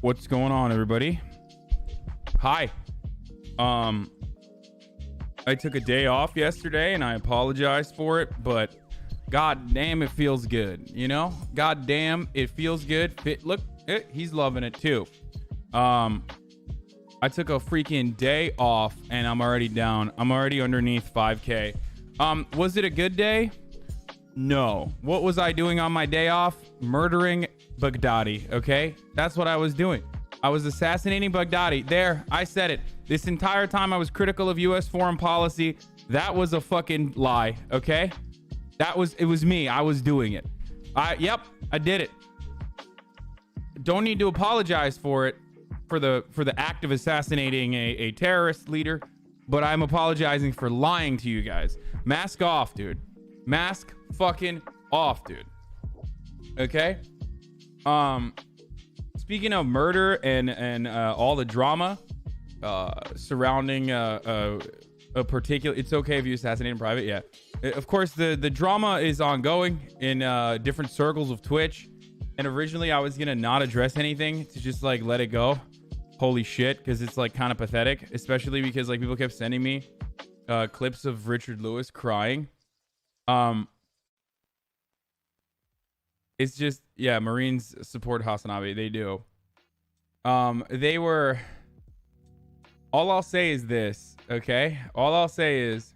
What's going on, everybody? Hi. I took a day off yesterday and I apologize for it, but god damn, it feels good, you know? God damn, it feels good. Look, he's loving it too. I took a freaking day off and I'm already down. I'm already underneath 5K. Was it a good day? No. What was I doing on my day off? Murdering Baghdadi, okay? That's what I was doing. I was assassinating Baghdadi. There, I said it. This entire time I was critical of U.S. foreign policy. That was a fucking lie, okay? It was me. I was doing it. Yep, I did it. Don't need to apologize for it, for the act of assassinating a terrorist leader, but I'm apologizing for lying to you guys. Mask off, dude. Mask fucking off, dude. Okay? Speaking of murder and all the drama surrounding a particular, it's okay if you assassinate in private. Yeah, of course the drama is ongoing in different circles of Twitch, and originally I was gonna not address anything to just like let it go. Holy shit, because it's like kind of pathetic, especially because like people kept sending me clips of Richard Lewis crying. It's just, yeah, Marines support HasanAbi. They do. They were... All I'll say is this, okay? All I'll say is...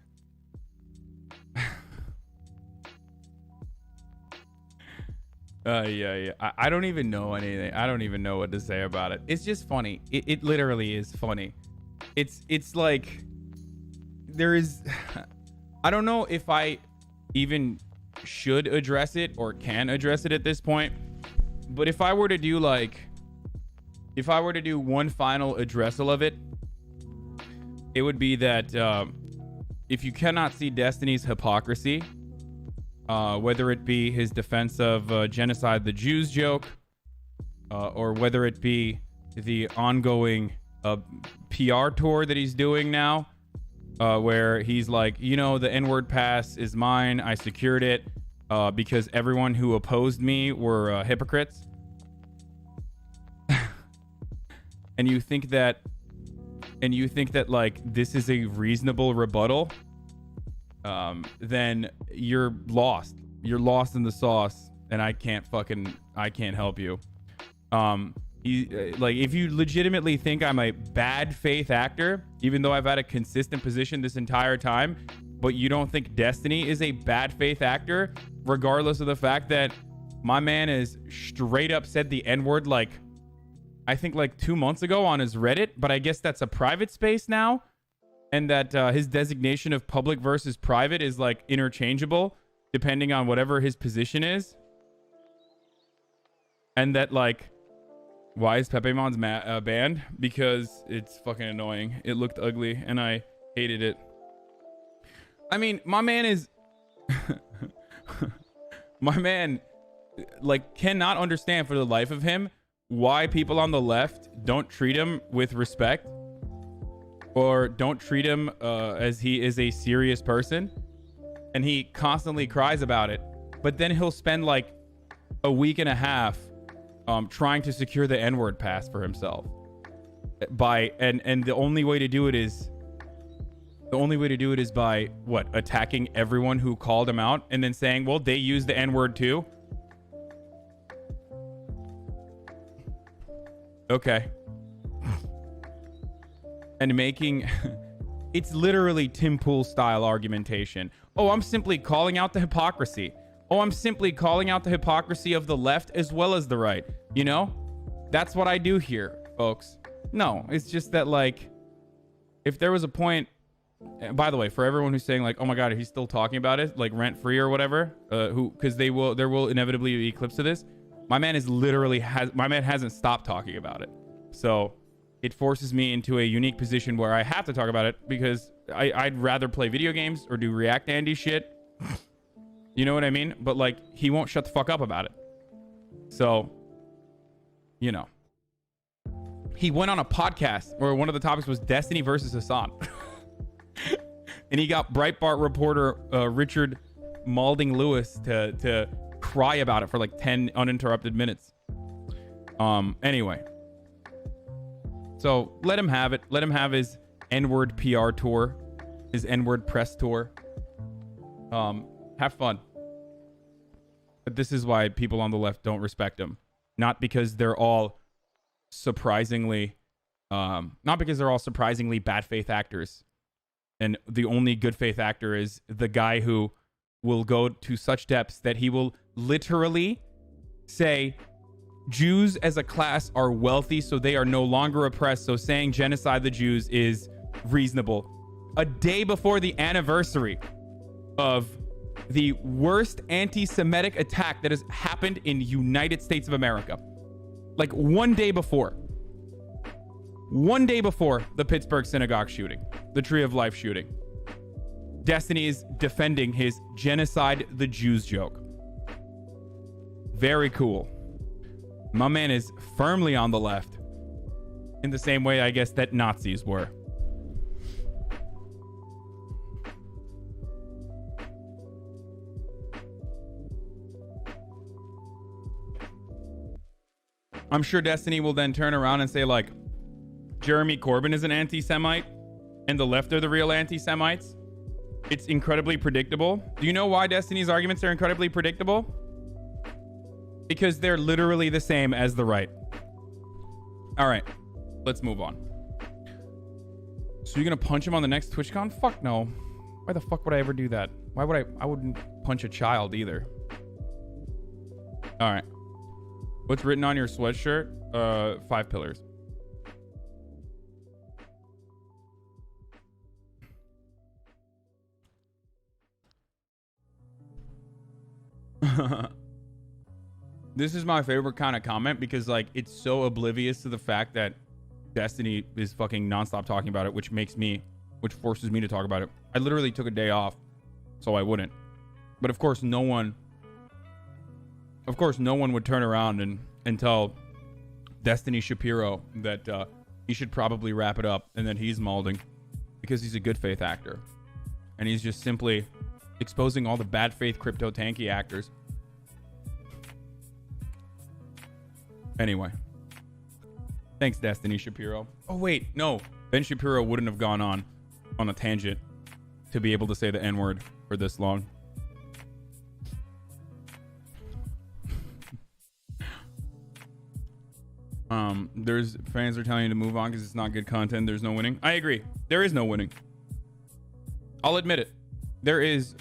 yeah. I don't even know anything. I don't even know what to say about it. It's just funny. It literally is funny. It's like... There is... I don't know if I even... should address it or can address it at this point, but if I were to do one final addressal of it, it would be that if you cannot see Destiny's hypocrisy, whether it be his defense of genocide the Jews joke, or whether it be the ongoing PR tour that he's doing now, where he's like, you know, the N-word pass is mine. I secured it because everyone who opposed me were hypocrites. and you think that like this is a reasonable rebuttal, then you're lost. You're lost in the sauce, and I can't help you. Like, if you legitimately think I'm a bad faith actor, even though I've had a consistent position this entire time, but you don't think Destiny is a bad faith actor, regardless of the fact that my man is straight up said the N-word, like, I think like 2 months ago on his Reddit, but I guess that's a private space now, and that his designation of public versus private is like interchangeable depending on whatever his position is, and that like, why is Pepe Mon's banned? Because it's fucking annoying. It looked ugly and I hated it. I mean, my man is... my man, like, cannot understand for the life of him why people on the left don't treat him with respect or don't treat him as he is a serious person. And he constantly cries about it. But then he'll spend like a week and a half trying to secure the N-word pass for himself and the only way to do it is by what? Attacking everyone who called him out and then saying, well, they use the N-word too. Okay. And making it's literally Tim Pool style argumentation. Oh, I'm simply calling out the hypocrisy. Oh, I'm simply calling out the hypocrisy of the left as well as the right. You know, that's what I do here, folks. No, it's just that, like, if there was a point, by the way, for everyone who's saying like, oh my God, he's still talking about it, like rent free or whatever, because there will inevitably be clips of this. My man hasn't stopped talking about it. So it forces me into a unique position where I have to talk about it because I'd rather play video games or do React Andy shit. You know what I mean? But like, he won't shut the fuck up about it. So, you know, he went on a podcast where one of the topics was Destiny versus Hasan. And he got Breitbart reporter Richard Malding Lewis to cry about it for like 10 uninterrupted minutes. Anyway, So let him have it. Let him have his N-word PR tour, his N-word press tour. Have fun. But this is why people on the left don't respect him. Not because they're all surprisingly bad faith actors. And the only good faith actor is the guy who will go to such depths that he will literally say Jews as a class are wealthy, so they are no longer oppressed. So saying genocide the Jews is reasonable. A day before the anniversary of the worst anti-Semitic attack that has happened in the United States of America. Like one day before the Pittsburgh synagogue shooting, the Tree of Life shooting, Destiny is defending his genocide the Jews joke. Very cool. My man is firmly on the left, in the same way I guess that Nazis were. I'm sure Destiny will then turn around and say, like, Jeremy Corbyn is an anti-Semite and the left are the real anti-Semites. It's incredibly predictable. Do you know why Destiny's arguments are incredibly predictable? Because they're literally the same as the right. All right, let's move on. So you're gonna punch him on the next TwitchCon? Fuck no. Why the fuck would I ever do that? Why would I wouldn't punch a child either. All right. What's written on your sweatshirt? 5 pillars. This is my favorite kind of comment because, like, it's so oblivious to the fact that Destiny is fucking nonstop talking about it, which forces me to talk about it. I literally took a day off so I wouldn't. But of course, no one would turn around and tell Destiny Shapiro that he should probably wrap it up and that he's malding because he's a good faith actor. And he's just simply exposing all the bad faith crypto tanky actors. Anyway. Thanks, Destiny Shapiro. Oh, wait. No. Ben Shapiro wouldn't have gone on a tangent to be able to say the N-word for this long. There's fans are telling you to move on because it's not good content. There's no winning. I agree. There is no winning. I'll admit it. There is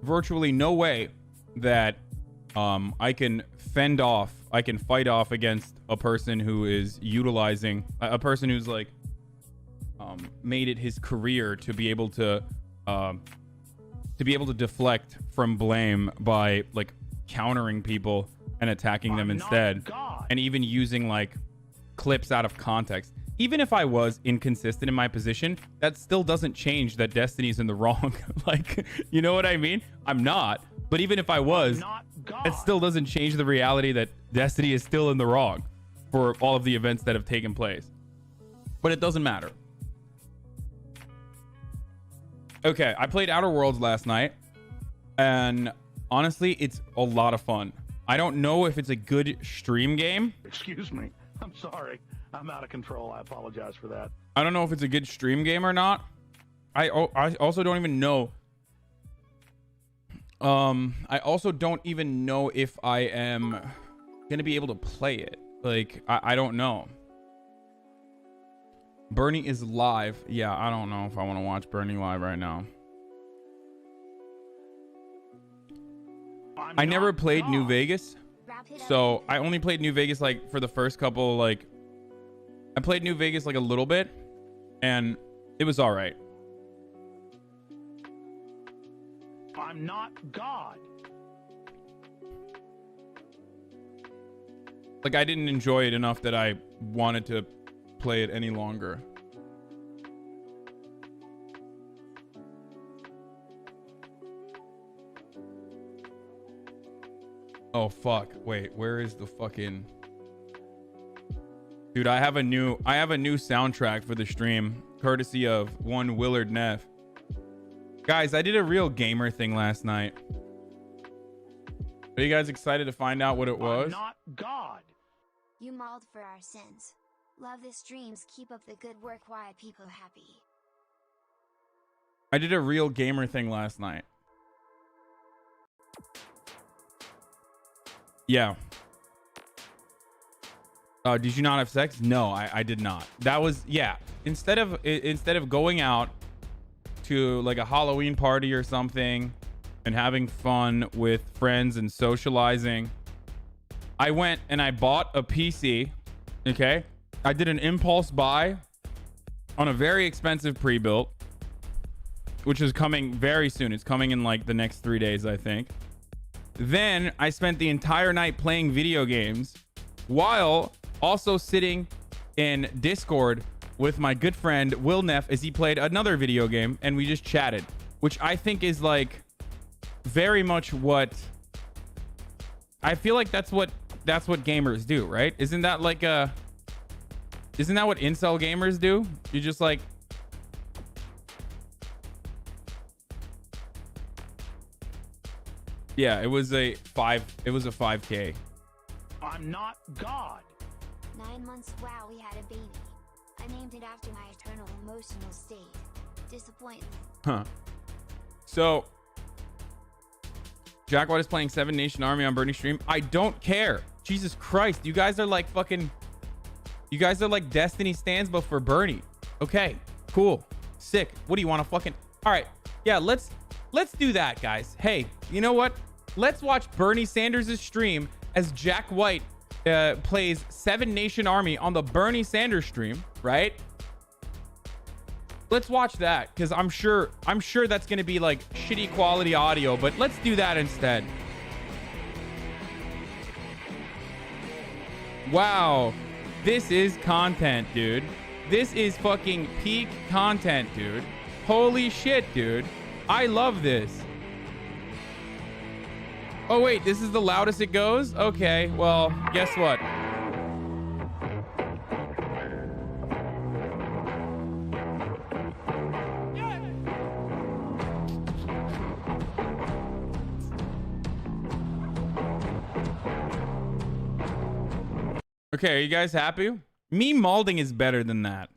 virtually no way that I can fight off against a person who is utilizing a person who's like made it his career to be able to deflect from blame by like countering people and attacking them instead, and even using like clips out of context. Even if I was inconsistent in my position, that still doesn't change that Destiny's in the wrong. Like, you know what I mean? I'm not. But even if I was, it still doesn't change the reality that Destiny is still in the wrong for all of the events that have taken place. But it doesn't matter. Okay, I played Outer Worlds last night, and honestly, it's a lot of fun. I don't know if it's a good stream game. Excuse me. I'm sorry. I'm out of control. I apologize for that. I don't know if it's a good stream game or not. I also don't even know. I also don't even know if I am gonna be able to play it. Like, I don't know. Bernie is live. Yeah, I don't know if I want to watch Bernie live right now. I never played New Vegas, so I only played New Vegas like for the first couple, like I played New Vegas like a little bit and it was all right. I'm not God. Like, I didn't enjoy it enough that I wanted to play it any longer. Oh fuck. Wait, where is the fucking dude? I have a new soundtrack for the stream, courtesy of one Willard Neff. Guys, I did a real gamer thing last night. Are you guys excited to find out what it was? I'm not God. You mauled for our sins. Love the streams. Keep up the good work. Why people happy. I did a real gamer thing last night. Yeah. Did you not have sex? No, I did not. That was, yeah. Instead of going out to like a Halloween party or something and having fun with friends and socializing, I went and I bought a PC. Okay. I did an impulse buy on a very expensive pre-built, which is coming very soon. It's coming in like the next 3 days, I think. Then I spent the entire night playing video games while also sitting in Discord with my good friend Will Neff as he played another video game, and we just chatted, which I think is like very much what I feel like that's what gamers do, right? Isn't that what incel gamers do? You just like yeah, it was a 5K. I'm not God. 9 months. Wow, we had a baby. I named it after my eternal emotional state. Disappointment. Huh. So Jack White is playing 7 Nation Army on Bernie stream. I don't care. Jesus Christ. You guys are like Destiny stands, but for Bernie. Okay, cool. Sick. What do you want to fucking... All right. Yeah, let's do that, guys. Hey, you know what? Let's watch Bernie Sanders' stream as Jack White plays 7 Nation Army on the Bernie Sanders stream, right? Let's watch that, because I'm sure that's going to be like shitty quality audio, but let's do that instead. Wow. This is content, dude. This is fucking peak content, dude. Holy shit, dude. I love this. Oh, wait, this is the loudest it goes? Okay, well, guess what? Okay, are you guys happy? Me malding is better than that.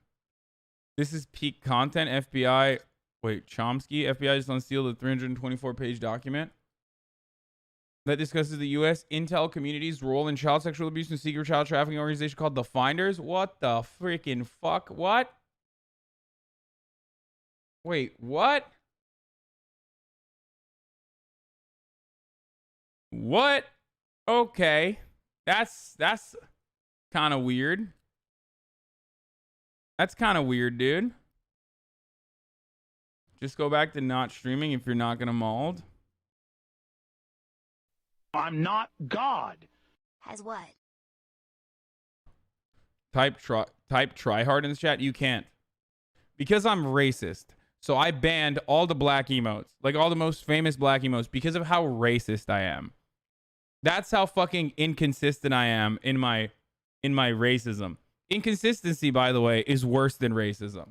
This is peak content. FBI. Wait, Chomsky. FBI just unsealed a 324-page document that discusses the U.S. intel community's role in child sexual abuse and secret child trafficking organization called the Finders. What the freaking fuck? What? Wait, what? What? Okay. That's kind of weird. That's kind of weird, dude. Just go back to not streaming if you're not going to mauled. I'm not God. Has what? Type try hard in the chat. You can't. Because I'm racist. So I banned all the black emotes. Like all the most famous black emotes because of how racist I am. That's how fucking inconsistent I am in my racism. Inconsistency, by the way, is worse than racism.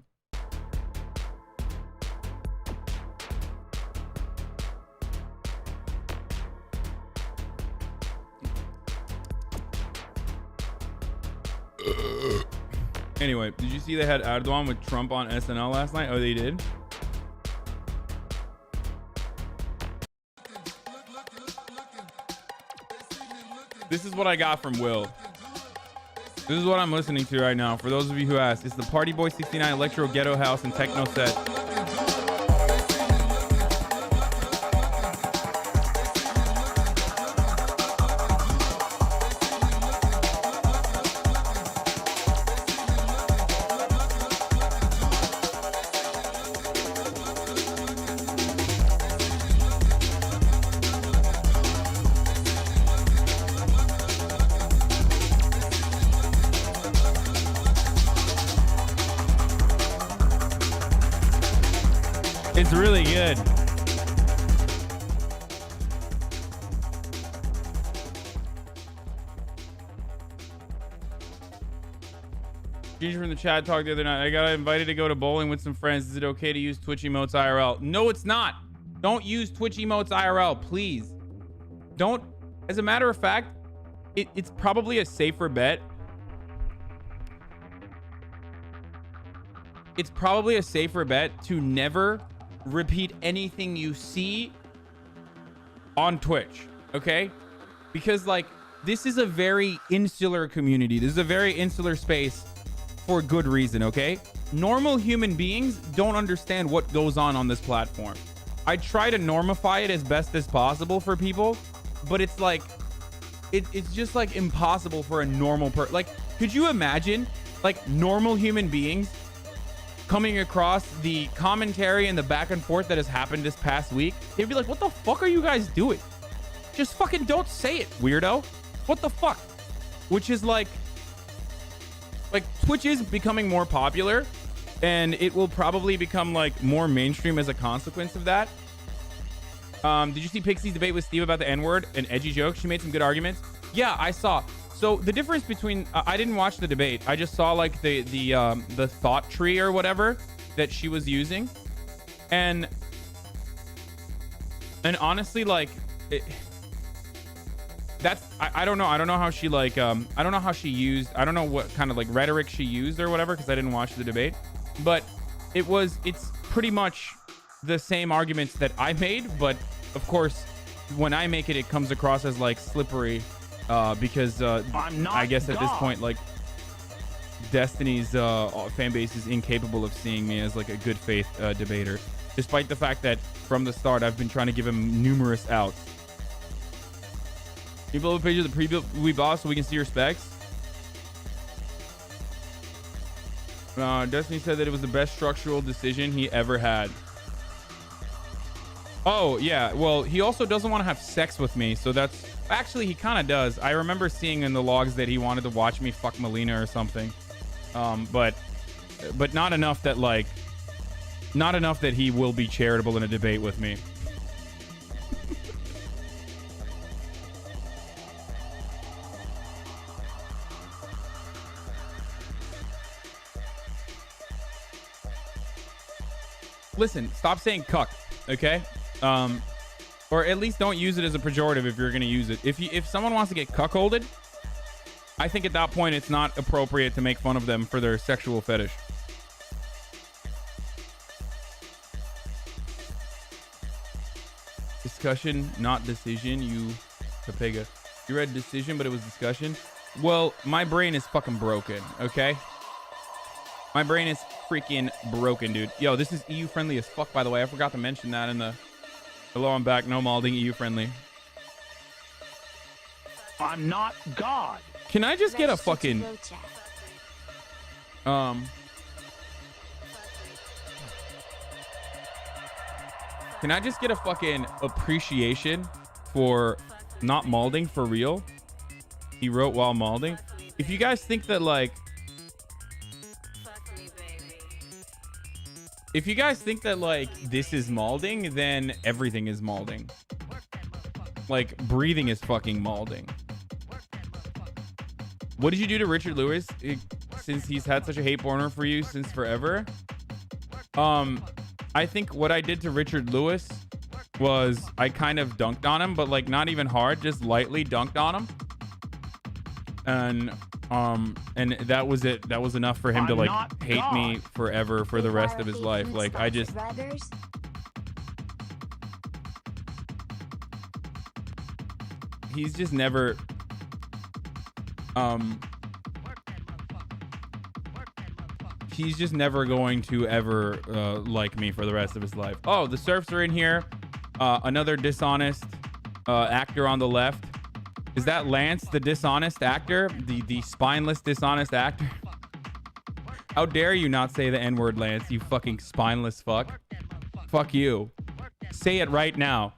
Anyway, did you see they had Erdogan with Trump on SNL last night? Oh, they did? This is what I got from Will. This is what I'm listening to right now. For those of you who asked, it's the Party Boy 69 Electro Ghetto House and Techno set. It's really good. Ginger from the chat talked the other night. I got invited to go to bowling with some friends. Is it okay to use Twitch emotes IRL? No, it's not. Don't use Twitch emotes IRL, please. Don't. As a matter of fact, it's probably a safer bet it's probably a safer bet to never repeat anything you see on Twitch, okay? Because like this is a very insular community. This is a very insular space for good reason, okay? Normal human beings don't understand what goes on this platform. I try to normify it as best as possible for people, but it's like it's just like impossible for a normal person. Like, could you imagine like normal human beings coming across the commentary and the back and forth that has happened this past week? They'd be like, what the fuck are you guys doing? Just fucking don't say it, weirdo. What the fuck? Which is like Twitch is becoming more popular, and it will probably become like more mainstream as a consequence of that. Did you see Pixie's debate with Steve about the N-word? An edgy joke. She made some good arguments. Yeah, I saw. So the difference between I didn't watch the debate. I just saw like the thought tree or whatever that she was using, and honestly, like that's I don't know. I don't know how she like I don't know how she used. I don't know what kind of like rhetoric she used or whatever, because I didn't watch the debate. But it's pretty much the same arguments that I made, but of course when I make it, it comes across as like slippery, because I guess at this point, like Destiny's fan base is incapable of seeing me as like a good faith debater, despite the fact that from the start I've been trying to give him numerous outs. Can you blow a page of the pre-built we bought so we can see your specs? Destiny said that it was the best structural decision he ever had. Oh, yeah. Well, he also doesn't want to have sex with me. So that's actually, he kind of does. I remember seeing in the logs that he wanted to watch me fuck Melina or something. But not enough that like, not enough that he will be charitable in a debate with me. Listen, stop saying cuck, okay? Or at least don't use it as a pejorative if you're going to use it. If someone wants to get cuckolded, I think at that point it's not appropriate to make fun of them for their sexual fetish. Discussion, not decision, you Pepega. You read decision, but it was discussion. Well, my brain is fucking broken, okay? My brain is freaking broken, dude. Yo, this is EU friendly as fuck, by the way. I forgot to mention that in the... Hello, I'm back. No malding, EU friendly. I'm not God. Can I just get a fucking... Can I just get a fucking appreciation for not malding for real? He wrote while malding. If you guys think that, like... If you guys think that, like, this is malding, then everything is malding. Like, breathing is fucking malding. What did you do to Richard Lewis since he's had such a hate burner for you since forever? I think what I did to Richard Lewis was I kind of dunked on him, but, like, not even hard, just lightly dunked on him. And that was it. That was enough for him to like hate me forever for the rest of his life. Like I just he's just never he's just never going to ever like me for the rest of his life. Oh, the serfs are in here. Another dishonest actor on the left. Is that Lance, the dishonest actor? The spineless dishonest actor? How dare you not say the N-word, Lance, you fucking spineless fuck. Fuck you. Say it right now.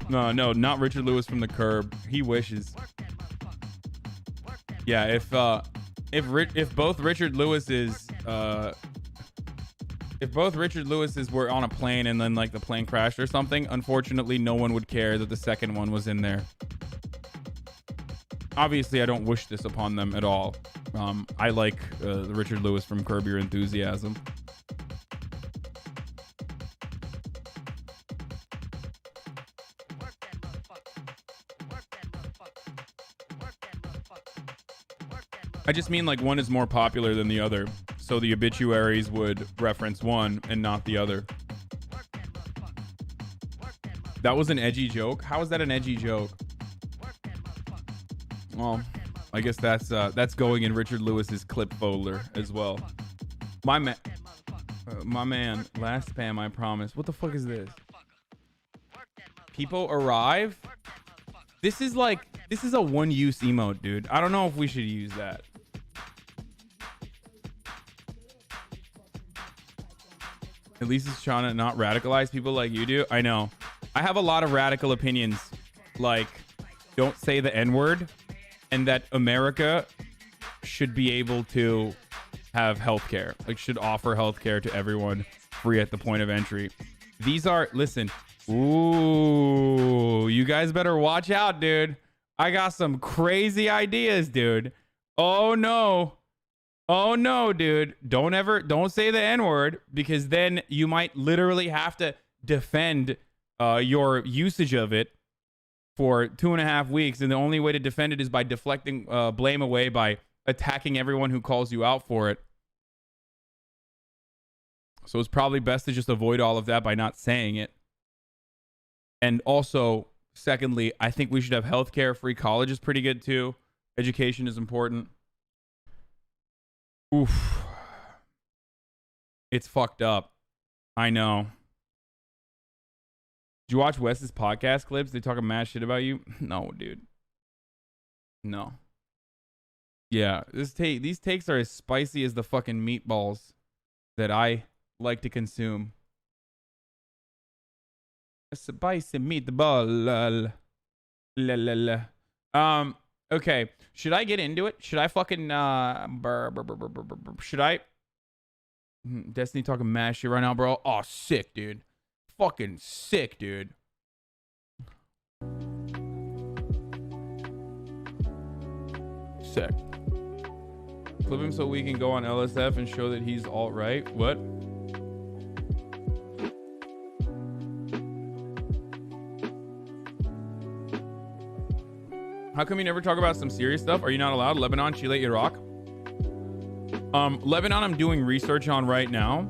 No, not Richard Lewis from The Curb. He wishes. Yeah, if both Richard Lewis's if both Richard Lewis's were on a plane and then like the plane crashed or something, unfortunately no one would care that the second one was in there. Obviously I don't wish this upon them at all. I like the Richard Lewis from Curb Your Enthusiasm. I just mean like one is more popular than the other. So the obituaries would reference one and not the other. That was an edgy joke. How is that an edgy joke? Well, I guess that's going in Richard Lewis's clip folder as well. My man, last spam, I promise. What the fuck is this? People arrive? This is a one-use emote, dude. I don't know if we should use that. At least it's trying to not radicalize people like you do. I know. I have a lot of radical opinions, like don't say the N-word, and that America should be able to have healthcare, like should offer healthcare to everyone free at the point of entry. These are, listen, ooh, you guys better watch out, dude. I got some crazy ideas, dude. Oh no, dude. Don't say the N-word, because then you might literally have to defend your usage of it for 2.5 weeks, and the only way to defend it is by deflecting blame away by attacking everyone who calls you out for it. So it's probably best to just avoid all of that by not saying it. And also, secondly, I think we should have healthcare. Free college is pretty good too. Education is important. Oof. It's fucked up. I know. Did you watch Wes's podcast clips? They talking mad shit about you? No, dude. No. Yeah, these takes are as spicy as the fucking meatballs that I like to consume. A spicy meatball. La la la. Okay. Should I get into it? Should I fucking should I? Destiny talking mad shit right now, bro. Oh, sick, dude. Fucking sick, dude. Sick. Clip him so we can go on LSF and show that he's all right. What? How come you never talk about some serious stuff? Are you not allowed? Lebanon, Chile, Iraq? Lebanon, I'm doing research on right now.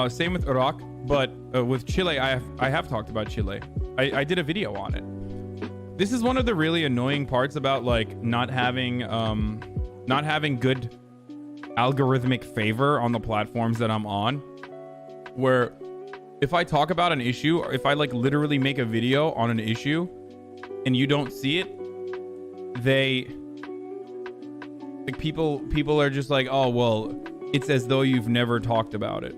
Same with Iraq, but with Chile, I have talked about Chile. I did a video on it. This is one of the really annoying parts about like not having good algorithmic favor on the platforms that I'm on, where if I talk about an issue, or if I like literally make a video on an issue and you don't see it, they like people are just like, oh well, it's as though you've never talked about it.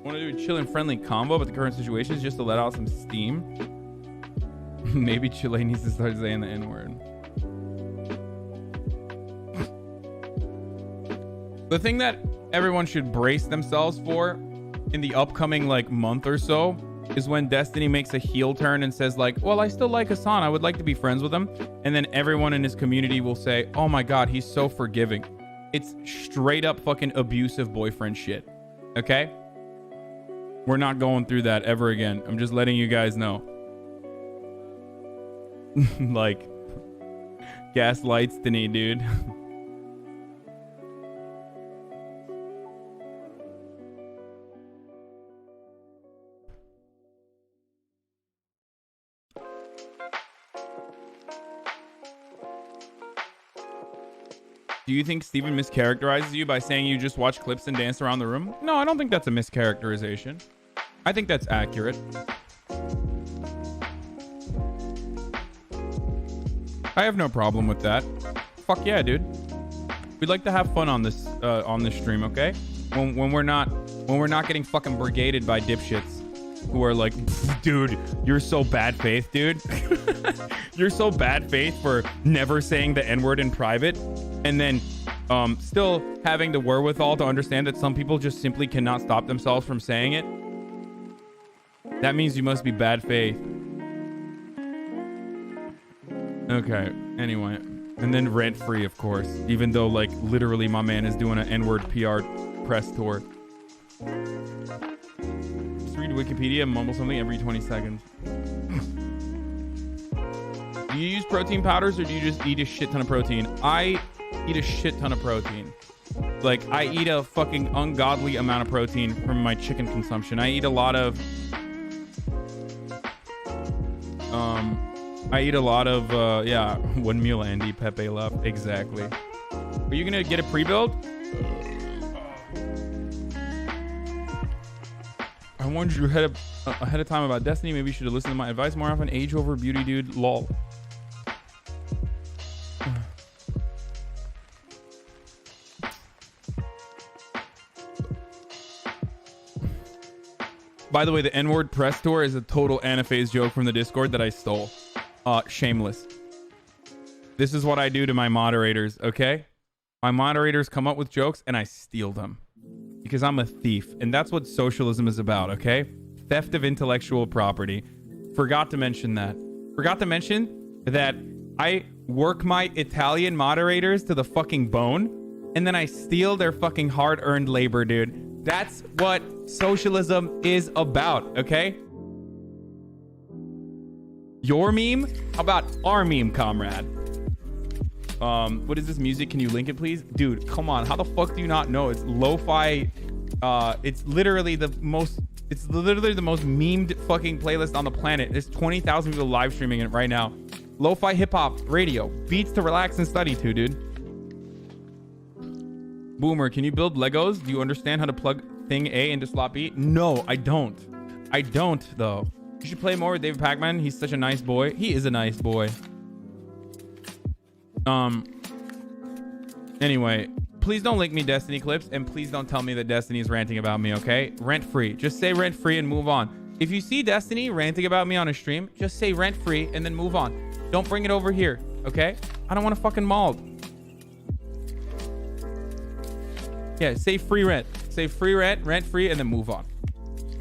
Want to do a chill and friendly combo, but the current situation is just to let out some steam. Maybe Chile needs to start saying the N-word. The thing that everyone should brace themselves for in the upcoming like month or so is when Destiny makes a heel turn and says like, well, I still like Hasan, I would like to be friends with him. And then everyone in his community will say, oh my God, he's so forgiving. It's straight up fucking abusive boyfriend shit. Okay? We're not going through that ever again. I'm just letting you guys know. Like, gaslights to me, dude. Do you think Steven mischaracterizes you by saying you just watch clips and dance around the room? No, I don't think that's a mischaracterization. I think that's accurate. I have no problem with that. Fuck yeah, dude. We'd like to have fun on this stream, okay? When we're not getting fucking brigaded by dipshits who are like, dude, you're so bad faith, dude. You're so bad faith for never saying the N-word in private, and then still having the wherewithal to understand that some people just simply cannot stop themselves from saying it. That means you must be bad faith. Okay, anyway. And then rent-free, of course. Even though, like, literally my man is doing an N-word PR press tour. Just read Wikipedia and mumble something every 20 seconds. Do you use protein powders or do you just eat a shit ton of protein? I eat a shit ton of protein. Like, I eat a fucking ungodly amount of protein from my chicken consumption. I eat a lot of yeah, one meal, Andy. Pepe left. Exactly. Are you gonna get a pre-build? I warned you ahead of time about Destiny. Maybe you should have listened to my advice more often. Age over beauty, dude. Lol. By the way, the N-word press tour is a total anaphase joke from the Discord that I stole. Shameless. This is what I do to my moderators, okay? My moderators come up with jokes and I steal them. Because I'm a thief. And that's what socialism is about, okay? Theft of intellectual property. Forgot to mention that. Forgot to mention that I work my Italian moderators to the fucking bone. And then I steal their fucking hard-earned labor, dude. That's what socialism is about, okay? Your meme? How about our meme, comrade? What is this music? Can you link it, please? Dude, come on. How the fuck do you not know? It's lo-fi. It's literally the most memed fucking playlist on the planet. There's 20,000 people live streaming it right now. Lo-fi hip-hop radio. Beats to relax and study to, dude. Boomer, can you build Legos? Do you understand how to plug thing A into slot B? No, I don't. I don't, though. You should play more with David Pacman. He's such a nice boy. He is a nice boy. Anyway, please don't link me Destiny clips, and please don't tell me that Destiny is ranting about me, okay? Rent-free. Just say rent-free and move on. If you see Destiny ranting about me on a stream, just say rent-free and then move on. Don't bring it over here, okay? I don't want to fucking mauled. Yeah, say free rent. Say free rent, rent-free, and then move on.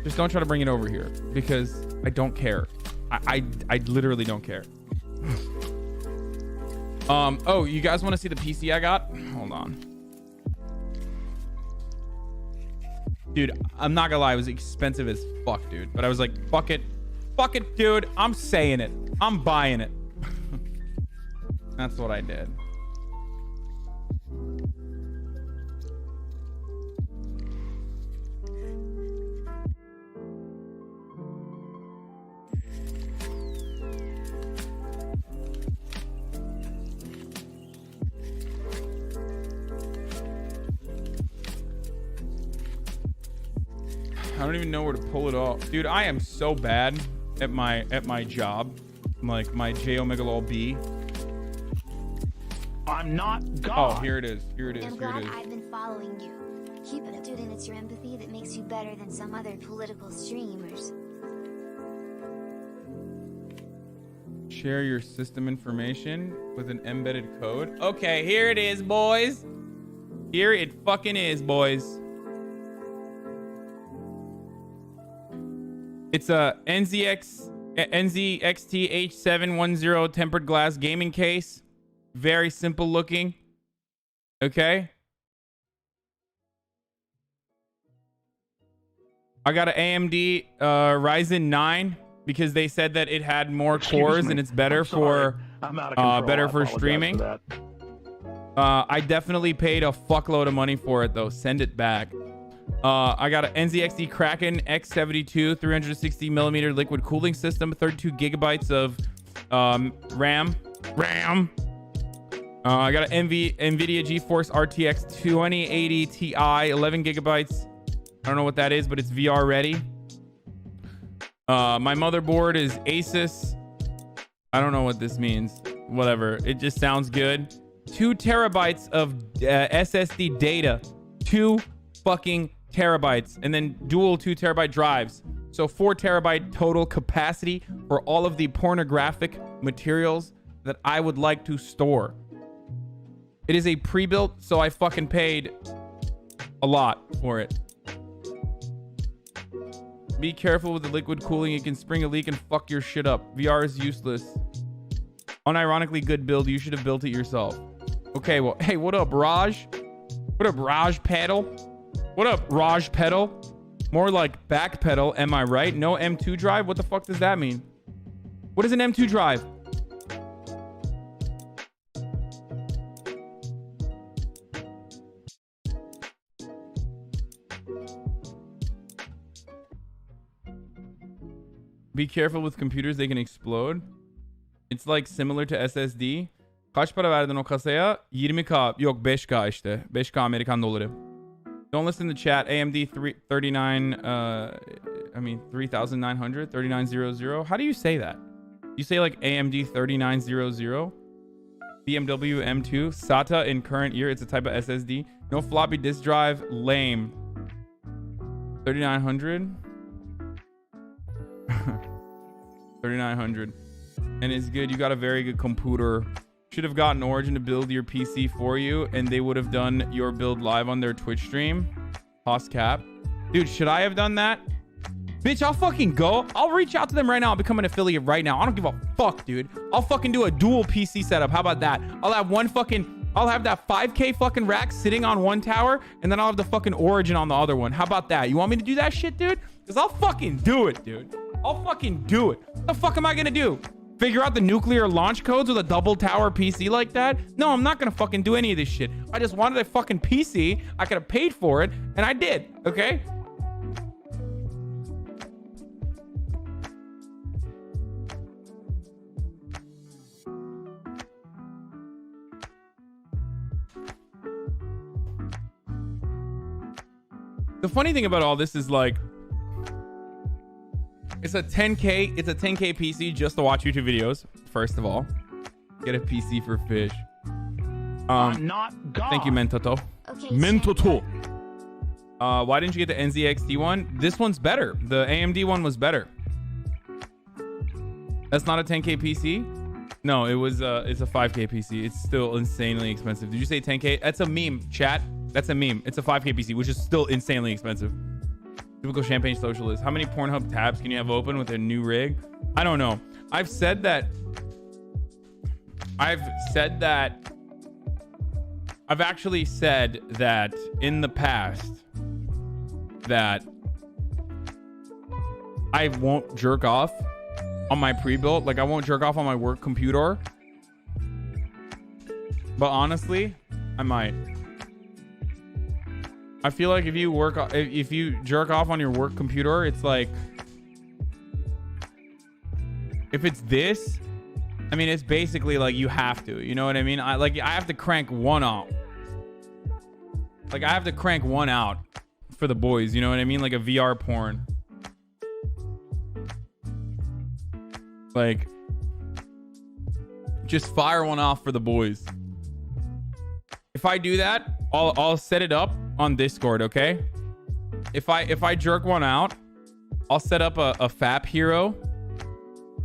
Just don't try to bring it over here because I don't care. I literally don't care. Oh, you guys want to see the PC I got? Hold on. Dude, I'm not gonna lie, it was expensive as fuck, dude. But I was like, fuck it. Fuck it, dude. I'm saying it. I'm buying it. That's what I did. I don't even know where to pull it off. Dude, I am so bad at my job. Like my J Omega Lol B. I'm not God. Oh, here it is. Here it is. I'm Here glad it is. I've been following you. Keep it up, dude, and it's your empathy that makes you better than some other political streamers. Share your system information with an embedded code. Okay, here it is, boys. Here it fucking is, boys. It's a NZXT H710 tempered glass gaming case. Very simple looking. Okay. I got an AMD Ryzen 9 because they said that it had more cores and it's better for streaming. I definitely paid a fuckload of money for it though. Send it back. I got an NZXT Kraken X72 360 millimeter liquid cooling system, 32 gigabytes of RAM. I got an NVIDIA GeForce RTX 2080 Ti, 11 gigabytes. I don't know what that is, but it's VR ready. My motherboard is Asus. I don't know what this means. Whatever. It just sounds good. 2 terabytes of SSD data. 2 fucking terabytes. And then dual 2 terabyte drives. So 4 terabyte total capacity for all of the pornographic materials that I would like to store. It is a pre-built, so I fucking paid a lot for it. Be careful with the liquid cooling. It can spring a leak and fuck your shit up. VR is useless. Unironically good build. You should have built it yourself. Okay, well, hey, what up, Raj? What up, Raj Pedal? What up, Raj Pedal? More like back pedal, am I right? No M2 drive? What the fuck does that mean? What is an M2 drive? Be careful with computers, they can explode. It's like similar to SSD. Kaç para verdin o kasaya? 20K. Yok 5K işte. 5K Amerikan doları. Don't listen to chat. AMD 3900, 3900. How do you say that? You say like AMD 3900? BMW M2. SATA in current year. It's a type of SSD. No floppy disk drive. Lame. 3900. 3900. And it's good. You got a very good computer. Should have gotten Origin to build your PC for you, and they would have done your build live on their Twitch stream. Hoss cap. Dude, should I have done that? Bitch, I'll fucking go. I'll reach out to them right now. I'll become an affiliate right now. I don't give a fuck, dude. I'll fucking do a dual PC setup. How about that? I'll have that 5K fucking rack sitting on one tower, and then I'll have the fucking Origin on the other one. How about that? You want me to do that shit, dude? Because I'll fucking do it, dude. I'll fucking do it. What the fuck am I gonna do? Figure out the nuclear launch codes with a double tower PC like that? No, I'm not gonna fucking do any of this shit. I just wanted a fucking PC. I could have paid for it, and I did, okay? The funny thing about all this is like, it's a 10K PC just to watch YouTube videos. First of all, get a PC for fish. Not God. Thank you, Mentoto. Okay, Mentoto. Why didn't you get the NZXT one? This one's better. The AMD one was better. That's not a 10K PC. No, it's a 5K PC. It's still insanely expensive. Did you say 10K? That's a meme, chat. That's a meme. It's a 5K PC, which is still insanely expensive. Typical champagne socialist. How many Pornhub tabs can you have open with a new rig? I don't know. I've actually said that in the past that I won't jerk off on my pre-built. Like I won't jerk off on my work computer. But honestly, I might. I feel like if you jerk off on your work computer, it's like, if it's this, I mean, it's basically like you have to, you know what I mean? I have to crank one out. Like I have to crank one out for the boys, you know what I mean? Like a VR porn. Like, just fire one off for the boys. If I do that, I'll set it up on Discord, okay? If I jerk one out, I'll set up a FAP hero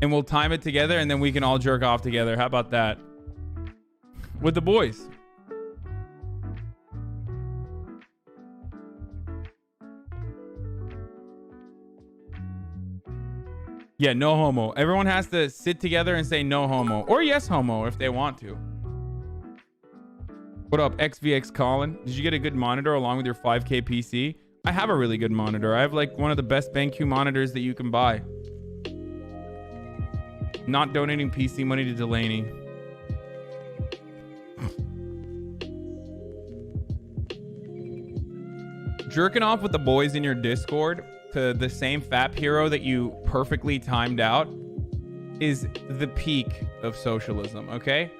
and we'll time it together and then we can all jerk off together. How about that? With the boys. Yeah, no homo. Everyone has to sit together and say no homo or yes homo if they want to. What up, XVX Colin? Did you get a good monitor along with your 5K PC? I have a really good monitor. I have like one of the best BenQ monitors that you can buy. Not donating PC money to Delaney. Jerking off with the boys in your Discord to the same FAP hero that you perfectly timed out is the peak of socialism, okay?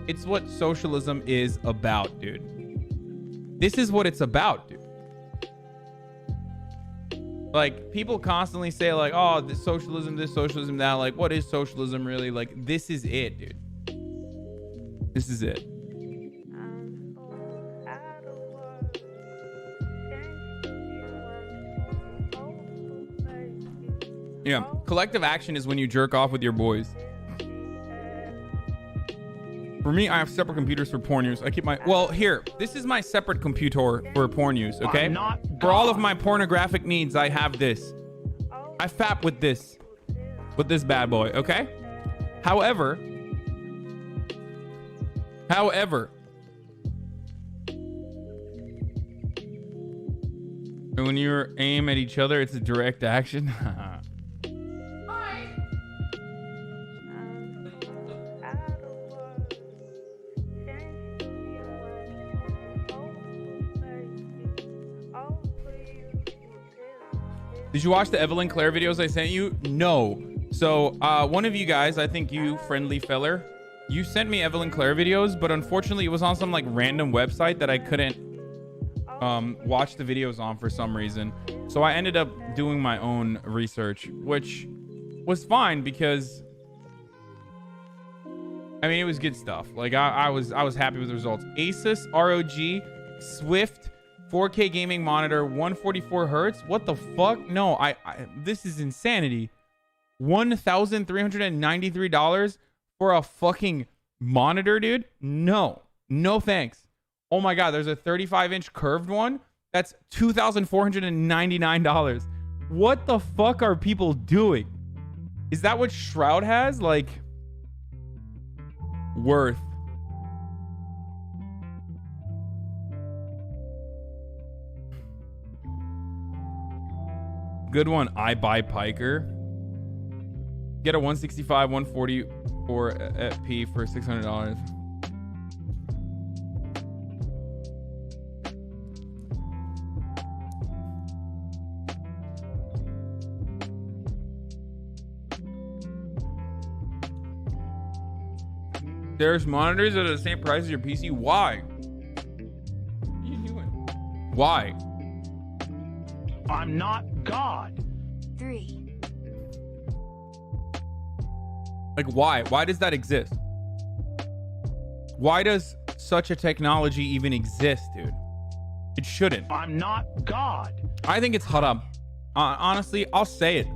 It's what socialism is about, dude. This is what it's about, dude. Like, people constantly say, like, oh, this, socialism, that. Like, what is socialism really? Like, this is it, dude. This is it. Yeah, collective action is when you jerk off with your boys. For me, I have separate computers for porn use. I keep my... Well, here. This is my separate computer for porn use, okay? For all of my pornographic needs, I have this. I fap with this. With this bad boy, okay? However... when you aim at each other, it's a direct action. Did you watch the Evelyn Claire videos I sent you? No. So one of you guys, I think you friendly feller, you sent me Evelyn Claire videos, but unfortunately it was on some like random website that I couldn't watch the videos on for some reason. So I ended up doing my own research, which was fine because I mean it was good stuff. Like I was happy with the results. Asus ROG Swift 4K gaming monitor, 144 hertz. What the fuck? No, I this is insanity. $1,393 for a fucking monitor, dude? No. No thanks. Oh my god, there's a 35-inch curved one. That's $2,499. What the fuck are people doing? Is that what Shroud has? Like, worth. Good one. I buy Piker. Get a 165 144 P for $600. There's monitors that are the same price as your PC. Why? What are you doing? Why? I'm not God. 3. Like, why? Why does that exist? Why does such a technology even exist, dude? It shouldn't. I'm not God. I think it's haram. Honestly, I'll say it.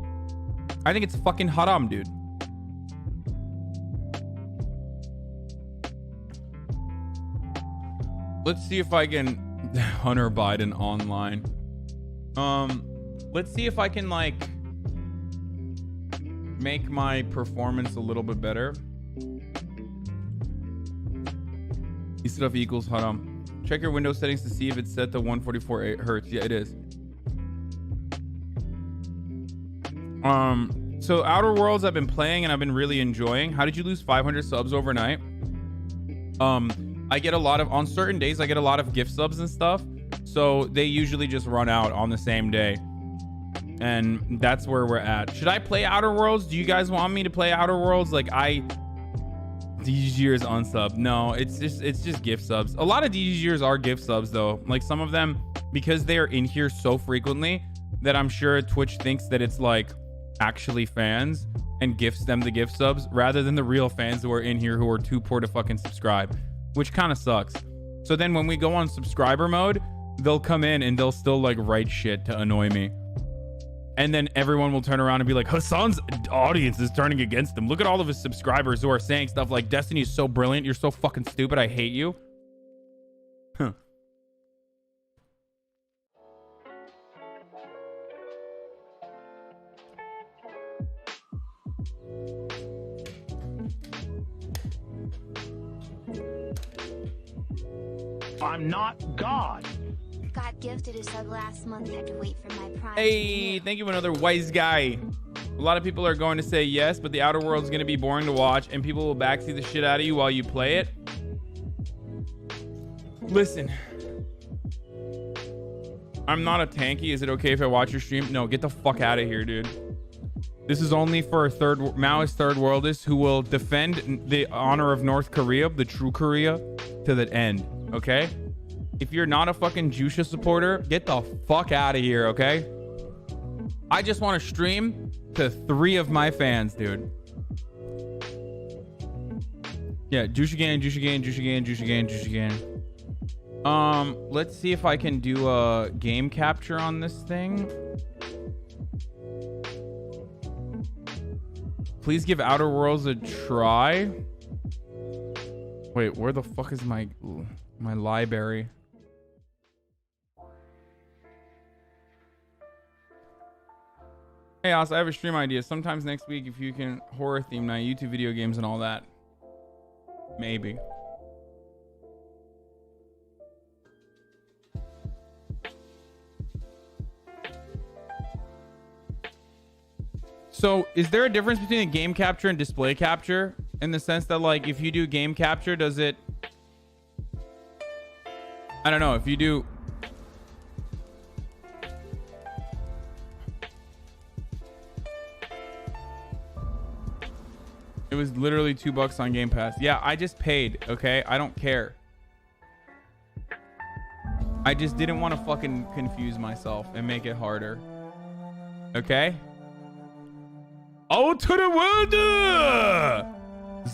I think it's fucking haram, dude. Let's see if I can Hunter Biden online. Let's see if I can like make my performance a little bit better. Stuff equals haram. Check your Windows settings to see if it's set to 144 hertz. Yeah, it is. So Outer Worlds I've been playing and I've been really enjoying. How did you lose 500 subs overnight? I get a lot of, on certain days I get a lot of gift subs and stuff, so they usually just run out on the same day, and that's where we're at. Should I play Outer Worlds? Do you guys want me to play Outer Worlds? Like, DGGers unsub. No, it's just gift subs. A lot of DGGers are gift subs though. Like some of them, because they are in here so frequently that I'm sure Twitch thinks that it's like actually fans and gifts them the gift subs rather than the real fans who are in here who are too poor to fucking subscribe, which kind of sucks. So then when we go on subscriber mode, they'll come in and they'll still like write shit to annoy me. And then everyone will turn around and be like, Hasan's audience is turning against him. Look at all of his subscribers who are saying stuff like, Destiny is so brilliant. You're so fucking stupid. I hate you. Huh. I'm not God. Got gifted a sub last month. Had to wait for my prime. Hey, thank you, another wise guy. A lot of people are going to say yes, but the Outer Worlds is going to be boring to watch, and people will backseat the shit out of you while you play it. Listen, I'm not a tanky. Is it okay if I watch your stream? No, get the fuck out of here, dude. This is only for Maoist third worldists who will defend the honor of North Korea, the true Korea, to the end. Okay? If you're not a fucking Jusha supporter, get the fuck out of here, okay? I just want to stream to 3 of my fans, dude. Yeah, Jusha gang, Jusha gang, Jusha gang, Jusha gang, Jusha gang. Let's see if I can do a game capture on this thing. Please give Outer Worlds a try. Wait, where the fuck is my library? Hey, also, I have a stream idea. Sometimes next week, if you can, horror theme night, YouTube video games and all that. Maybe. So, is there a difference between a game capture and display capture? In the sense that, like, if you do game capture, does it... I don't know, if you do... It was literally $2 on Game Pass. Yeah, I just paid, okay? I don't care. I just didn't want to fucking confuse myself and make it harder. Okay? Out to the world!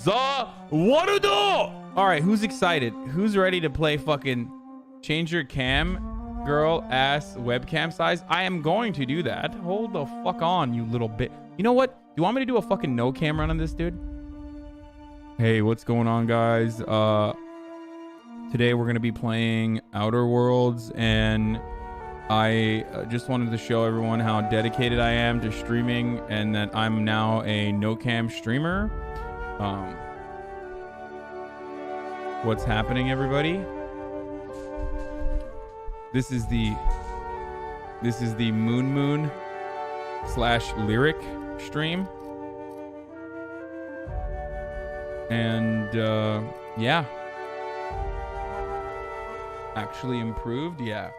The world! All right, who's excited? Who's ready to play fucking change your cam, girl, ass, webcam size? I am going to do that. Hold the fuck on, you little bit. You know what? Do you want me to do a fucking no cam run on this, dude? Hey, what's going on, guys? Today we're going to be playing Outer Worlds, and I just wanted to show everyone how dedicated I am to streaming and that I'm now a no-cam streamer. What's happening, everybody? This is the Moon / lyric stream. And yeah. Actually improved, yeah.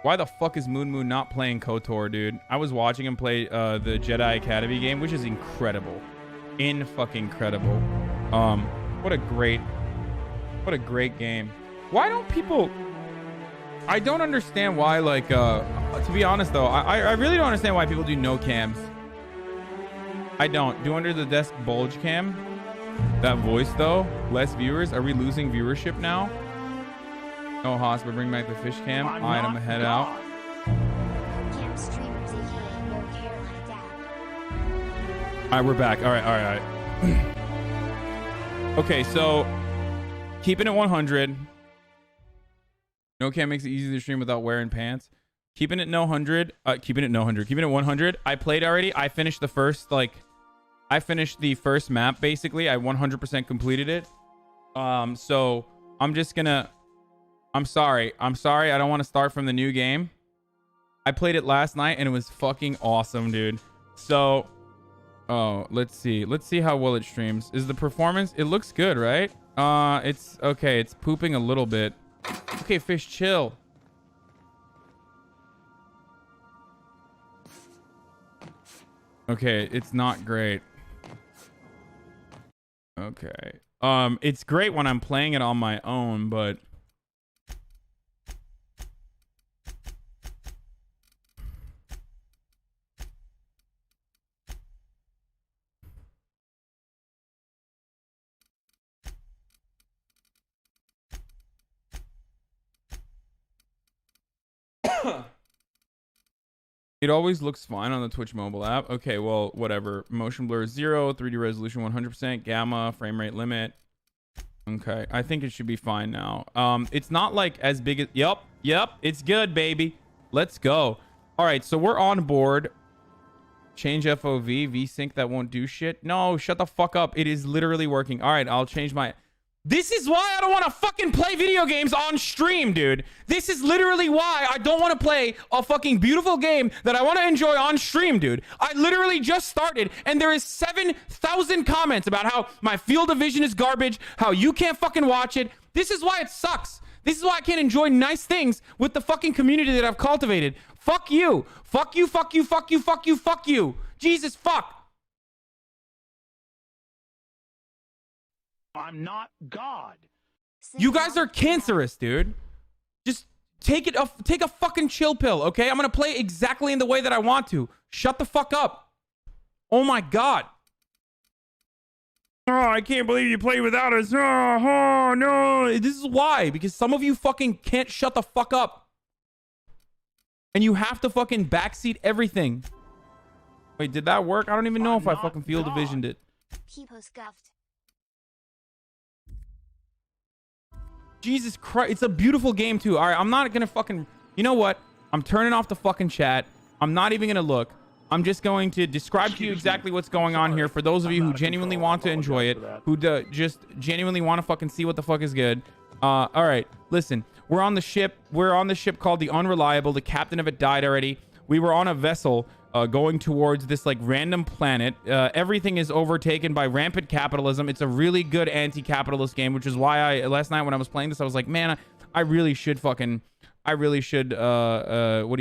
Why the fuck is Moon not playing KOTOR, dude? I was watching him play the Jedi Academy game, which is incredible. In-fucking-credible. What a great game. Why don't people... I don't understand why, like, to be honest, though, I really don't understand why people do no cams. I don't. Do under the desk bulge cam? That voice, though? Less viewers? Are we losing viewership now? No, Haas, but bring back the fish cam. All right, I'm gonna head out. Cam streamers, aka no Carolina Dad. All right, we're back. All right. Okay, so keeping it 100. No cam makes it easy to stream without wearing pants. Keeping it 100. Keeping it 100. I played already. I finished the first map basically. I 100% completed it. So I'm just gonna. I'm sorry. I don't want to start from the new game. I played it last night and it was fucking awesome, dude. So, let's see how well it streams. Is the performance? It looks good, right? It's okay. It's pooping a little bit. Okay, fish, chill. Okay, it's not great. Okay. It's great when I'm playing it on my own, but it always looks fine on the Twitch mobile app. Okay, well, whatever. Motion blur 0, 3D resolution 100%, gamma, frame rate limit. Okay, I think it should be fine now. It's not like as big as... Yep, it's good, baby. Let's go. All right, so we're on board. Change FOV, VSync that won't do shit. No, shut the fuck up. It is literally working. All right, I'll change my... This is why I don't want to fucking play video games on stream, dude. This is literally why I don't want to play a fucking beautiful game that I want to enjoy on stream, dude. I literally just started and there is 7,000 comments about how my field of vision is garbage, how you can't fucking watch it. This is why it sucks. This is why I can't enjoy nice things with the fucking community that I've cultivated. Fuck you. Fuck you, fuck you, fuck you, fuck you, fuck you. Jesus, fuck. I'm not God. You guys are cancerous, dude. Just take a fucking chill pill, okay? I'm gonna play exactly in the way that I want to. Shut the fuck up. Oh my god. Oh, I can't believe you play without us. Oh, no. This is why. Because some of you fucking can't shut the fuck up. And you have to fucking backseat everything. Wait, did that work? I don't even know if I fucking field of visioned it. People scuffed. Jesus Christ, it's a beautiful game too. All right, I'm not gonna fucking... You know what? I'm turning off the fucking chat. I'm not even gonna look. I'm just going to describe to you exactly what's going on here for those of you who genuinely want to enjoy it, who just genuinely want to fucking see what the fuck is good. All right, listen. We're on the ship. We're on the ship called the Unreliable. The captain of it died already. We were on a vessel going towards this like random planet. Everything is overtaken by rampant capitalism. It's a really good anti-capitalist game, which is why last night when I was playing this, I was like, man, I really should what do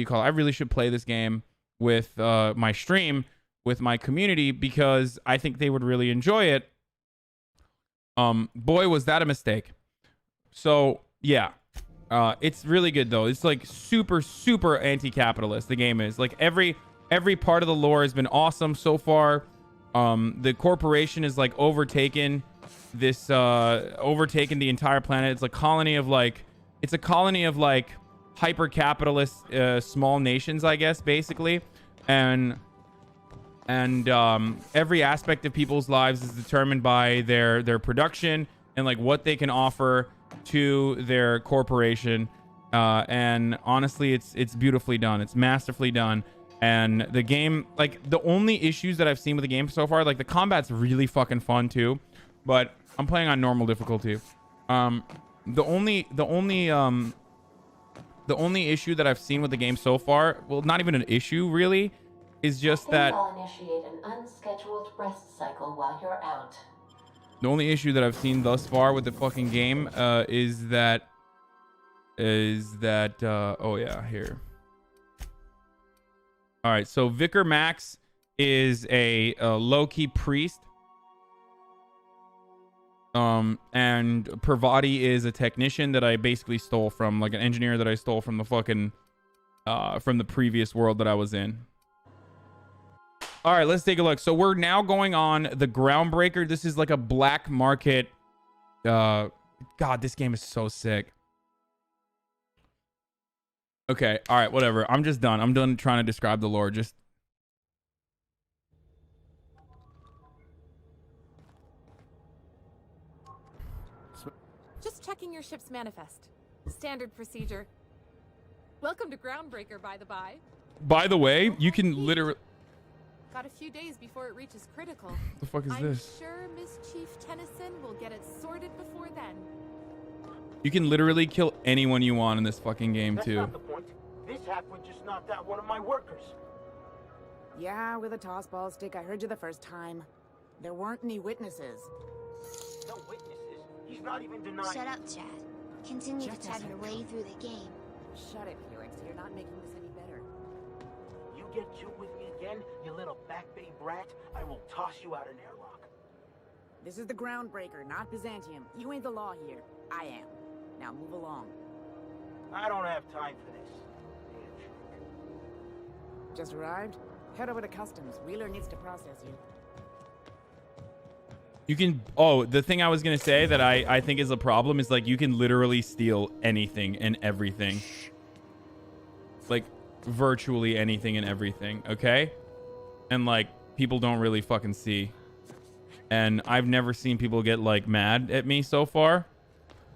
you call it? I really should play this game with my stream, with my community, because I think they would really enjoy it. Boy, was that a mistake. So yeah, it's really good though. It's like super, super anti-capitalist. The game is like every part of the lore has been awesome so far. The corporation is like overtaken the entire planet. It's a colony of like hyper capitalist small nations, I guess, basically. And every aspect of people's lives is determined by their production and like what they can offer to their corporation. And honestly, it's beautifully done. It's masterfully done. And the game, like, the only issues that I've seen with the game so far, like, the combat's really fucking fun too, but I'm playing on normal difficulty. The only issue that I've seen with the game so far, well, not even an issue really, is just that I'll initiate an unscheduled rest cycle while you're out. the only issue that I've seen thus far with the fucking game is that oh yeah, here. All right, so Vicar Max is a low-key priest. And Pravati is a technician that I basically stole from, like an engineer that I stole from the fucking from the previous world that I was in. All right, let's take a look. So we're now going on the Groundbreaker. This is like a black market. God, this game is so sick. Okay, all right, whatever. I'm just done. I'm done trying to describe the lore. Just checking your ship's manifest. Standard procedure. Welcome to Groundbreaker, by the by. By the way, you can literally... Got a few days before it reaches critical. The fuck is this? I'm sure Miss Chief Tennyson will get it sorted before then. You can literally kill anyone you want in this fucking game, too. That's not the point. This halfwit just knocked out one of my workers. Yeah, with a tossball stick. I heard you the first time. There weren't any witnesses. No witnesses. He's not even denying. Shut up, Chad. Continue to chat your way through the game. Shut it, Felix. You're not making this any better. You get cute with me again, you little back-bay brat, I will toss you out an airlock. This is the Groundbreaker, not Byzantium. You ain't the law here. I am. Now move along. I don't have time for this. Just arrived? Head over to customs. Wheeler needs to process you. You can... Oh, the thing I was going to say that I think is a problem is, like, you can literally steal anything and everything. Like, virtually anything and everything, okay? And, like, people don't really fucking see. And I've never seen people get, like, mad at me so far.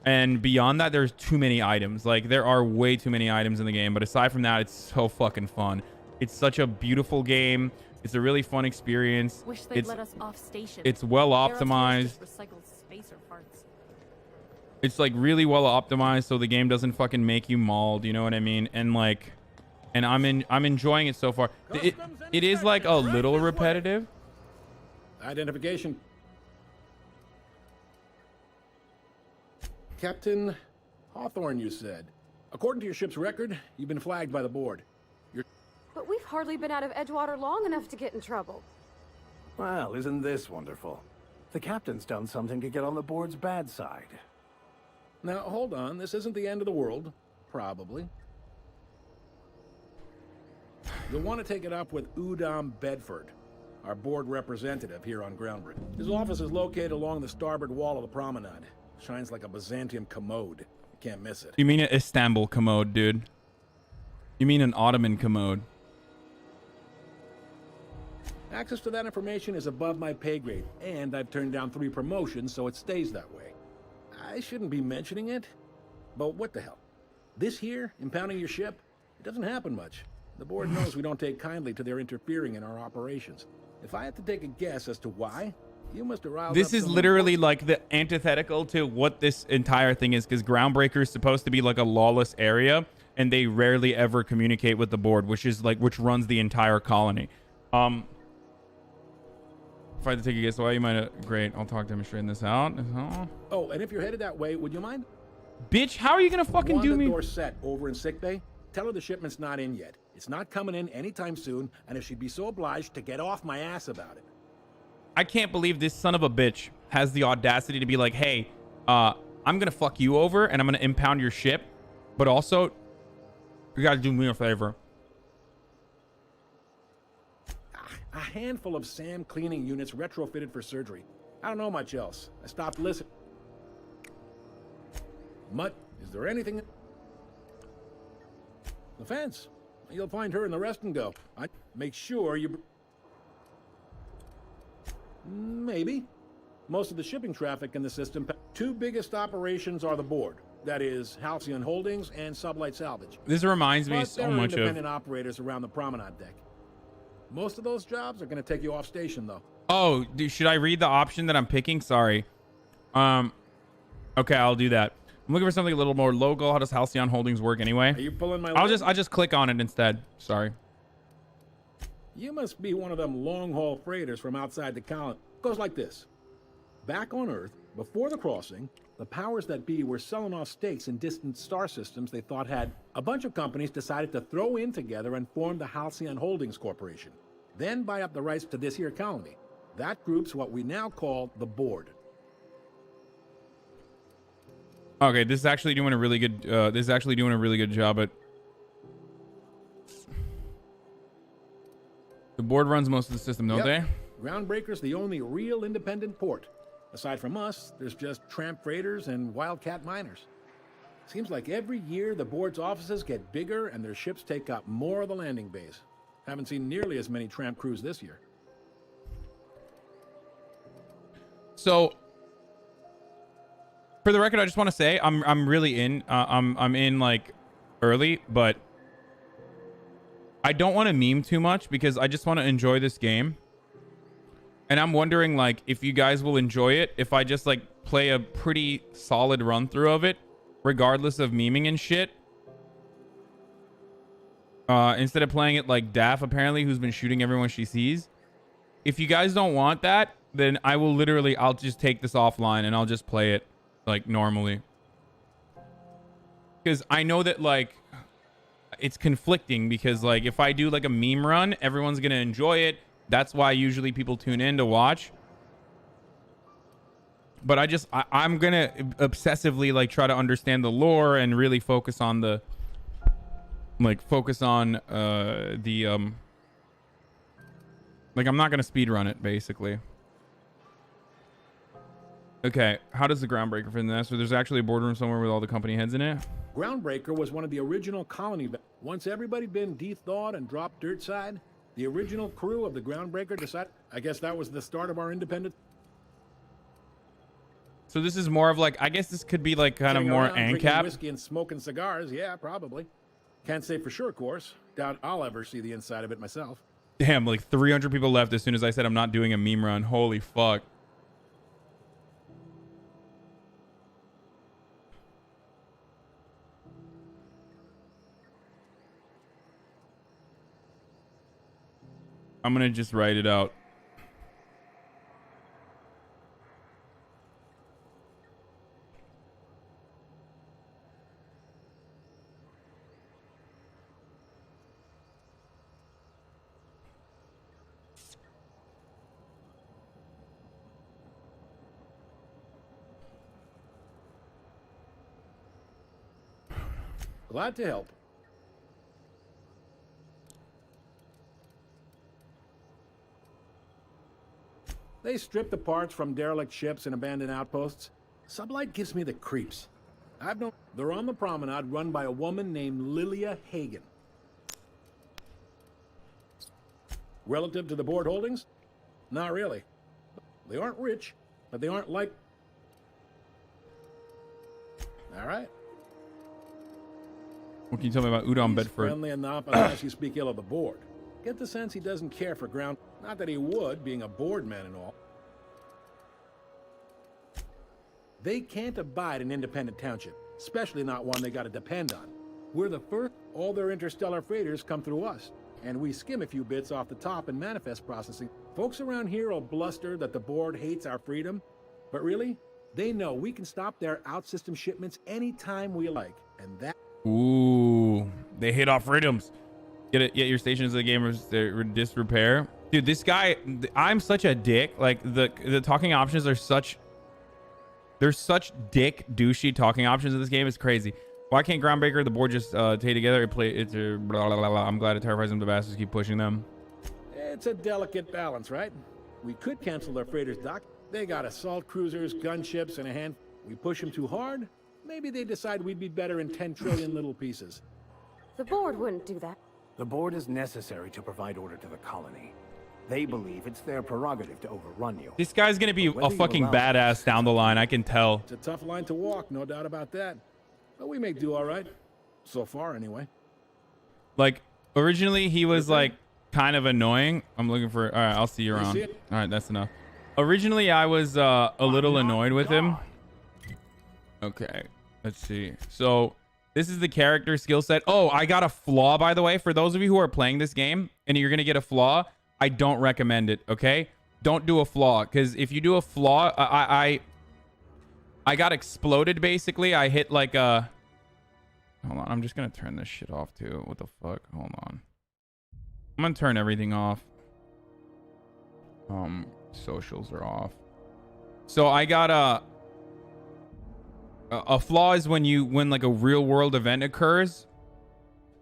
And beyond that, there's too many items. Like, there are way too many items in the game. But aside from that, it's so fucking fun. It's such a beautiful game. It's a really fun experience. Wish they'd let us off station. It's well optimized. Recycled spacer parts. It's like really well optimized, so the game doesn't fucking make you mauled. You know what I mean? And like, and I'm enjoying it so far. It is like a little repetitive. Identification. Captain Hawthorne, you said. According to your ship's record, you've been flagged by the board. But we've hardly been out of Edgewater long enough to get in trouble. Well, isn't this wonderful? The captain's done something to get on the board's bad side. Now, hold on. This isn't the end of the world. Probably. You'll want to take it up with Udom Bedford, our board representative here on Groundbreaker. His office is located along the starboard wall of the promenade. Shines like a Byzantium commode. You can't miss it. You mean an Istanbul commode, dude? You mean an Ottoman commode? Access to that information is above my pay grade, and I've turned down 3 promotions, so it stays that way. I shouldn't be mentioning it, but what the hell? This here, impounding your ship, it doesn't happen much. The board knows we don't take kindly to their interfering in our operations. If I had to take a guess as to why, you must have riled This up is some literally like the antithetical to what this entire thing is, because Groundbreaker is supposed to be like a lawless area, and they rarely ever communicate with the board, which runs the entire colony. If I had to take a guess why, you might have... Great, I'll talk to him and straighten this out. Oh, and if you're headed that way, would you mind? Bitch, how are you gonna fucking do me? Dorset over in sickbay. Tell her the shipment's not in yet. It's not coming in anytime soon, and if she'd be so obliged to get off my ass about it. I can't believe this son of a bitch has the audacity to be like, hey, I'm gonna fuck you over and I'm gonna impound your ship, but also you gotta do me a favor. A handful of SAM cleaning units retrofitted for surgery. I don't know much else. I stopped listening. Mutt, is there anything? The fence. You'll find her in the rest and go. I make sure you. Maybe. Most of the shipping traffic in the system. Two biggest operations are the board. That is Halcyon Holdings and Sublight Salvage. This reminds me But so there are much of. independent operators around the promenade deck. Most of those jobs are going to take you off station, though. Oh, should I read the option that I'm picking? Sorry. Okay, I'll do that. I'm looking for something a little more local. How does Halcyon Holdings work anyway? Are you pulling my I'll leg? just click on it instead. Sorry. You must be one of them long-haul freighters from outside the colony. Goes like this. Back on Earth, before the crossing, the powers that be were selling off stakes in distant star systems they thought had. A bunch of companies decided to throw in together and form the Halcyon Holdings Corporation. Then buy up the rights to this here colony. That group's what we now call the board. Okay, this is actually doing a really good. This is actually doing a really good job at. The board runs most of the system, don't they? Groundbreaker's the only real independent port. Aside from us, there's just tramp freighters and wildcat miners. Seems like every year the board's offices get bigger and their ships take up more of the landing bays. Haven't seen nearly as many tramp crews this year. So, for the record, I just want to say I'm really in. I'm in like early, but I don't want to meme too much because I just want to enjoy this game. And I'm wondering like if you guys will enjoy it if I just like play a pretty solid run through of it, regardless of memeing and shit. Instead of playing it like Daff, apparently, who's been shooting everyone she sees. If you guys don't want that, then I will literally, I'll just take this offline and I'll just play it like normally. Because I know that like it's conflicting because like if I do like a meme run, everyone's going to enjoy it. That's why usually people tune in to watch. But I'm going to obsessively like try to understand the lore and really focus on the like I'm not gonna speed run it basically. Okay, how does the Groundbreaker fit in that? So there's actually a boardroom somewhere with all the company heads in it. Groundbreaker was one of the original colony. Once everybody been de-thawed and dropped dirt side, the original crew of the Groundbreaker decided. I guess that was the start of our independence. So this is more of like, I guess this could be like kind of Sitting more around drinking ANCAP. whiskey and smoking cigars. Yeah, probably. Can't say for sure, of course. Doubt I'll ever see the inside of it myself. Damn, like 300 people left as soon as I said I'm not doing a meme run. Holy fuck. I'm gonna just write it out. Glad to help. They strip the parts from derelict ships and abandoned outposts. Sublight gives me the creeps. I've known they're on the promenade run by a woman named Lilia Hagen. Relative to the board holdings? Not really. They aren't rich, but they aren't like... All right. What can you tell me about Udon He's Bedford? friendly enough unless you speak ill of the board. Get the sense he doesn't care for ground. Not that he would, being a board man and all. They can't abide an independent township, especially not one they gotta depend on. We're the first. All their interstellar freighters come through us, and we skim a few bits off the top in manifest processing. Folks around here will bluster that the board hates our freedom, but really, they know we can stop their out-system shipments anytime we like, and that... Ooh, they hate our freedoms. Get it? Yet your station is the gamer's disrepair. Dude, this guy, I'm such a dick. Like the talking options are such There's such dick douchey talking options in this game. It's crazy. Why can't Groundbreaker the board just stay together? It's a blah, blah, blah, blah. I'm glad it terrifies them. The bastards keep pushing them. It's a delicate balance, right? We could cancel their freighters dock. They got assault cruisers, gunships, and a hand. We push them too hard. Maybe they decide we'd be better in 10 trillion little pieces. The board wouldn't do that. The board is necessary to provide order to the colony. They believe it's their prerogative to overrun you. This guy's gonna be a fucking badass down the line. I can tell. It's a tough line to walk, no doubt about that. But we make do all right. So far, anyway. Like, originally he was like kind of annoying. I'm looking for... All right, I'll see you around. All right, that's enough. Originally, I was a little annoyed with him. Okay, let's see. So this is the character skill set. Oh, I got a flaw, by the way. For those of you who are playing this game and you're going to get a flaw, I don't recommend it, okay? Don't do a flaw, because if you do a flaw, I got exploded, basically. I hit like a... Hold on, I'm just going to turn this shit off, too. What the fuck? Hold on. I'm going to turn everything off. Socials are off. So I got a flaw is when like a real world event occurs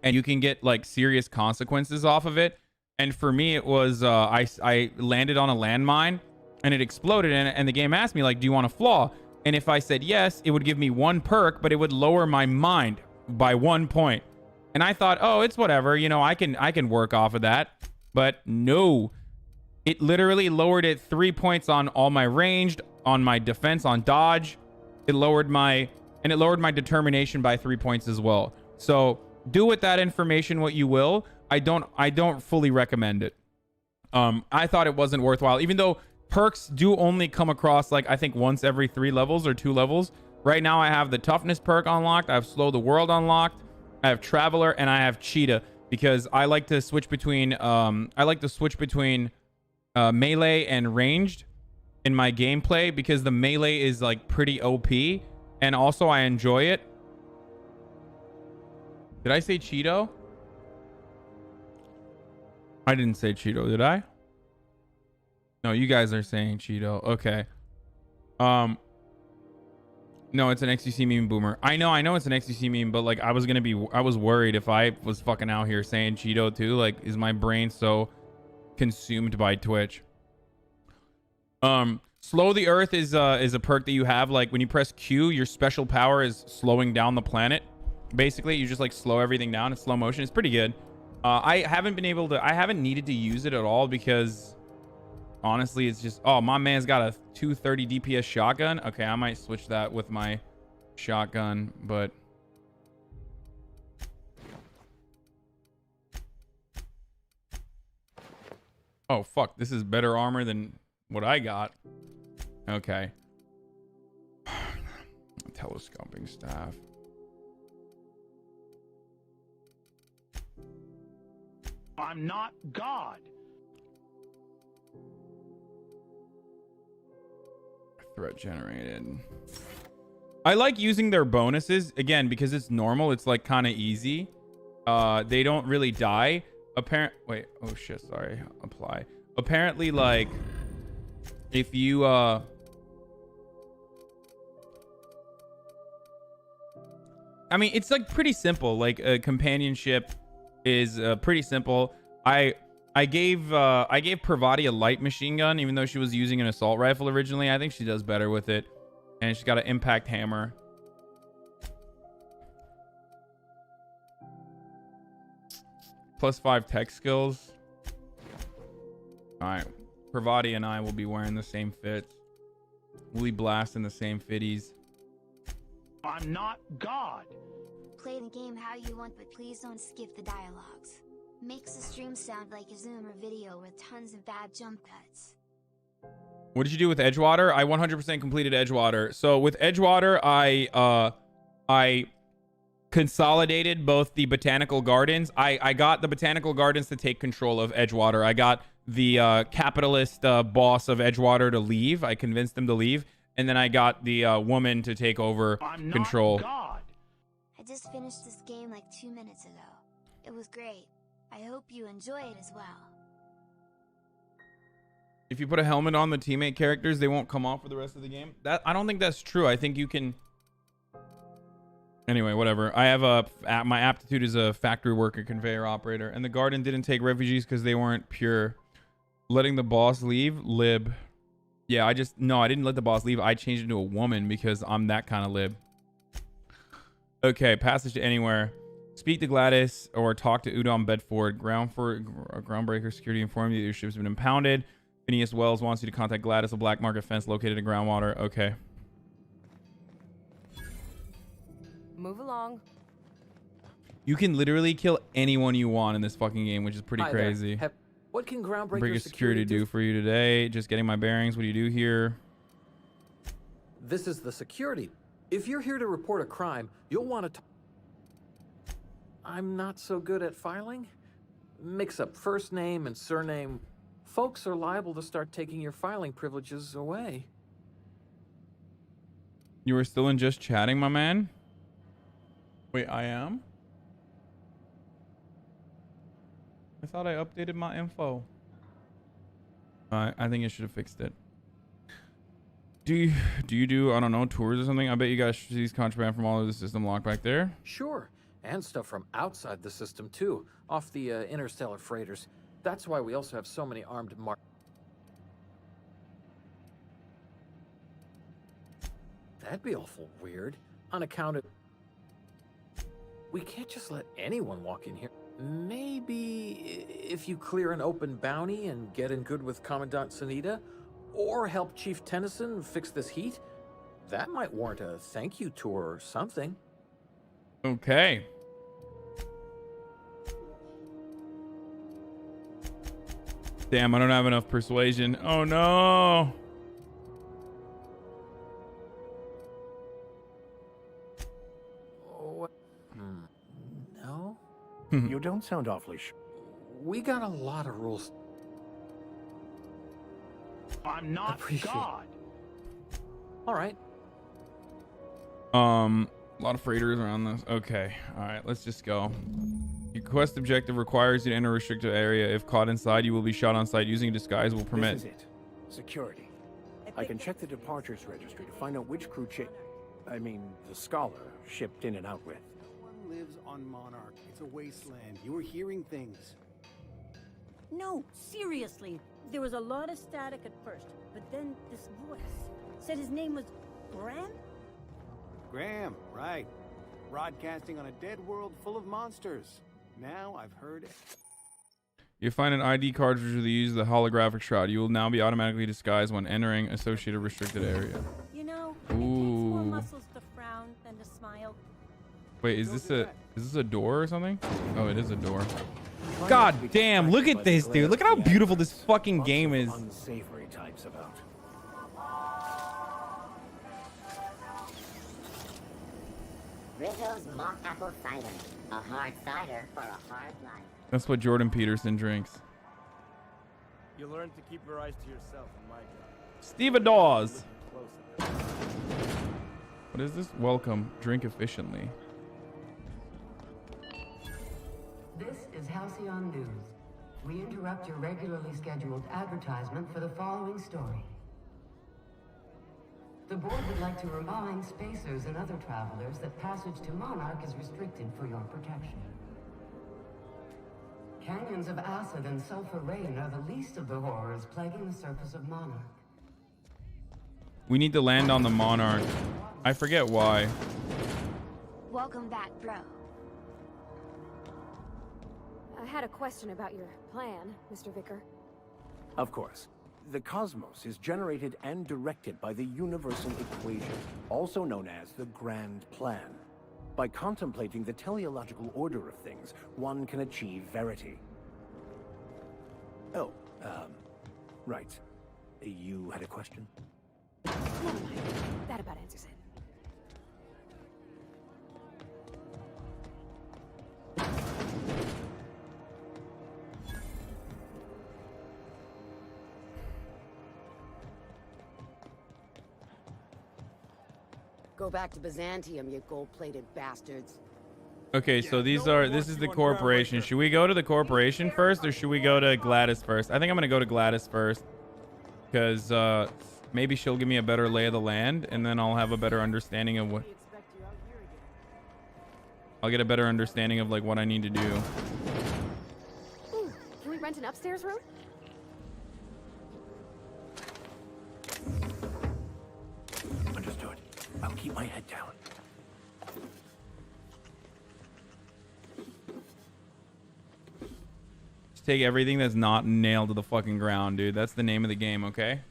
and you can get like serious consequences off of it. And for me, it was I landed on a landmine and it exploded, and the game asked me, like, do you want a flaw? And if I said yes, it would give me 1 perk, but it would lower my mind by 1 point. And I thought, oh, it's whatever, you know, I can work off of that. But no, it literally lowered it 3 points on all my ranged, on my defense, on dodge. It lowered my determination by 3 points as well. So do with that information what you will. I don't fully recommend it. I thought it wasn't worthwhile, even though perks do only come across like I think once every 3 levels or 2 levels. Right now I have the toughness perk unlocked. I have slow the world unlocked. I have traveler and I have cheetah because I like to switch between melee and ranged in my gameplay because the melee is like pretty OP and also I enjoy it. Did I say Cheeto? I didn't say Cheeto, did I? No, you guys are saying Cheeto. Okay. No, it's an XQC meme, Boomer. I know it's an XQC meme, but like I was worried if I was fucking out here saying Cheeto too. Like, is my brain so consumed by Twitch? Slow the Earth is a perk that you have. Like when you press Q, your special power is slowing down the planet. Basically, you just like slow everything down in slow motion. It's pretty good. I haven't needed to use it at all because honestly, it's just, oh, my man's got a 230 DPS shotgun. Okay, I might switch that with my shotgun, but oh fuck, this is better armor than what I got. Okay. Telescoping staff. I'm not God. Threat generated. I like using their bonuses again because it's normal. It's like kind of easy. They don't really die. Wait. Oh shit. Sorry. Apply. Apparently, like, if you I mean, it's like pretty simple. Like companionship is pretty simple. I gave Pravati a light machine gun, even though she was using an assault rifle originally. I think she does better with it, and she's got an impact hammer. +5 tech skills. All right, Pravati and I will be wearing the same fits. We'll be blasting the same fitties. I'm not God. Play the game how you want, but please don't skip the dialogues. Makes the stream sound like a Zoomer video with tons of bad jump cuts. What did you do with Edgewater? I 100% completed Edgewater. So with Edgewater, I consolidated both the botanical gardens. I got the botanical gardens to take control of Edgewater. I got the capitalist boss of Edgewater to leave. I convinced him to leave. And then I got the woman to take over control. God. I just finished this game like 2 minutes ago. It was great. I hope you enjoy it as well. If you put a helmet on the teammate characters, they won't come off for the rest of the game. That I don't think that's true. I think you can. Anyway, whatever. I have my aptitude is a factory worker, conveyor operator, and the garden didn't take refugees because they weren't pure. Letting the boss leave, lib. Yeah, I didn't let the boss leave. I changed into a woman because I'm that kind of lib. Okay, passage to anywhere. Speak to Gladys or talk to Udon Bedford. Groundbreaker security informed you that your ship's been impounded. Phineas Wells wants you to contact Gladys, a black market fence located in groundwater. Okay. Move along. You can literally kill anyone you want in this fucking game, which is pretty crazy. What can Groundbreaker Breaker security do for you today? Just getting my bearings. What do you do here? This is the security. If you're here to report a crime, you'll want to... I'm not so good at filing. Mix up first name and surname. Folks are liable to start taking your filing privileges away. You were still in just chatting, my man? Wait, I am? I thought I updated my info. I think I should have fixed it. Do you do, I don't know, tours or something? I bet you guys sees contraband from all over the system locked back there. Sure, and stuff from outside the system too, off the interstellar freighters. That's why we also have so many armed That'd be awful weird. Unaccounted. We can't just let anyone walk in here. Maybe if you clear an open bounty and get in good with Commandant Sunita, or help Chief Tennyson fix this heat, that might warrant a thank you tour or something. Okay. Damn, I don't have enough persuasion. Oh no. No? You don't sound awfully sure. We got a lot of rules. I'm not God. All right. A lot of freighters around this. Okay. All right, let's just go. Your quest objective requires you to enter a restricted area. If caught inside, you will be shot on sight. Using a disguise will permit. This is it. Security. I can check the departures registry to find out which crew the Scholar shipped in and out with. No one lives on Monarch. It's a wasteland. You were hearing things. No, seriously. There was a lot of static at first, but then this voice said his name was Graham? Graham, right. Broadcasting on a dead world full of monsters. Now I've heard it. You find an ID cartridge with the use of the holographic shroud. You will now be automatically disguised when entering associated restricted area. You know, ooh. It takes more muscles to frown than to smile. Wait, is this a door or something? Oh, it is a door. God damn, look at this, dude. Look at how beautiful this fucking game is. Unsavory types about. Rizzo's mock apple cider. A hard cider for a hard life. That's what Jordan Peterson drinks. You learn to keep your eyes to yourself in my job. Steve Dawes. What is this? Welcome. Drink efficiently. This is Halcyon News. We interrupt your regularly scheduled advertisement for the following story. The board would like to remind spacers and other travelers that passage to Monarch is restricted for your protection. Canyons of acid and sulfur rain are the least of the horrors plaguing the surface of Monarch. We need to land on the Monarch. I forget why. Welcome back, bro. I had a question about your plan, Mr. Vicker. Of course. The cosmos is generated and directed by the universal equation, also known as the Grand Plan. By contemplating the teleological order of things, one can achieve verity. Oh, right. You had a question? Never mind. That about answers it. Go back to Byzantium, you gold-plated bastards. Okay, so this is the corporation. Should we go to the corporation first or should we go to Gladys first? I think I'm gonna go to Gladys first. because maybe she'll give me a better lay of the land, and then I'll have a better understanding of what. I'll get a better understanding of like what I need to do. Ooh, can we rent an upstairs room? Understood. I'll keep my head down. Just take everything that's not nailed to the fucking ground, dude. That's the name of the game, okay?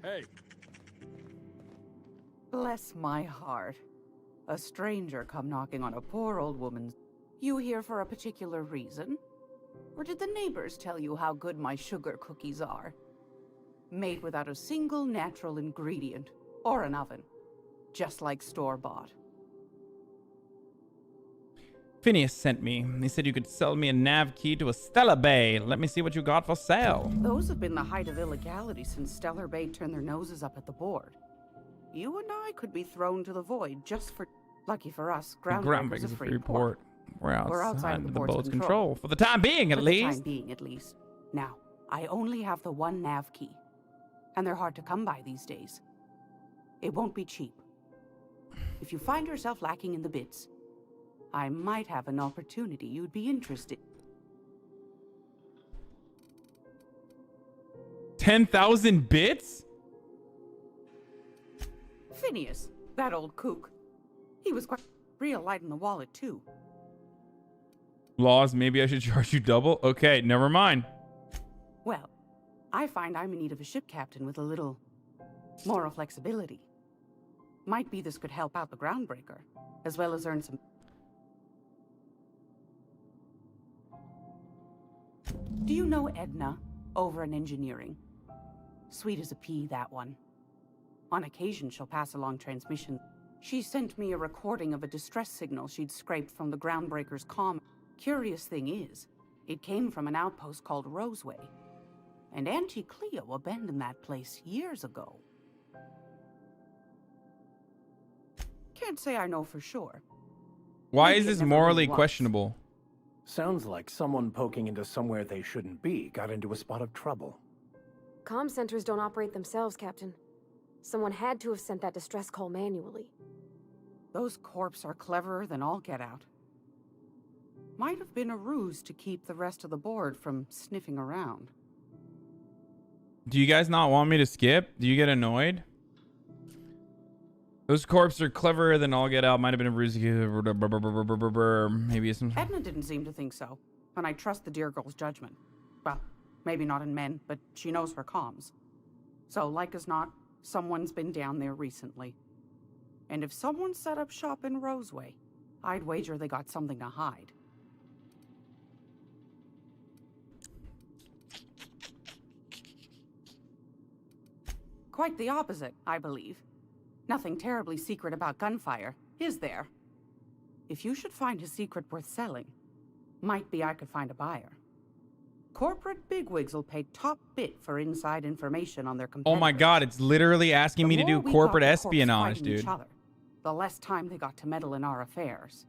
Hey. Bless my heart. A stranger come knocking on a poor old woman's... You here for a particular reason? Or did the neighbors tell you how good my sugar cookies are? Made without a single natural ingredient, or an oven. Just like store-bought. Phineas sent me. He said you could sell me a nav key to a Stellar Bay. Let me see what you got for sale. Those have been the height of illegality since Stellar Bay turned their noses up at the board. You and I could be thrown to the void just for... Lucky for us, Groundbreaker's a free port. We're outside of the boat's control. For the time being, at least. For the time being, at least. Now, I only have the one nav key. And they're hard to come by these days. It won't be cheap. If you find yourself lacking in the bits, I might have an opportunity you'd be interested. 10,000 bits? Phineas, that old kook. He was quite real light in the wallet, too. Laws, maybe I should charge you double? Okay, never mind. Well, I find I'm in need of a ship captain with a little moral flexibility. Might be this could help out the Groundbreaker, as well as earn some... Do you know Edna, over in engineering? Sweet as a pea, that one. On occasion, she'll pass along transmission. She sent me a recording of a distress signal she'd scraped from the Groundbreaker's comm. Curious thing is, it came from an outpost called Roseway. And Auntie Cleo abandoned that place years ago. Can't say I know for sure. Why Maybe is it this never morally really was. questionable? Sounds like someone poking into somewhere they shouldn't be got into a spot of trouble. Comm centers don't operate themselves, Captain. Someone had to have sent that distress call manually. Those corps are cleverer than all get out. Might have been a ruse to keep the rest of the board from sniffing around. Do you guys not want me to skip? Do you get annoyed? Those corps are cleverer than all get out. Might have been a ruse. Maybe some... Edna didn't seem to think so, and I trust the dear girl's judgment. Well, maybe not in men, but she knows her comms. So, like as not, someone's been down there recently. And if someone set up shop in Roseway, I'd wager they got something to hide. Quite the opposite, I believe. Nothing terribly secret about gunfire, is there? If you should find a secret worth selling, might be I could find a buyer. Corporate bigwigs will pay top bit for inside information on their competitors. Oh my god, it's literally asking me to do corporate espionage, dude. The less time they got to meddle in our affairs.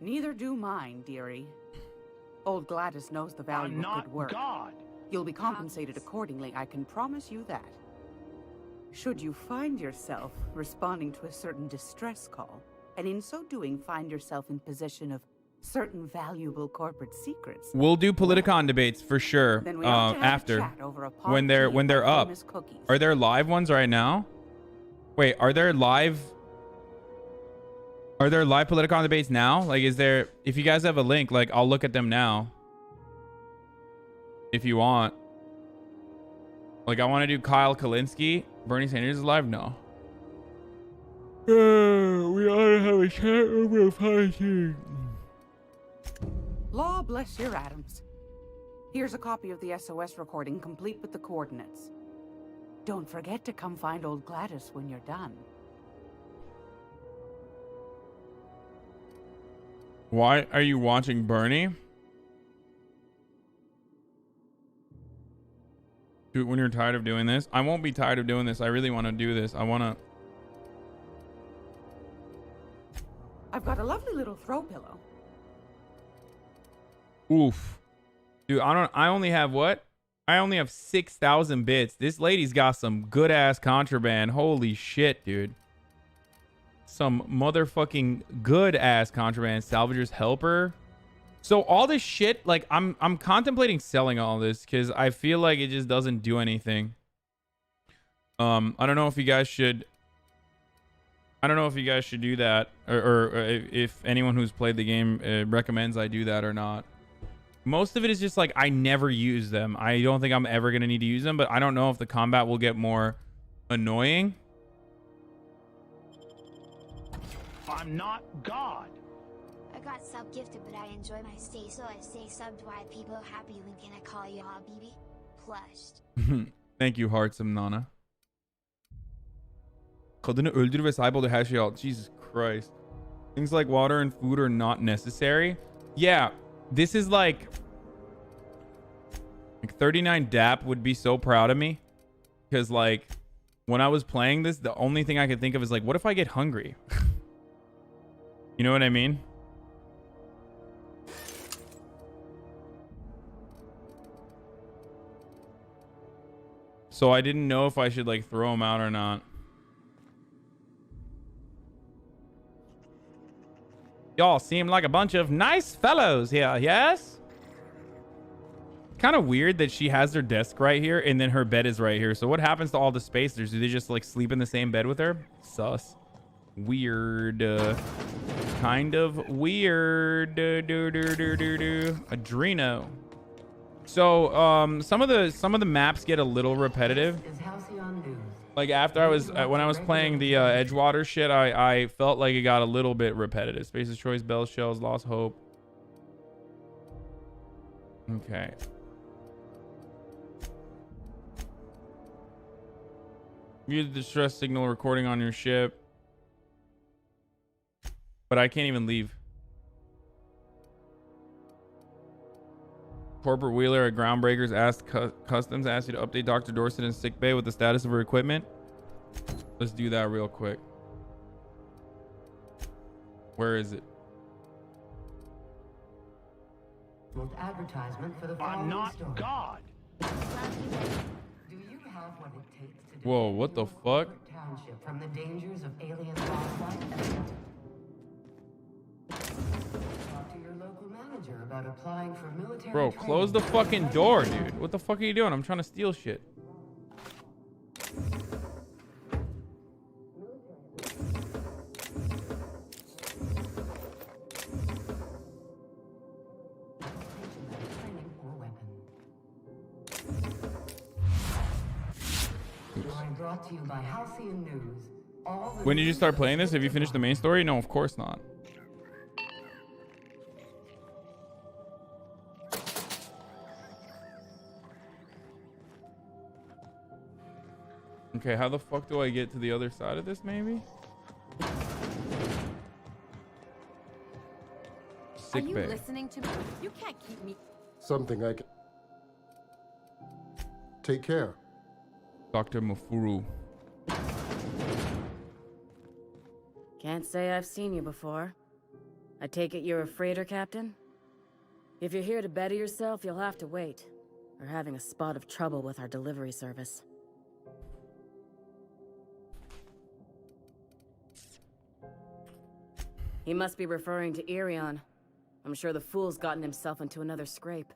Neither do mine, dearie. Old Gladys knows the value of good work. God. You'll be compensated accordingly, I can promise you that. Should you find yourself responding to a certain distress call, and in so doing find yourself in possession of certain valuable corporate secrets. We'll do Politicon debates for sure. Then we ought to have a After chat over a pot when of they're tea and up. famous cookies. Are there live ones right now? Wait, are there live Politicon debates now? Like, is there? If you guys have a link, like, I'll look at them now. If you want. Like, I want to do Kyle Kalinske. Bernie Sanders is live? No. We ought to have a chat over a fighting. Law bless your Adams. Here's a copy of the SOS recording, complete with the coordinates. Don't forget to come find old Gladys when you're done. Why are you watching Bernie? Do it when you're tired of doing this. I won't be tired of doing this. I really want to do this. I want to. I've got a lovely little throw pillow. Oof. Dude, I only have what? I only have 6,000 bits. This lady's got some good ass contraband. Holy shit, dude. Some motherfucking good ass contraband. Salvager's helper. So all this shit, like I'm contemplating selling all this because I feel like it just doesn't do anything. I don't know if you guys should. I don't know if you guys should do that, or if anyone who's played the game recommends I do that or not. Most of it is just like I never use them. I don't think I'm ever gonna need to use them, but I don't know if the combat will get more annoying. I'm not God. I got sub gifted, but I enjoy my stay, so I stay subbed. Why people happy when can I call you Habibi? Plushed. Thank you, Heartsome Nana. Kadını öldür ve sahip olduğu her şeyi al. Jesus Christ. Things like water and food are not necessary. Yeah, this is like 39 DAP would be so proud of me. Because like, when I was playing this, the only thing I could think of is like, what if I get hungry? You know what I mean? So I didn't know if I should like throw him out or not. Y'all seem like a bunch of nice fellows here, yes? Kind of weird that she has her desk right here and then her bed is right here. So what happens to all the spacers? Do they just like sleep in the same bed with her? Sus. Weird. Kind of weird. Adreno. So some of the maps get a little repetitive. Like after I was when I was playing the Edgewater shit, I felt like it got a little bit repetitive. Space's Choice, Bell Shells, Lost Hope. Okay. Use the distress signal recording on your ship. But I can't even leave. Corporate Wheeler at Groundbreakers asked Customs asked you to update Dr. Dorset in sickbay with the status of her equipment. Let's do that real quick. Where is it? Advertisement for the I'm not story. God. Do you have what it takes to Whoa, what the fuck? Township from the dangers of alien wildlife? Talk to your local manager about applying for military Bro, close the fucking door, dude. What the fuck are you doing? I'm trying to steal shit. Brought to you by Halcyon News. When did you start playing this? Have you finished the main story? No, of course not. Okay, how the fuck do I get to the other side of this, maybe? Sick Are you bay. listening to me? You can't keep me. Something I can... Take care. Dr. Mufuru. Can't say I've seen you before. I take it you're a freighter captain? If you're here to better yourself, you'll have to wait. We're having a spot of trouble with our delivery service. He must be referring to Irion. I'm sure the fool's gotten himself into another scrape.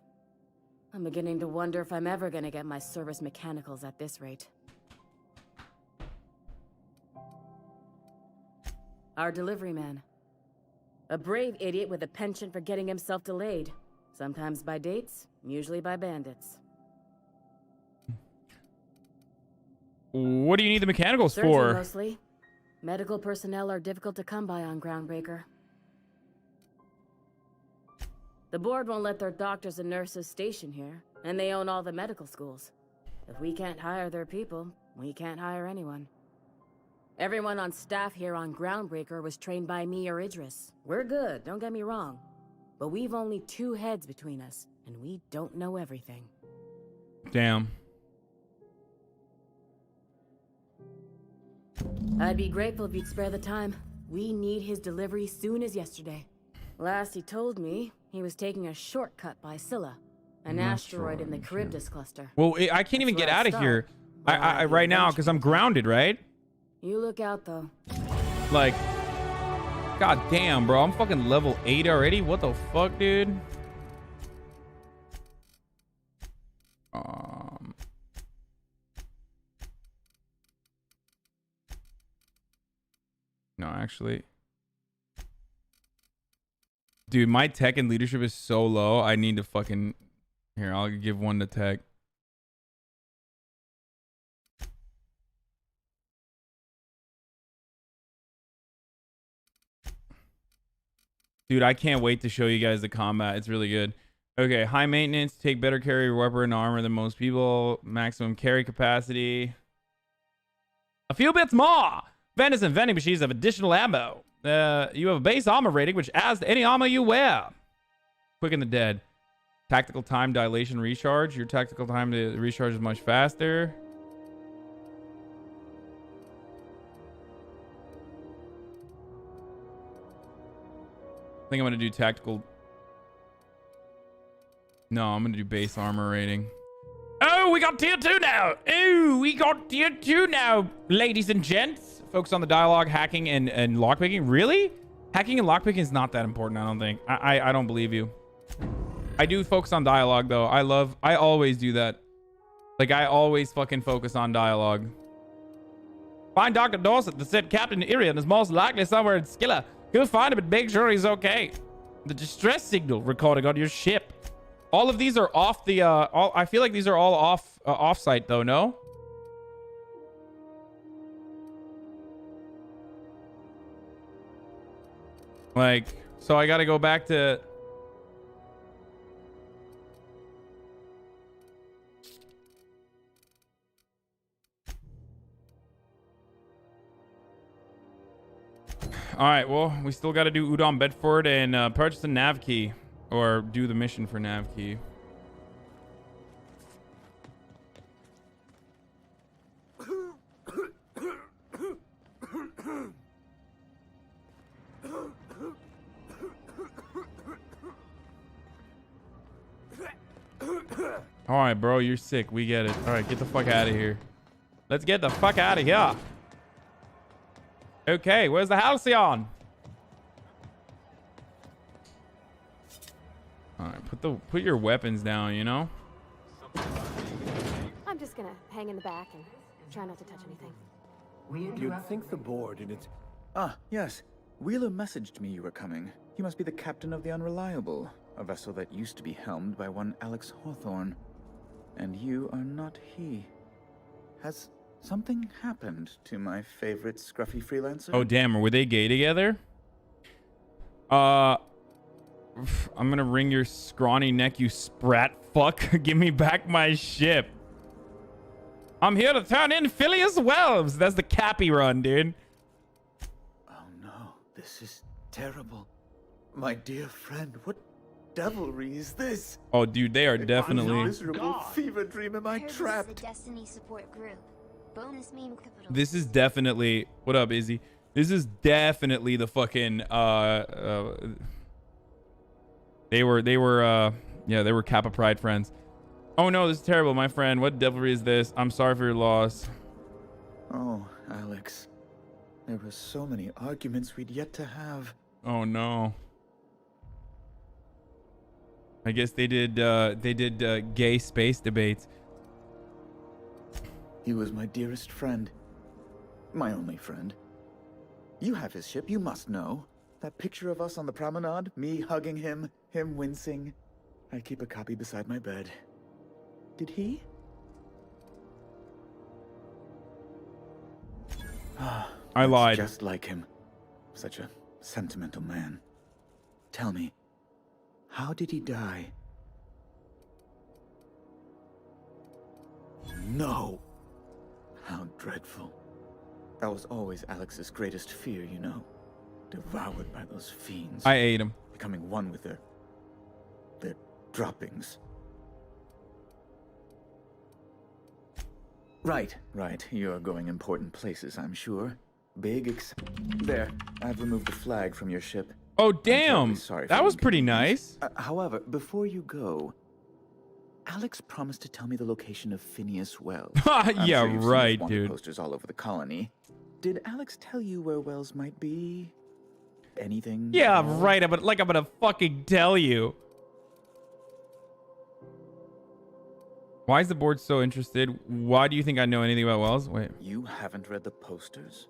I'm beginning to wonder if I'm ever gonna get my service mechanicals at this rate. Our delivery man. A brave idiot with a penchant for getting himself delayed. Sometimes by dates, usually by bandits. What do you need the mechanicals Surgery for? mostly. Medical personnel are difficult to come by on Groundbreaker. The board won't let their doctors and nurses station here, and they own all the medical schools. If we can't hire their people, we can't hire anyone. Everyone on staff here on Groundbreaker was trained by me or Idris. We're good, don't get me wrong. But we've only 2 heads between us, and we don't know everything. Damn. I'd be grateful if you'd spare the time. We need his delivery soon as yesterday. Last he told me, he was taking a shortcut by Scylla, an asteroid in the Charybdis cluster. Well, I can't even get out of here I right now because I'm grounded, right? You look out, though. Like, god damn, bro. I'm fucking level 8 already. What the fuck, dude? No, actually. Dude, my tech and leadership is so low. I need to fucking... Here, I'll give one to tech. Dude, I can't wait to show you guys the combat. It's really good. Okay, high maintenance. Take better carry of weapon and armor than most people. Maximum carry capacity. A few bits more. Venison vending machines have additional ammo. You have a base armor rating, which adds to any armor you wear. Quicken the dead. Tactical time dilation recharge. Your tactical time to recharge is much faster. I think I'm going to do tactical. No, I'm going to do base armor rating. Oh, we got tier 2 now. Oh, we got tier 2 now, ladies and gents. Focus on the dialogue, hacking, and lockpicking. Really? Hacking and lockpicking is not that important, I don't think. I don't believe you. I do focus on dialogue, though. I always do that. Like, I always fucking focus on dialogue. Find Dr. Dorset, the said Captain Irian is most likely somewhere in Scylla. Go find him and make sure he's okay. The distress signal recording on your ship. All of these are off the, I feel like these are all off-site, though, no? Like, so I gotta go back to... All right, well, we still got to do Udon Bedford and purchase a nav key, or do the mission for nav key. All right, bro, you're sick. We get it. All right, get the fuck out of here. Let's get the fuck out of here. Okay, where's the Halcyon? All right, put your weapons down, you know? I'm just gonna hang in the back and try not to touch anything. You'd think the board in its... Ah, yes. Wheeler messaged me you were coming. He must be the captain of the Unreliable, a vessel that used to be helmed by one Alex Hawthorne. And you are not he. Has something happened to my favorite scruffy freelancer? Oh, damn. Were they gay together? I'm gonna wring your scrawny neck, you sprat fuck. Give me back my ship. I'm here to turn in Phileas Wells. That's the Cappy run, dude. Oh, no. This is terrible. My dear friend, what devilry is this? Oh, dude, they are definitely... Miserable fever dream am I trapped? This is the Destiny support group. Bonus meme capital. This is definitely... What up, Izzy? This is definitely the fucking... They were Kappa Pride friends. Oh no, this is terrible, my friend. What devilry is this? I'm sorry for your loss. Oh, Alex. There were so many arguments we'd yet to have. Oh no. I guess they did gay space debates. He was my dearest friend. My only friend. You have his ship, you must know. That picture of us on the promenade, me hugging him, him wincing. I keep a copy beside my bed. Did he? I lied. Just like him. Such a sentimental man. Tell me, how did he die? No! How dreadful. That was always Alex's greatest fear, you know. Devoured by those fiends. I ate him. Becoming one with their droppings. Right. You're going important places, I'm sure. There, I've removed the flag from your ship. Oh, I'm damn. terribly sorry for That the was pretty inconvenience. nice. However, before you go, Alex promised to tell me the location of Phineas Wells. Yeah, I'm sure you've right, seen his wanted dude. posters all over the colony. Did Alex tell you where Wells might be? Anything? Yeah, at all? right. I'm gonna fucking tell you. Why is the board so interested? Why do you think I know anything about Wells? Wait. You haven't read the posters?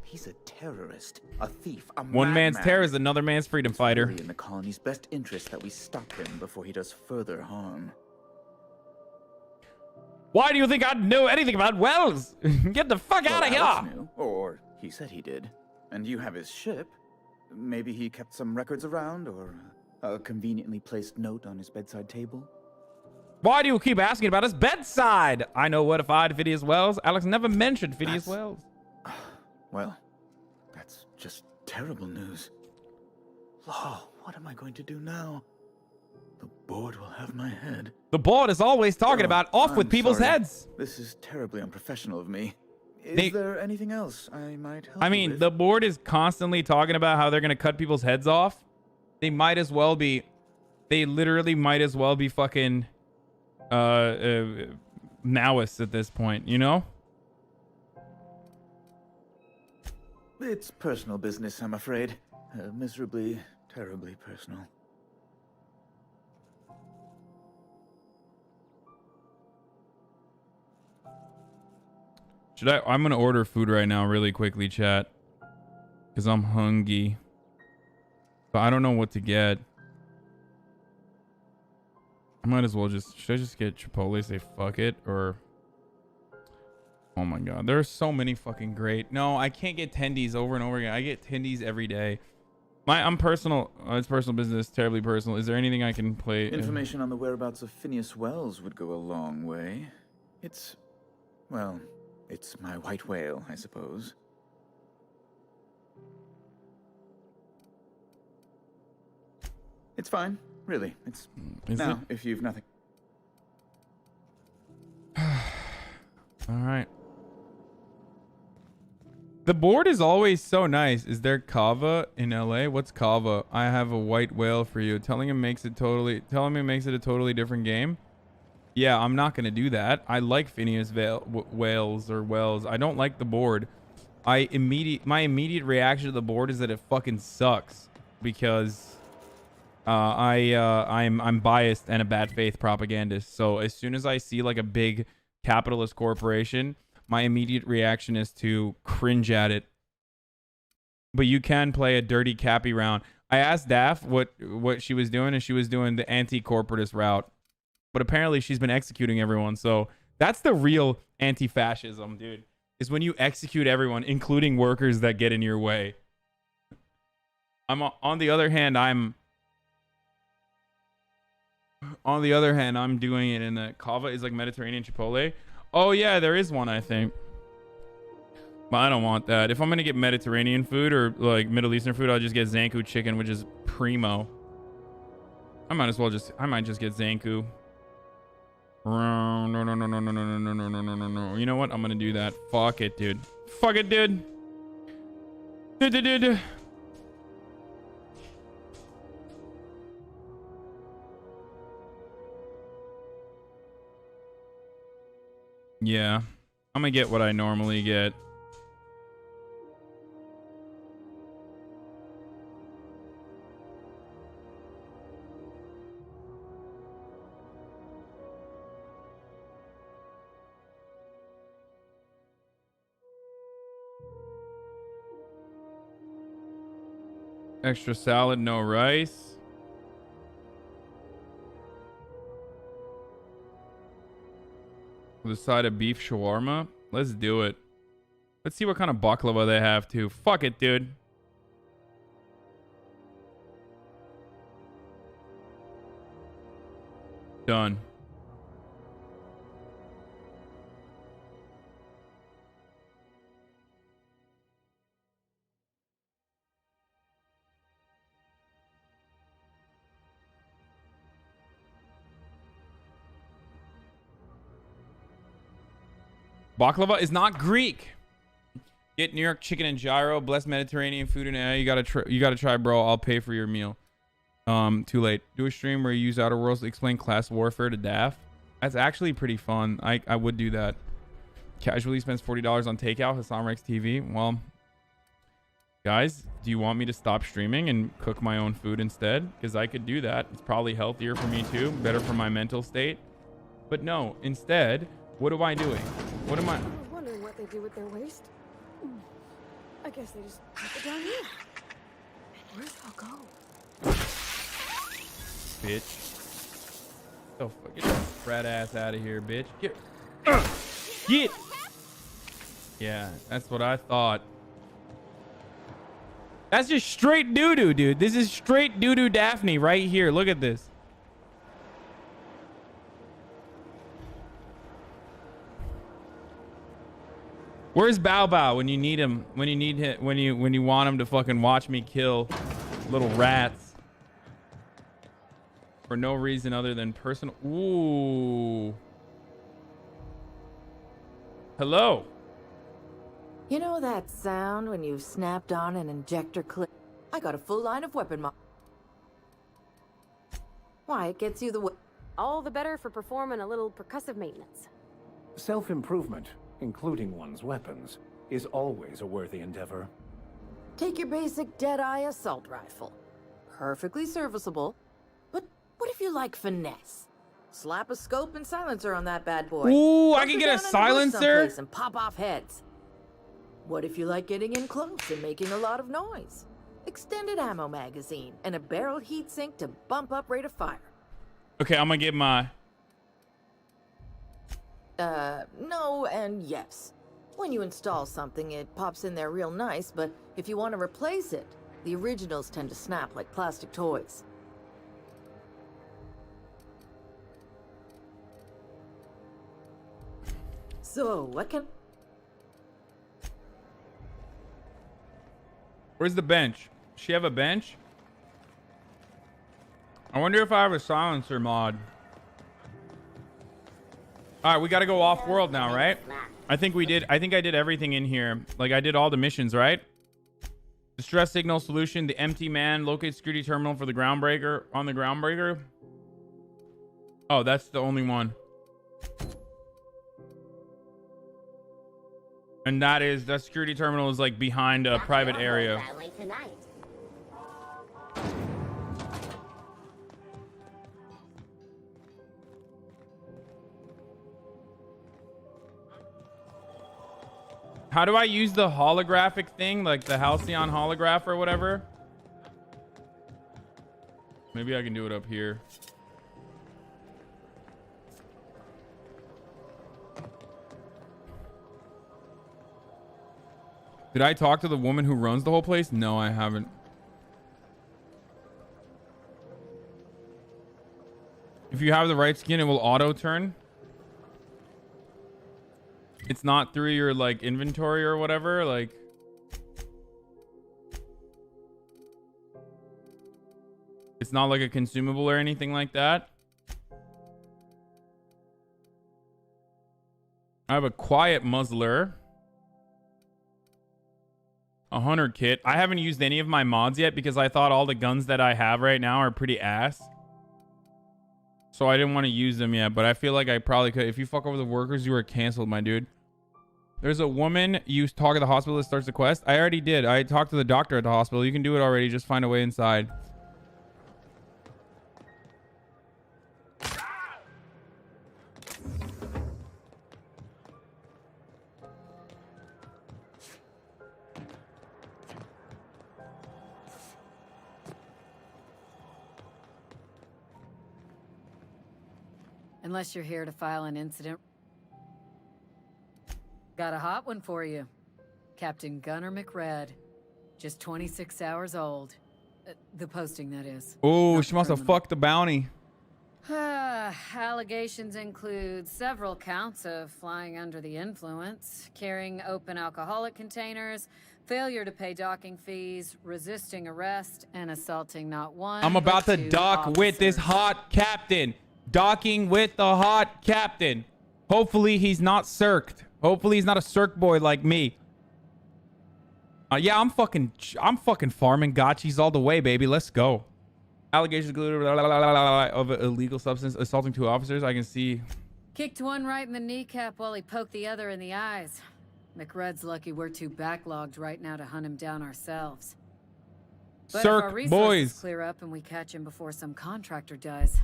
He's a terrorist, a thief, a One man's madman. terror is another man's freedom fighter. It's really in the colony's best interest that we stop him before he does further harm. Why do you think I know anything about Wells? Get the fuck out of Alex here! knew, or he said he did. And you have his ship. Maybe he kept some records around, or a conveniently placed note on his bedside table. Why do you keep asking about his bedside? I know what if I'd Phineas Wells. Alex never mentioned Phineas Wells. Well, that's just terrible news. Oh, what am I going to do now? The board will have my head. The board is always talking about off with I'm people's sorry. heads. This is terribly unprofessional of me. Is there anything else I might help I you mean, with? the board is constantly talking about how they're going to cut people's heads off. They might as well be. They literally might as well be fucking Maoists at this point, you know? It's personal business, I'm afraid. Miserably, terribly personal. I'm going to order food right now really quickly, chat. Because I'm hungry. But I don't know what to get. I might as well should I just get Chipotle, say fuck it, or... Oh my god, there are so many fucking great... No, I can't get tendies over and over again. I get tendies every day. I'm personal. It's personal business, terribly personal. Is there anything I can play? Information on the whereabouts of Phineas Wells would go a long way. Well, it's my white whale, I suppose. It's fine, really. It's now, if you've nothing. All right. The board is always so nice. Is there kava in LA? What's kava? I have a white whale for you. Telling him makes it a totally different game. Yeah, I'm not gonna do that. I like Phineas Wales or Wells. I don't like the board. My immediate reaction to the board is that it fucking sucks because I'm biased and a bad faith propagandist. So as soon as I see like a big capitalist corporation, my immediate reaction is to cringe at it. But you can play a dirty Cappy round. I asked Daff what she was doing, and she was doing the anti-corporatist route. But apparently she's been executing everyone. So that's the real anti-fascism, dude. Is when you execute everyone, including workers that get in your way. On the other hand, I'm doing it in the kava is like Mediterranean Chipotle. Oh yeah, there is one, I think. But I don't want that. If I'm gonna get Mediterranean food or like Middle Eastern food, I'll just get Zanku chicken, which is primo. I might just get Zanku. No. You know what? I'm gonna do that. Fuck it, dude. Fuck it, dude. Dude. Yeah. I'm gonna get what I normally get. Extra salad, no rice. With a side of beef shawarma. Let's do it. Let's see what kind of baklava they have too. Fuck it, dude. Done. Baklava is not Greek. Get New York chicken and gyro. Blessed Mediterranean food and you gotta try, bro. I'll pay for your meal. Too late. Do a stream where you use Outer Worlds to explain class warfare to Daff. That's actually pretty fun. I would do that. Casually spends $40 on takeout. Hasan Rex TV. Well, guys, do you want me to stop streaming and cook my own food instead? Because I could do that. It's probably healthier for me too. Better for my mental state. But no, instead, what am I doing? What am I? I was wondering what they do with their waste. I guess they just put it down here. Where's it all go? Bitch. Oh, fuck. Get that rat ass out of here, bitch. Get. Get. Yeah, that's what I thought. That's just straight doo-doo, dude. This is straight doo-doo Daphne right here. Look at this. Where's Bow Bow when you need him? When you need him? When you want him to fucking watch me kill little rats for no reason other than personal. Ooh. Hello. You know that sound when you've snapped on an injector clip? I got a full line of weapon Why, it gets you the all the better for performing a little percussive maintenance. Self-improvement, including one's weapons, is always a worthy endeavor. Take your basic Deadeye assault rifle. Perfectly serviceable. But what if you like finesse? Slap a scope and silencer on that bad boy. Ooh, I can get a silencer? And pop off heads. What if you like getting in close and making a lot of noise? Extended ammo magazine and a barrel heatsink to bump up rate of fire. Okay, I'm gonna get my... No and yes. When you install something, it pops in there real nice, but if you want to replace it, the originals tend to snap like plastic toys. So, what can... Where's the bench? Does she have a bench? I wonder if I have a silencer mod. All right, we got to go off world now, right? I think we did. I think I did everything in here. Like I did all the missions, right? Distress signal solution, the empty man, locate security terminal for the groundbreaker on the groundbreaker. Oh, that's the only one. And that security terminal is like behind a private area. How do I use the holographic thing? Like the Halcyon holograph or whatever? Maybe I can do it up here. Did I talk to the woman who runs the whole place? No, I haven't. If you have the right skin, it will auto turn. It's not through your like inventory or whatever. Like, it's not like a consumable or anything like that. I have a quiet muzzler. A hunter kit. I haven't used any of my mods yet because I thought all the guns that I have right now are pretty ass. So I didn't want to use them yet, but I feel like I probably could. If you fuck over the workers, you are canceled, my dude. There's a woman you talk at the hospital that starts the quest. I already did. I talked to the doctor at the hospital. You can do it already. Just find a way inside. Unless you're here to file an incident. Got a hot one for you. Captain Gunnar McRed. Just 26 hours old. The posting, that is. Oh, she must have fucked the bounty. Allegations include several counts of flying under the influence, carrying open alcoholic containers, failure to pay docking fees, resisting arrest, and assaulting not one. I'm about to dock with this hot captain. Docking with the hot captain. Hopefully he's not circed. Hopefully he's not a circ boy like me. Yeah, I'm fucking farming gotchis all the way, baby. Let's go. Allegations of illegal substance assaulting 2 officers. I can see. Kicked one right in the kneecap while he poked the other in the eyes. McRed's lucky we're too backlogged right now to hunt him down ourselves. But if our resources boys. clear up and we catch him before some contractor does,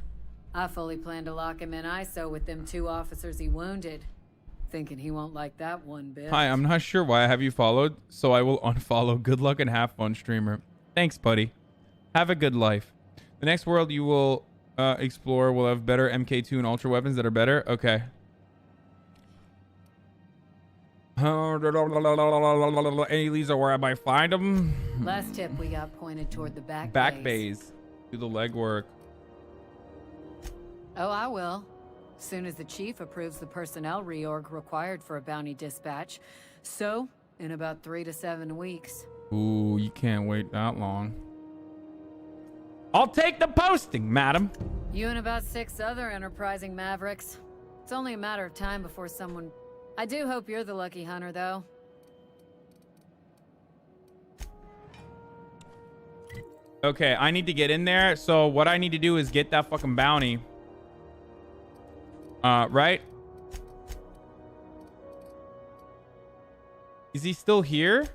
I fully plan to lock him in ISO with them 2 officers he wounded. Thinking he won't like that one bit. Hi, I'm not sure why I have you followed, so I will unfollow. Good luck and have fun, streamer. Thanks, buddy. Have a good life. The next world you will explore will have better MK2 and ultra weapons that are better. Okay. Any leads are where I might find them. Last tip we got pointed toward the back bays. Do the legwork. Oh, I will. Soon as the chief approves the personnel reorg required for a bounty dispatch. So, in about 3 to 7 weeks. Ooh, you can't wait that long. I'll take the posting, madam. You and about 6 other enterprising mavericks. It's only a matter of time before someone... I do hope you're the lucky hunter, though. Okay, I need to get in there. So what I need to do is get that fucking bounty. Right? Is he still here?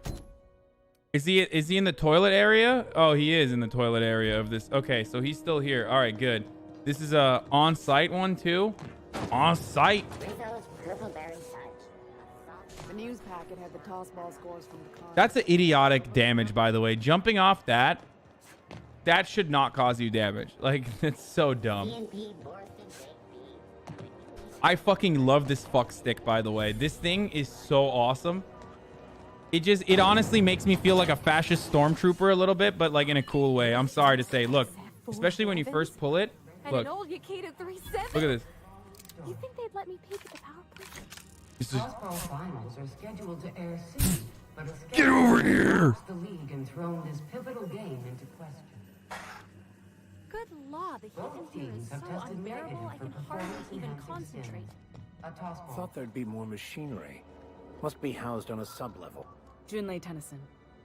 Is he in the toilet area? Oh, he is in the toilet area of this. Okay, so he's still here. All right, good. This is a on-site one too. On-site. The news packet had the tossball scores from the car. That's an idiotic damage, by the way. Jumping off that should not cause you damage. Like, it's so dumb. I fucking love this fuck stick, by the way. This thing is so awesome. It honestly makes me feel like a fascist stormtrooper a little bit, but like in a cool way. I'm sorry to say. Look, especially when you first pull it. Look. Look at this. You think they'd let me peek at the power plant? Tossball finals are scheduled to air soon, but a Get over here! The league and thrown this pivotal game into question. Good law, the heat in here is so unbearable I can hardly even concentrate. Thought there'd be more machinery. Must be housed on a sub-level. Junlei Tennyson.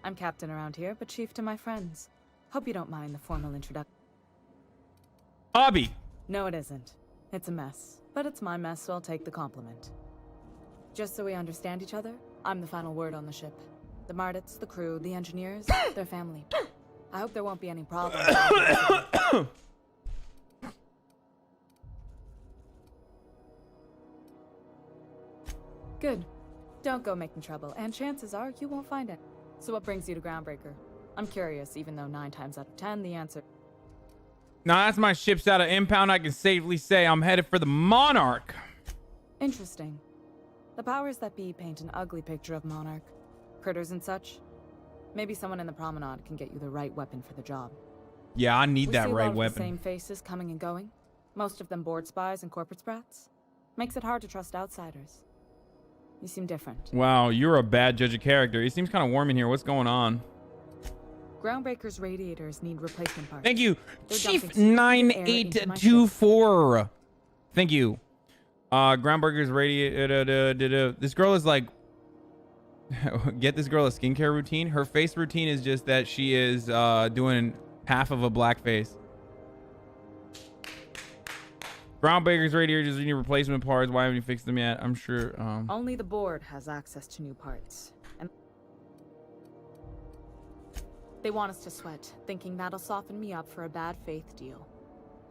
I'm captain around here, but chief to my friends. Hope you don't mind the formal introduction. Abi! No, it isn't. It's a mess. But it's my mess, so I'll take the compliment. Just so we understand each other, I'm the final word on the ship. The Mardits, the crew, the engineers, their family. I hope there won't be any problems. Good. Don't go making trouble, and chances are you won't find it. So what brings you to Groundbreaker? I'm curious, even though 9 times out of 10 the answer... Now that's my ship's out of impound. I can safely say I'm headed for the Monarch. Interesting. The powers that be paint an ugly picture of Monarch. Critters and such. Maybe someone in the promenade can get you the right weapon for the job. Yeah, I need that right weapon. The same faces coming and going. Most of them board spies and corporate sprats. Makes it hard to trust outsiders. You seem different. Wow, you're a bad judge of character. It seems kind of warm in here. What's going on? Groundbreaker's radiators need replacement parts. Thank you, Chief 9824. Thank you. Groundbreaker's radiator. This girl is like, get this girl a skincare routine. Her face routine is just that she is doing half of a black face. Groundbreaker's radiators need replacement parts. Why haven't you fixed them yet? I'm sure. Only the board has access to new parts. And they want us to sweat, thinking that'll soften me up for a bad faith deal.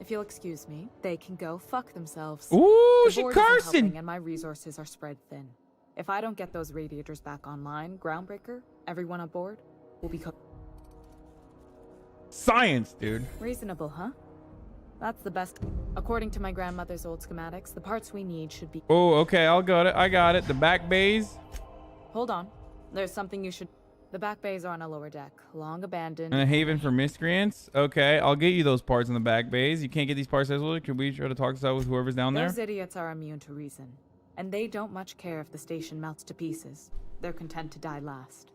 If you'll excuse me, they can go fuck themselves. Ooh, she cursing! And my resources are spread thin. If I don't get those radiators back online, Groundbreaker, everyone aboard, will be cooked. Science, dude. Reasonable, huh? That's the best. According to my grandmother's old schematics, the parts we need should be... Oh, okay, I got it. The back bays. Hold on. There's something you should... The back bays are on a lower deck, long abandoned. And a haven for miscreants. Okay, I'll get you those parts in the back bays. You can't get these parts as well. Can we try to talk this out with whoever's down there? Those idiots are immune to reason. And they don't much care if the station melts to pieces. They're content to die last.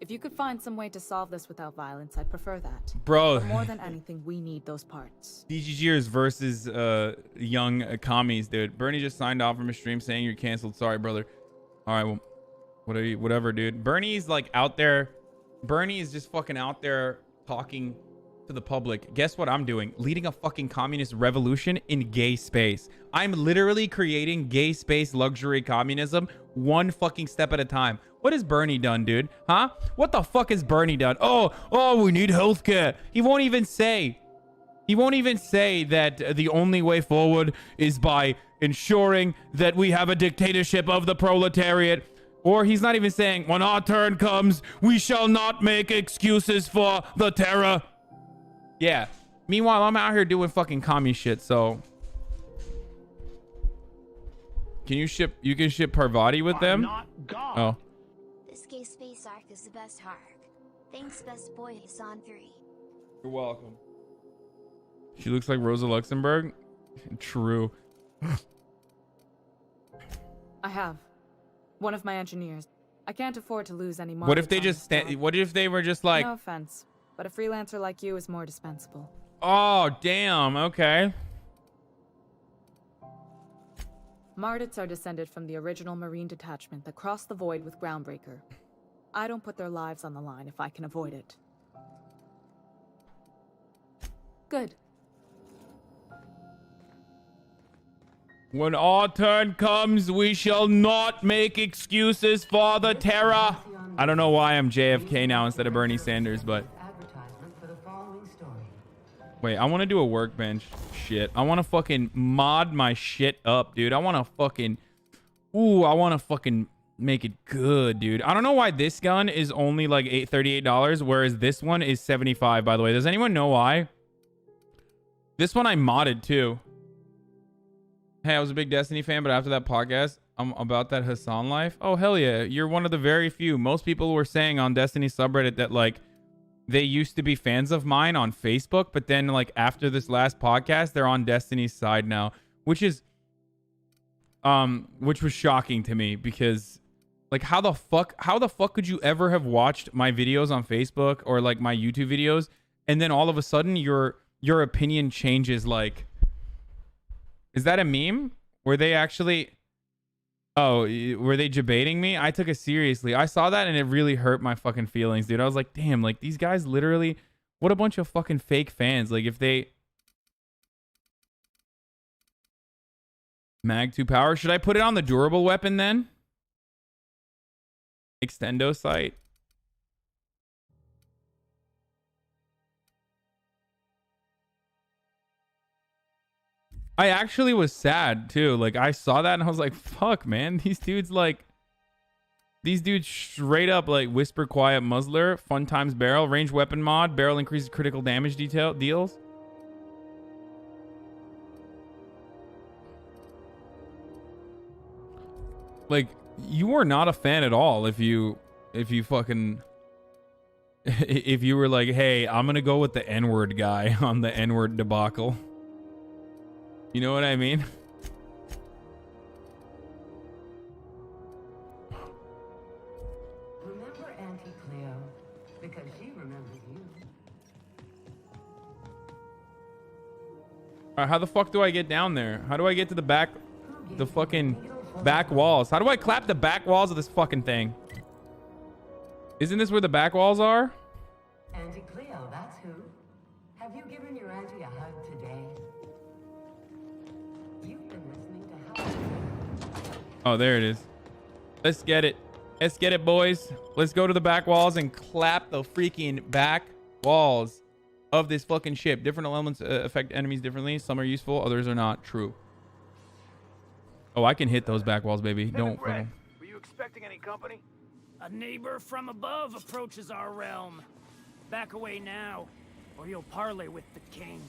If you could find some way to solve this without violence, I'd prefer that. Bro. But more than anything, we need those parts. DGGers versus young commies, dude. Bernie just signed off from his stream saying you're canceled. Sorry, brother. All right, well, Whatever, dude. Bernie's like out there. Bernie is just fucking out there talking to the public. Guess what I'm doing? Leading a fucking communist revolution in gay space. I'm literally creating gay space luxury communism one fucking step at a time. What has Bernie done, dude? Huh? What the fuck has Bernie done? Oh, we need healthcare. He won't even say that the only way forward is by ensuring that we have a dictatorship of the proletariat. Or he's not even saying, when our turn comes, we shall not make excuses for the terror. Yeah. Meanwhile, I'm out here doing fucking commie shit, so. You can ship Parvati with them? Not God. Oh. This gay space arc is the best arc. Thanks, best boy Hasan 3. You're welcome. She looks like Rosa Luxemburg. True. I have. One of my engineers. I can't afford to lose any more. What if they just what if they were just like, no offense, but a freelancer like you is more dispensable. oh damn, okay. Mardits are descended from the original Marine detachment that crossed the void with Groundbreaker. I don't put their lives on the line if I can avoid it. Good. When our turn comes, we shall not make excuses for the terror. I don't know why I'm JFK now instead of Bernie Sanders, but wait, I want to do a workbench shit. I want to fucking mod my shit up, dude. I want to fucking make it good, dude. I don't know why this gun is only like $38, whereas this one is $75, by the way. Does anyone know why? This one I modded too. Hey, I was a big Destiny fan, but after that podcast, I'm about that Hasan life. Oh, hell yeah. You're one of the very few. Most people were saying on Destiny subreddit that, like, they used to be fans of mine on Facebook, but then, like, after this last podcast, they're on Destiny's side now, which was shocking to me because, like, how the fuck could you ever have watched my videos on Facebook or, like, my YouTube videos, and then all of a sudden your opinion changes, like... Is that a meme? Were they actually... Oh, were they debating me? I took it seriously. I saw that and it really hurt my fucking feelings, dude. I was like, damn, like, these guys literally... What a bunch of fucking fake fans. Like, if they... Mag 2 power. Should I put it on the durable weapon then? Extendo sight. I actually was sad too. Like, I saw that and I was like, fuck, man. These dudes straight up like whisper quiet muzzler, fun times barrel, range weapon mod, barrel increases critical damage deals. Like, you were not a fan at all if you fucking if you were like, hey, I'm gonna go with the N-word guy on the N-word debacle. You know what I mean? Remember Auntie Cleo? Because she remembers you. Alright, how the fuck do I get down there? How do I get to the fucking back walls? How do I clap the back walls of this fucking thing? Isn't this where the back walls are? Auntie Cleo, that's who. Have you given your auntie a hug today? Oh, there it is. Let's get it. Let's get it, boys. Let's go to the back walls and clap the freaking back walls of this fucking ship. Different elements affect enemies differently. Some are useful, others are not. True. Oh, I can hit those back walls, baby. Don't. Were you expecting any company? A neighbor from above approaches our realm. Back away now, or you'll parley with the king.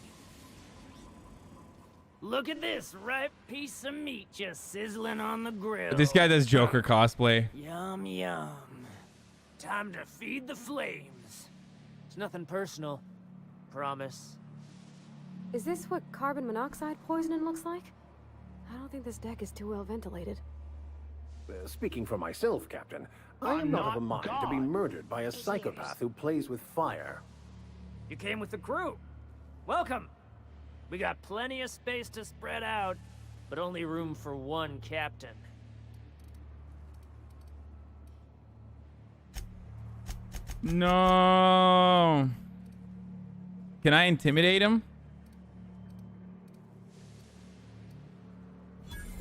Look at this ripe piece of meat just sizzling on the grill. This guy does Joker cosplay. Yum, yum. Time to feed the flames. It's nothing personal. Promise. Is this what carbon monoxide poisoning looks like? I don't think this deck is too well ventilated. Speaking for myself, Captain, I am not of a mind to be murdered by a psychopath who plays with fire. You came with the crew. Welcome. We got plenty of space to spread out, but only room for one captain. No. Can I intimidate him?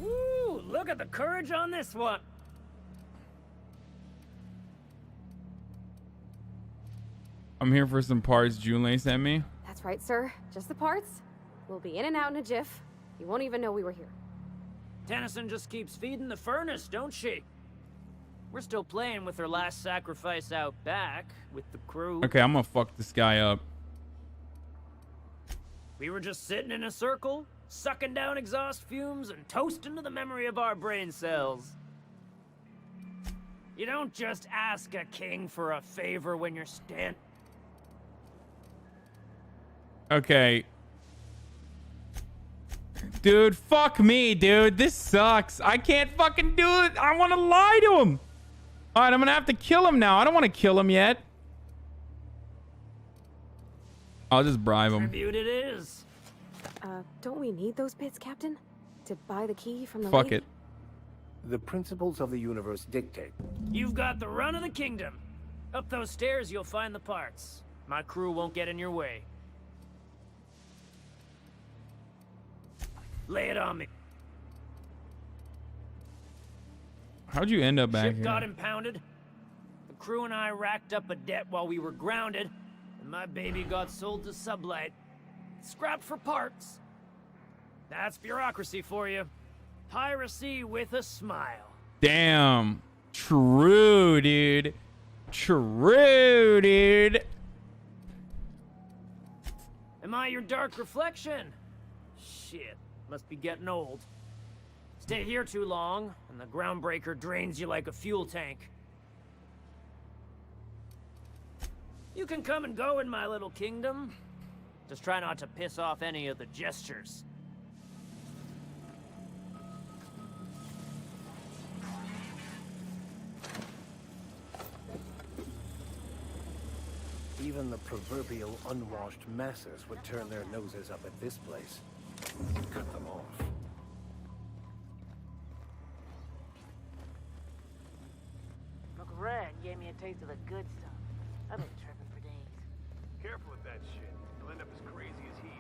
Ooh, look at the courage on this one. I'm here for some parts Junlei sent me. That's right, sir. Just the parts. We'll be in and out in a jiff. You won't even know we were here. Tennyson just keeps feeding the furnace, don't she? We're still playing with her last sacrifice out back with the crew. Okay, I'm gonna fuck this guy up. We were just sitting in a circle, sucking down exhaust fumes and toasting to the memory of our brain cells. You don't just ask a king for a favor when you're Okay. Dude, fuck me, dude. This sucks. I can't fucking do it. I want to lie to him. All right, I'm going to have to kill him now. I don't want to kill him yet. I'll just bribe him. Tribute it is. Don't we need those bits, Captain? To buy the key from the Fuck lady? it. The principles of the universe dictate. You've got the run of the kingdom. Up those stairs, you'll find the parts. My crew won't get in your way. Lay it on me. How'd you end up back Ship here? got impounded. The crew and I racked up a debt while we were grounded, and my baby got sold to Sublight. Scrapped for parts. That's bureaucracy for you. Piracy with a smile. Damn. True, dude. True, dude. Am I your dark reflection? Shit, must be getting old. Stay here too long, and the groundbreaker drains you like a fuel tank. You can come and go in my little kingdom. Just try not to piss off any of the gestures. Even the proverbial unwashed masses would turn their noses up at this place. Cut them off. Uncle Red gave me a taste of the good stuff. I've been tripping for days. Careful with that shit. You'll end up as crazy as he is.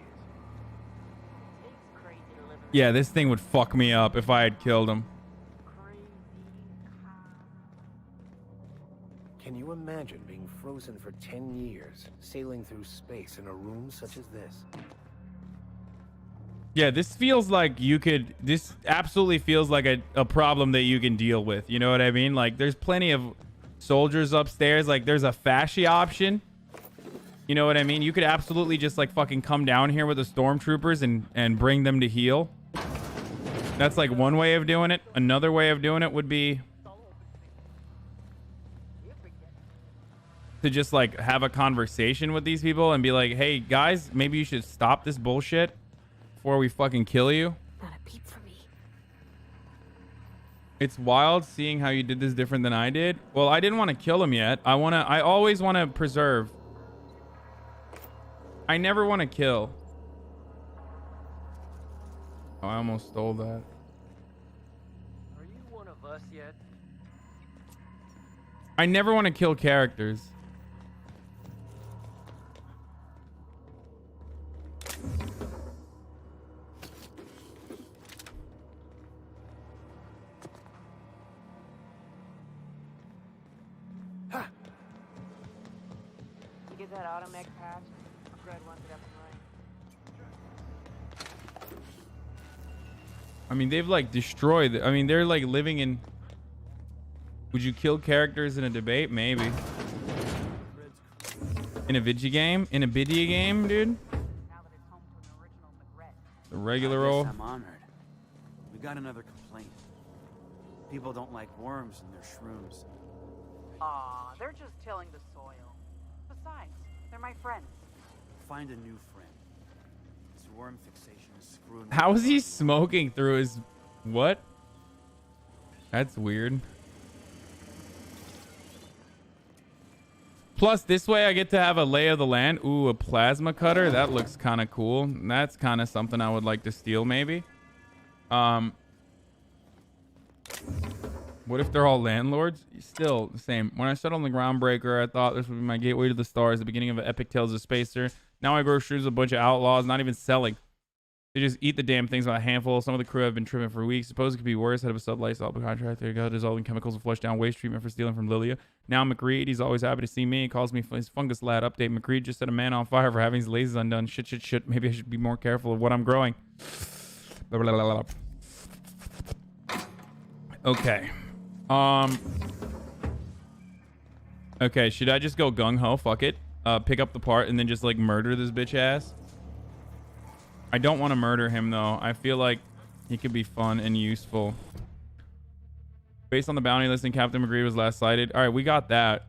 It's crazy to live in Yeah, this thing would fuck me up if I had killed him. Can you imagine being frozen for 10 years, sailing through space in a room such as this? Yeah, this feels like you could... This absolutely feels like a problem that you can deal with. You know what I mean? Like, there's plenty of soldiers upstairs. Like, there's a fascia option. You know what I mean? You could absolutely just, like, fucking come down here with the stormtroopers and bring them to heal. That's, like, one way of doing it. Another way of doing it would be... to just, like, have a conversation with these people and be like, hey, guys, maybe you should stop this bullshit before we fucking kill you. Not a peep for me. It's wild seeing how you did this different than I did. Well, I didn't want to kill him yet. I always want to preserve. I never want to kill. Oh, I almost stole that. Are you one of us yet? I never want to kill characters. You get that automech patch? Fred wants it up and running. I mean, they've like destroyed. I mean, they're like living in. Would you kill characters in a debate? Maybe. In a video game? In a video game, dude? The regular role. I'm honored. We got another complaint. People don't like worms in their shrooms. Aw, they're just tilling the soil. Besides, they're my friends. Find a new friend. This worm fixation is screwing. How is he smoking through his... What? That's weird. Plus, this way I get to have a lay of the land. Ooh, a plasma cutter. That looks kind of cool. That's kind of something I would like to steal, maybe. What if they're all landlords? Still the same. When I settled on the Groundbreaker, I thought this would be my gateway to the stars, the beginning of an epic tales of Spacer. Now I grow shrooms with a bunch of outlaws, not even selling. They just eat the damn things by a handful. Some of the crew have been tripping for weeks. Suppose it could be worse. Head of a sublight contract. There you go. Dissolving chemicals and flush down waste treatment for stealing from Lilia. Now McCreed, he's always happy to see me. He calls me his fungus lad. Update. McCreed just set a man on fire for having his lasers undone. Shit. Maybe I should be more careful of what I'm growing. Okay. Okay, should I just go gung-ho? Fuck it. Pick up the part and then just like murder this bitch ass? I don't want to murder him though. I feel like he could be fun and useful. Based on the bounty listing, Captain McGree was last sighted. All right, we got that.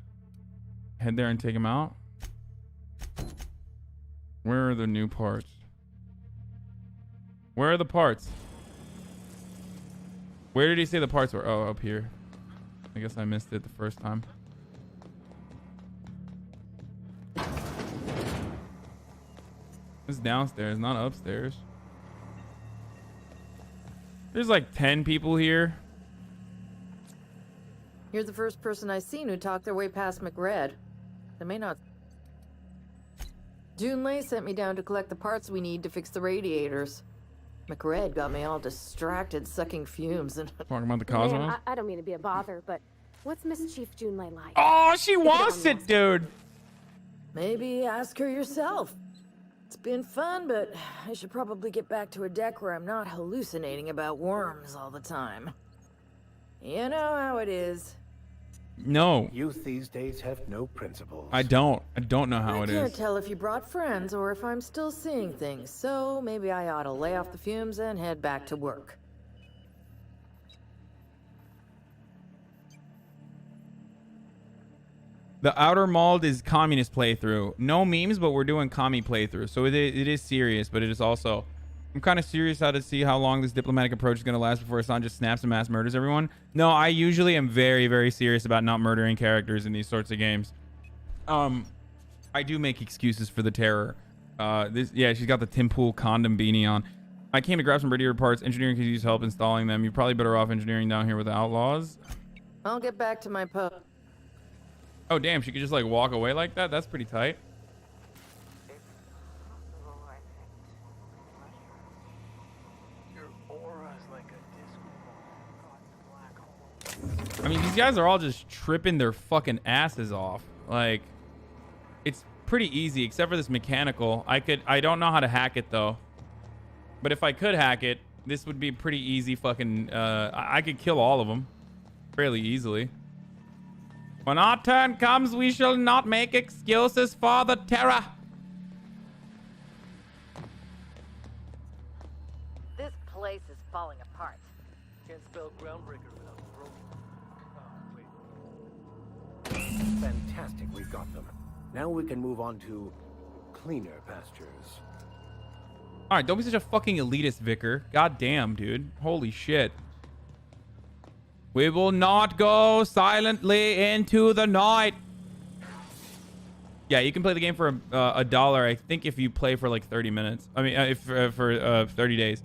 Head there and take him out. Where are the new parts? Where are the parts? Where did he say the parts were? Oh, up here. I guess I missed it the first time. It's downstairs, not upstairs. There's like 10 people here. You're the first person I've seen who talked their way past McRed. They may not... Junlei sent me down to collect the parts we need to fix the radiators. McRed got me all distracted, sucking fumes and... Talking about the Cosmos? Man, I don't mean to be a bother, but what's Miss Chief Junlei like? Oh, she wants it, dude! Maybe ask her yourself. It's been fun, but I should probably get back to a deck where I'm not hallucinating about worms all the time. You know how it is. No. Youth these days have no principles. I don't know how it I can't is. tell if you brought friends or if I'm still seeing things, so maybe I ought to lay off the fumes and head back to work. The Outer Mald is communist playthrough. No memes, but we're doing commie playthrough. So it is serious, but it is also... I'm kind of serious how to see how long this diplomatic approach is going to last before Hasan just snaps and mass murders everyone. No, I usually am very, very serious about not murdering characters in these sorts of games. I do make excuses for the terror. Yeah, she's got the Tim Pool condom beanie on. I came to grab some radiator parts. Engineering could use help installing them. You're probably better off engineering down here with the outlaws. I'll get back to my post. Oh, damn. She could just, like, walk away like that? That's pretty tight. I mean, these guys are all just tripping their fucking asses off. Like, it's pretty easy, except for this mechanical. I don't know how to hack it, though. But if I could hack it, this would be pretty easy fucking... I could kill all of them fairly easily. When our turn comes, we shall not make excuses for the terror. This place is falling apart. Can't spell groundbreaker without broken. Fantastic, we've got them. Now we can move on to cleaner pastures. All right, don't be such a fucking elitist, Vicar. God damn, dude. Holy shit. We will not go silently into the night. Yeah, you can play the game for $1, I think, if you play for like 30 minutes. I mean, if for 30 days.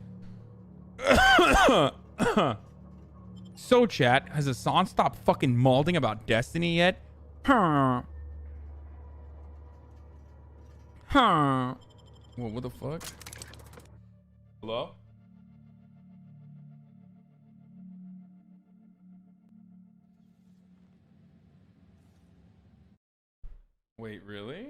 So, chat, has Hasan stopped fucking malding about Destiny yet? Huh. Well, what the fuck? Hello? Wait, really?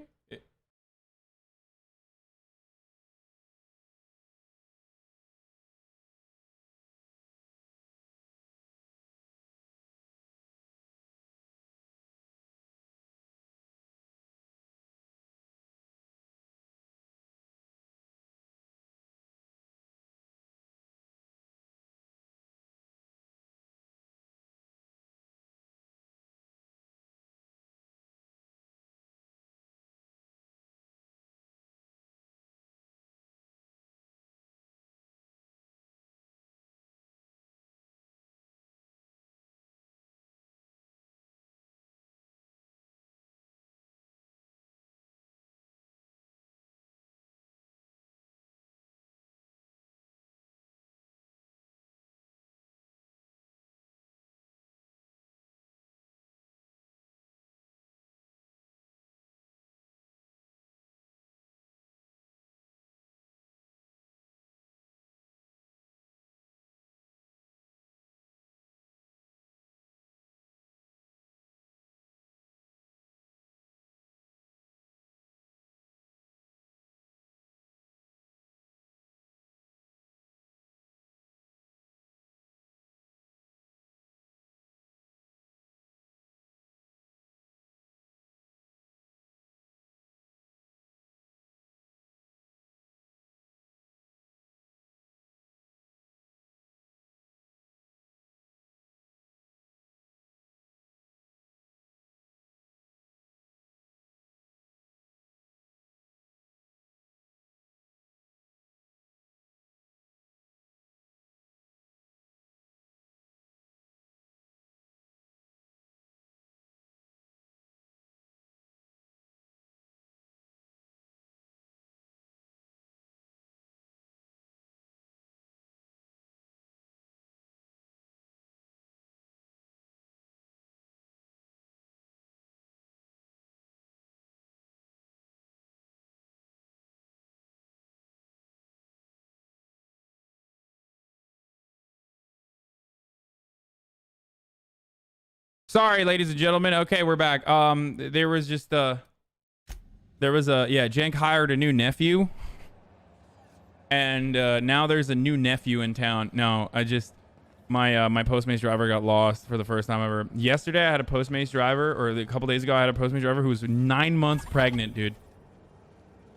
Sorry, ladies and gentlemen. Okay, we're back. There was Jank hired a new nephew. And now there's a new nephew in town. No, my Postmates driver got lost for the first time ever. Yesterday I had a Postmates driver, or a couple days ago I had a Postmates driver who was 9 months pregnant, dude.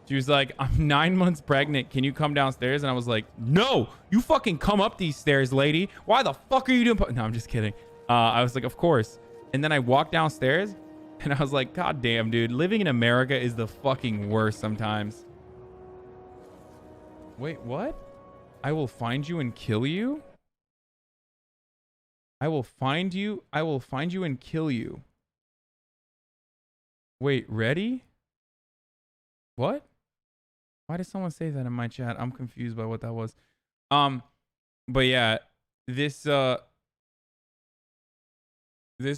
She was like, I'm 9 months pregnant. Can you come downstairs? And I was like, no, you fucking come up these stairs, lady. Why the fuck are you doing? No, I'm just kidding. I was like, of course. And then I walked downstairs and I was like, God damn, dude, living in America is the fucking worst sometimes. Wait, what? I will find you and kill you? I will find you and kill you. Wait, ready? What? Why did someone say that in my chat? I'm confused by what that was. But yeah, this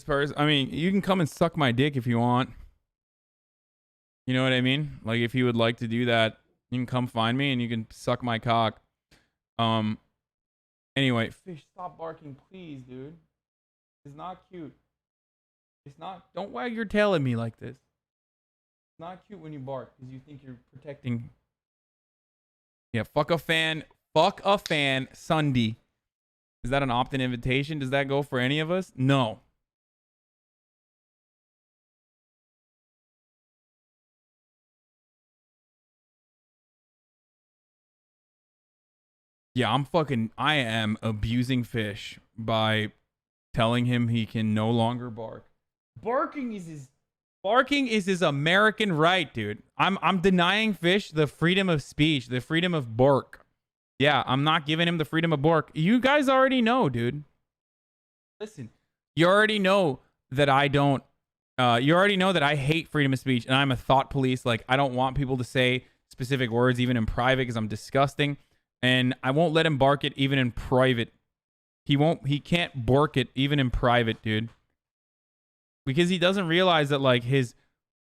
person, I mean, you can come and suck my dick if you want. You know what I mean? Like, if you would like to do that, you can come find me and you can suck my cock. Anyway, Fish, stop barking, please, dude. It's not cute. It's not. Don't wag your tail at me like this. It's not cute when you bark because you think you're protecting. Yeah, fuck a fan. Fuck a fan Sunday. Is that an opt-in invitation? Does that go for any of us? No. Yeah, I am abusing Fish by telling him he can no longer bark. Barking is his American right, dude. I'm denying Fish the freedom of speech, the freedom of bark. Yeah, I'm not giving him the freedom of bark. You guys already know, dude. Listen, you already know that I don't. You already know that I hate freedom of speech, and I'm a thought police. Like, I don't want people to say specific words, even in private, because I'm disgusting. And I won't let him bark it even in private. He can't bark it even in private, dude. Because he doesn't realize that, like, his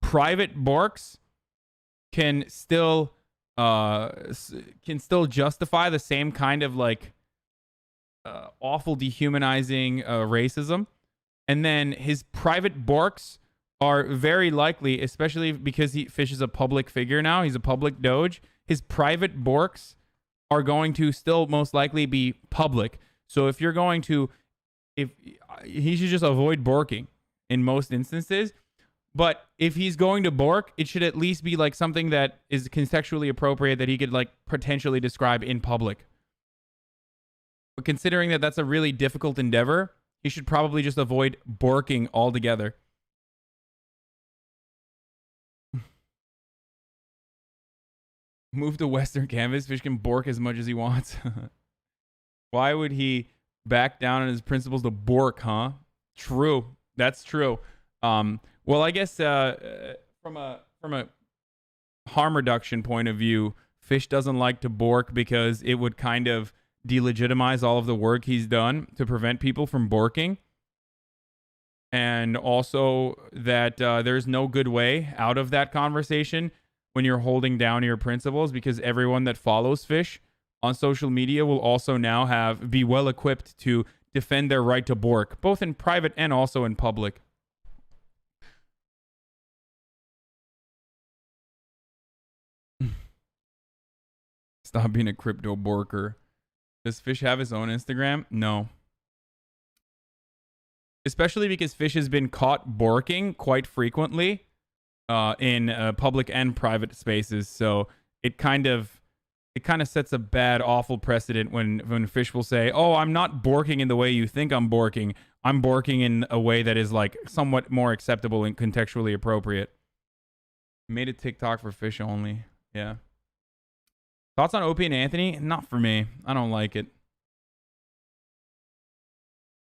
private barks can still justify the same kind of, like, awful dehumanizing racism. And then his private barks are very likely, especially because Fish is a public figure now, he's a public doge, his private barks are going to still most likely be public. So if he should just avoid barking in most instances. But if he's going to bark, it should at least be like something that is contextually appropriate that he could like potentially describe in public. But considering that that's a really difficult endeavor, he should probably just avoid barking altogether. Move to Western Canvas. Fish can bork as much as he wants. Why would he back down on his principles to bork, huh? True. That's true. Well, I guess from a harm reduction point of view, Fish doesn't like to bork because it would kind of delegitimize all of the work he's done to prevent people from borking. And also that there's no good way out of that conversation when you're holding down your principles, because everyone that follows Fish on social media will also now be well equipped to defend their right to bork, both in private and also in public. Stop being a crypto borker. Does Fish have his own Instagram? No. Especially because Fish has been caught borking quite frequently in public and private spaces. So it kind of sets a bad, awful precedent when Fish will say, oh, I'm not borking in the way you think I'm borking. I'm borking in a way that is like somewhat more acceptable and contextually appropriate. Made a TikTok for Fish only. Yeah. Thoughts on Opie and Anthony? Not for me. I don't like it.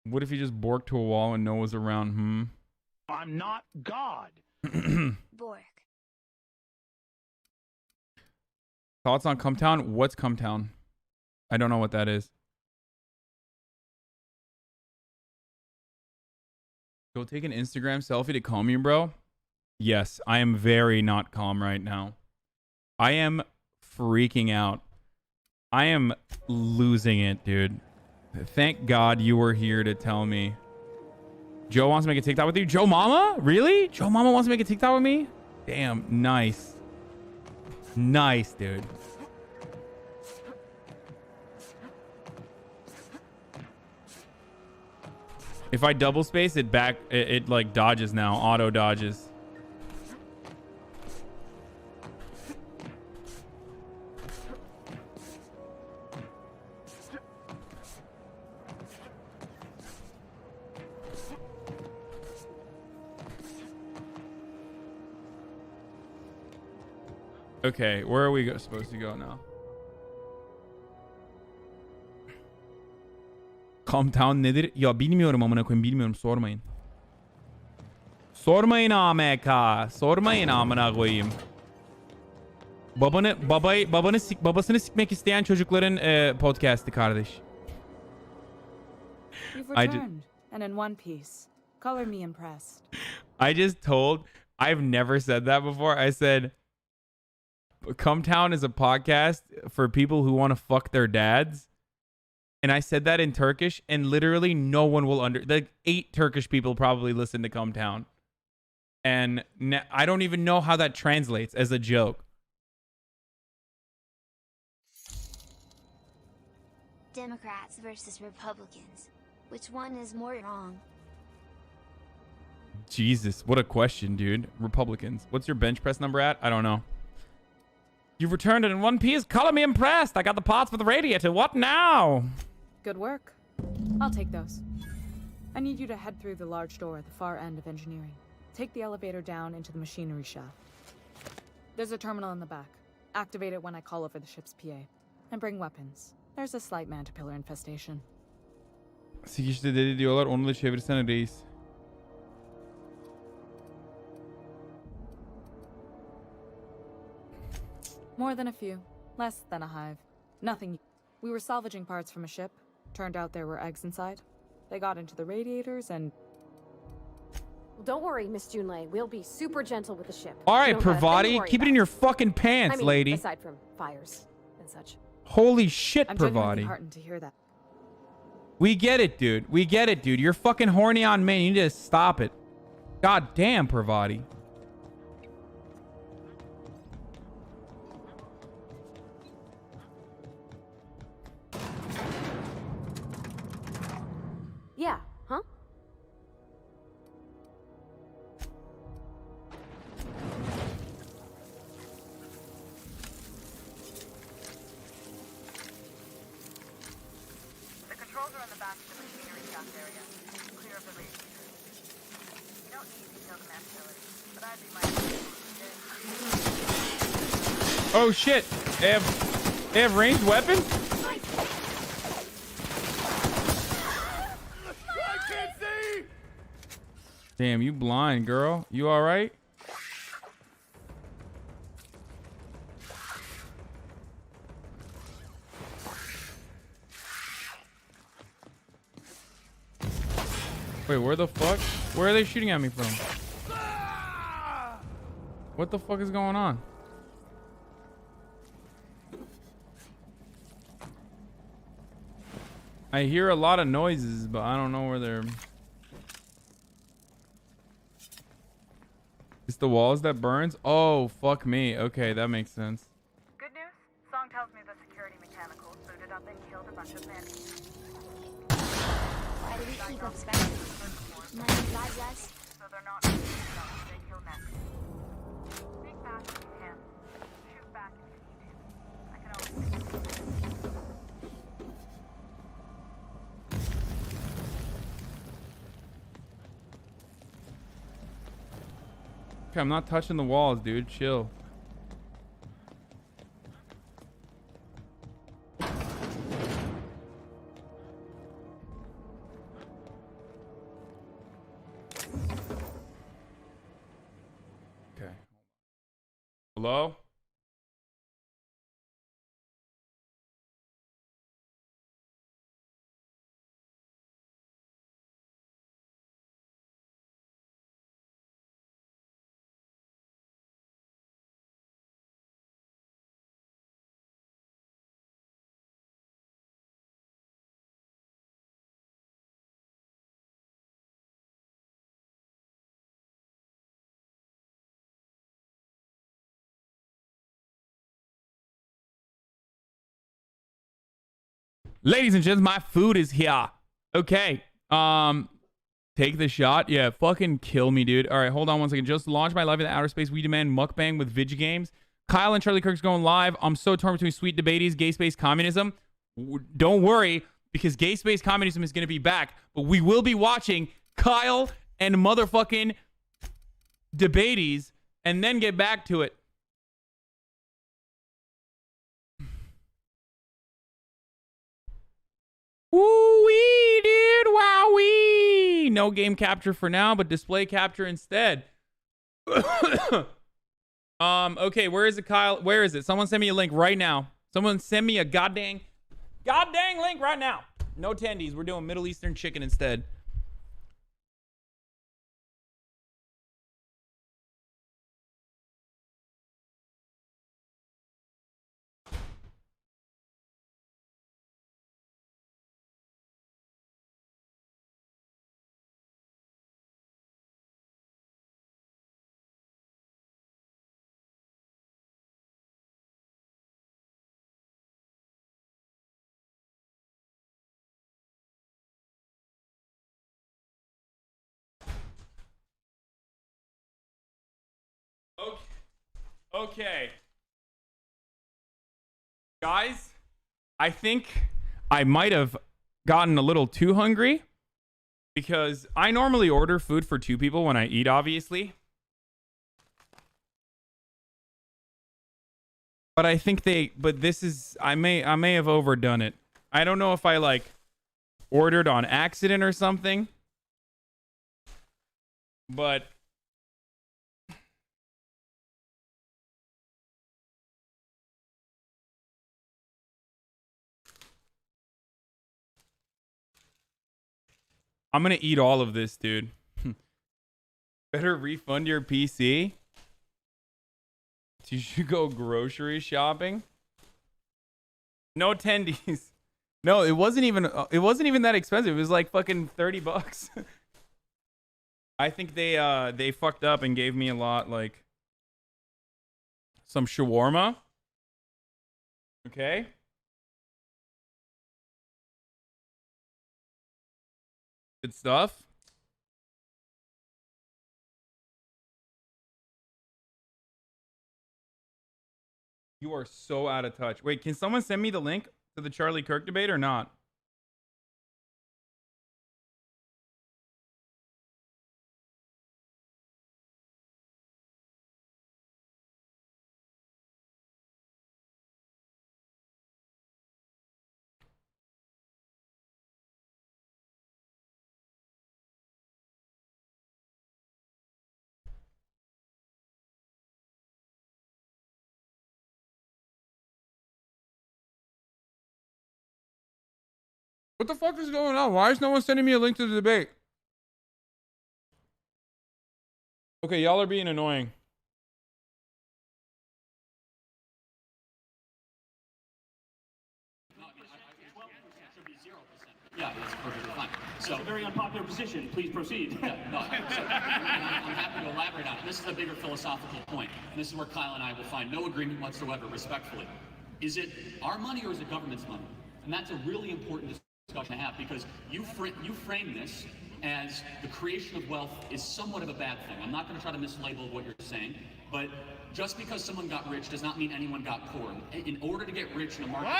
What if he just borked to a wall and no one was around? I'm not God. Bork. Thoughts on Cumtown? What's Cumtown? I don't know what that is. Go take an Instagram selfie to calm you, bro. Yes, I am very not calm right now. I am freaking out. I am losing it, dude. Thank God you were here to tell me Joe wants to make a TikTok with you. Joe Mama? Really? Joe Mama wants to make a TikTok with me? Damn, nice. Nice, dude. If I double space, it like dodges now. Auto dodges. Okay, where are we supposed to go now? Comtown nedir? Ya bilmiyorum amına koyayım, bilmiyorum, sormayın. Sormayın AMK. Sormayın amına koyayım. Babasını sikmek isteyen çocukların podcast'i kardeş. You've returned, and in one piece. Color me impressed. I just told, I've never said that before. I said, Cometown is a podcast for people who want to fuck their dads. And I said that in Turkish, and literally no one will like 8 Turkish people probably listen to Cometown. And I don't even know how that translates as a joke. Democrats versus Republicans. Which one is more wrong? Jesus, what a question, dude. Republicans. What's your bench press number at? I don't know. You've returned it in one piece. Color me impressed. I got the parts for the radiator. What now? Good work. I'll take those. I need you to head through the large door at the far end of engineering. Take the elevator down into the machinery shaft. There's a terminal in the back. Activate it when I call over the ship's PA. And bring weapons. There's a slight mantipillar infestation. Sikişte dedi diyorlar. Onu da çevirsene reis. More than a few. Less than a hive. Nothing. We were salvaging parts from a ship. Turned out there were eggs inside. They got into the radiators and... Well, don't worry, Miss Junlei. We'll be super gentle with the ship. All right, Pravati. Keep it in your fucking pants, I mean, lady. aside from fires and such. Holy shit, I'm genuinely Pravati. heartened to hear that. We get it, dude. We get it, dude. You're fucking horny on me. You need to stop it. God damn, Pravati. Yeah, huh? The controls are in the back of the machinery shaft area. Clear of the radiators. You don't need detailed commandability, but I'd be my... Oh shit. They have ranged weapons? Damn, you blind, girl. You all right? Wait, where the fuck? Where are they shooting at me from? What the fuck is going on? I hear a lot of noises, but I don't know where they're... It's the walls that burns? Oh, fuck me. Okay, that makes sense. Good news? Song tells me the security mechanicals booted up and killed a bunch of men. Why do we keep expecting? Money guides us. So they're not they kill next. Think fast if you can. Shoot back if you need to. I can always... Okay, I'm not touching the walls, dude. Chill. Okay. Hello? Ladies and gents, my food is here. Okay. Take the shot. Yeah, fucking kill me, dude. All right, hold on one second. Just launched my live in outer space. We demand mukbang with Vigi Games. Kyle and Charlie Kirk's going live. I'm so torn between sweet debatees, gay space communism. Don't worry, because gay space communism is going to be back. But we will be watching Kyle and motherfucking debatees and then get back to it. Woo-wee, dude. Wowee. No game capture for now, but display capture instead. Okay, where is it, Kyle? Where is it? Someone send me a link right now. Someone send me a goddamn link right now. No tendies. We're doing Middle Eastern chicken instead. Okay. Guys, I think I might have gotten a little too hungry because I normally order food for 2 people when I eat, obviously. But I think I may have overdone it. I don't know if I like ordered on accident or something. But I'm gonna eat all of this, dude. Better refund your PC. You should go grocery shopping. No tendies. No, it wasn't even that expensive. It was like fucking $30. I think they fucked up and gave me a lot, like some shawarma. Okay. Good stuff. You are so out of touch. Wait, can someone send me the link to the Charlie Kirk debate or not? What the fuck is going on? Why is no one sending me a link to the debate? Okay, y'all are being annoying. Yeah, that's perfectly fine. So, that's a very unpopular position. Please proceed. Yeah, no, I'm happy to elaborate on it. This is a bigger philosophical point, and this is where Kyle and I will find no agreement whatsoever, respectfully. Is it our money or is it government's money? And that's a really important discussion to have, because you frame this as the creation of wealth is somewhat of a bad thing. I'm not going to try to mislabel what you're saying, but just because someone got rich does not mean anyone got poor. In order to get rich in a market, you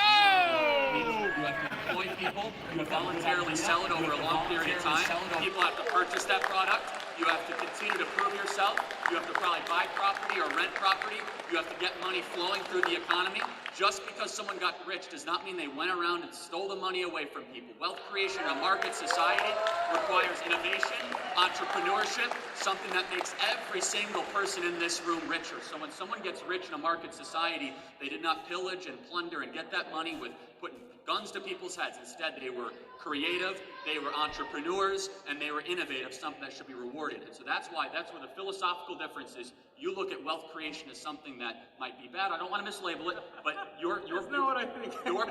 have to employ people, you have to voluntarily sell it over a long period of time, people have to purchase that product, you have to continue to prove yourself, you have to probably buy property or rent property, you have to get money flowing through the economy. Just because someone got rich does not mean they went around and stole the money away from people. Wealth creation in a market society requires innovation, entrepreneurship, something that makes every single person in this room richer. So when someone gets rich in a market society, they did not pillage and plunder and get that money with putting guns to people's heads. Instead, they were creative, they were entrepreneurs, and they were innovative, something that should be rewarded. And so that's where the philosophical difference is. You look at wealth creation as something that might be bad. I don't want to mislabel it, but your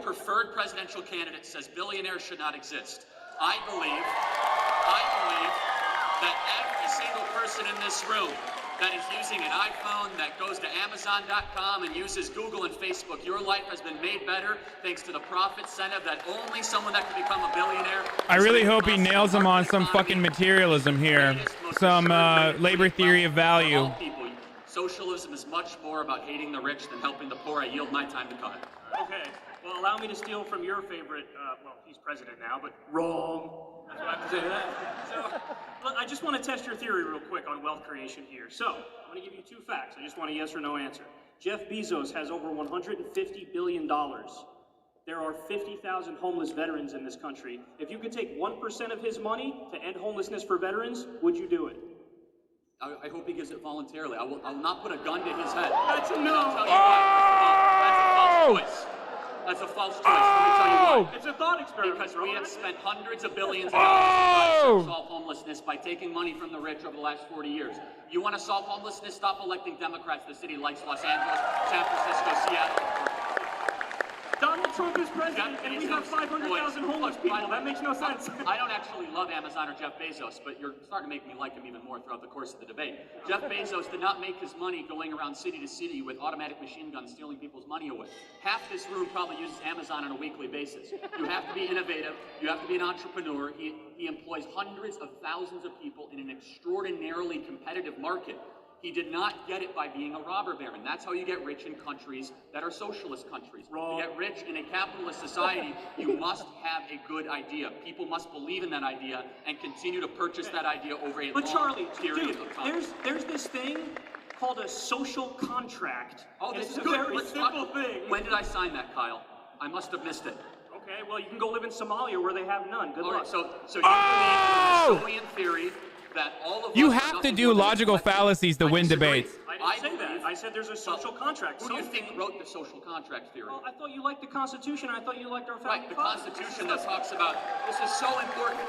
preferred presidential candidate says billionaires should not exist. I believe that every single person in this room that is using an iPhone, that goes to Amazon.com and uses Google and Facebook. Your life has been made better thanks to the profit incentive that only someone that can become a billionaire. I really hope he nails him on some fucking materialism here. Some labor theory of value. Socialism is much more about hating the rich than helping the poor. I yield my time to Kyle. Okay, well, allow me to steal from your favorite, well, he's president now, but wrong. That's what I have to say to that. So, look, I just want to test your theory real quick on wealth creation here. So, I'm going to give you 2 facts. I just want a yes or no answer. Jeff Bezos has over $150 billion. There are 50,000 homeless veterans in this country. If you could take 1% of his money to end homelessness for veterans, would you do it? I hope he gives it voluntarily. I will not put a gun to his head. That's a no. I'll tell you why. That's a false choice. Let me tell you why. It's a thought experiment. Because we have spent hundreds of billions of dollars to solve homelessness by taking money from the rich over the last 40 years. You want to solve homelessness? Stop electing Democrats to the city likes Los Angeles, San Francisco, Seattle. Donald Trump is president, and we have 500,000 homeless people. That makes no sense. I don't actually love Amazon or Jeff Bezos, but you're starting to make me like him even more throughout the course of the debate. Jeff Bezos did not make his money going around city to city with automatic machine guns stealing people's money away. Half this room probably uses Amazon on a weekly basis. You have to be innovative. You have to be an entrepreneur. He employs hundreds of thousands of people in an extraordinarily competitive market. He did not get it by being a robber baron. That's how you get rich in countries that are socialist countries. To get rich in a capitalist society, you must have a good idea. People must believe in that idea and continue to purchase that idea over a long period of time. There's this thing called a social contract. Oh, this is is a good. very simple thing. When did I sign that, Kyle? I must have missed it. Okay, well, you can go live in Somalia where they have none. Good luck. Right, so you believe in the Soviet theory that all of You us have to do logical fallacies to win debates. I didn't say that. I said there's a social contract. Who do you think wrote the social contract theory? Well, I thought you liked the Constitution. I thought you liked our founding Right, the fathers. Constitution that talks about, this is so important.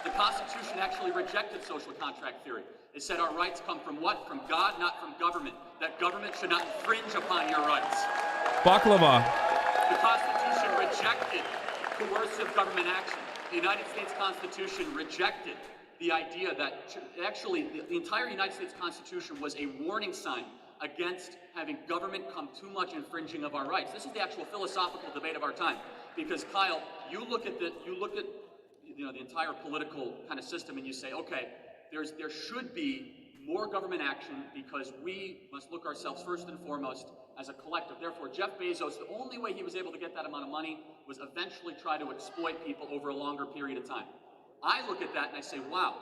The Constitution actually rejected social contract theory. It said our rights come from what? From God, not from government. That government should not infringe upon your rights. Baklava. The Constitution rejected coercive government action. The United States Constitution rejected the idea that actually the entire United States Constitution was a warning sign against having government come too much infringing of our rights. This is the actual philosophical debate of our time. Because Kyle, you look at the entire political kind of system and you say, okay, there should be more government action because we must look ourselves first and foremost as a collective. Therefore, Jeff Bezos, the only way he was able to get that amount of money was eventually try to exploit people over a longer period of time. I look at that and I say, wow,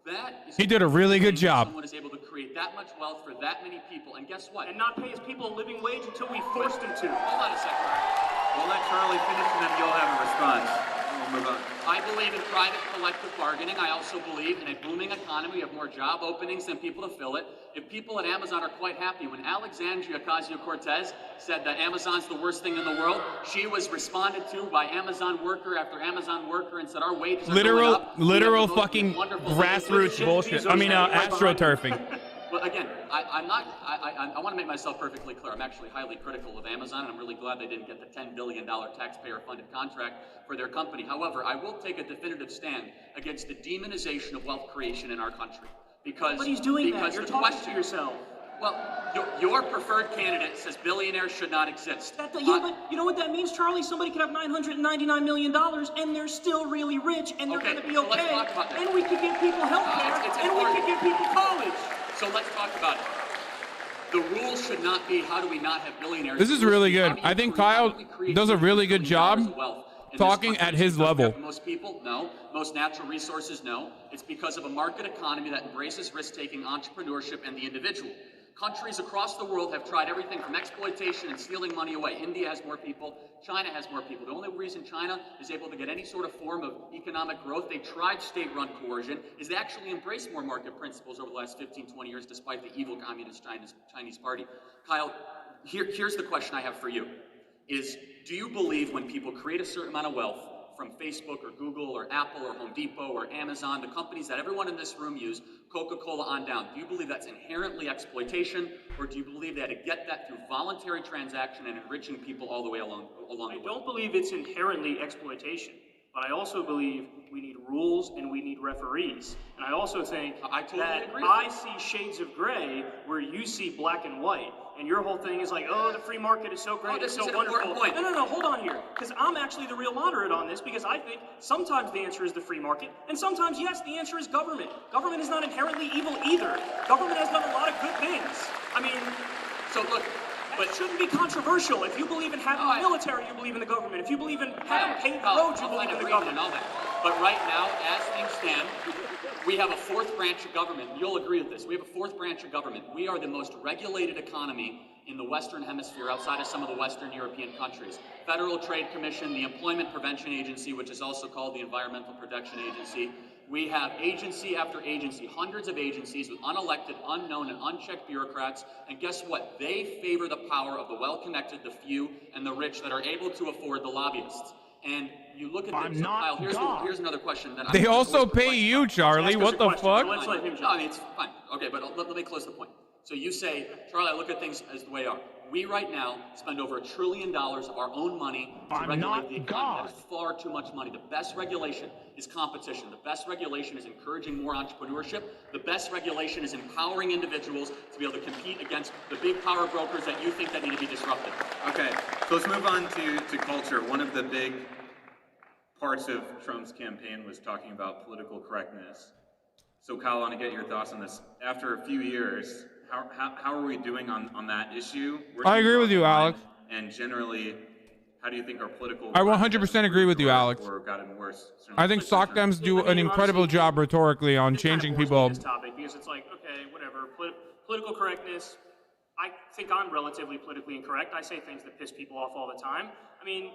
that is... He did a really good job. Someone is able to create that much wealth for that many people, and guess what? And not pay his people a living wage until we forced him to. Hold on a second. We'll let Charlie finish and then you'll have a response. We'll move on. I believe in private collective bargaining. I also believe in a booming economy. We have more job openings than people to fill it. If people at Amazon are quite happy, when Alexandria Ocasio-Cortez said that Amazon's the worst thing in the world, she was responded to by Amazon worker after Amazon worker and said our wages are going up. Literal fucking grassroots bullshit. I mean, astroturfing. But again, I want to make myself perfectly clear. I'm actually highly critical of Amazon, and I'm really glad they didn't get the $10 billion taxpayer-funded contract for their company. However, I will take a definitive stand against the demonization of wealth creation in our country. Because Nobody's doing that. You're talking to yourself. Well, your preferred candidate says billionaires should not exist. But you know what that means, Charlie? Somebody could have $999 million, and they're still really rich, and they're going to be okay. Let's talk about that. And we could give people health care, and we could give people college. So let's talk about it. The rules should not be how do we not have billionaires. This is really good. I think Kyle does a really good job talking at his level. Most people, no. Most natural resources, no. It's because of a market economy that embraces risk-taking, entrepreneurship, and the individual. Countries across the world have tried everything from exploitation and stealing money away. India has more people. China has more people. The only reason China is able to get any sort of form of economic growth, they tried state-run coercion, is they actually embraced more market principles over the last 15, 20 years, despite the evil communist Chinese party. Kyle, here's the question I have for you, is do you believe when people create a certain amount of wealth, from Facebook or Google or Apple or Home Depot or Amazon, the companies that everyone in this room use, Coca-Cola on down, do you believe that's inherently exploitation, or do you believe they had to get that through voluntary transaction and enriching people all the way along the way? I don't believe it's inherently exploitation. But I also believe we need rules and we need referees. And I also think that I see shades of gray where you see black and white. And your whole thing is like, oh, the free market is so great, it's so wonderful. No, hold on here. Because I'm actually the real moderate on this, because I think sometimes the answer is the free market, and sometimes, yes, the answer is government. Government is not inherently evil either. Government has done a lot of good things. I mean, so look, but it shouldn't be controversial. If you believe in having the military, you believe in the government. If you believe in having paved roads, you believe in the government. But right now, as things stand, we have a fourth branch of government. You'll agree with this. We have a fourth branch of government. We are the most regulated economy in the Western Hemisphere outside of some of the Western European countries. Federal Trade Commission, the Employment Prevention Agency, which is also called the Environmental Protection Agency. We have agency after agency, hundreds of agencies with unelected, unknown, and unchecked bureaucrats. And guess what? They favor the power of the well-connected, the few, and the rich that are able to afford the lobbyists. And you look at this, so Kyle, here's another question. That They also pay you, Charlie. What the fuck? Let's let him. No, I mean, it's fine. Okay, but let me close the point. So you say, Charlie, I look at things as the way they are. We right now spend over $1 trillion of our own money to regulate the economy. That is far too much money. The best regulation is competition. The best regulation is encouraging more entrepreneurship. The best regulation is empowering individuals to be able to compete against the big power brokers that you think that need to be disrupted. Okay, so let's move on to culture. One of the big parts of Trump's campaign was talking about political correctness. So Kyle, I want to get your thoughts on this. After a few years, how are we doing on that issue? I agree with you, Alex. And generally, how do you think our political... I 100% agree with you, Alex. Or gotten worse? I think sock dems do an incredible job rhetorically on changing people. This topic, because it's like, okay, whatever, political correctness. I think I'm relatively politically incorrect. I say things that piss people off all the time. I mean,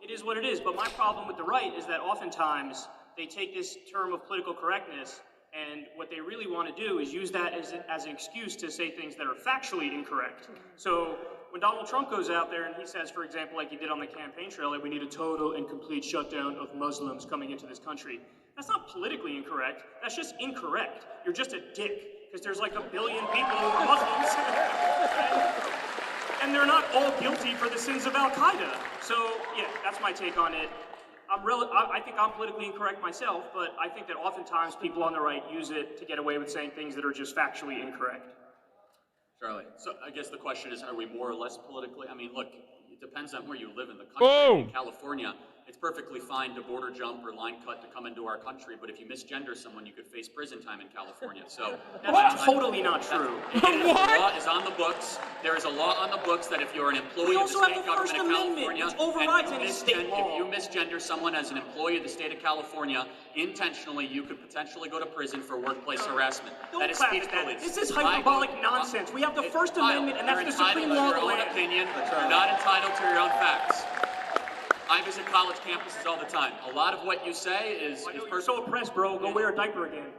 it is what it is. But my problem with the right is that oftentimes they take this term of political correctness, and what they really want to do is use that as an excuse to say things that are factually incorrect. So when Donald Trump goes out there and he says, for example, like he did on the campaign trail, that we need a total and complete shutdown of Muslims coming into this country, that's not politically incorrect. That's just incorrect. You're just a dick, because there's like 1 billion people who are Muslims, and they're not all guilty for the sins of Al-Qaeda. So yeah, that's my take on it. I think I'm politically incorrect myself, but I think that oftentimes people on the right use it to get away with saying things that are just factually incorrect. Charlie, so I guess the question is, are we more or less politically? I mean, look, it depends on where you live in the country. In California, it's perfectly fine to border jump or line cut to come into our country, but if you misgender someone, you could face prison time in California. So that's totally not true. The law is on the books. There is a law on the books that if you're an employee of the state government of California, if you misgender someone as an employee of the state of California intentionally, you could potentially go to prison for workplace harassment. That is speech police. This is hyperbolic nonsense. We have the First Amendment, and that's the supreme law of the land. Opinion. You're not entitled to your own facts. I visit college campuses all the time. A lot of what you say is you're so oppressed, bro. Go wear a diaper again.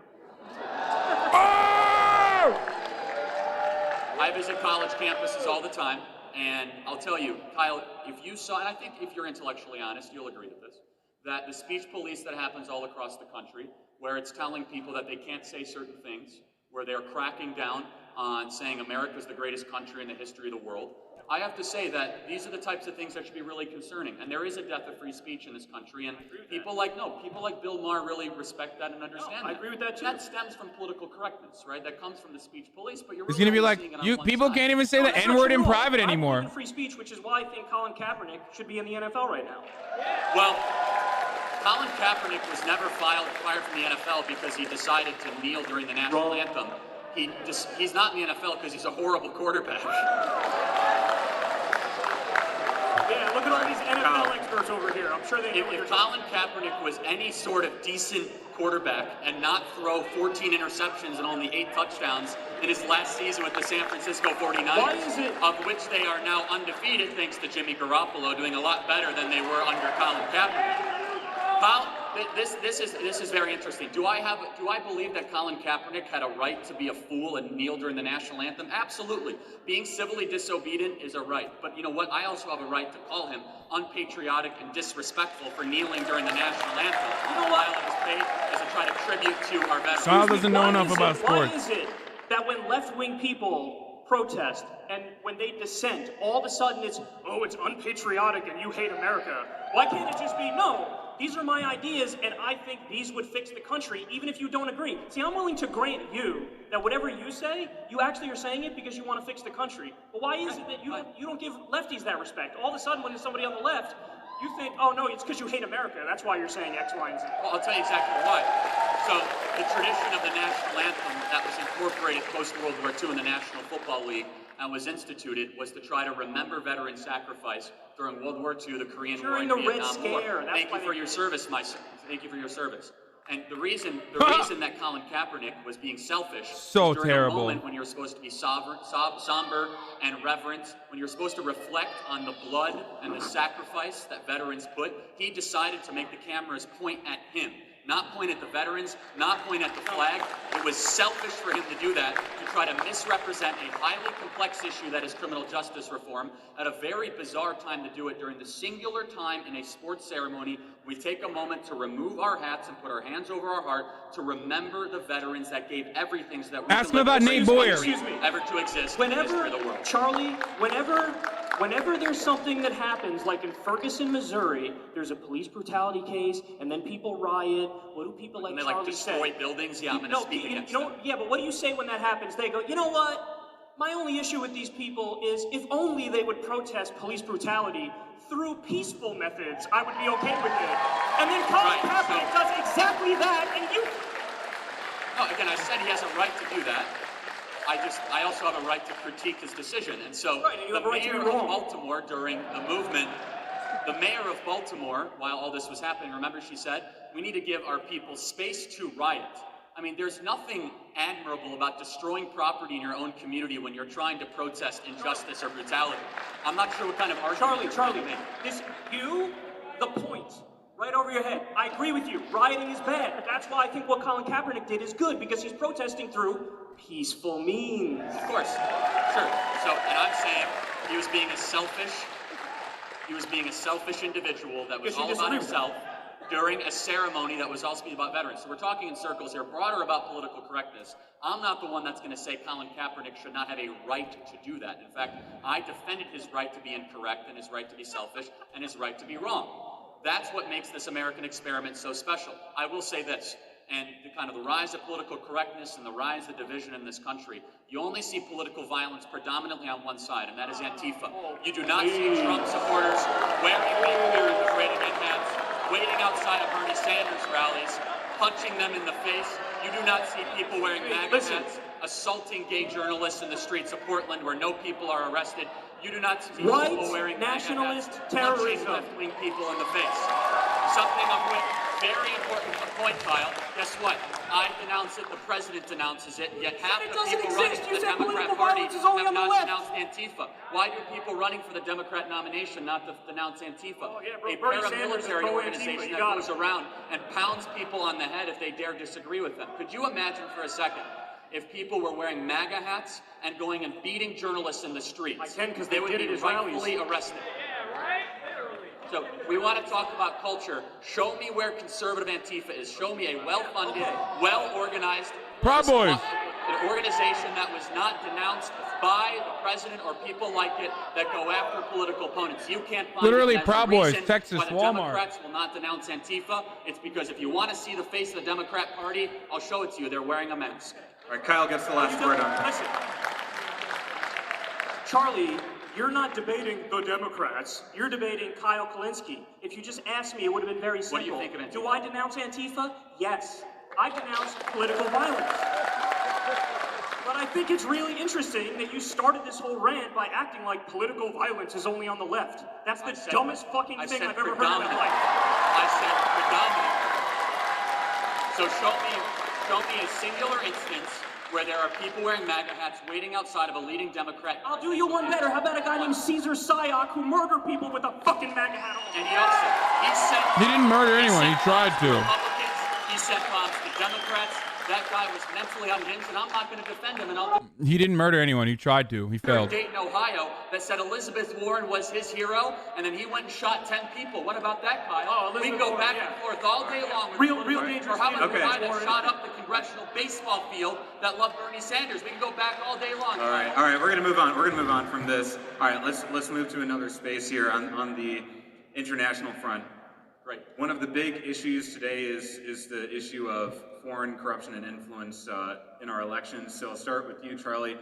I visit college campuses all the time, and I'll tell you, Kyle, if you saw, and I think if you're intellectually honest, you'll agree with this, that the speech police that happens all across the country, where it's telling people that they can't say certain things, where they're cracking down on saying America's the greatest country in the history of the world, I have to say that these are the types of things that should be really concerning. And there is a death of free speech in this country, and people like Bill Maher really respect that and understand that. I agree with that too. That stems from political correctness, right? That comes from the speech police, but you're It's gonna be like, people can't even say the N-word in private anymore. I believe in free speech, which is why I think Colin Kaepernick should be in the NFL right now. Well, Colin Kaepernick was never fired from the NFL because he decided to kneel during the national anthem. He's not in the NFL because he's a horrible quarterback. Yeah, look at all these NFL experts over here. I'm sure they know what If Colin Kaepernick was any sort of decent quarterback and not throw 14 interceptions and only 8 touchdowns in his last season with the San Francisco 49ers, of which they are now undefeated thanks to Jimmy Garoppolo doing a lot better than they were under Colin Kaepernick. This is very interesting. Do I believe that Colin Kaepernick had a right to be a fool and kneel during the national anthem? Absolutely. Being civilly disobedient is a right. But you know what? I also have a right to call him unpatriotic and disrespectful for kneeling during the national anthem. You know what? While it was paid as a try to tribute to our veterans. Kyle doesn't know enough about sports. Why is it that when left-wing people protest, and when they dissent, all of a sudden it's, oh, it's unpatriotic and you hate America. Why can't it just be, no, these are my ideas and I think these would fix the country, even if you don't agree. See, I'm willing to grant you that whatever you say, you actually are saying it because you want to fix the country. But why is it that you don't give lefties that respect? All of a sudden, when there's somebody on the left, you think, oh no, it's because you hate America. That's why you're saying X, Y, and Z. Well, I'll tell you exactly why. So the tradition of the national anthem that was incorporated post-World War II in the National Football League and was instituted was to try to remember veteran sacrifice during World War II, the Korean War, and Vietnam War. Thank you for your service, my son. Thank you for your service. And the reason that Colin Kaepernick was being selfish was during a moment when you're supposed to be somber and reverent, when you're supposed to reflect on the blood and the sacrifice that veterans put, he decided to make the cameras point at him. Not point at the veterans, not point at the flag. It was selfish for him to do that, to try to misrepresent a highly complex issue that is criminal justice reform at a very bizarre time to do it during the singular time in a sports ceremony. We take a moment to remove our hats and put our hands over our heart to remember the veterans that gave everything so that we Ask can him about Nate Boyer. ever to exist in the history of the world. Charlie, whenever there's something that happens, like in Ferguson, Missouri, there's a police brutality case, and then people riot. What do people like Charlie Charlie say? destroy buildings? Yeah, I'm going to speak against them. Yeah, but what do you say when that happens? They go, you know what? My only issue with these people is if only they would protest police brutality through peaceful methods, I would be okay with it. And then Colin Kaepernick does exactly that, and you... No, again, I said he has a right to do that. I also have a right to critique his decision. And so the mayor of Baltimore during the movement, the mayor of Baltimore, while all this was happening, remember she said, we need to give our people space to riot. I mean, there's nothing admirable about destroying property in your own community when you're trying to protest injustice or brutality. I'm not sure what kind of argument... Charlie, the point, right over your head. I agree with you. Rioting is bad. But that's why I think what Colin Kaepernick did is good, because he's protesting through peaceful means. Of course. Sure. So, and I'm saying he was being a selfish individual that was all about himself during a ceremony that was also about veterans. So we're talking in circles here, broader about political correctness. I'm not the one that's going to say Colin Kaepernick should not have a right to do that. In fact, I defended his right to be incorrect and his right to be selfish and his right to be wrong. That's what makes this American experiment so special. I will say this, and the rise of political correctness and the rise of division in this country, you only see political violence predominantly on one side, and that is Antifa. You do not see Trump supporters wearing Make America Great Again hats, waiting outside of Bernie Sanders rallies, punching them in the face. You do not see people wearing MAGA hats, assaulting gay journalists in the streets of Portland where no people are arrested. You do not see people wearing nationalist MAGA hats, terrorism, punching left-wing people in the face. Something of which, very important point, Kyle. Guess what? I denounce it, the president denounces it, yet half the people running for the Democrat Party have not denounced Antifa. Why do people running for the Democrat nomination not denounce Antifa? A paramilitary organization that goes around and pounds people on the head if they dare disagree with them. Could you imagine for a second if people were wearing MAGA hats and going and beating journalists in the streets? I can, because they would be rightfully arrested. So we want to talk about culture. Show me where conservative Antifa is. Show me a well-funded, well-organized an organization that was not denounced by the president or people like it that go after political opponents. You can't find literally it. Proud Boys, Texas why the Walmart. Democrats will not denounce Antifa. It's because if you want to see the face of the Democrat Party, I'll show it to you. They're wearing a mask. All right, Kyle gets the last word on it. Listen, Charlie, you're not debating the Democrats. You're debating Kyle Kalinske. If you just asked me, it would have been very simple. What do you think of Antifa? Do I denounce Antifa? Yes. I denounce political violence. But I think it's really interesting that you started this whole rant by acting like political violence is only on the left. That's the dumbest fucking thing I've ever heard in my life. I said predominant. So show me a singular instance where there are people wearing MAGA hats waiting outside of a leading Democrat. I'll do you one better. How about a guy named Caesar Sayoc who murdered people with a fucking MAGA hat on? And he didn't murder anyone. He tried to. Republicans, he sent bombs to Democrats, That guy was mentally unhinged, and I'm not going to defend him. And He didn't murder anyone. He tried to. He failed. Dayton, Ohio, that said Elizabeth Warren was his hero, and then he went and shot 10 people. What about that, Kyle? Oh, we can go back and forth all day long. With Real dangerous. Or how about the guy that Warren. shot up the congressional baseball field that loved Bernie Sanders? We can go back all day long. All right, we're gonna move on. We're gonna move on from this. All right, let's move to another space here on the international front. Right. One of the big issues today is the issue of foreign corruption and influence in our elections. So I'll start with you, Charlie.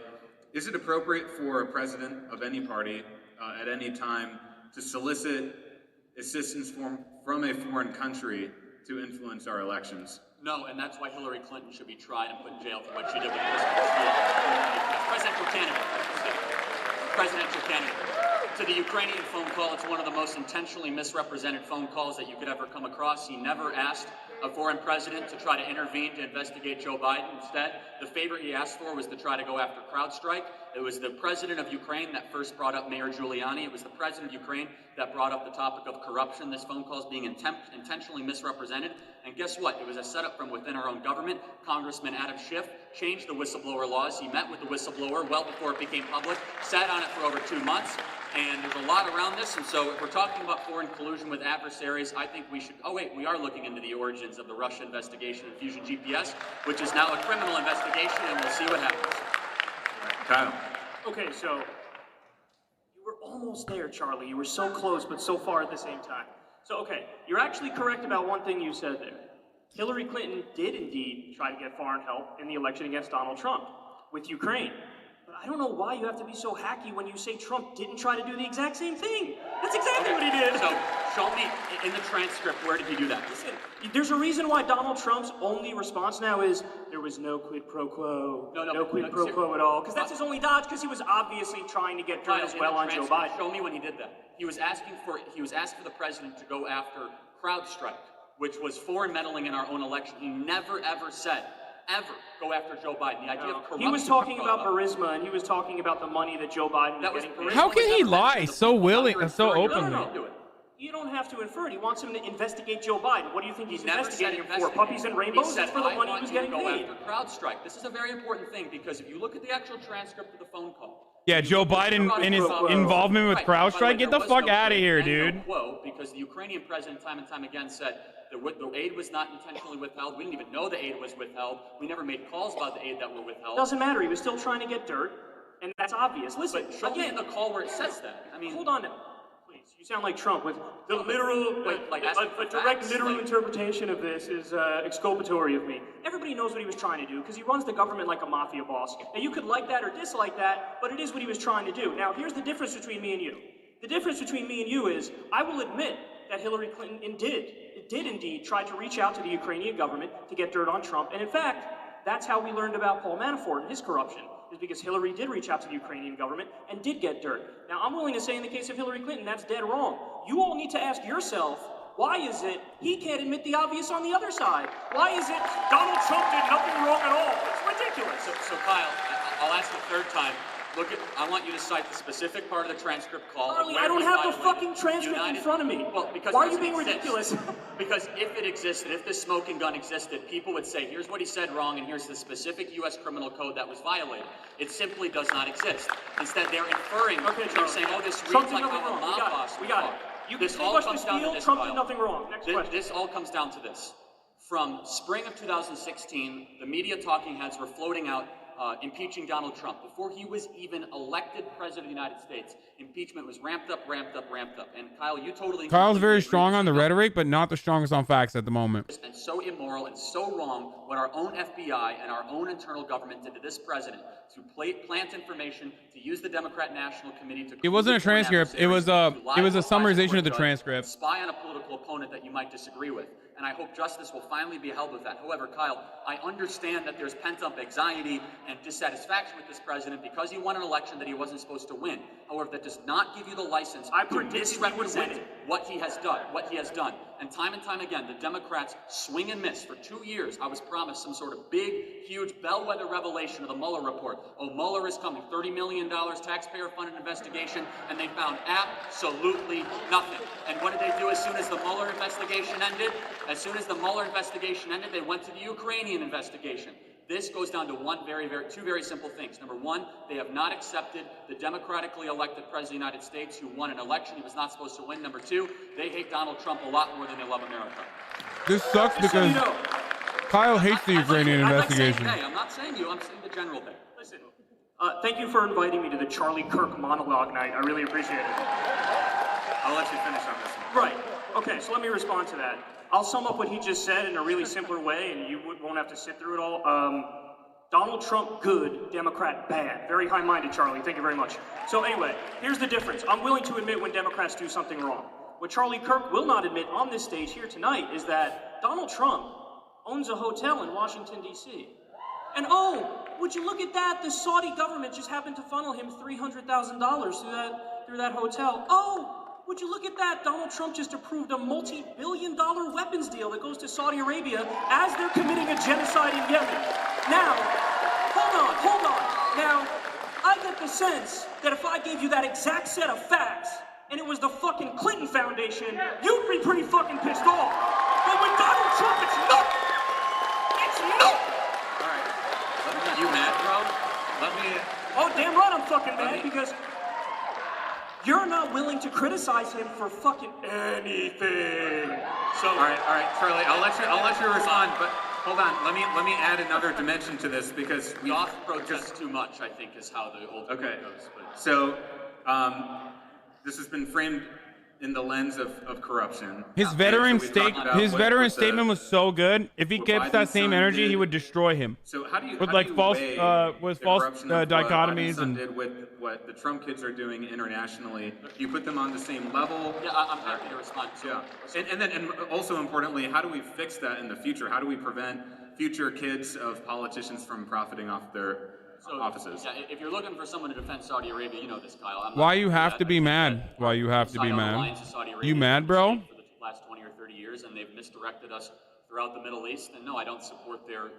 Is it appropriate for a president of any party at any time to solicit assistance from a foreign country to influence our elections? No, and that's why Hillary Clinton should be tried and put in jail for what she did with presidential candidate. To the Ukrainian phone call, it's one of the most intentionally misrepresented phone calls that you could ever come across. He never asked a foreign president to try to intervene to investigate Joe Biden. Instead, the favor he asked for was to try to go after CrowdStrike. It was the president of Ukraine that first brought up Mayor Giuliani. It was the president of Ukraine that brought up the topic of corruption. This phone call is being intentionally misrepresented. And guess what? It was a setup from within our own government. Congressman Adam Schiff changed the whistleblower laws. He met with the whistleblower well before it became public, sat on it for over 2 months. And there's a lot around this, and so if we're talking about foreign collusion with adversaries, I think we should, we are looking into the origins of the Russia investigation of Fusion GPS, which is now a criminal investigation, and we'll see what happens. Kyle. Okay, so you were almost there, Charlie. You were so close, but so far at the same time. So, okay, you're actually correct about one thing you said there. Hillary Clinton did indeed try to get foreign help in the election against Donald Trump with Ukraine. But I don't know why you have to be so hacky when you say Trump didn't try to do the exact same thing. That's exactly what he did. So, show me in the transcript, where did he do that? Listen, there's a reason why Donald Trump's only response now is, there was no quid pro quo, no quid pro quo at all. Because that's his only dodge, because he was obviously trying to get dirt as well on Joe Biden. Show me when he did that. He was asking for the president to go after CrowdStrike, which was foreign meddling in our own election. He never, ever said, go after Joe Biden. The idea of corruption. He was talking about Burisma, and he was talking about the money that Joe Biden was getting. How can he lie so openly? No. You don't have to infer it. He wants him to investigate Joe Biden. What do you think he's investigating him for? Puppies and rainbows? It's for the money he was getting paid. After CrowdStrike. This is a very important thing, because if you look at the actual transcript of the phone call. Yeah, Joe Biden and his involvement with CrowdStrike. Get the fuck out of here, dude. Because the Ukrainian president time and time again said the aid was not intentionally withheld. We didn't even know the aid was withheld. We never made calls about the aid that were withheld. Doesn't matter. He was still trying to get dirt, and that's obvious. Listen, but show me in the call where it says that. I mean, hold on now. Please, you sound like Trump with the literal, a direct literal interpretation of this is exculpatory of me. Everybody knows what he was trying to do, because he runs the government like a mafia boss. Now, you could like that or dislike that, but it is what he was trying to do. Now, here's the difference between me and you. The difference between me and you is, I will admit that Hillary Clinton did indeed try to reach out to the Ukrainian government to get dirt on Trump. And in fact, that's how we learned about Paul Manafort and his corruption, is because Hillary did reach out to the Ukrainian government and did get dirt. Now, I'm willing to say in the case of Hillary Clinton, that's dead wrong. You all need to ask yourself, why is it he can't admit the obvious on the other side? Why is it Donald Trump did nothing wrong at all? It's ridiculous. So Kyle, I'll ask the third time. I want you to cite the specific part of the transcript call. Charlie, I don't have the fucking transcript in front of me. Well, because why are you being ridiculous? Because if it existed, if this smoking gun existed, people would say, here's what he said wrong, and here's the specific U.S. criminal code that was violated. It simply does not exist. Instead, they're inferring, they're saying, oh, this reads like how a mob boss. We got it. You can say much this deal, Trump did nothing wrong. Next question. This all comes down to this. From spring of 2016, the media talking heads were floating out impeaching Donald Trump. Before he was even elected president of the United States, impeachment was ramped up. And Kyle, you totally... Kyle's very strong on the rhetoric, but not the strongest on facts at the moment. And so immoral and so wrong what our own FBI and our own internal government did to this president to plant information, to use the Democrat National Committee to... It wasn't a transcript. It was a summarization of the transcript. Spy on a political opponent that you might disagree with. And I hope justice will finally be held with that. However, Kyle, I understand that there's pent-up anxiety and dissatisfaction with this president because he won an election that he wasn't supposed to win. However, that does not give you the license to misrepresent what he has done. And time again, the Democrats swing and miss. For 2 years, I was promised some sort of big, huge bellwether revelation of the Mueller report. Oh, Mueller is coming, $30 million taxpayer-funded investigation, and they found absolutely nothing. And what did they do as soon as the Mueller investigation ended? As soon as the Mueller investigation ended, they went to the Ukrainian investigation. This goes down to two very simple things. Number one, they have not accepted the democratically elected president of the United States who won an election he was not supposed to win. Number two, they hate Donald Trump a lot more than they love America. This sucks because Kyle hates the Ukrainian investigation. I'm not saying you, I'm saying the general thing. Listen, thank you for inviting me to the Charlie Kirk monologue night. I really appreciate it. I'll let you finish on this one. Right. Okay, so let me respond to that. I'll sum up what he just said in a really simpler way, and you won't have to sit through it all. Donald Trump, good. Democrat, bad. Very high-minded, Charlie. Thank you very much. So anyway, here's the difference. I'm willing to admit when Democrats do something wrong. What Charlie Kirk will not admit on this stage here tonight is that Donald Trump owns a hotel in Washington, D.C. And oh, would you look at that? The Saudi government just happened to funnel him $300,000 through that hotel. Oh! Would you look at that? Donald Trump just approved a multi-billion-dollar weapons deal that goes to Saudi Arabia as they're committing a genocide in Yemen. Now, hold on. Now, I get the sense that if I gave you that exact set of facts, and it was the fucking Clinton Foundation, you'd be pretty fucking pissed off. But with Donald Trump, it's nothing. It's nothing. All right. You mad, bro? Oh, damn right I'm fucking mad because you're not willing to criticize him for fucking anything. So all right, Charlie, I'll let you respond, but hold on. Let me add another dimension to this because we protest too much, I think, is how the old goes. But. So this has been framed in the lens of corruption. His veteran statement was so good. If he kept that same energy, he would destroy him. So how do you with false dichotomies and did with what the Trump kids are doing internationally? Do you put them on the same level? Yeah, I'm happy to respond. And also importantly, how do we fix that in the future? How do we prevent future kids of politicians from profiting off their offices? Yeah, if you're looking for someone to defend Saudi Arabia, you know this, Kyle. Why you have to be mad? Why you have to be mad? You mad, bro? For the last 20 or 30 years, and they've misdirected us throughout the Middle East. And no, I don't support their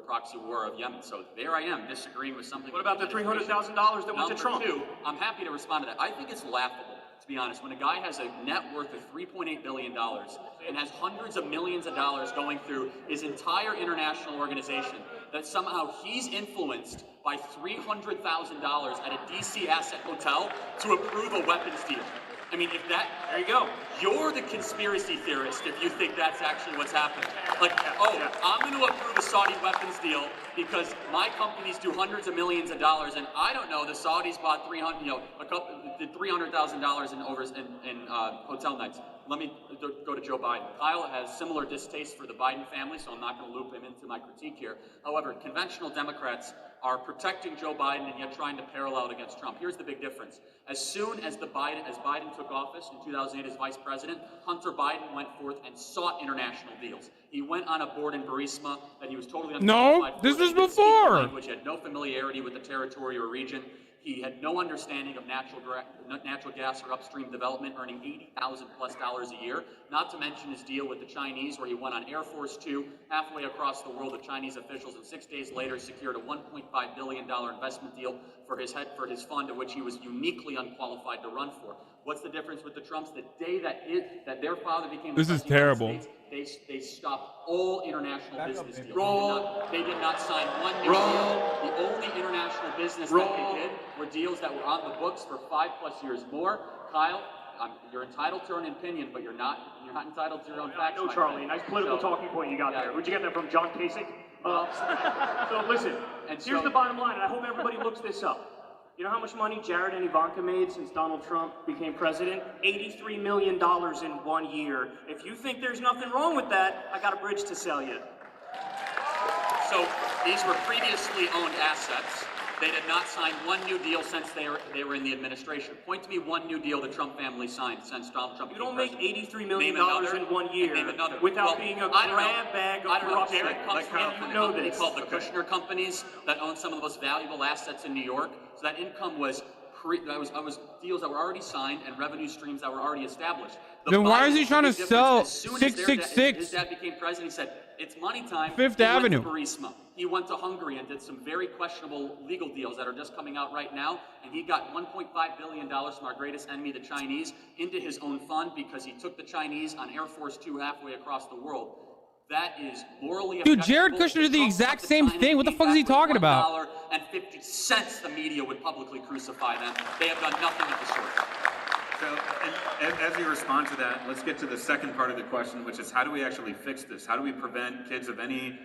proxy war of Yemen. So there I am, disagreeing with something. What about the $300,000 that went to Trump? Number two, I'm happy to respond to that. I think it's laughable, to be honest, when a guy has a net worth of $3.8 billion and has hundreds of millions of dollars going through his entire international organization, that somehow he's influenced by $300,000 at a DC asset hotel to approve a weapons deal. I mean, there you go. You're the conspiracy theorist if you think that's actually what's happening. Like, I'm going to approve a Saudi weapons deal because my companies do hundreds of millions of dollars, and I don't know, the Saudis bought $300,000 in hotel nights. Let me go to Joe Biden. Kyle has similar distaste for the Biden family, so I'm not going to loop him into my critique here. However, conventional Democrats are protecting Joe Biden and yet trying to parallel it against Trump. Here's the big difference. As soon as Biden took office in 2008 as vice president, Hunter Biden went forth and sought international deals. He went on a board in Burisma that he was totally unqualified for. No, this was before. Which had no familiarity with the territory or region. He had no understanding of natural gas or upstream development, earning $80,000+ a year. Not to mention his deal with the Chinese, where he went on Air Force 2 halfway across the world with Chinese officials, and 6 days later secured a $1.5 billion investment deal for his fund, of which he was uniquely unqualified to run for. What's the difference with the Trumps? The day that their father became the president of the United States, they stopped all international business deals. They did not sign one new deal. The only international business that they did were deals that were on the books for 5+ years more. Kyle, you're entitled to an opinion, but you're not entitled to your own facts. No, Charlie, nice political talking point you got there. Where'd you get that from, John Kasich? So listen, here's the bottom line, and I hope everybody looks this up. You know how much money Jared and Ivanka made since Donald Trump became president? $83 million in 1 year. If you think there's nothing wrong with that, I got a bridge to sell you. So these were previously owned assets. They did not sign one new deal since they were in the administration. Point to me one new deal the Trump family signed since Donald Trump became president. You don't make $83 million in 1 year without being a grab bag of corruption. Derek comes from a company called the Kushner Companies that own some of the most valuable assets in New York. So that income was deals that were already signed and revenue streams that were already established. Then why is he trying to sell 666? His dad became president. He said, "It's money time." Fifth He went Avenue. to Burisma. He went to Hungary and did some very questionable legal deals that are just coming out right now. And he got $1.5 billion from our greatest enemy, the Chinese, into his own fund because he took the Chinese on Air Force 2 halfway across the world. That is morally Dude, Jared Kushner did the exact same thing. What the fuck is he talking about? $1.50 the media would publicly crucify them. They have done nothing of the sort. So, and as you respond to that, let's get to the second part of the question, which is how do we actually fix this? How do we prevent kids of any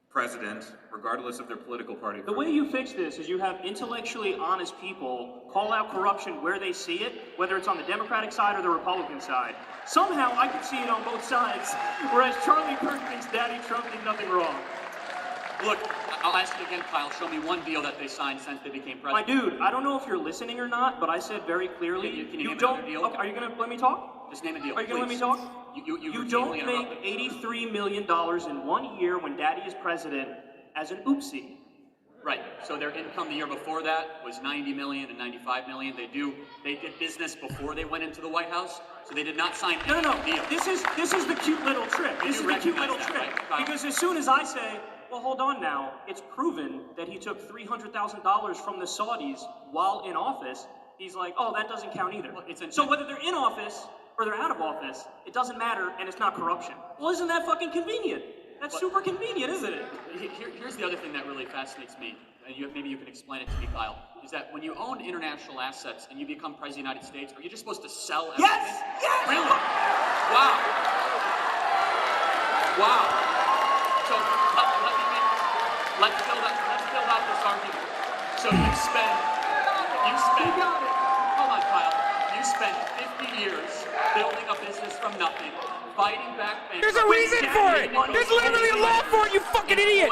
president, regardless of their political party? The way you fix this is you have intellectually honest people call out corruption where they see it, whether it's on the Democratic side or the Republican side. Somehow I can see it on both sides, whereas Charlie Kirk thinks Daddy Trump did nothing wrong. Look, I'll ask you again, Kyle. Show me one deal that they signed since they became My president. dude, I don't know if you're listening or not, but I said very clearly, Can you name don't. another deal? Okay, are you gonna let me talk? Just name a deal. Are you gonna let me please. talk? You don't routinely make interrupt. $83 million in 1 year when Daddy is president as an oopsie. Right. So their income the year before that was 90 million and 95 million. They did business before they went into the White House, so they did not sign any deal. This is the cute little trick. This is the cute little trick. Because as soon as I say, well, hold on now, it's proven that he took $300,000 from the Saudis while in office, he's like, oh, that doesn't count either. So whether they're in office or they're out of office, it doesn't matter, and it's not corruption. Well, isn't that fucking convenient? That's super convenient, isn't it? Here's the other thing that really fascinates me, and maybe you can explain it to me, Kyle, is that when you own international assets and you become president of the United States, are you just supposed to sell everything? Yes! Yes! Really? Wow. Wow. So let's build out this argument. So you spend, hold on, Kyle, you spend 50 years building a business from nothing, fighting back bankruptcy. There's a reason for it. There's literally a law for it, you fucking idiot.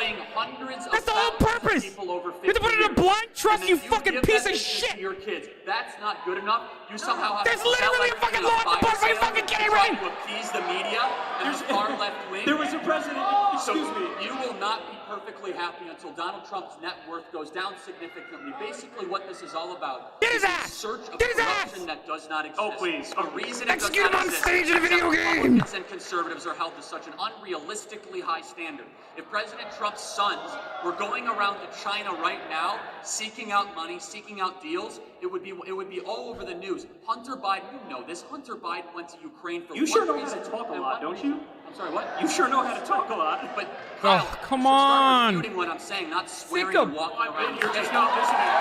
That's the whole purpose. You have to put it in a blind trust, you fucking piece of shit. Your kids. That's not good enough. You somehow have There's to sell literally a fucking law in the books. Are you fucking kidding me? to appease the media and the far left wing. There was a president, excuse me. You will not be perfectly happy until Donald Trump's net worth goes down significantly. Basically, what this is all about Get his is ass! a search of Get his corruption ass! that does not exist. Oh, please. The reason it does Execute him not on exist stage in a is video that game! Republicans and conservatives are held to such an unrealistically high standard. If President Trump's sons were going around to China right now, seeking out money, seeking out deals, it would be all over the news. Hunter Biden, you know this. Hunter Biden went to Ukraine for You one sure know reason. how to talk a lot, don't you? I'm sorry, what? You sure know how to talk a lot. But Oh, Kyle, come you should start on. refuting what I'm saying, not swearing Think and walking around. You're just not listening.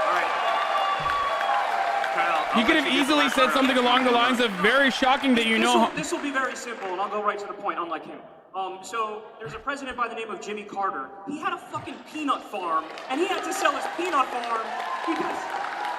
All right. Kyle, He could have easily said something along the lines of, very shocking that you know. This will be very simple, and I'll go right to the point, unlike him. So there's a president by the name of Jimmy Carter. He had a fucking peanut farm, and he had to sell his peanut farm because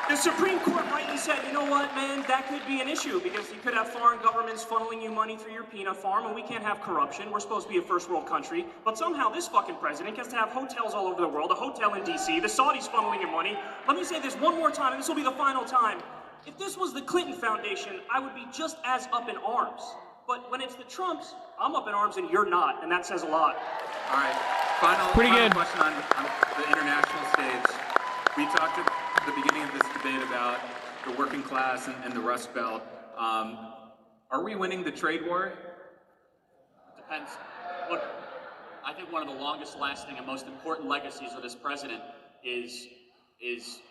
the Supreme Court rightly said, you know what, man, that could be an issue because you could have foreign governments funneling you money through your peanut farm, and we can't have corruption. We're supposed to be a first world country, but somehow this fucking president gets to have hotels all over the world, a hotel in DC, the Saudis funneling him money. Let me say this one more time, and this will be the final time. If this was the Clinton Foundation, I would be just as up in arms. But when it's the Trumps, I'm up in arms and you're not, and that says a lot. All right. Final good. question on the international stage. We talked at the beginning of this debate about the working class and the Rust Belt. Are we winning the trade war? Depends. Look, I think one of the longest lasting and most important legacies of this president is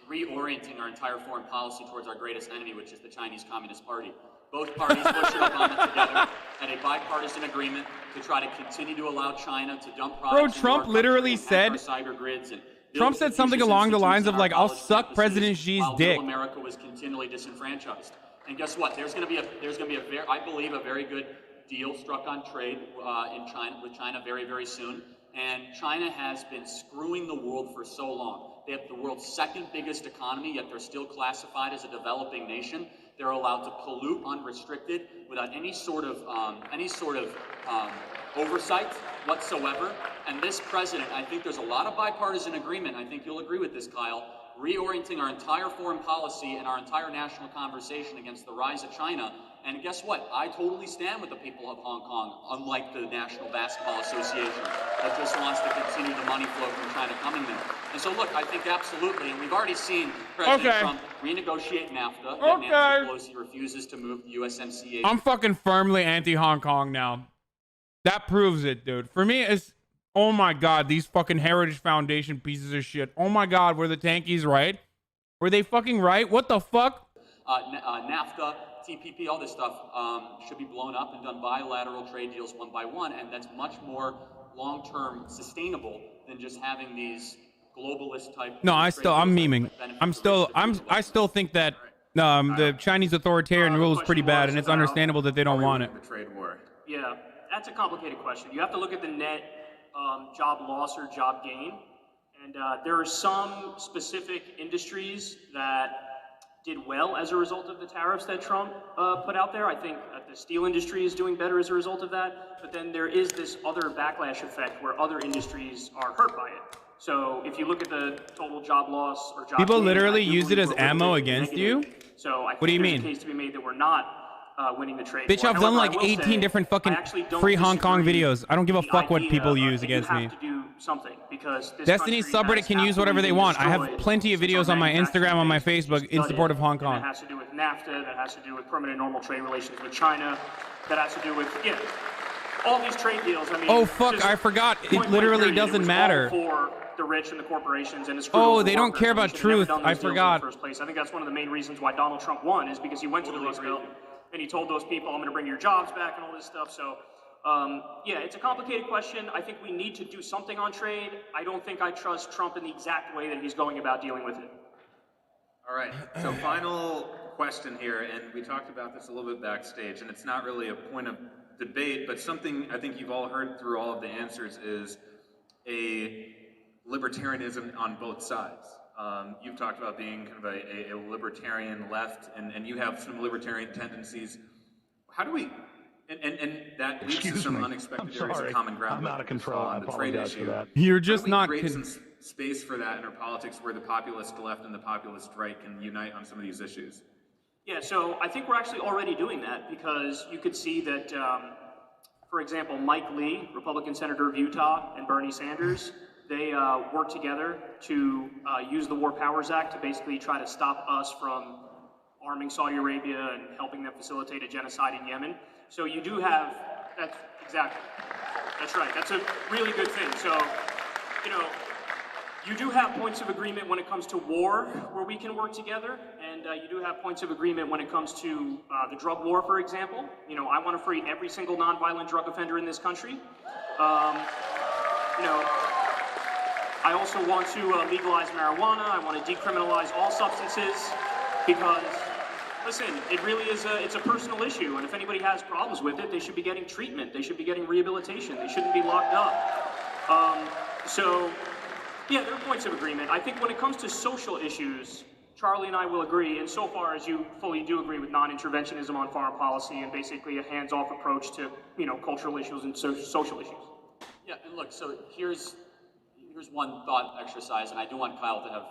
reorienting our entire foreign policy towards our greatest enemy, which is the Chinese Communist Party. Both parties, Bush and Obama together, had a bipartisan agreement to try to continue to allow China to dump products. Bro, Trump literally said, Trump said something along the lines of like, I'll suck President Xi's dick. America was continually disenfranchised. And guess what? There's going to be I believe a very good deal struck on trade with China very, very soon. And China has been screwing the world for so long. They have the world's second biggest economy, yet they're still classified as a developing nation. They're allowed to pollute unrestricted without any sort of oversight whatsoever. And this president, I think there's a lot of bipartisan agreement. I think you'll agree with this, Kyle, reorienting our entire foreign policy and our entire national conversation against the rise of China. And guess what? I totally stand with the people of Hong Kong, unlike the National Basketball Association that just wants to continue the money flow from China coming there. And so look, I think absolutely, and we've already seen President Trump renegotiate NAFTA, that Nancy Pelosi refuses to move the USMCA. I'm fucking firmly anti-Hong Kong now. That proves it, dude. For me, it's, oh my God, these fucking Heritage Foundation pieces of shit. Oh my God, were the tankies right? Were they fucking right? What the fuck? NAFTA, TPP, all this stuff should be blown up and done bilateral trade deals one by one, and that's much more long-term sustainable than just having these globalist type. No, I'm memeing. I still think that the Chinese authoritarian rule is pretty bad, and it's understandable that they don't want it. The trade war. Yeah, that's a complicated question. You have to look at the net job loss or job gain, and there are some specific industries that did well as a result of the tariffs that Trump put out there. I think the steel industry is doing better as a result of that, but then there is this other backlash effect where other industries are hurt by it. So if you look at the total job loss or job People gain, literally use it as ammo against you? So I think What do you there's mean? a case to be made that we're not winning the trade Bitch, war. I've done However, like I will 18 say, different fucking I actually don't free Hong Kong disagree videos. I don't give a with fuck the what idea people of use that against you me. have to do something because this Destiny's country subreddit has can use whatever they want. I have destroyed plenty of videos on my Instagram, on my Facebook, in support of Hong And Kong. that has to do with NAFTA, that has to do with permanent normal trade relations with China, that has to do with, all these trade deals. I mean, Oh fuck, just I forgot. point It blank literally period, it doesn't was matter. all for the rich and the corporations and the Oh, they don't care about truth. I forgot. In the first place. I think that's one of the main reasons why Donald Trump won, is because he went to the Rust Belt and he told those people, I'm going to bring your jobs back and all this stuff. So, it's a complicated question. I think we need to do something on trade. I don't think I trust Trump in the exact way that he's going about dealing with it. All right, so final question here, and we talked about this a little bit backstage, and it's not really a point of debate, but something I think you've all heard through all of the answers is a libertarianism on both sides. You've talked about being kind of a libertarian left, and you have some libertarian tendencies. How do we, and that leads to some unexpected areas of common ground. I'm out of control. I On the trade apologize for issue. that. You're just How do we not create some space for that in our politics where the populist left and the populist right can unite on some of these issues? Yeah, so I think we're actually already doing that, because you could see that, for example, Mike Lee, Republican Senator of Utah, and Bernie Sanders, they worked together to use the War Powers Act to basically try to stop us from arming Saudi Arabia and helping them facilitate a genocide in Yemen. So you do have, that's right, that's a really good thing. So, you do have points of agreement when it comes to war, where we can work together, and you do have points of agreement when it comes to the drug war, for example. I want to free every single nonviolent drug offender in this country. I also want to legalize marijuana. I want to decriminalize all substances, because, listen, it really is it's a personal issue, and if anybody has problems with it, they should be getting treatment. They should be getting rehabilitation. They shouldn't be locked up. Yeah, there are points of agreement. I think when it comes to social issues, Charlie and I will agree, insofar as you fully do agree with non-interventionism on foreign policy and basically a hands-off approach to, cultural issues and social issues. Yeah, and look, so here's one thought exercise, and I do want Kyle to have,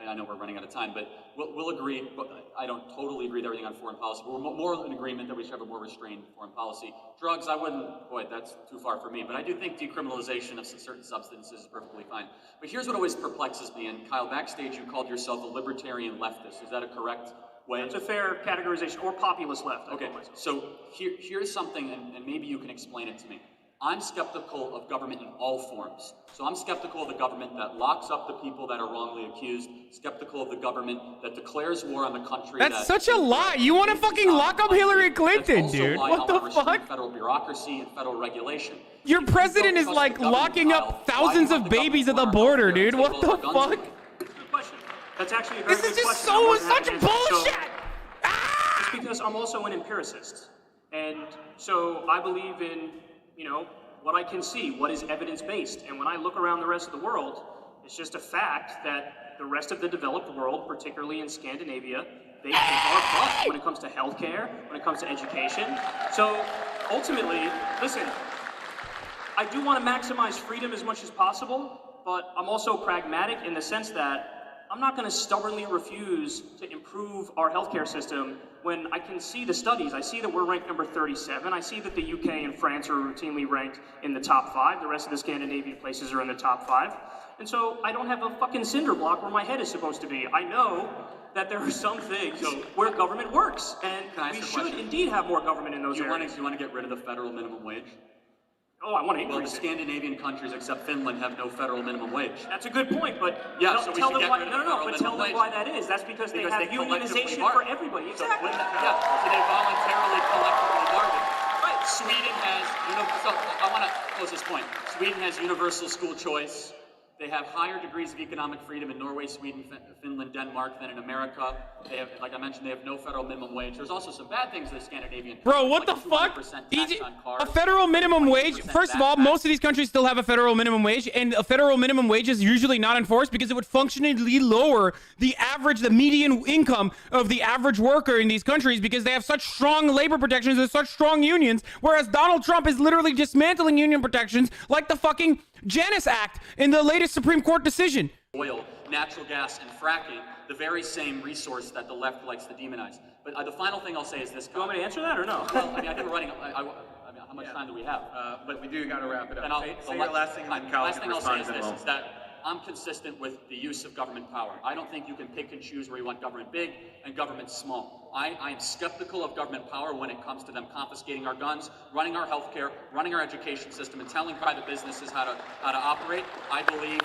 I know we're running out of time, but we'll agree, but I don't totally agree with everything on foreign policy. We're more in agreement that we should have a more restrained foreign policy. Drugs, I wouldn't, that's too far for me, but I do think decriminalization of certain substances is perfectly fine. But here's what always perplexes me, and Kyle, backstage you called yourself a libertarian leftist. Is that a correct way? It's a fair categorization, or populist left. Okay, so here's something, and maybe you can explain it to me. I'm skeptical of government in all forms. So I'm skeptical of the government that locks up the people that are wrongly accused, skeptical of the government that declares war on the country. That's such a lie. You want to fucking lock up Hillary Clinton, dude. What the fuck? Federal bureaucracy and federal regulation. Your president is like locking up thousands of babies at the border, dude. What the fuck? Good question. That's actually a very This is good just question. such bullshit. It's because I'm also an empiricist. And so I believe in, what I can see, what is evidence-based. And when I look around the rest of the world, it's just a fact that the rest of the developed world, particularly in Scandinavia, they are fucked when it comes to healthcare, when it comes to education. So ultimately, listen, I do want to maximize freedom as much as possible, but I'm also pragmatic in the sense that I'm not going to stubbornly refuse to improve our healthcare system when I can see the studies. I see that we're ranked number 37. I see that the UK and France are routinely ranked in the top 5. The rest of the Scandinavian places are in the top 5. And so I don't have a fucking cinder block where my head is supposed to be. I know that there are some things where government works, and we should indeed have more government in those areas. Do you want to get rid of the federal minimum wage? Oh, I want to Well, the increase it. Scandinavian countries except Finland have no federal minimum wage. That's a good point, but Yeah, tell, so we tell should them get why. rid of No, the no, no. federal But tell them minimum why wage. that is. That's because they Because have they collectively unionization bargain. for everybody. Exactly. So they voluntarily collectively bargain. Right. Sweden has, so I want to close this point. Sweden has universal school choice. They have higher degrees of economic freedom in Norway, Sweden, Finland, Denmark than in America. They have, like I mentioned, they have no federal minimum wage. There's also some bad things in the Scandinavian. Bro, what the fuck? A federal minimum wage? First of all, most of these countries still have a federal minimum wage, and a federal minimum wage is usually not enforced because it would functionally lower the average, the median income of the average worker in these countries because they have such strong labor protections and such strong unions, whereas Donald Trump is literally dismantling union protections like the fucking Janus Act in the latest Supreme Court decision. Oil, natural gas, and fracking, the very same resource that the left likes to demonize. But the final thing I'll say is this. Do you want me to answer that or no? Well, I think we're running. How much time do we have? But we do got to wrap it up. Then Say your last thing, and then Kyle last can thing I'll say respond is to this: them. is that I'm consistent with the use of government power. I don't think you can pick and choose where you want government big and government small. I am skeptical of government power when it comes to them confiscating our guns, running our healthcare, running our education system, and telling private businesses how to operate. I believe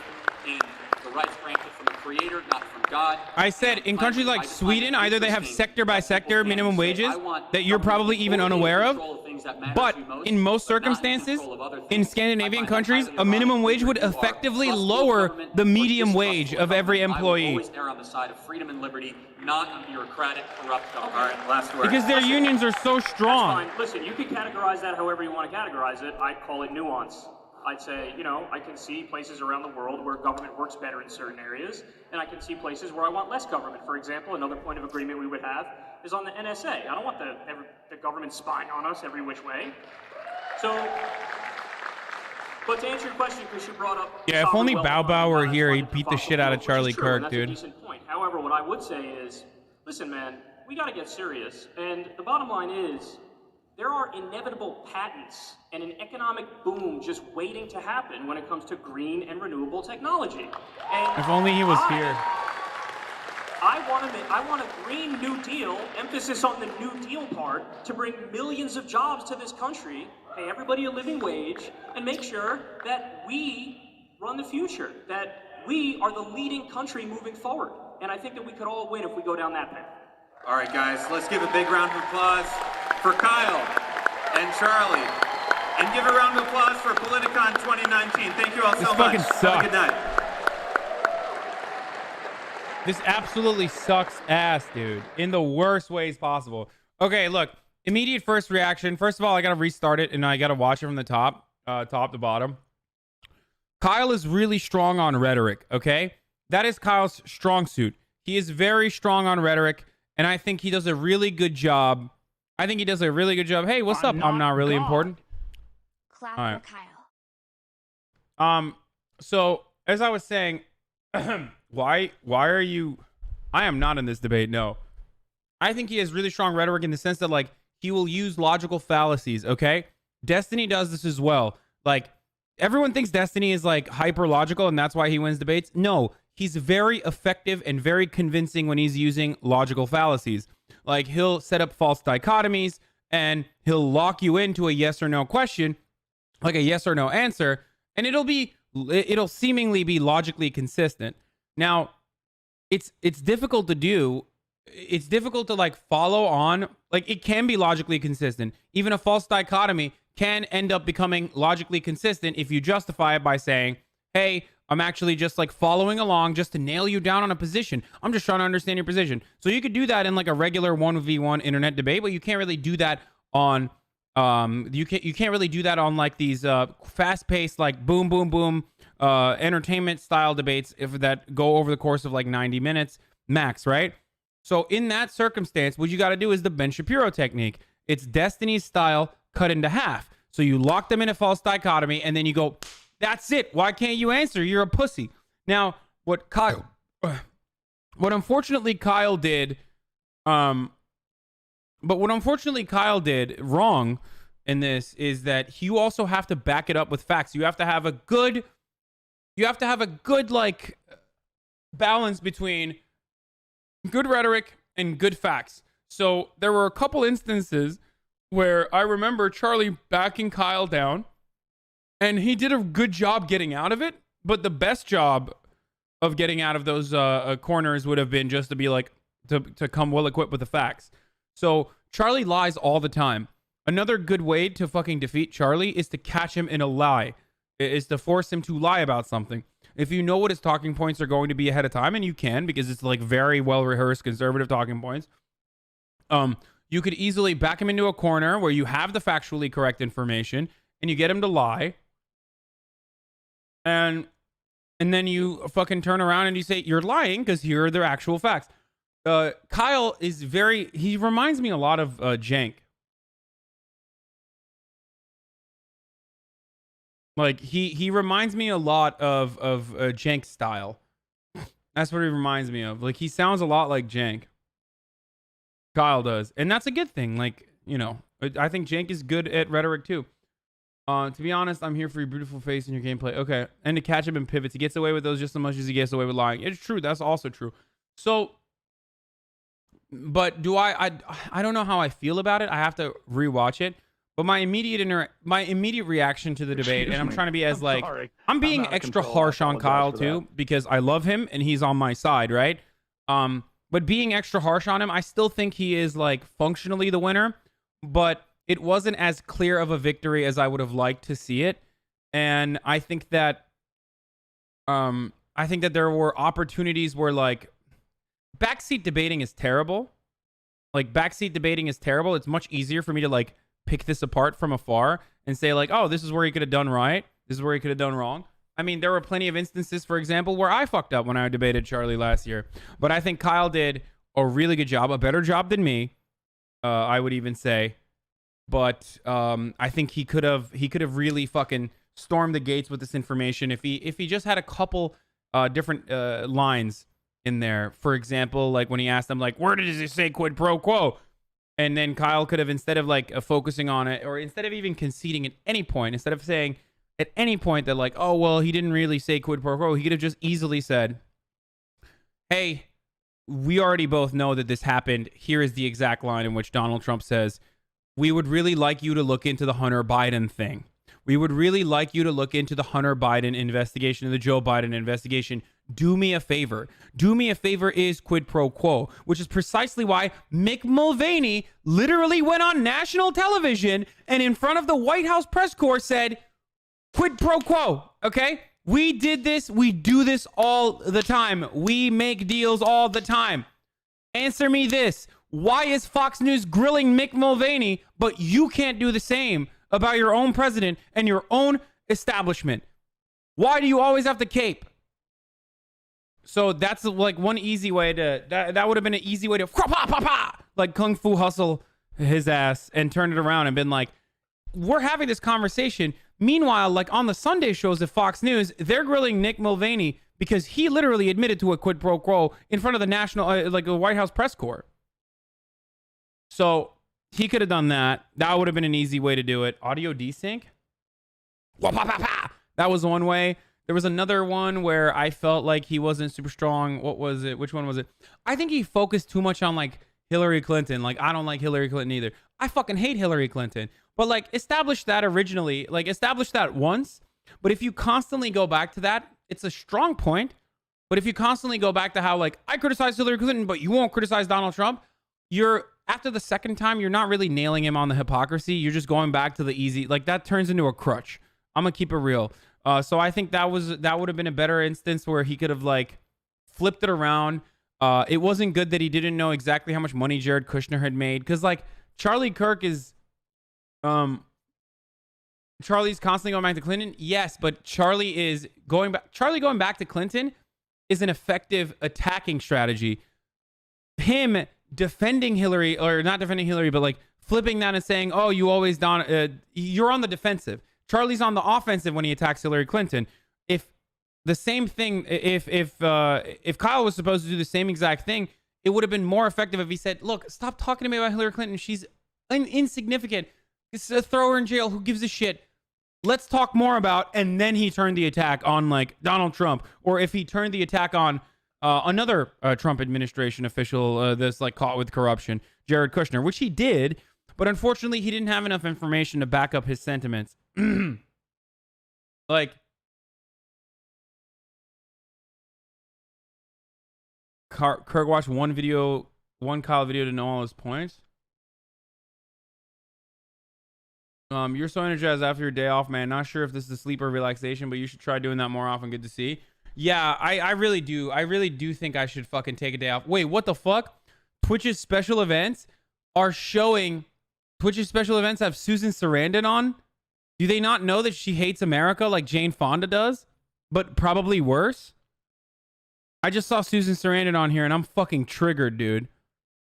in the rights granted from the Creator, not from God. I said in countries like Sweden, either they have sector by sector minimum wages that you're probably even unaware of, but in most circumstances, in Scandinavian countries, a minimum wage would effectively lower the median wage of every employee. I always err on the side of freedom and liberty, not a bureaucratic, corrupt government. All right, last word. Because their unions are so strong. That's fine. Listen, you can categorize that however you want to categorize it. I'd call it nuance. I'd say, I can see places around the world where government works better in certain areas, and I can see places where I want less government. For example, another point of agreement we would have is on the NSA. I don't want the government spying on us every which way. So, but to answer your question, because you brought up... Yeah, if only Bao Bao were here, he'd beat the shit out of Charlie Kirk, that's dude. a decent point. However, what I would say is, listen, man, we got to get serious. And the bottom line is, there are inevitable patents and an economic boom just waiting to happen when it comes to green and renewable technology. And If only he was here. I want a Green New Deal, emphasis on the New Deal part, to bring millions of jobs to this country, pay everybody a living wage, and make sure that we run the future, that we are the leading country moving forward. And I think that we could all win if we go down that path. All right, guys, let's give a big round of applause for Kyle and Charlie. And give a round of applause for Politicon 2019. Thank you all so much. This fucking sucks. Have a good night. This absolutely sucks ass, dude, in the worst ways possible. Okay, look, immediate first reaction. First of all, I gotta restart it and I gotta watch it from the top to bottom. Kyle is really strong on rhetoric, okay? That is Kyle's strong suit. He is very strong on rhetoric, and I think he does a really good job. Hey, what's up? I'm not really important. Clap All right. for Kyle. So as I was saying, why are you? I am not in this debate. No, I think he has really strong rhetoric in the sense that like he will use logical fallacies. Okay, Destiny does this as well. Like everyone thinks Destiny is like hyper logical and that's why he wins debates. No, he's very effective and very convincing when he's using logical fallacies. Like he'll set up false dichotomies and he'll lock you into a yes or no question, like a yes or no answer, and it'll seemingly be logically consistent. Now, it's difficult to do. It's difficult to like follow on. Like it can be logically consistent. Even a false dichotomy can end up becoming logically consistent if you justify it by saying, hey, I'm actually just like following along just to nail you down on a position. I'm just trying to understand your position. So you could do that in like a regular 1v1 internet debate, but you can't really do that on you can't really do that on like these fast-paced like boom boom boom entertainment style debates that go over the course of like 90 minutes max, right? So in that circumstance, what you got to do is the Ben Shapiro technique. It's Destiny's style cut into half. So you lock them in a false dichotomy and then you go, that's it. Why can't you answer? You're a pussy. Now, what Kyle What unfortunately Kyle did, but what unfortunately Kyle did wrong in this is that you also have to back it up with facts. You have to have a good, like balance between good rhetoric and good facts. So there were a couple instances where I remember Charlie backing Kyle down, and he did a good job getting out of it. But the best job of getting out of those corners would have been just to be like, to come well equipped with the facts. So Charlie lies all the time. Another good way to fucking defeat Charlie is to catch him in a lie, is to force him to lie about something. If you know what his talking points are going to be ahead of time, and you can, because it's like very well rehearsed conservative talking points, you could easily back him into a corner where you have the factually correct information and you get him to lie. And then you fucking turn around and you say, you're lying because here are the actual facts. Kyle is he reminds me a lot of Jank. Like, he reminds me a lot of Jank style. That's what he reminds me of. Like, he sounds a lot like Jank. Kyle does. And that's a good thing. Like, you know, I think Jank is good at rhetoric too. To be honest, I'm here for your beautiful face and your gameplay. Okay. And to catch him in pivots. He gets away with those just as much as he gets away with lying. It's true. That's also true. So, but I don't know how I feel about it. I have to rewatch it. But my immediate reaction to the debate, and I'm trying to be as like, I'm being extra harsh on Kyle too, because I love him and he's on my side, right? But being extra harsh on him, I still think he is like functionally the winner, but it wasn't as clear of a victory as I would have liked to see it. And I think that there were opportunities where, like, backseat debating is terrible. Like, backseat debating is terrible. It's much easier for me to like pick this apart from afar and say like, oh, this is where he could have done right. This is where he could have done wrong. I mean, there were plenty of instances, for example, where I fucked up when I debated Charlie last year. But I think Kyle did a really good job, a better job than me, I would even say. But I think he could have really fucking stormed the gates with this information if he just had a couple different lines in there. For example, like when he asked them, like, where does it say quid pro quo? And then Kyle could have, instead of like focusing on it, or instead of even conceding at any point, instead of saying at any point that like, oh, well, he didn't really say quid pro quo, he could have just easily said, hey, we already both know that this happened. Here is the exact line in which Donald Trump says, we would really like you to look into the Hunter Biden thing. We would really like you to look into the Hunter Biden investigation, the Joe Biden investigation. Do me a favor. Do me a favor is quid pro quo, which is precisely why Mick Mulvaney literally went on national television and in front of the White House press corps said, quid pro quo, okay? We did this. We do this all the time. We make deals all the time. Answer me this. Why is Fox News grilling Mick Mulvaney, but you can't do the same about your own president and your own establishment? Why do you always have to cape? So that's like one easy way to, that would have been an easy way to like kung fu hustle his ass and turn it around and been like, we're having this conversation. Meanwhile, like on the Sunday shows at Fox News, they're grilling Nick Mulvaney because he literally admitted to a quid pro quo in front of the national, like the White House press corps. So he could have done that. That would have been an easy way to do it. Audio desync? That was one way. There was another one where I felt like he wasn't super strong. What was it? Which one was it? I think he focused too much on like Hillary Clinton. Like, I don't like Hillary Clinton either. I fucking hate Hillary Clinton. But like, establish that originally. Like, establish that once. But if you constantly go back to that, it's a strong point. But if you constantly go back to how like, I criticize Hillary Clinton, but you won't criticize Donald Trump, after the second time, you're not really nailing him on the hypocrisy. You're just going back to the easy. Like, that turns into a crutch. I'm going to keep it real. So I think that would have been a better instance where he could have like flipped it around. It wasn't good that he didn't know exactly how much money Jared Kushner had made. Because like Charlie Kirk is, Charlie's constantly going back to Clinton. Yes, but Charlie going back to Clinton is an effective attacking strategy. Him defending Hillary, or not defending Hillary, but like flipping that and saying, oh, you're on the defensive. Charlie's on the offensive when he attacks Hillary Clinton. If the same thing. If Kyle was supposed to do the same exact thing, it would have been more effective if he said, "Look, stop talking to me about Hillary Clinton. She's insignificant. It's a throw her in jail. Who gives a shit? Let's talk more about." And then he turned the attack on like Donald Trump, or if he turned the attack on another Trump administration official that's like caught with corruption, Jared Kushner, which he did, but unfortunately he didn't have enough information to back up his sentiments. Like, Kirk watched one Kyle video to know all his points. You're so energized after your day off, man. Not sure if this is sleep or relaxation, but you should try doing that more often. Good to see. Yeah, I really do. I really do think I should fucking take a day off. Wait, what the fuck? Twitch's special events are showing. Twitch's special events have Susan Sarandon on. Do they not know that she hates America like Jane Fonda does? But probably worse? I just saw Susan Sarandon on here and I'm fucking triggered, dude.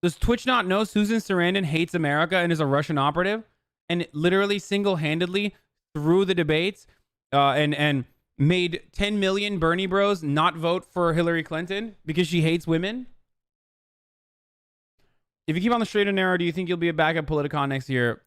Does Twitch not know Susan Sarandon hates America and is a Russian operative? And literally single-handedly through the debates and made 10 million Bernie bros not vote for Hillary Clinton because she hates women? If you keep on the straight and narrow, do you think you'll be a backup Politicon next year?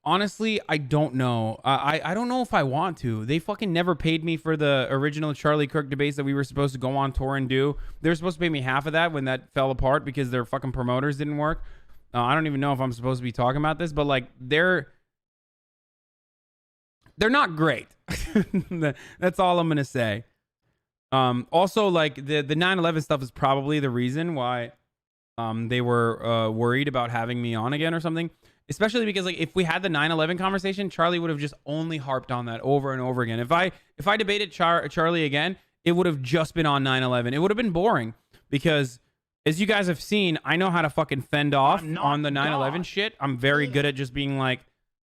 Honestly, I don't know. I don't know if I want to. They fucking never paid me for the original Charlie Kirk debates that we were supposed to go on tour and do. They were supposed to pay me half of that when that fell apart because their fucking promoters didn't work. I don't even know if I'm supposed to be talking about this, but like they're not great. That's all I'm gonna say. Also, like the 9/11 stuff is probably the reason why they were worried about having me on again or something. Especially because like if we had the 9/11 conversation, Charlie would have just only harped on that over and over again. If I debated Charlie again, it would have just been on 9/11. It would have been boring because, as you guys have seen, I know how to fucking fend off on the 9/11 shit. I'm very good at just being like,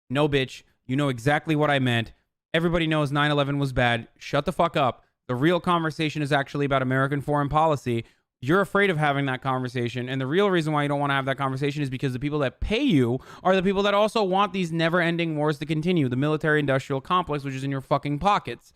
no, bitch, you know exactly what I meant. Everybody knows 9/11 was bad. Shut the fuck up. The real conversation is actually about American foreign policy. You're afraid of having that conversation. And the real reason why you don't want to have that conversation is because the people that pay you are the people that also want these never-ending wars to continue. The military-industrial complex, which is in your fucking pockets.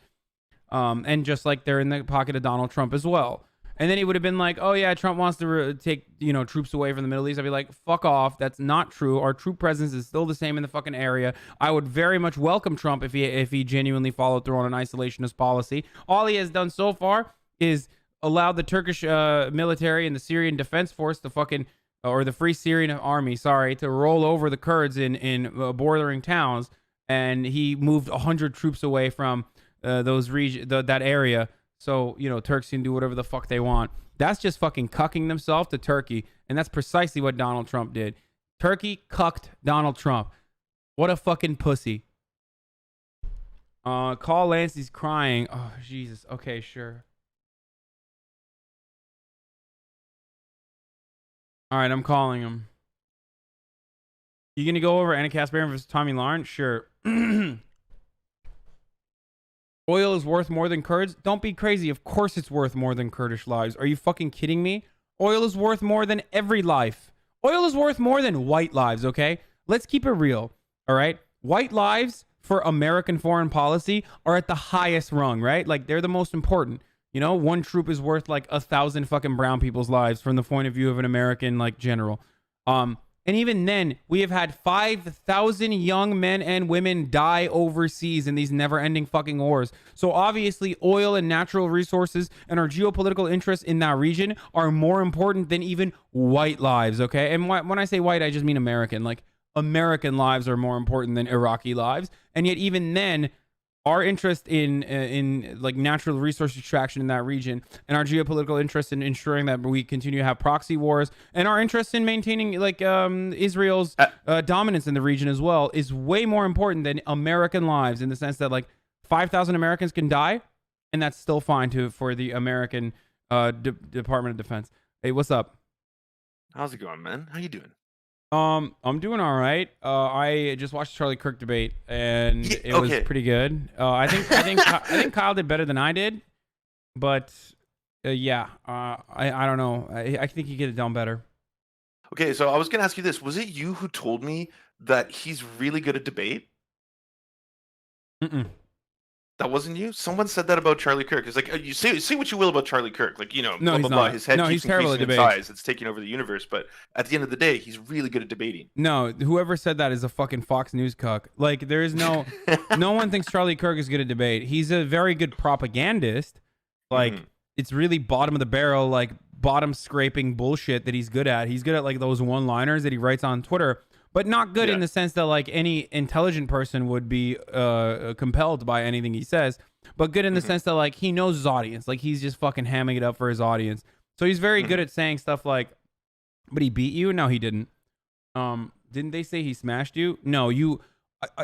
And just like they're in the pocket of Donald Trump as well. And then he would have been like, oh yeah, Trump wants to take, troops away from the Middle East. I'd be like, fuck off. That's not true. Our troop presence is still the same in the fucking area. I would very much welcome Trump if he genuinely followed through on an isolationist policy. All he has done so far is allowed the Turkish military and the Syrian Defense Force to fucking, or the Free Syrian Army, sorry, to roll over the Kurds in bordering towns. And he moved 100 troops away from those that area. So, Turks can do whatever the fuck they want. That's just fucking cucking themselves to Turkey. And that's precisely what Donald Trump did. Turkey cucked Donald Trump. What a fucking pussy. Call Lance, he's crying. Oh, Jesus. Okay, sure. All right, I'm calling him. You gonna go over Anna Kasparian versus Tommy Lawrence? Sure. Oil is worth more than Kurds? Don't be crazy. Of course it's worth more than Kurdish lives. Are you fucking kidding me? Oil is worth more than every life. Oil is worth more than white lives, okay? Let's keep it real, all right? White lives for American foreign policy are at the highest rung, right? Like, they're the most important. One troop is worth like 1,000 fucking brown people's lives from the point of view of an American, like, general. And even then, we have had 5,000 young men and women die overseas in these never-ending fucking wars. So obviously, oil and natural resources and our geopolitical interests in that region are more important than even white lives, okay? And when I say white, I just mean American. Like, American lives are more important than Iraqi lives. And yet, even then, our interest in like natural resource extraction in that region, and our geopolitical interest in ensuring that we continue to have proxy wars, and our interest in maintaining like Israel's dominance in the region as well, is way more important than American lives, in the sense that like 5,000 Americans can die, and that's still fine for the American Department of Defense. Hey, what's up? How's it going, man? How you doing? I'm doing all right. I just watched the Charlie Kirk debate, and it was pretty good. I think Kyle did better than I did, but yeah, I don't know. I think he could have done better. Okay, so I was gonna ask you this: was it you who told me that he's really good at debate? Mm-mm. That wasn't you? Someone said that about Charlie Kirk. It's like, you say what you will about Charlie Kirk. Like, No, blah, he's blah, blah. not. His head No, keeps he's terrible at increasing in debates. size. It's taking over the universe. But at the end of the day, he's really good at debating. No, whoever said that is a fucking Fox News cuck. Like, there is no... no one thinks Charlie Kirk is good at debate. He's a very good propagandist. Like, it's really bottom of the barrel, like, bottom scraping bullshit that he's good at. He's good at, like, those one-liners that he writes on Twitter. But not good in the sense that, like, any intelligent person would be compelled by anything he says. But good in the sense that, like, he knows his audience. Like, he's just fucking hamming it up for his audience. So he's very good at saying stuff like, but he beat you? No, he didn't. Didn't they say he smashed you? No, you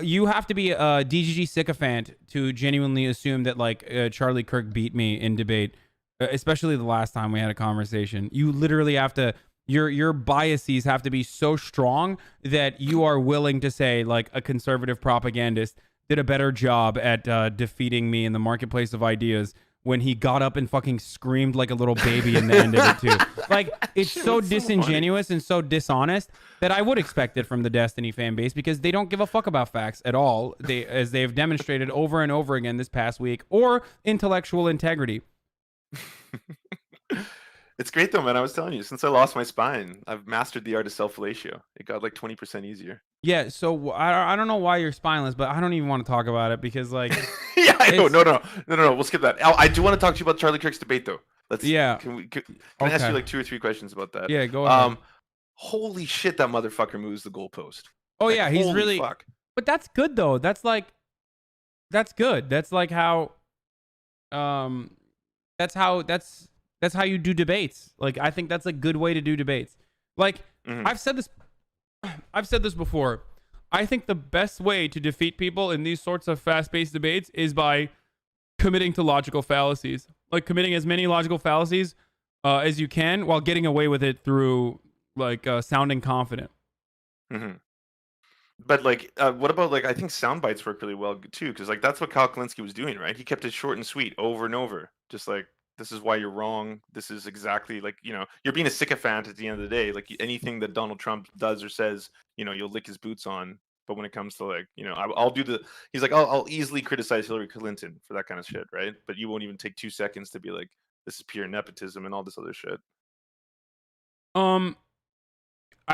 have to be a DGG sycophant to genuinely assume that, like, Charlie Kirk beat me in debate, especially the last time we had a conversation. You literally have to... Your biases have to be so strong that you are willing to say, like, a conservative propagandist did a better job at defeating me in the marketplace of ideas when he got up and fucking screamed like a little baby in the end of it too. Like, it's so disingenuous and so dishonest that I would expect it from the Destiny fan base, because they don't give a fuck about facts at all, as they have demonstrated over and over again this past week, or intellectual integrity. It's great though, man. I was telling you, since I lost my spine, I've mastered the art of self-fellatio. It got like 20% easier. Yeah, so I don't know why you're spineless, but I don't even want to talk about it because, like... Yeah, I know. No. We'll skip that. I do want to talk to you about Charlie Kirk's debate, though. Can I ask you like 2 or 3 questions about that? Yeah, go ahead. Holy shit, that motherfucker moves the goalpost. Oh, like, yeah, he's really... Fuck. But that's good, though. That's like... That's good. That's like how... That's how you do debates. Like, I think that's a good way to do debates. Like, I've said this before. I think the best way to defeat people in these sorts of fast-paced debates is by committing to logical fallacies. Like, committing as many logical fallacies as you can while getting away with it through, like, sounding confident. But, like, what about, like, I think sound bites work really well, too, because, like, that's what Kyle Kalinske was doing, right? He kept it short and sweet over and over. Just, like, this is why you're wrong. This is exactly, like, you're being a sycophant at the end of the day. Like, anything that Donald Trump does or says, you'll lick his boots on. But when it comes to, like, I'll do he's like, I'll easily criticize Hillary Clinton for that kind of shit, right? But you won't even take 2 seconds to be like, this is pure nepotism and all this other shit. I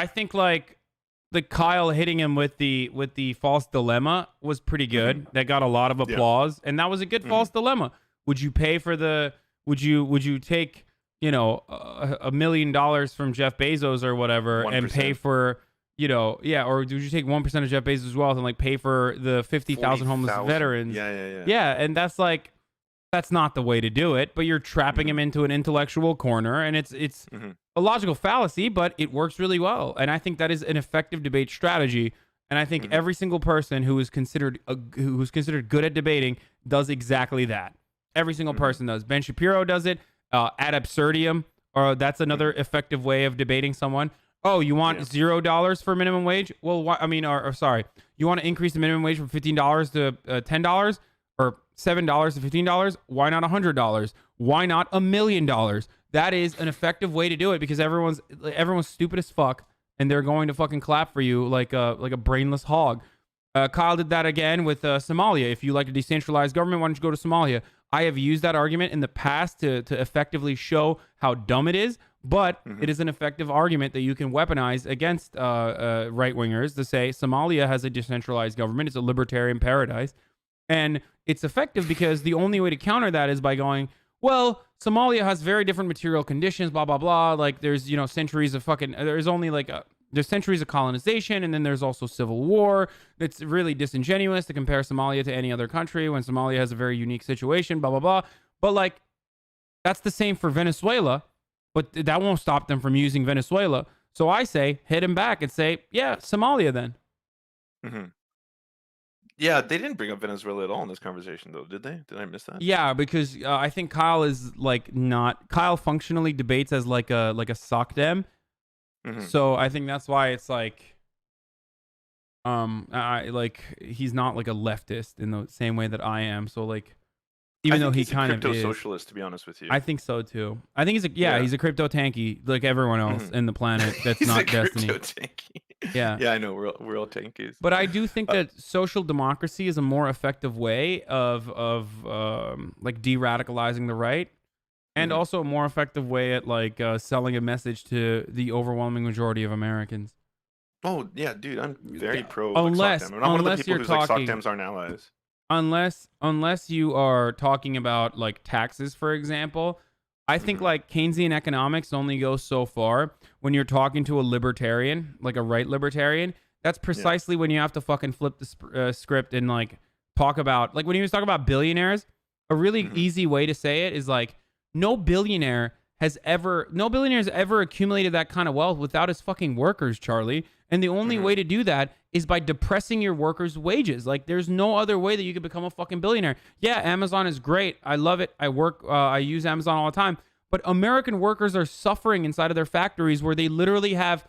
think, like, the Kyle hitting him with the false dilemma was pretty good. That got a lot of applause, and that was a good false dilemma. Would you pay for the... Would you take, $1 million from Jeff Bezos or whatever 1%. And pay for, or would you take 1% of Jeff Bezos' wealth and, like, pay for the 50,000 homeless veterans? Yeah, and that's like, that's not the way to do it, but you're trapping him into an intellectual corner, and it's a logical fallacy, but it works really well. And I think that is an effective debate strategy. And I think every single person who is considered good at debating does exactly that. Every single person does. Ben Shapiro does it. Ad absurdum, or that's another effective way of debating someone. Oh, you want $0 for minimum wage? Well, sorry, you want to increase the minimum wage from $15 to $10, or $7 to $15? Why not $100? Why not $1 million? That is an effective way to do it, because everyone's stupid as fuck, and they're going to fucking clap for you like a brainless hog. Kyle did that again with Somalia. If you like a decentralized government, why don't you go to Somalia? I have used that argument in the past to effectively show how dumb it is, but it is an effective argument that you can weaponize against right-wingers to say Somalia has a decentralized government. It's a libertarian paradise. And it's effective because the only way to counter that is by going, well, Somalia has very different material conditions, blah, blah, blah. Like, there's, centuries of there's centuries of colonization, and then there's also civil war. It's really disingenuous to compare Somalia to any other country when Somalia has a very unique situation, blah, blah, blah. But, like, that's the same for Venezuela, but that won't stop them from using Venezuela. So I say, hit him back and say, yeah, Somalia then. Yeah, they didn't bring up Venezuela at all in this conversation, though, did they? Did I miss that? Yeah, because I think Kyle is, like, Kyle functionally debates as like a sock dem. So I think that's why it's like, he's not like a leftist in the same way that I am. So, like, Even I though think he he's a kind of crypto is. socialist, to be honest with you. I think so too. I think he's a crypto tanky like everyone else in the planet that's He's not a Destiny. crypto tanky. Yeah. Yeah, I know. We're all tankies. But I do think that social democracy is a more effective way of like de-radicalizing the right, and also a more effective way at like selling a message to the overwhelming majority of Americans. Oh yeah, dude, I'm very pro Unless- like SOCDEM. I'm not one of the unless people you're who's like talking- SOCDEMs aren't allies. Unless you are talking about like taxes, for example, I think like Keynesian economics only goes so far when you're talking to a libertarian, like a right libertarian. That's precisely when you have to fucking flip the script and like talk about like when he was talking about billionaires. A really easy way to say it is like no billionaire has ever accumulated that kind of wealth without his fucking workers, Charlie. And the only way to do that is by depressing your workers' wages. Like, there's no other way that you could become a fucking billionaire. Yeah, Amazon is great. I love it. I use Amazon all the time. But American workers are suffering inside of their factories where they literally have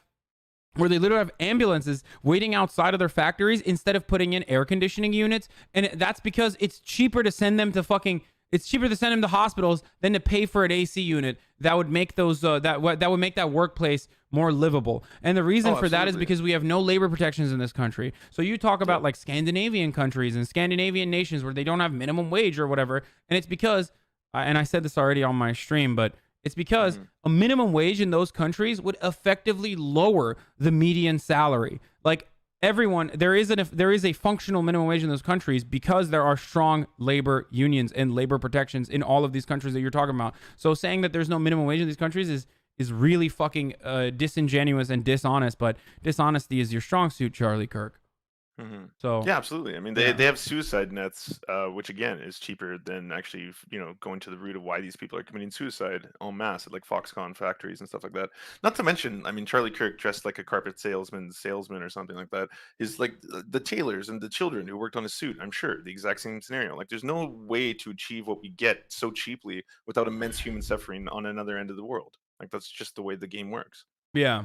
ambulances waiting outside of their factories instead of putting in air conditioning units. And that's because it's cheaper to send them to hospitals than to pay for an AC unit that would make those that would make that workplace more livable. And the reason for that is because we have no labor protections in this country. So you talk about like Scandinavian countries and Scandinavian nations where they don't have minimum wage or whatever, and it's because and I said this already on my stream, but it's because a minimum wage in those countries would effectively lower the median salary. Like everyone, there is a functional minimum wage in those countries because there are strong labor unions and labor protections in all of these countries that you're talking about. So saying that there's no minimum wage in these countries is really fucking disingenuous and dishonest. But dishonesty is your strong suit, Charlie Kirk. So yeah, absolutely. I mean, they have suicide nets, which again is cheaper than actually going to the root of why these people are committing suicide en masse at like Foxconn factories and stuff like that. Not to mention, I mean, Charlie Kirk dressed like a carpet salesman or something like that is like the tailors and the children who worked on his suit. I'm sure the exact same scenario. Like, there's no way to achieve what we get so cheaply without immense human suffering on another end of the world. Like, that's just the way the game works. Yeah.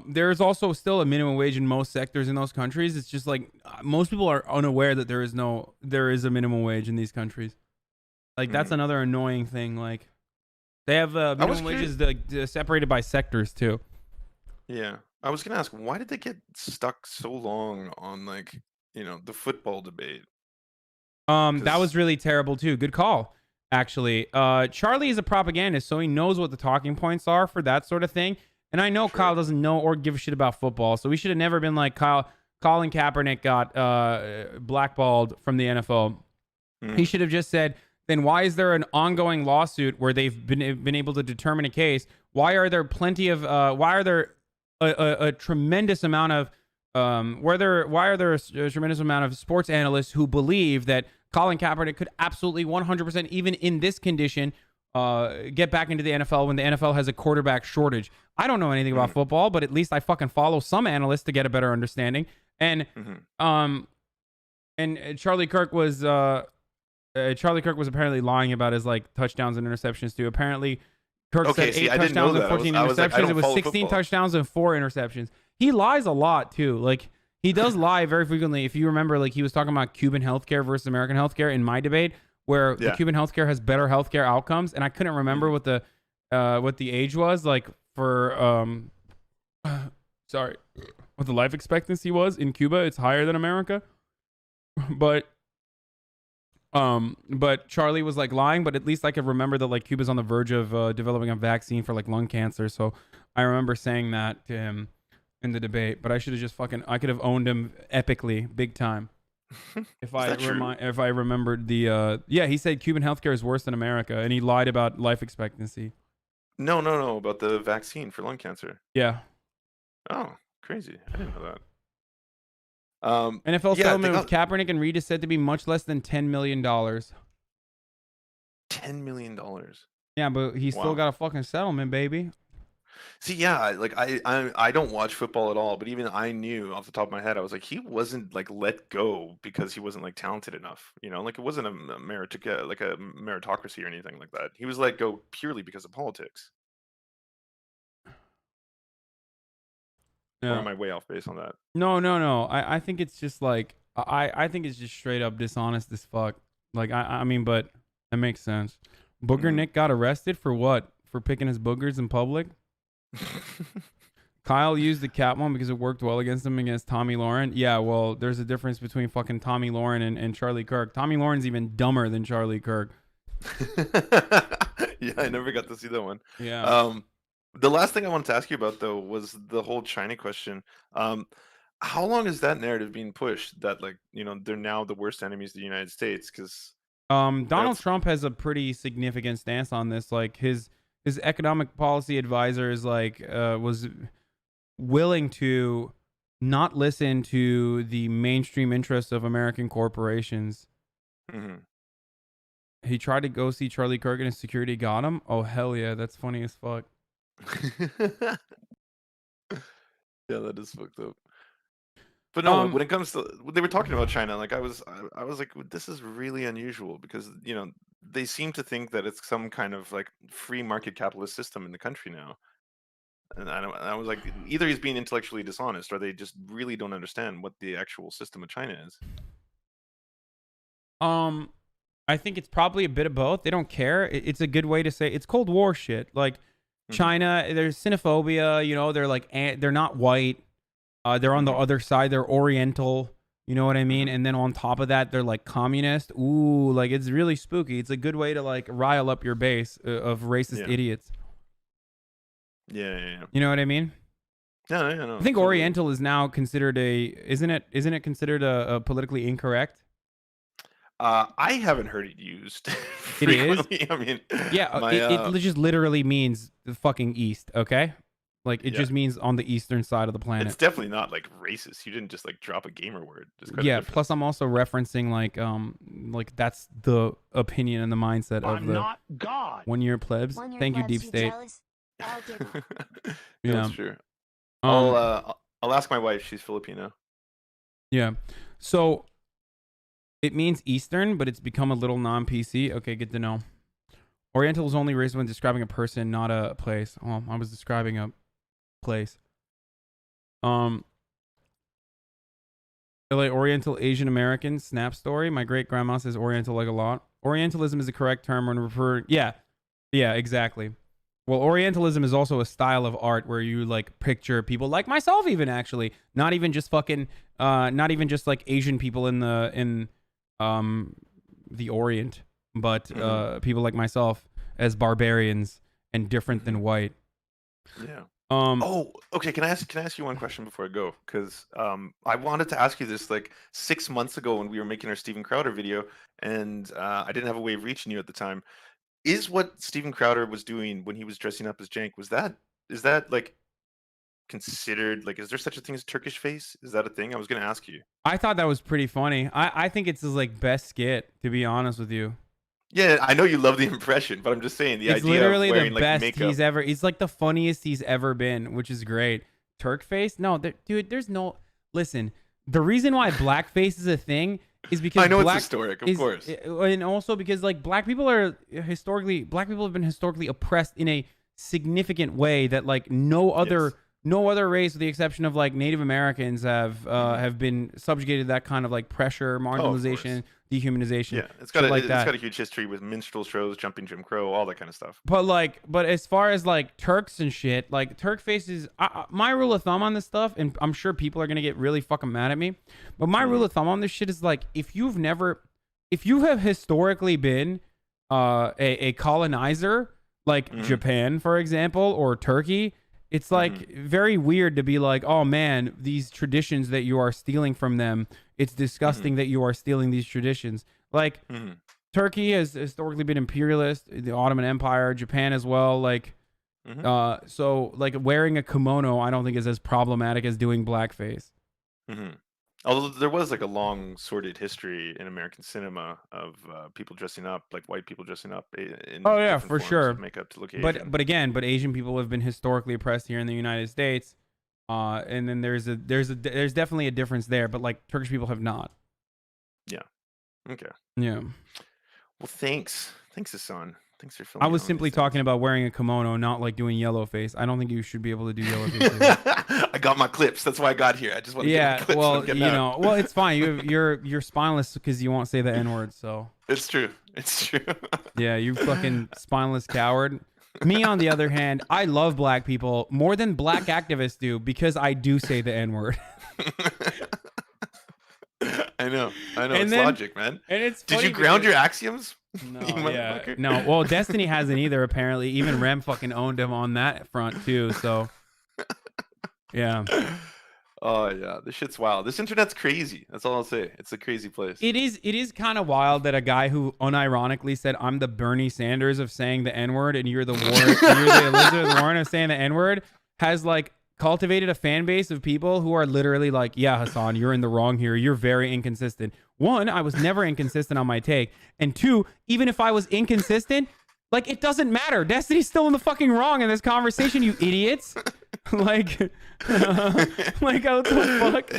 There is also still a minimum wage in most sectors in those countries. It's just like most people are unaware that there is a minimum wage in these countries. Like that's another annoying thing. Like they have minimum wages separated by sectors too. Yeah, I was gonna ask, why did they get stuck so long on like the football debate? That was really terrible too. Good call, actually. Charlie is a propagandist, so he knows what the talking points are for that sort of thing. And I know Kyle doesn't know or give a shit about football, so we should have never been like Colin Kaepernick got blackballed from the NFL. He should have just said, then why is there an ongoing lawsuit where they've been able to determine a case? Why are there a tremendous amount of a tremendous amount of sports analysts who believe that Colin Kaepernick could absolutely 100%, even in this condition, get back into the NFL when the NFL has a quarterback shortage? I don't know anything about football, but at least I fucking follow some analysts to get a better understanding. And Charlie Kirk was apparently lying about his like touchdowns and interceptions too. Apparently, Kirk said 8 touchdowns and 14 interceptions. It was 16 touchdowns and 4 interceptions. He lies a lot too. Like he does lie very frequently. If you remember, like he was talking about Cuban healthcare versus American healthcare in my debate, where the Cuban healthcare has better healthcare outcomes, and I couldn't remember what the age was like for what the life expectancy was in Cuba. It's higher than America, but Charlie was like lying. But at least I could remember that like Cuba's on the verge of developing a vaccine for like lung cancer. So I remember saying that to him in the debate. But I should have just I could have owned him epically, big time. If I remembered he said Cuban healthcare is worse than America, and he lied about life expectancy. No, about the vaccine for lung cancer. Yeah. Oh, crazy! I didn't know that. NFL settlement with Kaepernick and Reed is said to be much less than $10 million. $10 million. Yeah, but he still got a fucking settlement, baby. See, yeah, like I don't watch football at all, but even I knew off the top of my head, I was like, he wasn't like let go because he wasn't like talented enough, like it wasn't a meritocracy or anything like that. He was let go purely because of politics. Yeah. Or am I way off base on that? No. I think it's just like I think it's just straight up dishonest as fuck. Like I mean, but that makes sense. Booger Nick got arrested for what? For picking his boogers in public. Kyle used the cat one because it worked well against him against Tommy Lauren. Yeah, well, there's a difference between fucking Tommy Lauren and Charlie Kirk. Tommy Lauren's even dumber than Charlie Kirk. Yeah, I never got to see that one. Yeah. The last thing I wanted to ask you about though was the whole China question. How long is that narrative being pushed that like, they're now the worst enemies of the United States? Because Donald Trump has a pretty significant stance on this. Like his economic policy advisor is like was willing to not listen to the mainstream interests of American corporations. Mm-hmm. He tried to go see Charlie Kirk and his security got him. Oh hell yeah, that's funny as fuck. Yeah, that is fucked up. But no, when it comes to they were talking about China, like I was like, this is really unusual because they seem to think that it's some kind of like free market capitalist system in the country now, and I was like, either he's being intellectually dishonest or they just really don't understand what the actual system of China is. I think it's probably a bit of both. They don't care. It's a good way to say it's Cold War shit. Like China, there's xenophobia. They're like they're not white. They're on the other side. They're Oriental. You know what I mean? And then on top of that, they're like communist. Ooh, like it's really spooky. It's a good way to like rile up your base of racist idiots. Yeah. You know what I mean? No. I think Oriental is now considered isn't it considered a politically incorrect? I haven't heard it used. It is. I mean, yeah. It just literally means the fucking East. Okay. Like it just means on the eastern side of the planet. It's definitely not like racist. You didn't just like drop a gamer word. Yeah. Plus, I'm also referencing like that's the opinion and the mindset of I'm the not God. 1 year plebs. Thank you, Deep State. Yeah, that's true. I'll ask my wife. She's Filipino. Yeah. So it means Eastern, but it's become a little non-PC. Okay, good to know. Oriental is only raised when describing a person, not a place. Oh, I was describing a place. LA Oriental Asian American snap story. My great grandma says Oriental like a lot. Orientalism is the correct term when referring. Yeah, exactly. Well, Orientalism is also a style of art where you like picture people like myself, even actually, not even just fucking, not even just like Asian people in the Orient, but people like myself as barbarians and different than white. Yeah. Okay. Can I ask you one question before I go? Because I wanted to ask you this like 6 months ago when we were making our Steven Crowder video, and I didn't have a way of reaching you at the time. Is what Steven Crowder was doing when he was dressing up as Jank, is that like considered, like, is there such a thing as Turkish face? Is that a thing? I was going to ask you. I thought that was pretty funny. I think it's his like best skit, to be honest with you. Yeah, I know you love the impression, but I'm just saying the it's idea literally of wearing the like best makeup. he's ever. He's like the funniest he's ever been, which is great. Turk face? No, dude. There's no. Listen, the reason why blackface is a thing is because I know it's historic, of course, and also because like black people have been historically oppressed in a significant way that like no other race, with the exception of like Native Americans, have been subjugated to that kind of like pressure, marginalization, dehumanization. Yeah, it's got that. a huge history with minstrel shows, jumping Jim Crow, all that kind of stuff. But as far as like Turks and shit, like Turk faces, my rule of thumb on this stuff, and I'm sure people are gonna get really fucking mad at me, but my rule of thumb on this shit is like, if you have historically been a colonizer, like Japan, for example, or Turkey, it's like very weird to be like, oh man, these traditions that you are stealing from them, it's disgusting that you are stealing these traditions. Like Turkey has historically been imperialist, the Ottoman Empire, Japan as well. Like, so like wearing a kimono, I don't think is as problematic as doing blackface. Although there was like a long sordid history in American cinema of people dressing up, like white people dressing up in oh yeah, different for forms sure, of makeup to look Asian. But Asian people have been historically oppressed here in the United States, and then there's definitely a difference there, but like Turkish people have not. Yeah. Okay. Yeah. Well, thanks, Hasan. Thanks for filming. I was all simply these talking about wearing a kimono, not like doing yellow face. I don't think you should be able to do yellow face. things. I got my clips. That's why I got here. I just want to get my Yeah, clips. well, I'm getting out. well, it's fine. You're spineless because you won't say the N word. So It's true. It's true. yeah, you fucking spineless coward. Me, on the other hand, I love black people more than black activists do because I do say the N word. I know. And It's then- logic, man. and it's Did funny you ground because- your axioms? No, You yeah, motherfucker? no. Well, Destiny hasn't either. Apparently, even Rem fucking owned him on that front too. So, yeah, Oh yeah, this shit's wild. This internet's crazy. That's all I'll say. It's a crazy place. it is. It is kind of wild that a guy who unironically said, "I'm the Bernie Sanders of saying the N word," and you're the Elizabeth Warren of saying the N word, has like cultivated a fan base of people who are literally like, "Yeah, Hasan, you're in the wrong here. You're very inconsistent." One, I was never inconsistent on my take, and two, even if I was inconsistent, like it doesn't matter. Destiny's still in the fucking wrong in this conversation, you idiots. like, like what the fuck?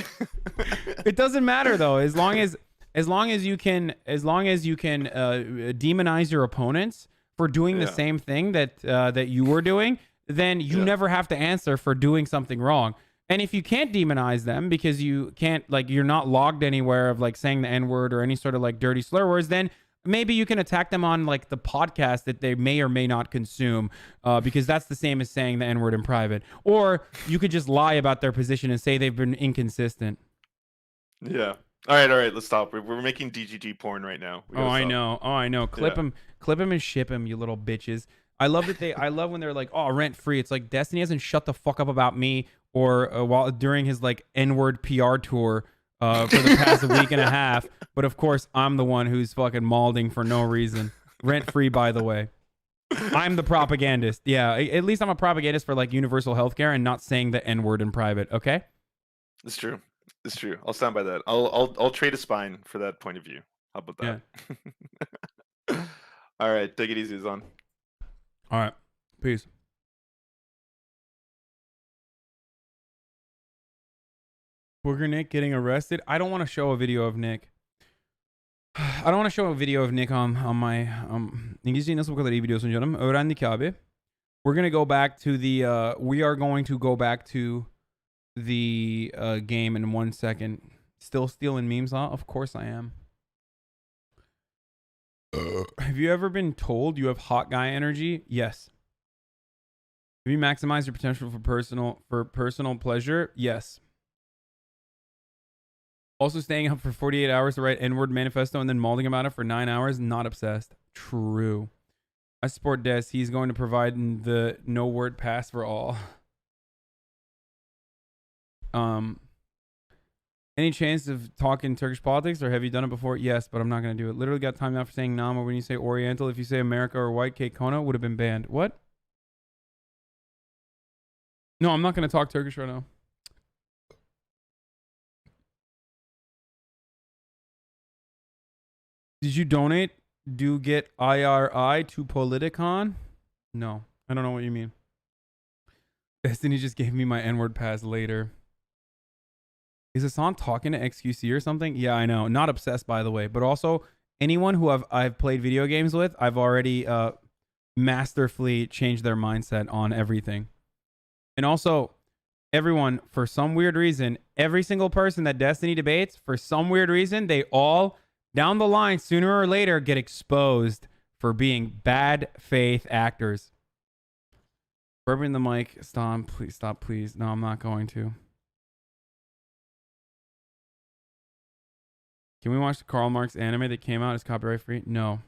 It doesn't matter though, as long as you can demonize your opponents for doing the Yeah. same thing that you were doing, then you never have to answer for doing something wrong. And if you can't demonize them because you can't, like, you're not logged anywhere of like saying the N-word or any sort of like dirty slur words, then maybe you can attack them on like the podcast that they may or may not consume, because that's the same as saying the N-word in private. Or you could just lie about their position and say they've been inconsistent. Yeah. All right. Let's stop. We're making DGG porn right now. We gotta stop. I know. Clip Yeah. him and ship him, you little bitches. I love when they're like, "Oh, rent free." It's like Destiny hasn't shut the fuck up about me or while during his like N-word PR tour for the past week and a half. But of course, I'm the one who's fucking malding for no reason. Rent free, by the way. I'm the propagandist. Yeah, at least I'm a propagandist for like universal healthcare and not saying the N-word in private. Okay. It's true. It's true. I'll stand by that. I'll trade a spine for that point of view. How about that? All right. Take it easy, Hasan. All right. Peace. Booger Nick getting arrested. I don't want to show a video of Nick. I don't want to show a video of Nick on my İngilizceyi nasıl bu kadar iyi biliyorsun canım? Öğrendik abi. We're going to go back to the we are going to go back to the game in 1 second. Still stealing memes, huh? Of course I am. Have you ever been told you have hot guy energy? Yes. Have you maximized your potential for personal pleasure? Yes. Also staying up for 48 hours to write N-word manifesto and then malding about it for 9 hours? Not obsessed. True. I support Des. He's going to provide the no word pass for all. Any chance of talking Turkish politics, or have you done it before? Yes, but I'm not going to do it. Literally got time now for saying Nama when you say Oriental. If you say America or white, Kate Kona would have been banned. What? No, I'm not going to talk Turkish right now. Did you donate? Do get IRI to Politicon? No, I don't know what you mean. Destiny just gave me my N-word pass later. Is Hasan talking to XQC or something? Yeah, I know. Not obsessed, by the way. But also, anyone who I've played video games with, I've already masterfully changed their mindset on everything. And also, everyone, for some weird reason, every single person that Destiny debates, for some weird reason, they all, down the line, sooner or later, get exposed for being bad faith actors. Burping the mic. Stop, please. Stop, please. No, I'm not going to. Can we watch the Karl Marx anime that came out as copyright free? No.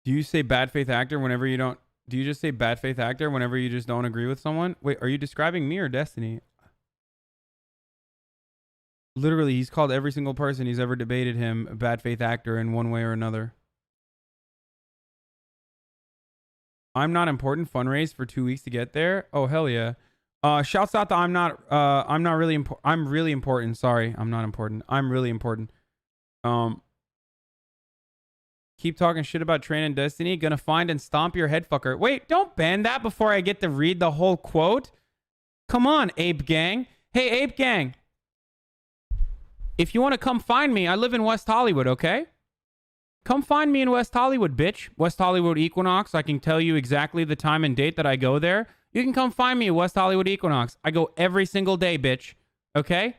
Do you say bad faith actor whenever you don't? Do you just say bad faith actor whenever you just don't agree with someone? Wait, are you describing me or Destiny? Literally, he's called every single person he's ever debated him a bad faith actor in one way or another. I'm not important. Fundraise for 2 weeks to get there. Oh, hell yeah. Shouts out to I'm not really important. I'm really important. Sorry, I'm not important. I'm really important. Keep talking shit about Train and Destiny. Gonna find and stomp your head, fucker. Wait, don't ban that before I get to read the whole quote. Come on, Ape Gang. Hey, Ape Gang. If you want to come find me, I live in West Hollywood, okay? Come find me in West Hollywood, bitch. West Hollywood Equinox. I can tell you exactly the time and date that I go there. You can come find me at West Hollywood Equinox. I go every single day, bitch. Okay?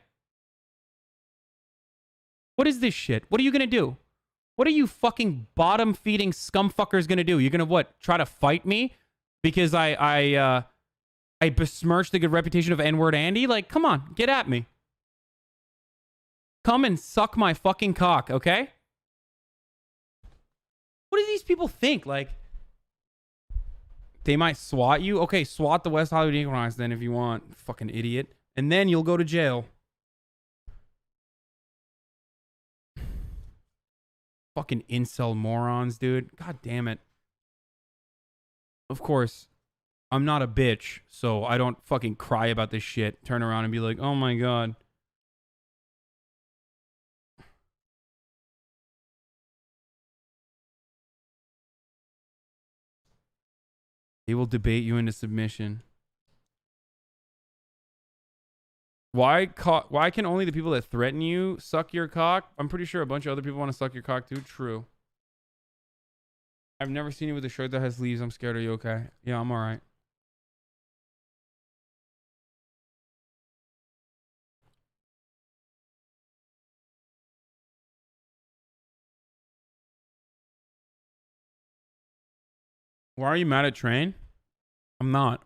What is this shit? What are you gonna do? What are you fucking bottom-feeding scumfuckers gonna do? You're gonna what? Try to fight me because I besmirched the good reputation of N-word Andy? Like, come on, get at me. Come and suck my fucking cock, okay? What do these people think? Like, they might swat you? Okay, swat the West Hollywood Equinox then if you want, fucking idiot. And then you'll go to jail. Fucking incel morons, dude. God damn it. Of course, I'm not a bitch, so I don't fucking cry about this shit. Turn around and be like, oh my god. They will debate you into submission. Why can only the people that threaten you suck your cock? I'm pretty sure a bunch of other people want to suck your cock too. True. I've never seen you with a shirt that has sleeves. I'm scared. Are you okay? Yeah, I'm alright. Why are you mad at Train? I'm not.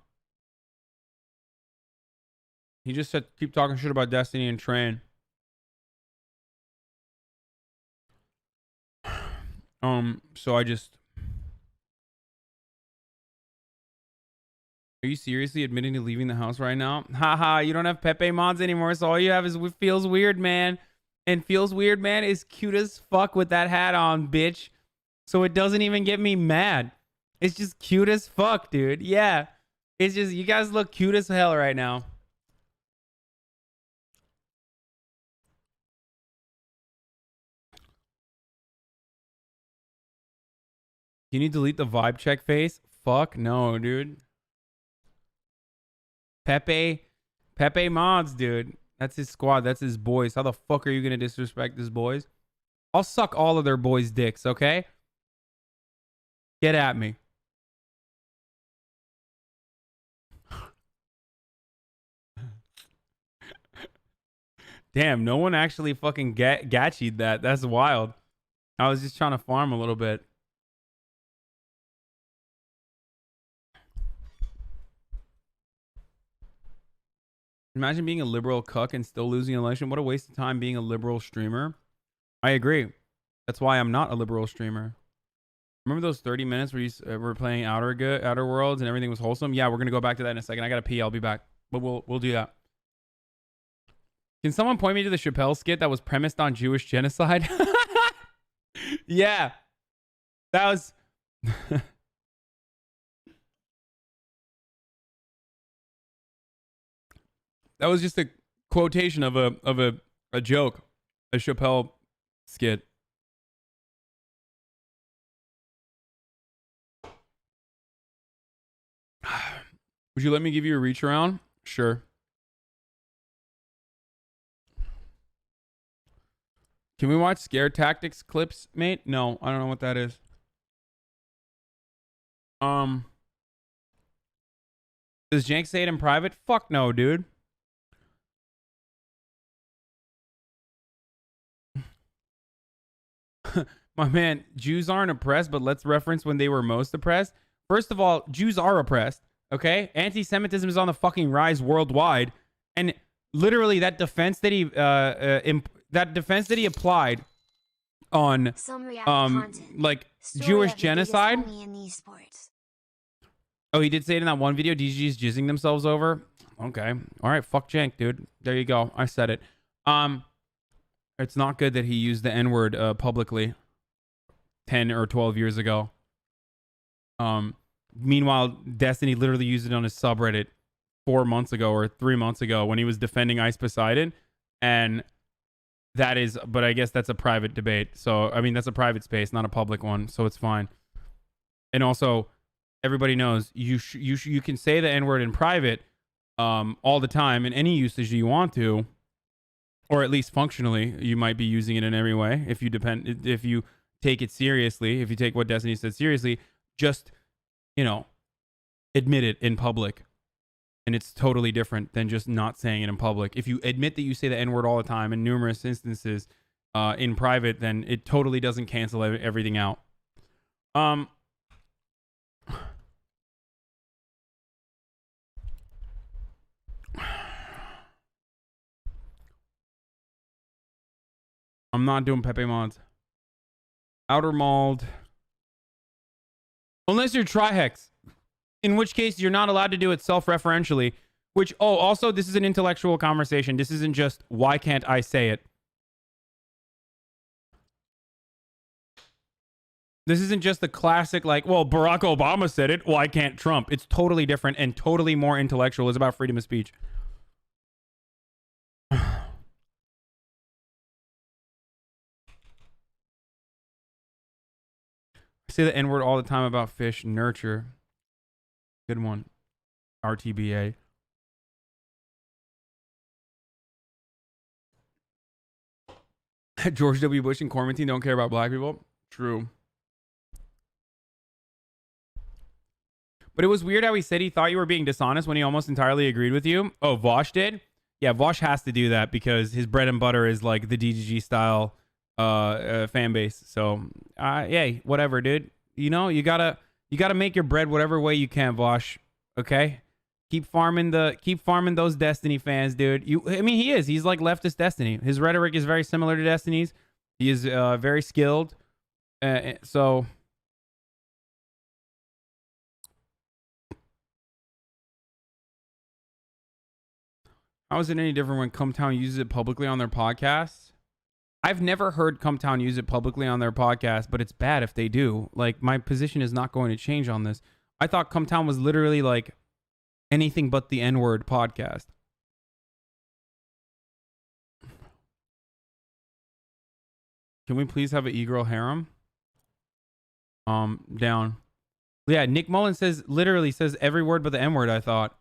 He just said keep talking shit about Destiny and Train. So I just... Are you seriously admitting to leaving the house right now? Haha, you don't have Pepe mods anymore, so all you have is Feels Weird Man. And Feels Weird Man is cute as fuck with that hat on, bitch. So it doesn't even get me mad. It's just cute as fuck, dude. Yeah. It's just, you guys look cute as hell right now. Can you delete the vibe check face? Fuck no, dude. Pepe mods, dude. That's his squad. That's his boys. How the fuck are you gonna disrespect his boys? I'll suck all of their boys' dicks, okay? Get at me. Damn, no one actually fucking gachied that. That's wild. I was just trying to farm a little bit. Imagine being a liberal cuck and still losing an election. What a waste of time being a liberal streamer. I agree. That's why I'm not a liberal streamer. Remember those 30 minutes where you were playing Outer Worlds and everything was wholesome? Yeah, we're going to go back to that in a second. I got to pee. I'll be back. But we'll do that. Can someone point me to the Chappelle skit that was premised on Jewish genocide? Yeah. That was... That was just a quotation of a joke, a Chappelle skit. Would you let me give you a reach around? Sure. Can we watch scare tactics clips, mate? No, I don't know what that is. Does Jank say it in private? Fuck no, dude. My man, Jews aren't oppressed, but let's reference when they were most oppressed. First of all, Jews are oppressed, okay? Anti-Semitism is on the fucking rise worldwide, and literally that defense that he applied on like Jewish genocide. Oh, he did say it in that one video. DG's jizzing themselves over. Okay, all right, fuck Jank, dude. There you go. I said it. It's not good that he used the N-word publicly 10 or 12 years ago. Meanwhile, Destiny literally used it on his subreddit 4 months ago or 3 months ago when he was defending Ice Poseidon. And that is, but I guess that's a private debate. So, I mean, that's a private space, not a public one. So it's fine. And also, everybody knows you can say the N-word in private all the time in any usage you want to. or at least functionally, you might be using it in every way. If you take it seriously, if you take what Destiny said seriously, just, you know, admit it in public. And it's totally different than just not saying it in public. If you admit that you say the N-word all the time in numerous instances in private, then it totally doesn't cancel everything out. I'm not doing Pepe mods. Outer Mauled. Unless you're Trihex. In which case, you're not allowed to do it self-referentially. Which, oh, also, this is an intellectual conversation. This isn't just, why can't I say it? This isn't just the classic, like, well, Barack Obama said it, why can't Trump? It's totally different and totally more intellectual. It's about freedom of speech. I say the N-word all the time about fish. Nurture. Good one. RTBA. George W. Bush and Quarantine don't care about black people. True. But it was weird how he said he thought you were being dishonest when he almost entirely agreed with you. Oh, Vosh did? Yeah, Vosh has to do that because his bread and butter is like the DGG style fan base. So, yeah, whatever, dude. You know, you gotta make your bread whatever way you can, Vosh. Okay? Keep farming those Destiny fans, dude. I mean, he is. He's like leftist Destiny. His rhetoric is very similar to Destiny's. He is very skilled. So how is it any different when Cumtown uses it publicly on their podcasts? I've never heard Cumtown use it publicly on their podcast, but it's bad if they do. Like, my position is not going to change on this. I thought Cumtown was literally like anything but the N-word podcast. Can we please have an e-girl harem? Down. Yeah, Nick Mullen literally says every word but the N-word, I thought.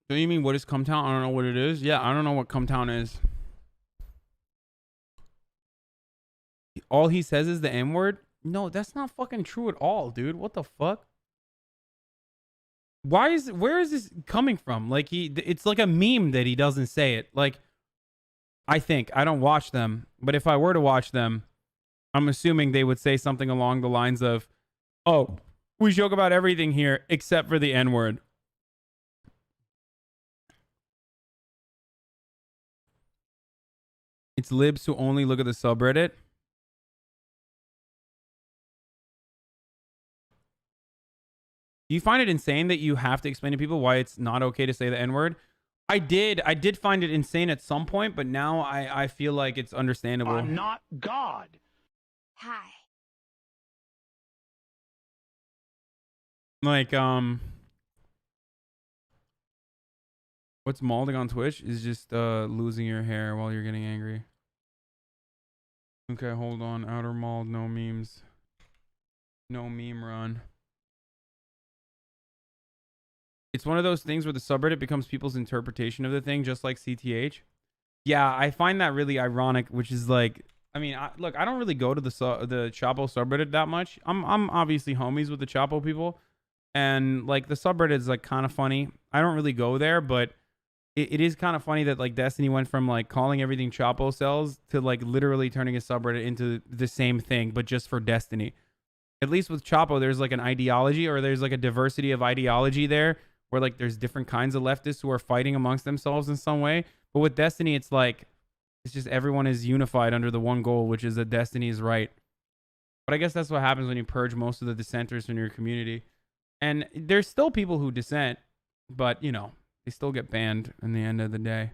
Do you mean what is Cumtown? I don't know what it is. Yeah, I don't know what Cumtown is. All he says is the N-word? No, that's not fucking true at all, dude. What the fuck? Where is this coming from? Like, it's like a meme that he doesn't say it. Like, I don't watch them, but if I were to watch them, I'm assuming they would say something along the lines of, oh, we joke about everything here except for the N-word. It's libs who only look at the subreddit. Do you find it insane that you have to explain to people why it's not okay to say the N-word? I did find it insane at some point, but now I feel like it's understandable. I'm not God. Hi. Like, what's malding on Twitch is just losing your hair while you're getting angry. Okay, hold on. Outer mauled, no memes. No meme run. It's one of those things where the subreddit becomes people's interpretation of the thing, just like CTH. Yeah, I find that really ironic, which is like, I mean, look, I don't really go to the Chapo subreddit that much. I'm obviously homies with the Chapo people, and like the subreddit is like kind of funny. I don't really go there, but it is kind of funny that like Destiny went from like calling everything Chapo sells to like literally turning a subreddit into the same thing, but just for Destiny. At least with Chapo, there's like an ideology, or there's like a diversity of ideology there, where like there's different kinds of leftists who are fighting amongst themselves in some way. But with Destiny, it's like, it's just everyone is unified under the one goal, which is that Destiny is right. But I guess that's what happens when you purge most of the dissenters from your community. And there's still people who dissent, but you know, they still get banned in the end of the day.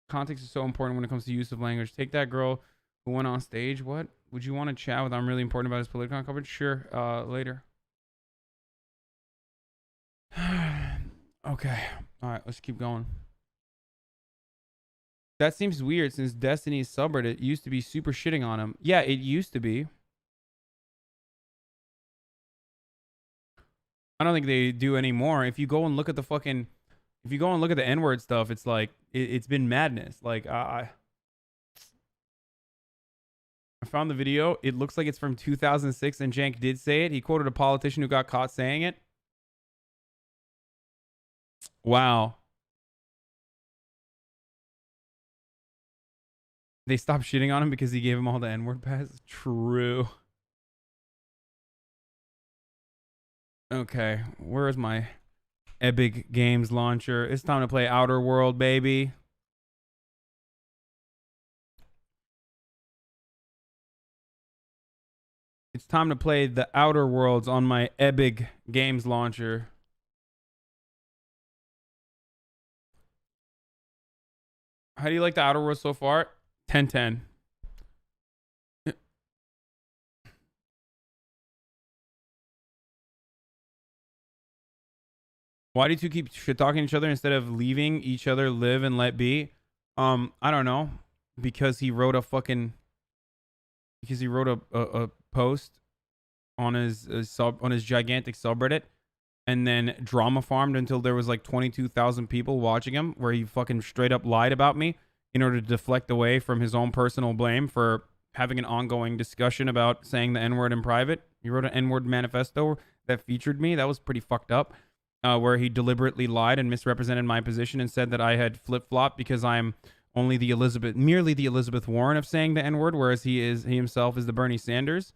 Context is so important when it comes to use of language. Take that girl who went on stage. What? Would you want to chat with? I'm really important about his Politicon coverage. Sure. Later. Okay. All right. Let's keep going. That seems weird since Destiny's subreddit used to be super shitting on him. Yeah, it used to be. I don't think they do anymore. If you go and look at the fucking, if you go and look at the N-word stuff, it's like, it's been madness. Like, I found the video. It looks like it's from 2006 and Jank did say it. He quoted a politician who got caught saying it. Wow. They stopped shitting on him because he gave him all the N-word pass. True. Okay, where's my Epic Games launcher? It's time to play Outer World, baby. It's time to play the Outer Worlds on my Epic Games launcher. How do you like the Outer Worlds so far? 10/10. Why do you two keep shit talking each other instead of leaving each other live and let be? I don't know. Because he wrote a fucking, because he wrote a post on his gigantic subreddit and then drama farmed until there was like 22,000 people watching him, where he fucking straight up lied about me in order to deflect away from his own personal blame for having an ongoing discussion about saying the N-word in private. He wrote an N-word manifesto that featured me. That was pretty fucked up. Where he deliberately lied and misrepresented my position and said that I had flip-flopped because I'm only merely the Elizabeth Warren of saying the N-word, whereas he himself is the Bernie Sanders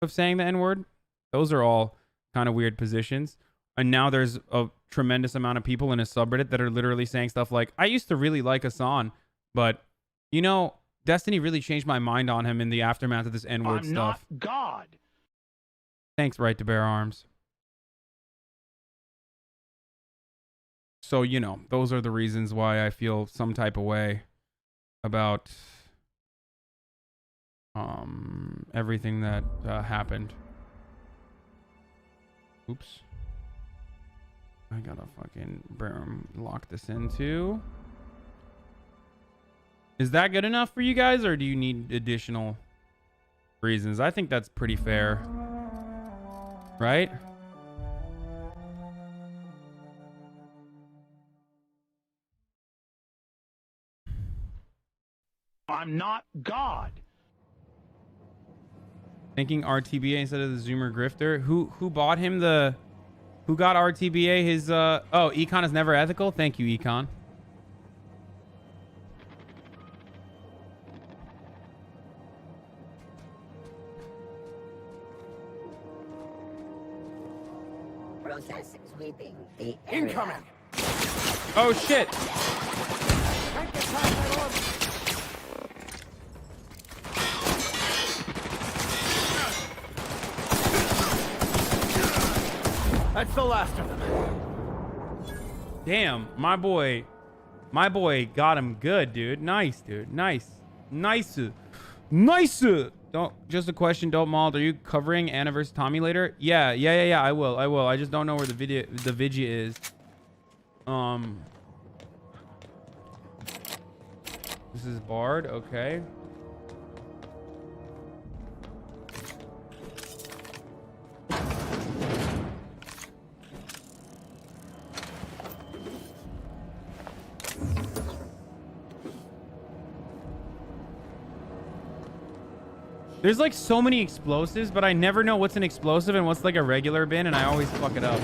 of saying the N-word. Those are all kind of weird positions. And now there's a tremendous amount of people in his subreddit that are literally saying stuff like, I used to really like Hasan, but, you know, Destiny really changed my mind on him in the aftermath of this N-word stuff. I'm not God. Thanks, Right to Bear Arms. So, you know, those are the reasons why I feel some type of way about everything that happened. Oops. I gotta fucking lock this in too. Is that good enough for you guys, or do you need additional reasons? I think that's pretty fair. Right? I'm not God. Thinking RTBA instead of the Zoomer Grifter. Who bought him the... Who got RTBA his... Oh, Econ is never ethical? Thank you, Econ. Processing sweeping the incoming. Oh shit. That's the last of them. Damn, my boy got him good, dude. Nice, dude. Nice. Don't, just a question, don't mald. Are you covering Anna vs. Tommy later? Yeah, I will. I just don't know where the video is. This is Bard, okay. There's like so many explosives, but I never know what's an explosive and what's like a regular bin, and I always fuck it up.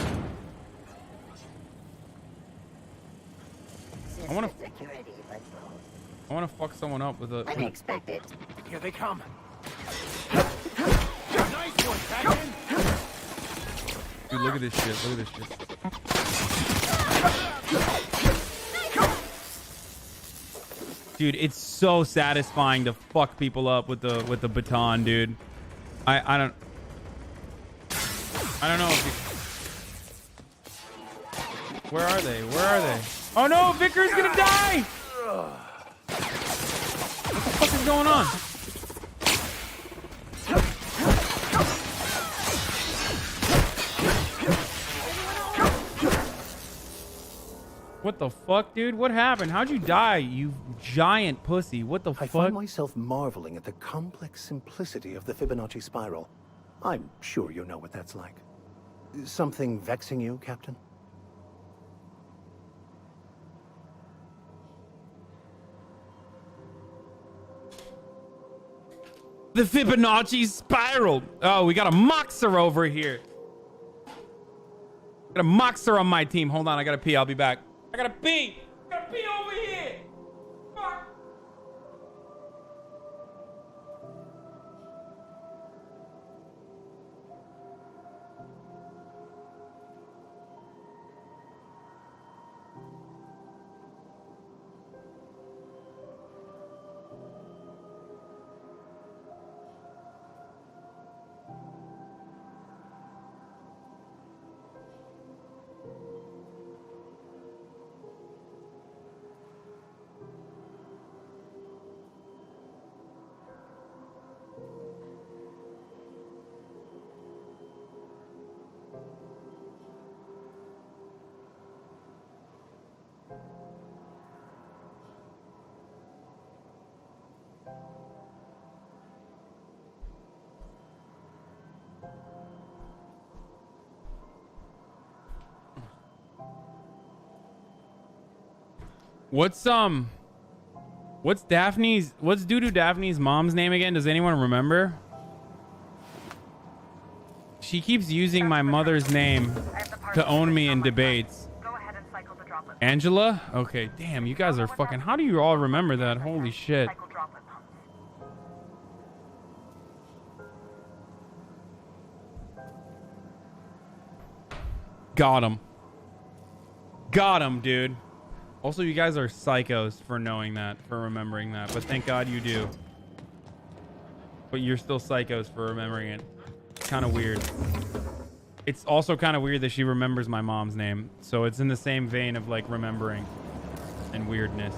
I want to fuck someone up with a... Unexpected. Here they come. Dude, look at this shit. Look at this shit. Dude, it's so satisfying to fuck people up with the baton, dude. I don't know if you... Where are they? Oh no, Vicar's gonna die! What the fuck is going on? What the fuck, dude? What happened? How'd you die, you giant pussy? What the I fuck? find myself marveling at the complex simplicity of the Fibonacci spiral. I'm sure you know what that's like. Something vexing you, Captain? The Fibonacci spiral. Oh, we got a Moxer over here. Got a Moxer on my team. Hold on, I gotta pee. I'll be back. I gotta pee. I gotta pee over here. Fuck. What's Doo-Doo Daphne's mom's name again? Does anyone remember? She keeps using my mother's name to own me in debates. Angela? Okay, damn, you guys are fucking... How do you all remember that? Holy shit. Got him. Got him, dude. Also, you guys are psychos for knowing that, for remembering that. But thank God you do. But you're still psychos for remembering it. It's kind of weird. It's also kind of weird that she remembers my mom's name. So it's in the same vein of like remembering and weirdness.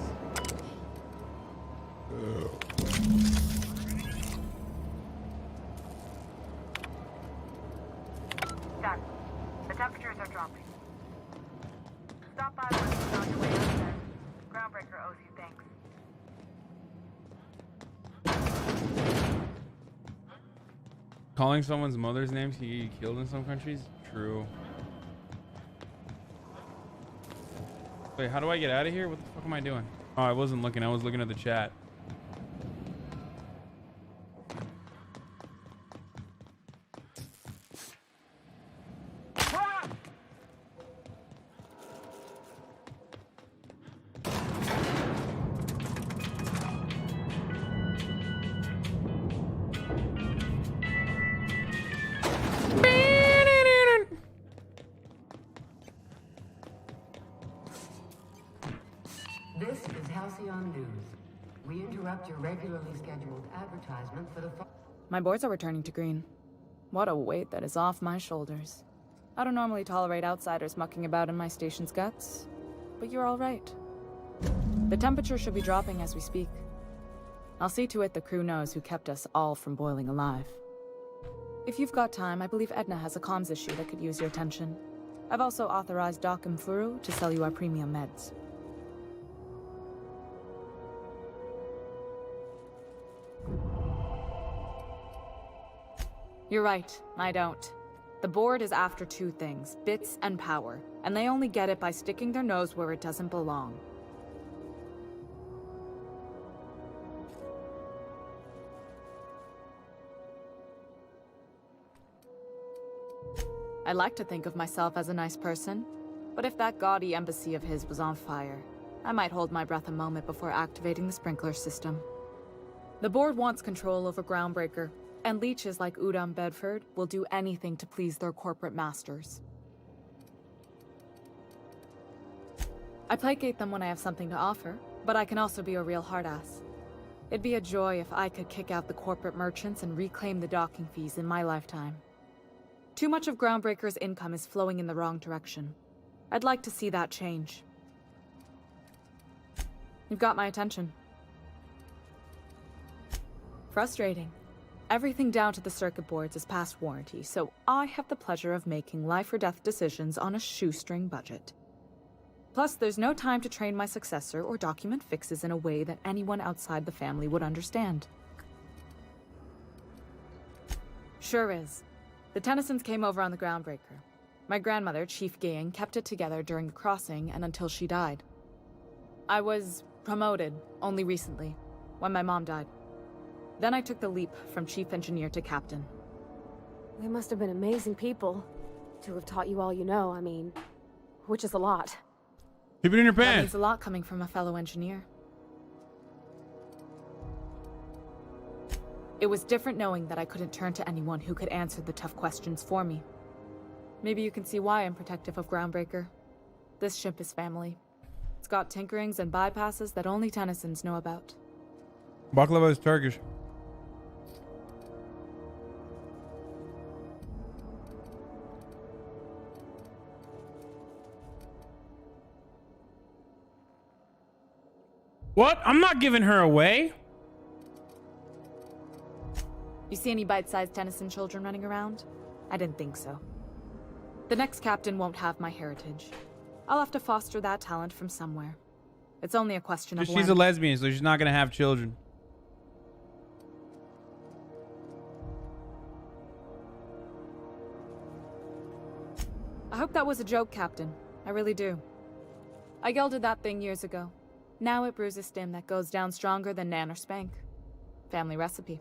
Done. The temperatures are dropping. Stop by once you're on your way upstairs. Groundbreaker owes you thanks. Calling someone's mother's name to get you killed in some countries? True. Wait, how do I get out of here? What the fuck am I doing? Oh, I wasn't looking. I was looking at the chat. This is Halcyon News. We interrupt your regularly scheduled advertisement for the... My boards are returning to green. What a weight that is off my shoulders. I don't normally tolerate outsiders mucking about in my station's guts, but you're all right. The temperature should be dropping as we speak. I'll see to it the crew knows who kept us all from boiling alive. If you've got time, I believe Edna has a comms issue that could use your attention. I've also authorized Doc and Furu to sell you our premium meds. You're right, I don't. The board is after two things, bits and power, and they only get it by sticking their nose where it doesn't belong. I like to think of myself as a nice person, but if that gaudy embassy of his was on fire, I might hold my breath a moment before activating the sprinkler system. The board wants control over Groundbreaker, and leeches like Udom Bedford will do anything to please their corporate masters. I placate them when I have something to offer, but I can also be a real hard-ass. It'd be a joy if I could kick out the corporate merchants and reclaim the docking fees in my lifetime. Too much of Groundbreaker's income is flowing in the wrong direction. I'd like to see that change. You've got my attention. Frustrating. Everything down to the circuit boards is past warranty, so I have the pleasure of making life or death decisions on a shoestring budget. Plus, there's no time to train my successor or document fixes in a way that anyone outside the family would understand. Sure is. The Tennysons came over on the Groundbreaker. My grandmother, Chief Gaying, kept it together during the crossing and until she died. I was promoted only recently, when my mom died. Then I took the leap from chief engineer to captain. They must have been amazing people to have taught you all you know, I mean, which is a lot. Keep it in your That pants. means a lot coming from a fellow engineer. It was different knowing that I couldn't turn to anyone who could answer the tough questions for me. Maybe you can see why I'm protective of Groundbreaker. This ship is family. It's got tinkerings and bypasses that only Tennysons know about. Baklava is Turkish. What? I'm not giving her away. You see any bite-sized Tennyson children running around? I didn't think so. The next captain won't have my heritage. I'll have to foster that talent from somewhere. It's only a question of She's a lesbian, so she's not gonna have children. I hope that was a joke, Captain. I really do. I gelded that thing years ago. Now it brews a stim that goes down stronger than Nan or Spank. Family recipe.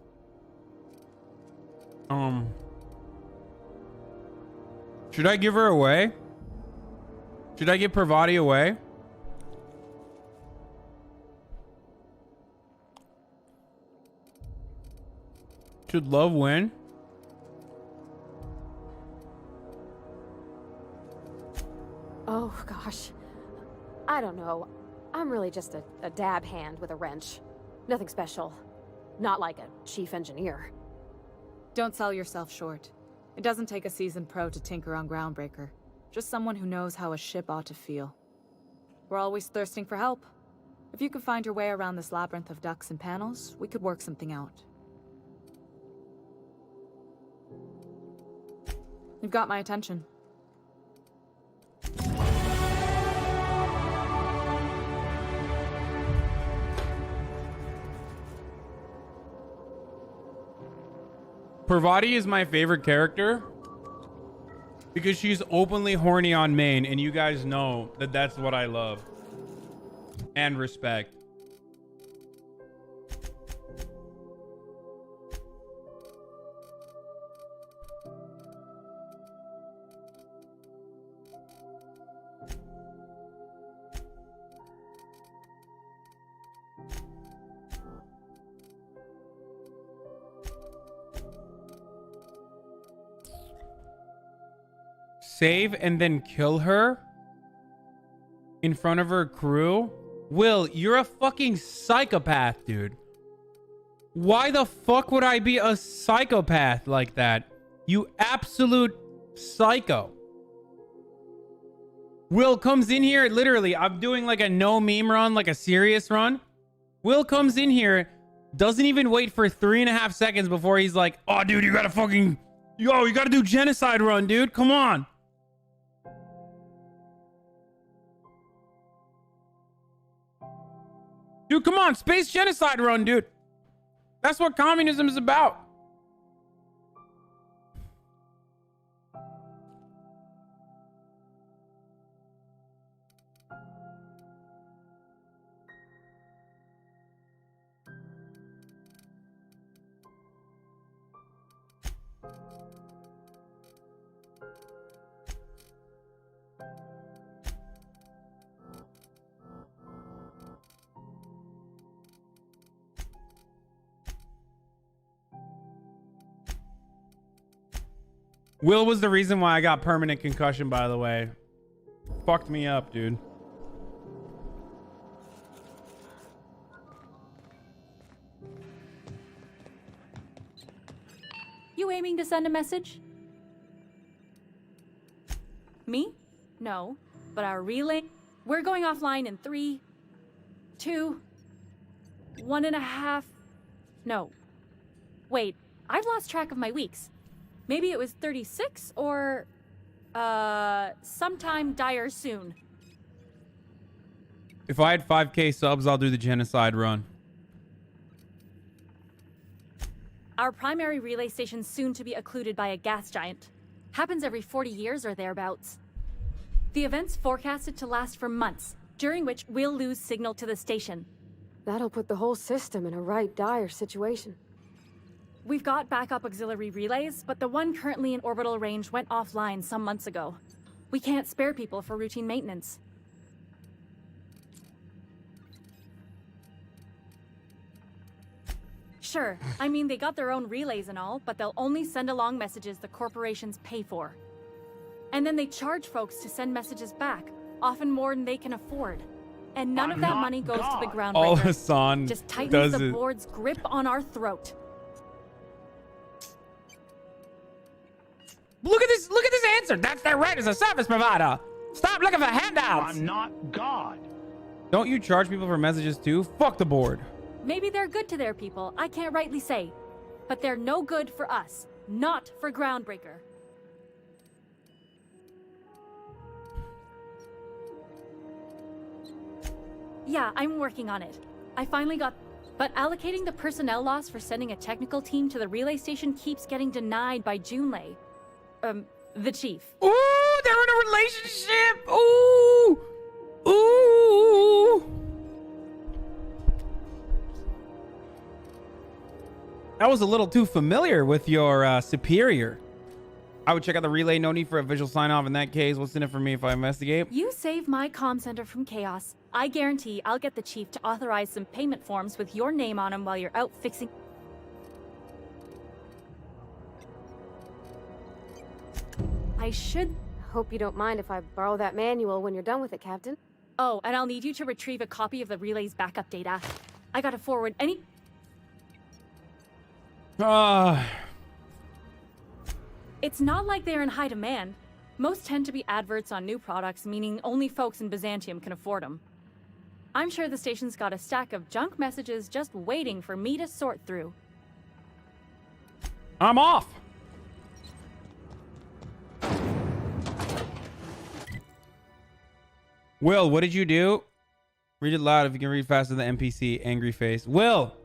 Should I give her away? Should I give Parvati away? Should love win? Oh, gosh. I don't know. I'm really just a dab hand with a wrench. Nothing special. Not like a chief engineer. Don't sell yourself short. It doesn't take a seasoned pro to tinker on Groundbreaker. Just someone who knows how a ship ought to feel. We're always thirsting for help. If you could find your way around this labyrinth of ducts and panels, we could work something out. You've got my attention. Parvati is my favorite character because she's openly horny on main, and you guys know that that's what I love and respect. Save and then kill her in front of her crew? Will, you're a fucking psychopath, dude. Why the fuck would I be a psychopath like that? You absolute psycho. Will comes in here, literally, I'm doing like a no meme run, like a serious run. Will comes in here, doesn't even wait for 3.5 seconds before he's like, oh, dude, you gotta fucking, you gotta do genocide run, dude. Come on. Dude, come on. Space genocide run, dude. That's what communism is about. Will was the reason why I got permanent concussion, by the way. Fucked me up, dude. You aiming to send a message? Me? No. But our relay? We're going offline in 3, 2, 1.5. No. Wait, I've lost track of my weeks. Maybe it was 36 or, sometime dire soon. If I had 5K subs, I'll do the genocide run. Our primary relay station's soon to be occluded by a gas giant. Happens every 40 years or thereabouts. The event's forecasted to last for months, during which we'll lose signal to the station. That'll put the whole system in a right dire situation. We've got backup auxiliary relays, but the one currently in orbital range went offline some months ago. We can't spare people for routine maintenance. Sure, I mean they got their own relays and all, but they'll only send along messages the corporations pay for. And then they charge folks to send messages back, often more than they can afford. And none of that money goes to the ground All breaker. Hasan Just tightens does the it. board's grip on our throat. Look at this answer. That's their right as a service provider. Stop looking for handouts. I'm not God. Don't you charge people for messages too? Fuck the board. Maybe they're good to their people, I can't rightly say. But they're no good for us, not for Groundbreaker. Yeah, I'm working on it. I finally got... But allocating the personnel loss for sending a technical team to the relay station keeps getting denied by Junlei. The chief. Ooh, they're in a relationship. Ooh. Ooh. That was a little too familiar with your superior. I would check out the relay. No need for a visual sign-off in that case. What's in it for me if I investigate? You save my comm center from chaos. I guarantee I'll get the chief to authorize some payment forms with your name on them while you're out fixing... I should hope you don't mind if I borrow that manual when you're done with it, Captain. Oh, and I'll need you to retrieve a copy of the relay's backup data. I gotta forward any... It's not like they're in high demand. Most tend to be adverts on new products, meaning only folks in Byzantium can afford them. I'm sure the station's got a stack of junk messages just waiting for me to sort through. I'm off. Will, what did you do? Read it loud if you can read faster than the NPC. Angry face. Will,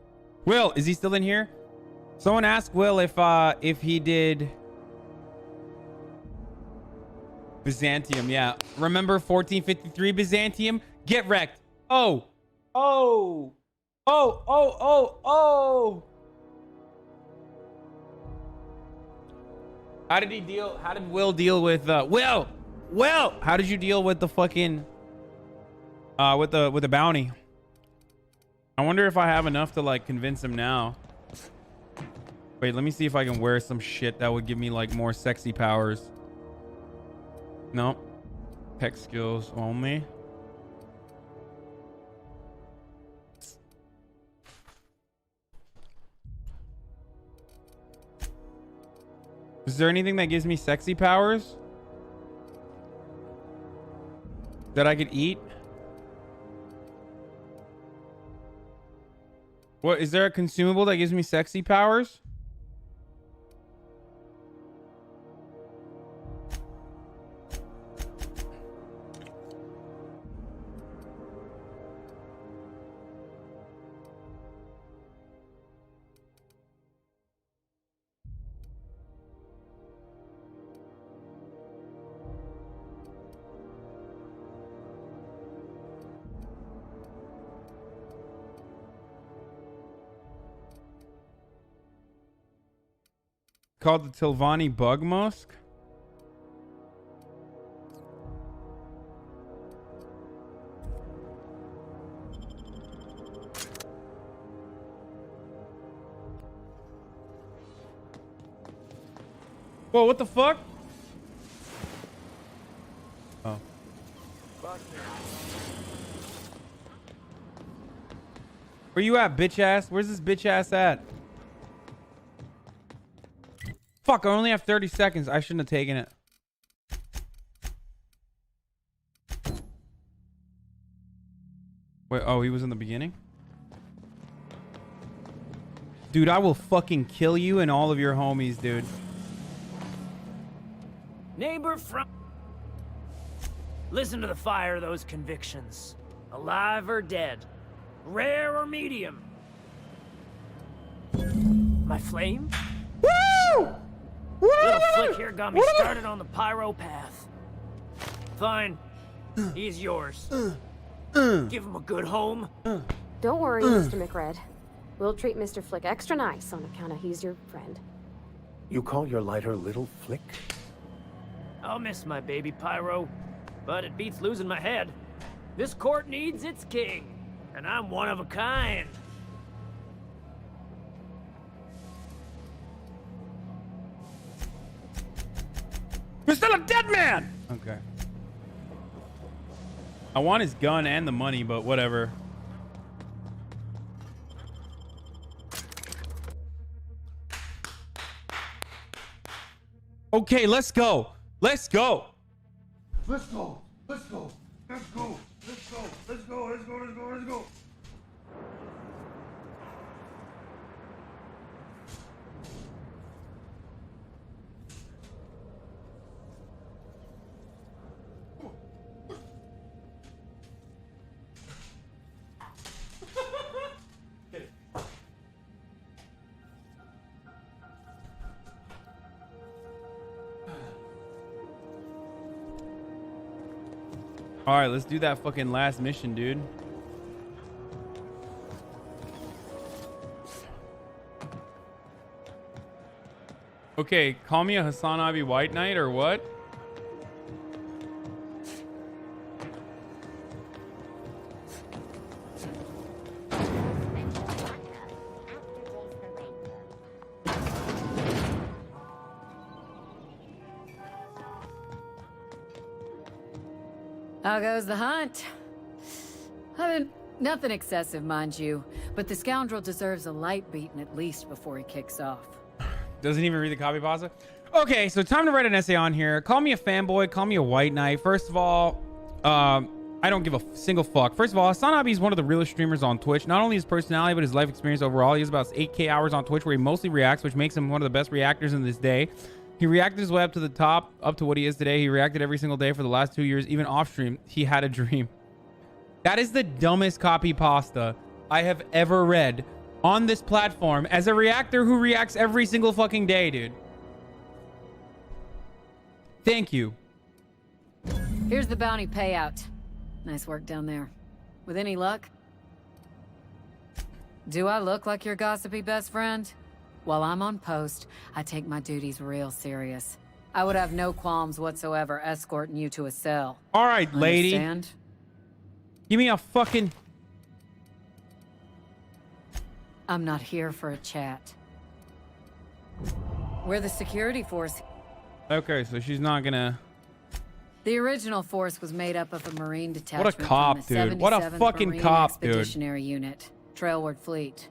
is he still in here? Someone asked Will if he did Byzantium. Yeah, remember 1453 Byzantium? Get wrecked. Oh. How did Will deal with Will? How did you deal with the fucking with the bounty? I wonder if I have enough to like convince him now. Wait, let me see if I can wear some shit that would give me like more sexy powers. No. Tech skills only. Is there anything that gives me sexy powers that I could eat? What, is there a consumable that gives me sexy powers? Called the Tilvani Bug Musk. Whoa, what the fuck? Oh. Where you at, bitch ass? Where's this bitch ass at? Fuck, I only have 30 seconds. I shouldn't have taken it. Wait, oh, he was in the beginning? Dude, I will fucking kill you and all of your homies, dude. Neighbor from... Listen to the fire of those convictions. Alive or dead? Rare or medium? My flame? Woo! Little Flick here got me started on the pyro path. Fine. He's yours. Give him a good home. Don't worry, Mr. McRed. We'll treat Mr. Flick extra nice on account of he's your friend. You call your lighter Little Flick? I'll miss my baby pyro, but it beats losing my head. This court needs its king, and I'm one of a kind. You're still a dead man! Okay. I want his gun and the money, but whatever. Okay, let's go. Let's go. Let's go. Let's go. Let's go. Let's go. Let's go. Let's go. Let's go. Let's go. All right, let's do that fucking last mission, dude. Okay, call me a HasanAbi White Knight or what? How goes the hunt? Nothing excessive, mind you, but the scoundrel deserves a light beating at least before he kicks off. Doesn't even read the copy pasta. Okay, so time to write an essay on here. Call me a fanboy. Call me a white knight. First of all, I don't give a single fuck. First of all, HasanAbi is one of the realest streamers on Twitch. Not only his personality, but his life experience overall. He has about 8K hours on Twitch where he mostly reacts, which makes him one of the best reactors in this day. He reacted his way up to the top, up to what he is today. He reacted every single day for the last 2 years. Even off stream, he had a dream. That is the dumbest copy pasta I have ever read on this platform as a reactor who reacts every single fucking day, dude. Thank you. Here's the bounty payout. Nice work down there. With any luck? Do I look like your gossipy best friend? While I'm on post, I take my duties real serious. I would have no qualms whatsoever escorting you to a cell. All right, lady. Understand? Give me a fucking... I'm not here for a chat. We're the security force. Okay, so she's not gonna... The original force was made up of a Marine detachment. What a cop, from the dude. What a 77th fucking Marine cop, dude. Expeditionary Unit, Trailward Fleet.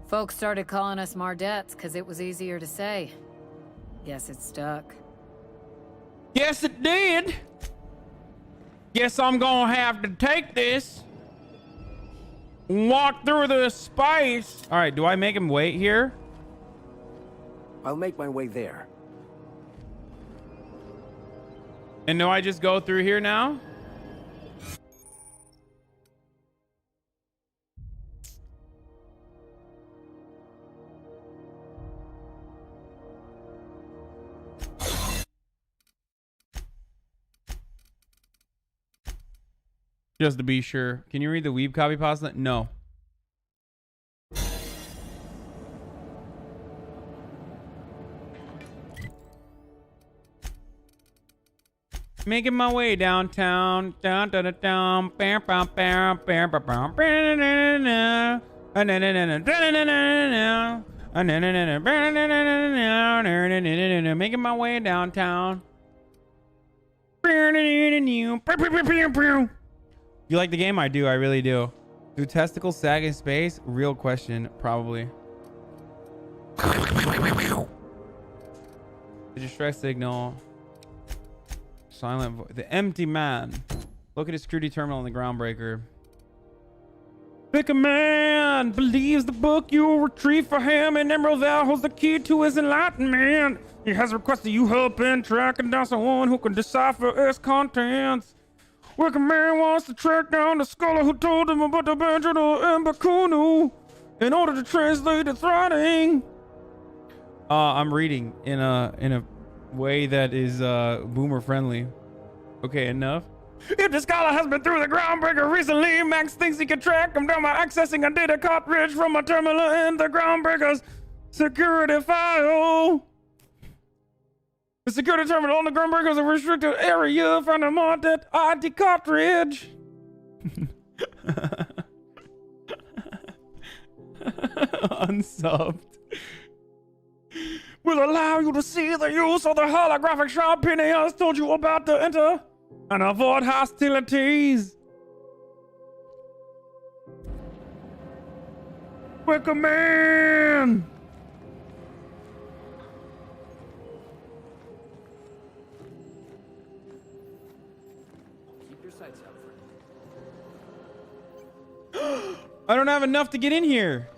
Folks started calling us Mardettes because it was easier to say. Guess it stuck. Yes, it did. Guess I'm gonna have to take this. Walk through the space. All right, do I make him wait here? I'll make my way there. And do I just go through here now? Just to be sure. Can you read the weeb copy pasta? No. Making my way downtown. Down, down, down. Bam, bam, bam, bam, bam, bam, bam. Making my way downtown. You like the game? I do. I really do. Do testicles sag in space? Real question. Probably. The distress signal. Silent voice. The empty man. Look at his security terminal in the groundbreaker. Pick a man believes the book you will retrieve for him, and Emerald Val holds the key to his enlightenment. He has requested you help in tracking down someone who can decipher its contents. Wicker Man wants to track down the scholar who told him about the Banjo and Bakunu in order to translate the threading. I'm reading in a way that is boomer friendly. Okay, enough. If the scholar has been through the groundbreaker recently, Max thinks he can track him down by accessing a data cartridge from a terminal in the groundbreaker's security file. The security terminal on the groundbreaker is a restricted area. Find him on that ID cartridge. Unsubbed. Will allow you to see the use of the holographic shard Phineas told you about to enter and avoid hostilities. Wicker Man! Keep your sights out for I don't have enough to get in here.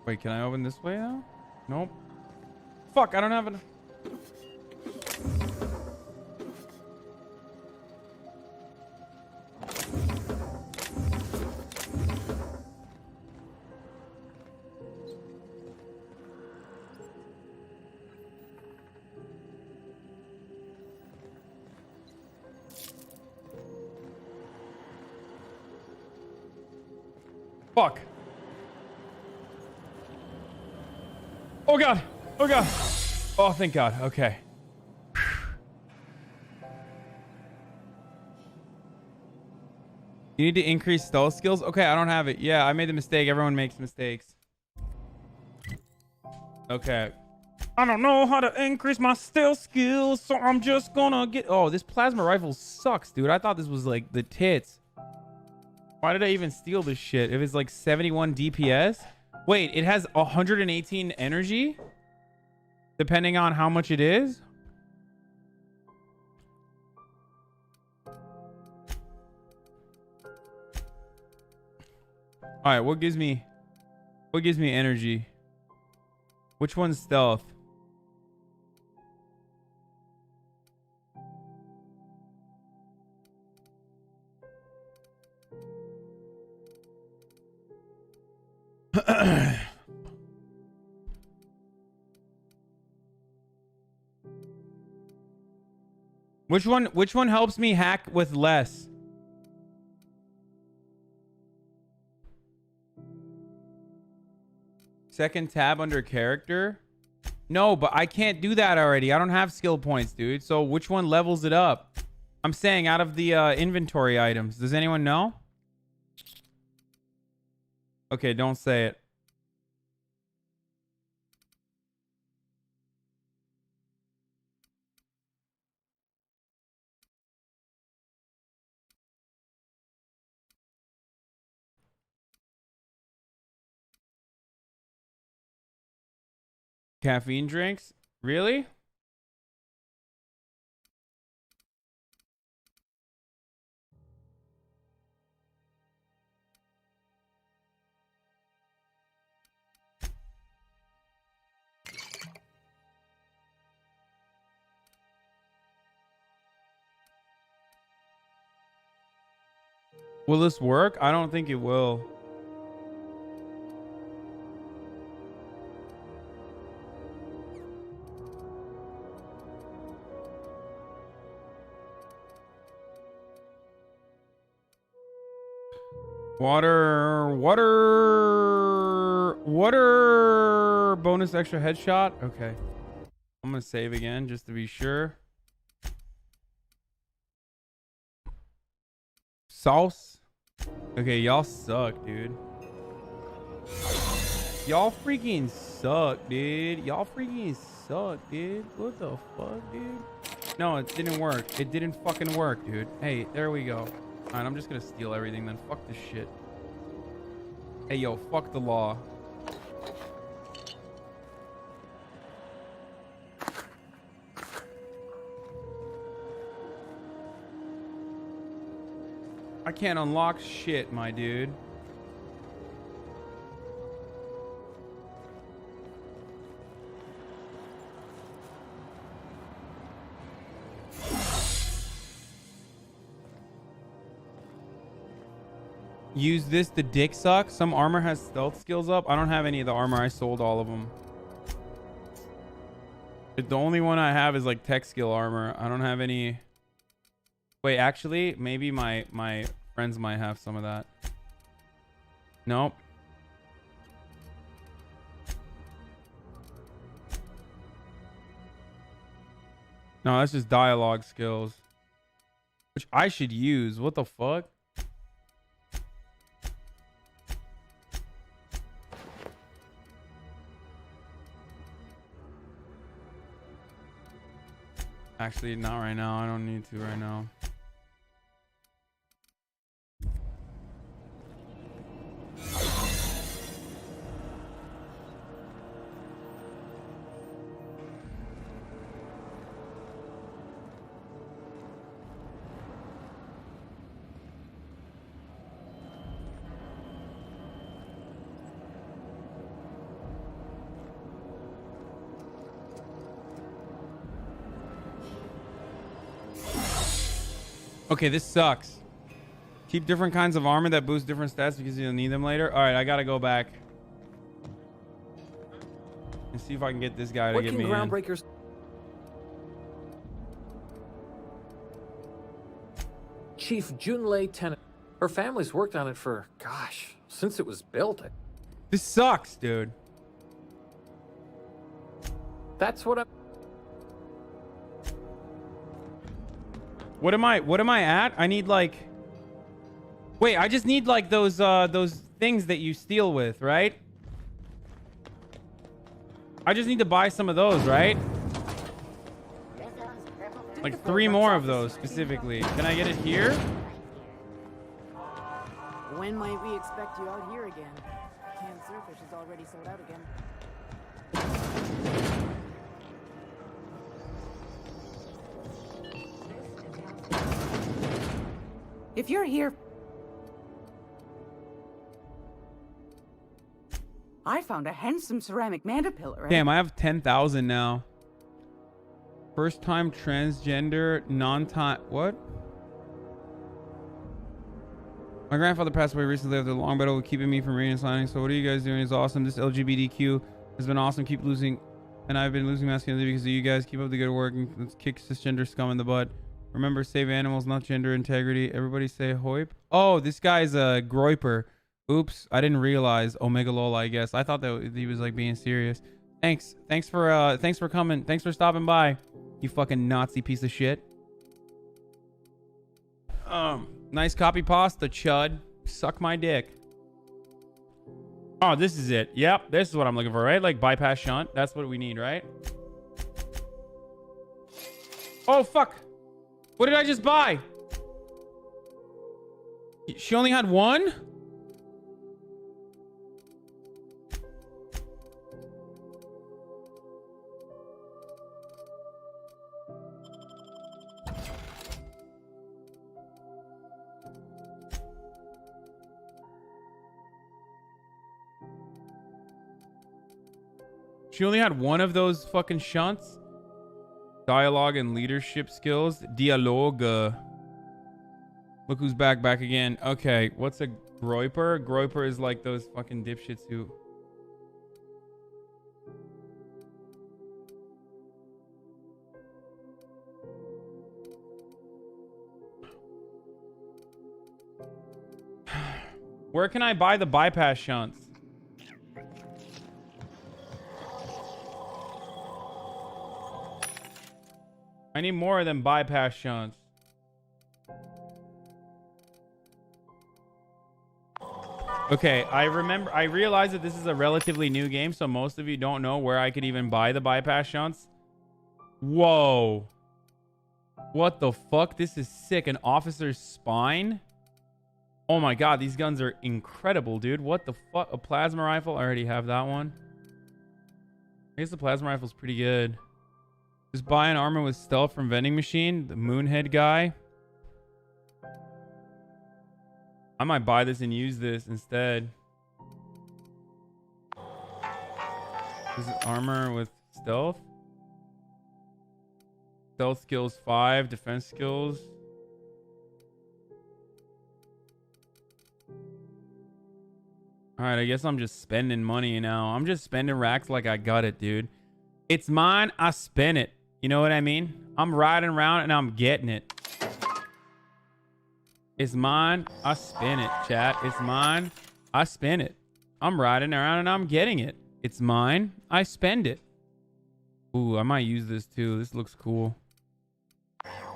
Wait, can I open this way now? Nope. Fuck, I don't have enough. Fuck. Oh god. Oh god. Oh, thank god. Okay. You need to increase stealth skills? Okay, I don't have it. Yeah, I made the mistake. Everyone makes mistakes. Okay. I don't know how to increase my stealth skills, so I'm just gonna get... Oh, this plasma rifle sucks, dude. I thought this was like the tits. Why did I even steal this shit? If it's like 71 DPS? Wait, it has 118 energy? Depending on how much it is? Alright, what gives me energy? Which one's stealth? Which one helps me hack with less? Second tab under character? No, but I can't do that already. I don't have skill points, dude. So which one levels it up? I'm saying out of the inventory items. Does anyone know? Okay, don't say it. Caffeine drinks? Really? Will this work? I don't think it will. Water bonus extra headshot. Okay. I'm gonna save again just to be sure. Sauce. Okay, y'all suck, dude. Y'all freaking suck, dude. Y'all freaking suck, dude. What the fuck, dude? No, it didn't work. It didn't fucking work, dude. Hey, there we go. Alright, I'm just gonna steal everything then. Fuck this shit. Hey, yo, fuck the law. I can't unlock shit, my dude. use this to dick suck. Some armor has stealth skills up. I don't have any of the armor. I sold all of them. The only one I have is like tech skill armor. I don't have any. Wait, actually, maybe my friends might have some of that. Nope. No, that's just dialogue skills. Which I should use. What the fuck? Actually, not right now. I don't need to right now. Okay, this sucks. Keep different kinds of armor that boost different stats because you'll need them later. All right, I gotta go back and see if I can get this guy to get me in. Groundbreakers? Chief Junlei Tennant. Her family's worked on it for, gosh, since it was built. This sucks, dude. That's what I'm... What am I at? I need like... Wait, I just need like those things that you steal with, right? I just need to buy some of those, right? Like 3 more of those specifically. Can I get it here? When might we expect you out here again? Canned surfish is already sold out again. If you're here... I found a handsome ceramic mandapillar. Damn, I have 10,000 now. First time transgender, non-time... What? My grandfather passed away recently after a long battle with keeping me from reading and signing. So what are you guys doing? It's awesome. This LGBTQ has been awesome. Keep losing... And I've been losing masculinity because of you guys. Keep up the good work and let's kick cisgender scum in the butt. Remember, save animals, not gender integrity. Everybody say hoip. Oh, this guy's a groiper. Oops, I didn't realize. Omega lol, I guess. I thought that he was like being serious. Thanks for coming. Thanks for stopping by. You fucking Nazi piece of shit. Nice copy pasta, chud. Suck my dick. Oh, this is it. Yep, this is what I'm looking for, right? Like bypass shunt. That's what we need, right? Oh, fuck. What did I just buy? She only had one? She only had one of those fucking shunts? Dialogue and leadership skills. Dialogue. Look who's back again. Okay, what's a groiper? Groiper is like those fucking dipshits who... Where can I buy the bypass shunts? I need more than bypass shunts. Okay, I realize that this is a relatively new game, so most of you don't know where I could even buy the bypass shunts. Whoa. What the fuck? This is sick. An officer's spine? Oh my god, these guns are incredible, dude. What the fuck? A plasma rifle? I already have that one. I guess the plasma rifle's pretty good. Just buy an armor with stealth from vending machine. The moonhead guy. I might buy this and use this instead. This is armor with stealth. Stealth skills 5. Defense skills. All right, I guess I'm just spending money now. I'm just spending racks like I got it, dude. It's mine. I spend it. You know what I mean? I'm riding around and I'm getting it. It's mine. I spin it, chat. It's mine. I spin it. I'm riding around and I'm getting it. It's mine. I spend it. Ooh, I might use this too. This looks cool.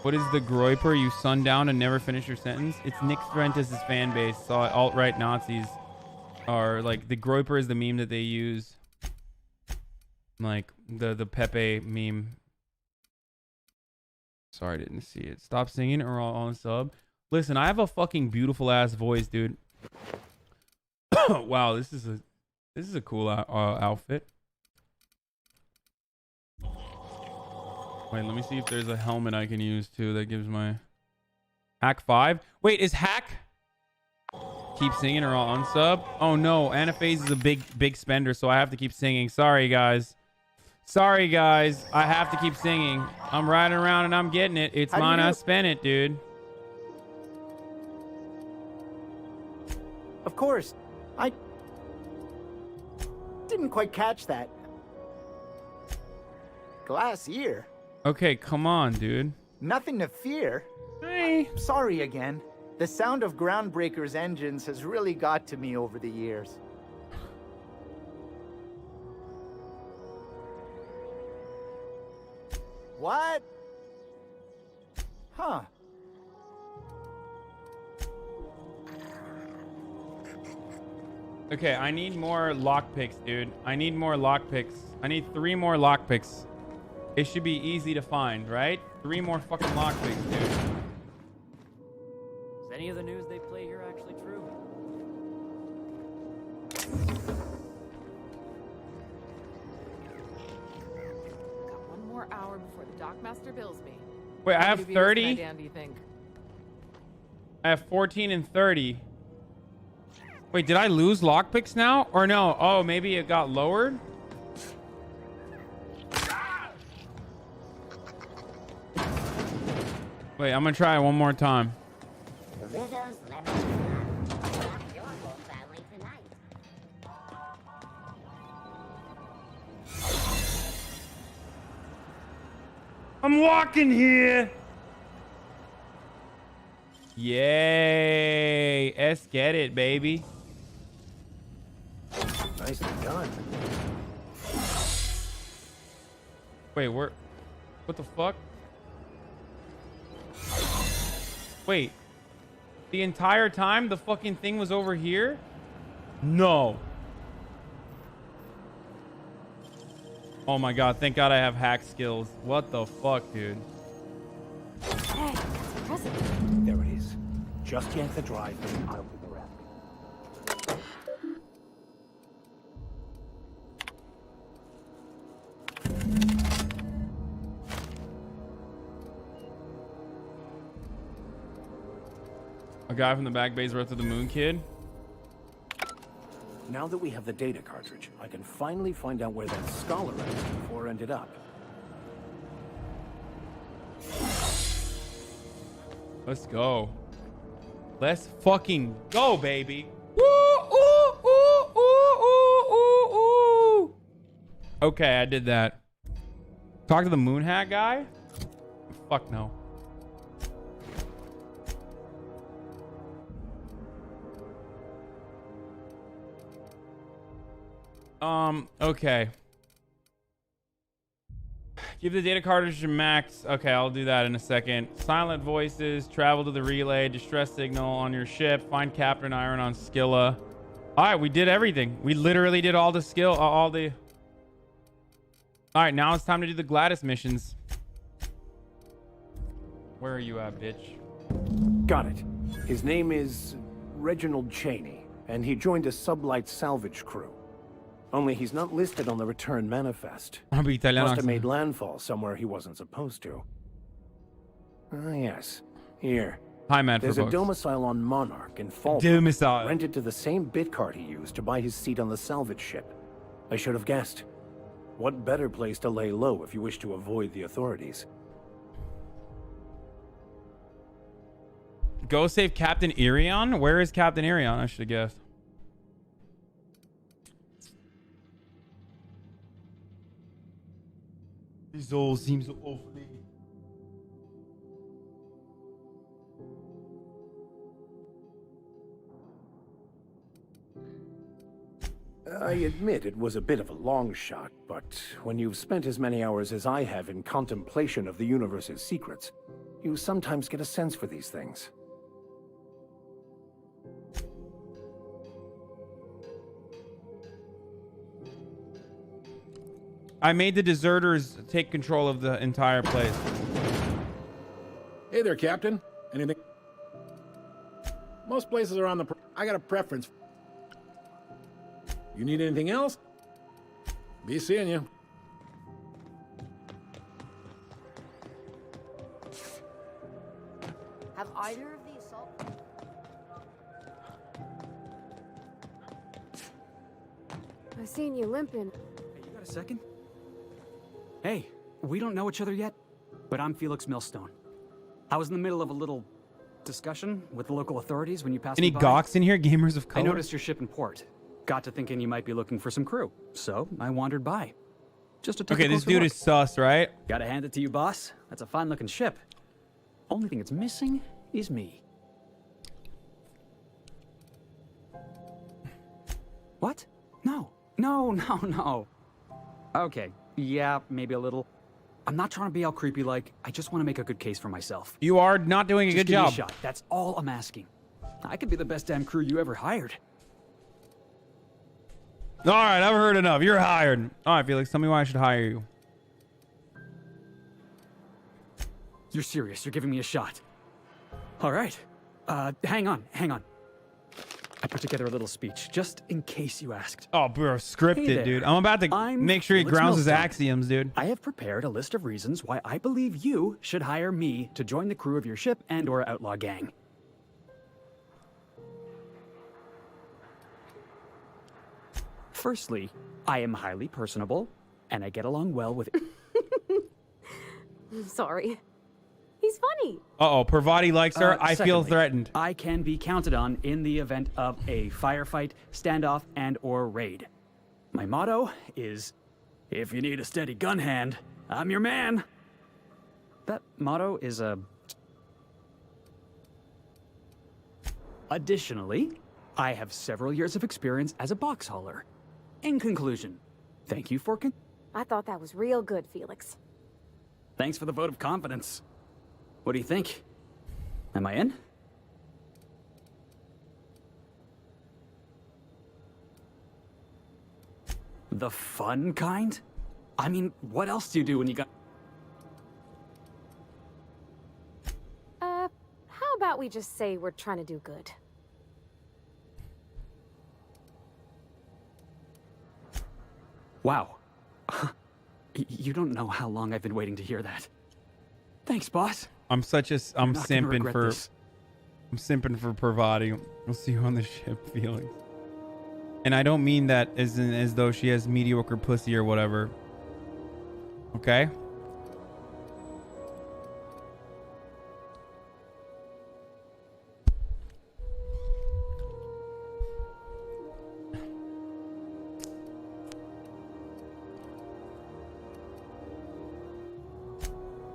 What is the Groiper? You sundown and never finish your sentence? It's Nick Fuentes' fan base. So alt-right Nazis are like, the Groiper is the meme that they use. Like the Pepe meme. Sorry, I didn't see it. Stop singing or I'll on sub. Listen, I have a fucking beautiful ass voice, dude. Wow, this is a cool outfit. Wait, let me see if there's a helmet I can use too that gives my hack 5. Wait, is hack keep singing or I'll unsub? Oh no, Anaphase is a big spender, so I have to keep singing. Sorry guys. Sorry guys, I have to keep singing. I'm riding around and I'm getting it. It's mine. I spent it, dude. Of course. I didn't quite catch that. Glass ear. Okay, come on, dude. Nothing to fear. Hey. Sorry again. The sound of Groundbreaker's engines has really got to me over the years. What? Huh. Okay, I need more lockpicks, dude. I need more lockpicks. I need 3 more lockpicks. It should be easy to find, right? 3 more fucking lockpicks, dude. Is any of the news they play here actually true? Got 1 more hour before the Dockmaster bills me. Wait, I have 30? Do you think? I have 14 and 30. Wait, did I lose lockpicks now? Or no? Oh, maybe it got lowered? Wait, I'm gonna try it one more time. I'm walking here. Yay. Let's get it, baby. Nicely done. Wait, what the fuck? Wait. The entire time the fucking thing was over here? No. Oh my god, thank god I have hack skills. What the fuck, dude? Hey, that's impressive. There it is. Just yank the drive and I'll do the rest. A guy from the back bay's Road to the Moon kid? Now that we have the data cartridge, I can finally find out where that scholar I was before ended up. Let's go. Let's fucking go, baby. Woo, ooh, ooh, ooh, ooh, ooh, ooh. Okay, I did that. Talk to the moon hat guy? Fuck no. Okay. Give the data cartridge to Max. Okay, I'll do that in a second. Silent voices, travel to the relay, distress signal on your ship, find Captain Iron on Skilla. All right, we did everything. We literally did all the all the... All right, now it's time to do the Gladys missions. Where are you at, bitch? Got it. His name is Reginald Cheney, and he joined a sublight salvage crew. Only he's not listed on the return manifest. Must have made landfall somewhere he wasn't supposed to. Ah, yes. Here. Hi, man. There's a domicile on Monarch in Fall. Domicile. Rented to the same bit card he used to buy his seat on the salvage ship. I should have guessed. What better place to lay low if you wish to avoid the authorities? Go save Captain Irion? Where is Captain Irion? I should have guessed. This all seems awfully. I admit it was a bit of a long shot, but when you've spent as many hours as I have in contemplation of the universe's secrets, you sometimes get a sense for these things. I made the deserters take control of the entire place. Hey there, Captain. Anything? Most places are on the... I got a preference. You need anything else? Be seeing you. Have either of the assault... I seen you limping. Hey, you got a second? Hey, we don't know each other yet, but I'm Felix Millstone. I was in the middle of a little discussion with the local authorities when you passed Any me by. gawks in here? Gamers of color? I noticed your ship in port. Got to thinking you might be looking for some crew, so I wandered by. Just to take Okay, a this closer dude look. is sus, right? Gotta hand it to you, boss. That's a fine-looking ship. Only thing it's missing is me. What? No. No. Okay, yeah, maybe a little. I'm not trying to be all creepy like. I just want to make a good case for myself. You are not doing a Just good give me job. a shot. That's all I'm asking. I could be the best damn crew you ever hired. All right, I've heard enough. You're hired. All right, Felix, tell me why I should hire you. You're serious. You're giving me a shot. All right. Hang on. I put together a little speech, just in case you asked. Oh, bro, scripted, Hey there. dude. I'm about to make sure he Felix grounds his Millstone. axioms, dude. I have prepared a list of reasons why I believe you should hire me to join the crew of your ship and/or outlaw gang. Firstly, I am highly personable, and I get along well with... I'm sorry. He's funny. Uh-oh, Parvati likes her. I feel Secondly, threatened. I can be counted on in the event of a firefight, standoff, and/or raid. My motto is, if you need a steady gun hand, I'm your man. That motto is a... Additionally, I have several years of experience as a box hauler. In conclusion, thank you for I thought that was real good, Felix. Thanks for the vote of confidence. What do you think? Am I in? The fun kind? I mean, what else do you do when you got... How about we just say we're trying to do good? Wow. You don't know how long I've been waiting to hear that. Thanks, boss. I'm such a I'm not gonna simping regret for this. I'm simping for Parvati. We'll see you on the ship, Felix. And I don't mean that as though she has mediocre pussy or whatever. Okay?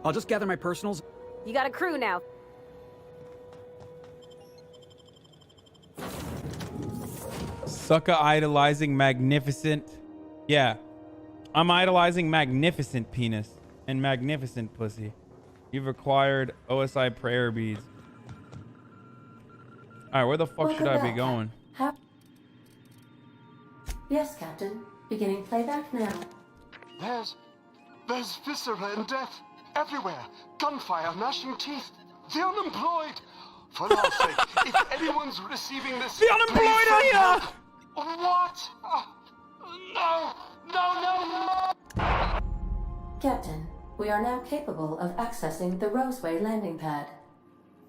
I'll just gather my personals. You got a crew now. Sucka idolizing magnificent. Yeah. I'm idolizing magnificent penis and magnificent pussy. You've acquired OSI prayer beads. Alright, where the fuck should I be going? Yes, Captain. Beginning playback now. There's viscera and death everywhere. Gunfire, gnashing teeth. The unemployed. For God's sake, if anyone's receiving this, the unemployed are here. What? No! Captain, we are now capable of accessing the Roseway landing pad.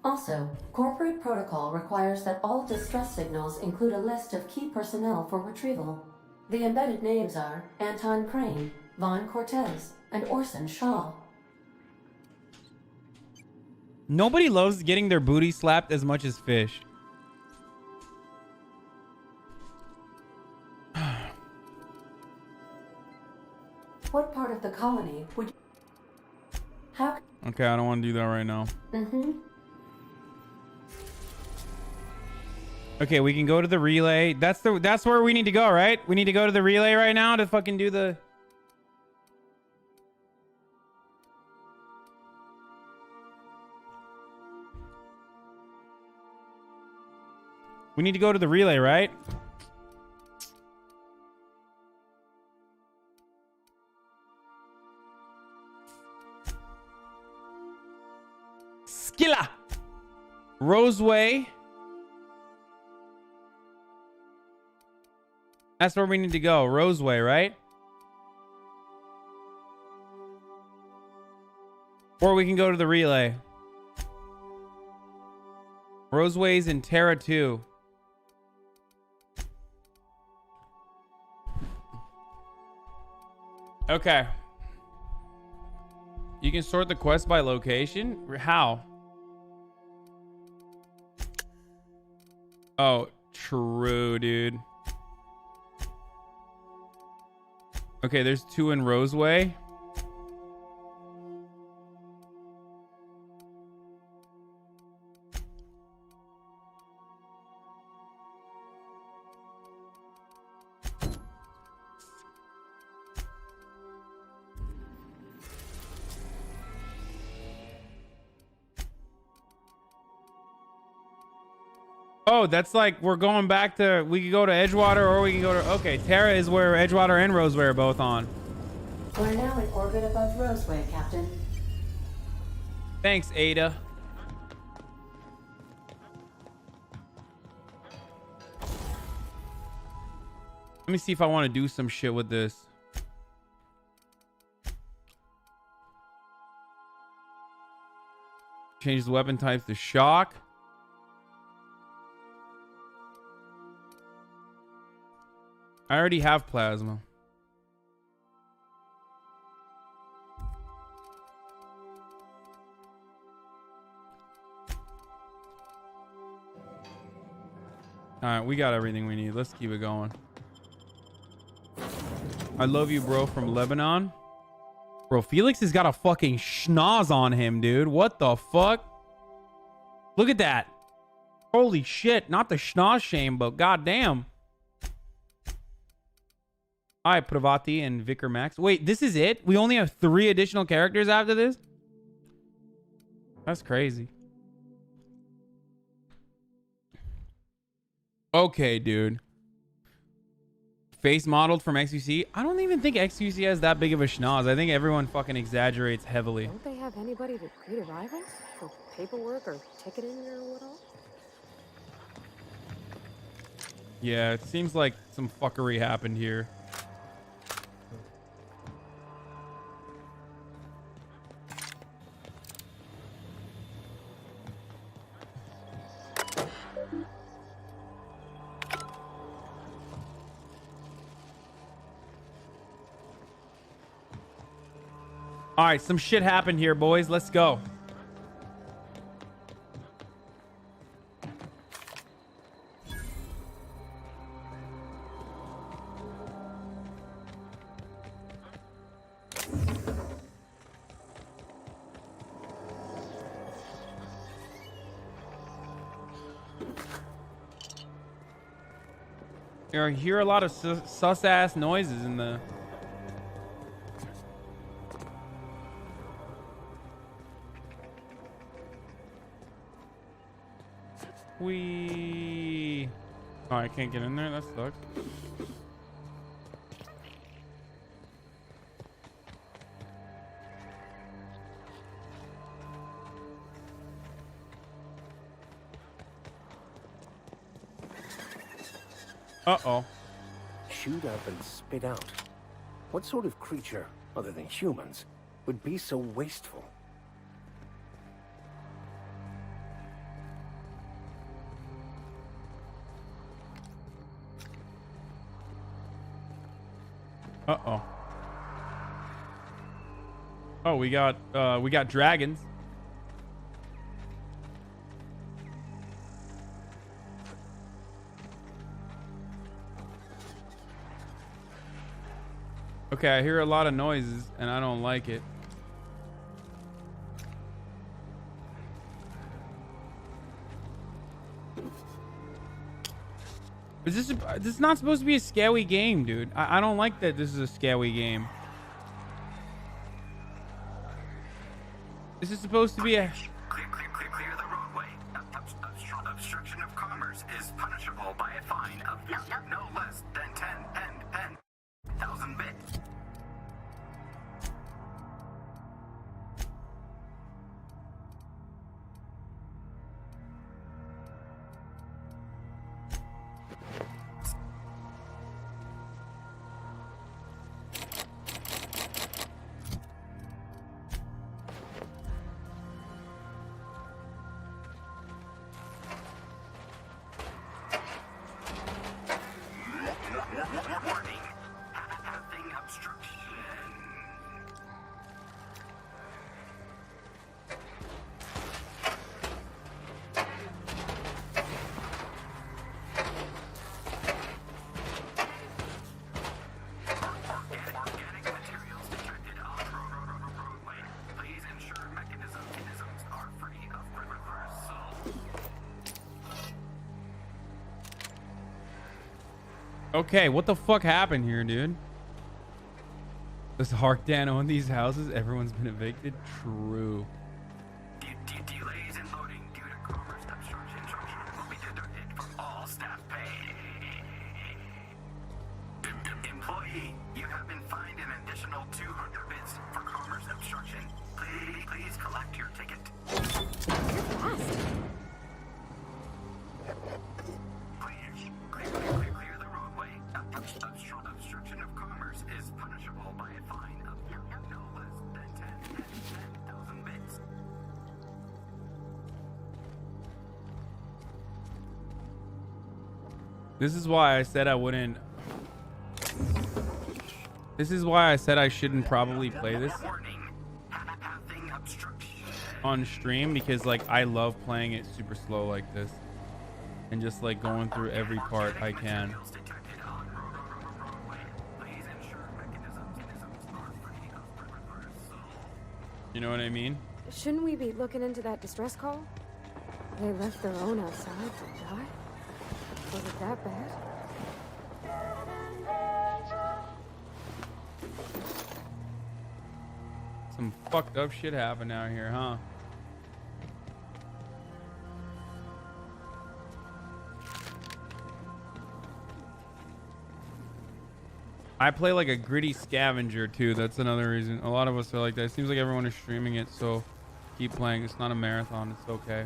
Also, corporate protocol requires that all distress signals include a list of key personnel for retrieval. The embedded names are Anton Crane, Vaughn Cortez, and Orson Shaw. Nobody loves getting their booty slapped as much as fish. What part of the colony would... Okay, I don't want to do that right now. Okay, we can go to the relay. That's where we need to go, right? We need to go to the relay right now to fucking do the... We need to go to the relay, right? Skilla! Roseway. That's where we need to go. Roseway, right? Or we can go to the relay. Roseway's in Terra 2. Okay. You can sort the quest by location? How? Oh, true, dude. Okay, there's 2 in Roseway. Oh, that's like we're going back to... We could go to Edgewater or we can go to... Okay, Terra is where Edgewater and Roseway are both on. We're now in orbit above Roseway, Captain. Thanks, Ada. Let me see if I want to do some shit with this. Change the weapon types to shock. I already have plasma. Alright, we got everything we need. Let's keep it going. I love you, bro, from Lebanon. Bro, Felix has got a fucking schnoz on him, dude. What the fuck? Look at that. Holy shit. Not the schnoz shame, but goddamn. Hi, Pravati and Vicar Max. Wait, this is it? We only have 3 additional characters after this? That's crazy. Okay, dude. Face modeled from XQC. I don't even think XQC has that big of a schnoz. I think everyone fucking exaggerates heavily. Don't they have anybody to greet arrivals? For paperwork or ticketing or what all? Yeah, it seems like some fuckery happened here. All right, some shit happened here, boys. Let's go. I hear a lot of sus-ass noises in the... Wee. Oh, I can't get in there. That sucks. Uh-oh. Shoot up and spit out. What sort of creature, other than humans, would be so wasteful? Uh-oh. Oh, we got dragons. Okay, I hear a lot of noises and I don't like it. This is not supposed to be a scary game, dude. I don't like that this is a scary game. This is supposed to be a... Clear the roadway. Obstruction of commerce is punishable by a fine of no less than 10,000 bits. Okay, what the fuck happened here, dude? Does Harkdan own these houses? Everyone's been evicted? True. Delays in loading due to commerce obstruction will be deducted from all staff pay. Employee, you have been fined an additional 200 bits for commerce obstruction. Please collect your ticket. Clear the roadway. Obstruction of commerce is punishable by a fine of no less than 10,000 bits. This is why I said I wouldn't... This is why I said I shouldn't probably play this on stream, because like I love playing it super slow like this and just like going through every part I can. You know what I mean? Shouldn't we be looking into that distress call? They left their own outside to die? Was it that bad? Some fucked up shit happened out here, huh? I play like a gritty scavenger too. That's another reason. A lot of us are like that. It seems like everyone is streaming it, so keep playing. It's not a marathon. It's okay.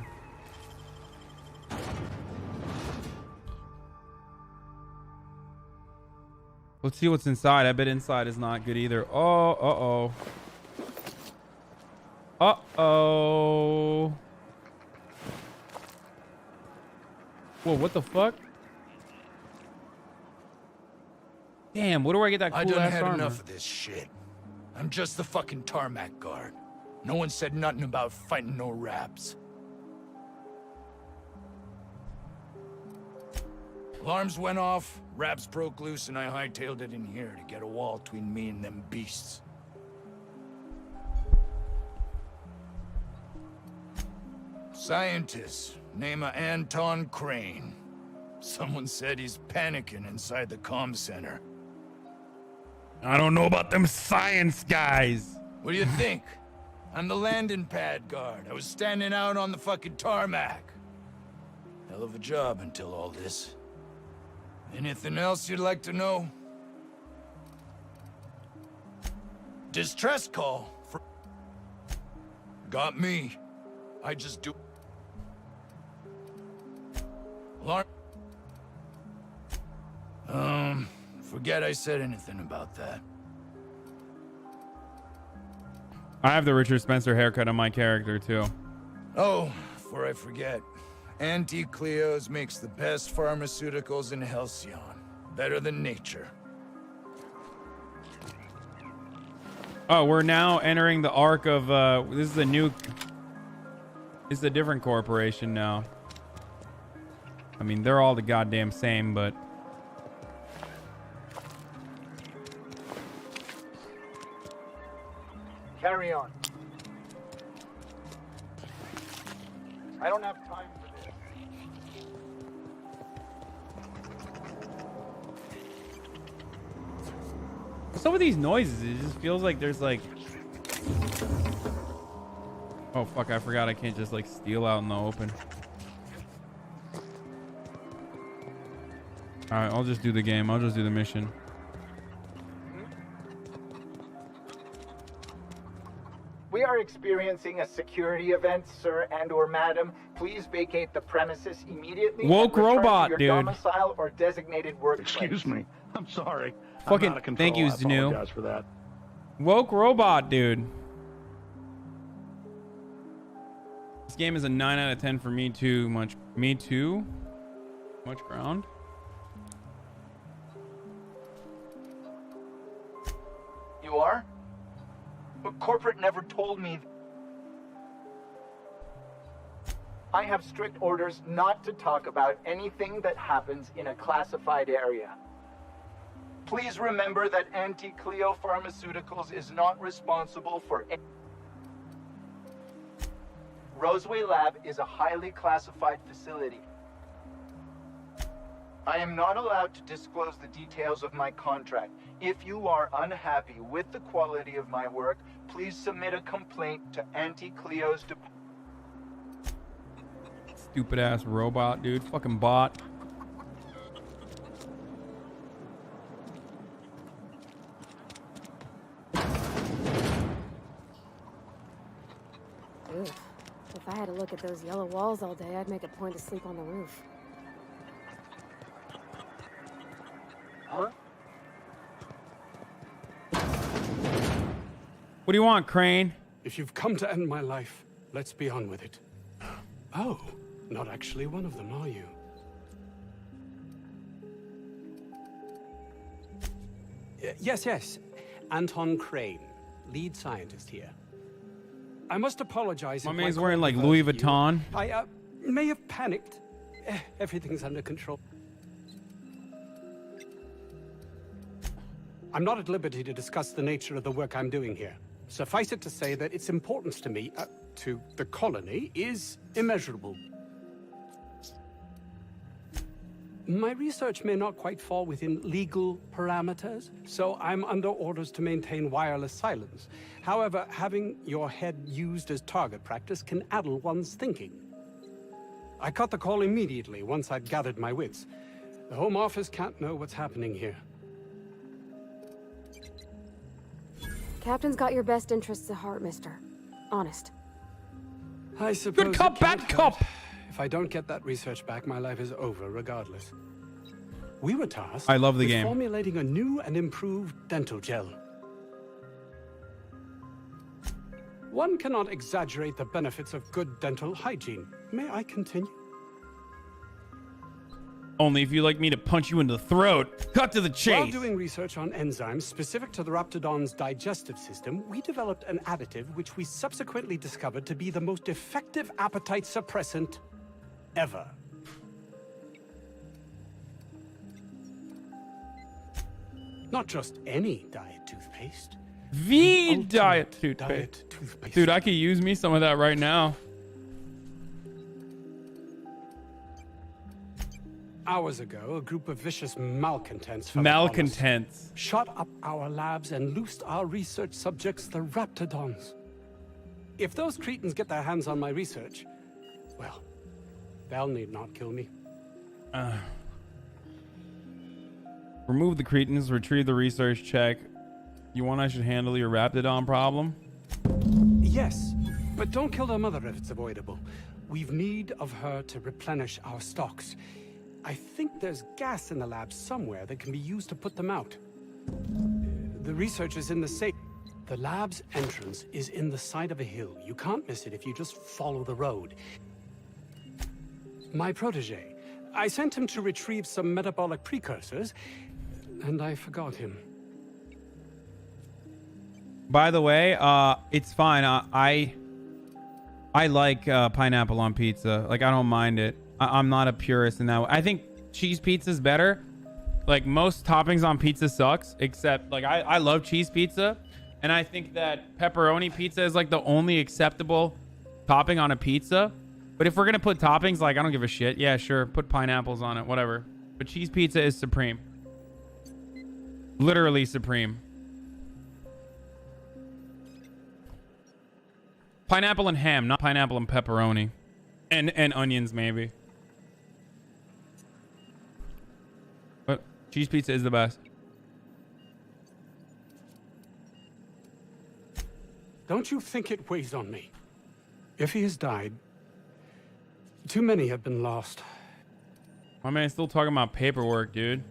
Let's see what's inside. I bet inside is not good either. Oh, uh-oh. Uh-oh. Whoa, what the fuck? Damn, where do I get that cool I done ass had armor? enough of this shit. I'm just the fucking tarmac guard. No one said nothing about fighting no raps. Alarms went off, raps broke loose, and I hightailed it in here to get a wall between me and them beasts. Scientist, name of Anton Crane. Someone said he's panicking inside the comm center. I don't know about them science guys. What do you think? I'm the landing pad guard. I was standing out on the fucking tarmac. Hell of a job until all this. Anything else you'd like to know? Distress call for... Got me. I just do... Alarm... Forget I said anything about that. I have the Richard Spencer haircut on my character too. Oh, before I forget. Auntie Cleo's makes the best pharmaceuticals in Halcyon. Better than nature. Oh, we're now entering the arc of this is a new... This is a different corporation now. I mean, they're all the goddamn same, but... Carry on. I don't have time for this. What's up with these noises? It just feels like there's like... Oh, fuck. I forgot I can't just like steal out in the open. Alright, I'll just do the game. I'll just do the mission. We are experiencing a security event, sir and/or madam. Please vacate the premises immediately. Woke and return robot, to your dude. domicile or designated workplace. Excuse me. I'm sorry. Fucking I'm out of control. thank you, I Zanu. apologize for that. Woke robot, dude. This game is a 9 out of 10 for me too. Much ground. You are? But corporate never told me. I have strict orders not to talk about anything that happens in a classified area. Please remember that Anti-Cleo Pharmaceuticals is not responsible for any... Roseway Lab is a highly classified facility. I am not allowed to disclose the details of my contract. If you are unhappy with the quality of my work, please submit a complaint to Anti-Cleo's department. Stupid ass robot, dude. Fucking bot. Ugh. If I had to look at those yellow walls all day, I'd make a point to sleep on the roof. Huh? What do you want, Crane? If you've come to end my life, let's be on with it. Oh, not actually one of them, are you? Yes. Anton Crane, lead scientist here. I must apologize. My if man's call wearing like hurt Louis you. Vuitton. I may have panicked. Everything's under control. I'm not at liberty to discuss the nature of the work I'm doing here. Suffice it to say that its importance to me, to the colony, is immeasurable. My research may not quite fall within legal parameters, so I'm under orders to maintain wireless silence. However, having your head used as target practice can addle one's thinking. I cut the call immediately once I'd gathered my wits. The Home Office can't know what's happening here. Captain's got your best interests at heart, mister. Honest. I suppose. Good cop, bad cop. If I don't get that research back, my life is over regardless. We were tasked I love the with game. formulating a new and improved dental gel. One cannot exaggerate the benefits of good dental hygiene. May I continue? Only if you like me to punch you in the throat. Cut to the While chase. doing research on enzymes specific to the Raptidon's digestive system, we developed an additive which we subsequently discovered to be the most effective appetite suppressant ever. Not just any diet toothpaste. V Ultimate diet toothpaste. Dude, I could use me some of that right now. Hours ago, a group of vicious malcontents from Malcontents. shot up our labs and loosed our research subjects, the Raptidons. If those cretins get their hands on my research, well, they'll need not kill me. Remove the cretins, retrieve the research check. You want I should handle your Raptidon problem? Yes, but don't kill their mother if it's avoidable. We've need of her to replenish our stocks. I think there's gas in the lab somewhere that can be used to put them out. The research is in the safe. The lab's entrance is in the side of a hill. You can't miss it if you just follow the road. My protege. I sent him to retrieve some metabolic precursors, and I forgot him. By the way, it's fine. I like pineapple on pizza. Like, I don't mind it. I'm not a purist in that way. I think cheese pizza's better. Like, most toppings on pizza sucks, except, like, I love cheese pizza. And I think that pepperoni pizza is, like, the only acceptable topping on a pizza. But if we're going to put toppings, like, I don't give a shit. Yeah, sure. Put pineapples on it. Whatever. But cheese pizza is supreme. Literally supreme. Pineapple and ham, not pineapple and pepperoni. And onions, maybe. But cheese pizza is the best. Don't you think it weighs on me? If he has died, too many have been lost. My man's still talking about paperwork, dude.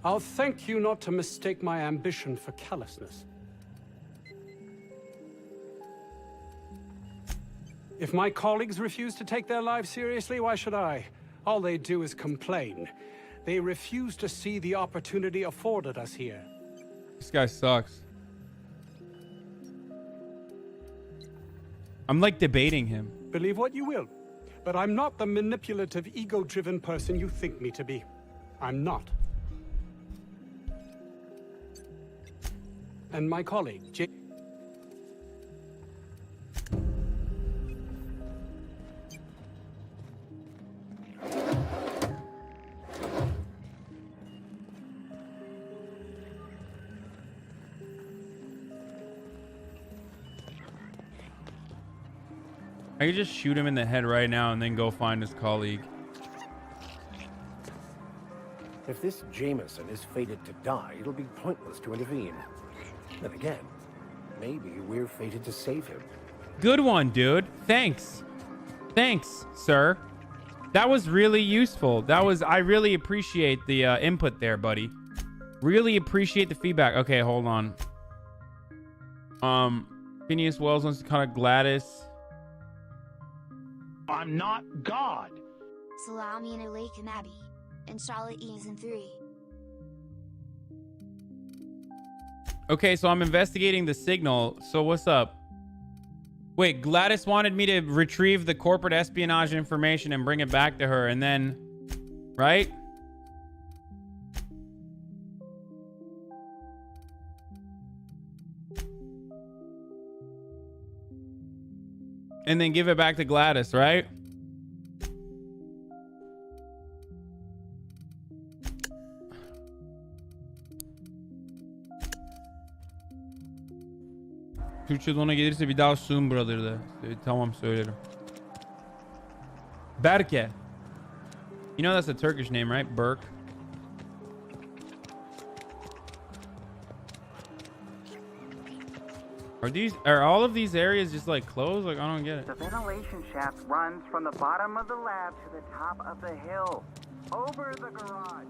I'll thank you not to mistake my ambition for callousness. If my colleagues refuse to take their lives seriously, why should I? All they do is complain. They refuse to see the opportunity afforded us here. This guy sucks. I'm like debating him. Believe what you will, but I'm not the manipulative, ego-driven person you think me to be. I'm not. And my colleague, Jay... I could just shoot him in the head right now and then go find his colleague. If this Jameson is fated to die, it'll be pointless to intervene. Then again, maybe we're fated to save him. Good one, dude. Thanks. Thanks, sir. That was really useful. I really appreciate the input there, buddy. Really appreciate the feedback. Okay, hold on. Phineas Wells wants to cut Gladys. I'm not God. Salami and HasanAbi. And Charlotte E's in 3. Okay, so I'm investigating the signal. So what's up? Wait, Gladys wanted me to retrieve the corporate espionage information and bring it back to her, and then... Right? And then give it back to Gladys, right? Türkçe'de ona gelirse bir daha Zoom brother de. Tamam söylerim. Berke. You know that's a Turkish name, right? Burke. Are all of these areas just like closed? Like, I don't get it. The ventilation shaft runs from the bottom of the lab to the top of the hill, over the garage.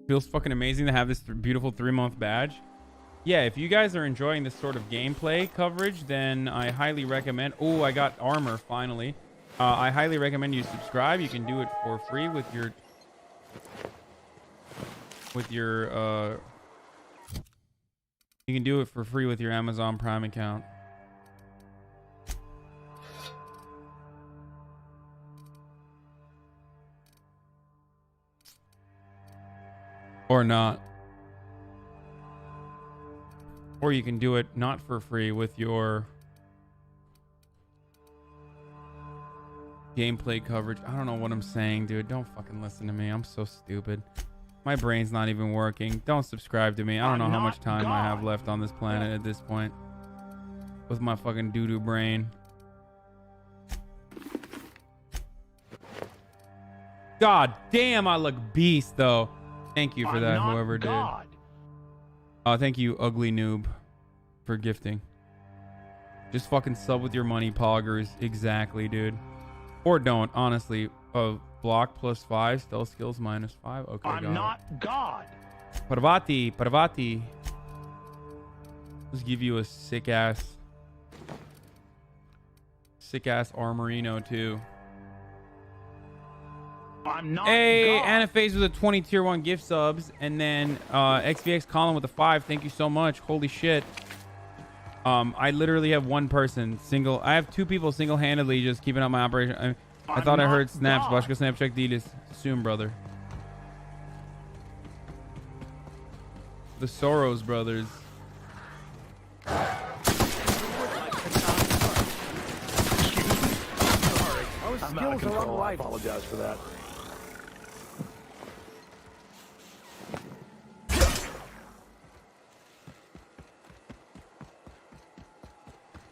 Feels fucking amazing to have this beautiful 3-month badge. Yeah, if you guys are enjoying this sort of gameplay coverage, then I highly recommend... Oh, I got armor, finally. I highly recommend you subscribe. You can do it for free with your... You can do it for free with your Amazon Prime account. Or not. Or you can do it not for free with your gameplay coverage. I don't know what I'm saying, dude. Don't fucking listen to me. I'm so stupid. My brain's not even working. Don't subscribe to me. I don't know how much time I have left on this planet at this point. With my fucking doo-doo brain. God damn, I look beast, though. Thank you for that, whoever did. Thank you, ugly noob, for gifting. Just fucking sub with your money, poggers. Exactly, dude. Or don't, honestly. Block +5, stealth skills -5. Okay, I'm not God. Parvati. Let's give you a sick ass armorino too. I'm not Hey, God. Anaphase with a 20 tier 1 gift subs, and then XVX Colin with a 5. Thank you so much. Holy shit. I literally have one person I have 2 people single-handedly just keeping up my operation. I thought I heard snaps. Başka snapchat değiliz. Soon, brother. The Soros brothers. I'm out of control. I apologize for that.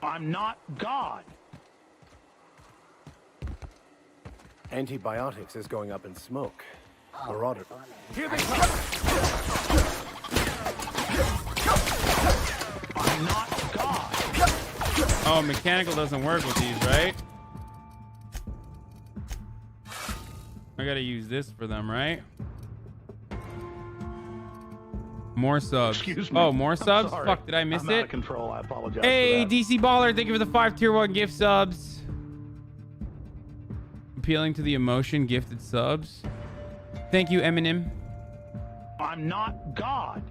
I'm not God. Antibiotics is going up in smoke. Marauder. Here they come. I'm not God. Oh, mechanical doesn't work with these, right? I gotta use this for them, right? More subs. Excuse me. Oh, more subs? Sorry. Fuck, did I miss I'm it? out of control. I apologize. Hey, for that. DC Baller, thank you for the 5 tier 1 gift subs. Appealing to the emotion, gifted subs. Thank you, Eminem. I'm not God.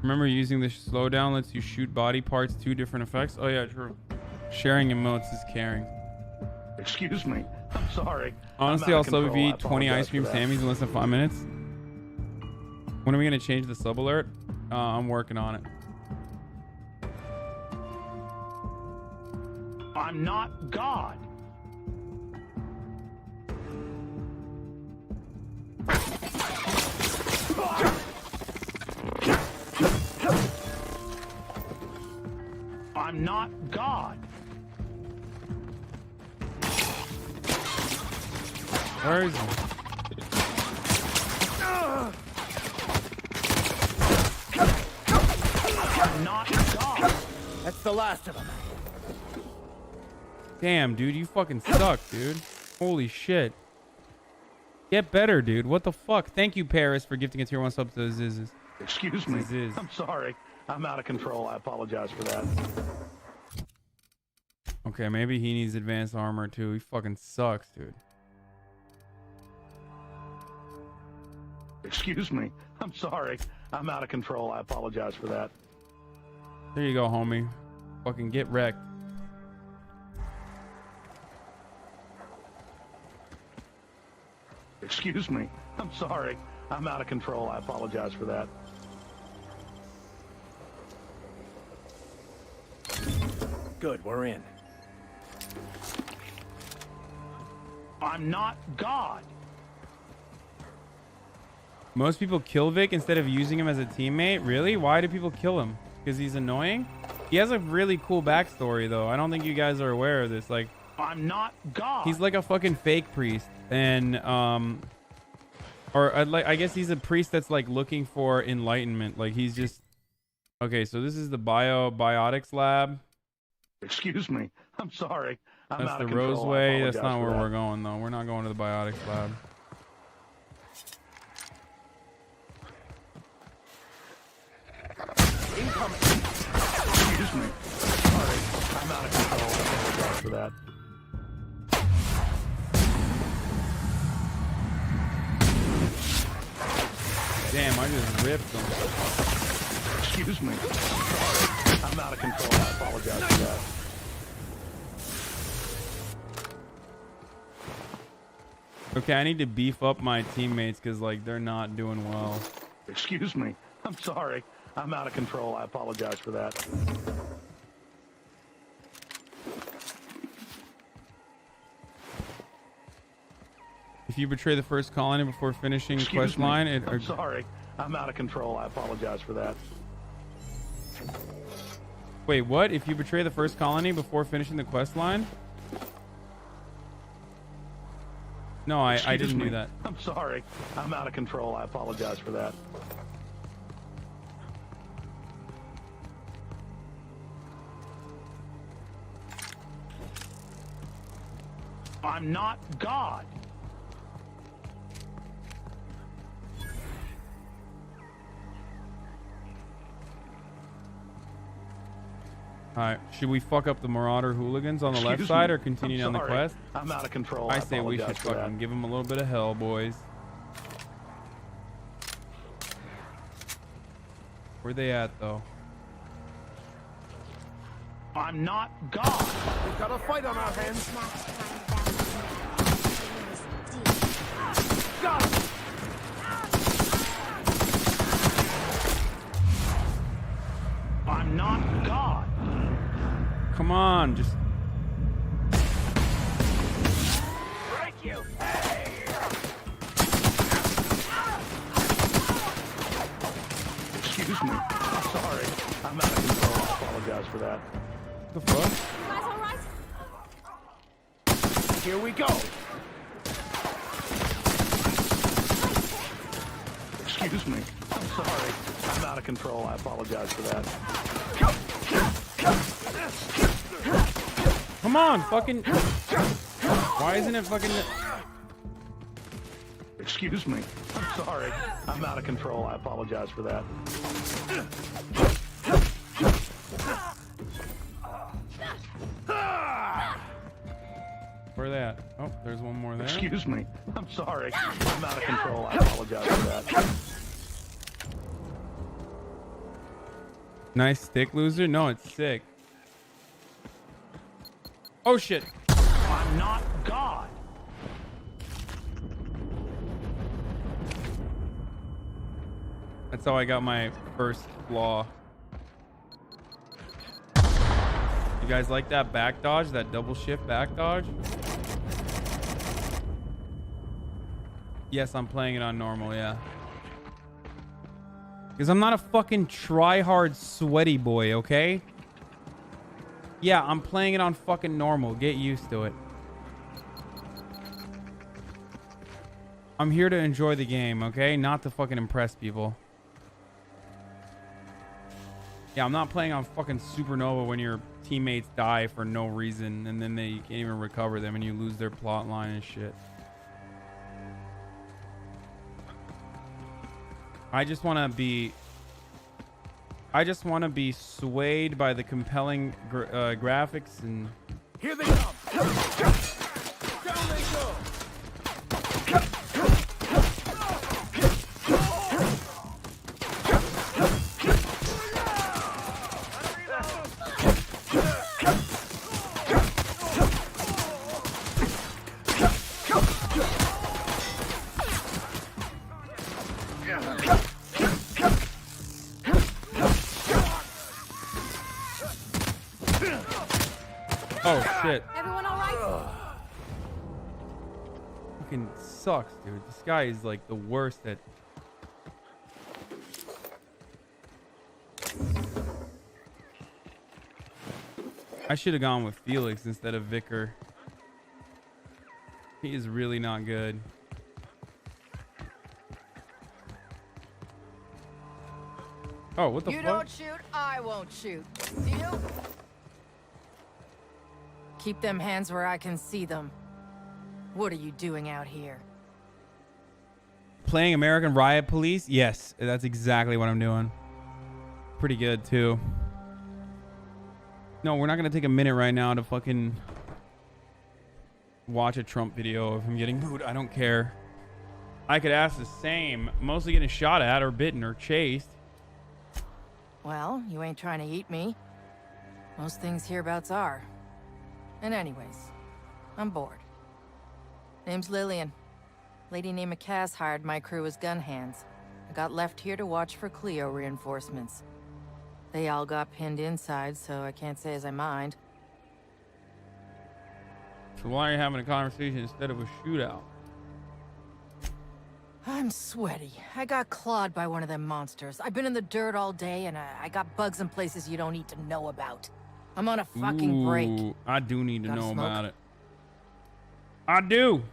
Remember using the slowdown lets you shoot body parts, 2 different effects? Oh yeah, true. Sharing emotes is caring. Excuse me. I'm sorry. Honestly, I'm I'll out of sub if you control. eat 20 I ice cream apologize for Sammys in less than 5 minutes. When are we gonna change the sub alert? I'm working on it. that. I'm not God. I'm not God. Where is he? I'm not God. That's the last of them. Damn, dude, you fucking suck, dude. Holy shit. Get better, dude. What the fuck? Thank you, Paris, for gifting a tier 1 sub to Zizz. Excuse me. I'm sorry. I'm out of control. I apologize for that. Okay, maybe he needs advanced armor too. He fucking sucks, dude. Excuse me. I'm sorry. I'm out of control. I apologize for that. There you go, homie. Fucking get wrecked. Excuse me. I'm sorry. I'm out of control. I apologize for that. Good, we're in. I'm not God. Most people kill Vic instead of using him as a teammate. Really? Why do people kill him? Because he's annoying? He has a really cool backstory, though. I don't think you guys are aware of this. Like, I'm not God. he's like a fucking fake priest, and I guess he's a priest that's like looking for enlightenment. Like he's just okay. So this is the biotics lab. Excuse me. I'm sorry. I'm That's out the of control. Roseway. I That's not apologize where for we're that. going, though. We're not going to the biotics lab. Incoming. Excuse me. Sorry. I'm out of control. I apologize for that. Damn, I just ripped them. Excuse me. Sorry. I'm out of control. I apologize for that. Okay, I need to beef up my teammates because, like, they're not doing well. Excuse me. I'm sorry. I'm out of control. I apologize for that. If you betray the first colony before finishing Excuse quest me. line, I'm sorry. I'm out of control. I apologize for that. Wait, what? If you betray the first colony before finishing the quest line? No, I Excuse didn't me. do that. I'm sorry. I'm out of control. I apologize for that. I'm not God. Alright, should we fuck up the Marauder hooligans on the left Excuse side me. or continue I'm down the sorry. quest? I'm out of control. I say we should apologize for that. fucking give them a little bit of hell, boys. Where they at, though? I'm not God. We've got a fight on our hands. Got it. I'm not God. Come on, just... Break you. Excuse me. for that. The fuck? Here we go. Excuse me. I'm sorry. I'm out of control. I apologize for that. Come on, fucking. Why isn't it fucking? Excuse me. I'm sorry. I'm out of control. I apologize for that. Where they at? Oh, there's one more there. Excuse me. I'm sorry. I'm out of control. I apologize for that. Nice stick loser? No, it's sick. Oh shit. I'm not God. That's how I got my first flaw. You guys like that back dodge? That double shift back dodge? Yes, I'm playing it on normal, yeah. Because I'm not a fucking try-hard sweaty boy, okay? Yeah, I'm playing it on fucking normal. Get used to it. I'm here to enjoy the game, okay? Not to fucking impress people. Yeah, I'm not playing on fucking Supernova when your teammates die for no reason and then you can't even recover them and you lose their plot line and shit. I just want to be swayed by the compelling graphics and Here they come. Down they go. oh shit. Everyone all right? Fucking sucks, dude. This guy is like the worst at. I should have gone with Felix instead of Vicar. He is really not good. Oh, what the You fuck? don't shoot, I won't shoot. Deal? Keep them hands where I can see them. What are you doing out here? Playing American Riot Police? Yes, that's exactly what I'm doing. Pretty good, too. No, we're not going to take a minute right now to fucking watch a Trump video of him getting booed. I don't care. I could ask the same. Mostly getting shot at or bitten or chased. Well, you ain't trying to eat me. Most things hereabouts are. And anyways, I'm bored. Name's Lillian. Lady named McCass hired my crew as gun hands. I got left here to watch for Cleo reinforcements. They all got pinned inside, so I can't say as I mind. So why are you having a conversation instead of a shootout? I'm sweaty. I got clawed by one of them monsters. I've been in the dirt all day, and I got bugs in places you don't need to know about. I'm on a fucking break. Ooh, I do need to Gotta know smoke? about it. I do.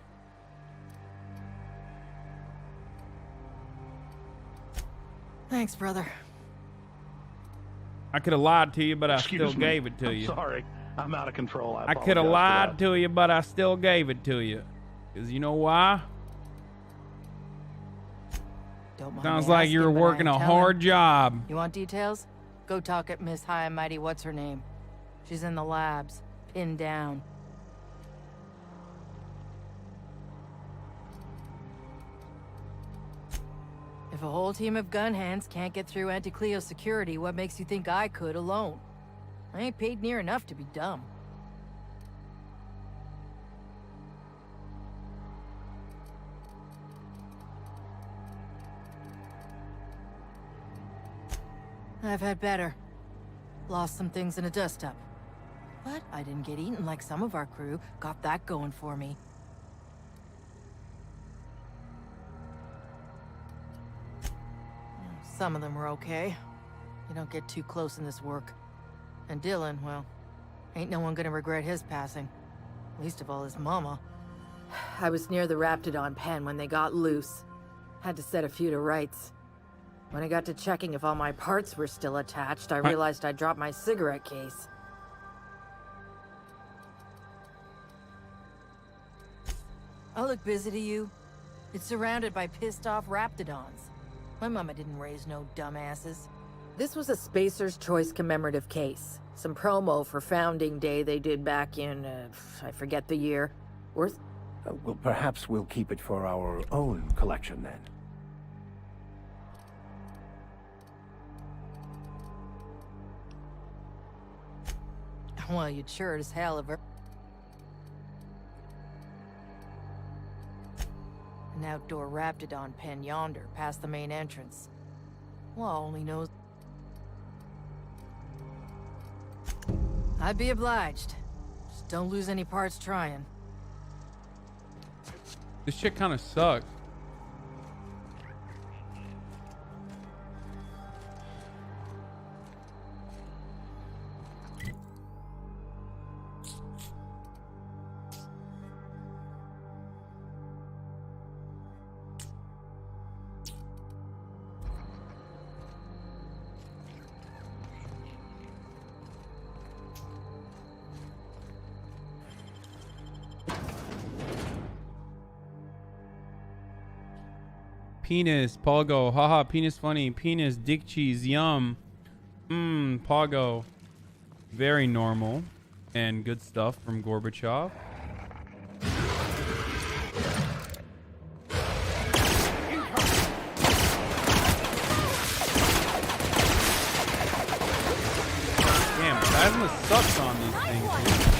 Thanks, brother. I could have lied to you, but I Excuse still me. gave it to I'm you. sorry. I'm out of control. I could have lied to you, but I still gave it to you. Because you know why? Don't mind Sounds me like asking, you're but I working ain't a telling. hard job. You want details? Go talk at Miss High and Mighty what's her name. She's in the labs, pinned down. If a whole team of gun hands can't get through anti-Cleo security, what makes you think I could alone? I ain't paid near enough to be dumb. I've had better. Lost some things in a dust-up. But I didn't get eaten like some of our crew. Got that going for me. Some of them were okay. You don't get too close in this work. And Dylan, well, ain't no one gonna regret his passing. Least of all his mama. I was near the Raptidon pen when they got loose. Had to set a few to rights. When I got to checking if all my parts were still attached, I realized I'd dropped my cigarette case. I look busy to you? It's surrounded by pissed-off Raptidons. My mama didn't raise no dumbasses. This was a Spacer's Choice commemorative case. Some promo for Founding Day they did back in, I forget the year. Worth? Well, perhaps we'll keep it for our own collection then. Well, you'd sure as hell have... An outdoor Raptidon pen yonder, past the main entrance. Law only knows... I'd be obliged. Just don't lose any parts trying. This shit kind of sucks. Penis, Pogo, haha, penis funny, penis, dick cheese, yum. Pogo. Very normal and good stuff from Gorbachev. Damn, plasma sucks on these things, dude.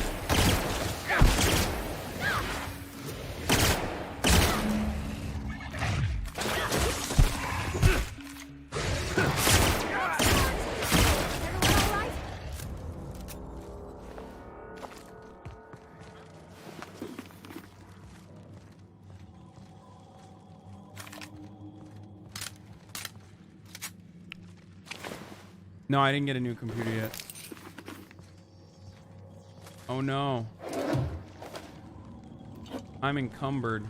No, I didn't get a new computer yet. Oh no. I'm encumbered.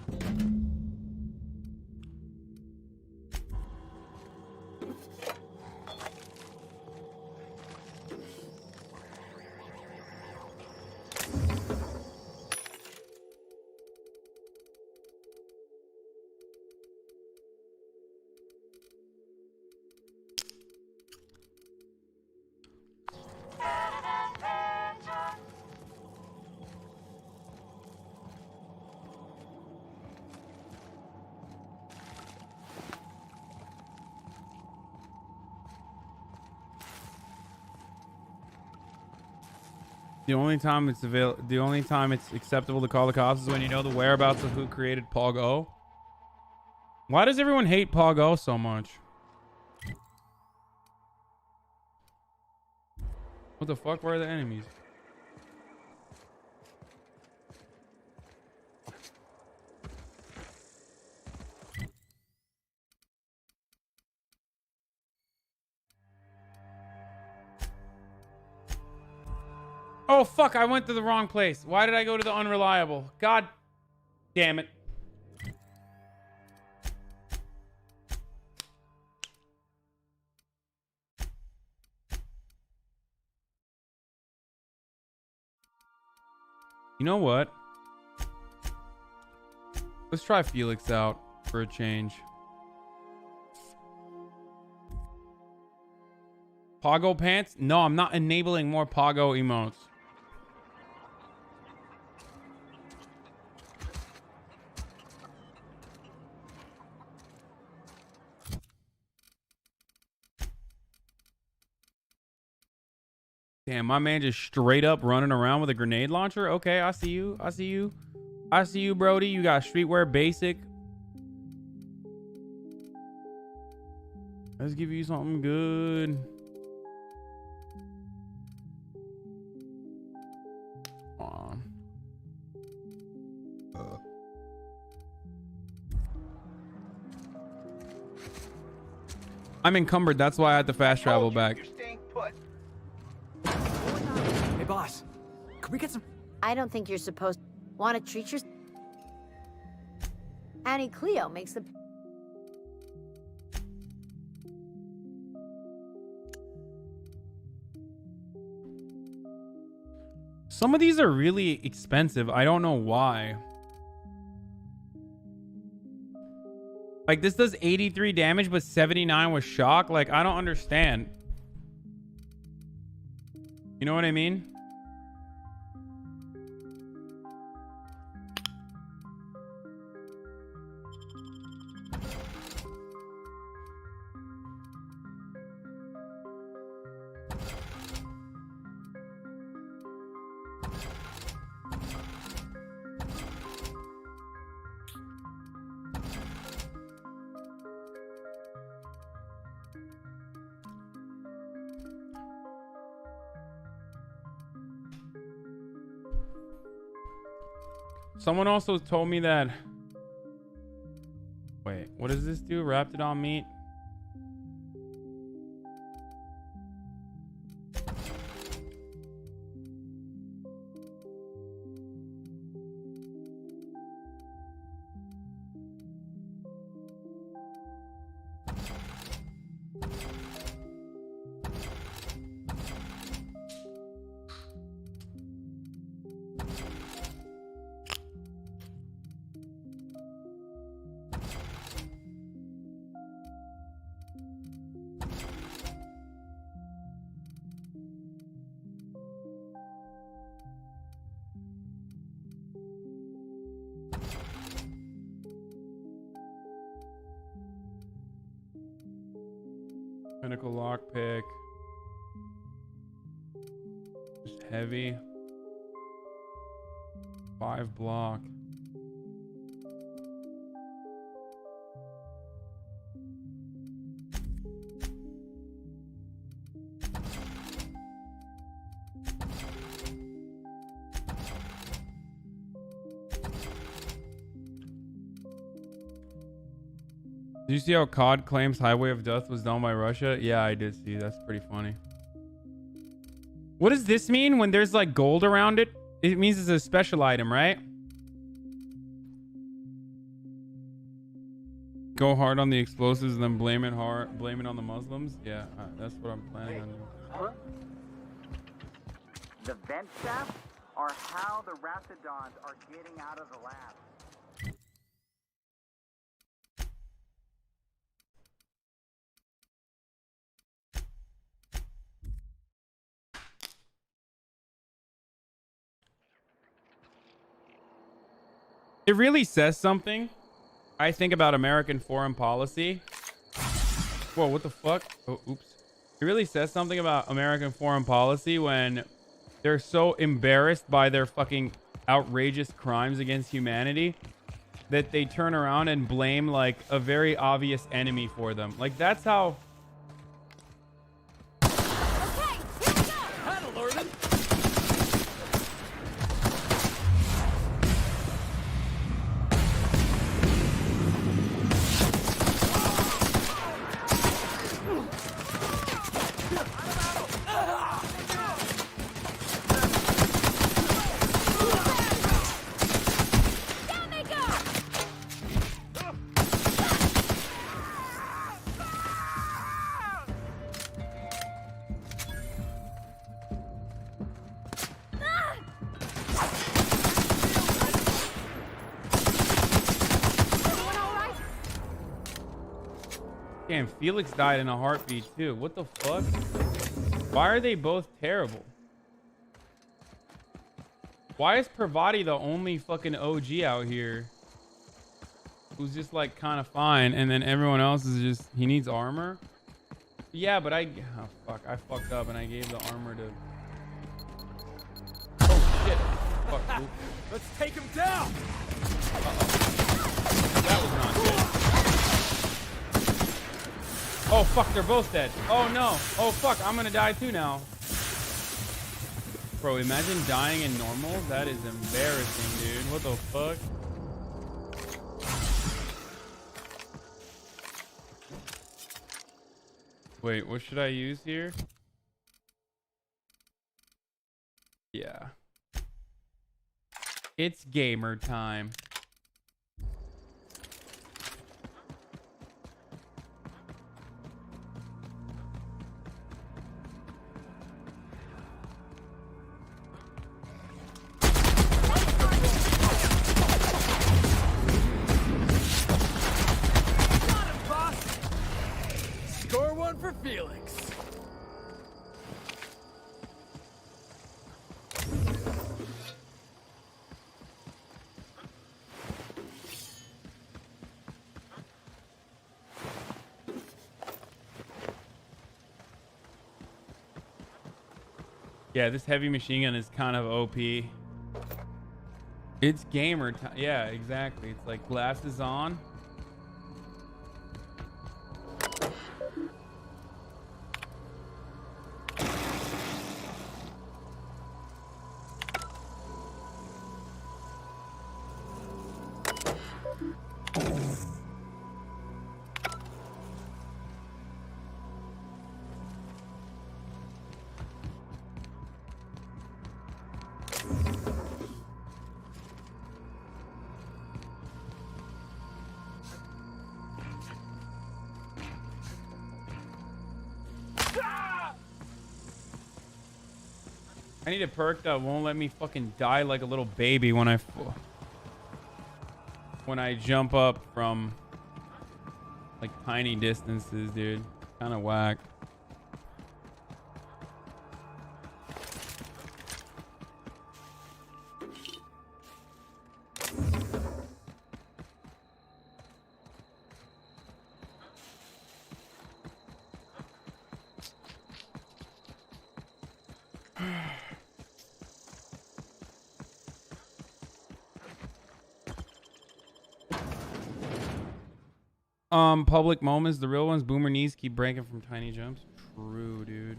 The only time it's acceptable to call the cops is when you know the whereabouts of who created Pog-O. Why does everyone hate Pog-O so much? What the fuck? Where are the enemies? Oh, fuck, I went to the wrong place. Why did I go to the unreliable? God damn it. You know what? Let's try Felix out for a change. Pogo pants? No, I'm not enabling more Pogo emotes. Damn, my man just straight up running around with a grenade launcher. Okay, I see you. I see you. I see you, Brody. You got streetwear basic. Let's give you something good. Come on. I'm encumbered. That's why I had to fast travel back. we get some? I don't think you're supposed to want to treat your... Annie Cleo makes the... Some of these are really expensive. I don't know why. Like, this does 83 damage, but 79 with shock. Like, I don't understand. You know what I mean? Someone also told me that... Wait, what does this do? Raptidon meat? Pinnacle lockpick. Just heavy. 5 block. Did you see how COD claims Highway of Death was done by Russia? Yeah, I did see. That's pretty funny. What does this mean when there's like gold around it? It means it's a special item, right? Go hard on the explosives and then blame it on the Muslims? Yeah, that's what I'm planning on doing. Huh? The vent shafts are how the Raptidons are getting out of the lab. It really says something, I think, about American foreign policy. Whoa, what the fuck? Oh, oops. It really says something about American foreign policy when they're so embarrassed by their fucking outrageous crimes against humanity that they turn around and blame like a very obvious enemy for them. Like, that's how... Damn, Felix died in a heartbeat too. What the fuck? Why are they both terrible? Why is Pravati the only fucking OG out here who's just like kind of fine, and then everyone else is just, he needs armor? Yeah, but oh fuck, I fucked up and I gave the armor to... Oh shit. Fuck. Oops. Let's take him down. That was not good. Oh fuck, they're both dead. Oh no. Oh fuck, I'm gonna die too now. Bro, imagine dying in normal. That is embarrassing, dude. What the fuck? Wait, what should I use here? Yeah. It's gamer time. Score one for Felix. Yeah, this heavy machine gun is kind of OP. It's gamer time. Yeah, exactly. It's like glasses on. I need a perk that won't let me fucking die like a little baby when I jump up from like tiny distances, dude. Kind of whack. Public moments, the real ones. Boomer knees keep breaking from tiny jumps. True, dude.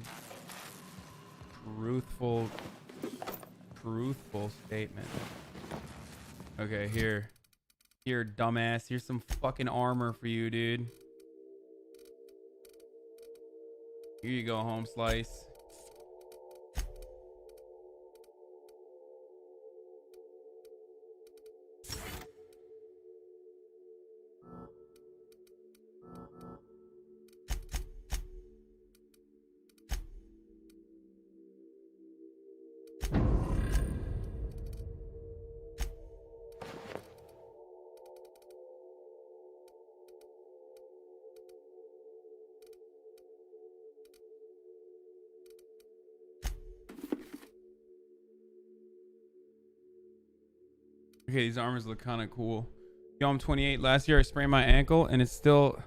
Truthful statement. Okay, here, dumbass. Here's some fucking armor for you, dude. Here you go, home slice. Okay, these armors look kind of cool. Yo, I'm 28. Last year I sprained my ankle and it's still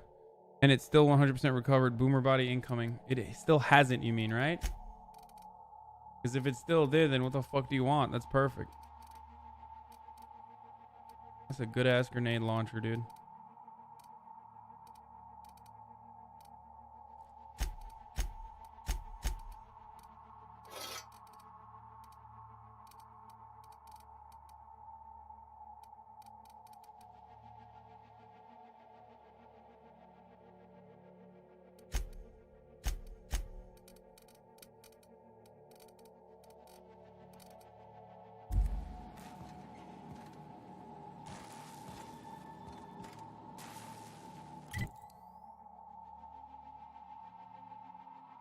100% recovered. Boomer body incoming. It still hasn't, you mean, right? Because if it still did, then what the fuck do you want? That's perfect. That's a good ass grenade launcher, dude.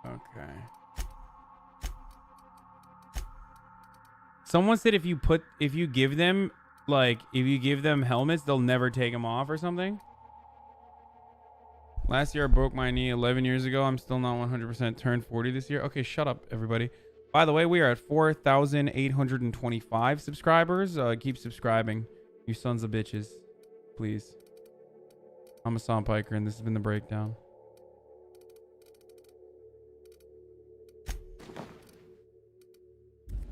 Okay. Someone said if you give them helmets, they'll never take them off or something. Last year I broke my knee 11 years ago. I'm still not 100% turned 40 this year. Okay, shut up, everybody. By the way, we are at 4,825 subscribers. Keep subscribing, you sons of bitches. Please. I'm Hasan Piker, and this has been The Breakdown.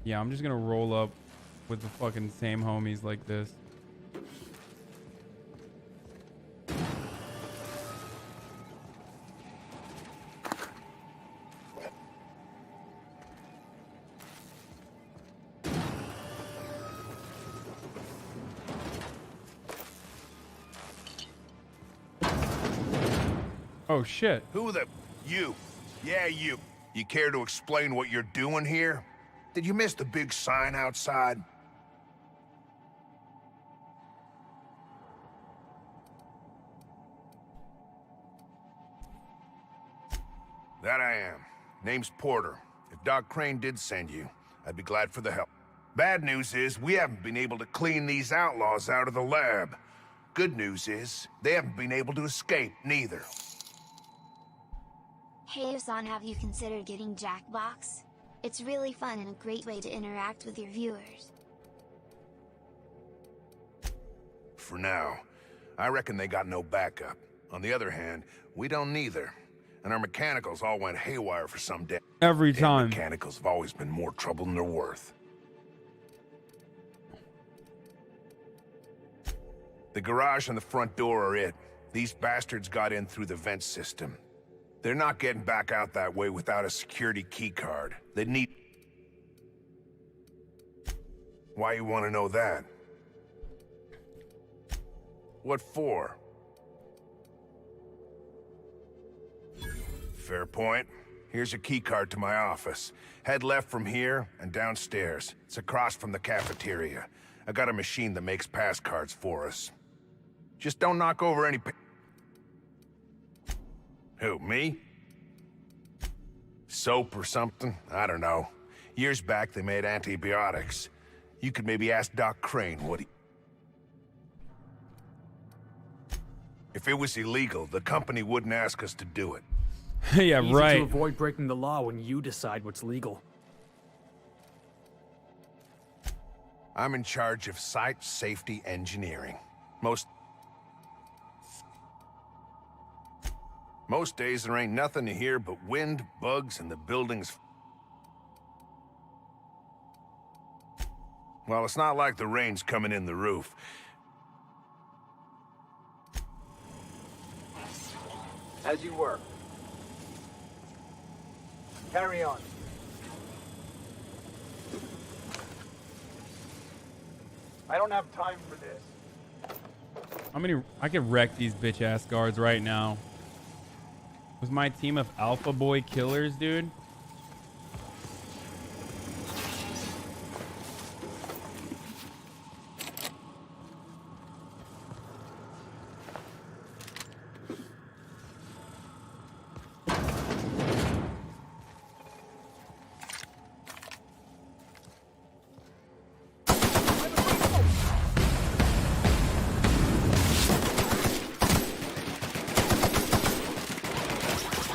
Yeah, I'm just gonna roll up with the fucking same homies like this. Oh shit. Who the... You. Yeah, you. You care to explain what you're doing here? Did you miss the big sign outside? That I am. Name's Porter. If Doc Crane did send you, I'd be glad for the help. Bad news is, we haven't been able to clean these outlaws out of the lab. Good news is, they haven't been able to escape, neither. Hey Hasan, have you considered getting Jackbox? It's really fun and a great way to interact with your viewers. For now, I reckon they got no backup. On the other hand, we don't neither. And our mechanicals all went haywire for some day. Every time. Mechanicals have always been more trouble than they're worth. The garage and the front door are it. These bastards got in through the vent system. They're not getting back out that way without a security key card. They need... Why you want to know that? What for? Fair point. Here's a key card to my office. Head left from here and downstairs. It's across from the cafeteria. I got a machine that makes pass cards for us. Just don't knock over any... Who, me? Soap or something? I don't know. Years back, they made antibiotics. You could maybe ask Doc Crane what he... If it was illegal, the company wouldn't ask us to do it. Yeah, Easy right. to avoid breaking the law when you decide what's legal. I'm in charge of site safety engineering. Most days there ain't nothing to hear but wind, bugs, and the buildings. Well, it's not like the rain's coming in the roof. As you were. Carry on. I don't have time for this. I could wreck these bitch ass guards right now. With my team of alpha boy killers, dude.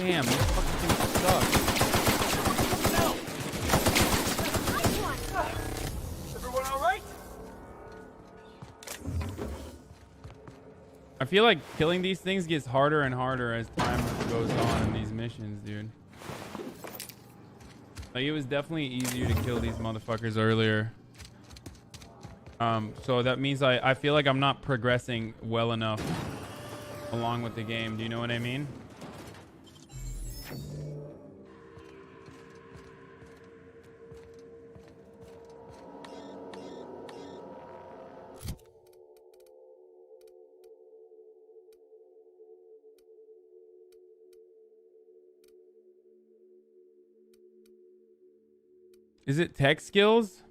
Damn, these fucking things suck. Everyone all right? I feel like killing these things gets harder and harder as time goes on in these missions, dude. Like, it was definitely easier to kill these motherfuckers earlier. So that means I feel like I'm not progressing well enough along with the game. Do you know what I mean? Is it tech skills?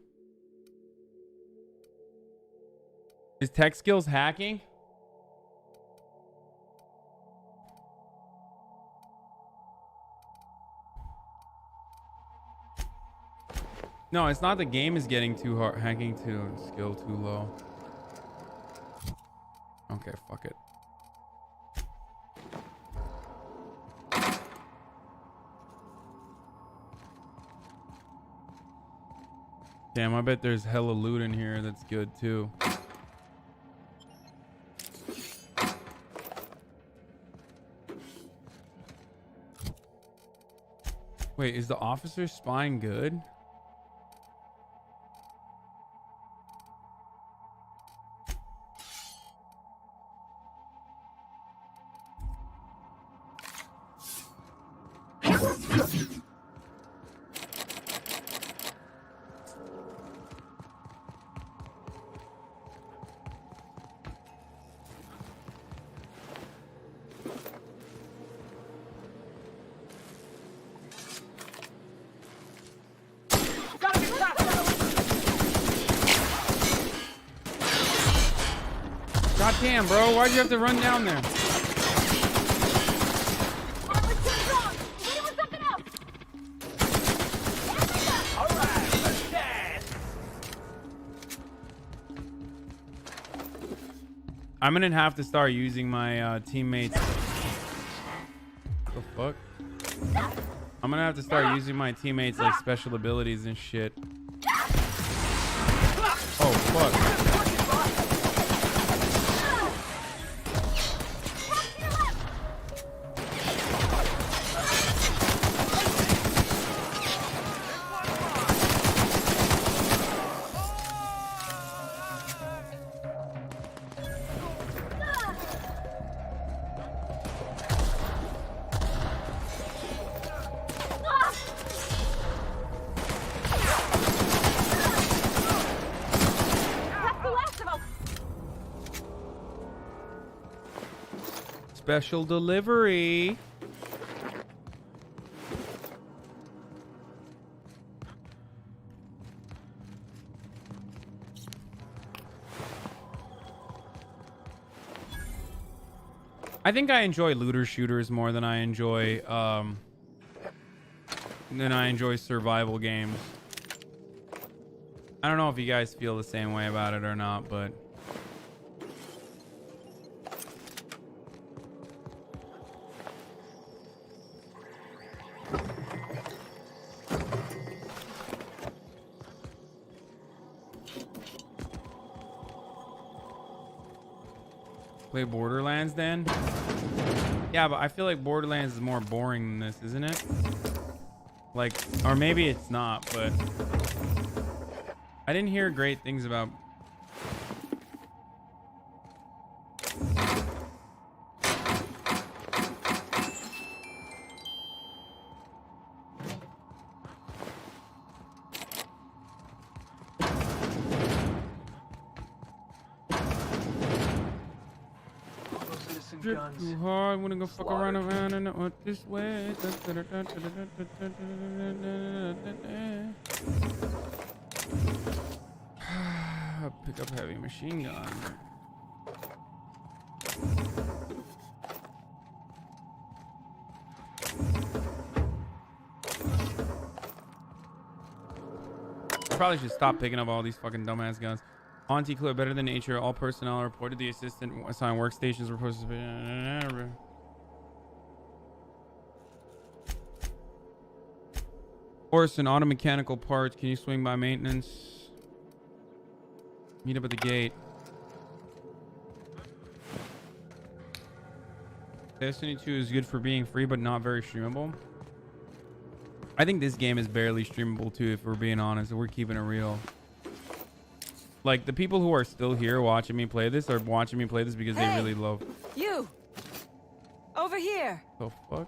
Is tech skills hacking? No, it's not. The game is getting too hard. Hacking too skill too low. Okay, fuck it. Damn, I bet there's hella loot in here that's good too. Wait, is the officer's spine good? God damn, bro. Why'd you have to run down there? I'm gonna have to start using my teammates. What the fuck? I'm gonna have to start using my teammates like special abilities and shit. Oh fuck. Special delivery. I think I enjoy looter shooters more than I enjoy survival games. I don't know if you guys feel the same way about it or not, but play Borderlands then? Yeah, but I feel like Borderlands is more boring than this, isn't it? Like, or maybe it's not, but I didn't hear great things about. Too hard, wanna go fuck around and not this way. Pick up heavy machine gun. Probably should stop picking up all these fucking dumbass guns. Auntie Clip, better than nature. All personnel reported. The assistant assigned workstations were posted. Horse and auto mechanical parts. Can you swing by maintenance? Meet up at the gate. Destiny 2 is good for being free, but not very streamable. I think this game is barely streamable too, if we're being honest. If we're keeping it real. Like, the people who are still here watching me play this are watching me play this because they really love. You! Over here! The fuck?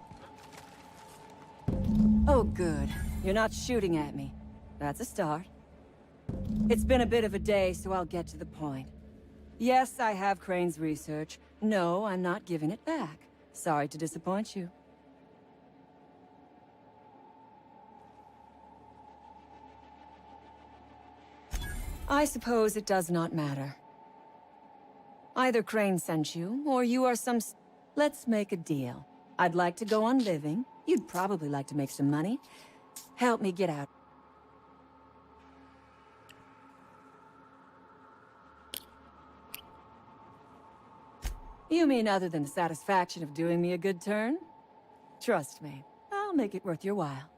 Oh, good. You're not shooting at me. That's a start. It's been a bit of a day, so I'll get to the point. Yes, I have Crane's research. No, I'm not giving it back. Sorry to disappoint you. I suppose it does not matter. Either Crane sent you, or you are some... Let's make a deal. I'd like to go on living. You'd probably like to make some money. Help me get out. You mean other than the satisfaction of doing me a good turn? Trust me, I'll make it worth your while.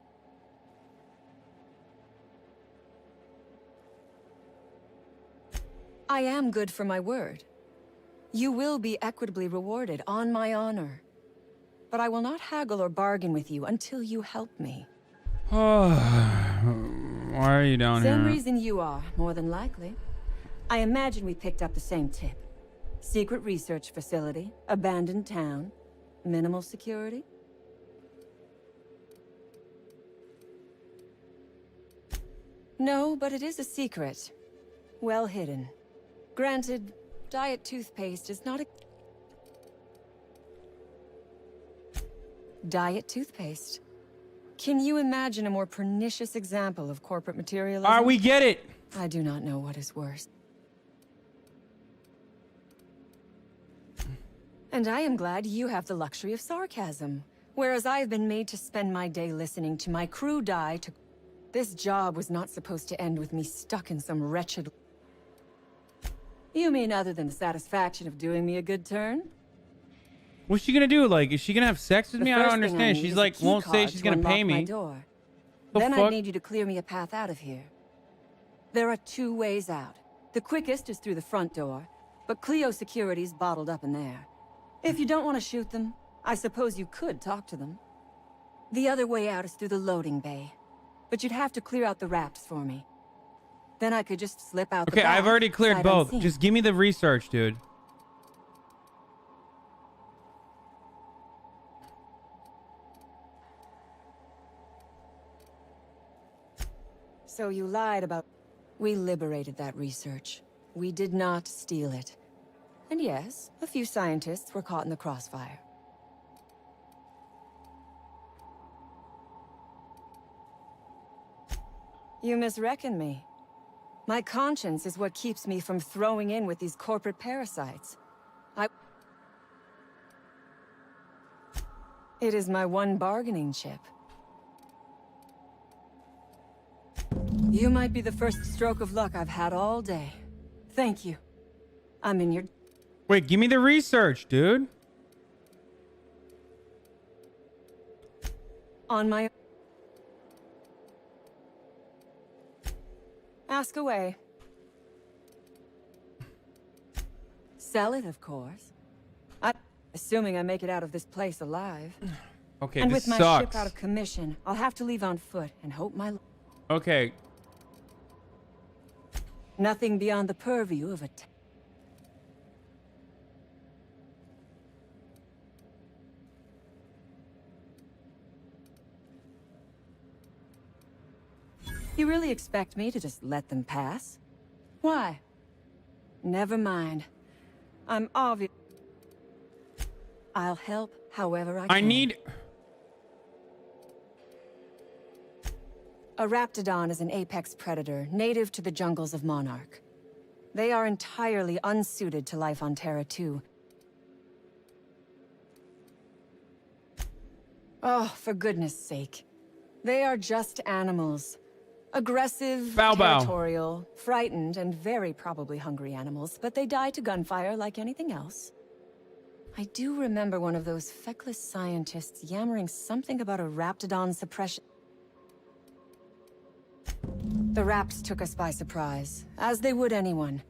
I am good for my word. You will be equitably rewarded, on my honor. But I will not haggle or bargain with you until you help me. Why are you down here? Same reason you are, more than likely. I imagine we picked up the same tip. Secret research facility, abandoned town, minimal security. No, but it is a secret. Well hidden. Granted, diet toothpaste is not a... Diet toothpaste. Can you imagine a more pernicious example of corporate materialism? We get it! I do not know what is worse. And I am glad you have the luxury of sarcasm. Whereas I have been made to spend my day listening to my crew die to... This job was not supposed to end with me stuck in some wretched... You mean other than the satisfaction of doing me a good turn? What's she gonna do? Like, is she gonna have sex with The me? I don't first thing understand. need She's is a like, key won't say card she's to gonna pay unlock my me. door. The Then fuck? I'd need you to clear me a path out of here. There are 2 ways out. The quickest is through the front door, but Cleo security's bottled up in there. If you don't want to shoot them, I suppose you could talk to them. The other way out is through the loading bay, but you'd have to clear out the rafts for me. Then I could just slip out the Okay, back, I've already cleared sight both. unseen. Just give me the research, dude. So you lied about... We liberated that research. We did not steal it. And yes, a few scientists were caught in the crossfire. You misreckon me. My conscience is what keeps me from throwing in with these corporate parasites. It is my one bargaining chip. You might be the first stroke of luck I've had all day. Thank you. I'm in your... Wait, give me the research, dude. On my... Ask away. Sell it, of course. Assuming I make it out of this place alive. Okay, and this with my sucks. ship out of commission, I'll have to leave on foot and hope my... Okay. Nothing beyond the purview of a... You really expect me to just let them pass? Why? Never mind. I'm obvious. I'll help however I can. I need... A raptidon is an apex predator, native to the jungles of Monarch. They are entirely unsuited to life on Terra 2. Oh, for goodness sake. They are just animals. Aggressive, Bow bow. territorial, frightened, and very probably hungry animals, but they die to gunfire like anything else. I do remember one of those feckless scientists yammering something about a raptidon suppression. The Raps took us by surprise, as they would anyone.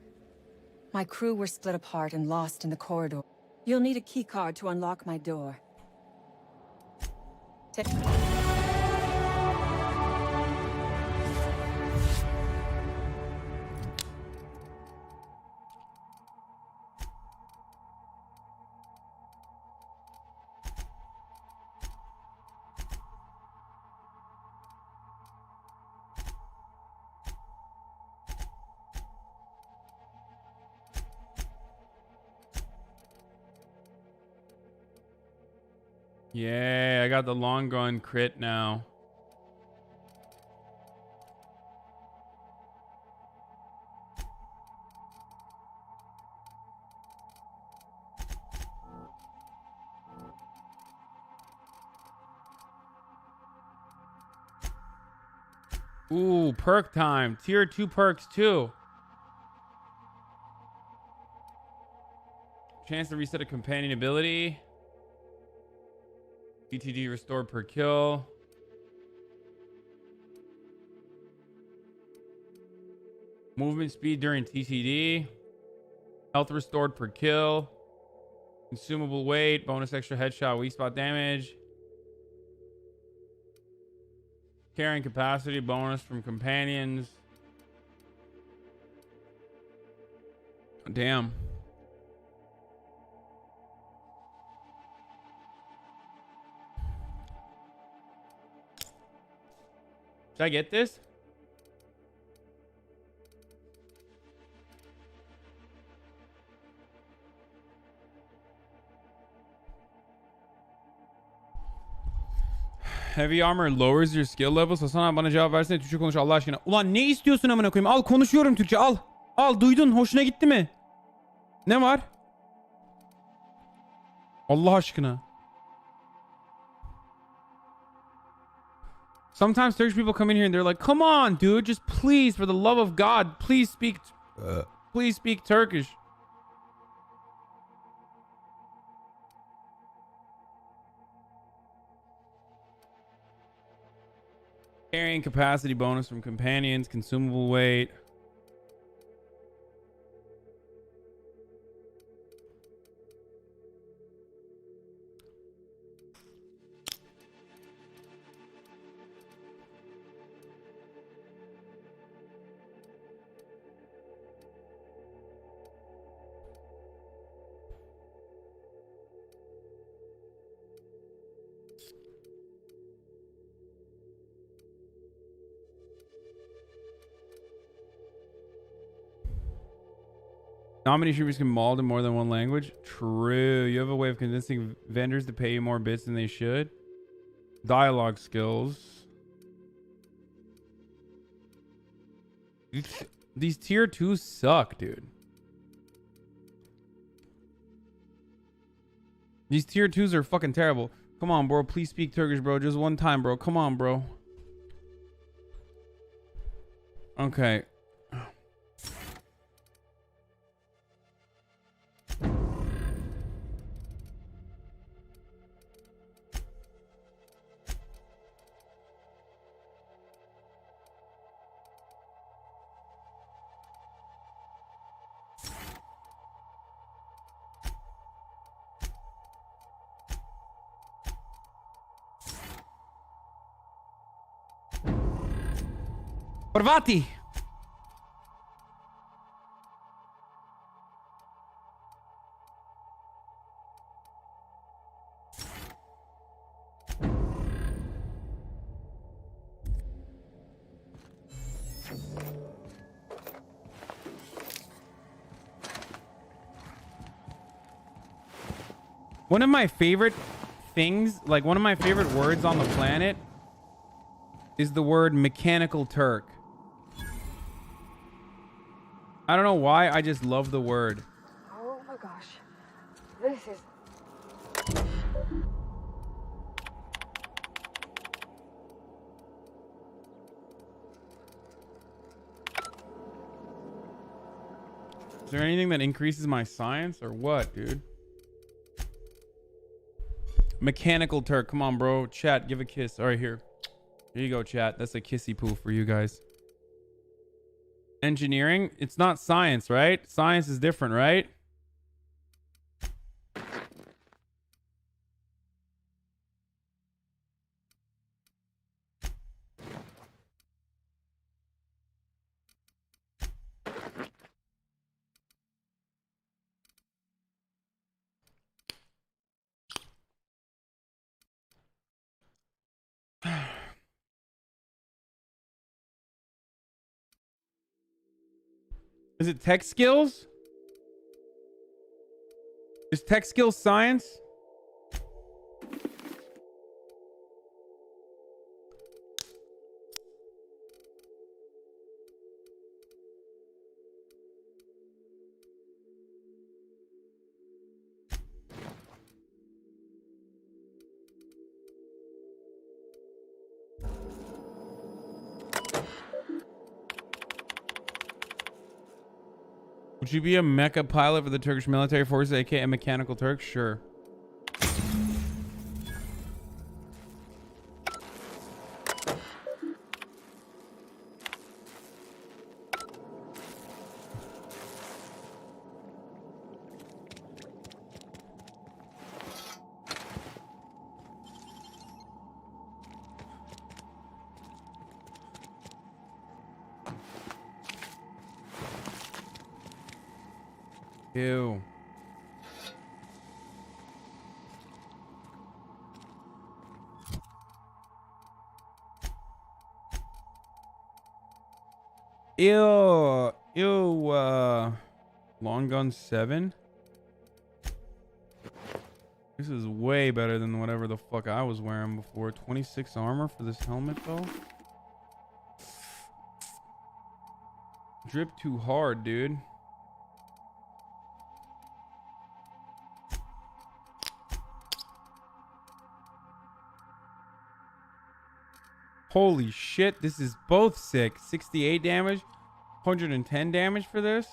My crew were split apart and lost in the corridor. You'll need a keycard to unlock my door. Yeah, I got the long gun crit now. Ooh, perk time. Tier 2 perks too. Chance to reset a companion ability. BTD restored per kill. Movement speed during TTD. Health restored per kill. Consumable weight. Bonus extra headshot. Weak spot damage. Carrying capacity. Bonus from companions. Damn. Should I get this? Heavy armor lowers your skill levels. Hasan bana cevap versene. Türkçe konuş Allah aşkına. Ulan ne istiyorsun amına koyayım? Al konuşuyorum Türkçe al. Al duydun. Hoşuna gitti mi? Ne var? Allah aşkına. Sometimes Turkish people come in here and they're like, come on, dude, just please, for the love of God, please speak please speak Turkish. Carrying capacity bonus from companions, consumable weight. Nominee streamers can mauled in more than one language. True. You have a way of convincing vendors to pay you more bits than they should. Dialogue skills. These tier 2s suck, dude. These tier 2s are fucking terrible. Come on, bro. Please speak Turkish, bro. Just one time, bro. Come on, bro. Okay. Parvati. One of my favorite things, like one of my favorite words on the planet is the word mechanical Turk. I don't know why, I just love the word. Oh my gosh. This is... Is there anything that increases my science or what, dude? Mechanical Turk. Come on, bro. Chat, give a kiss. All right, here. Here you go, chat. That's a kissy poo for you guys. Engineering. It's not science, right? Science is different, right? Is it tech skills? Is tech skills science? Would you be a mecha pilot for the Turkish military forces, aka Mechanical Turk? Sure. Ew. Ew. Ew. Long gun 7. This is way better than whatever the fuck I was wearing before. 26 armor for this helmet though. Drip too hard, dude. Holy shit, this is both sick. 68 damage, 110 damage for this.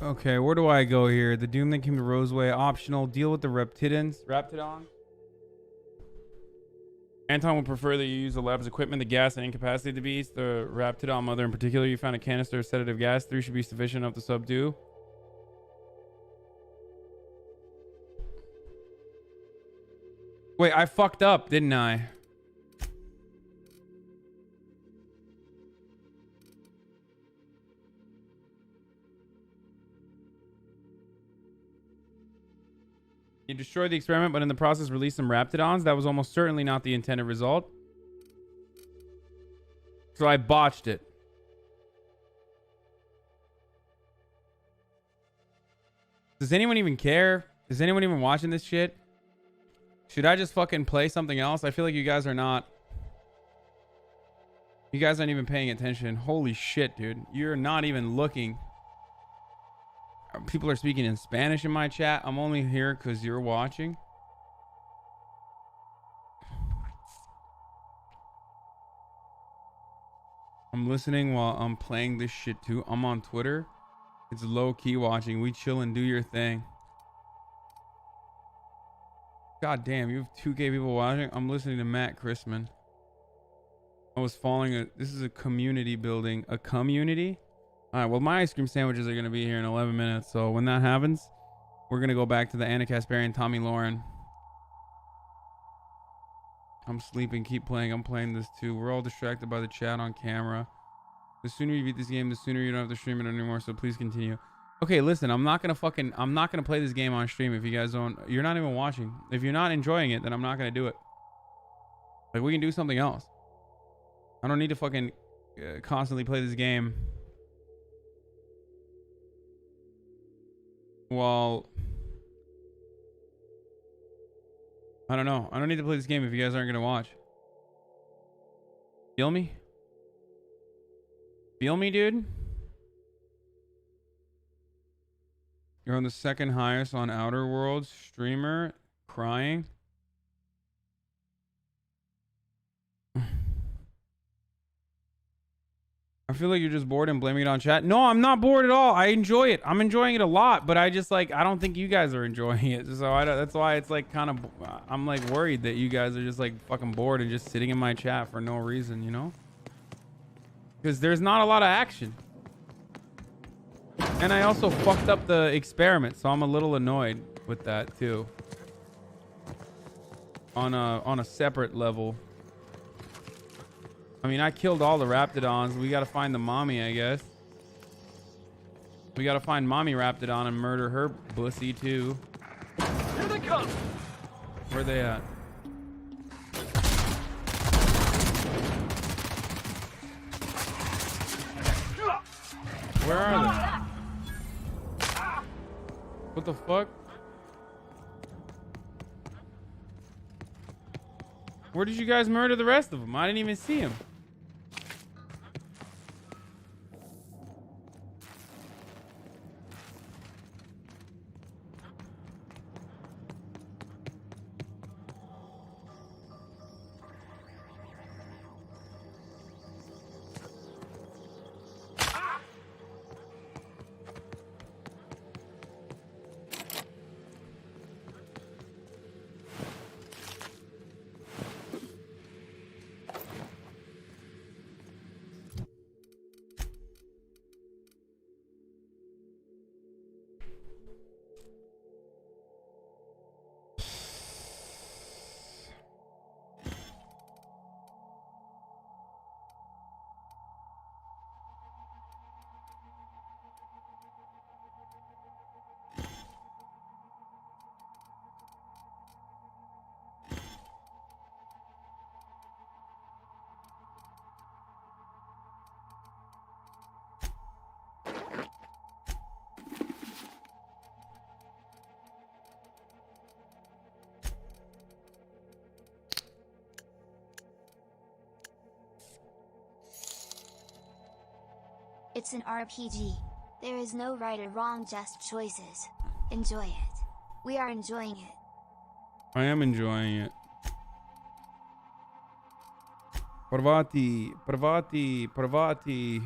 Okay, where do I go here? The Doom that came to Roseway, optional. Deal with the Raptidons. Anton would prefer that you use the lab's equipment, the gas, and incapacitate the beast. The Raptidon mother in particular, you found a canister of sedative gas. 3 should be sufficient enough to subdue. Wait, I fucked up, didn't I? You destroyed the experiment, but in the process released some Raptidons. That was almost certainly not the intended result. So I botched it. Does anyone even care? Is anyone even watching this shit? Should I just fucking play something else? I feel like you guys are not. You guys aren't even paying attention. Holy shit, dude. You're not even looking. People are speaking in Spanish in my chat. I'm only here because you're watching. I'm listening while I'm playing this shit too. I'm on Twitter. It's low-key watching. We chill and do your thing. God damn, you have 2K people watching. I'm listening to Matt Chrisman. I was following a... This is a community building. A community? Alright, well, my ice cream sandwiches are going to be here in 11 minutes. So when that happens, we're going to go back to the Anna Kasparian, Tommy Lauren. I'm sleeping. Keep playing. I'm playing this too. We're all distracted by the chat on camera. The sooner you beat this game, the sooner you don't have to stream it anymore. So please continue. Okay, listen, I'm not going to play this game on stream if you guys don't... You're not even watching. If you're not enjoying it, then I'm not going to do it. Like, we can do something else. I don't need to fucking constantly play this game. Well, I don't know. I don't need to play this game if you guys aren't going to watch. Feel me? Feel me, dude? You're on the second highest on Outer Worlds. Streamer crying. I feel like you're just bored and blaming it on chat. No, I'm not bored at all. I enjoy it. I'm enjoying it a lot, but I just like, I don't think you guys are enjoying it. So that's why it's like kind of, I'm like worried that you guys are just like fucking bored and just sitting in my chat for no reason, you know? Because there's not a lot of action. And I also fucked up the experiment, so I'm a little annoyed with that too. On a separate level. I mean, I killed all the Raptidons. We gotta find the mommy, I guess. We gotta find mommy Raptidon and murder her pussy too. Here they come. Where they at? Where are they? What the fuck? Where did you guys murder the rest of them? I didn't even see them. It's an RPG. There is no right or wrong, just choices. Enjoy it. We are enjoying it. I am enjoying it. Parvati, Parvati, Parvati.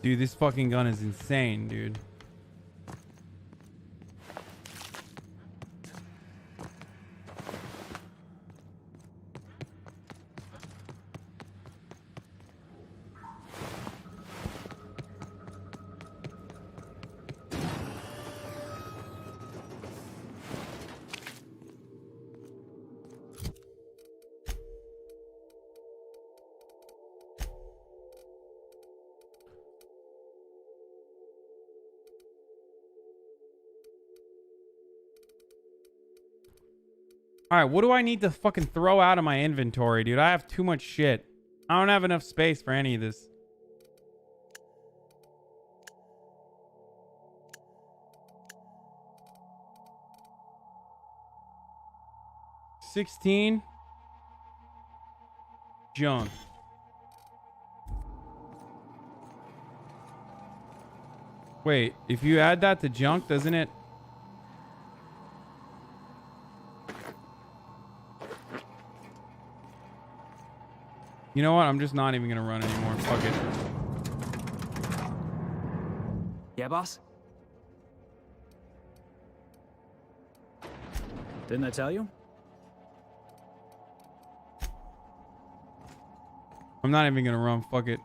Dude, this fucking gun is insane, dude. All right, what do I need to fucking throw out of my inventory, dude? I have too much shit. I don't have enough space for any of this. $16 junk. Wait, if you add that to junk, doesn't it? You know what? I'm just not even gonna run anymore. Fuck it. Yeah, boss? Didn't I tell you? I'm not even gonna run. Fuck it.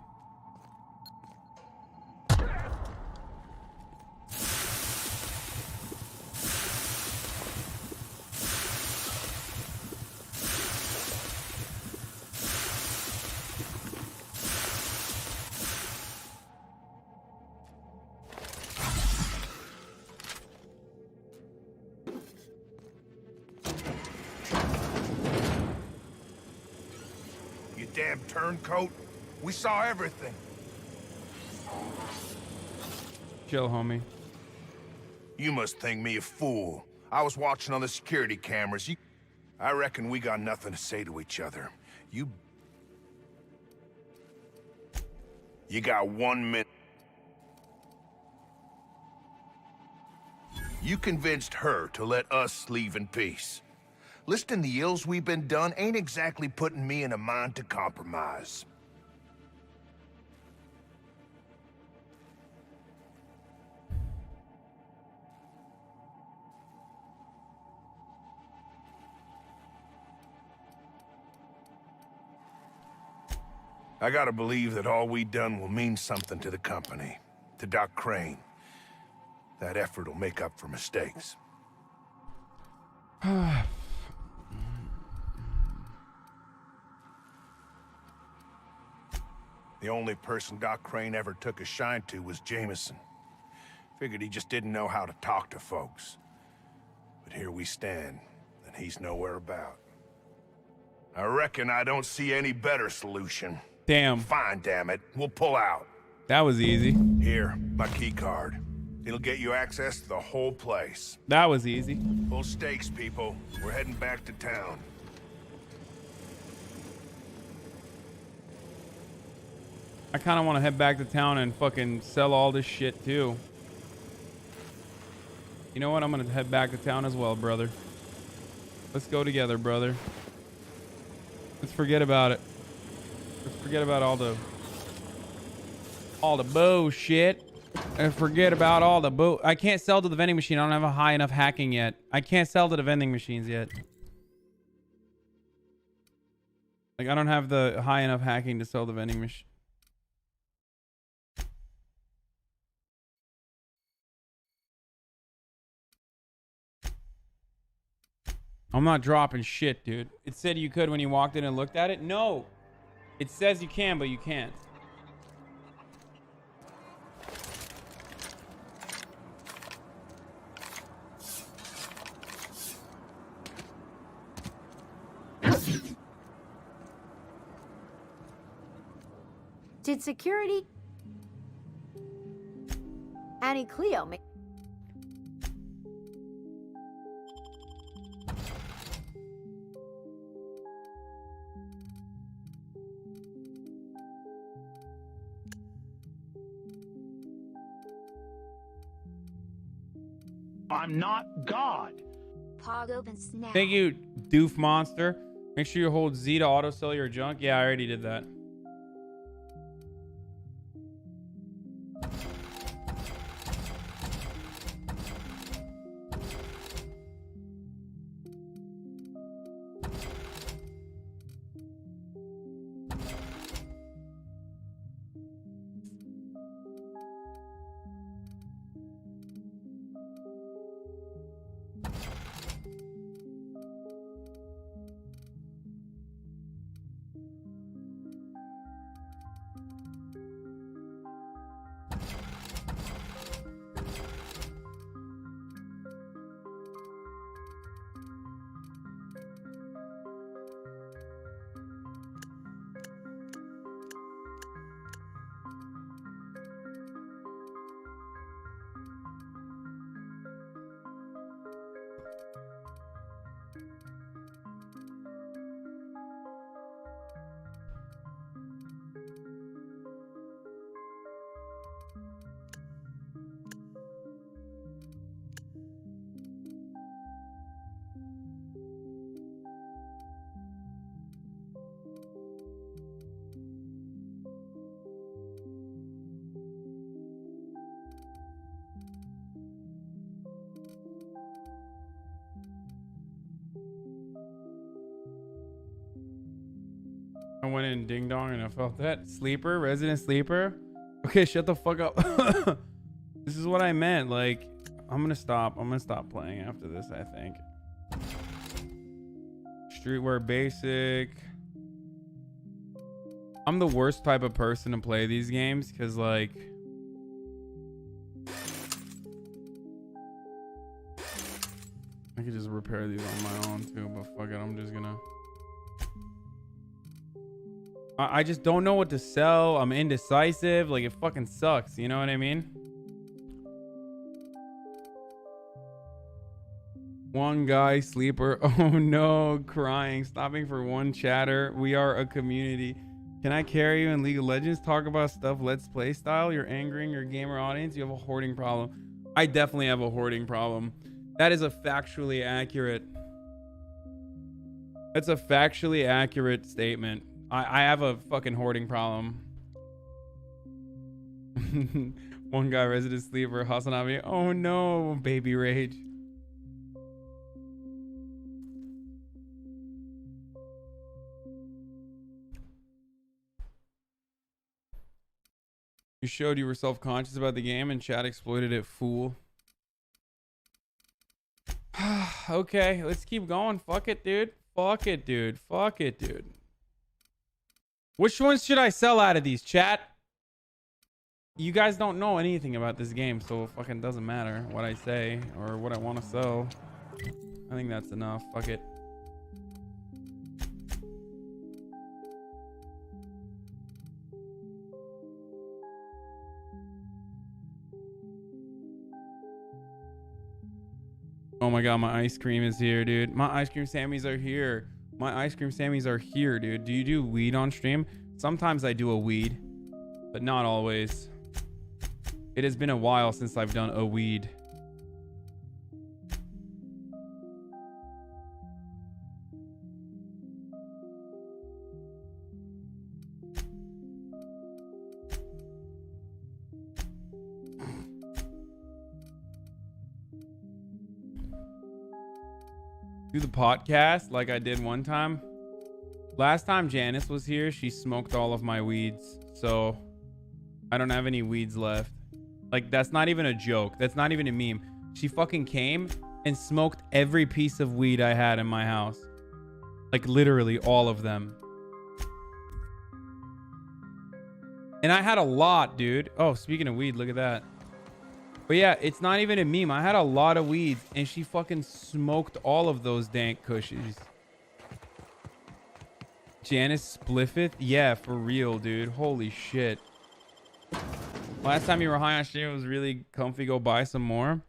Damn turncoat. We saw everything. Chill, homie. You must think me a fool. I was watching on the security cameras. I reckon we got nothing to say to each other. You got 1 minute. You convinced her to let us leave in peace. Listing the ills we've been done ain't exactly putting me in a mind to compromise. I gotta believe that all we done will mean something to the company, to Doc Crane. That effort will make up for mistakes. The only person Doc Crane ever took a shine to was Jameson. Figured he just didn't know how to talk to folks. But here we stand, and he's nowhere about. I reckon I don't see any better solution. Damn. Fine, damn it. We'll pull out. That was easy. Here, my key card. It'll get you access to the whole place. That was easy. Full stakes, people. We're heading back to town. I kind of want to head back to town and fucking sell all this shit too. You know what? I'm going to head back to town as well, brother. Let's go together, brother. Let's forget about it. Let's forget about all the all the bullshit and forget about all the I can't sell to the vending machine. I don't have a high enough hacking yet. I can't sell to the vending machines yet. Like, I don't have the high enough hacking to sell the vending machine. I'm not dropping shit, dude. It said you could when you walked in and looked at it. No. It says you can, but you can't. Did security... Annie Cleo make... I'm not God. Pog open snap. Thank you, Doof Monster. Make sure you hold Z to auto sell your junk. Yeah, I already did that. I went in ding dong and I felt that. Sleeper, resident sleeper. Okay, shut the fuck up. This is what I meant. Like, I'm gonna stop playing after this, I think. Streetwear basic. I'm the worst type of person to play these games because, like, I could just repair these on my own too, but fuck it, I'm just gonna. I just don't know what to sell. I'm indecisive. Like, it fucking sucks. You know what I mean? One guy, sleeper. Oh no, crying. Stopping for one chatter. We are a community. Can I carry you in League of Legends? Talk about stuff Let's Play style. You're angering your gamer audience. You have a hoarding problem. I definitely have a hoarding problem. That is a factually accurate. That's a factually accurate statement. I have a fucking hoarding problem. One guy, resident sleeper, HasanAbi. Oh no, baby rage. You showed you were self-conscious about the game and chat exploited it, fool. Okay, let's keep going. Fuck it, dude. Fuck it, dude. Fuck it, dude. Which ones should I sell out of these, chat? You guys don't know anything about this game, so it fucking doesn't matter what I say or what I want to sell. I think that's enough. Fuck it. Oh my god, my ice cream is here, dude. My ice cream Sammys are here. My ice cream Sammys are here, dude. Do you do weed on stream? Sometimes I do a weed, but not always. It has been a while since I've done a weed. do the podcast like I did one time. Last time Janice was here, she smoked all of my weeds. So I don't have any weeds left. Like, that's not even a joke. That's not even a meme. She fucking came and smoked every piece of weed I had in my house. Like, literally all of them. And I had a lot, dude. Oh, speaking of weed, look at that. But yeah, it's not even a meme. I had a lot of weeds, and she fucking smoked all of those dank cushies. Janice Spliffeth? Yeah, for real, dude. Holy shit. Last time you were high on shit, it was really comfy. Go buy some more.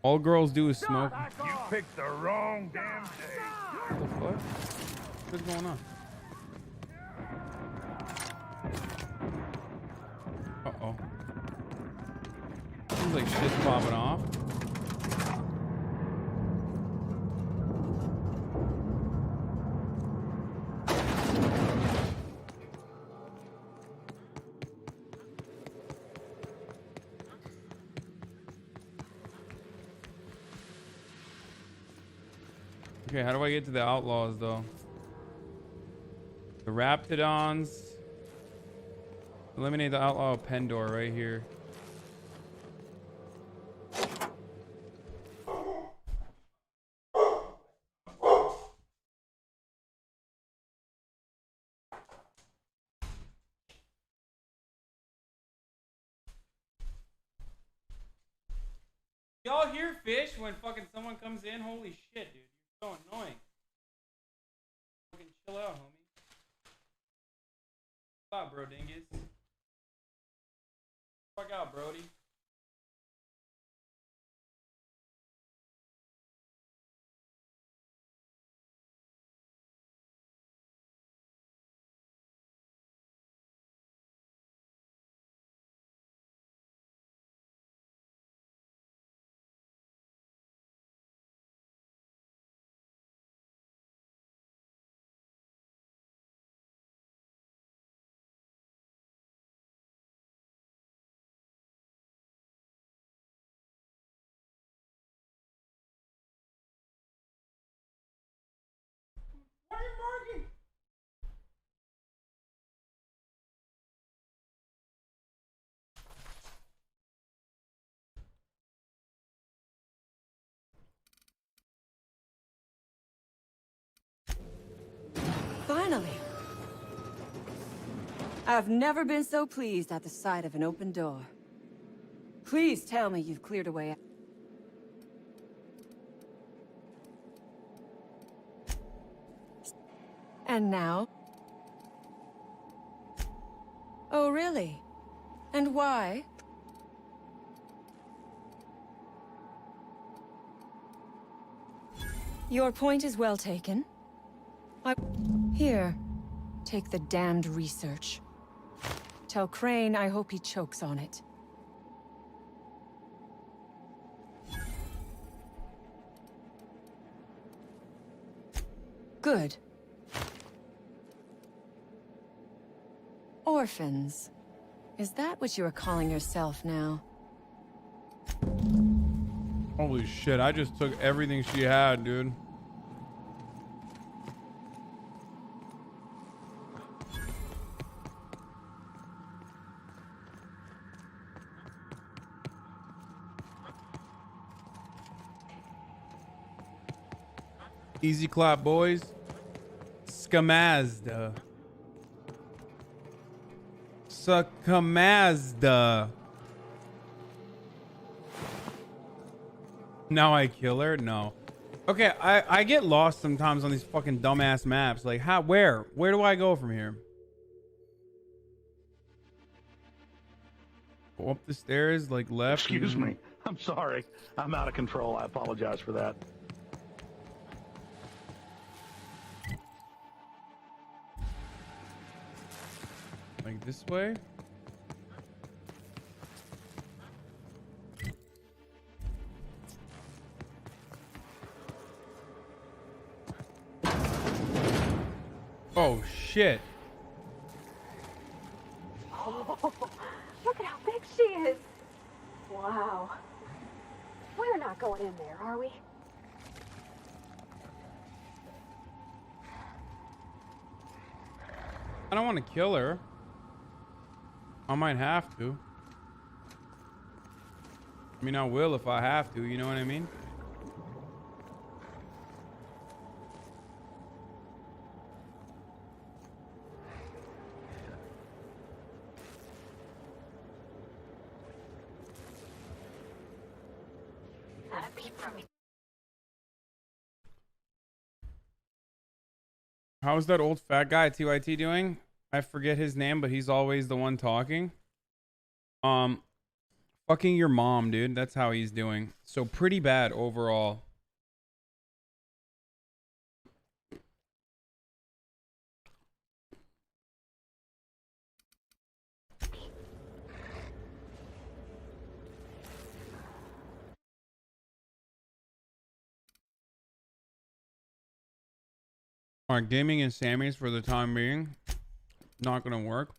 All girls do is smoke. You picked the wrong damn day. What the fuck? What's going on? Uh-oh. Seems like shit's popping off. Okay, how do I get to the outlaws, though? The Raptidons. Eliminate the outlaw of Pendor right here. Y'all hear fish when fucking someone comes in? Holy shit, dude. You're so annoying. Fucking chill out, homie. Chill out, bro dingus. Fuck out, Brody. Why are you barking? Finally. I've never been so pleased at the sight of an open door. Please tell me you've cleared away. And now? Oh, really? And why? Your point is well taken. Here, take the damned research. Tell Crane I hope he chokes on it. Good. Orphans. Is that what you are calling yourself now? Holy shit, I just took everything she had, dude. Easy clap, boys. Skamazda. Skamazda. Now I kill her? No. Okay, I get lost sometimes on these fucking dumbass maps. Like, where do I go from here? Go up the stairs, like left. Excuse me. I'm sorry. I'm out of control. I apologize for that. Like this way? Oh shit. Oh, look at how big she is. Wow. We're not going in there, are we? I don't want to kill her. I might have to. I mean, I will if I have to, you know what I mean? How's that old fat guy at TYT doing? I forget his name, but he's always the one talking. Fucking your mom, dude. That's how he's doing. So pretty bad overall. Alright, gaming and Sammy's for the time being. Not gonna work.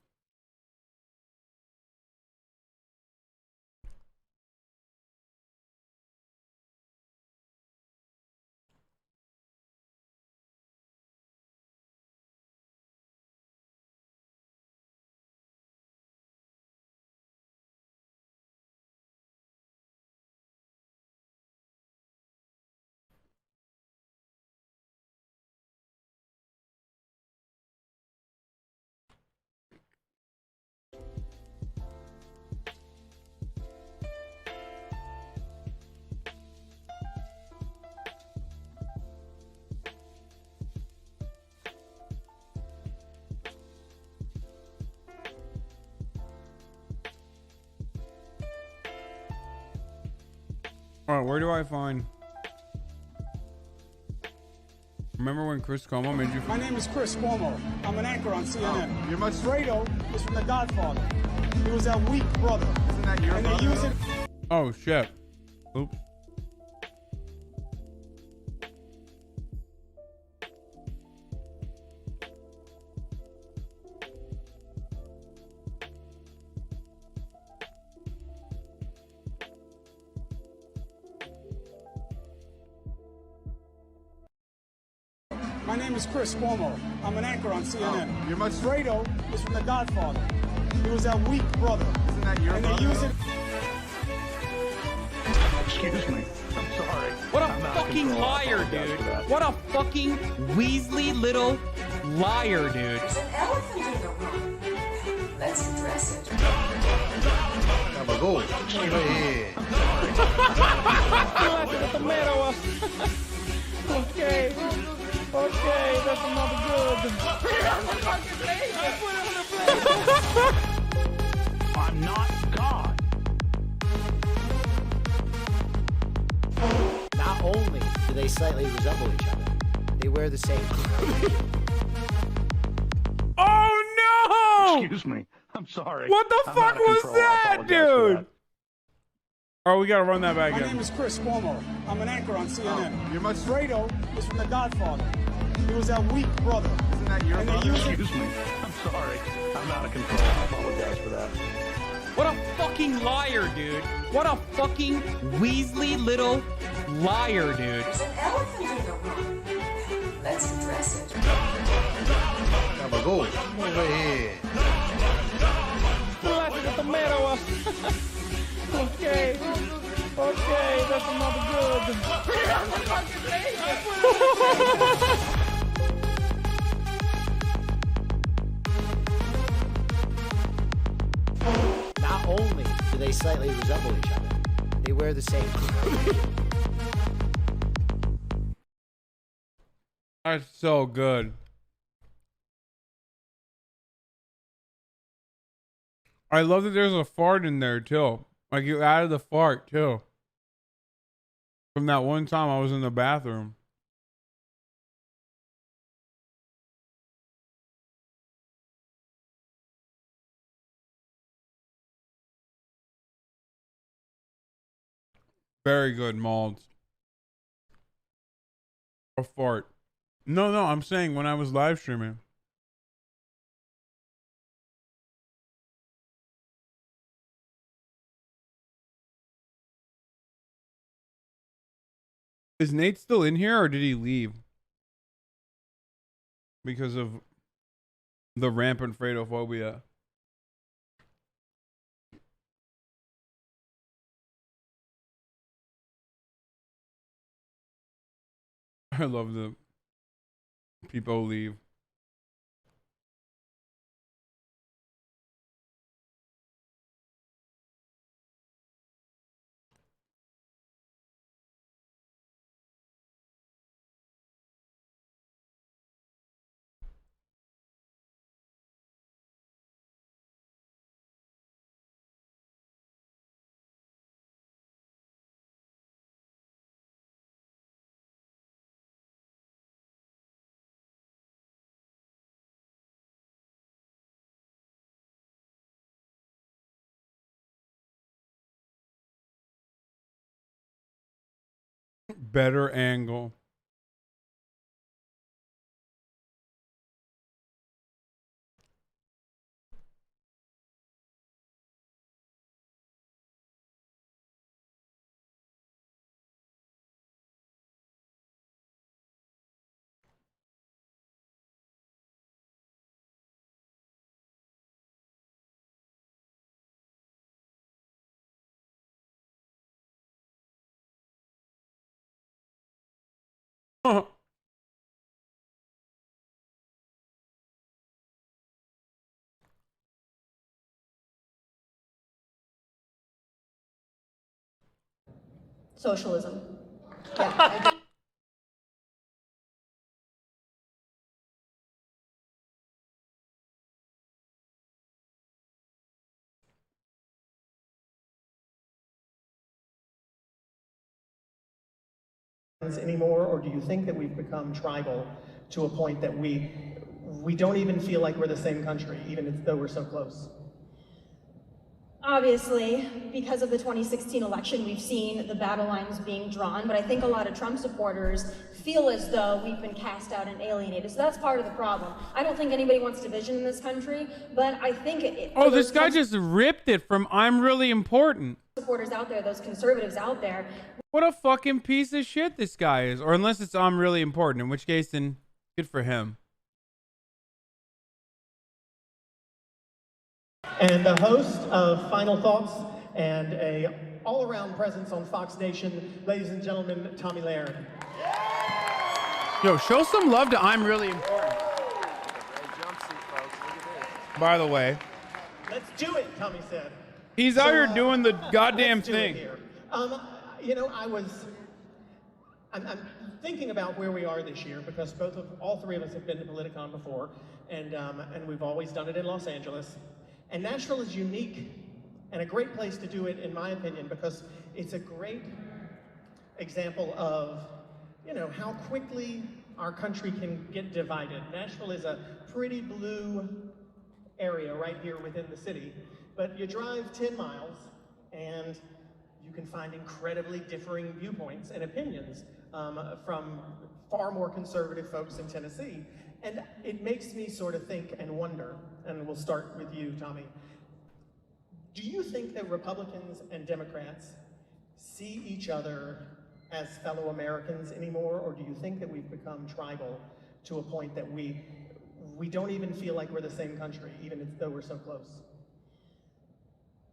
Alright, where do I find... Remember when Chris Cuomo made you... My name is Chris Cuomo. I'm an anchor on CNN. You're much... Fredo is from The Godfather. He was that weak brother. Isn't that your brother? And they use it... Oh, shit. Oops. My name is Chris Cuomo. I'm an anchor on CNN. You're much... Fredo is from The Godfather. He was that weak brother. Isn't that your brother? And they use it... Excuse me. I'm sorry. What a fucking liar, dude. What a fucking Weasley little liar, dude. There's an elephant in the room. Let's address it. Go. Okay. Okay, that's another good. I'm not God. Not only do they slightly resemble each other, they wear the same clothes. Oh no! Excuse me. I'm sorry. What the I'm fuck out of was control. I that, apologize for dude? that. Oh, we gotta run that back My in. name is Chris Cuomo. I'm an anchor on CNN. You're much... Fredo is from The Godfather. He was that weak brother. Isn't that your brother? Excuse me. I'm sorry. I'm out of control. I apologize for that. What a fucking liar, dude. What a fucking Weasley little liar, dude. There's an elephant in the room. Let's address it. Go. Over here. Okay. Okay, that's another good. Not only do they slightly resemble each other, they wear the same clothes. That's so good. I love that there's a fart in there too. Like you added the fart too. From that one time I was in the bathroom. Very good, Malds. A fart. No, I'm saying when I was live streaming. Is Nate still in here or did he leave? Because of The rampant Fredophobia. I love the people leave. Better angle. Socialism. Yeah. Anymore, or do you think that we've become tribal to a point that we don't even feel like we're the same country, even though we're so close? Obviously, because of the 2016 election, we've seen the battle lines being drawn, but I think a lot of Trump supporters feel as though we've been cast out and alienated. So that's part of the problem. I don't think anybody wants division in this country, but I think oh, this guy just ripped it from I'm Really Important. Supporters out there, those conservatives out there. What a fucking piece of shit this guy is. Or unless it's I'm Really Important, in which case then good for him. And the host of Final Thoughts and a all-around presence on Fox Nation, ladies and gentlemen, Tommy Lahren. Yo, show some love to I'm Really Important. By the way. Let's do it, Tommy said. He's out here doing the goddamn thing. You know, I'm thinking about where we are this year because all three of us have been to Politicon before, and we've always done it in Los Angeles. And Nashville is unique and a great place to do it, in my opinion, because it's a great example of, you know, how quickly our country can get divided. Nashville is a pretty blue area right here within the city, but you drive 10 miles and you can find incredibly differing viewpoints and opinions from far more conservative folks in Tennessee. And it makes me sort of think and wonder, and we'll start with you, Tommy. Do you think that Republicans and Democrats see each other as fellow Americans anymore, or do you think that we've become tribal to a point that we don't even feel like we're the same country, even though we're so close?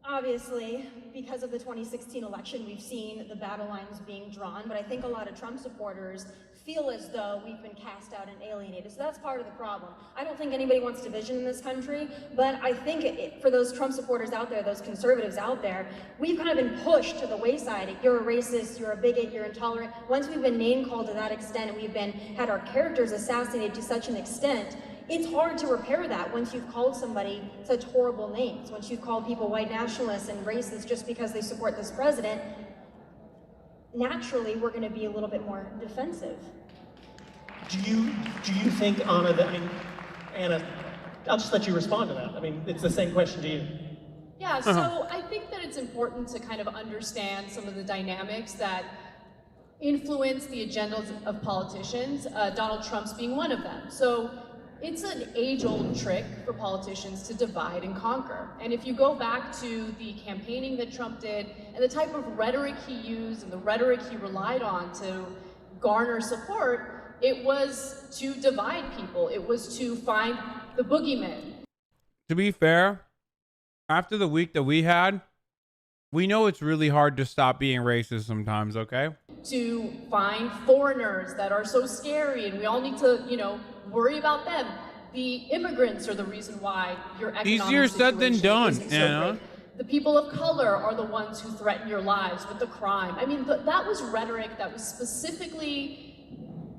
Obviously, because of the 2016 election, we've seen the battle lines being drawn, but I think a lot of Trump supporters feel as though we've been cast out and alienated. So that's part of the problem. I don't think anybody wants division in this country, but I think for those Trump supporters out there, those conservatives out there, we've kind of been pushed to the wayside. You're a racist, you're a bigot, you're intolerant. Once we've been name called to that extent and we've had our characters assassinated to such an extent, it's hard to repair that once you've called somebody such horrible names, once you've called people white nationalists and racists just because they support this president. Naturally, we're going to be a little bit more defensive. Do you think, Anna, Anna, I'll just let you respond to that. I mean, it's the same question to you. Yeah, so I think that it's important to kind of understand some of the dynamics that influence the agendas of politicians, Donald Trump's being one of them. So it's an age-old trick for politicians to divide and conquer. And if you go back to the campaigning that Trump did and the type of rhetoric he used and the rhetoric he relied on to garner support, it was to divide people. It was to find the boogeyman. To be fair, after the week that we had, we know it's really hard to stop being racist sometimes, okay? To find foreigners that are so scary and we all need to, worry about them. The immigrants are the reason why your economic Easier said than done, isn't so Anna. great. The people of color are the ones who threaten your lives with the crime. I mean, that was rhetoric that was specifically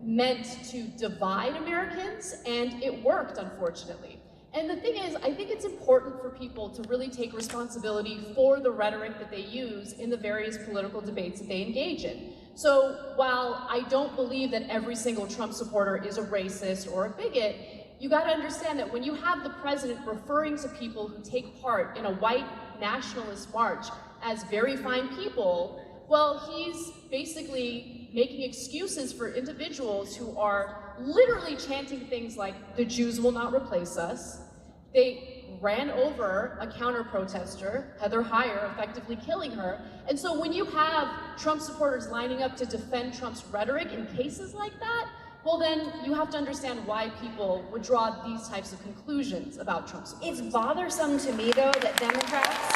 meant to divide Americans, and it worked, unfortunately. And the thing is, I think it's important for people to really take responsibility for the rhetoric that they use in the various political debates that they engage in. So while I don't believe that every single Trump supporter is a racist or a bigot, you got to understand that when you have the president referring to people who take part in a white nationalist march as very fine people, well, he's basically making excuses for individuals who are literally chanting things like, the Jews will not replace us. They ran over a counter-protester, Heather Heyer, effectively killing her. And so when you have Trump supporters lining up to defend Trump's rhetoric in cases like that, well then you have to understand why people would draw these types of conclusions about Trump supporters. It's bothersome to me, though, that Democrats...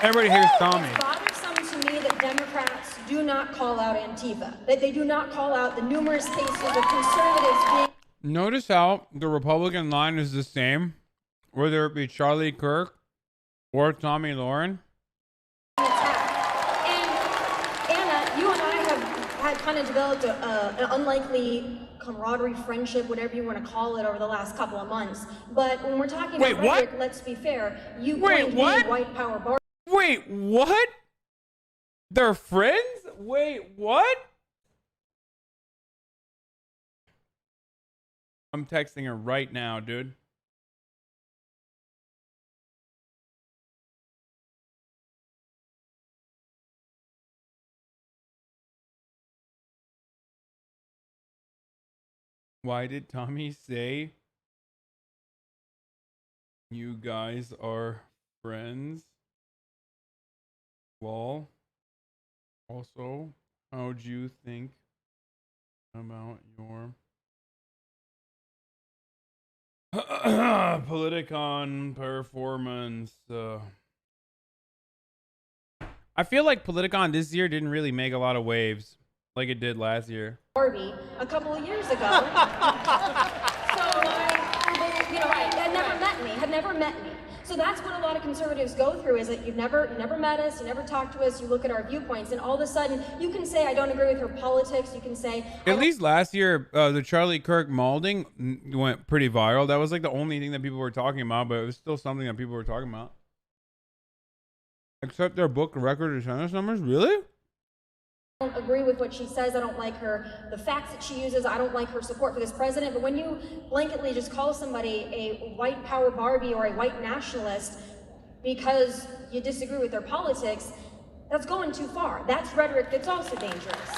Everybody here's Tommy. It's bothersome to me that Democrats do not call out Antifa, that they do not call out the numerous cases of conservatives being... Notice how the Republican line is the same, whether it be Charlie Kirk or Tommy Lauren. Had kind of developed an unlikely camaraderie, friendship, whatever you want to call it, over the last couple of months. But when we're talking about rhetoric, let's be fair. You claim white power bar. Wait, what? They're friends? Wait, what? I'm texting her right now, dude. Why did Tommy say you guys are friends? Well, also, how'd you think about your Politicon performance? I feel like Politicon this year didn't really make a lot of waves like it did last year. Barbie a couple of years ago. So had never met me. So that's what a lot of conservatives go through, is that you never met us, you never talked to us, you look at our viewpoints, and all of a sudden you can say, I don't agree with her politics, you can say... At least last year, the Charlie Kirk malding went pretty viral. That was like the only thing that people were talking about, but it was still something that people were talking about. Except their book record attendance numbers? Really? I don't agree with what she says. I don't like the facts that she uses. I don't like her support for this president. But when you blanketly just call somebody a white power Barbie or a white nationalist because you disagree with their politics, that's going too far. That's rhetoric that's also dangerous.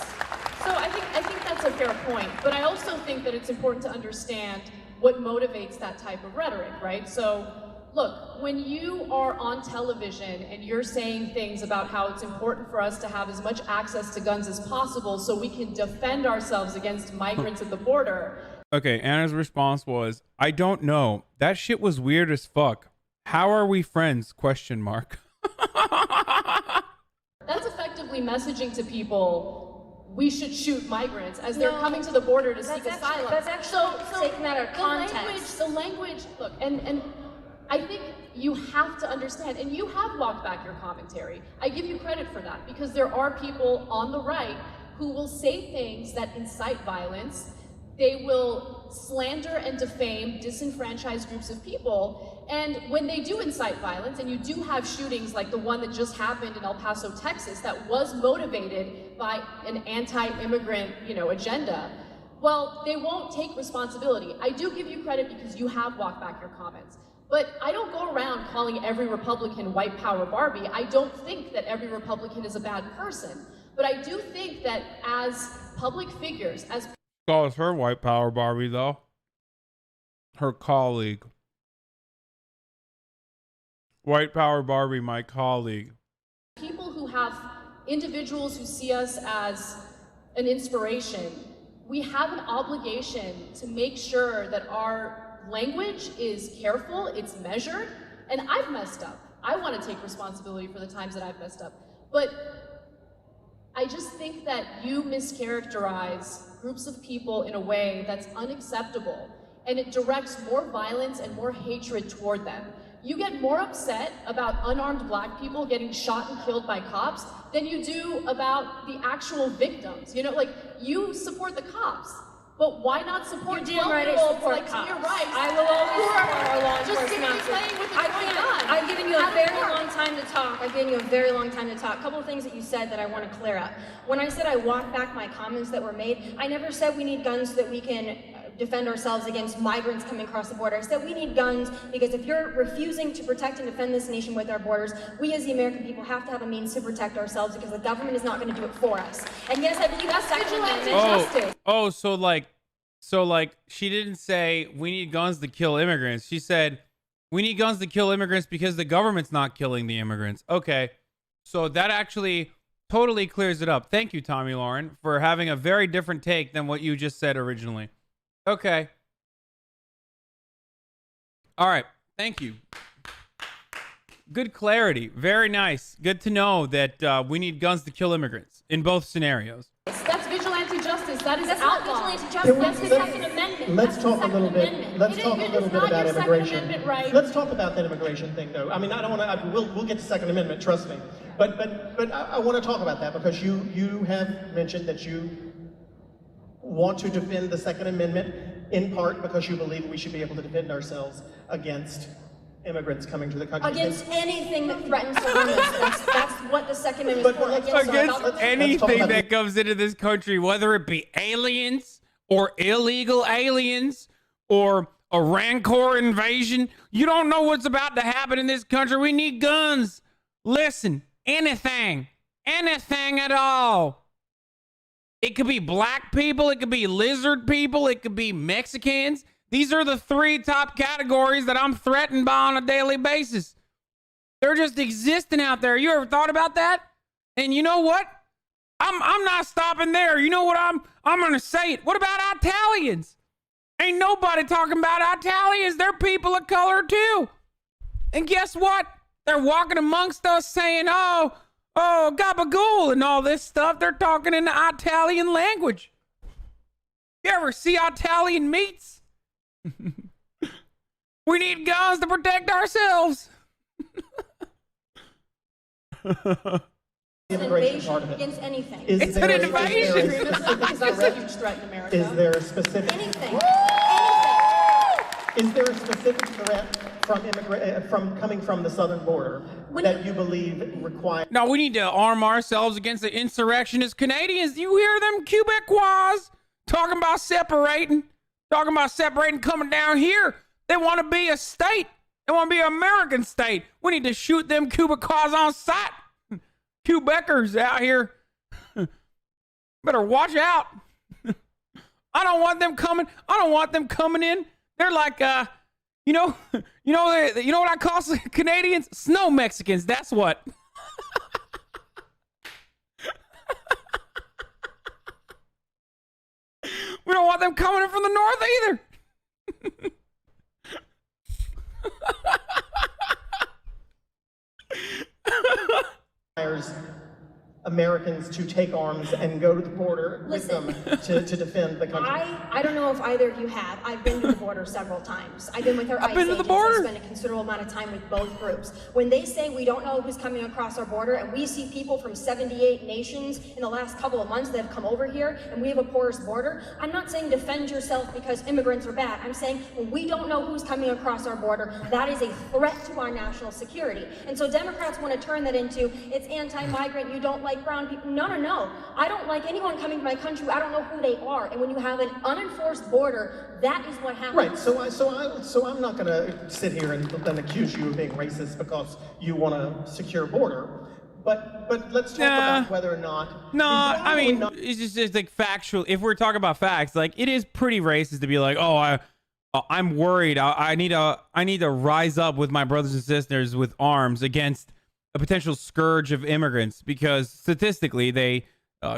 So I think that's a fair point. But I also think that it's important to understand what motivates that type of rhetoric, right? So look, when you are on television and you're saying things about how it's important for us to have as much access to guns as possible so we can defend ourselves against migrants at the border. Okay, Anna's response was, I don't know. That shit was weird as fuck. How are we friends? Question mark. That's effectively messaging to people, we should shoot migrants as they're coming to the border to seek asylum. That's actually taking that out of context. The language, look, and I think you have to understand, and you have walked back your commentary. I give you credit for that, because there are people on the right who will say things that incite violence. They will slander and defame disenfranchised groups of people. And when they do incite violence, and you do have shootings like the one that just happened in El Paso, Texas, that was motivated by an anti-immigrant, agenda, well, they won't take responsibility. I do give you credit because you have walked back your comments. But I don't go around calling every Republican white power Barbie. I don't think that every Republican is a bad person. But I do think that as public figures, as... Calls her white power Barbie, though. Her colleague. White power Barbie, my colleague. people who have individuals who see us as an inspiration, we have an obligation to make sure that our language is careful, it's measured, and I've messed up. I want to take responsibility for the times that I've messed up. But I just think that you mischaracterize groups of people in a way that's unacceptable, and it directs more violence and more hatred toward them. You get more upset about unarmed black people getting shot and killed by cops than you do about the actual victims. You know, like, you support the cops, but why not support 12-year-olds like cops? You're right. I will always support our law just enforcement playing with a toy gun. I've given you a very long time to talk. I've given you a very long time to talk. A couple of things that you said that I want to clear up. When I said I walked back my comments that were made, I never said we need guns so that we can defend ourselves against migrants coming across the border. I said we need guns because if you're refusing to protect and defend this nation with our borders, we as the American people have to have a means to protect ourselves because the government is not going to do it for us. And yes, I believe that's vigilante justice. Oh, so like she didn't say we need guns to kill immigrants. She said we need guns to kill immigrants because the government's not killing the immigrants. Okay, so that actually totally clears it up. Thank you, Tommy Lauren, for having a very different take than what you just said originally. Okay. All right. Thank you. Good clarity. Very nice. Good to know that we need guns to kill immigrants in both scenarios. That's vigilante justice. That is not vigilante justice. That's the Second Amendment. Let's talk a little bit. Let's talk a little bit about immigration. Right? Let's talk about that immigration thing, though. I mean, I don't want to. We'll get to Second Amendment. Trust me. But I want to talk about that because you have mentioned that you want to defend the Second Amendment in part because you believe we should be able to defend ourselves against immigrants coming to the country. Against anything that threatens to harm us. That's what the Second Amendment is for. Against anything that comes into this country, whether it be aliens or illegal aliens or a rancor invasion. You don't know what's about to happen in this country. We need guns. Listen, anything at all. It could be black people. It could be lizard people. It could be Mexicans. These are the 3 top categories that I'm threatened by on a daily basis. They're just existing out there. You ever thought about that? And you know what? I'm not stopping there. You know what? I'm going to say it. What about Italians? Ain't nobody talking about Italians. They're people of color too. And guess what? They're walking amongst us saying, oh, gabagool and all this stuff. They're talking in the Italian language. You ever see Italian meats? We need guns to protect ourselves. Immigration part of it. Against anything. It's an invasion. Because that's a huge threat in America. Is there a specific anything? Is there a specific threat from coming from the southern border that you believe requires? No, we need to arm ourselves against the insurrectionist Canadians. You hear them Quebecois talking about separating, coming down here. They want to be a state. They want to be an American state. We need to shoot them Quebecois on sight. Quebecers out here. Better watch out. I don't want them coming in. They're like, you know what I call Canadians? Snow Mexicans. That's what. We don't want them coming in from the north either. Americans to take arms and go to the border with them to defend the country. I don't know if either of you have. I've been to the border several times. I've been with our ICE agents. I spent a considerable amount of time with both groups. When they say we don't know who's coming across our border, and we see people from 78 nations in the last couple of months that have come over here, and we have a porous border, I'm not saying defend yourself because immigrants are bad. I'm saying when we don't know who's coming across our border, that is a threat to our national security. And so Democrats want to turn that into, it's anti-migrant, you don't like brown people. No. I don't like anyone coming to my country. I don't know who they are. And when you have an unenforced border, that is what happens. Right. So I'm not going to sit here and then accuse you of being racist because you want a secure border. But let's talk about whether or not. No, I mean, it's just like factual. If we're talking about facts, like it is pretty racist to be like, oh, I'm worried. I need to rise up with my brothers and sisters with arms against a potential scourge of immigrants because statistically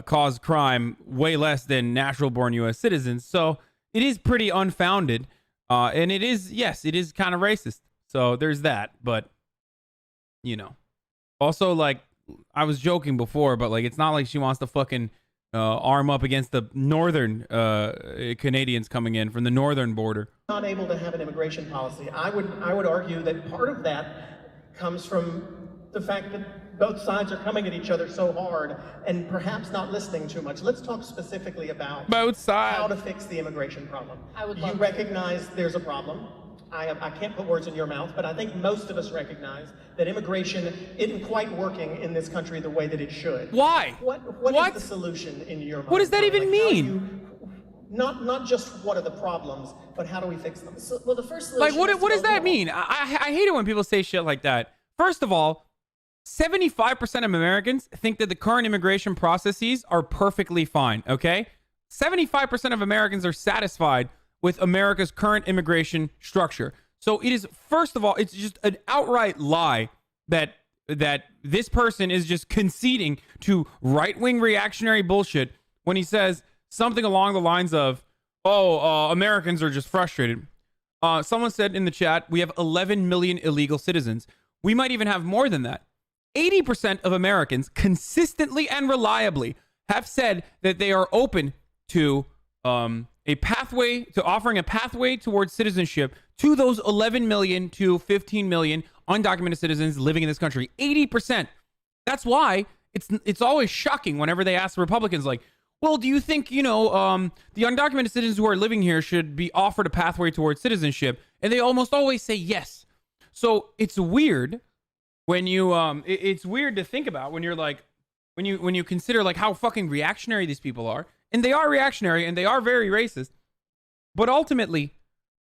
cause crime way less than natural-born U.S. citizens. So it is pretty unfounded, and it is, yes, it is kind of racist. So there's that, but you know, also like I was joking before, but like it's not like she wants to fucking arm up against the northern Canadians coming in from the northern border. Not able to have an immigration policy. I would argue that part of that comes from the fact that both sides are coming at each other so hard and perhaps not listening too much. Let's talk specifically about both sides. How to fix the immigration problem. You recognize there's a problem. I can't put words in your mouth, but I think most of us recognize that immigration isn't quite working in this country the way that it should. Why? What is the solution in your mind? What does that even mean? Not just what are the problems, but how do we fix them? So, well, the first solution Like, what does that mean? I hate it when people say shit like that. First of all, 75% of Americans think that the current immigration processes are perfectly fine, okay? 75% of Americans are satisfied with America's current immigration structure. So it is, first of all, it's just an outright lie that this person is just conceding to right-wing reactionary bullshit when he says something along the lines of, Americans are just frustrated. Someone said in the chat, we have 11 million illegal citizens. We might even have more than that. 80% of Americans consistently and reliably have said that they are open to offering a pathway towards citizenship to those 11 million to 15 million undocumented citizens living in this country. 80%. That's why it's always shocking whenever they ask the Republicans, like, well, do you think, the undocumented citizens who are living here should be offered a pathway towards citizenship? And they almost always say yes. So it's weird when you it's weird to think about when you're like when you consider like how fucking reactionary these people are. And they are reactionary and they are very racist. But ultimately,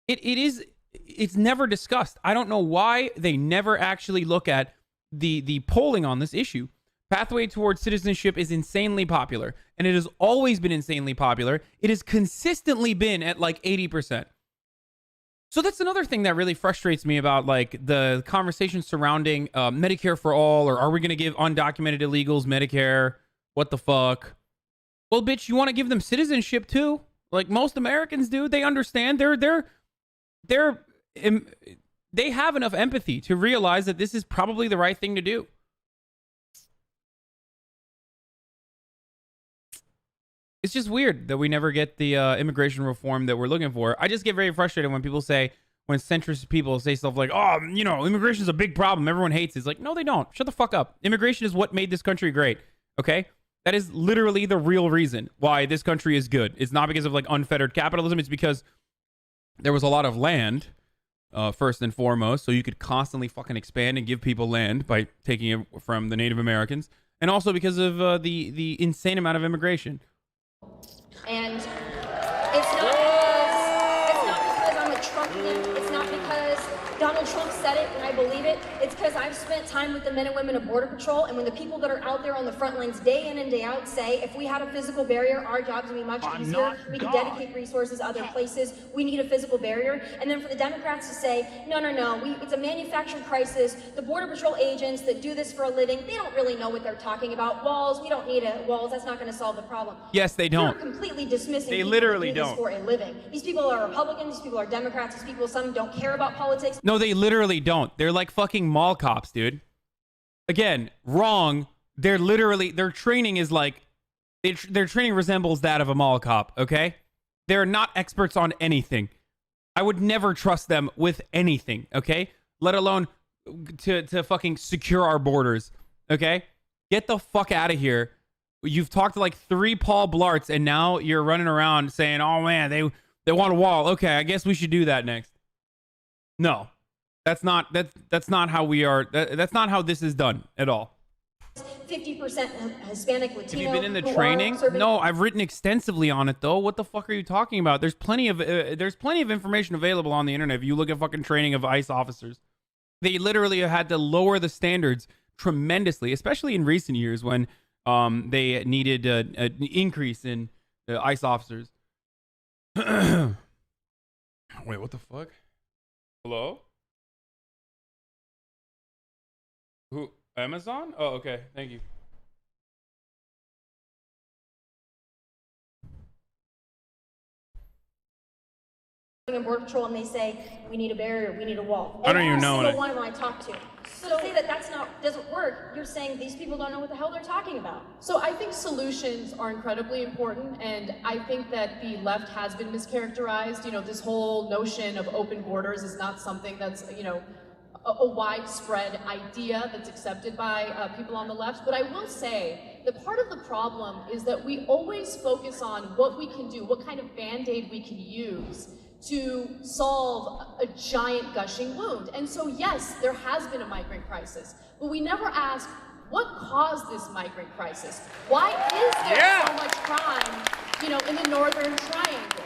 it's never discussed. I don't know why they never actually look at the polling on this issue. Pathway towards citizenship is insanely popular, and it has always been insanely popular. It has consistently been at like 80%. So that's another thing that really frustrates me about like the conversation surrounding Medicare for all, or are we going to give undocumented illegals Medicare? What the fuck? Well, bitch, you want to give them citizenship too? Like most Americans do. They understand. They have enough empathy to realize that this is probably the right thing to do. It's just weird that we never get the immigration reform that we're looking for. I just get very frustrated when centrist people say stuff like, immigration is a big problem. Everyone hates it. It's like, no, they don't. Shut the fuck up. Immigration is what made this country great. Okay? That is literally the real reason why this country is good. It's not because of like unfettered capitalism. It's because there was a lot of land, first and foremost, so you could constantly fucking expand and give people land by taking it from the Native Americans. And also because of the insane amount of immigration. And it's not because I'm a Trumpian. It's not because Donald Trump said it and I believe it. It's because I've spent time with the men and women of Border Patrol, and when the people that are out there on the front lines day in and day out say, if we had a physical barrier, our jobs would be much easier. We could dedicate resources other places. We need a physical barrier. And then for the Democrats to say, no, it's a manufactured crisis. The Border Patrol agents that do this for a living, they don't really know what they're talking about. Walls, we don't need walls. That's not going to solve the problem. Yes, they don't. They're completely dismissing They people literally who do this don't. for a living. These people are Republicans. These people are Democrats. These people, some don't care about politics. No, they literally don't. They're like fucking mall cops, dude. Again, wrong. Their training is like, their training resembles that of a mall cop, okay? They're not experts on anything. I would never trust them with anything, okay? Let alone to fucking secure our borders, okay? Get the fuck out of here. You've talked to like 3 Paul Blarts, and now you're running around saying, oh man, they want a wall. Okay, I guess we should do that next. No. That's not how we are. That's not how this is done at all. 50% Hispanic, Latino. Have you been in the training? No, I've written extensively on it though. What the fuck are you talking about? There's plenty of information available on the internet. If you look at fucking training of ICE officers, they literally had to lower the standards tremendously, especially in recent years when they needed an increase in ICE officers. Wait, what the fuck? Hello? Who? Amazon? Oh, okay. Thank you. in Border Patrol and they say, we need a barrier, we need a wall. I don't even know Every it. single one of them I talk to. So to say that doesn't work, you're saying these people don't know what the hell they're talking about. So I think solutions are incredibly important, and I think that the left has been mischaracterized. You know, this whole notion of open borders is not something that's, you know, a widespread idea that's accepted by people on the left. But I will say that part of the problem is that we always focus on what we can do, what kind of Band-Aid we can use to solve a giant gushing wound. And so yes, there has been a migrant crisis, but we never ask what caused this migrant crisis? Why is there so much crime, you know, in the Northern Triangle?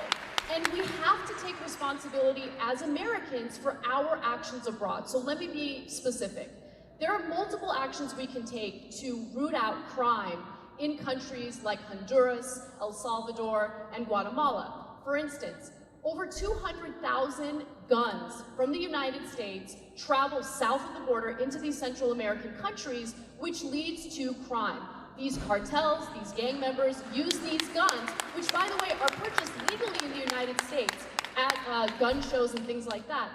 And we have to take responsibility as Americans for our actions abroad. So let me be specific. There are multiple actions we can take to root out crime in countries like Honduras, El Salvador, and Guatemala. For instance, over 200,000 guns from the United States travel south of the border into these Central American countries, which leads to crime. These cartels, these gang members use these guns, which by the way are purchased legally in the United States at gun shows and things like that.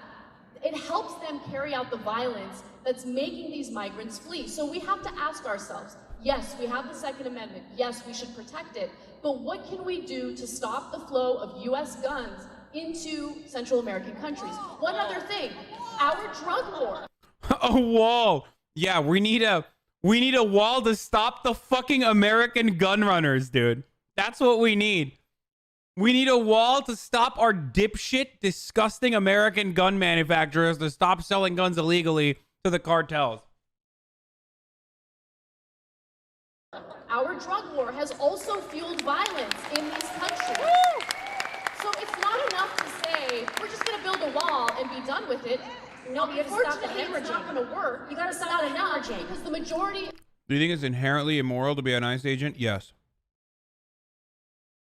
It helps them carry out the violence that's making these migrants flee. So we have to ask ourselves, yes, we have the Second Amendment, yes, we should protect it, but what can we do to stop the flow of US guns into Central American countries? One other thing, our drug war. A wall. Yeah, we need a wall to stop the fucking American gun runners, dude. That's what we need. We need a wall to stop our dipshit, disgusting American gun manufacturers to stop selling guns illegally to the cartels. Our drug war has also fueled violence in these countries. So it's not enough to say, we're just gonna build a wall and be done with it. No, you have to stop the Unfortunately, it's hemorrhaging. not gonna work. You gotta stop the hemorrhaging. Because the majority Do you think it's inherently immoral to be an ICE agent? Yes.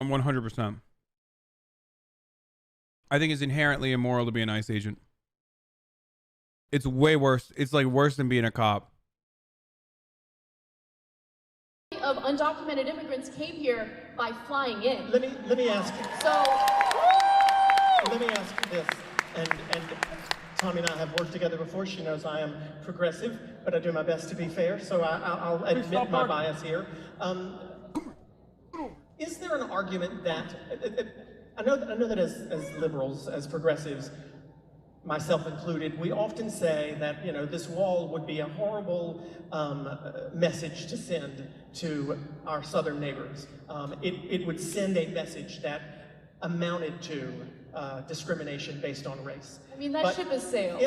100%. I think it's inherently immoral to be an ICE agent. It's way worse. It's like worse than being a cop. of undocumented immigrants came here by flying in. Let me ask. So let me ask this, and Tommy and I have worked together before. She knows I am progressive, but I do my best to be fair, so I'll admit my bias here. Is there an argument that I know that as liberals, as progressives, myself included, we often say that, you know, this wall would be a horrible message to send to our southern neighbors. It would send a message that amounted to discrimination based on race. I mean, that ship has sailed.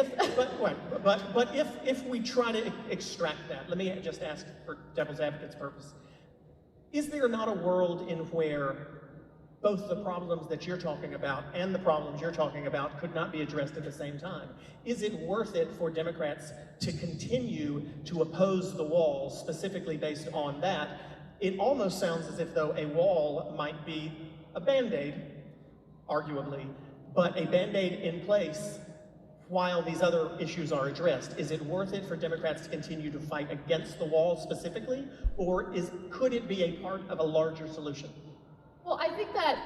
But if we try to extract that, let me just ask for devil's advocate's purpose. Is there not a world in where both the problems that you're talking about and the problems you're talking about could not be addressed at the same time? Is it worth it for Democrats to continue to oppose the wall specifically based on that? It almost sounds as if though a wall might be a Band-Aid, arguably, but a Band-Aid in place while these other issues are addressed. Is it worth it for Democrats to continue to fight against the wall specifically, or could it be a part of a larger solution? Well, I think that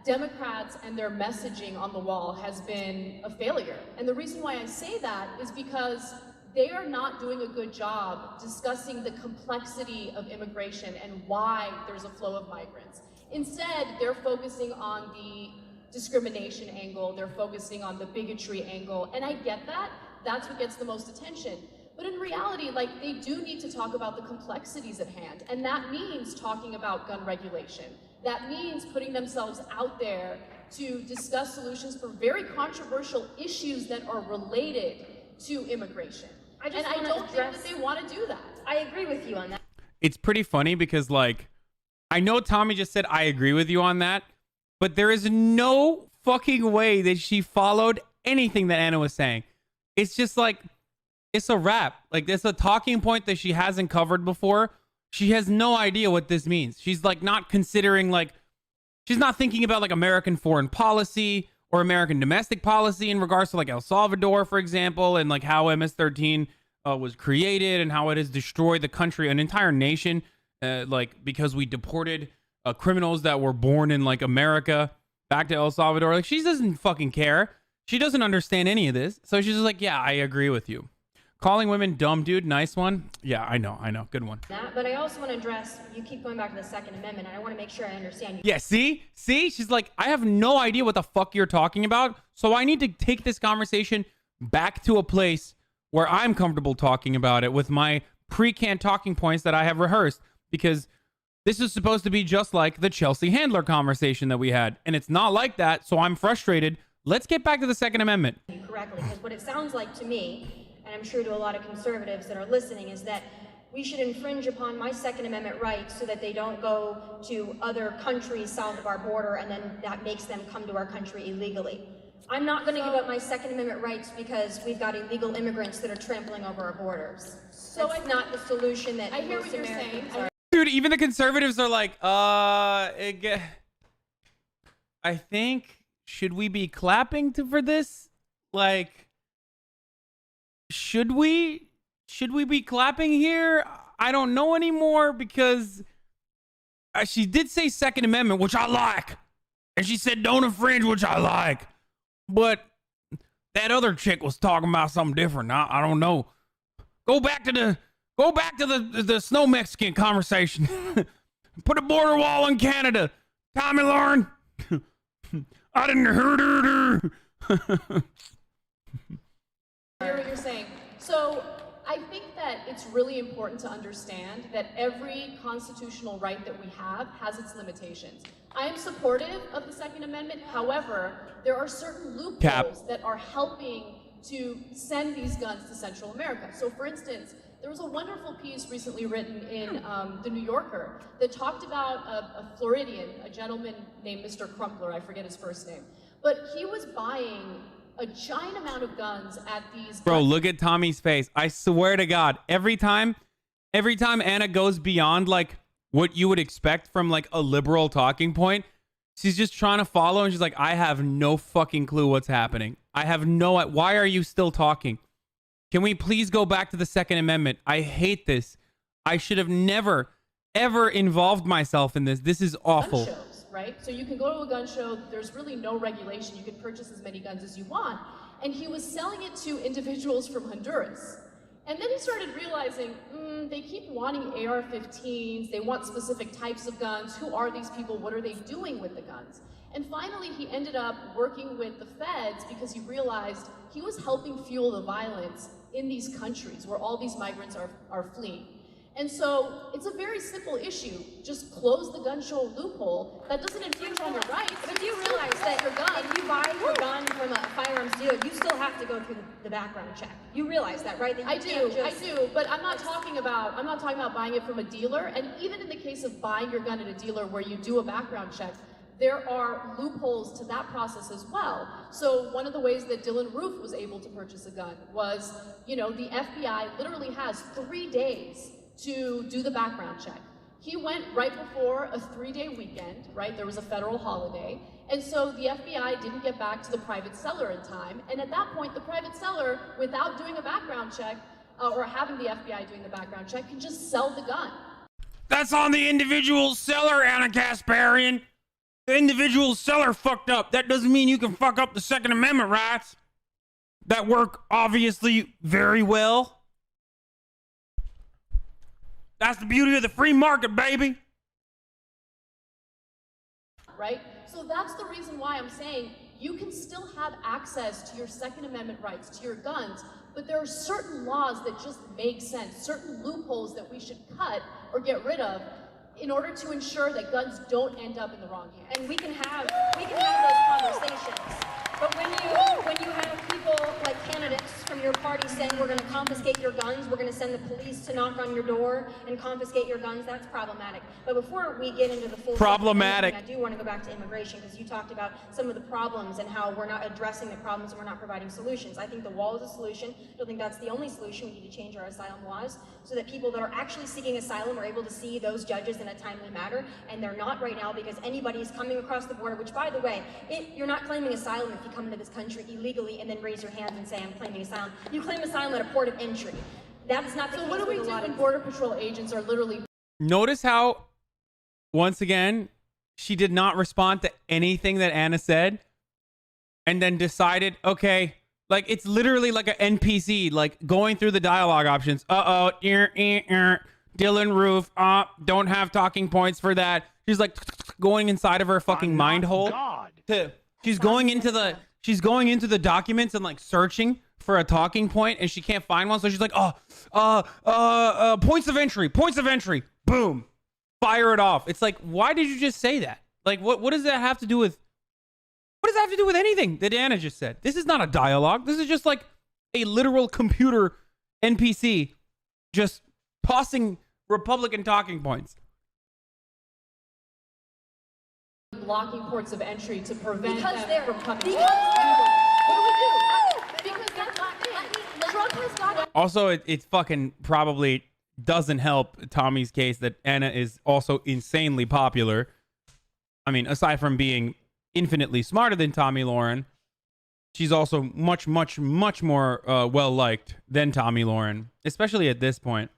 Democrats and their messaging on the wall has been a failure. And the reason why I say that is because they are not doing a good job discussing the complexity of immigration and why there's a flow of migrants. Instead, they're focusing on the discrimination angle, they're focusing on the bigotry angle, and I get that. That's what gets the most attention. But in reality, like, they do need to talk about the complexities at hand, and that means talking about gun regulation. That means putting themselves out there to discuss solutions for very controversial issues that are related to immigration. I don't think that they want to do that. I agree with you on that. It's pretty funny because, like, I know Tommy just said I agree with you on that, but there is no fucking way that she followed anything that Anna was saying. It's just like, it's a wrap. Like, it's a talking point that she hasn't covered before. She has no idea what this means. She's like not considering, like, she's not thinking about like American foreign policy or American domestic policy in regards to like El Salvador, for example, and like how MS-13 was created and how it has destroyed the country, an entire nation, like because we deported criminals that were born in like America back to El Salvador. Like, she doesn't fucking care. She doesn't understand any of this. So she's just like, yeah, I agree with you. Calling women dumb, dude. Nice one. Yeah, I know. Good one. But I also want to address, you keep going back to the Second Amendment, and I want to make sure I understand you. Yeah, see? She's like, I have no idea what the fuck you're talking about. So I need to take this conversation back to a place where I'm comfortable talking about it with my pre-canned talking points that I have rehearsed. Because this is supposed to be just like the Chelsea Handler conversation that we had. And it's not like that, so I'm frustrated. Let's get back to the Second Amendment. Correctly, because what it sounds like to me, and I'm sure to a lot of conservatives that are listening, is that we should infringe upon my Second Amendment rights so that they don't go to other countries south of our border, and then that makes them come to our country illegally. I'm not going to give up my Second Amendment rights because we've got illegal immigrants that are trampling over our borders. So that's not the solution that I hear most what you're Americans saying. are. Dude, even the conservatives are like, I think, should we be clapping for this? Like, should we be clapping here? I don't know anymore, because she did say Second Amendment, which I like. And she said don't infringe, which I like. But that other chick was talking about something different. I don't know. Go back to the snow Mexican conversation. Put a border wall in Canada. Tommy Lauren. I didn't hurt her. I hear what you're saying. So I think that it's really important to understand that every constitutional right that we have has its limitations. I am supportive of the Second Amendment. However, there are certain loopholes that are helping to send these guns to Central America. So for instance, there was a wonderful piece recently written in The New Yorker that talked about a Floridian, a gentleman named Mr. Crumpler, I forget his first name, but he was buying a giant amount of guns at these... Bro, look at Tommy's face. I swear to God, every time Anna goes beyond like what you would expect from like a liberal talking point, she's just trying to follow, and she's like, I have no fucking clue what's happening. Why are you still talking? Can we please go back to the Second Amendment? I hate this. I should have never, ever involved myself in this. This is awful. Gun shows, right? So you can go to a gun show. There's really no regulation. You can purchase as many guns as you want. And he was selling it to individuals from Honduras. And then he started realizing, they keep wanting AR-15s. They want specific types of guns. Who are these people? What are they doing with the guns? And finally, he ended up working with the feds because he realized he was helping fuel the violence in these countries where all these migrants are fleeing. And so it's a very simple issue. Just close the gun show loophole. That doesn't infringe on your rights. But do you realize that if you buy your gun from a firearms dealer, you still have to go through the background check? You realize that, right? That I do, but I'm not talking about buying it from a dealer. And even in the case of buying your gun at a dealer where you do a background check, there are loopholes to that process as well. So one of the ways that Dylan Roof was able to purchase a gun was, the FBI literally has 3 days to do the background check. He went right before a 3-day weekend, right? There was a federal holiday. And so the FBI didn't get back to the private seller in time. And at that point, the private seller, without doing a background check, or having the FBI doing the background check, can just sell the gun. That's on the individual seller, Anna Kasparian. The individual seller fucked up. That doesn't mean you can fuck up the Second Amendment rights that work obviously very well. That's the beauty of the free market, baby. Right? So that's the reason why I'm saying you can still have access to your Second Amendment rights, to your guns, but there are certain laws that just make sense, certain loopholes that we should cut or get rid of in order to ensure that guns don't end up in the wrong hands. And we can have those conversations. But when you have people like candidates from your party saying we're going to confiscate your guns, we're going to send the police to knock on your door and confiscate your guns, that's problematic. But before we get into the full problematic, I do want to go back to immigration, because you talked about some of the problems and how we're not addressing the problems and we're not providing solutions. I think the wall is a solution. I don't think that's the only solution. We need to change our asylum laws so that people that are actually seeking asylum are able to see those judges in a timely manner, and they're not right now because anybody is coming across the border, which, by the way, you're not claiming asylum if you come into this country illegally and then raise your hand and say, I'm claiming asylum. You claim asylum at a port of entry. That is not the case. So what do we do when Border Patrol agents are literally... Notice how, once again, she did not respond to anything that Anna said, and then decided, okay, like it's literally like an NPC, like going through the dialogue options. Dylan Roof, don't have talking points for that. She's like going inside of her fucking mind hole. She's going into the documents and like searching for a talking point, and she can't find one. So she's like, points of entry. Boom, fire it off. It's like, why did you just say that? Like, what does that have to do with? What does that have to do with anything that Anna just said? This is not a dialogue. This is just like a literal computer NPC just tossing Republican talking points. Blocking ports of entry to prevent Because them they're from coming. because what do we do? Because that's not it. Trump has got. Also, it fucking probably doesn't help Tommy's case that Anna is also insanely popular. I mean, aside from being infinitely smarter than Tommy Lauren, she's also much more well-liked than Tommy Lauren, especially at this point.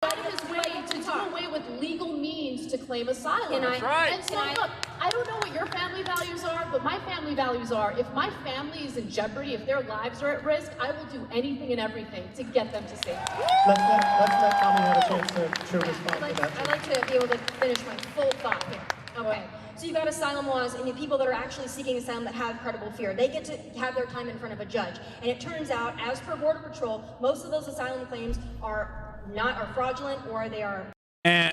His way to do away with legal means to claim asylum. That's right. And so, look, I don't know what your family values are, but my family values are, if my family is in jeopardy, if their lives are at risk, I will do anything and everything to get them to safety. Let's let Tommy have a chance to respond to that. I'd like to be able to finish my full thought here. Okay. So you've got asylum laws, and the people that are actually seeking asylum that have credible fear, they get to have their time in front of a judge. And it turns out, as per Border Patrol, most of those asylum claims are fraudulent, or they are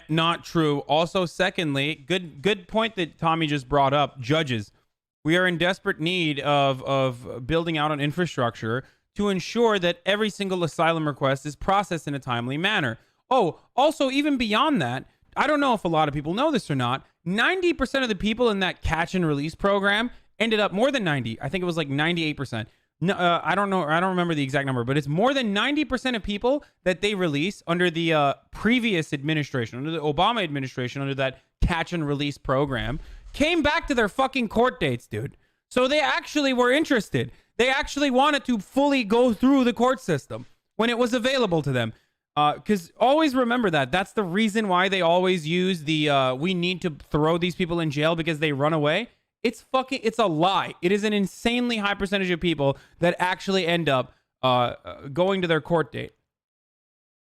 Not true. Also, secondly, good point that Tommy just brought up. Judges, we are in desperate need of building out an infrastructure to ensure that every single asylum request is processed in a timely manner. Oh, also, even beyond that, I don't know if a lot of people know this or not, 90% of the people in that catch and release program ended up, more than 90. I think it was like 98%. No, I don't know. I don't remember the exact number, but it's more than 90% of people that they release under the previous administration, under the Obama administration, under that catch and release program, came back to their fucking court dates, dude. So they actually were interested. They actually wanted to fully go through the court system when it was available to them. Because always remember that. That's the reason why they always use the we need to throw these people in jail because they run away. It's a lie. It is an insanely high percentage of people that actually end up going to their court date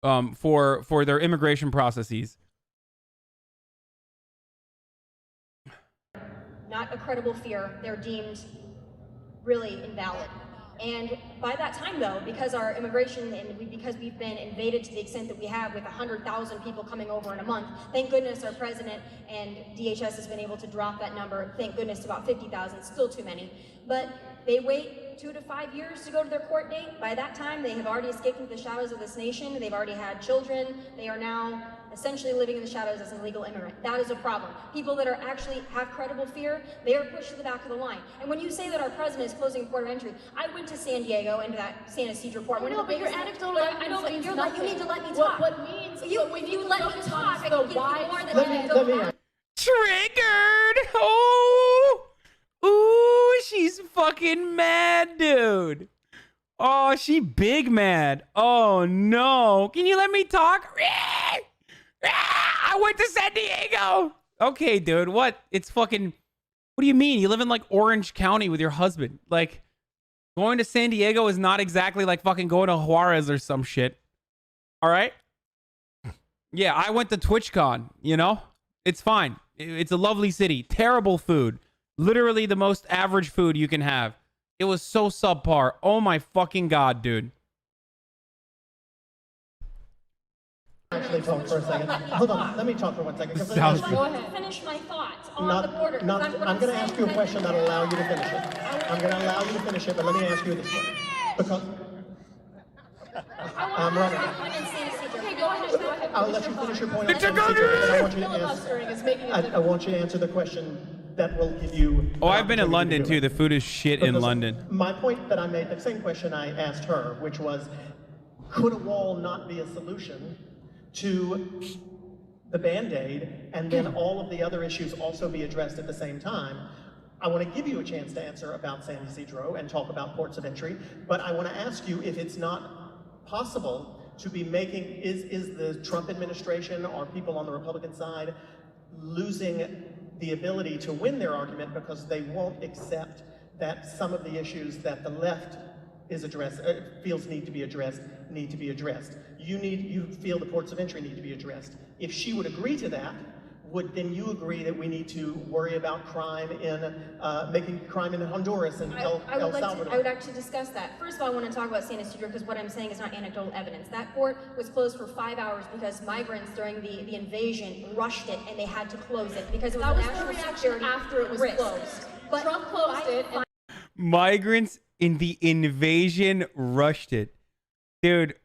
for their immigration processes. not a credible fear. They're deemed really invalid. And by that time, though, because our immigration and because we've been invaded to the extent that we have with 100,000 people coming over in a month, thank goodness our president and DHS has been able to drop that number, thank goodness, to about 50,000, still too many. But they wait 2 to 5 years to go to their court date. By that time, they have already escaped into the shadows of this nation. They've already had children. They are now essentially living in the shadows as an illegal immigrant. That is a problem. People that are actually have credible fear, they are pushed to the back of the line. And when you say that our president is closing a port of entry, I went to San Diego into that Santa Siege report. No, but your anecdotal I know, but means you're nothing. you need to let me talk. What means if you let me talk, I the can give why. you more than Let me. Triggered! Oh! Ooh, she's fucking mad, dude. Oh, she big mad. Oh, no. Can you let me talk? I went to San Diego. Okay, dude, what? It's fucking... What do you mean? You live in, like, Orange County with your husband. Like, going to San Diego is not exactly like fucking going to Juarez or some shit. All right? Yeah, I went to TwitchCon, you know? It's fine. It's a lovely city. Terrible food. Literally the most average food you can have. It was so subpar. Oh my fucking god, dude. Actually talk for a second. Hold on, let me talk for 1 second. Go ahead. Finish my thoughts on the border. I'm going to ask you a question that'll allow you to finish it. I'm going to allow you to finish it, but let me ask you this one. Because I'm running. Okay, go ahead. I'll let you finish your point. I want you to answer the question that will give you... Oh, I've been in London too. The food is shit in London. My point that I made, the same question I asked her, which was, could a wall not be a solution to the Band-Aid and then all of the other issues also be addressed at the same time? I want to give you a chance to answer about San Ysidro and talk about ports of entry, but I want to ask you if it's not possible to be making, is the Trump administration or people on the Republican side losing the ability to win their argument because they won't accept that some of the issues that the left feels need to be addressed. You feel the ports of entry need to be addressed. If she would agree to that, would then you agree that we need to worry about crime in making crime in Honduras and El Salvador? I would actually discuss that. First of all, I want to talk about San Isidro because what I'm saying is not anecdotal evidence. That port was closed for 5 hours because migrants during the invasion rushed it and they had to close it because it was That was national the reaction security after it was risk. closed. But Trump closed it. And Migrants in the invasion rushed it. Dude.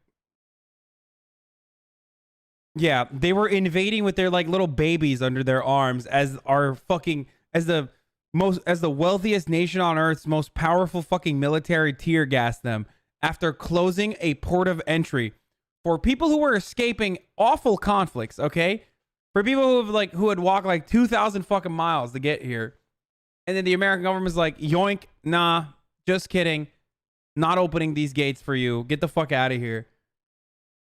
Yeah, they were invading with their like little babies under their arms as the wealthiest nation on earth's most powerful fucking military tear gassed them after closing a port of entry for people who were escaping awful conflicts, okay? For people who had walked like 2,000 fucking miles to get here. And then the American government's like, yoink, nah, just kidding. Not opening these gates for you. Get the fuck out of here.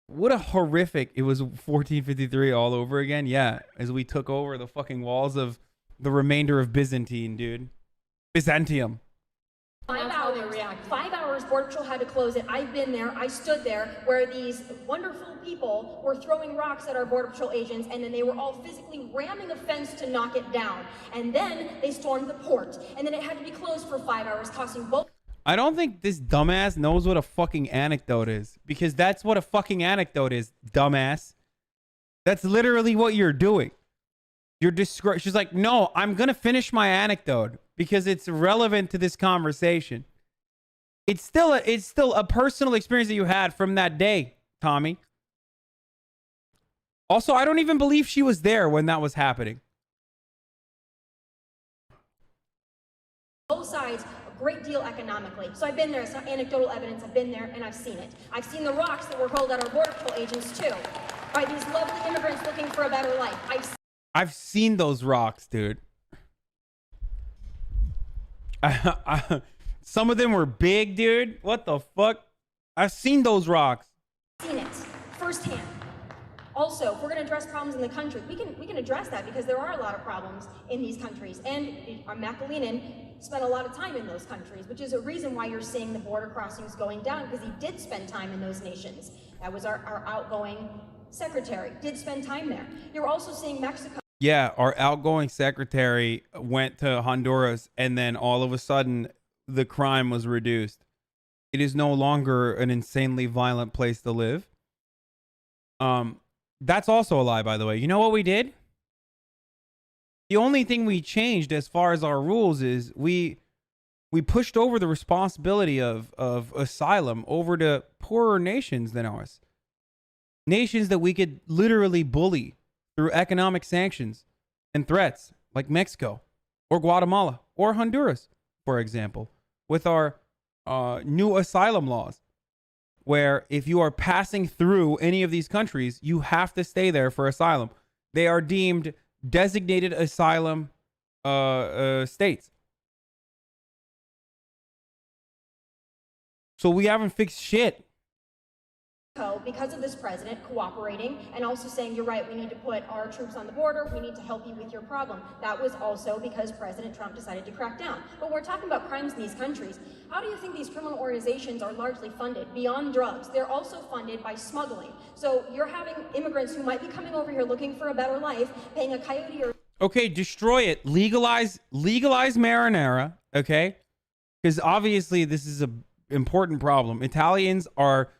What a horrific, it was 1453 all over again. Yeah, as we took over the fucking walls of the remainder of Byzantine, dude. Byzantium. 5 hours. 5 hours, Border Patrol had to close it. I've been there. I stood there where these wonderful people were throwing rocks at our Border Patrol agents, and then they were all physically ramming a fence to knock it down. And then they stormed the port, and then it had to be closed for 5 hours, costing both. I don't think this dumbass knows what a fucking anecdote is, because that's what a fucking anecdote is, dumbass. That's literally what you're doing. She's like, no, I'm going to finish my anecdote because it's relevant to this conversation. It's still a personal experience that you had from that day, Tommy. Also, I don't even believe she was there when that was happening. Both sides a great deal economically. So I've been there. It's not anecdotal evidence. I've been there and I've seen it. I've seen the rocks that were hurled at our Border Patrol agents too, by these lovely immigrants looking for a better life. I've seen those rocks, dude. Some of them were big, dude. What the fuck? I've seen those rocks. Seen it firsthand. Also, if we're going to address problems in the country, we can address that because there are a lot of problems in these countries. And McAleenan spent a lot of time in those countries, which is a reason why you're seeing the border crossings going down, because he did spend time in those nations. That was our outgoing secretary, did spend time there. You're also seeing Mexico. Yeah, our outgoing secretary went to Honduras, and then all of a sudden, the crime was reduced. It is no longer an insanely violent place to live. That's also a lie, by the way. You know what we did? The only thing we changed as far as our rules is we pushed over the responsibility of asylum over to poorer nations than ours. Nations that we could literally bully through economic sanctions and threats, like Mexico or Guatemala or Honduras, for example, with our new asylum laws, where if you are passing through any of these countries, you have to stay there for asylum. They are deemed designated asylum states. So we haven't fixed shit. Because of this president cooperating and also saying, you're right, we need to put our troops on the border, we need to help you with your problem. That was also because President Trump decided to crack down. But we're talking about crimes in these countries. How do you think these criminal organizations are largely funded? Beyond drugs, they're also funded by smuggling. So you're having immigrants who might be coming over here looking for a better life, paying a coyote or... Okay, destroy it. Legalize marinara, okay? Because obviously this is an important problem. Italians are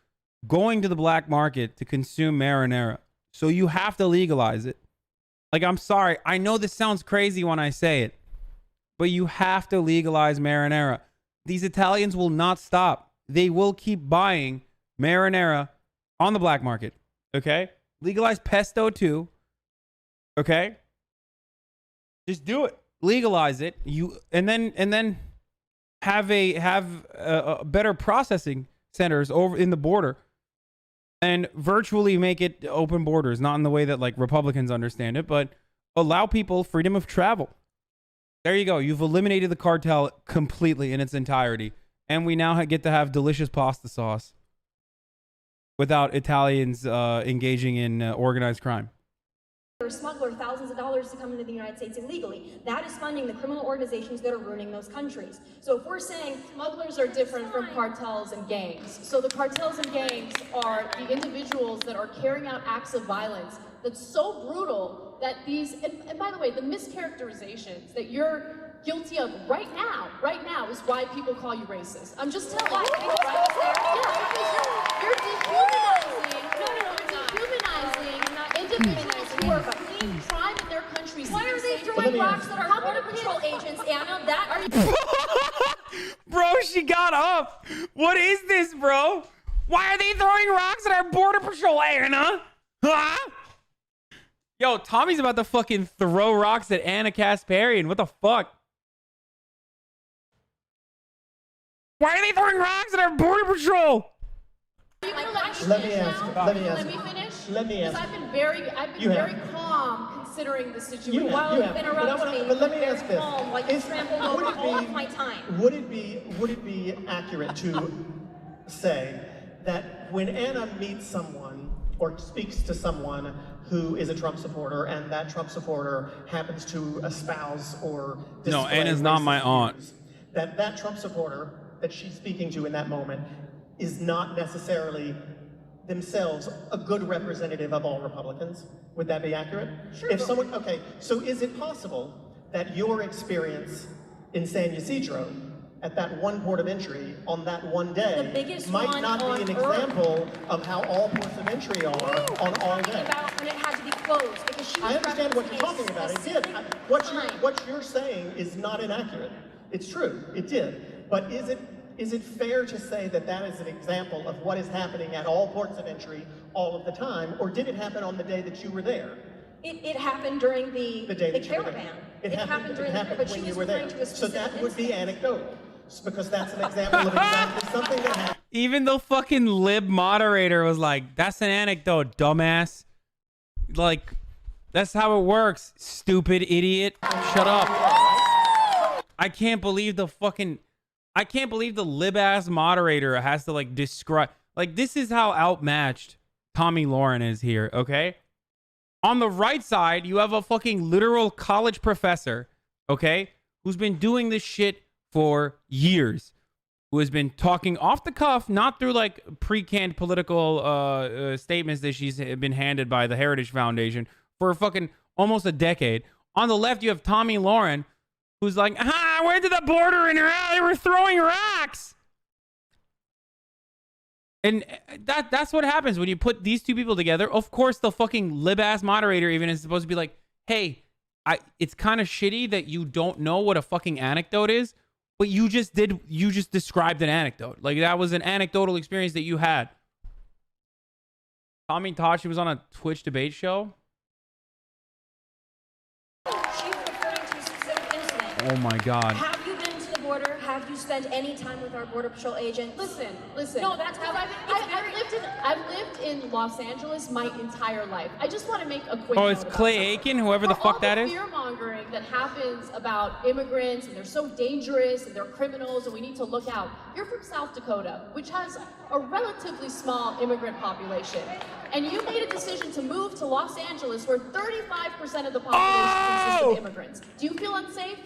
going to the black market to consume marinara. So you have to legalize it. Like, I'm sorry. I know this sounds crazy when I say it, but you have to legalize marinara. These Italians will not stop. They will keep buying marinara on the black market. Okay? Legalize pesto too. Okay? Just do it. Legalize it. And then have a better processing centers over in the border. And virtually make it open borders, not in the way that like Republicans understand it, but allow people freedom of travel. There you go. You've eliminated the cartel completely in its entirety. And we now get to have delicious pasta sauce without Italians engaging in organized crime. or smuggle thousands of dollars to come into the United States illegally. That is funding the criminal organizations that are ruining those countries. So if we're saying smugglers are different from cartels and gangs. So the cartels and gangs are the individuals that are carrying out acts of violence that's so brutal that these, and by the way, the mischaracterizations that you're guilty of right now is why people call you racist. I'm just telling you. You're dehumanizing. Individuals who are fleeing crime in their countries. Why are they throwing rocks that are Border Patrol agents, Anna? That are Bro, she got up. What is this, bro? Why are they throwing rocks at our Border Patrol, Anna? Huh? Yo, Tommy's about to fucking throw rocks at Anna Kasparian. What the fuck? Why are they throwing rocks at our Border Patrol? Let me ask. Let me finish. Because I've been very calm considering the situation. You have. But let me ask this: would it be accurate to say that when Anna meets someone or speaks to someone who is a Trump supporter, and that Trump supporter happens to espouse or no, Anna's not my aunt. That Trump supporter that she's speaking to in that moment is not necessarily themselves a good representative of all Republicans? Would that be accurate? Sure. If someone, okay, so is it possible that your experience in San Ysidro at that one port of entry on that one day might not be an example of how all ports of entry are on all day? About when it had to be closed, because she was I understand what you're talking about. It did. What you're saying is not inaccurate. It's true. It did. But is it fair to say that that is an example of what is happening at all ports of entry all of the time, or did it happen on the day that you were there? It happened during the caravan. It happened during the caravan, but she was referring to a So specific that would be anecdotal, because that's an example of exactly something that happened. Even the fucking lib moderator was like, that's an anecdote, dumbass. Like, that's how it works, stupid idiot. Shut up. I can't believe the lib-ass moderator has to, like, describe... Like, this is how outmatched Tommy Lauren is here, okay? On the right side, you have a fucking literal college professor, okay? Who's been doing this shit for years. Who has been talking off the cuff, not through, like, pre-canned political statements that she's been handed by the Heritage Foundation for fucking almost a decade. On the left, you have Tommy Lauren, who's like, I went to the border and they were throwing rocks. And that's what happens when you put these two people together. Of course, the fucking lib-ass moderator even is supposed to be like, hey, it's kind of shitty that you don't know what a fucking anecdote is, but you just described an anecdote. Like, that was an anecdotal experience that you had. Tommy thought she was on a Twitch debate show. Oh my God. Have you been to the border? Have you spent any time with our Border Patrol agent? Listen. No, that's how I've lived in Los Angeles my entire life. I just want to make a quick Oh, it's Clay Aiken, whoever the fuck that is? Fear-mongering that happens about immigrants, and they're so dangerous, and they're criminals, and we need to look out. You're from South Dakota, which has a relatively small immigrant population. And you made a decision to move to Los Angeles, where 35% of the population consists of immigrants. Do you feel unsafe?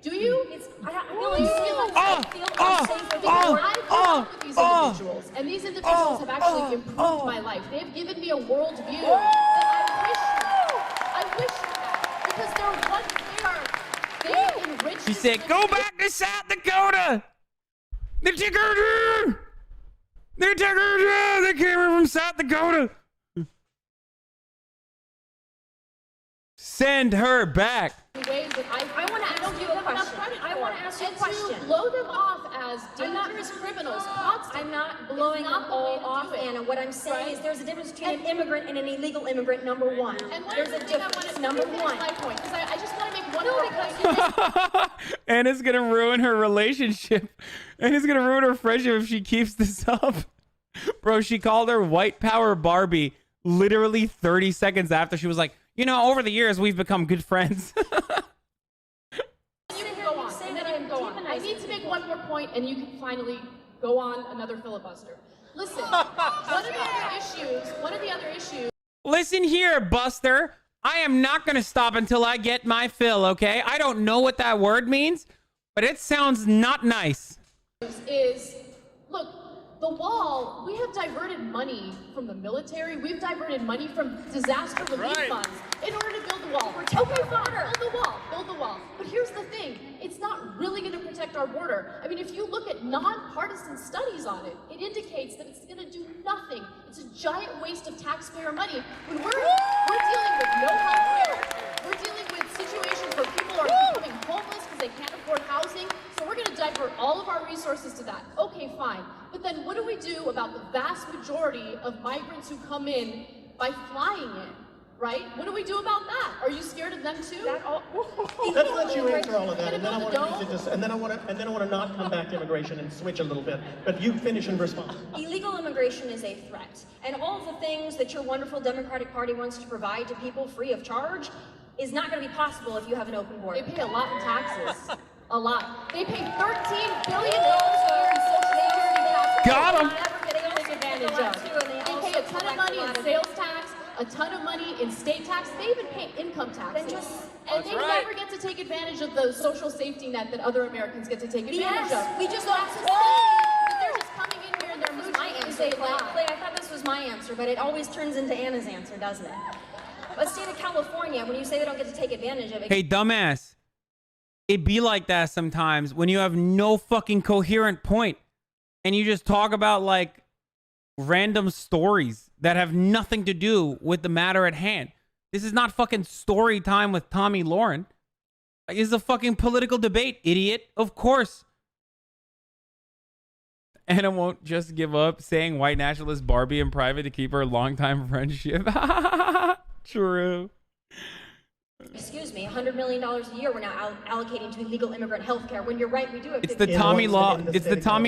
Do you? I feel unsafe because I've worked with these individuals, and these individuals have actually improved my life. They have given me a worldview that I wish you had, because they enrich. She said, go back to South Dakota. They took her. They came from South Dakota. Send her back. I want to ask you a question. I want to ask you a question. To blow them off as dangerous criminals. I'm not blowing them all off, Anna. What I'm saying is there's a difference between an immigrant and an illegal immigrant, number one. There's a difference, number one. My point, because I just want to make one more point. Anna's going to ruin her relationship. Anna's going to ruin her friendship if she keeps this up. Bro, she called her white power Barbie literally 30 seconds after she was like, you know, over the years, we've become good friends. I need to make one more point, and you can finally go on another filibuster. Listen, one of the other issues. Listen here, Buster. I am not going to stop until I get my fill, okay? I don't know what that word means, but it sounds not nice. Is, look, the wall, we have diverted money from the military. We've diverted money from disaster relief funds in order to build the wall. Okay, fine, build the wall. But here's the thing, it's not really going to protect our border. I mean, if you look at nonpartisan studies on it, it indicates that it's going to do nothing. It's a giant waste of taxpayer money. When we're dealing with no health care, we're dealing with situations where people are becoming homeless because they can't afford housing. So we're going to divert all of our resources to that. Okay, fine. But then what do we do about the vast majority of migrants who come in by flying in, right? What do we do about that? Are you scared of them too? Let's let you answer all of that, and then I want to use it and then I want to not come back to immigration and switch a little bit. But you finish and respond. Illegal immigration is a threat, and all of the things that your wonderful Democratic Party wants to provide to people free of charge is not going to be possible if you have an open border. They pay a lot in taxes. A lot. They pay $13 billion a year in Social Security taxes. Got 'em. They don't take advantage of. They pay a ton of money in sales tax, a ton of money in state tax. They even pay income taxes. And they never get to take advantage of the social safety net that other Americans get to take advantage of. We just got to say they're just coming in here and they're moving my answer. Clay, I thought this was my answer, but it always turns into Anna's answer, doesn't it? But state of California, when you say they don't get to take advantage of it. Hey, dumbass. It be like that sometimes when you have no fucking coherent point and you just talk about like random stories that have nothing to do with the matter at hand. This is not fucking story time with Tommy Lauren. Like, this is a fucking political debate, idiot. Of course. Anna won't just give up saying white nationalist Barbie in private to keep her longtime friendship. True. Excuse me, $100 million a year we're now allocating to illegal immigrant health care. When you're right, we do have. It's the Tommy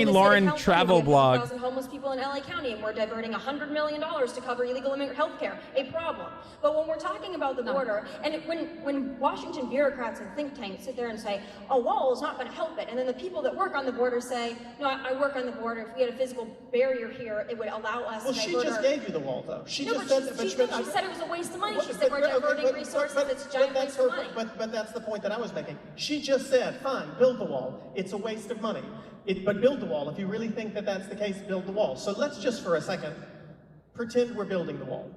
Lauren travel blog. 50,000 homeless people in LA County, and we're diverting $100 million to cover illegal immigrant health care. A problem. But when we're talking about the border, and when Washington bureaucrats and think tanks sit there and say, a wall is not going to help it, and then the people that work on the border say, no, I work on the border. If we had a physical barrier here, it would allow us. Well, to she divert just gave you the wall, though. She said it was a waste of money. She said we're diverting resources. It's a giant waste of money. But that's the point that I was making. She just said, fine, build the wall. It's a waste of money. But build the wall. If you really think that that's the case, build the wall. So let's just for a second pretend we're building the wall.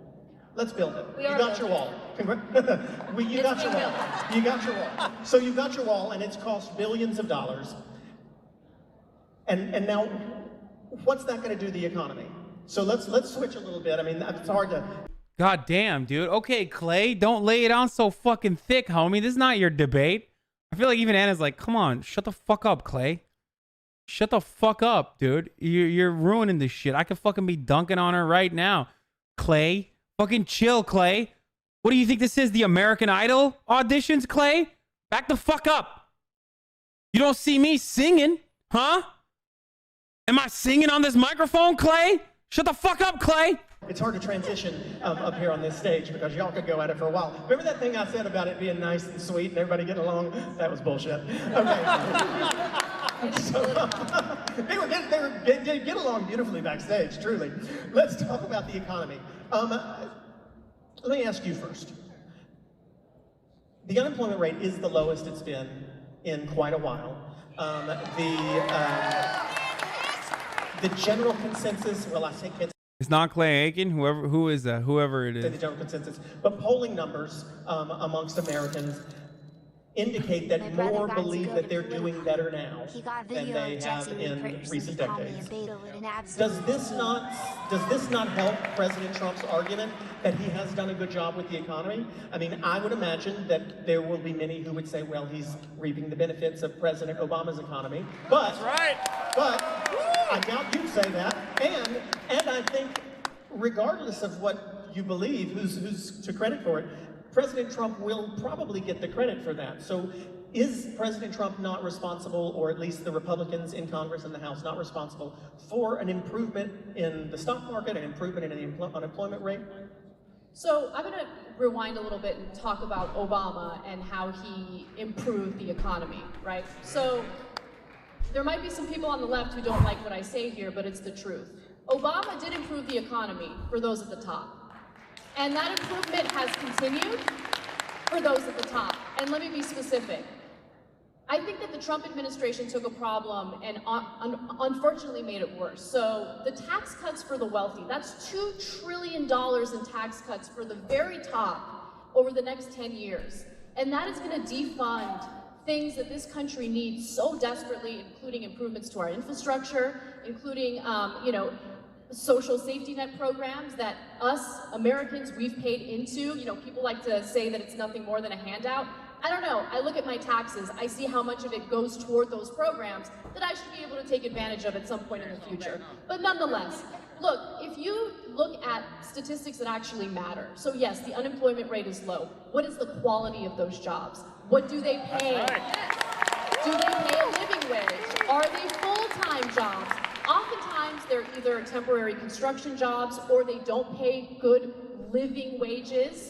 Let's build it. You got your wall. You got your wall. You got your wall. So you got your wall, and it's cost billions of dollars. And now, what's that going to do to the economy? So let's switch a little bit. I mean, it's hard to. God damn, dude. Okay, Clay, don't lay it on so fucking thick, homie. This is not your debate. I feel like even Anna's like, come on, shut the fuck up, Clay. Shut the fuck up, dude. You're ruining this shit. I could fucking be dunking on her right now. Clay, fucking chill, Clay. What do you think this is? The American Idol auditions, Clay? Back the fuck up. You don't see me singing, huh? Am I singing on this microphone, Clay? Shut the fuck up, Clay. It's hard to transition up here on this stage because y'all could go at it for a while. Remember that thing I said about it being nice and sweet and everybody getting along? That was bullshit. Okay. So, they get along beautifully backstage, truly. Let's talk about the economy. Let me ask you first. The unemployment rate is the lowest it's been in quite a while. The general consensus, well, I think it's not Clay Aiken, whoever it is. The general consensus, but polling numbers amongst Americans indicate that more believe that they're doing better now than they have in recent decades. Does this not help President Trump's argument that he has done a good job with the economy? I mean, I would imagine that there will be many who would say, well, he's reaping the benefits of President Obama's economy. But, that's right. But I doubt you'd say that. And I think, regardless of what you believe, who's to credit for it, President Trump will probably get the credit for that. So is President Trump not responsible, or at least the Republicans in Congress and the House not responsible, for an improvement in the stock market, an improvement in the unemployment rate? So I'm going to rewind a little bit and talk about Obama and how he improved the economy, right? So there might be some people on the left who don't like what I say here, but it's the truth. Obama did improve the economy for those at the top. And that improvement has continued for those at the top. And let me be specific. I think that the Trump administration took a problem and unfortunately made it worse. So the tax cuts for the wealthy, that's $2 trillion in tax cuts for the very top over the next 10 years. And that is gonna defund things that this country needs so desperately, including improvements to our infrastructure, including, social safety net programs that us Americans, we've paid into. People like to say that it's nothing more than a handout. I don't know, I look at my taxes, I see how much of it goes toward those programs that I should be able to take advantage of at some point in the future. But nonetheless, look, if you look at statistics that actually matter, so yes, the unemployment rate is low. What is the quality of those jobs? What do they pay? Do they pay a living wage? Are they full-time jobs? Oftentimes, they're either temporary construction jobs or they don't pay good living wages.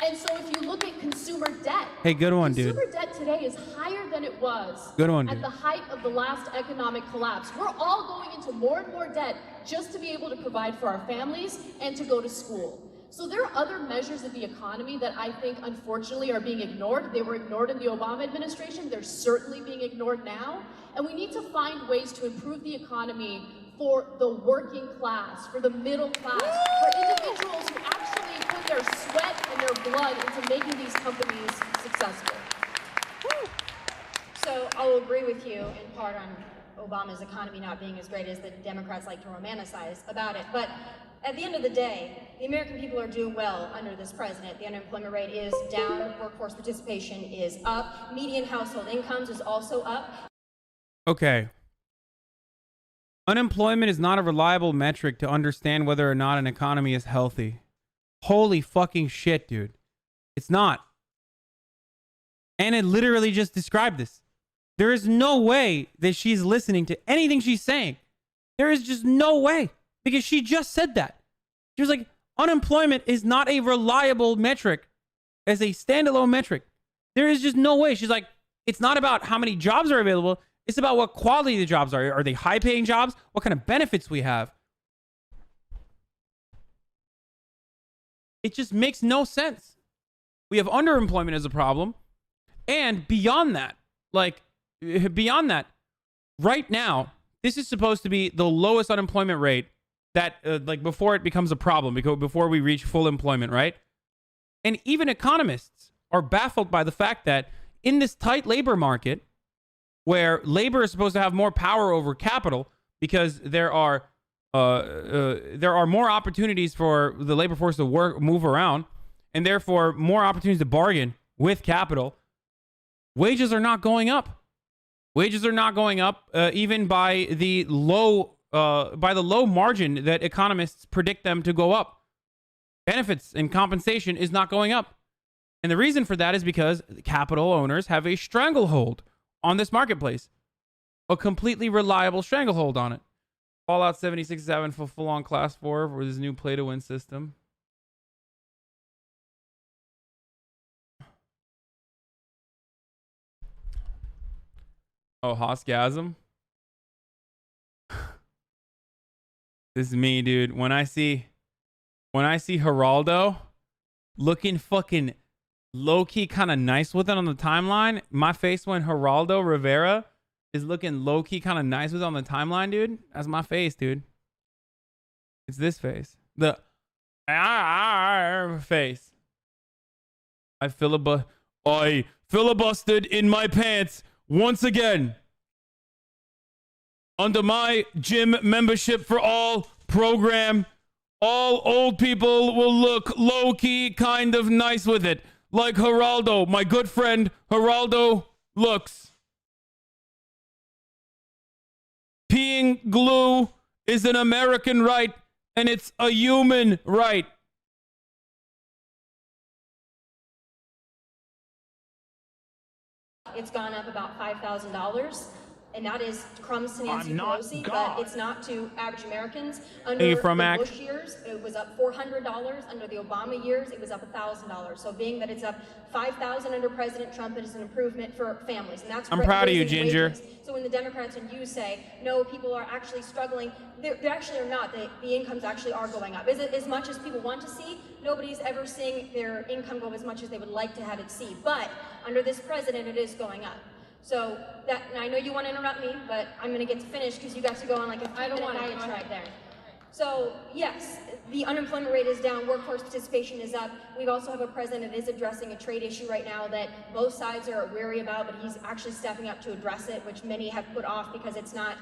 And so if you look at consumer debt, Hey, good one, dude. Consumer debt today is higher than it was Good one, at dude. the height of the last economic collapse. We're all going into more and more debt just to be able to provide for our families and to go to school. So there are other measures of the economy that I think, unfortunately, are being ignored. They were ignored in the Obama administration. They're certainly being ignored now. And we need to find ways to improve the economy for the working class, for the middle class, for individuals who actually put their sweat and their blood into making these companies successful. So I'll agree with you in part on Obama's economy not being as great as the Democrats like to romanticize about it. But at the end of the day, the American people are doing well under this president. The unemployment rate is down, workforce participation is up, median household incomes is also up. Okay. Unemployment is not a reliable metric to understand whether or not an economy is healthy. Holy fucking shit, dude. It's not. And it literally just described this. There is no way that she's listening to anything she's saying. There is just no way. Because she just said that. She was like, unemployment is not a reliable metric as a standalone metric. There is just no way. She's like, it's not about how many jobs are available. It's about what quality the jobs are. Are they high-paying jobs? What kind of benefits we have? It just makes no sense. We have underemployment as a problem. And beyond that, right now, this is supposed to be the lowest unemployment rate that, before it becomes a problem, before we reach full employment, right? And even economists are baffled by the fact that in this tight labor market, where labor is supposed to have more power over capital because there are more opportunities for the labor force to move around, and therefore more opportunities to bargain with capital, wages are not going up. Wages are not going up even by the low margin that economists predict them to go up. Benefits and compensation is not going up. And the reason for that is because capital owners have a stranglehold on this marketplace. A completely reliable stranglehold on it. Fallout 76 is having full-on class 4 for this new play-to-win system. Oh, Hosgasm. This is me, dude. When I see Geraldo looking fucking low-key kind of nice with it on the timeline, my face when Geraldo Rivera is looking low-key kind of nice with it on the timeline, dude. That's my face, dude. It's this face. The face. I filibustered in my pants once again. Under my gym membership for all program, all old people will look low-key kind of nice with it. Like Geraldo, my good friend Geraldo looks. Peeing glue is an American right, and it's a human right. It's gone up about $5,000. and that is crumbs to Nancy Pelosi, but it's not to average Americans. Under Hey, the Fromac. Bush years, it was up $400. Under the Obama years, it was up $1,000. So being that it's up $5,000 under President Trump, it is an improvement for families, and that's I'm proud of you, raising Ginger. wages. So when the Democrats and you say, no, people are actually struggling, they actually are not. The incomes actually are going up. Is it as much as people want to see? Nobody's ever seeing their income go as much as they would like to have it see. But under this president, it is going up. So that, and I know you want to interrupt me, but I'm going to get to finish because you got to go on like a 3-minute diatribe there. So yes, the unemployment rate is down, workforce participation is up. We also have a president that is addressing a trade issue right now that both sides are wary about, but he's actually stepping up to address it, which many have put off because it's not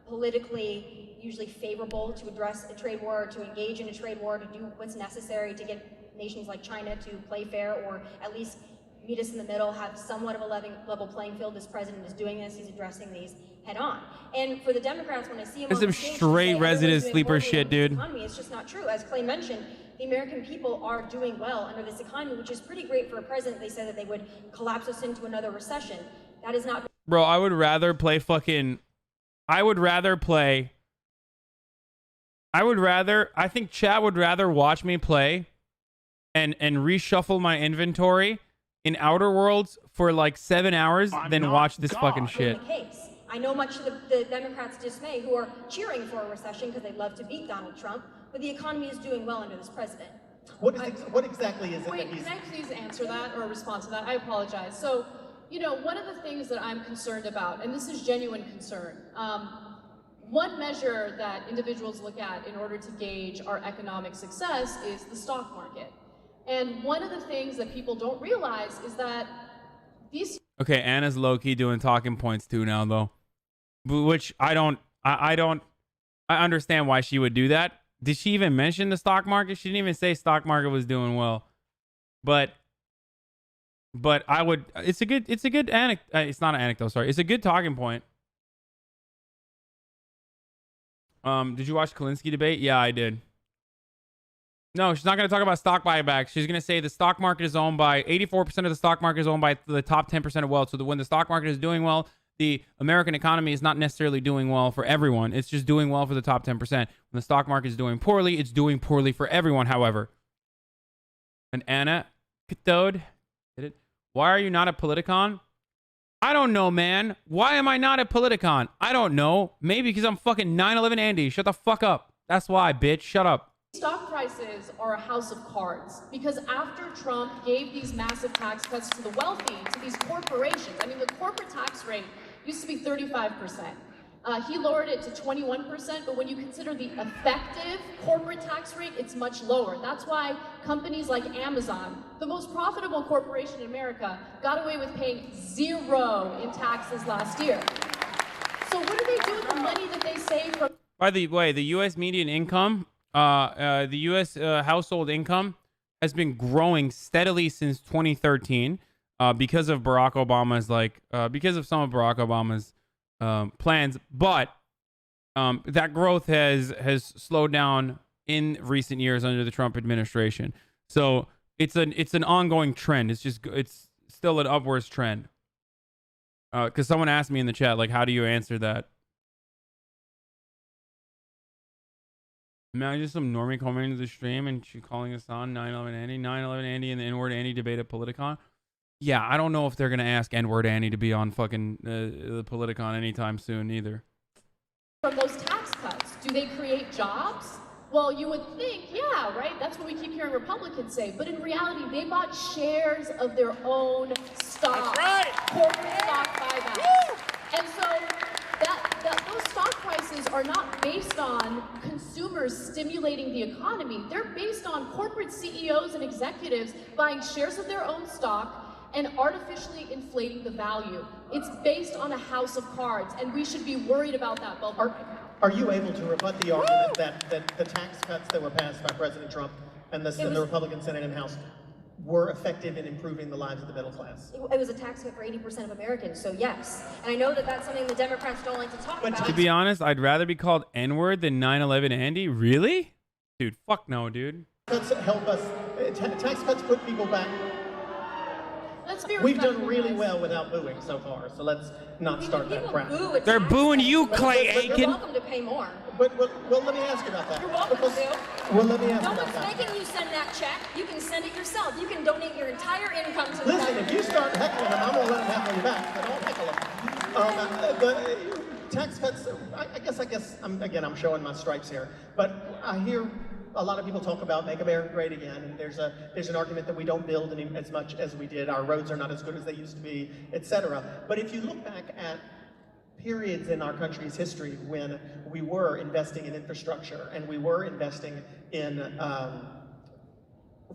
politically usually favorable to address a trade war, to engage in a trade war, to do what's necessary to get nations like China to play fair, or at least meet us in the middle, have somewhat of a level playing field. This president is doing this, he's addressing these head on. And for the Democrats, when I see them There's on the some stage, straight say, resident "Everyone's doing sleeper horribly shit, under this dude." economy," it's just not true. As Clay mentioned, the American people are doing well under this economy, which is pretty great for a president. They said that they would collapse us into another recession. That is not. Bro, I would rather play fucking... I think Chad would rather watch me play and reshuffle my inventory in Outer Worlds for like 7 hours than watch this fucking shit. The case. I know much of the Democrats' dismay, who are cheering for a recession because they love to beat Donald Trump, but the economy is doing well under this president. What exactly is it Wait, that he's... can I please answer that or respond to that? I apologize. So, you know, one of the things that I'm concerned about, and this is genuine concern, one measure that individuals look at in order to gauge our economic success is the stock market. And one of the things that people don't realize is that these... Okay, Anna's low-key doing talking points too now, though. Which I understand why she would do that. Did she even mention the stock market? She didn't even say stock market was doing well. But I would... It's a good anecdote. It's not an anecdote, sorry. It's a good talking point. Did you watch Kalinsky debate? Yeah, I did. No, she's not going to talk about stock buyback. She's going to say the stock market is owned by 84% of the stock market is owned by the top 10% of wealth. So when the stock market is doing well, the American economy is not necessarily doing well for everyone. It's just doing well for the top 10%. When the stock market is doing poorly, it's doing poorly for everyone, however. And Anna Cathode, why are you not a Politicon? I don't know, man. Why am I not a Politicon? I don't know. Maybe because I'm fucking 9/11 Andy. Shut the fuck up. That's why, bitch. Shut up. Stock prices are a house of cards because after Trump gave these massive tax cuts to the wealthy, to these corporations, I mean, the corporate tax rate used to be 35%. He lowered it to 21%, but when you consider the effective corporate tax rate, it's much lower. That's why companies like Amazon, the most profitable corporation in America, got away with paying 0 in taxes last year. So what do they do with the money that they save from... By the way, the U.S. median income, the U.S. household income has been growing steadily since 2013 because of Barack Obama's, because of some of Barack Obama's plans, but that growth has slowed down in recent years under the Trump administration. So it's an ongoing trend. It's still an upwards trend. Because someone asked me in the chat, like, how do you answer that? Imagine some normie coming into the stream and she calling us on 9/11 Andy, 9/11 Andy, and the N-word Andy debate at Politicon. Yeah, I don't know if they're going to ask N-word Annie to be on fucking the Politicon anytime soon either. From those tax cuts, do they create jobs? Well, you would think, yeah, right? That's what we keep hearing Republicans say. But in reality, they bought shares of their own stock. That's right. Corporate stock buybacks. And so those stock prices are not based on consumers stimulating the economy. They're based on corporate CEOs and executives buying shares of their own stock and artificially inflating the value. It's based on a house of cards, and we should be worried about that bubble. Are you able to rebut the argument that the tax cuts that were passed by President Trump and the Republican Senate and House were effective in improving the lives of the middle class? It was a tax cut for 80% of Americans, so yes. And I know that that's something the Democrats don't like to talk about. To be honest, I'd rather be called N-word than 9/11 Andy. Really? Dude, fuck no, dude. Cuts help us. Tax cuts put people back. let's be We've done respectful, really guys. well without booing so far, so let's not start that crap. They're booing you, Clay You're Aiken. welcome to pay more. But well, let me ask you about that. You're welcome to. Well, let me ask No you about one's that. making you send that check. You can send it yourself. You can donate your entire income to the Listen, government. if you start heckling them, I'm gonna let them heckle you back. But don't heckle them. The tax cuts. I guess. I'm showing my stripes here. But I hear a lot of people talk about make America great again, and there's an argument that we don't build as much as we did. Our roads are not as good as they used to be, etc. But if you look back at periods in our country's history when we were investing in infrastructure and we were investing in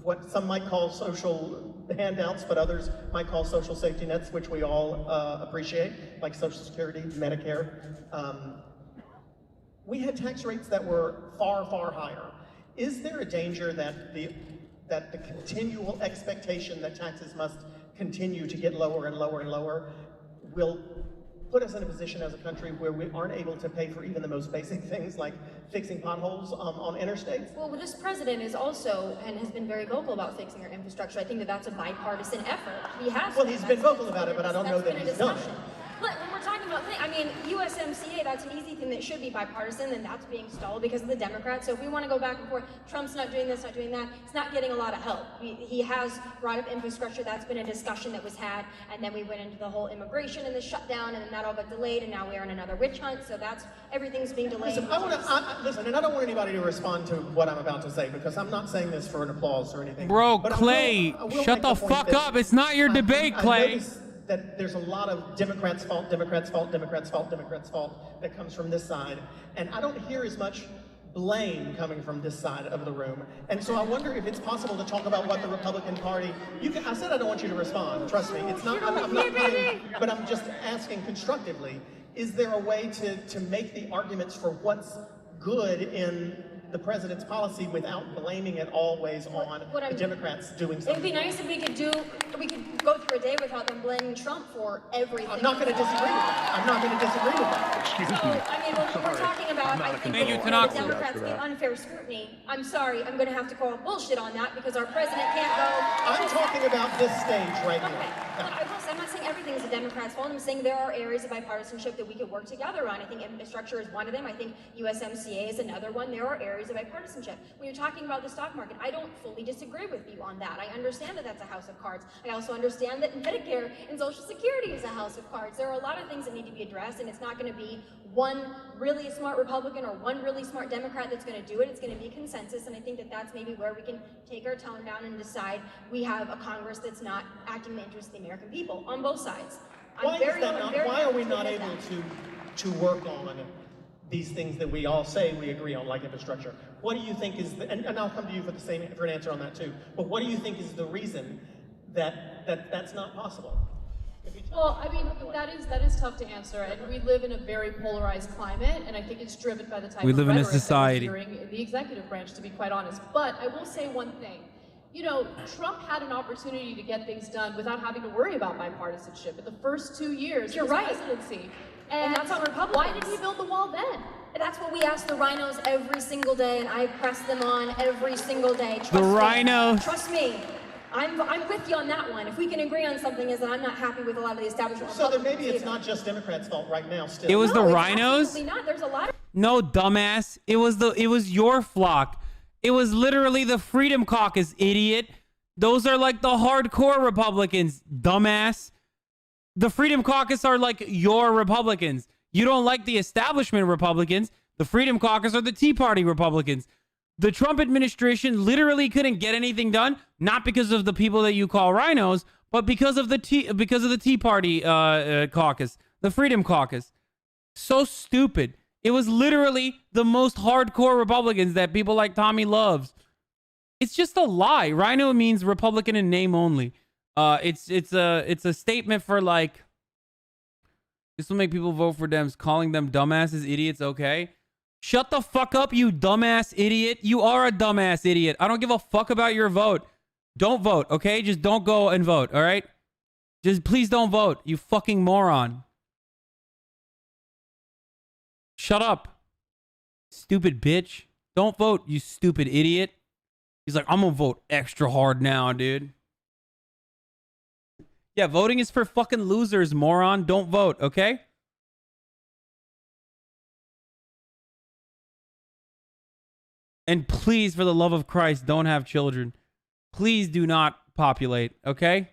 what some might call social handouts, but others might call social safety nets, which we all appreciate, like Social Security, Medicare. We had tax rates that were far, far higher. Is there a danger that the continual expectation that taxes must continue to get lower and lower and lower will put us in a position as a country where we aren't able to pay for even the most basic things like fixing potholes on interstates? Well, this president is also, and has been very vocal about fixing our infrastructure. I think that that's a bipartisan effort. He has. Well, he's been vocal about it, but I don't know that he's done it. Look, when we're talking about things, I mean, USMCA, that's an easy thing that should be bipartisan, and that's being stalled because of the Democrats. So if we want to go back and forth, Trump's not doing this, not doing that, it's not getting a lot of help. He has brought up infrastructure. That's been a discussion that was had, and then we went into the whole immigration and the shutdown, and then that all got delayed, and now we're in another witch hunt. So everything's being delayed. Listen, and I don't want anybody to respond to what I'm about to say because I'm not saying this for an applause or anything. Bro, But Clay, I will shut make the point fuck that up. It's not your debate, I Clay. notice that there's a lot of Democrats' fault, Democrats' fault, Democrats' fault, Democrats' fault that comes from this side. And I don't hear as much blame coming from this side of the room. And so I wonder if it's possible to talk about what the Republican Party, I said I don't want you to respond, trust me. It's not, I'm not playing, but I'm just asking constructively, is there a way to make the arguments for what's good in the president's policy without blaming it always on the Democrats doing something? It'd be nice if we could go through a day without them blaming Trump for everything. I'm not going to disagree with that. I'm not going to disagree with that. Excuse me. I mean, when we're talking about, I think the Democrats get unfair scrutiny. I'm sorry, I'm going to have to call bullshit on that because our president can't go. I'm talking about this stage right here. Okay. I'm not saying everything's the Democrats' fault. I'm saying there are areas of bipartisanship that we could work together on. I think infrastructure is one of them. I think USMCA is another one. There are areas of bipartisanship. When you're talking about the stock market, I don't fully disagree with you on that. I understand that that's a house of cards. I also understand that Medicare and Social Security is a house of cards. There are a lot of things that need to be addressed, and it's not going to be one really smart Republican or one really smart Democrat that's going to do it. It's going to be consensus, and I think that that's maybe where we can take our tone down and decide we have a Congress that's not acting in the interest of the American people on both sides. Why are we not able to work on these things that we all say we agree on, like infrastructure? What do you think is and I'll come to you for an answer on that too. But what do you think is the reason that's not possible? Well, I mean, that is tough to answer, and we live in a very polarized climate, and I think it's driven by the type We live of in a rhetoric society. that we're hearing in the executive branch, to be quite honest. But I will say one thing. You know, Trump had an opportunity to get things done without having to worry about bipartisanship in the first 2 years of his presidency. And that's on Republicans. Why did he build the wall then? That's what we ask the rhinos every single day, and I press them on every single day. Trust The me. rhinos. Trust me. I'm with you on that one. If we can agree on something, is that I'm not happy with a lot of the establishment. So then maybe it's not just Democrats' fault right now. Still, It was the it's rhinos? absolutely not. There's a lot of No, dumbass. It was your flock. It was literally the Freedom Caucus, idiot. Those are like the hardcore Republicans, dumbass. The Freedom Caucus are like your Republicans. You don't like the establishment Republicans. The Freedom Caucus are the Tea Party Republicans. The Trump administration literally couldn't get anything done, not because of the people that you call rhinos, but because of the Tea Party caucus, the Freedom Caucus. So stupid. It was literally the most hardcore Republicans that people like Tommy loves. It's just a lie. Rhino means Republican in name only. It's a statement for like, this will make people vote for Dems. Calling them dumbasses, idiots, okay? Shut the fuck up, you dumbass idiot. You are a dumbass idiot. I don't give a fuck about your vote. Don't vote, okay? Just don't go and vote, all right? Just please don't vote, you fucking moron. Shut up, stupid bitch. Don't vote, you stupid idiot. He's like, I'm gonna vote extra hard now, dude. Yeah, voting is for fucking losers, moron. Don't vote, okay? And please, for the love of Christ, don't have children. Please do not populate, okay?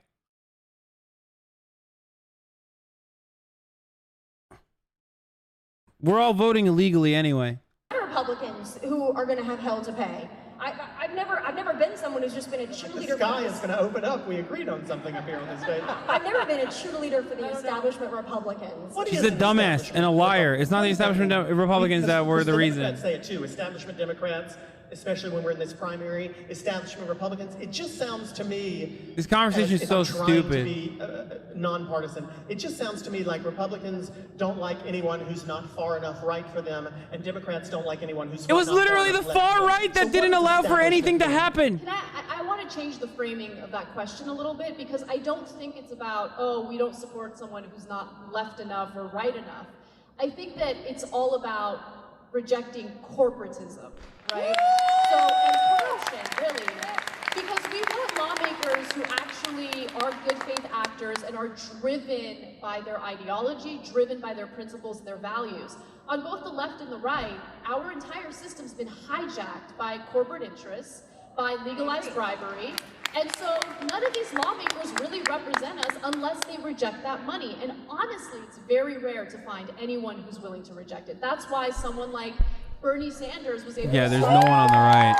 We're all voting illegally anyway. Republicans who are going to have hell to pay. I've never been someone who's just been a cheerleader. The sky is going to open up. We agreed on something up here on this day. I've never been a cheerleader for the establishment Republicans. She's a dumbass and a liar. It's not the establishment Republicans that were the reason. Democrats say it too. Establishment Democrats, especially when we're in this primary, establishment Republicans. It just sounds to me. This conversation is so stupid. To be nonpartisan. It just sounds to me like Republicans don't like anyone who's not far enough right for them, and Democrats don't like anyone who's. It was literally the far right that didn't allow for anything to happen. I want to change the framing of that question a little bit, because I don't think it's about, oh, we don't support someone who's not left enough or right enough. I think that it's all about rejecting corporatism, right? So, and corruption, really. Because we want lawmakers who actually are good faith actors and are driven by their ideology, driven by their principles and their values. On both the left and the right, our entire system's been hijacked by corporate interests, by legalized bribery, and so none of these lawmakers really represent us unless they reject that money. And honestly, it's very rare to find anyone who's willing to reject it. That's why someone like Bernie Sanders was able to... Yeah, there's no one on the right.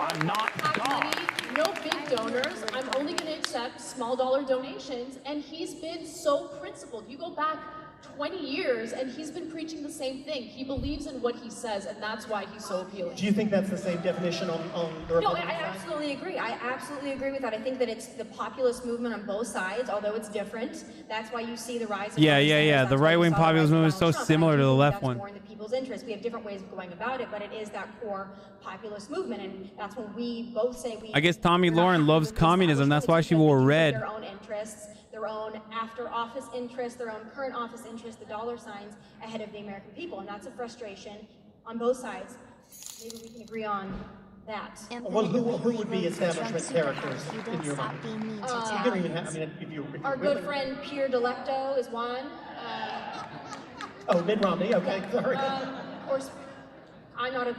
I'm not God. No big donors. I'm only going to accept small dollar donations. And he's been so principled. You go back 20 years and he's been preaching the same thing. He believes in what he says, and that's why he's so appealing. Do you think that's the same definition on the Republican side? No, I absolutely agree. I absolutely agree with that. I think that it's the populist movement on both sides, although it's different. That's why you see the rise of... Yeah. The right-wing populist movement is so similar to the left one. More in the people's interest. We have different ways of going about it, but it is that core populist movement, and that's when we both say we... I guess Tommy Lauren loves communism. That's why she wore red. Their own interests, their own after-office interests, their own current office interests, the dollar signs ahead of the American people, and that's a frustration on both sides. Maybe we can agree on that. Well, who would be establishment characters in your mind? You don't even have, I mean, if you're Our good friend Pierre Delecto is one. Oh, Mitt Romney, okay, sorry. Of course, I'm not a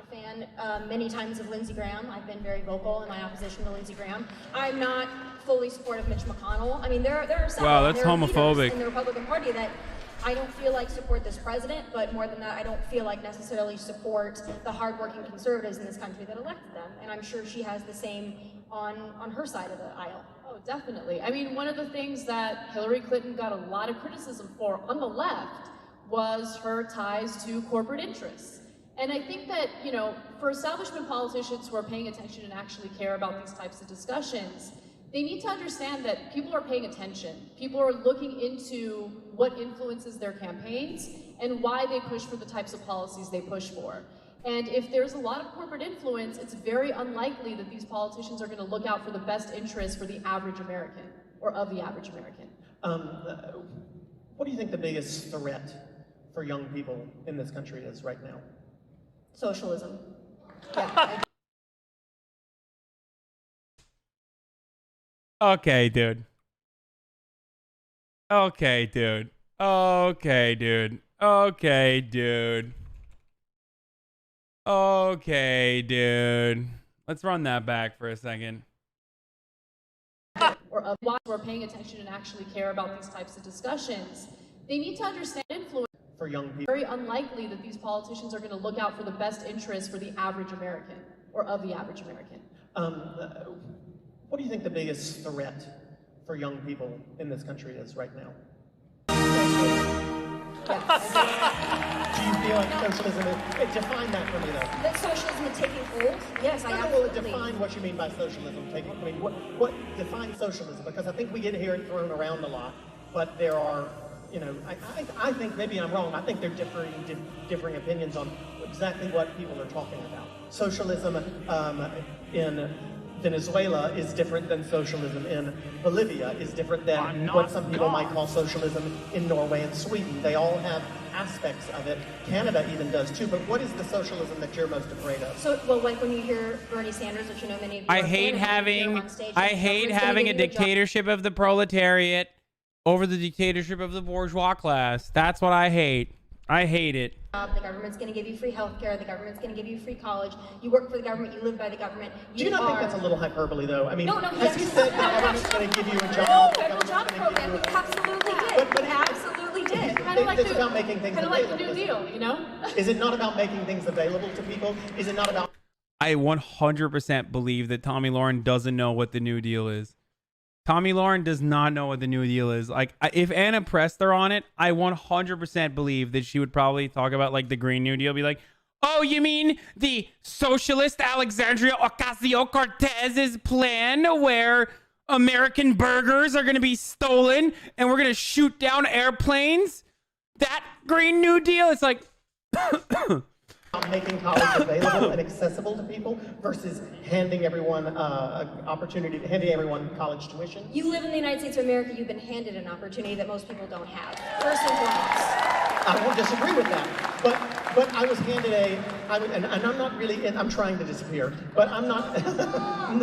fan many times of Lindsey Graham. I've been very vocal in my opposition to Lindsey Graham. I'm not fully supportive of Mitch McConnell. I mean, there are several. Wow, that's homophobic. In the Republican Party that I don't feel like support this president, but more than that, I don't feel like necessarily support the hardworking conservatives in this country that elected them. And I'm sure she has the same on her side of the aisle. Oh, definitely. I mean, one of the things that Hillary Clinton got a lot of criticism for on the left was her ties to corporate interests. And I think that, you know, for establishment politicians who are paying attention and actually care about these types of discussions, they need to understand that people are paying attention. People are looking into what influences their campaigns and why they push for the types of policies they push for. And if there's a lot of corporate influence, it's very unlikely that these politicians are going to look out for the best interests for the average American, or of the average American. What do you think the biggest threat for young people in this country is right now? Socialism. Yeah. Okay, dude. Okay, dude. Okay, dude. Okay, dude. Okay, dude. Let's run that back for a second. Or of why we're paying attention and actually care about these types of discussions, they need to understand influence. For young people. Very unlikely that these politicians are going to look out for the best interests for the average American, or of the average American. What do you think the biggest threat for young people in this country is right now? Do you feel like socialism is... Define that for me, though. That socialism is taking hold? Yes, I absolutely. Well, define what you mean by socialism. I mean, what defines socialism? Because I think we get here thrown around a lot, but there are... You know, I think, maybe I'm wrong, I think there are differing opinions on exactly what people are talking about. Socialism in Venezuela is different than socialism in Bolivia, is different than what some people might call socialism in Norway and Sweden. They all have aspects of it. Canada even does too. But what is the socialism that you're most afraid of? So, well, like when you hear Bernie Sanders, which you know many of you I are hate fans of, having on stage, I and hate government's gonna having a give you job. dictatorship of the proletariat over the dictatorship of the bourgeois class. That's what I hate. I hate it. The government's going to give you free health care. The government's going to give you free college. You work for the government. You live by the government. Do you not think that's a little hyperbole, though? I mean, no, as you said, the government's going to give you a No, job. federal job program. We absolutely did. We absolutely did. Kind of like it's about making things Kind of like the available. New Deal, you know? Is it not about making things available to people? Is it not about... I 100% believe that Tommy Lauren doesn't know what the New Deal is. Tommy Lauren does not know what the New Deal is. Like, if Anna pressed her on it, I 100% believe that she would probably talk about, like, the Green New Deal. Be like, oh, you mean the socialist Alexandria Ocasio-Cortez's plan where American burgers are going to be stolen and we're going to shoot down airplanes? That Green New Deal? It's like... making college available and accessible to people versus handing everyone an opportunity, handing everyone college tuition. You live in the United States of America. You've been handed an opportunity that most people don't have. First and foremost. I won't disagree with that, but I was handed and I'm not really, I'm trying to disappear, but I'm not,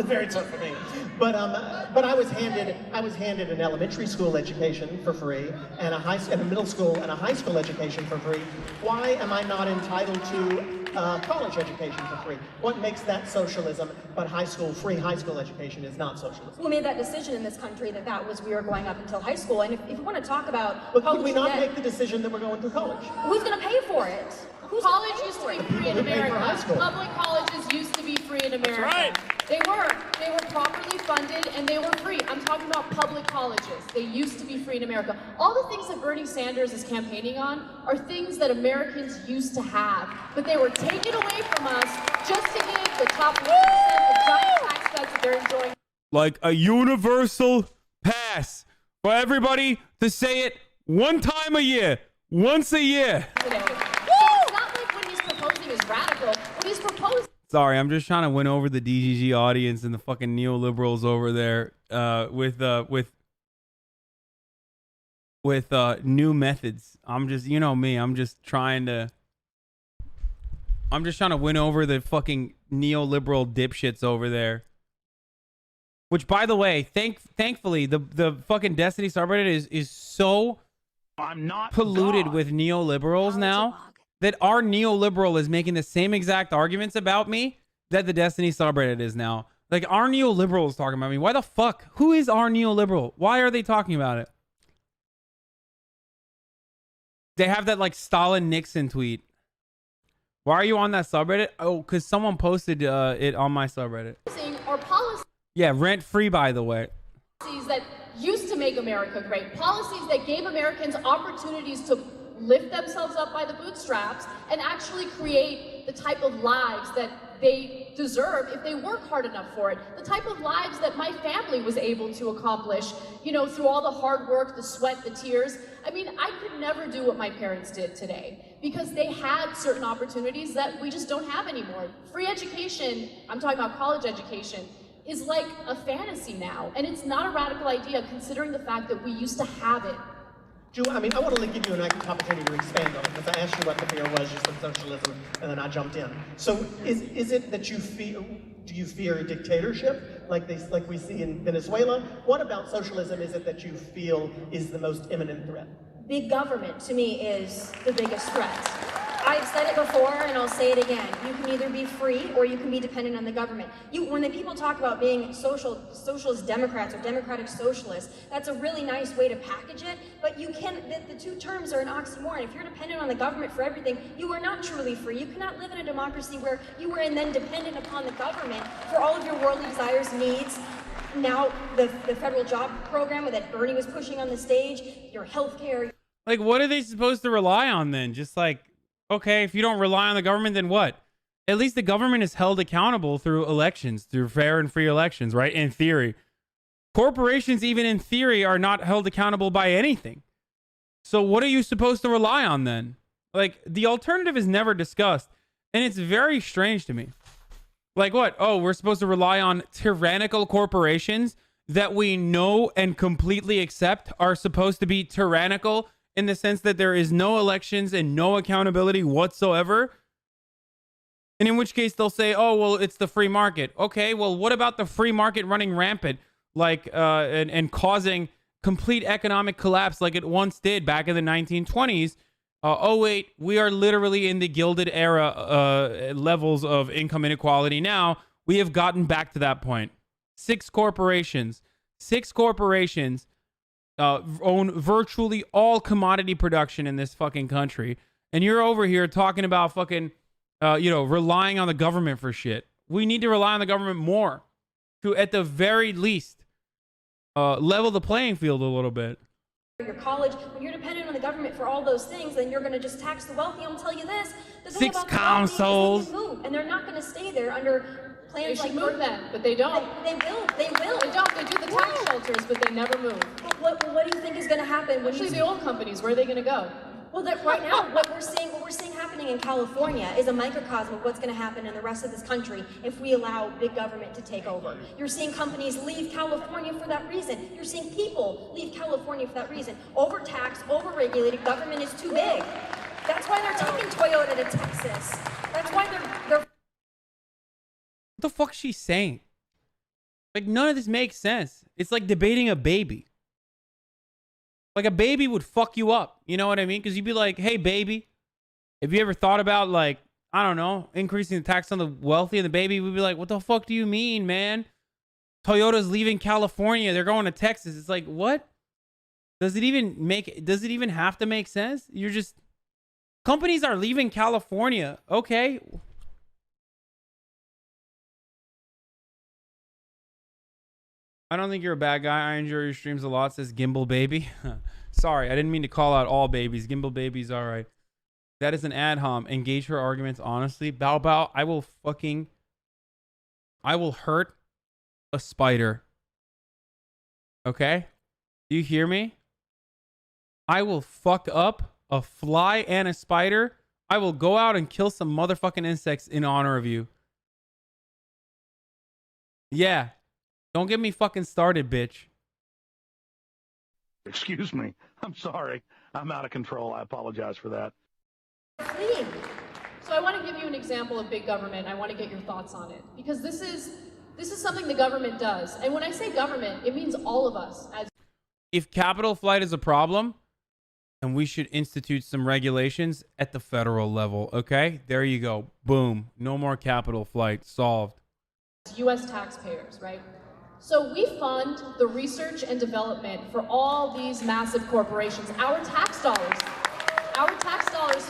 very tough for me. But I was handed an elementary school education for free and a middle school and a high school education for free. Why am I not entitled to college education for free? What makes that socialism, but free high school education is not socialism? We made that decision in this country that was we were going up until high school. And if you want to talk about but could we not make the decision that we're going through college? Who's going to pay for it? College used to be free in America. Public colleges used to be free in America. That's right. They were properly funded and they were free. I'm talking about public colleges. They used to be free in America. All the things that Bernie Sanders is campaigning on are things that Americans used to have, but they were taken away from us just to give the top 1% the giant tax cuts that they're enjoying. Like a universal pass for everybody to say it one time a year, once a year. Today. So it's not like what he's proposing is radical. What he's proposing. Sorry, I'm just trying to win over the DGG audience and the fucking neoliberals over there with new methods. I'm just, you know me, I'm just trying to win over the fucking neoliberal dipshits over there. Which, by the way, thankfully, the fucking Destiny subreddit is so polluted with neoliberals now that our neoliberal is making the same exact arguments about me that the Destiny subreddit is now. Like, our neoliberal is talking about me. Why the fuck? Who is our neoliberal? Why are they talking about it? They have that, like, Stalin Nixon tweet. Why are you on that subreddit? Oh, because someone posted it on my subreddit. Our policies Yeah, rent-free, by the way. that used to make America great. Policies that gave Americans opportunities to lift themselves up by the bootstraps and actually create the type of lives that they deserve if they work hard enough for it. The type of lives that my family was able to accomplish, you know, through all the hard work, the sweat, the tears. I mean, I could never do what my parents did today because they had certain opportunities that we just don't have anymore. Free education, I'm talking about college education, is like a fantasy now. And it's not a radical idea considering the fact that we used to have it. I mean, I want to give you an opportunity to expand on it, because I asked you what the fear was, you said socialism, and then I jumped in. So is it that you fear, do you fear a dictatorship, like we see in Venezuela? What about socialism is it that you feel is the most imminent threat? Big government, to me, is the biggest threat. I've said it before, and I'll say it again. You can either be free, or you can be dependent on the government. When the people talk about being socialist Democrats or democratic socialists, that's a really nice way to package it, but you can, the two terms are an oxymoron. If you're dependent on the government for everything, you are not truly free. You cannot live in a democracy where you are then dependent upon the government for all of your worldly desires, needs. Now, the federal job program that Bernie was pushing on the stage, your health care. Like, what are they supposed to rely on then? Just like, okay, if you don't rely on the government, then what? At least the government is held accountable through elections, through fair and free elections, right? In theory. Corporations, even in theory, are not held accountable by anything. So what are you supposed to rely on then? Like, the alternative is never discussed. And it's very strange to me. Like what? Oh, we're supposed to rely on tyrannical corporations that we know and completely accept are supposed to be tyrannical in the sense that there is no elections and no accountability whatsoever. And in which case they'll say, oh, well, it's the free market. Okay, well, what about the free market running rampant, like, and causing complete economic collapse like it once did back in the 1920s? Oh, wait, we are literally in the Gilded Era levels of income inequality now. We have gotten back to that point. Six corporations own virtually all commodity production in this fucking country. And you're over here talking about fucking, relying on the government for shit. We need to rely on the government more to, at the very least, level the playing field a little bit. Your college, when you're dependent on the government for all those things, then you're going to just tax the wealthy. I'm going to tell you this. The thing Six about consoles. The wealthy is they can move, and they're not going to stay there under plans They like should move then, but they don't. They will. They don't. They do the tax shelters, but they never move. What do you think is going to happen? Actually, the old companies, where are they going to go? Well, right now, what we're seeing happening in California is a microcosm of what's going to happen in the rest of this country if we allow big government to take over. You're seeing companies leave California for that reason. You're seeing people leave California for that reason. Overtaxed, overregulated, government is too big. That's why they're taking Toyota to Texas. That's why they're... What the fuck is she saying? Like, none of this makes sense. It's like debating a baby. Like, a baby would fuck you up. You know what I mean? Because you'd be like, hey, baby, have you ever thought about, like, I don't know, increasing the tax on the wealthy? And the baby would be like, what the fuck do you mean, man? Toyota's leaving California. They're going to Texas. It's like, what? Does it even have to make sense? You're just... Companies are leaving California. Okay. I don't think you're a bad guy. I enjoy your streams a lot, says Gimbal Baby. Sorry, I didn't mean to call out all babies. Gimbal Baby's all right. That is an ad hom. Engage her arguments honestly. Bow Bow, I will hurt a spider. Okay? Do you hear me? I will fuck up a fly and a spider. I will go out and kill some motherfucking insects in honor of you. Yeah. Don't get me fucking started, bitch. Excuse me. I'm sorry. I'm out of control. I apologize for that. So I want to give you an example of big government. I want to get your thoughts on it, because this is something the government does. And when I say government, it means all of us. If capital flight is a problem, then we should institute some regulations at the federal level, okay? There you go. Boom. No more capital flight. Solved. U.S. taxpayers, right? So we fund the research and development for all these massive corporations. Our tax dollars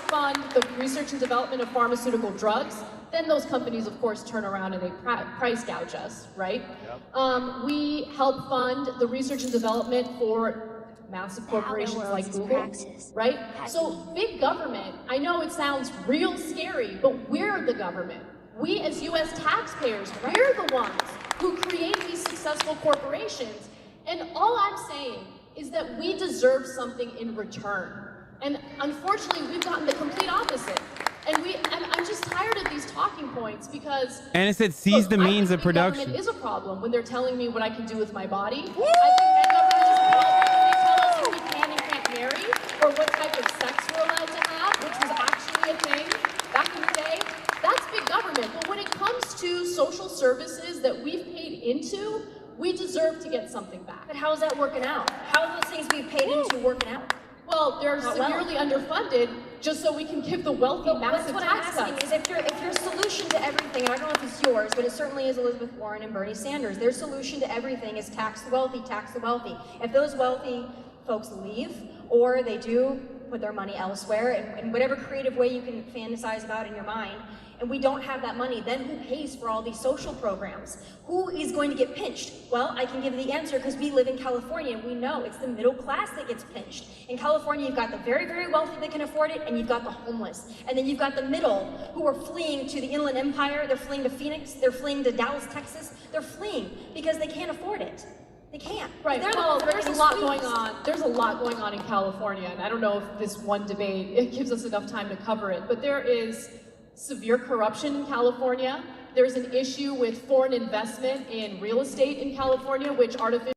fund the research and development of pharmaceutical drugs. Then those companies, of course, turn around and they price gouge us, right? Yep. We help fund the research and development for massive corporations like Google, right? So big government, I know it sounds real scary, but we're the government. We as U.S. taxpayers, we're the ones who create these successful corporations. And all I'm saying is that we deserve something in return. And unfortunately, we've gotten the complete opposite. And I'm just tired of these talking points because... And it said seize the means of production. Government is a problem when they're telling me what I can do with my body. Woo! I think big government is a problem when they tell us who we can and can't marry, or what type of sex we're allowed to have, which was actually a thing back in the day. That's big government. But when it comes to social services that we've paid into, we deserve to get something back. But how is that working out? How are those things we've paid into working out? Well, they're severely underfunded just so we can give the wealthy massive tax cuts. Is if your solution to everything, and I don't know if it's yours, but it certainly is Elizabeth Warren and Bernie Sanders, their solution to everything is tax the wealthy, tax the wealthy. If those wealthy folks leave, or they do put their money elsewhere, in whatever creative way you can fantasize about in your mind, and we don't have that money, then who pays for all these social programs? Who is going to get pinched? Well, I can give the answer because we live in California and we know it's the middle class that gets pinched. In California, you've got the very, very wealthy that can afford it, and you've got the homeless. And then you've got the middle who are fleeing to the Inland Empire, they're fleeing to Phoenix, they're fleeing to Dallas, Texas. They're fleeing because they can't afford it. They can't. Right. Well, there's a lot going on. There's a lot going on in California, and I don't know if this one debate, it gives us enough time to cover it, but there is severe corruption in California. There's an issue with foreign investment in real estate in California, which artificially...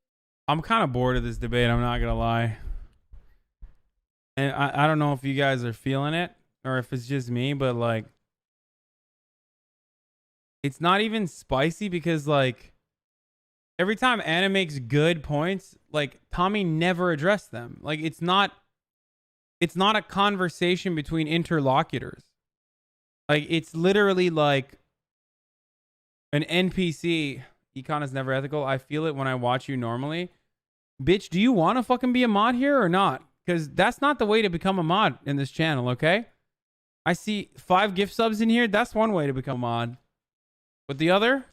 I'm kind of bored of this debate, I'm not going to lie. And I don't know if you guys are feeling it or if it's just me, but like, it's not even spicy because like every time Anna makes good points, like Tommy never addressed them. Like it's not a conversation between interlocutors. Like it's literally like an NPC. Econ is never ethical. I feel it when I watch you normally. Bitch, do you want to fucking be a mod here or not? Because that's not the way to become a mod in this channel, okay? I see 5 gift subs in here. That's one way to become a mod. But the other?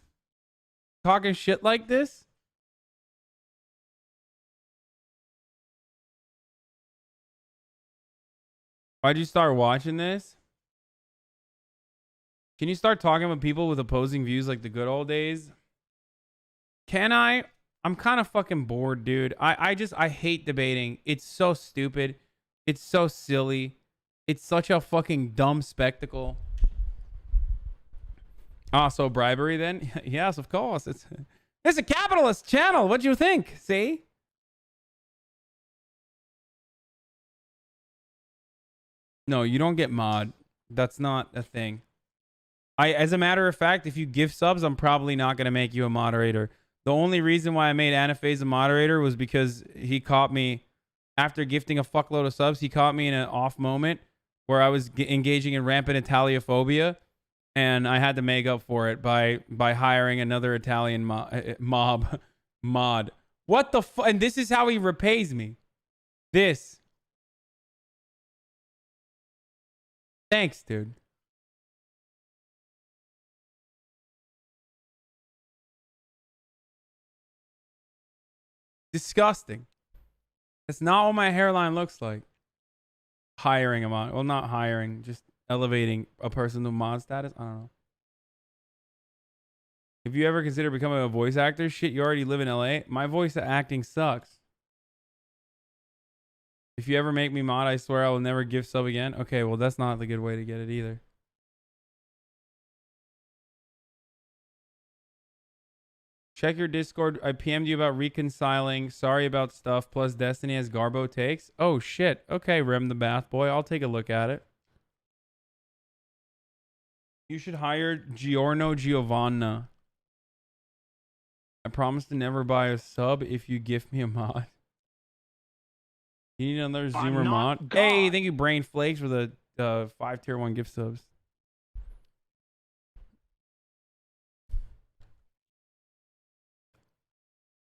Talking shit like this? Why'd you start watching this? Can you start talking with people with opposing views like the good old days? Can I? I'm kind of fucking bored, dude. I hate debating. It's so stupid. It's so silly. It's such a fucking dumb spectacle. Ah, so bribery then? Yes, of course. It's a capitalist channel. What do you think? See? No, you don't get mod. That's not a thing. As a matter of fact, if you gift subs, I'm probably not going to make you a moderator. The only reason why I made Anaphase a moderator was because he caught me, after gifting a fuckload of subs, he caught me in an off moment where I was engaging in rampant Italiophobia, and I had to make up for it by hiring another Italian mod. What the fuck? And this is how he repays me. This. Thanks, dude. Disgusting. That's not what my hairline looks like. Hiring a mod. Well, not hiring, just elevating a person to mod status. I don't know. If you ever consider becoming a voice actor, shit, you already live in LA. My voice acting sucks. If you ever make me mod, I swear I will never gift sub again. Okay, well, that's not the good way to get it either. Check your Discord. I PM'd you about reconciling. Sorry about stuff. Plus Destiny has Garbo takes. Oh, shit. Okay, Rem the Bath Boy. I'll take a look at it. You should hire Giorno Giovanna. I promise to never buy a sub if you gift me a mod. You need another Zoomer mod? God. Hey, thank you, Brain Flakes, for the 5 tier 1 gift subs.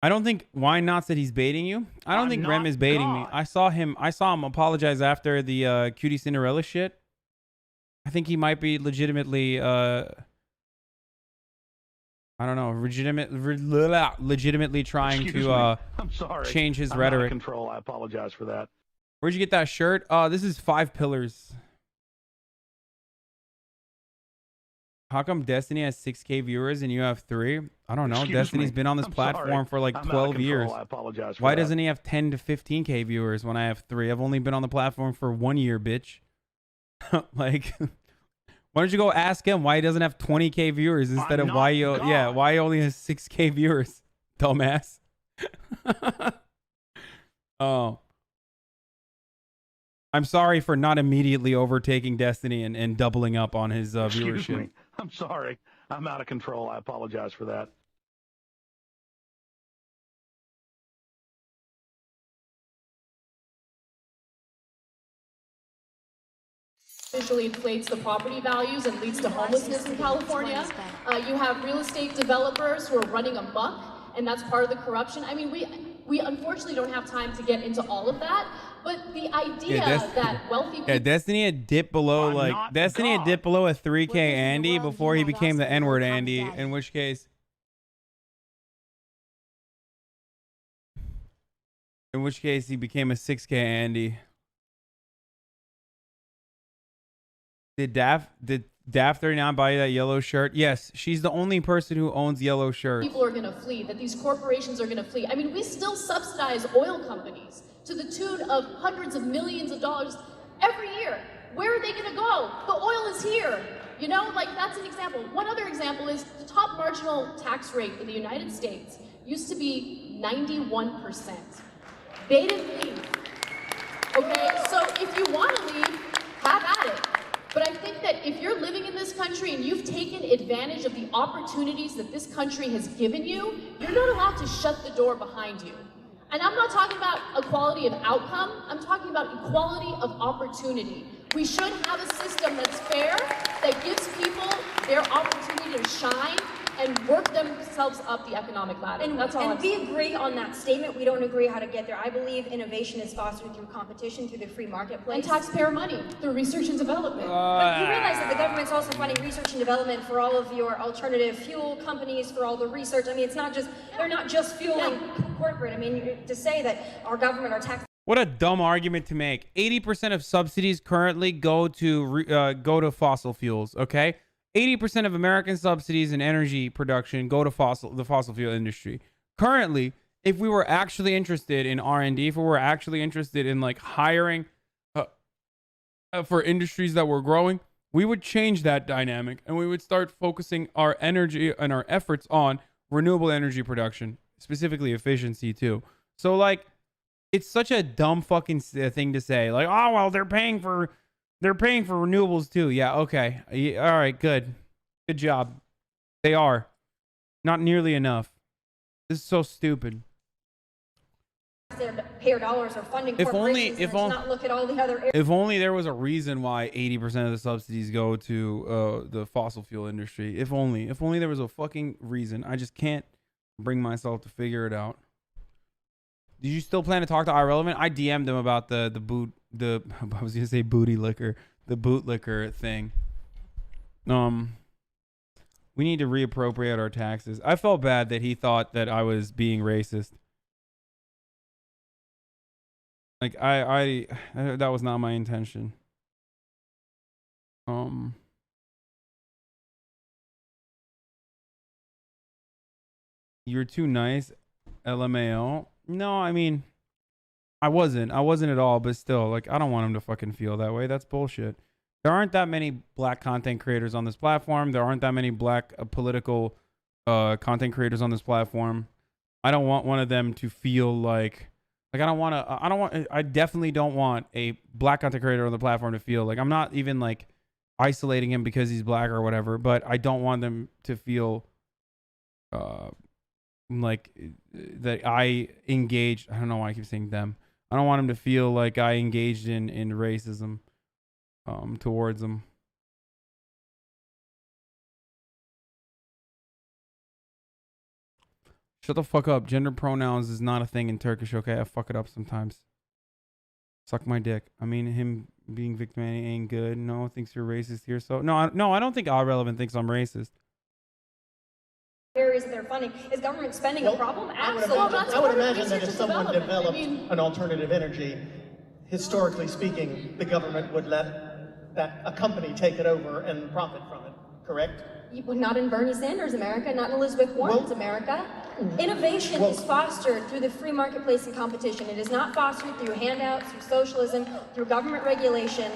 I don't think Why Not said he's baiting you. I don't think Rem is baiting me. I saw him apologize after the Cutie Cinderella shit. I think he might be legitimately I don't know, legitimately trying to I'm sorry. Change his I'm rhetoric. Out of control. I apologize for that. Where'd you get that shirt? This is 5 Pillars. How come Destiny has 6K viewers and you have 3? I don't know. Excuse Destiny's me. been on this I'm platform sorry. for like I'm out of 12 control. years. I apologize for Why that. doesn't he have 10 to 15K viewers when I have 3? I've only been on the platform for 1 year, bitch. Like, why don't you go ask him why he doesn't have 20K viewers instead of why he only has 6K viewers, dumbass. Oh. I'm sorry for not immediately overtaking Destiny and doubling up on his viewership. Excuse me. I'm sorry. I'm out of control. I apologize for that. Visually inflates the property values and leads to homelessness in California. You have real estate developers who are running amok, and that's part of the corruption. I mean, we unfortunately don't have time to get into all of that, but the idea that wealthy people... Yeah, Destiny had dipped below a 3K Andy before he became the N-word Andy, in which case he became a 6K Andy. Did Daff 39 buy you that yellow shirt? Yes, she's the only person who owns yellow shirts. People are going to flee, that these corporations are going to flee. I mean, we still subsidize oil companies to the tune of hundreds of millions of dollars every year. Where are they going to go? The oil is here. You know, like, that's an example. One other example is the top marginal tax rate in the United States used to be 91%. They didn't leave. Okay, so if you want to leave, have at it. But I think that if you're living in this country and you've taken advantage of the opportunities that this country has given you, you're not allowed to shut the door behind you. And I'm not talking about equality of outcome, I'm talking about equality of opportunity. We should have a system that's fair, that gives people their opportunity to shine and work themselves up the economic ladder. And, that's all. And we agree on that statement. We don't agree how to get there. I believe innovation is fostered through competition, through the free marketplace. And taxpayer money, through research and development. But you realize that the government's also funding research and development for all of your alternative fuel companies, for all the research. I mean, it's not just, they're not just fueling corporate. I mean, to say that our government, our tax. What a dumb argument to make. 80% of subsidies currently go to fossil fuels, okay? 80% of American subsidies in energy production go to the fossil fuel industry. Currently, if we were actually interested in R&D, if we were actually interested in like hiring for industries that were growing, we would change that dynamic and we would start focusing our energy and our efforts on renewable energy production, specifically efficiency too. So like, it's such a dumb fucking thing to say. Like, oh well, they're paying for renewables too. Yeah, okay. Yeah, all right, good job. They are not nearly enough. This is so stupid. Taxpayer dollars are funding corporations. Not look at all the other areas. If only there was a reason why 80% of the subsidies go to the fossil fuel industry. If only there was a fucking reason. I just can't bring myself to figure it out. Did you still plan to talk to Irrelevant? I DM'd him about the I was gonna say booty liquor, the boot liquor thing. We need to reappropriate our taxes. I felt bad that he thought that I was being racist. Like I that was not my intention. You're too nice, LMAO. No, I mean, I wasn't at all, but still, like, I don't want him to fucking feel that way. That's bullshit. There aren't that many black content creators on this platform. There aren't that many black political content creators on this platform. I don't want one of them to feel like I definitely don't want a black content creator on the platform to feel like, I'm not even like isolating him because he's black or whatever, but I don't want them to feel like that I engaged. I don't know why I keep saying them. I don't want him to feel like I engaged in racism towards them. Shut the fuck up. Gender pronouns is not a thing in Turkish, okay? I fuck it up sometimes. Suck my dick. I mean, him being victim ain't good. No, thinks you're racist here. So no, I don't think Irrelevant thinks I'm racist. Areas that they're funding. Is government spending a problem? Absolutely. I would imagine that if someone developed an alternative energy, historically speaking, the government would let a company take it over and profit from it, correct? Not in Bernie Sanders' America, not in Elizabeth Warren's America. Innovation is fostered through the free marketplace and competition. It is not fostered through handouts, through socialism, through government regulation.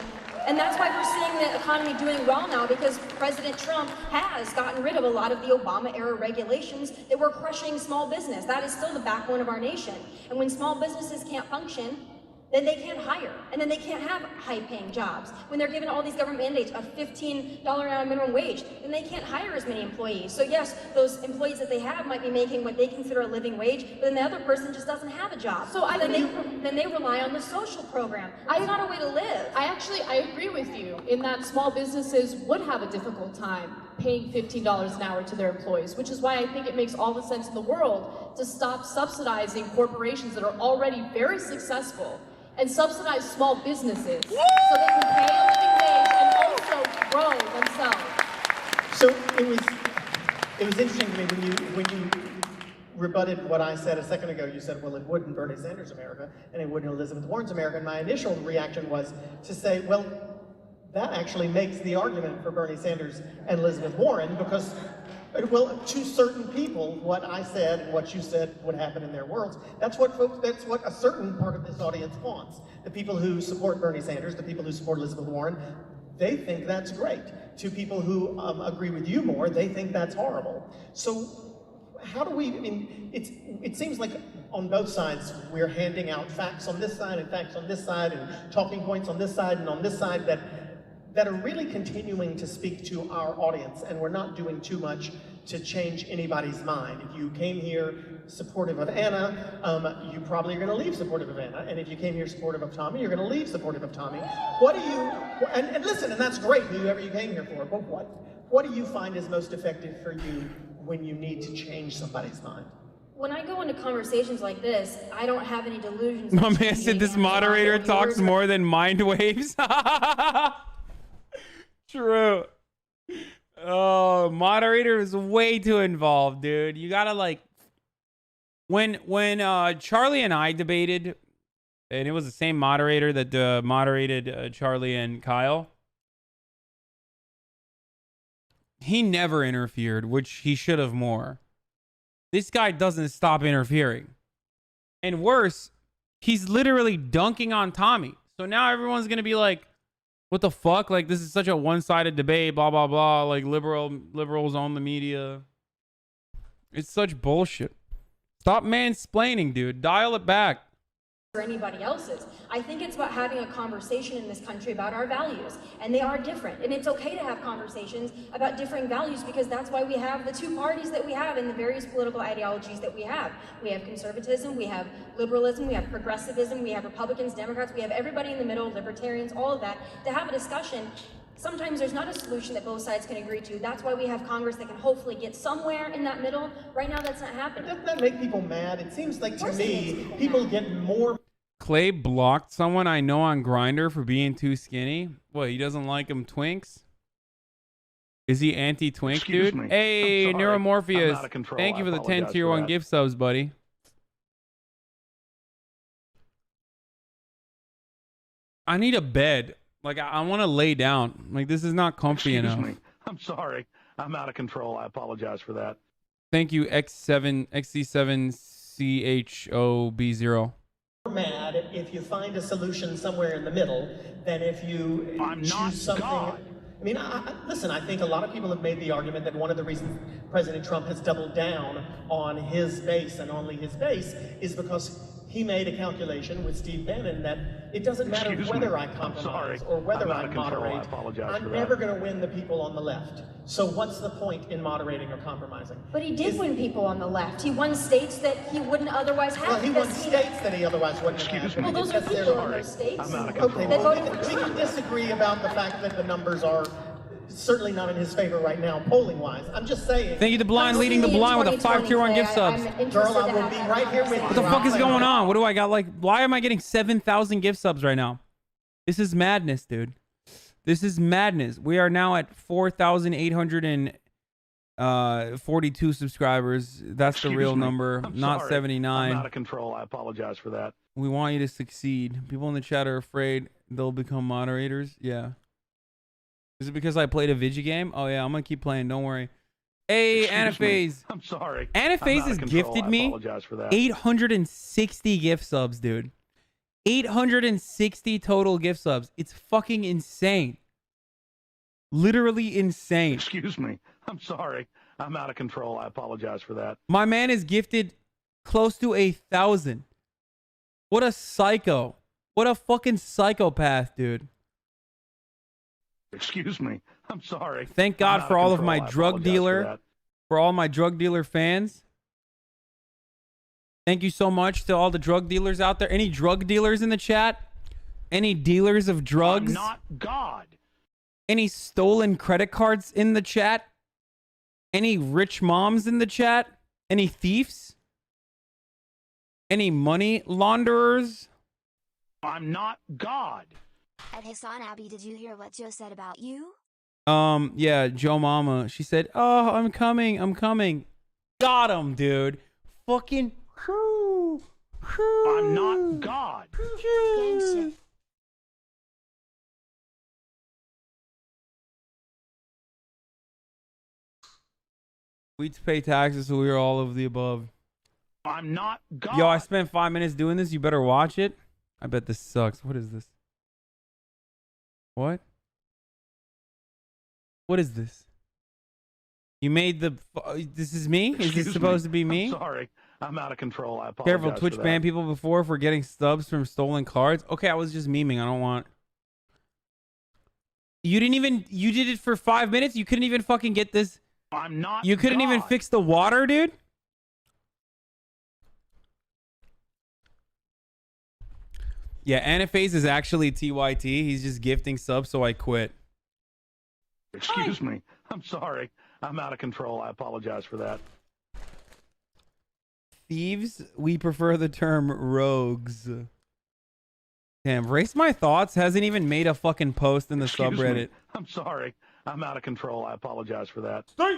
And that's why we're seeing the economy doing well now, because President Trump has gotten rid of a lot of the Obama-era regulations that were crushing small business. That is still the backbone of our nation. And when small businesses can't function, then they can't hire, and then they can't have high-paying jobs. When they're given all these government mandates of $15 an hour minimum wage, then they can't hire as many employees. So yes, those employees that they have might be making what they consider a living wage, but then the other person just doesn't have a job. So then they rely on the social program. That's not a way to live. I agree with you in that small businesses would have a difficult time paying $15 an hour to their employees, which is why I think it makes all the sense in the world to stop subsidizing corporations that are already very successful and subsidize small businesses so they can pay a living wage and also grow themselves. So it was interesting to me when you rebutted what I said a second ago. You said, well, it would in Bernie Sanders' America and it would in Elizabeth Warren's America. And my initial reaction was to say, well, that actually makes the argument for Bernie Sanders and Elizabeth Warren, because, well, to certain people, what I said and what you said would happen in their worlds. That's what a certain part of this audience wants. The people who support Bernie Sanders, the people who support Elizabeth Warren, they think that's great. To people who agree with you more, they think that's horrible. So how do we, I mean, it seems like on both sides we're handing out facts on this side and facts on this side and talking points on this side and on this side that are really continuing to speak to our audience, and we're not doing too much to change anybody's mind. If you came here supportive of Anna, you probably are going to leave supportive of Anna, and if you came here supportive of Tommy, you're going to leave supportive of Tommy. What do you, and listen, and that's great, whoever you came here for, but what do you find is most effective for you when you need to change somebody's mind? When I go into conversations like this, I don't have any delusions. My man said this moderator talks more than mind waves. True. Oh, moderator is way too involved, dude. You gotta like when Charlie and I debated, and it was the same moderator that moderated Charlie and Kyle. He never interfered, which he should have more. This guy doesn't stop interfering. And worse, he's literally dunking on Tommy. So now everyone's going to be like, what the fuck? Like, this is such a one-sided debate, blah, blah, blah. Like, liberals own the media. It's such bullshit. Stop mansplaining, dude. Dial it back. Or anybody else's. I think it's about having a conversation in this country about our values, and they are different, and it's okay to have conversations about differing values, because that's why we have the two parties that we have and the various political ideologies that we have. We have conservatism, we have liberalism, we have progressivism, we have Republicans, Democrats, we have everybody in the middle, libertarians, all of that, to have a discussion. Sometimes there's not a solution that both sides can agree to. That's why we have Congress that can hopefully get somewhere in that middle. Right now, that's not happening. Doesn't that make people mad? It seems like, to me, people get more... Clay blocked someone I know on Grindr for being too skinny. What, he doesn't like him twinks? Is he anti-twink, dude? Me. Hey, Neuromorpheus. Thank you for the 10 apologize tier for 1 that. gift subs, buddy. I need a bed. Like, I want to lay down. Like, this is not comfy Excuse enough. me. I'm sorry. I'm out of control. I apologize for that. Thank you, XC7CHOB0. mad if you find a solution somewhere in the middle than if you choose something. God. I mean, listen, I think a lot of people have made the argument that one of the reasons President Trump has doubled down on his base and only his base is because he made a calculation with Steve Bannon that it doesn't matter whether I compromise or whether I moderate, I'm never going to win the people on the left. So what's the point in moderating or compromising? But he did win people on the left. He won states that he wouldn't otherwise have. Well, he won states that he otherwise wouldn't have. Well, those are people in those states. Okay, well, we can disagree about the fact that the numbers are certainly not in his favor right now, polling-wise. I'm just saying. Thank you to Blind leading the blind with a 5 tier 1 gift subs. Girl, I will be right here with you. What the fuck is going on? What do I got? Like, why am I getting 7,000 gift subs right now? This is madness, dude. This is madness. We are now at 4,842 subscribers. That's the real number, not 79. I'm out of control. I apologize for that. We want you to succeed. People in the chat are afraid they'll become moderators. Yeah. Is it because I played a video game? Oh, yeah, I'm going to keep playing. Don't worry. Hey, Anaphase. I'm sorry. Anaphase has gifted me 860 gift subs, dude. 860 total gift subs. It's fucking insane. Literally insane. Excuse me. I'm sorry. I'm out of control. I apologize for that. My man is gifted close to 1,000. What a psycho. What a fucking psychopath, dude. Excuse me. I'm sorry. Thank God for all of my drug dealer, for all my drug dealer fans. Thank you so much to all the drug dealers out there. Any drug dealers in the chat? Any dealers of drugs? I'm not God. Any stolen credit cards in the chat? Any rich moms in the chat? Any thieves? Any money launderers? I'm not God. And HasanAbi, did you hear what Joe said about you? Yeah, Joe Mama. She said, "Oh, I'm coming. I'm coming." Got him, dude. Fucking. I'm not God. We pay taxes, so we are all of the above. I'm not God. Yo, I spent 5 minutes doing this. You better watch it. I bet this sucks. What is this? What? What is this? You made the. This is me? Is this supposed to be me? I'm sorry. I'm out of control. I apologize. Careful, Twitch banned people before for getting stubs from stolen cards. Okay, I was just memeing. I don't want. You didn't even. You did it for 5 minutes. You couldn't even fucking get this. I'm not. You couldn't even fix the water, dude. Yeah, Anaphase is actually TYT. He's just gifting subs, so I quit. Excuse me. I'm sorry. I'm out of control. I apologize for that. Thieves, we prefer the term rogues. Damn, Race My Thoughts hasn't even made a fucking post in the subreddit. Me. I'm sorry. I'm out of control. I apologize for that. Stay.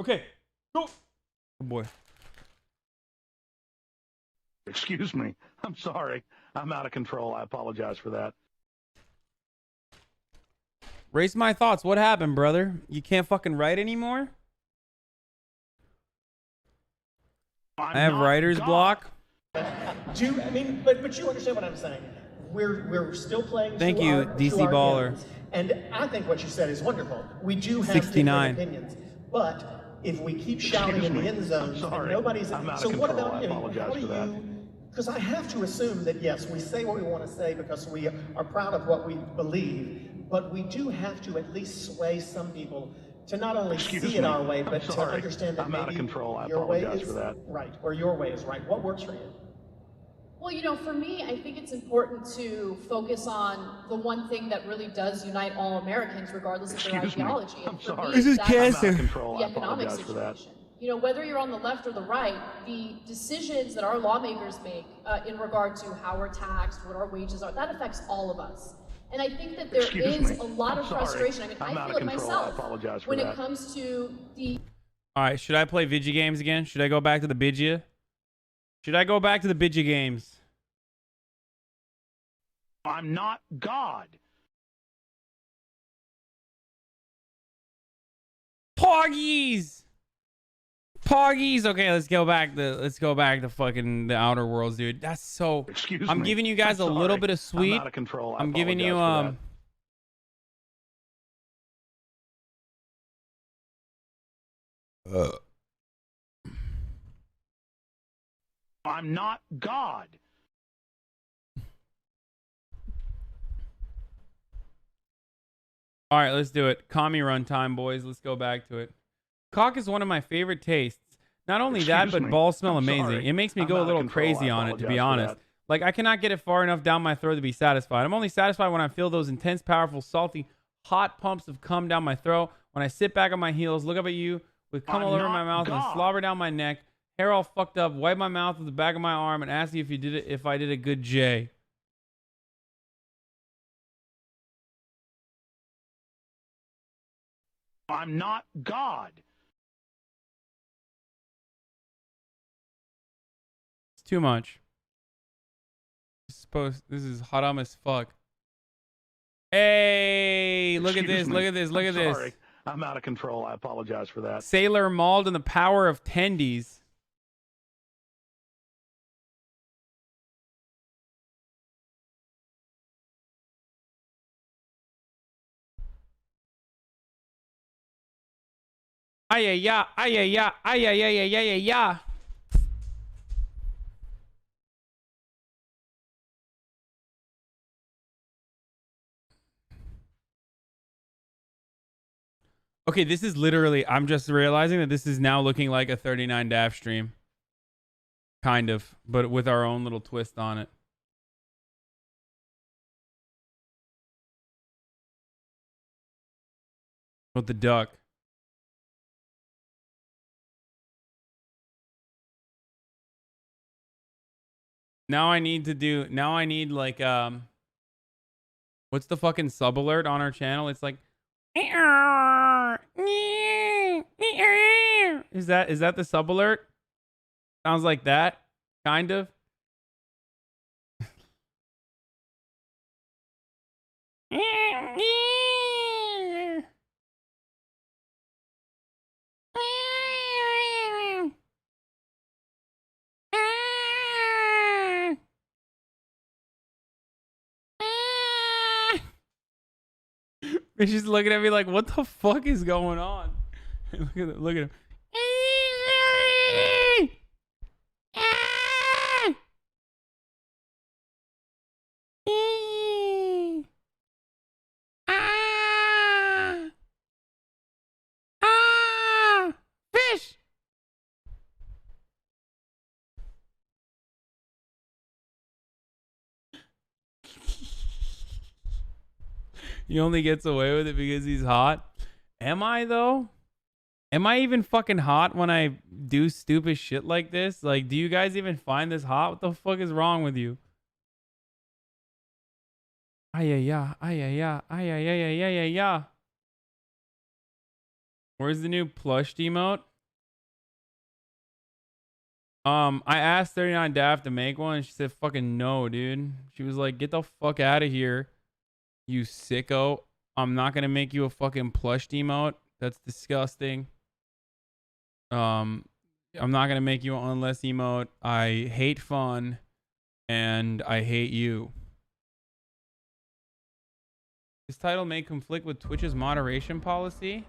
Okay. Go. Oh boy. Excuse me. I'm sorry. I'm out of control. I apologize for that. Race My Thoughts. What happened, brother? You can't fucking write anymore? I have writer's block. I mean, but you understand what I'm saying. We're still playing. Thank you, DC Baller. Games, and I think what you said is wonderful. We do have 69 different opinions, but if we keep shouting in the end zones and nobody's, so what about you? How do you? Because I have to assume that yes, we say what we want to say because we are proud of what we believe, but we do have to at least sway some people to not only see it our way, but to understand that maybe your way is right, or your way is right. What works for you? Well, you know, for me, I think it's important to focus on the one thing that really does unite all Americans, regardless of their ideology. And for me, This is that's cancer. the economic situation. You know, whether you're on the left or the right, the decisions that our lawmakers make in regard to how we're taxed, what our wages are, that affects all of us. And I think that there is a lot of frustration. I mean, I feel it myself when it comes to the... All right, should I play Vidya games again? Should I go back to the Vidya? Should I go back to the Vidya games? I'm not God. Poggies! Poggies. Okay, let's go back to fucking the Outer Worlds, dude. That's so. I'm giving you guys a little bit of sweet. I'm out of control. I'm giving you I'm not God. All right, let's do it. Commie run time, boys. Let's go back to it. Cock is one of my favorite tastes. Not only that, but balls smell amazing. It makes me go a little crazy on it, to be honest. Like, I cannot get it far enough down my throat to be satisfied. I'm only satisfied when I feel those intense, powerful, salty, hot pumps of cum down my throat. When I sit back on my heels, look up at you with cum all over my mouth and slobber down my neck, hair all fucked up, wipe my mouth with the back of my arm, and ask you if you did it, if I did a good J. I'm not God. It's too much. This is haram as fuck. Hey, look at this, look at this, look at this. Sorry. I'm out of control. I apologize for that. Sailor Mauled and the Power of Tendies. Ay-ya-ya, ay-ya-ya, ay-ya-ya-ya-ya-ya-ya. Okay, this is literally, I'm just realizing that this is now looking like a 39 DAF stream. Kind of, but with our own little twist on it. With the duck. Now I need like, what's the fucking sub alert on our channel? It's like, is that the sub alert? Sounds like that, kind of. Fish is looking at me like, what the fuck is going on? Look at him. Fish. He only gets away with it because he's hot. Am I though? Am I even fucking hot when I do stupid shit like this? Like, do you guys even find this hot? What the fuck is wrong with you? Ay-ya-ya, ay-ya-ya, ay-ya-ya-ya-ya-ya. Where's the new plush emote? I asked 39 Daft to make one and she said fucking no, dude. She was like, get the fuck out of here, you sicko. I'm not gonna make you a fucking plush emote. That's disgusting. I'm not gonna make you an unless emote. I hate fun and I hate you. This title may conflict with Twitch's moderation policy.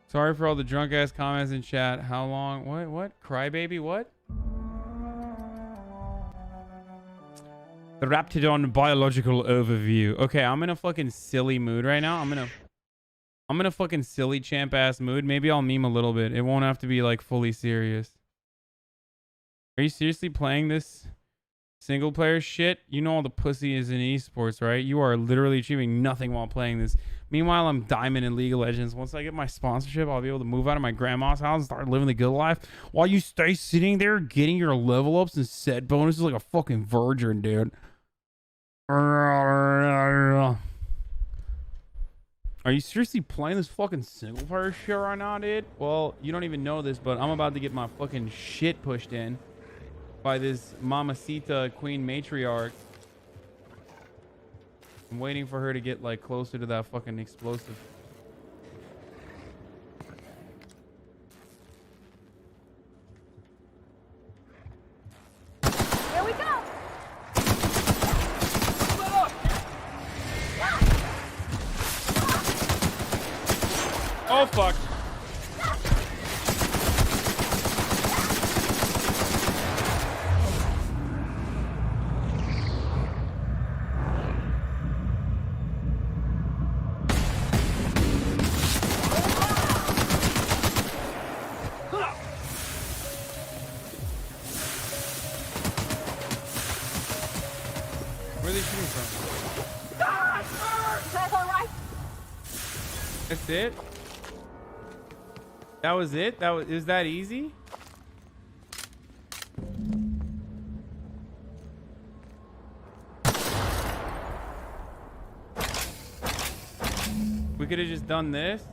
Sorry for all the drunk ass comments in chat. How long? What? Crybaby? What? The Raptidon biological overview. Okay, I'm in a fucking silly mood right now. I'm in a fucking silly champ ass mood. Maybe I'll meme a little bit. It won't have to be like fully serious. Are you seriously playing this single player shit? You know all the pussy is in esports, right? You are literally achieving nothing while playing this. Meanwhile, I'm diamond in League of Legends. Once I get my sponsorship, I'll be able to move out of my grandma's house and start living the good life while you stay sitting there getting your level ups and set bonuses like a fucking virgin, dude. Are you seriously playing this fucking single player shit right now, dude? Well, you don't even know this, but I'm about to get my fucking shit pushed in by this mamacita queen matriarch. I'm waiting for her to get like closer to that fucking explosive. Here we go! Oh fuck. Where are they shooting from? That's all right. That's it? That was it? It was that easy? We could have just done this.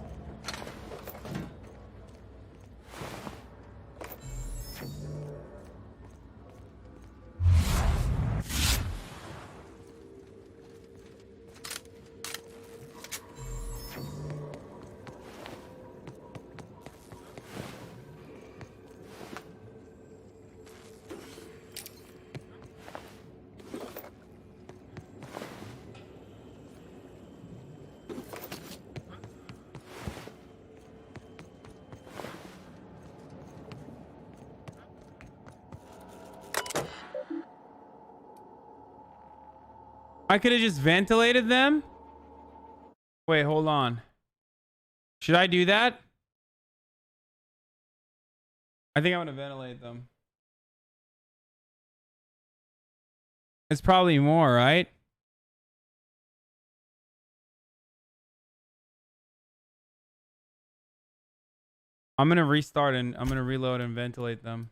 I could have just ventilated them. Wait, hold on. Should I do that? I think I'm gonna ventilate them. It's probably more, right? I'm gonna restart and I'm gonna reload and ventilate them.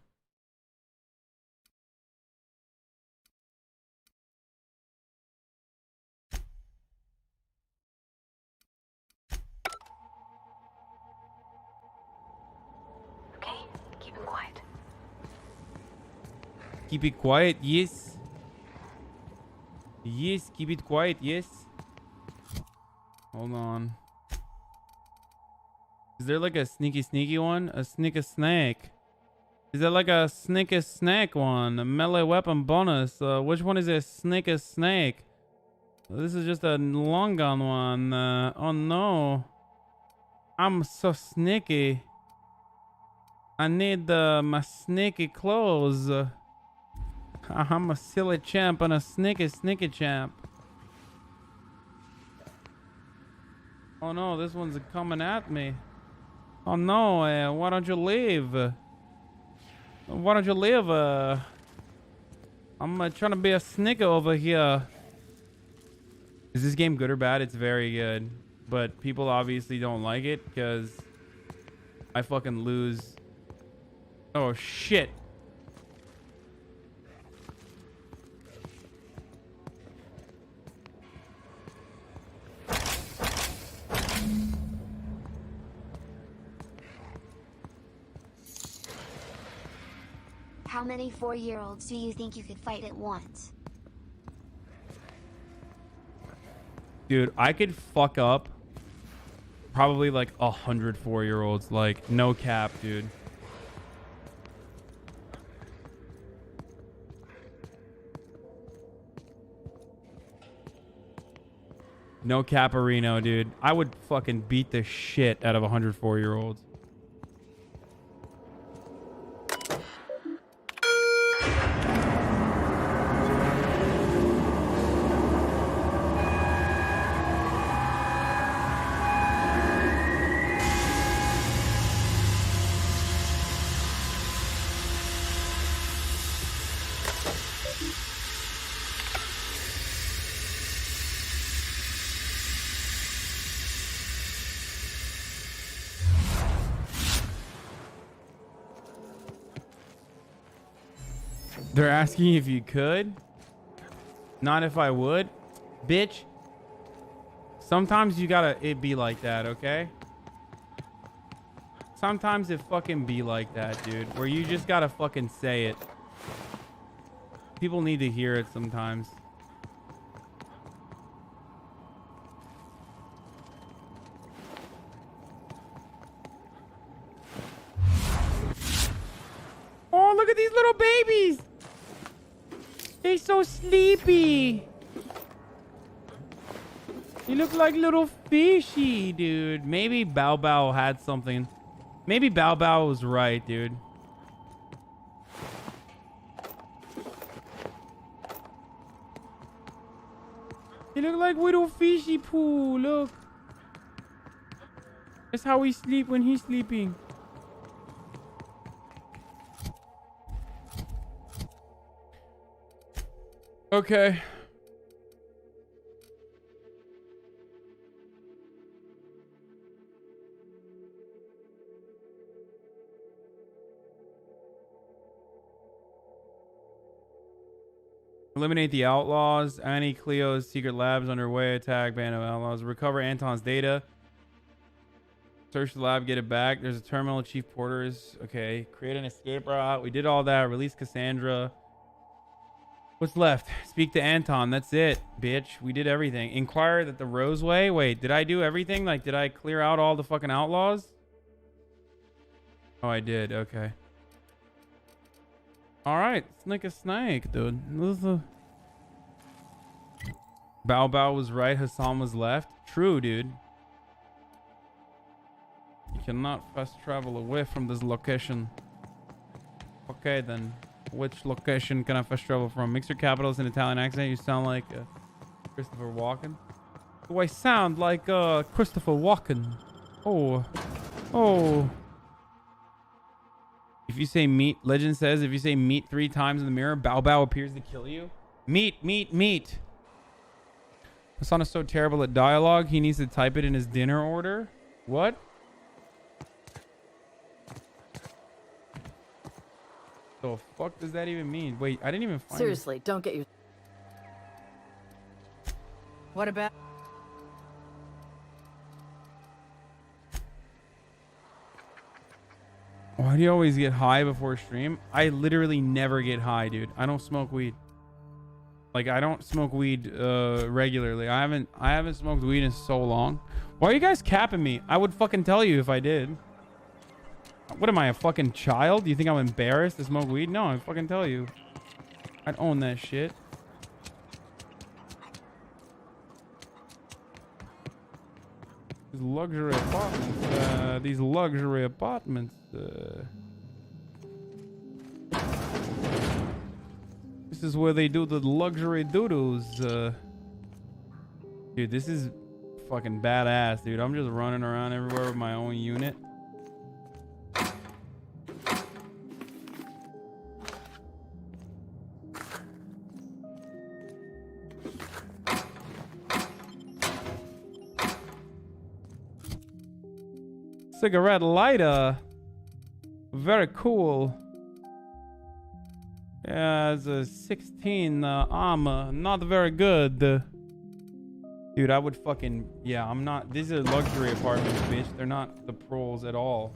Keep it quiet. Keep it quiet, yes. Yes, keep it quiet, yes. Hold on. Is there like a sneaky one? A snake? Is that like a sneaky snake one? A melee weapon bonus. Which one is a sneaky snake? This is just a long gun one. Oh no. I'm so sneaky. I need my sneaky clothes. I'm a silly champ and a sneaky champ. Oh no, this one's coming at me. Oh no, why don't you leave? Why don't you leave? I'm trying to be a snicker over here. Is this game good or bad? It's very good. But people obviously don't like it because I fucking lose. Oh shit. How many 4-year-olds do you think you could fight at once? Dude, I could fuck up probably like 100 4-year-olds. Like, no cap, dude. No caparino, dude. I would fucking beat the shit out of 100 4-year-olds. They're asking if you could. Not if I would. Bitch. Sometimes you gotta it be like that, okay? Sometimes it fucking be like that, dude. Where you just gotta fucking say it. People need to hear it sometimes. Oh, look at these little babies. They're so sleepy. You look like little fishy, dude. Maybe Bao Bao had something. Maybe Bao Bao was right, dude. You look like little fishy poo. Look. That's how we sleep when he's sleeping. Okay. Eliminate the outlaws. Annie Cleo's secret labs underway. Attack band of outlaws. Recover Anton's data. Search the lab. Get it back. There's a terminal. Chief Porters. Okay. Create an escape route. We did all that. Release Cassandra. What's left? Speak to Anton. That's it, bitch. We did everything. Inquire that the Roseway. Wait, did I do everything? Like, did I clear out all the fucking outlaws? Oh, I did. Okay. All right. Snake a snake, dude. Bao Bao was right. Hasan was left. True, dude. You cannot fast travel away from this location. Okay, then. Which location can I fast travel from? Mix your capitals in Italian accent. You sound like Christopher Walken. Do I sound like Christopher Walken? Oh. Oh. If you say meat, legend says if you say meat 3 times in the mirror, Bao Bao appears to kill you. Meat, meat, meat. Hasan is so terrible at dialogue, he needs to type it in his dinner order. What? The fuck does that even mean? Wait, I didn't even find Seriously, don't get your... What about... Why do you always get high before stream? I literally never get high, dude. I don't smoke weed. Like, I don't smoke weed regularly. I haven't smoked weed in so long. Why are you guys capping me? I would fucking tell you if I did. What am I, a fucking child? Do you think I'm embarrassed to smoke weed? No, I fucking tell you. I'd own that shit. These luxury apartments. These luxury apartments. This is where they do the luxury doodles. Dude, this is fucking badass, dude. I'm just running around everywhere with my own unit. Cigarette lighter. Very cool. Yeah, it's a 16 armor. Not very good. Dude, I would fucking... Yeah, I'm not... These are luxury apartments, bitch. They're not the pros at all.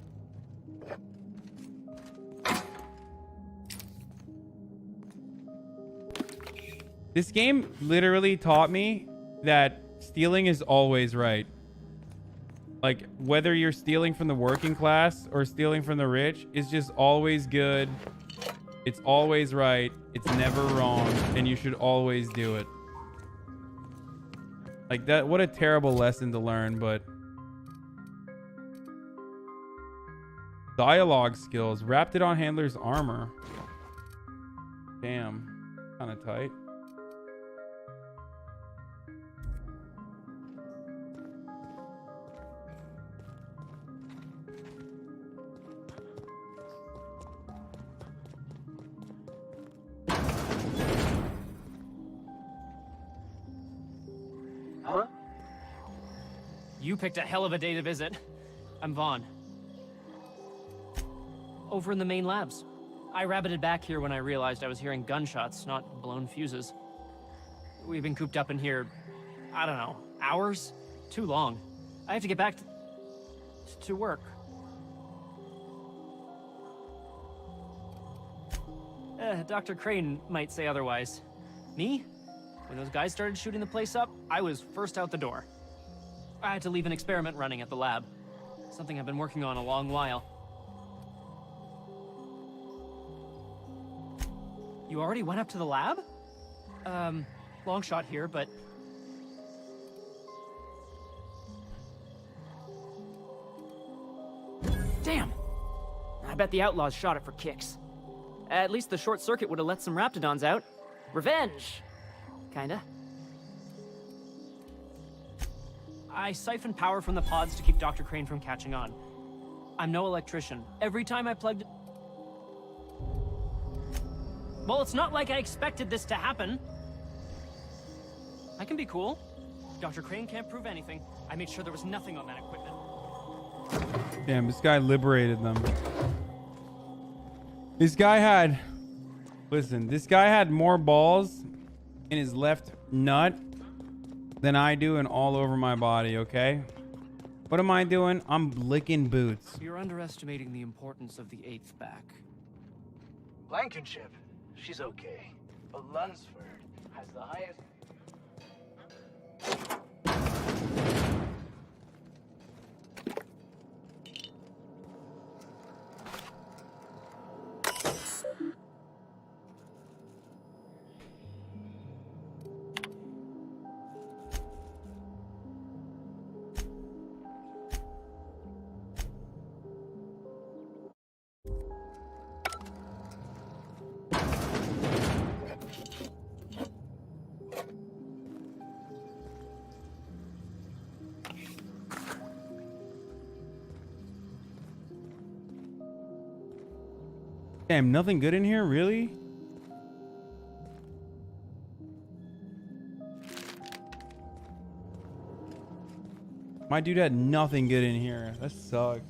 This game literally taught me that stealing is always right. Like, whether you're stealing from the working class or stealing from the rich, it's just always good. It's always right. It's never wrong. And you should always do it. Like, that, what a terrible lesson to learn, but... Dialogue skills. Raptidon handler's armor. Damn. Kind of tight. Huh? You picked a hell of a day to visit. I'm Vaughn. Over in the main labs. I rabbited back here when I realized I was hearing gunshots, not blown fuses. We've been cooped up in here, I don't know, hours? Too long. I have to get back to work. Dr. Crane might say otherwise. Me? When those guys started shooting the place up, I was first out the door. I had to leave an experiment running at the lab. Something I've been working on a long while. You already went up to the lab? Long shot here, but... Damn! I bet the outlaws shot it for kicks. At least the short circuit would have let some Raptidons out. Revenge! Kinda. I siphoned power from the pods to keep Dr. Crane from catching on. I'm no electrician. Every time I plugged... Well, it's not like I expected this to happen. I can be cool. Dr. Crane can't prove anything. I made sure there was nothing on that equipment. Damn, this guy liberated them. This guy had... Listen, this guy had more balls in his left nut than I do and all over my body, okay? What am I doing? I'm licking boots. You're underestimating the importance of the 8th back. Blankenship, she's okay. But Lunsford has the highest... Damn, nothing good in here? Really? My dude had nothing good in here. That sucks.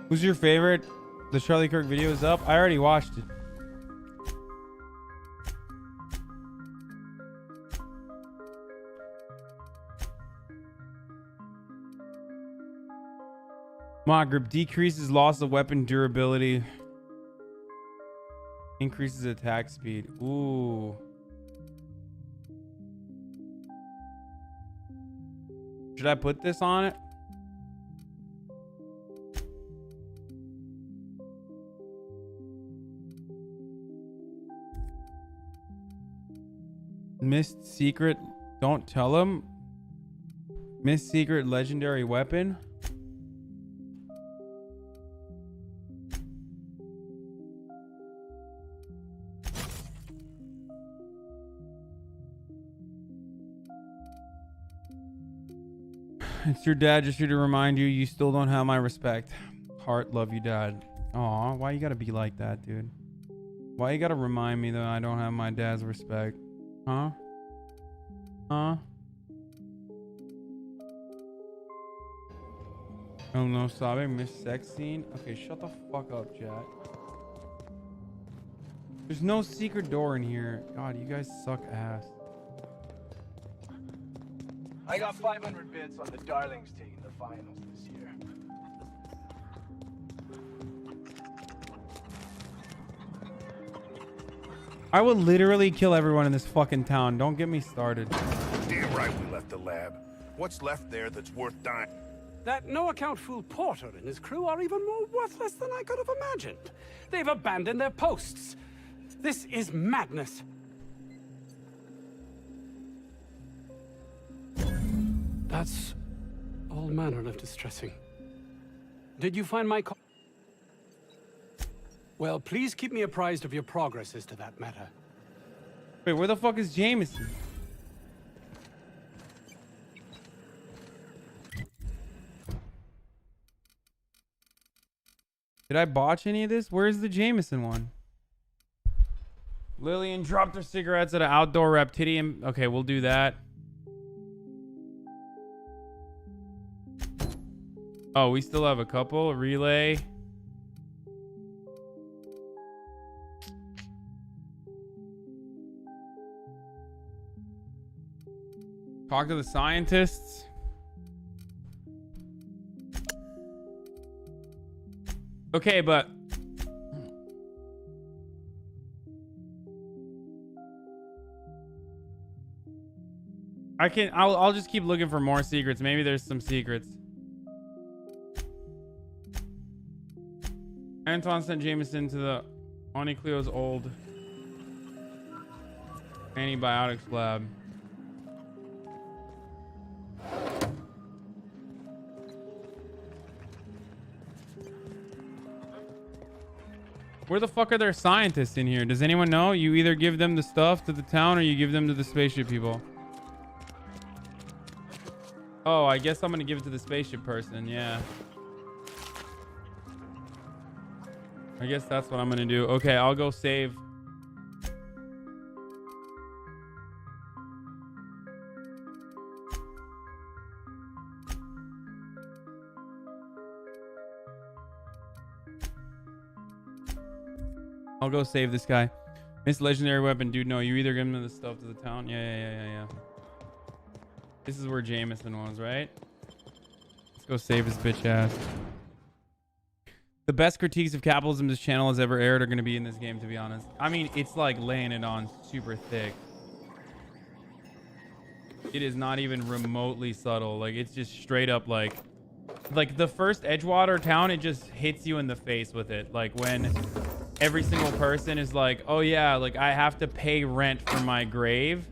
Who's your favorite? The Charlie Kirk video is up. I already watched it. Mod grip decreases loss of weapon durability. Increases attack speed. Ooh. Should I put this on it? Missed secret. Don't tell him. Missed secret legendary weapon. It's your dad, just here to remind you, you still don't have my respect. Heart, love you, dad. Aw, why you gotta be like that, dude? Why you gotta remind me that I don't have my dad's respect? Huh? Huh? Oh no, sorry, missed sex scene. Okay, shut the fuck up, chat. There's no secret door in here. God, you guys suck ass. I got 500 bits on the Darlings taking the finals this year. I will literally kill everyone in this fucking town. Don't get me started. Damn right we left the lab. What's left there that's worth dying? That no-account fool Porter and his crew are even more worthless than I could have imagined. They've abandoned their posts. This is madness. That's all manner of distressing. Did you find my Well, please keep me apprised of your progress as to that matter. Wait, where the fuck is Jameson? Did I botch any of this? Where's the Jameson one? Lillian dropped her cigarettes at an outdoor reptilian. Okay, we'll do that. Oh, we still have a couple. Relay. Talk to the scientists. Okay, but I'll just keep looking for more secrets. Maybe there's some secrets. Anton sent Jameson to the Onicleo's old antibiotics lab. Where the fuck are there scientists in here? Does anyone know? You either give them the stuff to the town or you give them to the spaceship people. Oh, I guess I'm gonna give it to the spaceship person, yeah. I guess that's what I'm gonna do. Okay, I'll go save. I'll go save this guy. Miss legendary weapon, dude. No, you either give him the stuff to the town. Yeah. This is where Jameson was, right? Let's go save his bitch ass. The best critiques of capitalism this channel has ever aired are going to be in this game, to be honest. I mean, it's like laying it on super thick. It is not even remotely subtle. Like, it's just straight up like the first Edgewater town, it just hits you in the face with it. Like when every single person is like, oh yeah, like I have to pay rent for my grave.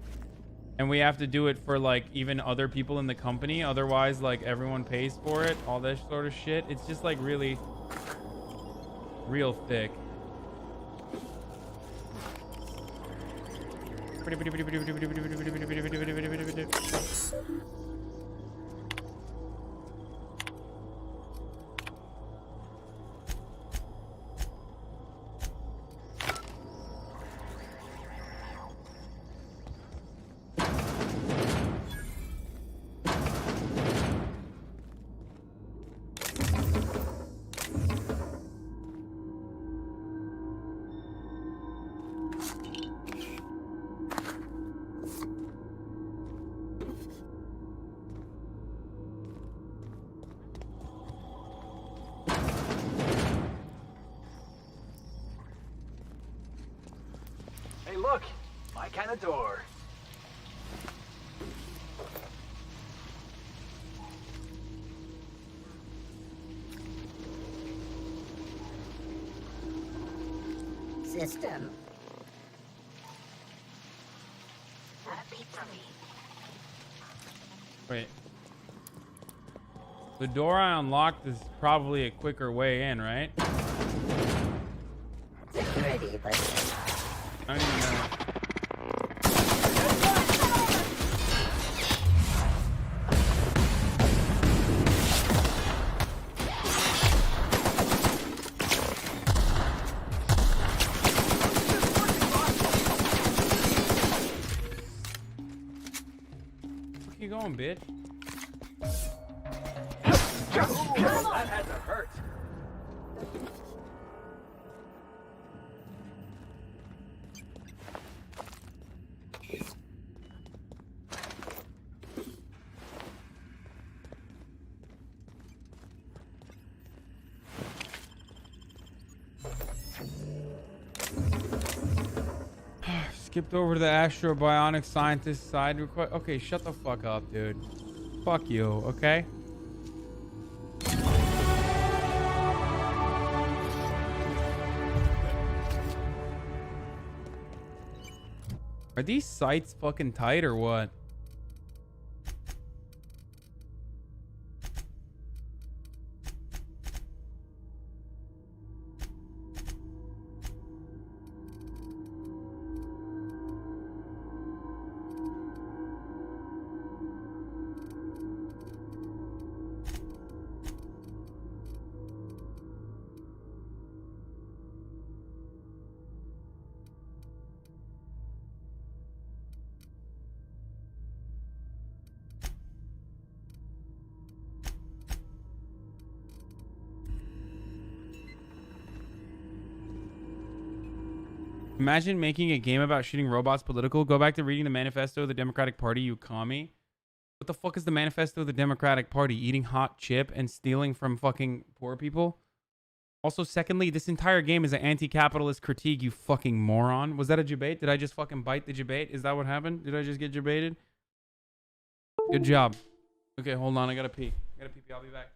And we have to do it for like even other people in the company. Otherwise, like everyone pays for it. All this sort of shit. It's just like really real thick. kind of door. System. Wait. The door I unlocked is probably a quicker way in, right? Security, but I don't even know. Where you going, bitch? That had to hurt. Skipped over to the astrobionic scientist side. Okay, shut the fuck up, dude. Fuck you, okay? Are these sights fucking tight or what? Imagine making a game about shooting robots political. Go back to reading the manifesto of the Democratic Party, you commie. What the fuck is the manifesto of the Democratic Party? Eating hot chip and stealing from fucking poor people? Also, secondly, this entire game is an anti-capitalist critique, you fucking moron. Was that a debate? Did I just fucking bite the debate? Is that what happened? Did I just get debated? Good job. Okay, hold on. I gotta pee. I'll be back.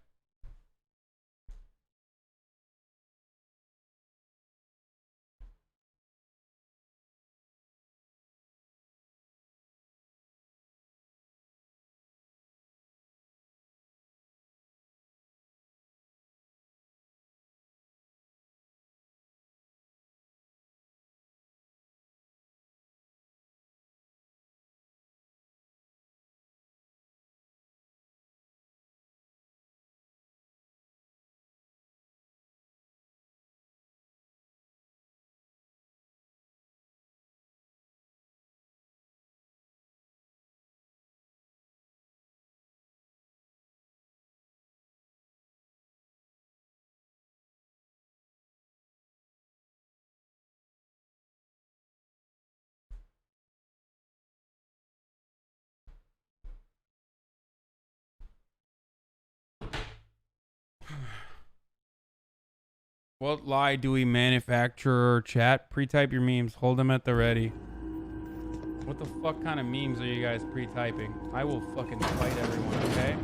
What lie do we manufacture? Chat, pre-type your memes. Hold them at the ready. What the fuck kind of memes are you guys pre-typing? I will fucking fight everyone, okay?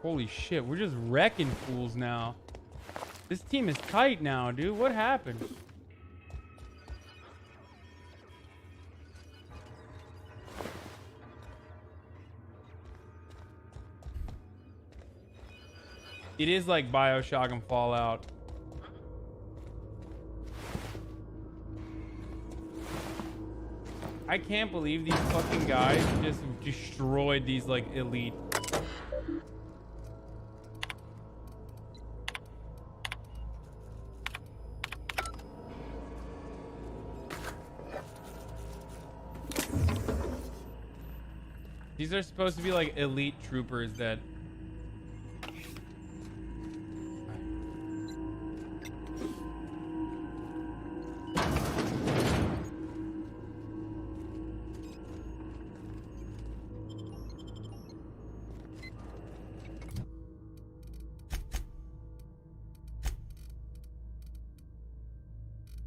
Holy shit, we're just wrecking fools now. This team is tight now, dude. What happened? It is like BioShock and Fallout. I can't believe these fucking guys just destroyed these like elite. These are supposed to be like elite troopers that...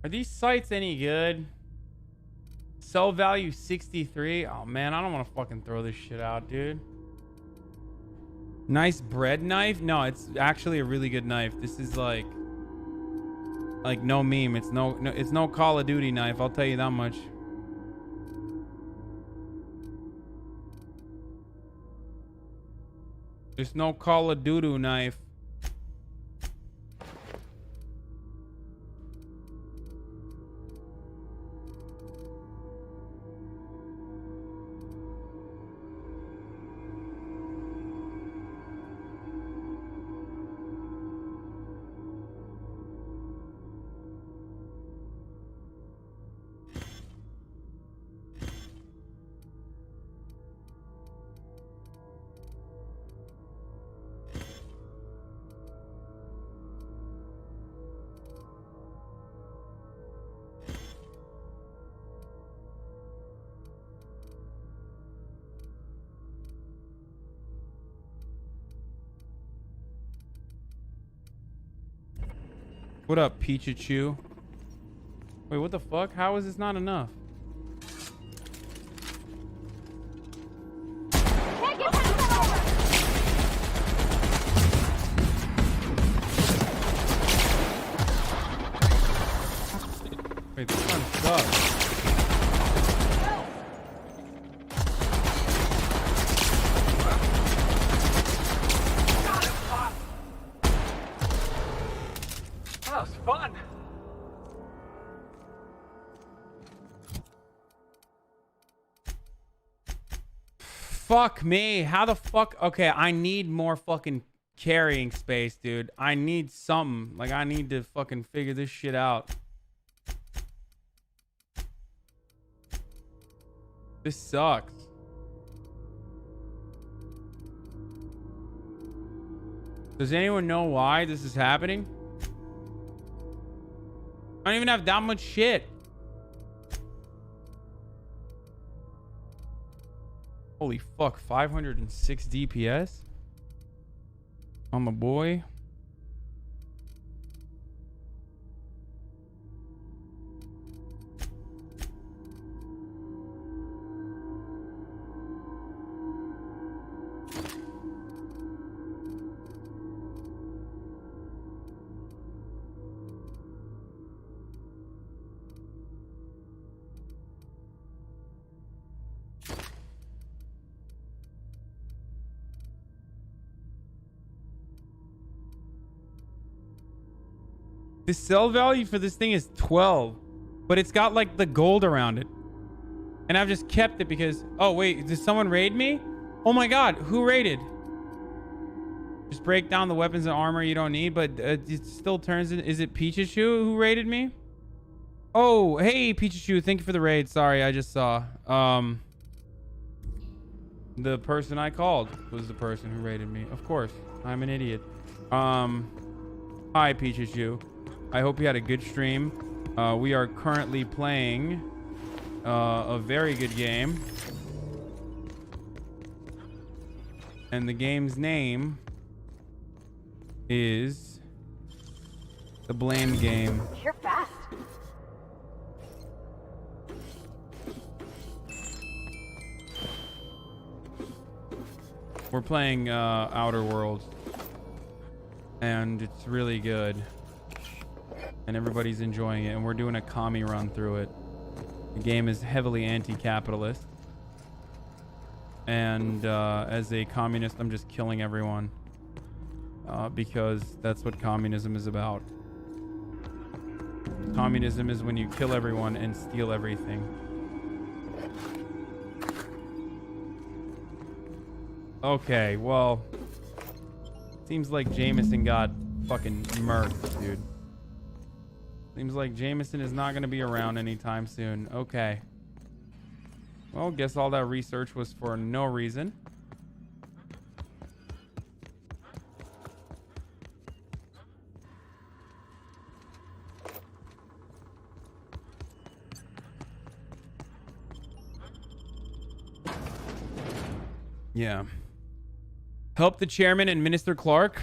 Are these sights any good? Sell value 63. Oh man, I don't want to fucking throw this shit out, dude. Nice bread knife? No, it's actually a really good knife. This is like no meme. It's no Call of Duty knife. I'll tell you that much. There's no Call of Duty knife. What up, Pichu? Wait, what the fuck? How is this not enough? Wait, this one sucks. That was fun. Fuck me. How the fuck? Okay, I need more fucking carrying space, dude. I need something. Like, I need to fucking figure this shit out. This sucks. Does anyone know why this is happening? I don't even have that much shit. Holy fuck, 506 DPS on my boy. The sell value for this thing is 12, but it's got like the gold around it. And I've just kept it because, oh wait, did someone raid me? Oh my God, who raided? Just break down the weapons and armor you don't need, but it still turns in. Is it Pichu who raided me? Oh, hey Pichu, thank you for the raid. Sorry, I just saw. The person I called was the person who raided me. Of course, I'm an idiot. Hi Pichu. I hope you had a good stream. We are currently playing a very good game. And the game's name is the Blame Game. You're fast. We're playing Outer Worlds. And it's really good. And everybody's enjoying it. And we're doing a commie run through it. The game is heavily anti-capitalist. And as a communist, I'm just killing everyone. Because that's what communism is about. Communism is when you kill everyone and steal everything. Okay, well... Seems like Jameson got fucking murked, dude. Seems like Jameson is not going to be around anytime soon. Okay. Well, guess all that research was for no reason. Yeah. Help the chairman and Minister Clark.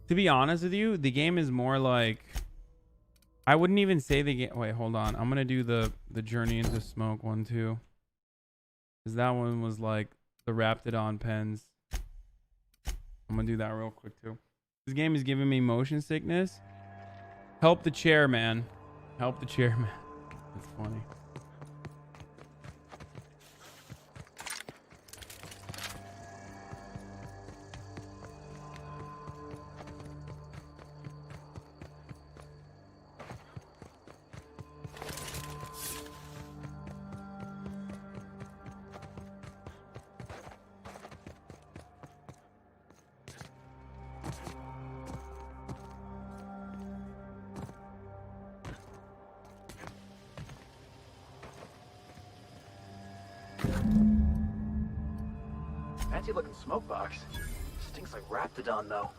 To be honest with you, the game is more like... I wouldn't even say the game... Wait, hold on. I'm going to do the Journey into Smoke one, too. Because that one was like the Raptidon pens. I'm going to do that real quick, too. This game is giving me motion sickness. Help the chairman. Help the chairman. That's funny. Fancy looking smoke box. Stinks like Raptidon though.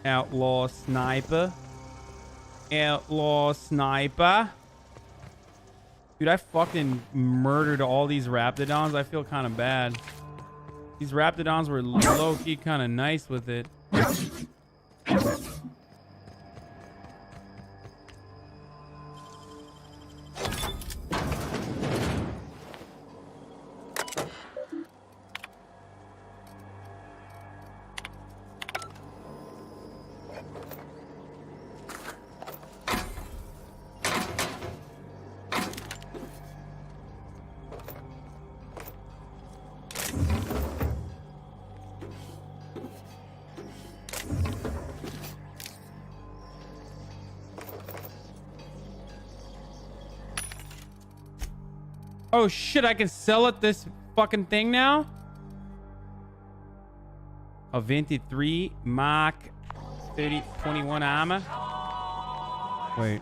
Outlaw sniper. Outlaw sniper. Dude, I fucking murdered all these Raptidons. I feel kind of bad. These Raptidons were low-key kind of nice with it. Oh shit, I can sell it this fucking thing now? A 23 Mark 3021 armor. Wait.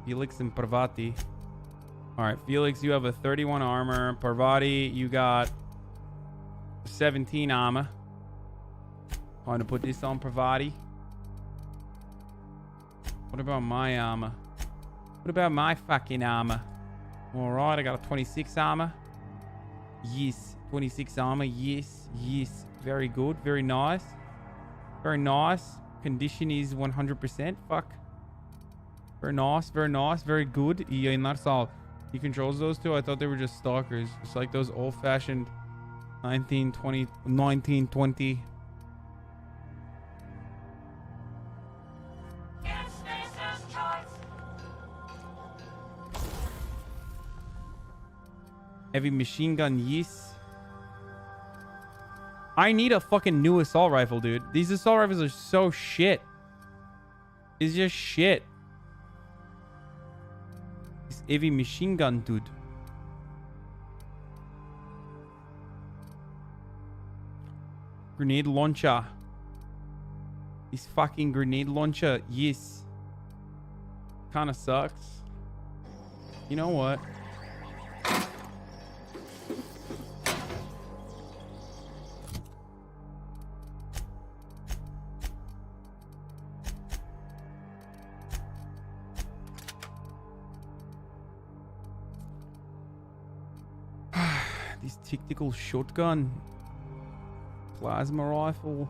Felix and Parvati. Alright, Felix, you have a 31 armor. Parvati, you got 17 armor. Going to put this on Parvati. What about my armor? What about my fucking armor? Alright, I got a 26 armor. Yes, 26 armor. Yes, yes. Very good. Very nice. Very nice. Condition is 100%. Fuck. Very nice. Very nice. Very good. Yeah, and that's all. He controls those two? I thought they were just stalkers. It's like those old-fashioned 1920. Heavy machine gun, yes. I need a fucking new assault rifle, dude. These assault rifles are so shit. It's just shit. This heavy machine gun, dude. Grenade launcher. This fucking grenade launcher, yes. Kinda sucks. You know what? This tactical shotgun, plasma rifle,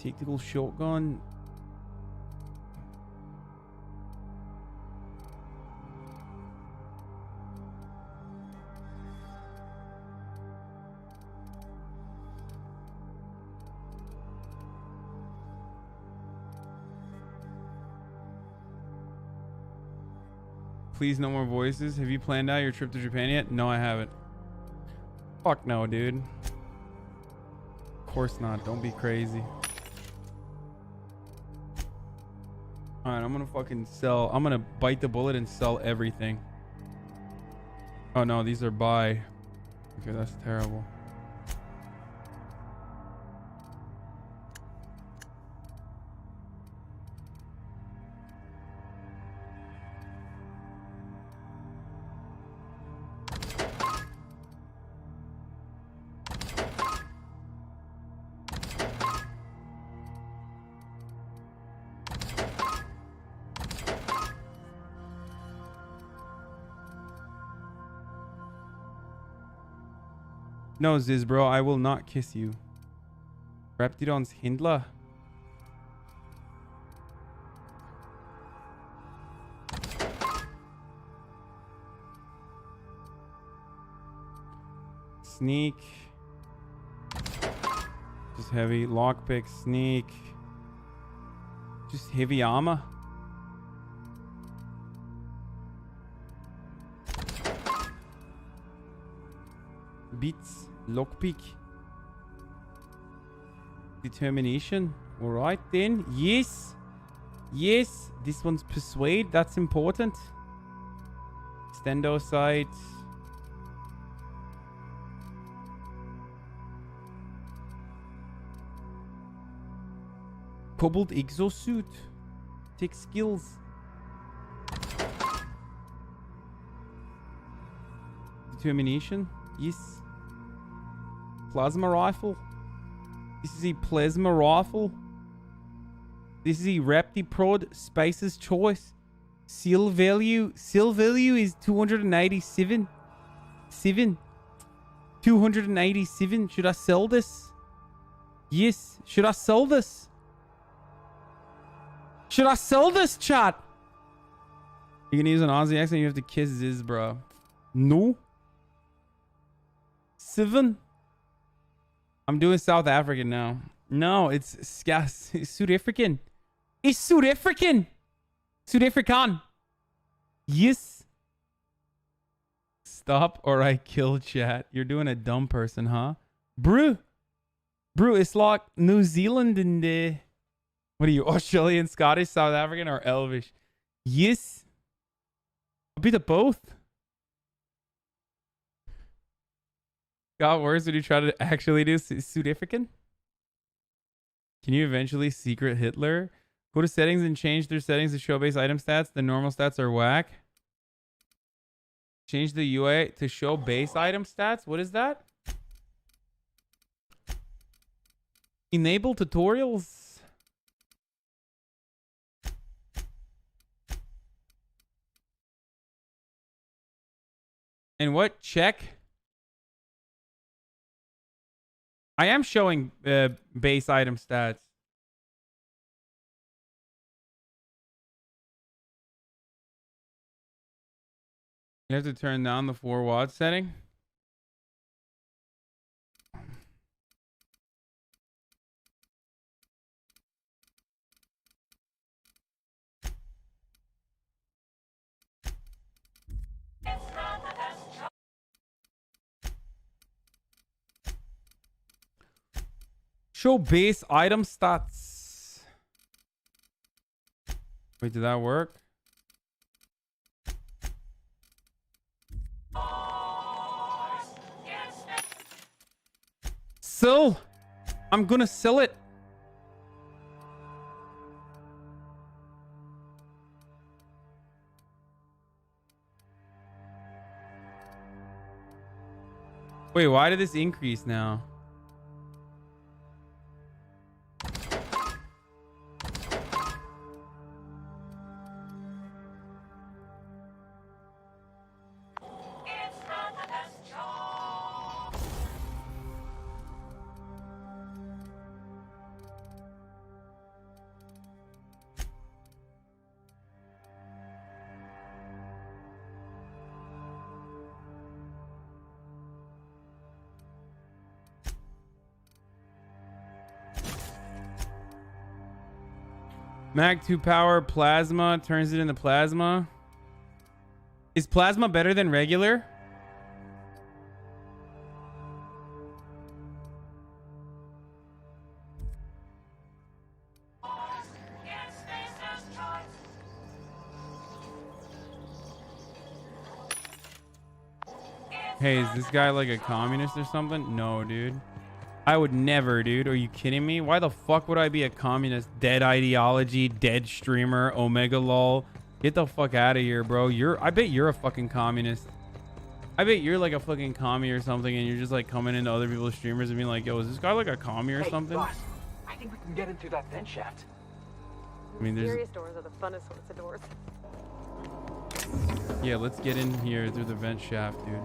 tactical shotgun. Please, no more voices. Have you planned out your trip to Japan yet? No, I haven't. Fuck no, dude. Of course not. Don't be crazy. Alright, I'm gonna fucking sell. I'm gonna bite the bullet and sell everything. Oh no, these are buy. Okay, that's terrible. No, Ziz, bro, I will not kiss you. Raptidon's Hindla. Sneak. Just heavy. Lockpick, sneak. Just heavy armor. Beats. Lockpick. Determination. Alright then. Yes. Yes. This one's persuade. That's important. Stendo sight. Cobalt exosuit. Take skills. Determination. Yes. Plasma rifle. This is a plasma rifle. This is a Raptiprod Spacer's Choice. Seal value. Seal value is 287. 287. Should I sell this? Yes. Should I sell this? Should I sell this, chat? You can use an Aussie accent. You have to kiss Ziz, bro. No. 7. I'm doing South African now. No, it's South African. It's South African. South African. Yes. Stop or I kill, chat. You're doing a dumb person, huh? Brew. It's like New Zealand and what are you, Australian, Scottish, South African, or Elvish? Yes. A bit of both. Got worse when you try to actually do South African? Can you eventually secret Hitler? Go to settings and change their settings to show base item stats. The normal stats are whack. Change the UI to show base item stats. What is that? Enable tutorials. And what? Check. I am showing base item stats. You have to turn down the 4 WOD setting. Show base item stats. Wait, did that work? Sell. I'm gonna sell it. Wait, why did this increase now? Mag 2 power plasma turns it into plasma. Is plasma better than regular? Hey, is this guy like a communist or something? No, dude. I would never, dude. Are you kidding me? Why the fuck would I be a communist? Dead ideology, dead streamer, Omega lol. Get the fuck out of here, bro. I bet you're a fucking communist. I bet you're like a fucking commie or something, and you're just like coming into other people's streamers and being like, yo, is this guy like a commie or something? Boss, I think we can get in through that vent shaft. I mean, there's... Mysterious doors are the funnest sorts of doors. Yeah, let's get in here through the vent shaft, dude.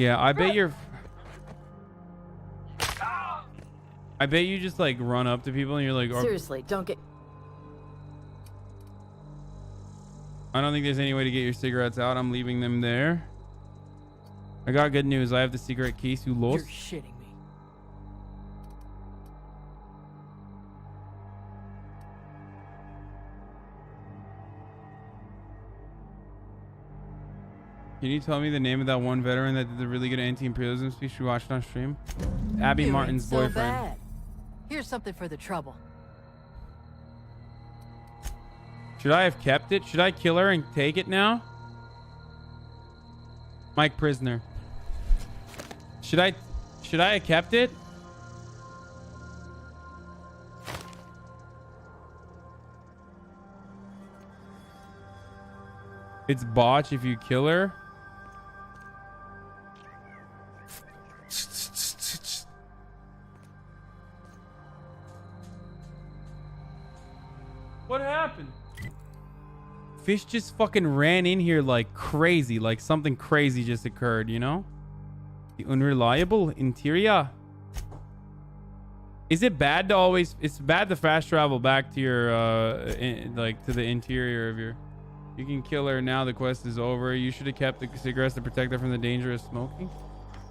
Yeah, I bet you're... I bet you just like run up to people and you're like... Seriously, don't get... I don't think there's any way to get your cigarettes out. I'm leaving them there. I got good news. I have the secret key to Los. You're shitting me. Can you tell me the name of that one veteran that did the really good anti-imperialism speech we watched on stream? Abby You Martin's ain't so boyfriend. bad. Here's something for the trouble. Should I have kept it? Should I kill her and take it now? Mike Prisoner. Should I have kept it? It's botch if you kill her. What happened? Fish just fucking ran in here like crazy, like something crazy just occurred, you know? The unreliable interior. Is it bad to always... It's bad to fast travel back to your, like, to the interior of your... You can kill her now. The quest is over. You should have kept the cigarettes to protect her from the danger of smoking.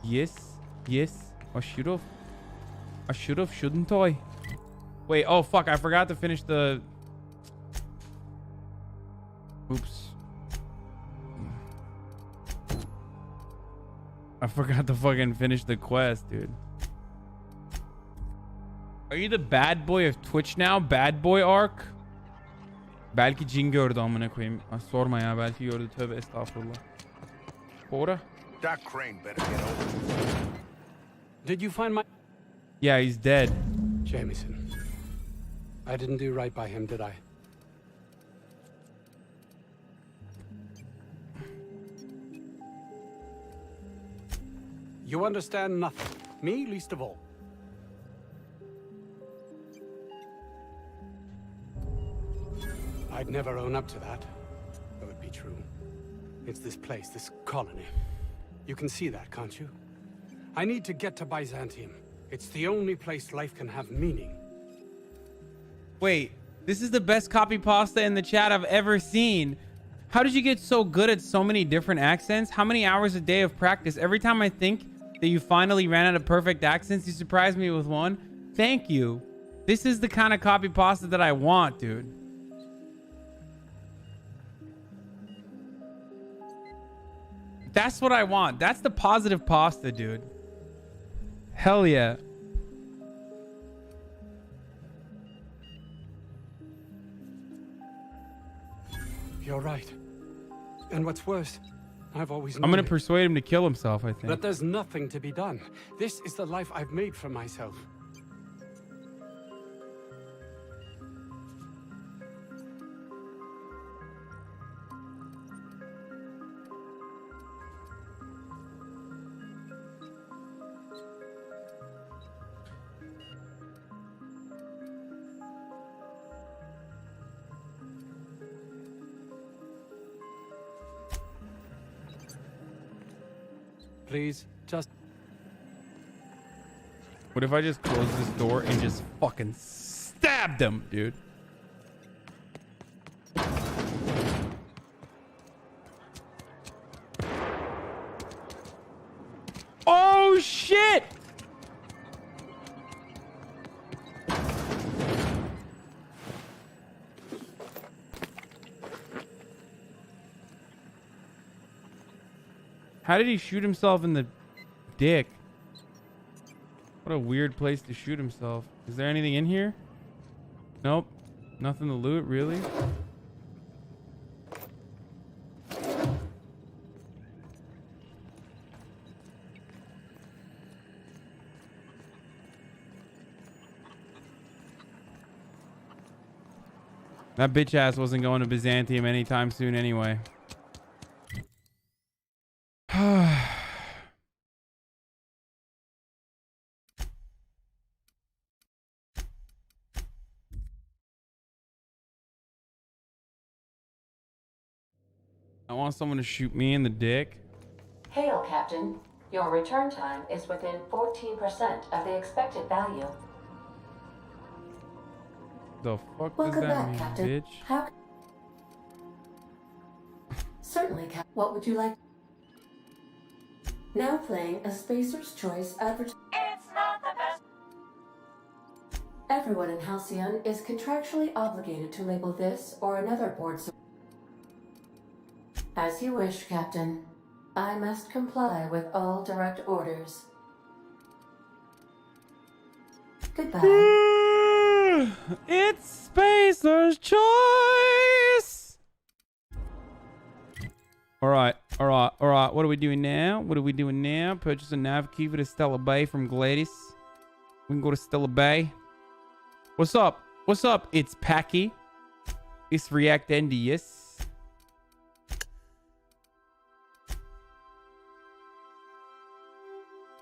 Yes. Yes. I should have. I should have, shouldn't I? Wait. Oh, fuck. I forgot to finish the... Oops. I forgot to fucking finish the quest, dude. Are you the bad boy of Twitch now? Bad boy arc? Belki cin gördü amına koyayım. Sorma ya, belki gördü. Tövbe estağfurullah. Porter? Doc Crane better get over. Did you find my... Yeah, he's dead. Jameson. I didn't do right by him, did I? You understand nothing. Me, least of all. I'd never own up to that, though it be true. It's this place, this colony. You can see that, can't you? I need to get to Byzantium. It's the only place life can have meaning. Wait, this is the best copy pasta in the chat I've ever seen. How did you get so good at so many different accents? How many hours a day of practice? Every time I think that you finally ran out of perfect accents, you surprise me with one. Thank you. This is the kind of copy pasta that I want, dude. That's what I want. That's the positive pasta, dude. Hell yeah. You're right. And what's worse, I've always known I'm gonna it. persuade him to kill himself, I think. But there's nothing to be done. This is the life I've made for myself. Please, just... What if I just closed this door and just fucking stabbed him, dude? Oh, shit! How did he shoot himself in the dick? What a weird place to shoot himself. Is there anything in here? Nope. Nothing to loot, really? That bitch ass wasn't going to Byzantium anytime soon anyway. I want someone to shoot me in the dick. Hail, Captain. Your return time is within 14% of the expected value. The fuck Welcome does that back, mean, Captain. bitch? How... Certainly, Captain. What would you like? Now playing a Spacer's Choice advertisement. It's not the best. Everyone in Halcyon is contractually obligated to label this or another board. As you wish, Captain. I must comply with all direct orders. Goodbye. It's Spacer's Choice! Alright. What are we doing now? Purchase a nav key for the Stella Bay from Gladys. We can go to Stella Bay. What's up? It's Packy. It's React NDS.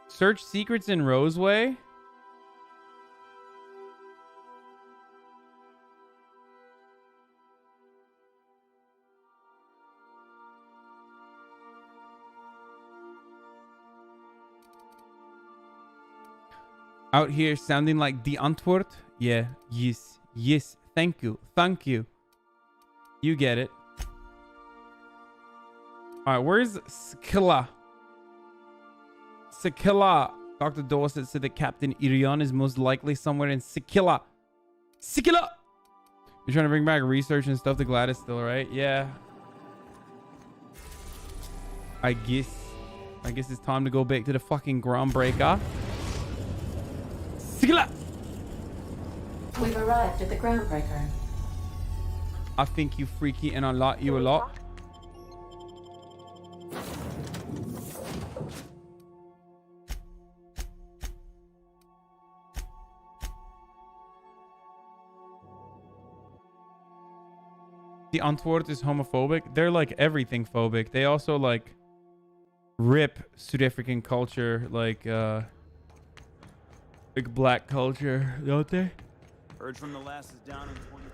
Search secrets in Roseway. Out here sounding like the Antwoord? Yeah, yes. Thank you. You get it. Alright, where's Skilla? Sikilla. Dr. Dorset said that Captain Irion is most likely somewhere in Sikilla. Sikilla! You're trying to bring back research and stuff to Gladys still, right? Yeah. I guess it's time to go back to the fucking groundbreaker. Sikilla! We've arrived at the groundbreaker. I think you freaky and I like you a lot. The Antwoord is homophobic. They're like everything phobic. They also like rip South African culture, like black culture, don't they? Urge from the last is down in 22.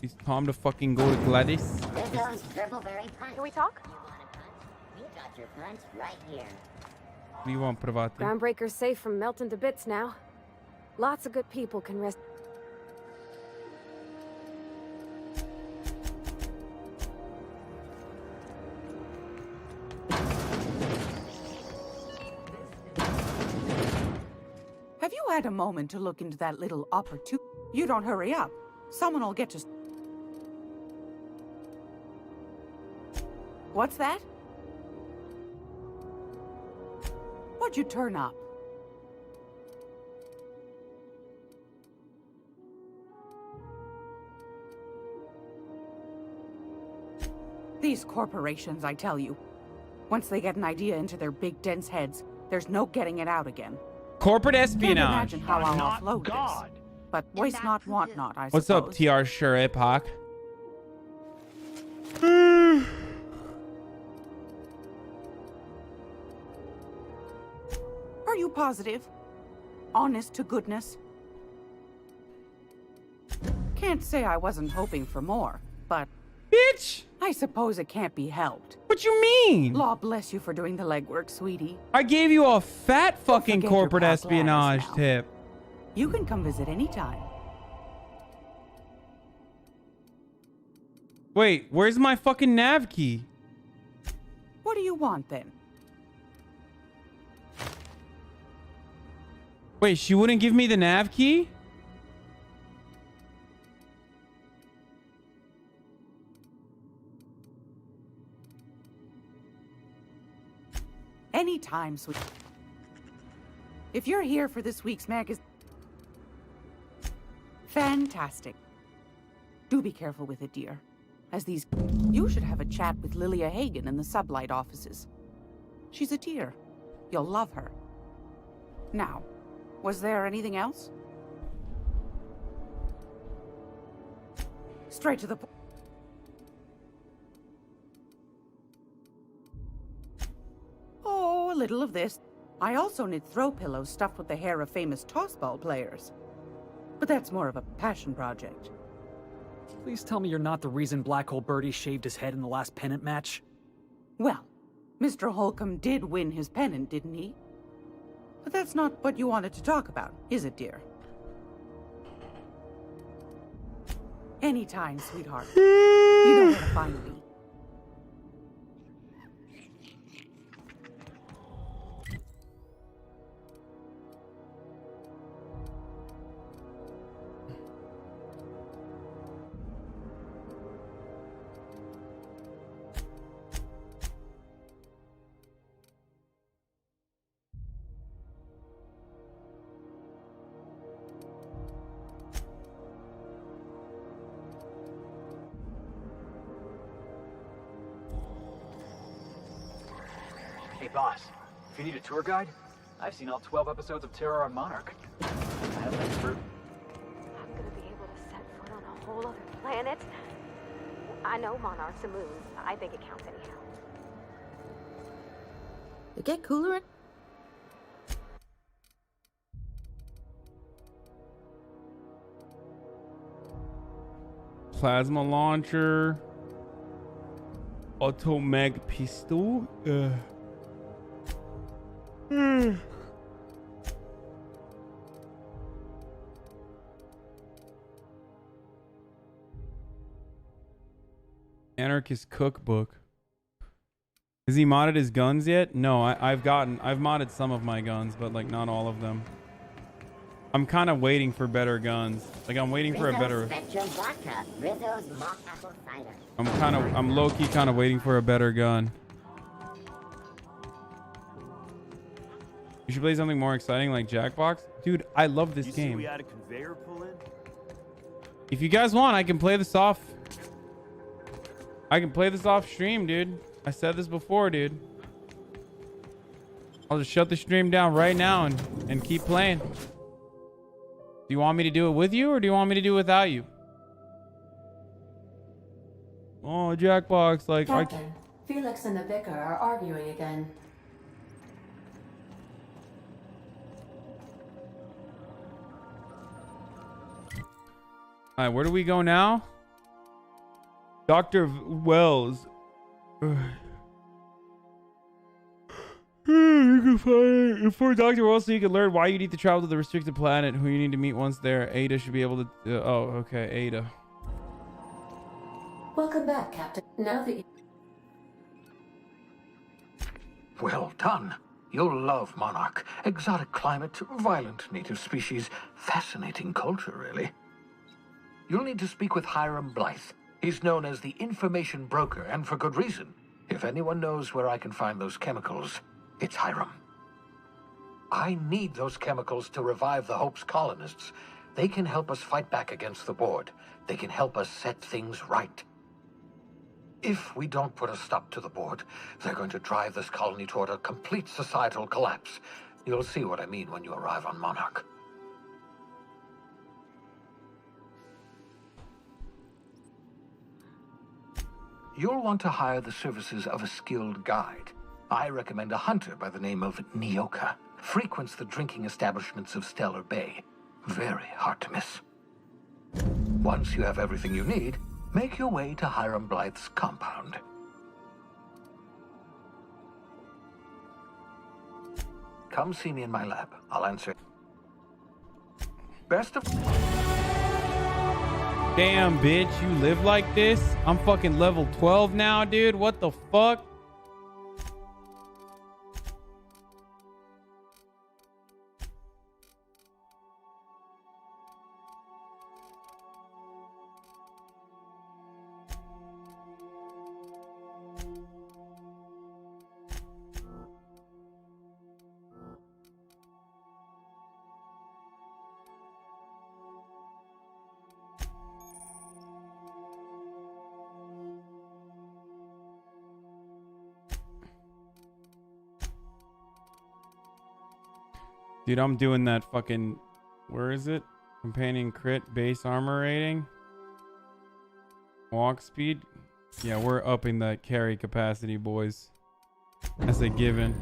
It's time to fucking go to Gladys. Can we talk? You got your punch right here. What do you want, Pravati? Groundbreaker's safe from melting to bits now. Lots of good people can rest. Have you had a moment to look into that little opportunity? You don't hurry up. Someone will get to... What's that? What'd you turn up? These corporations, I tell you. Once they get an idea into their big dense heads, there's no getting it out again. Corporate espionage. Can't imagine how I'll offload this. But waste not, want not, I What's suppose. up, TR Sure Epoch? Are you positive? Honest to goodness? Can't say I wasn't hoping for more, but... Bitch! I suppose it can't be helped. What you mean? Law bless you for doing the legwork, sweetie. I gave you a fat fucking forget corporate your past lives espionage now. tip. You can come visit anytime. Wait, where's my fucking nav key? What do you want, then? Wait, she wouldn't give me the nav key? Anytime, sweet. If you're here for this week's magazine... Fantastic. Do be careful with it, dear. As these... You should have a chat with Lilia Hagen in the Sublight offices. She's a dear. You'll love her. Now, was there anything else? Straight to the point. Oh, a little of this. I also knit throw pillows stuffed with the hair of famous tossball players. But that's more of a passion project. Please tell me you're not the reason Black Hole Birdie shaved his head in the last pennant match. Well, Mr. Holcomb did win his pennant, didn't he? But that's not what you wanted to talk about, is it, dear? Anytime, sweetheart. You know where to find me. Hey boss, if you need a tour guide, I've seen all 12 episodes of Terror on Monarch. I have that fruit. I'm gonna be able to set foot on a whole other planet. I know Monarch's a moon. I think it counts anyhow. It get cooler. Plasma launcher. Automag pistol. Anarchist cookbook. Has he modded his guns yet? No, I've modded some of my guns, but like not all of them. I'm kind of waiting for better guns. Like I'm waiting for a better. I'm low-key kind of waiting for a better gun. You should play something more exciting like Jackbox. Dude, I love this game. We had a conveyor pull in? If you guys want, I can play this off. I can play this off stream, dude. I said this before, dude. I'll just shut the stream down right now and keep playing. Do you want me to do it with you or do you want me to do it without you? Oh, Jackbox, like Captain, Felix and the Vicar are arguing again. All right, where do we go now? Dr. Wells. You can find it for Dr. Wells so you can learn why you need to travel to the restricted planet, who you need to meet once there. Ada should be able to... oh, okay, Ada. Welcome back, Captain. Now that you... Well done. You'll love Monarch. Exotic climate, violent native species, fascinating culture, really. You'll need to speak with Hiram Blythe. He's known as the information broker, and for good reason. If anyone knows where I can find those chemicals, it's Hiram. I need those chemicals to revive the Hope's colonists. They can help us fight back against the board. They can help us set things right. If we don't put a stop to the board, they're going to drive this colony toward a complete societal collapse. You'll see what I mean when you arrive on Monarch. You'll want to hire the services of a skilled guide. I recommend a hunter by the name of Nyoka. Frequents the drinking establishments of Stellar Bay. Very hard to miss. Once you have everything you need, make your way to Hiram Blythe's compound. Come see me in my lab. I'll answer. Best of... Damn, bitch, you live like this? I'm fucking level 12 now, dude. What the fuck? Dude, I'm doing that fucking... where is it? Companion crit base armor rating. Walk speed. Yeah, we're upping that carry capacity, boys. That's a given.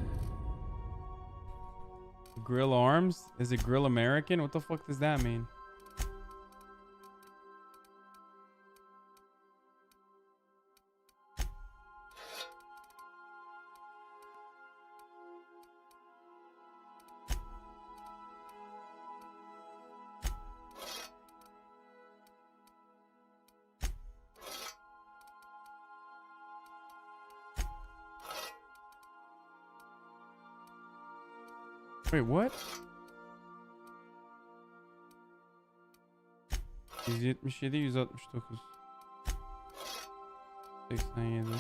Grill arms? Is it grill American? What the fuck does that mean? Wait, what? 177, 169. 87.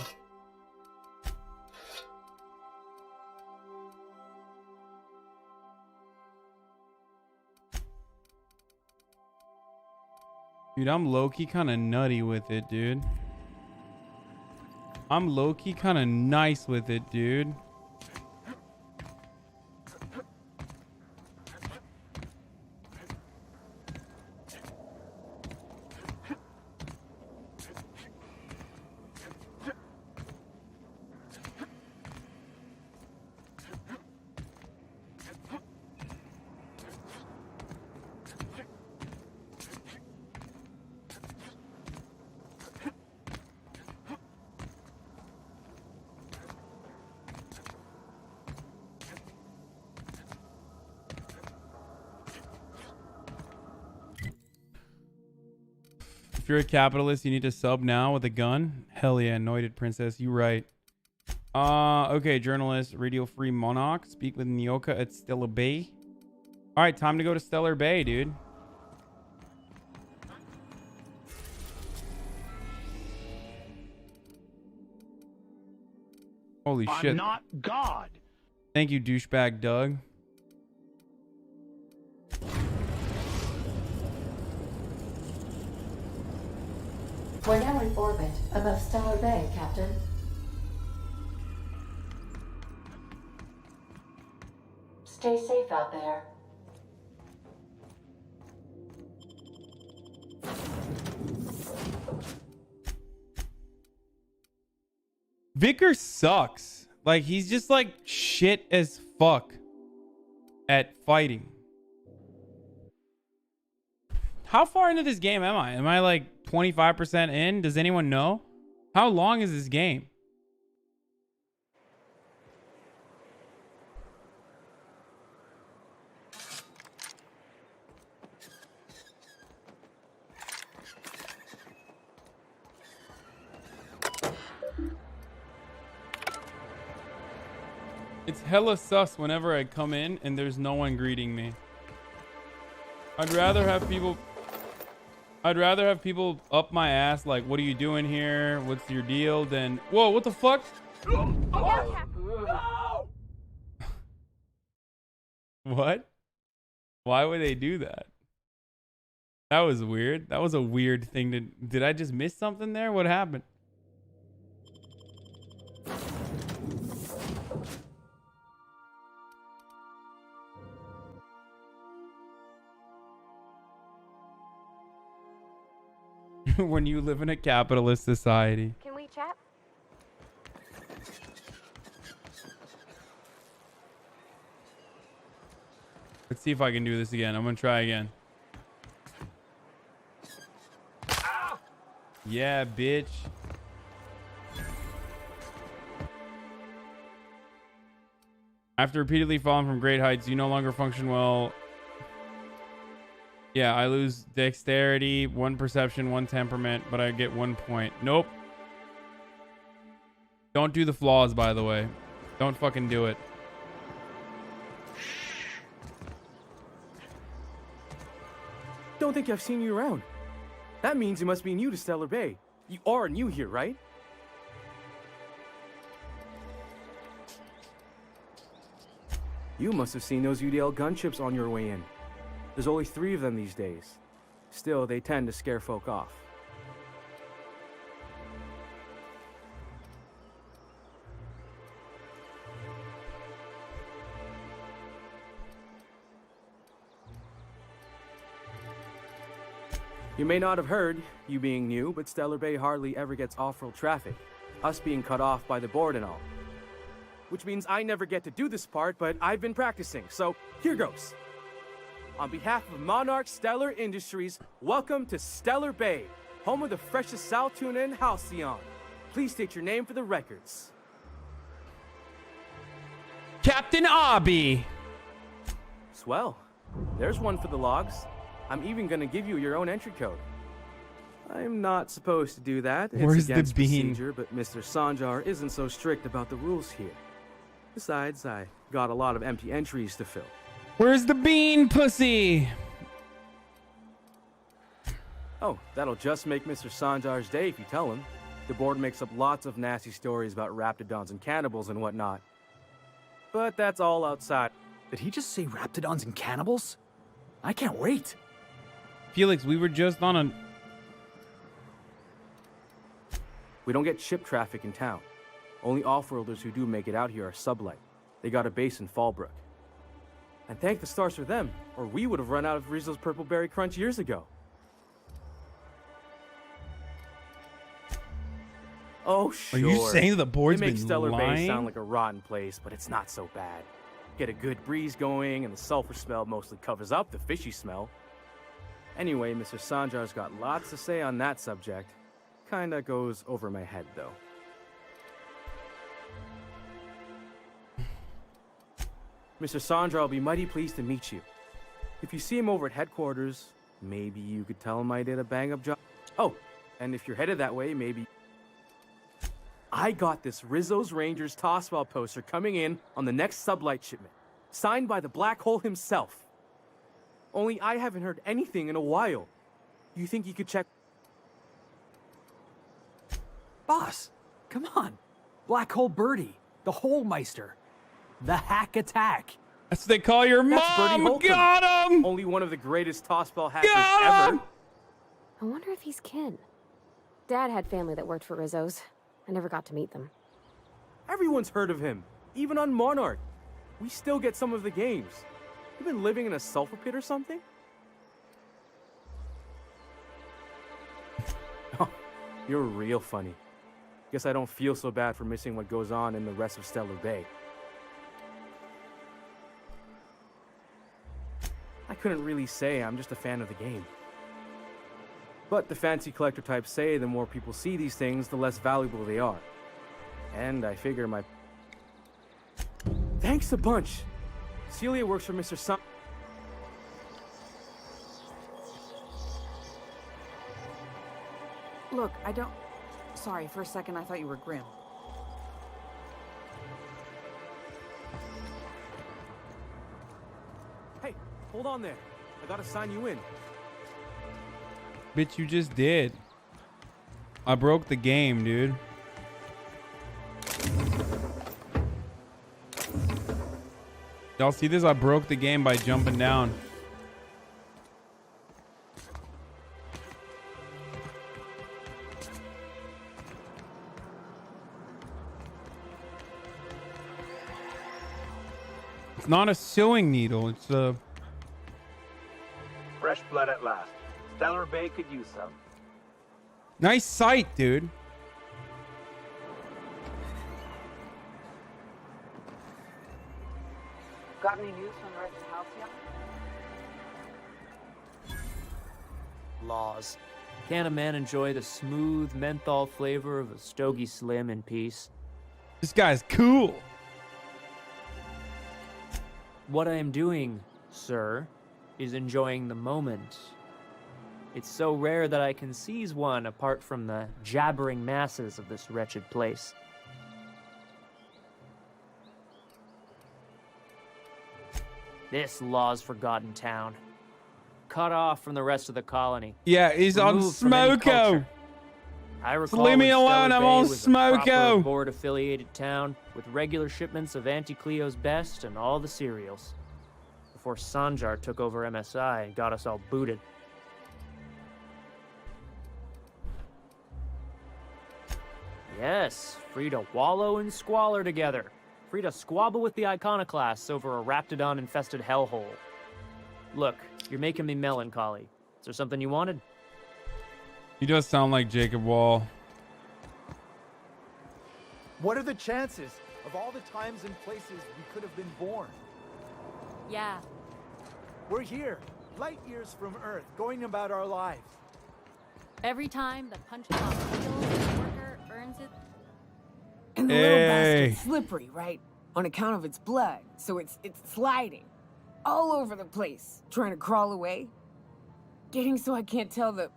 Dude, I'm low-key kind of nutty with it, dude. I'm low-key kind of nice with it, dude. If you're a capitalist, you need to sub now with a gun. Hell yeah, anointed princess. You right. Okay, journalist, Radio Free Monarch. Speak with Nyoka at Stellar Bay. All right, time to go to Stellar Bay, dude. Holy shit. I'm not God. Thank you, douchebag Doug. We're now in orbit above Stellar Bay, Captain. Stay safe out there. Vickers sucks. Like, he's just like shit as fuck at fighting. How far into this game am I? Am I like 25% in? Does anyone know? How long is this game? It's hella sus whenever I come in and there's no one greeting me. I'd rather have people up my ass like, what are you doing here? What's your deal? Than, whoa, what the fuck? What? Why would they do that? That was weird. That was a weird thing to... Did I just miss something there? What happened? When you live in a capitalist society. Can we chat? Let's see if I can do this again. I'm gonna try again. Yeah, bitch. After repeatedly falling from great heights, you no longer function well. Yeah, I lose dexterity, 1 perception, 1 temperament, but I get 1 point. Nope. Don't do the flaws, by the way. Don't fucking do it. Don't think I've seen you around. That means you must be new to Stellar Bay. You are new here, right? You must have seen those UDL gunships on your way in. There's only 3 of them these days. Still, they tend to scare folk off. You may not have heard, you being new, but Stellar Bay hardly ever gets off-road traffic, us being cut off by the board and all. Which means I never get to do this part, but I've been practicing, so here goes. On behalf of Monarch Stellar Industries, welcome to Stellar Bay, home of the freshest sal tuna and halcyon. Please state your name for the records. Captain Abi! Swell. There's one for the logs. I'm even gonna give you your own entry code. I'm not supposed to do that. Where's it's against the bean? procedure, but Mr. Sanjar isn't so strict about the rules here. Besides, I got a lot of empty entries to fill. Where's the bean, pussy? Oh, that'll just make Mr. Sanjar's day if you tell him. The board makes up lots of nasty stories about raptidons and cannibals and whatnot. But that's all outside. Did he just say raptidons and cannibals? I can't wait. Felix, we were just on a... We don't get ship traffic in town. Only off-worlders who do make it out here are sublight. They got a base in Fallbrook. And thank the stars for them, or we would have run out of Rizzo's Purple Berry Crunch years ago. Oh, sure. Are you saying the board's They make been Stellar lying? Bay sound like a rotten place, but it's not so bad. Get a good breeze going, and the sulfur smell mostly covers up the fishy smell. Anyway, Mr. Sanjar's got lots to say on that subject. Kinda goes over my head, though. Mr. Sanjar will be mighty pleased to meet you. If you see him over at headquarters, maybe you could tell him I did a bang-up job. Oh, and if you're headed that way, maybe... I got this Rizzo's Rangers Tosswell poster coming in on the next sublight shipment, signed by the Black Hole himself. Only I haven't heard anything in a while. You think you could check... Boss, come on. Black Hole Birdie, the Hole Meister, the Hack Attack. That's what they call your That's Birdie mom. Holcomb. Got him. Only one of the greatest tossball hackers Got him. ever. I wonder if he's kin. Dad had family that worked for Rizzo's. I never got to meet them. Everyone's heard of him, even on Monarch. We still get some of the games. You been living in a sulfur pit or something? Oh, you're real funny. Guess I don't feel so bad for missing what goes on in the rest of Stellar Bay. I couldn't really say I'm just a fan of the game. But the fancy collector types say the more people see these things, the less valuable they are. And I figure my... Thanks a bunch! Celia works for Mr. Sun... Look, I don't... Sorry, for a second I thought you were Grim. Hey, hold on there. I gotta sign you in. Bitch, you just did. I broke the game, dude. Y'all see this? I broke the game by jumping down. It's not a sewing needle. It's a... Fresh blood at last. Stellar Bay could use some. Nice sight, dude. Got any news from Red House yet? Laws. Can a man enjoy the smooth menthol flavor of a Stogie Slim in peace? This guy's cool. What I am doing, sir, is enjoying the moment. It's so rare that I can seize one apart from the jabbering masses of this wretched place. This law's forgotten town. Cut off from the rest of the colony. Yeah, he's on Removed from any Smoko. culture. I recall leave me when alone, Stellar I'm Bay on was a proper Smoko. board-affiliated town with regular shipments of Auntie Cleo's best and all the cereals. Before Sanjar took over MSI and got us all booted. Yes, free to wallow in squalor together. Free to squabble with the iconoclasts over a raptidon-infested hellhole. Look, you're making me melancholy. Is there something you wanted? He does sound like Jacob Wall. What are the chances of all the times and places we could have been born? Yeah. We're here, light years from Earth, going about our lives. Every time the punching off heels, the worker earns it. And the little bastard's slippery, right? On account of its blood, so it's sliding all over the place, trying to crawl away. Getting so I can't tell the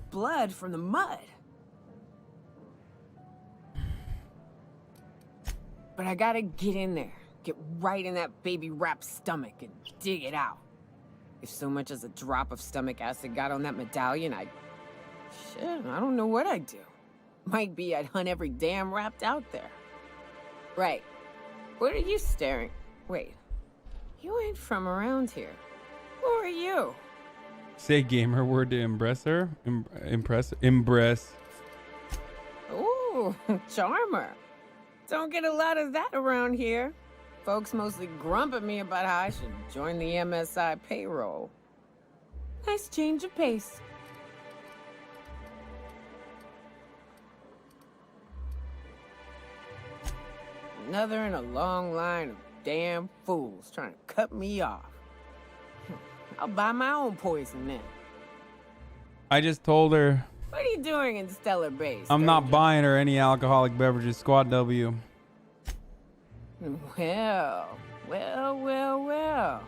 blood from the mud. But I gotta get in there, Get right in that baby rap's stomach and dig it out. If so much as a drop of stomach acid got on that medallion, shit, I don't know what I'd do. Might be I'd hunt every damn rapt out there. Right. What are you staring? Wait. You ain't from around here. Who are you? Say gamer word to impress her. Impress. Ooh, charmer. Don't get a lot of that around here. Folks mostly grump at me about how I should join the MSI payroll. Nice change of pace. Another in a long line of damn fools trying to cut me off. I'll buy my own poison then. I just told her What are you doing in Stellar Base? I'm not buying her any alcoholic beverages. Squad W. Well.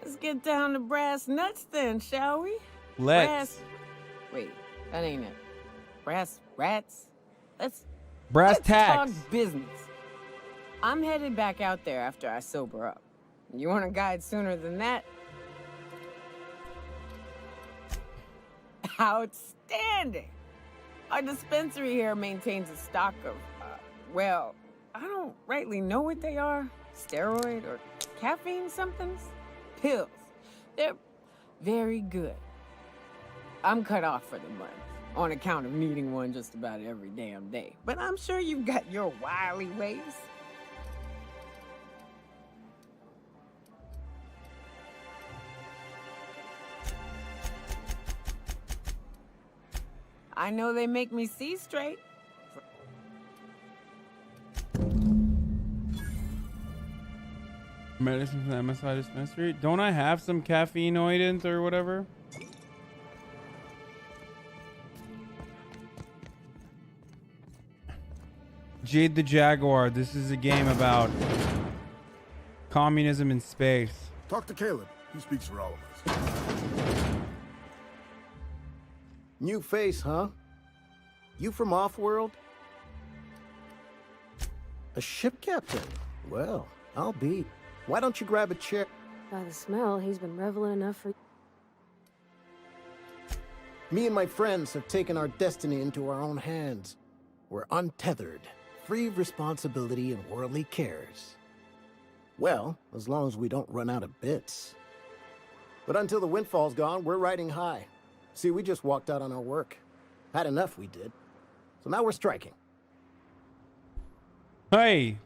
Let's get down to brass nuts then, shall we? Let's. Wait, that ain't it. Brass rats? Let's tacks. talk business. I'm headed back out there after I sober up. You want a guide sooner than that? Outstanding! Our dispensary here maintains a stock of, well, I don't rightly know what they are. Steroid or caffeine somethings? Pills. They're very good. I'm cut off for the month on account of needing one just about every damn day. But I'm sure you've got your wily ways. I know they make me see straight. Medicine from the MSI dispensary. Don't I have some caffeinoidins or whatever? Jade the Jaguar. This is a game about communism in space. Talk to Caleb. He speaks for all of us. New face, huh? You from Offworld? A ship captain? Well, I'll be. Why don't you grab a chair? By the smell, he's been reveling enough for... Me and my friends have taken our destiny into our own hands. We're untethered, free of responsibility and worldly cares. Well, as long as we don't run out of bits. But until the windfall's gone, we're riding high. See, we just walked out on our work. Had enough, we did. So now we're striking. Hey!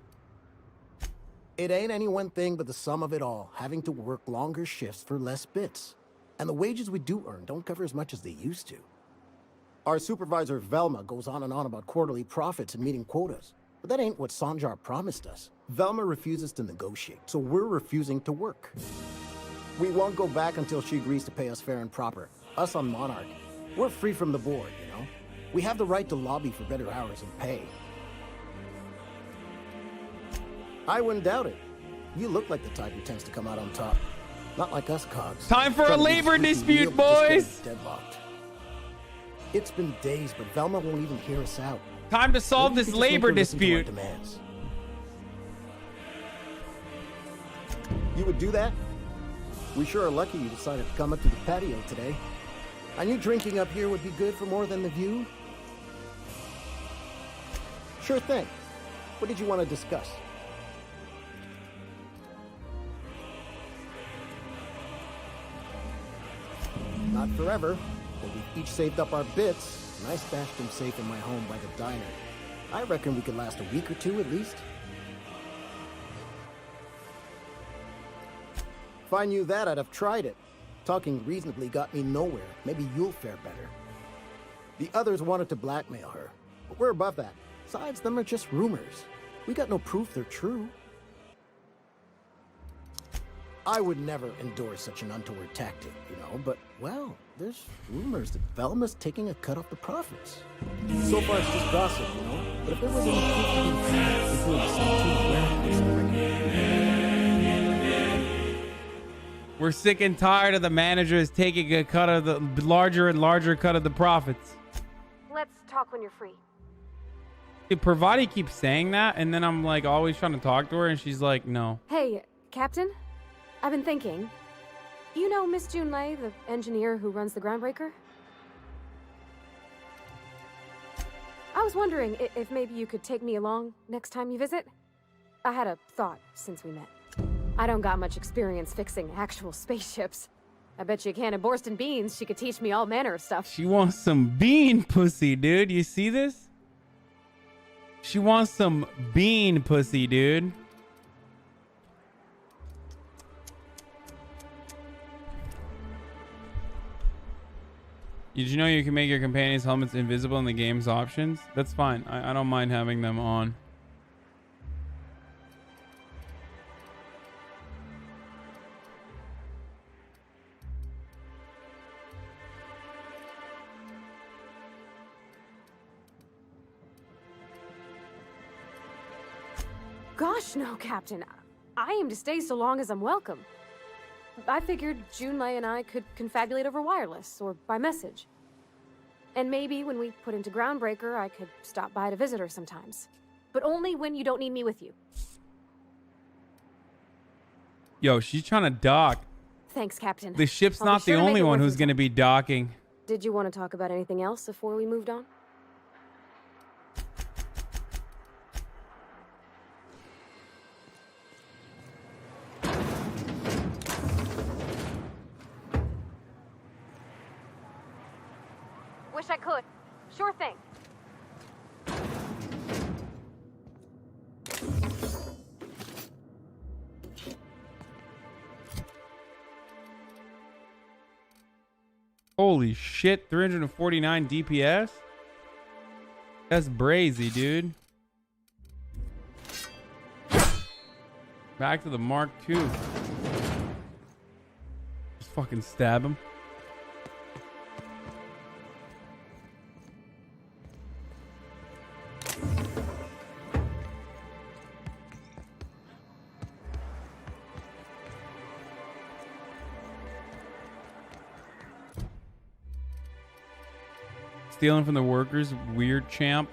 It ain't any one thing but the sum of it all, having to work longer shifts for less bits. And the wages we do earn don't cover as much as they used to. Our supervisor, Velma, goes on and on about quarterly profits and meeting quotas. But that ain't what Sanjar promised us. Velma refuses to negotiate, so we're refusing to work. We won't go back until she agrees to pay us fair and proper. Us on Monarch. We're free from the board, you know? We have the right to lobby for better hours and pay. I wouldn't doubt it. You look like the type who tends to come out on top. Not like us cogs. Time for a labor dispute, boys! Deadlocked. It's been days, but Velma won't even hear us out. Time to solve this labor dispute. Demands. You would do that? We sure are lucky you decided to come up to the patio today. I knew drinking up here would be good for more than the view. Sure thing. What did you want to discuss? Not forever, but we've each saved up our bits, and I stashed them safe in my home by the diner. I reckon we could last a week or two at least. If I knew that, I'd have tried it. Talking reasonably got me nowhere. Maybe you'll fare better. The others wanted to blackmail her, but we're above that. Besides, them are just rumors. We got no proof they're true. I would never endorse such an untoward tactic, you know, but, well, there's rumors that Velma's taking a cut off the profits. So far it's just gossip, you know, but if there was any proof to be found, if we were the same two warehouses, We're sick and tired of the managers taking a cut of the larger and larger cut of the profits. Let's talk when you're free. Dude, Parvati keeps saying that, and then I'm like always trying to talk to her, and she's like, no. Hey, Captain. I've been thinking. You know Miss Junlei, the engineer who runs the Groundbreaker? I was wondering if maybe you could take me along next time you visit. I had a thought since we met. I don't got much experience fixing actual spaceships. I bet you a can of Borston beans she could teach me all manner of stuff. She wants some bean pussy, dude. You see this? She wants some bean pussy, dude. Did you know you can make your companions' helmets invisible in the game's options? That's fine. I don't mind having them on. Gosh, no, Captain. I aim to stay so long as I'm welcome. I figured Junlei and I could confabulate over wireless or by message. And maybe when we put into Groundbreaker, I could stop by to visit her sometimes. But only when you don't need me with you. Yo, she's trying to dock. Thanks, Captain. The ship's I'll be not the sure to make only it one worth who's your going to time. be docking. Did you want to talk about anything else before we moved on? Wish I could. Sure thing. Holy shit, 349 DPS? That's brazy, dude. Back to the Mark II. Just fucking stab him. Stealing from the workers, weird champ.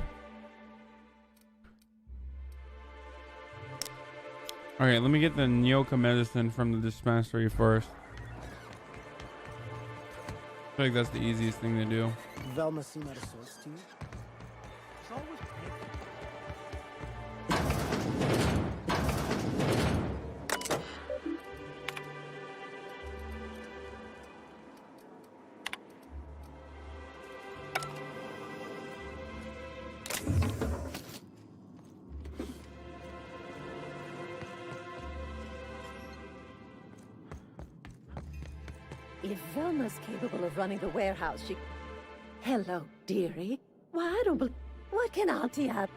Okay, let me get the Nyoka medicine from the dispensary first. I feel like that's the easiest thing to do. Velma seem out of sorts to you? If Velma's capable of running the warehouse, she... Hello, dearie. Why, I don't believe... What can Auntie have?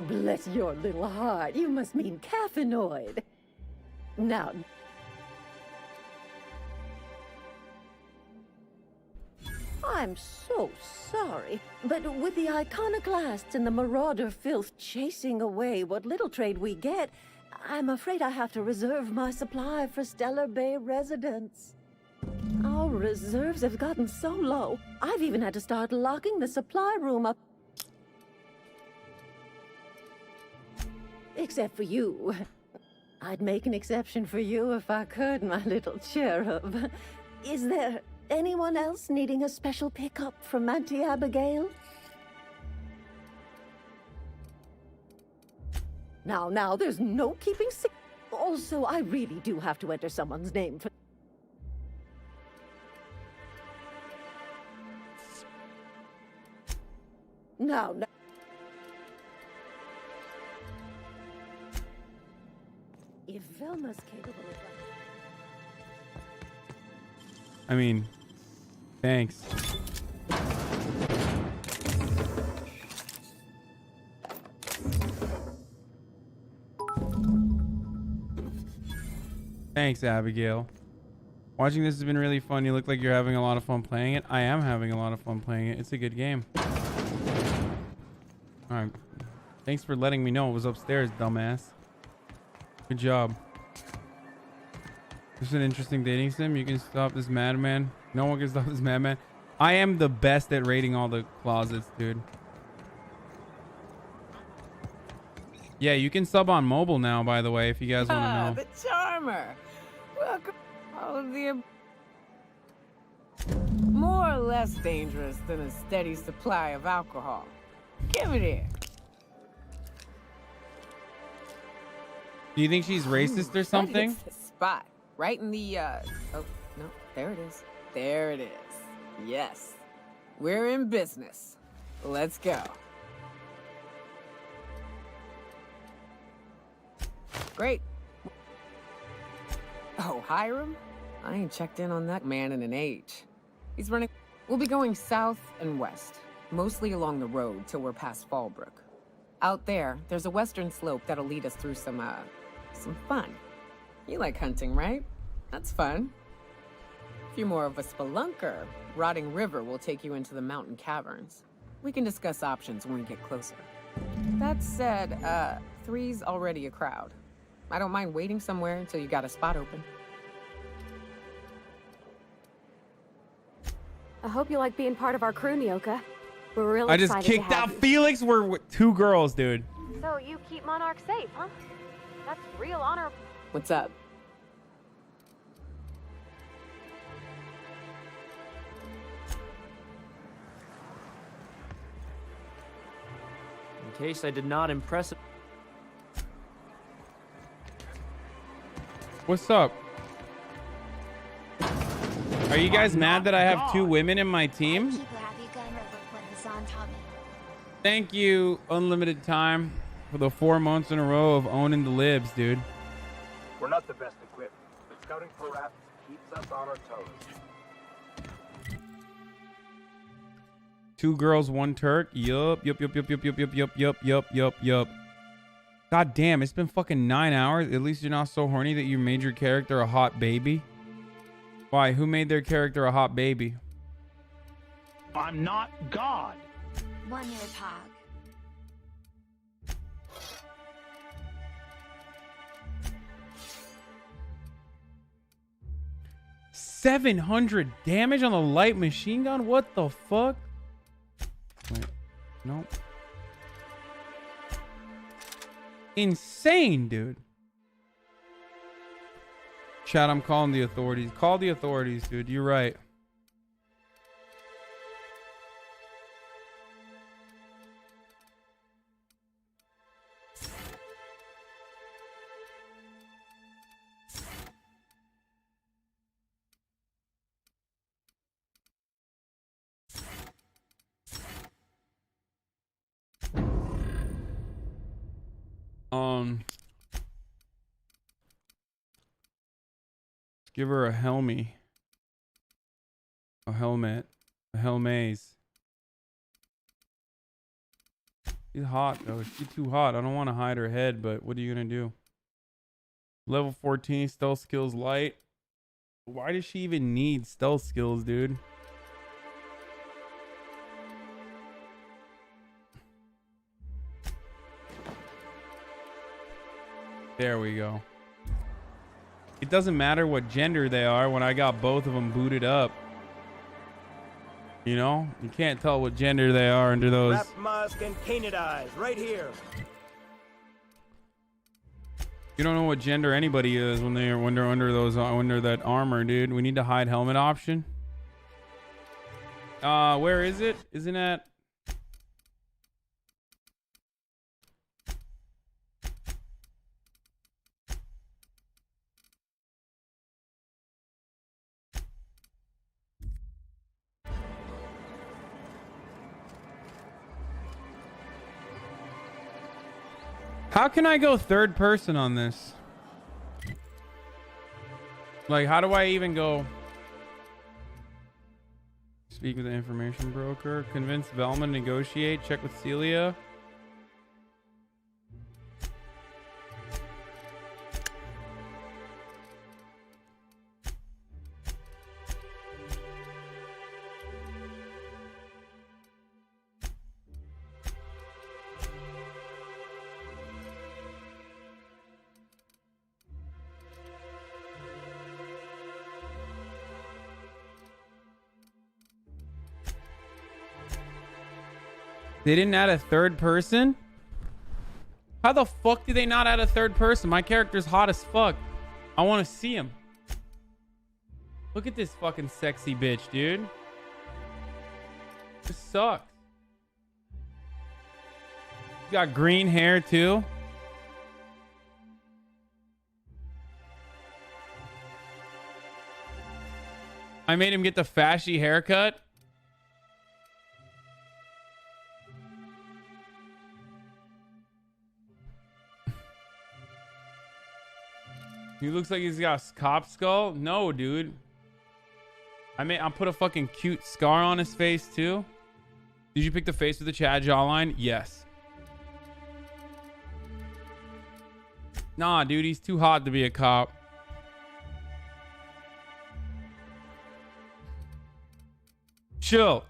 Bless your little heart. You must mean caffeinoid. Now... I'm so sorry, but with the iconoclasts and the marauder filth chasing away what little trade we get, I'm afraid I have to reserve my supply for Stellar Bay residents. Our reserves have gotten so low, I've even had to start locking the supply room up. Except for you. I'd make an exception for you if I could, my little cherub. Is there anyone else needing a special pickup from Auntie Abigail? Now, there's no keeping secret. Also, I really do have to enter someone's name for... Now. If Velma's capable of... I mean, thanks. Thanks, Abigail. Watching this has been really fun. You look like you're having a lot of fun playing it. I am having a lot of fun playing it. It's a good game. Alright. Thanks for letting me know it was upstairs, dumbass. Good job. This is an interesting dating sim. You can stop this madman. No one can stop this madman. I am the best at raiding all the closets, dude. Yeah, you can sub on mobile now, by the way, if you guys want to know. The charmer. Welcome. Oh, the more or less dangerous than a steady supply of alcohol. Give it here. Do you think she's racist or something? That hits the spot. Right in the, oh, no, there it is. There it is. Yes. We're in business. Let's go. Great. Oh, Hiram? I ain't checked in on that man in an age. He's running... We'll be going south and west, mostly along the road till we're past Fallbrook. Out there, there's a western slope that'll lead us through some fun. You like hunting, right? That's fun. If you're more of a spelunker, Rotting River will take you into the mountain caverns. We can discuss options when we get closer. That said, 3's already a crowd. I don't mind waiting somewhere until you got a spot open. I hope you like being part of our crew, Nyoka. We're really I just excited to kicked have out you. Felix. We're with 2 girls, dude. So you keep Monarch safe, huh? That's real honor. What's up? In case I did not impress. What's up? Are you guys mad that I have 2 women in my team? Thank you, Unlimited Time, for the 4 months in a row of owning the libs, dude. We're not the best equipped, but scouting for rats keeps us on our toes. 2 girls, 1 Turk. Yup. God damn, it's been fucking 9 hours. At least you're not so horny that you made your character a hot baby. Why? Who made their character a hot baby? I'm not God. 1 year tag. $700 damage on the light machine gun? What the fuck? Wait, nope. Insane, dude. Chat, I'm calling the authorities. Call the authorities, dude. You're right. Give her a helmet. A helmet. A helmaze. She's hot though. She's too hot. I don't want to hide her head, but what are you gonna do? Level 14 stealth skills light. Why does she even need stealth skills, dude? There we go. It doesn't matter what gender they are when I got both of them booted up. You know? You can't tell what gender they are under those. Wrap musk and painted eyes, right here. You don't know what gender anybody is when they're under those under that armor, dude. We need to hide helmet option. Where is it? Isn't that? How can I go third person on this? Like, how do I even go? Speak with the information broker. Convince Velma to negotiate. Check with Celia. They didn't add a third person? How the fuck did they not add a third person? My character's hot as fuck. I want to see him. Look at this fucking sexy bitch, dude. This sucks. She's got green hair too. I made him get the fashy haircut. He looks like he's got a cop skull. No, dude. I'll put a fucking cute scar on his face too. Did you pick the face with the Chad jawline? Yes. Nah, dude, he's too hot to be a cop. Chill.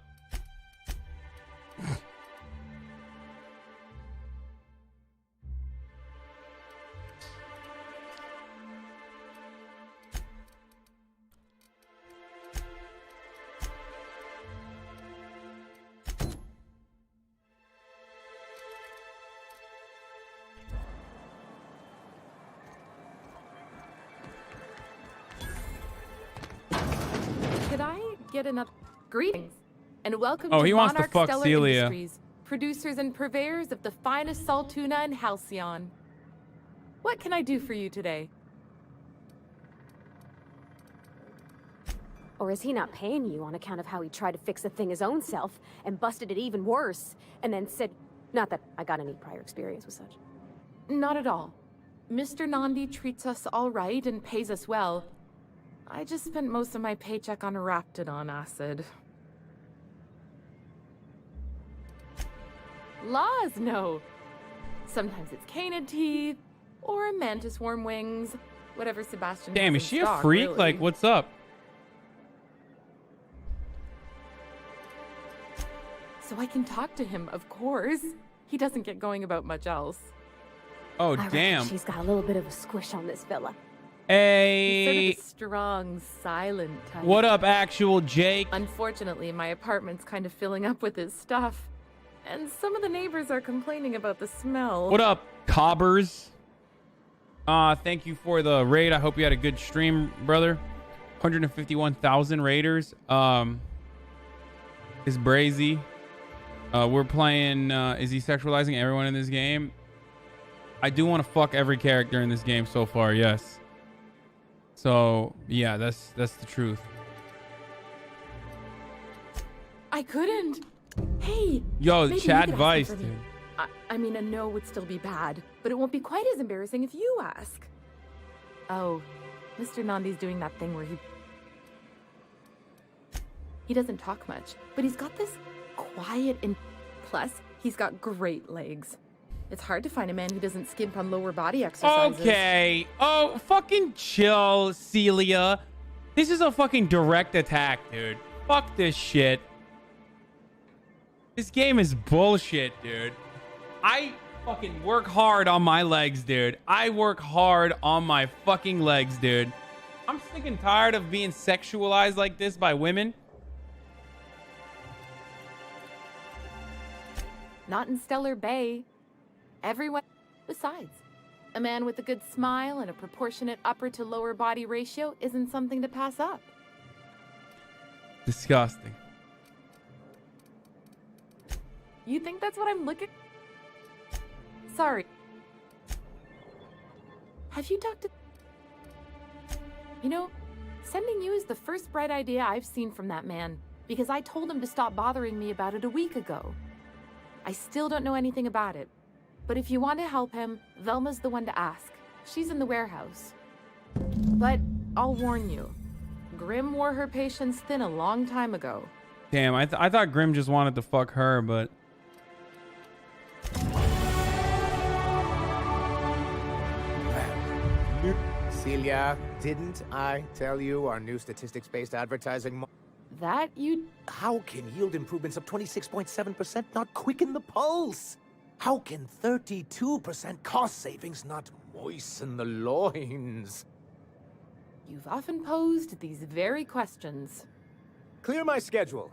Could I get another greetings and welcome Oh, to he wants to Monarch fuck Stellar Celia. Industries, producers and purveyors of the finest salt tuna in Halcyon. What can I do for you today? Or is he not paying you on account of how he tried to fix the thing his own self and busted it even worse, and then said, not that I got any prior experience with such. Not at all. Mr. Nandi treats us all right and pays us well. I just spent most of my paycheck on Raptidon acid. Laws, no. Sometimes it's canid teeth, or mantis worm wings, whatever Sebastian Damn, has is in she a stock, freak? really. Like, what's up? So I can talk to him, of course. He doesn't get going about much else. Oh, I reckon damn. she's got a little bit of a squish on this fella. He's sort of Hey. a strong, silent type. What up, actual Jake? Unfortunately, my apartment's kind of filling up with his stuff. And some of the neighbors are complaining about the smell. What up, Cobbers? Thank you for the raid. I hope you had a good stream, brother. 151,000 raiders. Is Brazy. We're playing, is he sexualizing everyone in this game? I do want to fuck every character in this game so far, yes. So, yeah, that's the truth. I couldn't. Hey. Yo, maybe you Chad could ask him Vice, for me. dude. I mean, a no would still be bad, but it won't be quite as embarrassing if you ask. Oh, Mr. Nandi's doing that thing where he doesn't talk much, but he's got this quiet and plus he's got great legs. It's hard to find a man who doesn't skimp on lower body exercises. Okay. Oh, fucking chill, Celia. This is a fucking direct attack, dude. Fuck this shit. This game is bullshit, dude. I fucking work hard on my legs, dude. I work hard on my fucking legs, dude. I'm sick and tired of being sexualized like this by women. Not in Stellar Bay. Everyone. Besides, a man with a good smile and a proportionate upper to lower body ratio isn't something to pass up. Disgusting. You think that's what I'm looking? Sorry. Have you talked to... You know, sending you is the first bright idea I've seen from that man, because I told him to stop bothering me about it a week ago. I still don't know anything about it, but if you want to help him, Velma's the one to ask. She's in the warehouse. But I'll warn you, Grim wore her patience thin a long time ago. Damn, I thought Grim just wanted to fuck her, but... Celia, didn't I tell you our new statistics-based advertising That you... How can yield improvements of 26.7% not quicken the pulse? How can 32% cost savings not moisten the loins? You've often posed these very questions. Clear my schedule.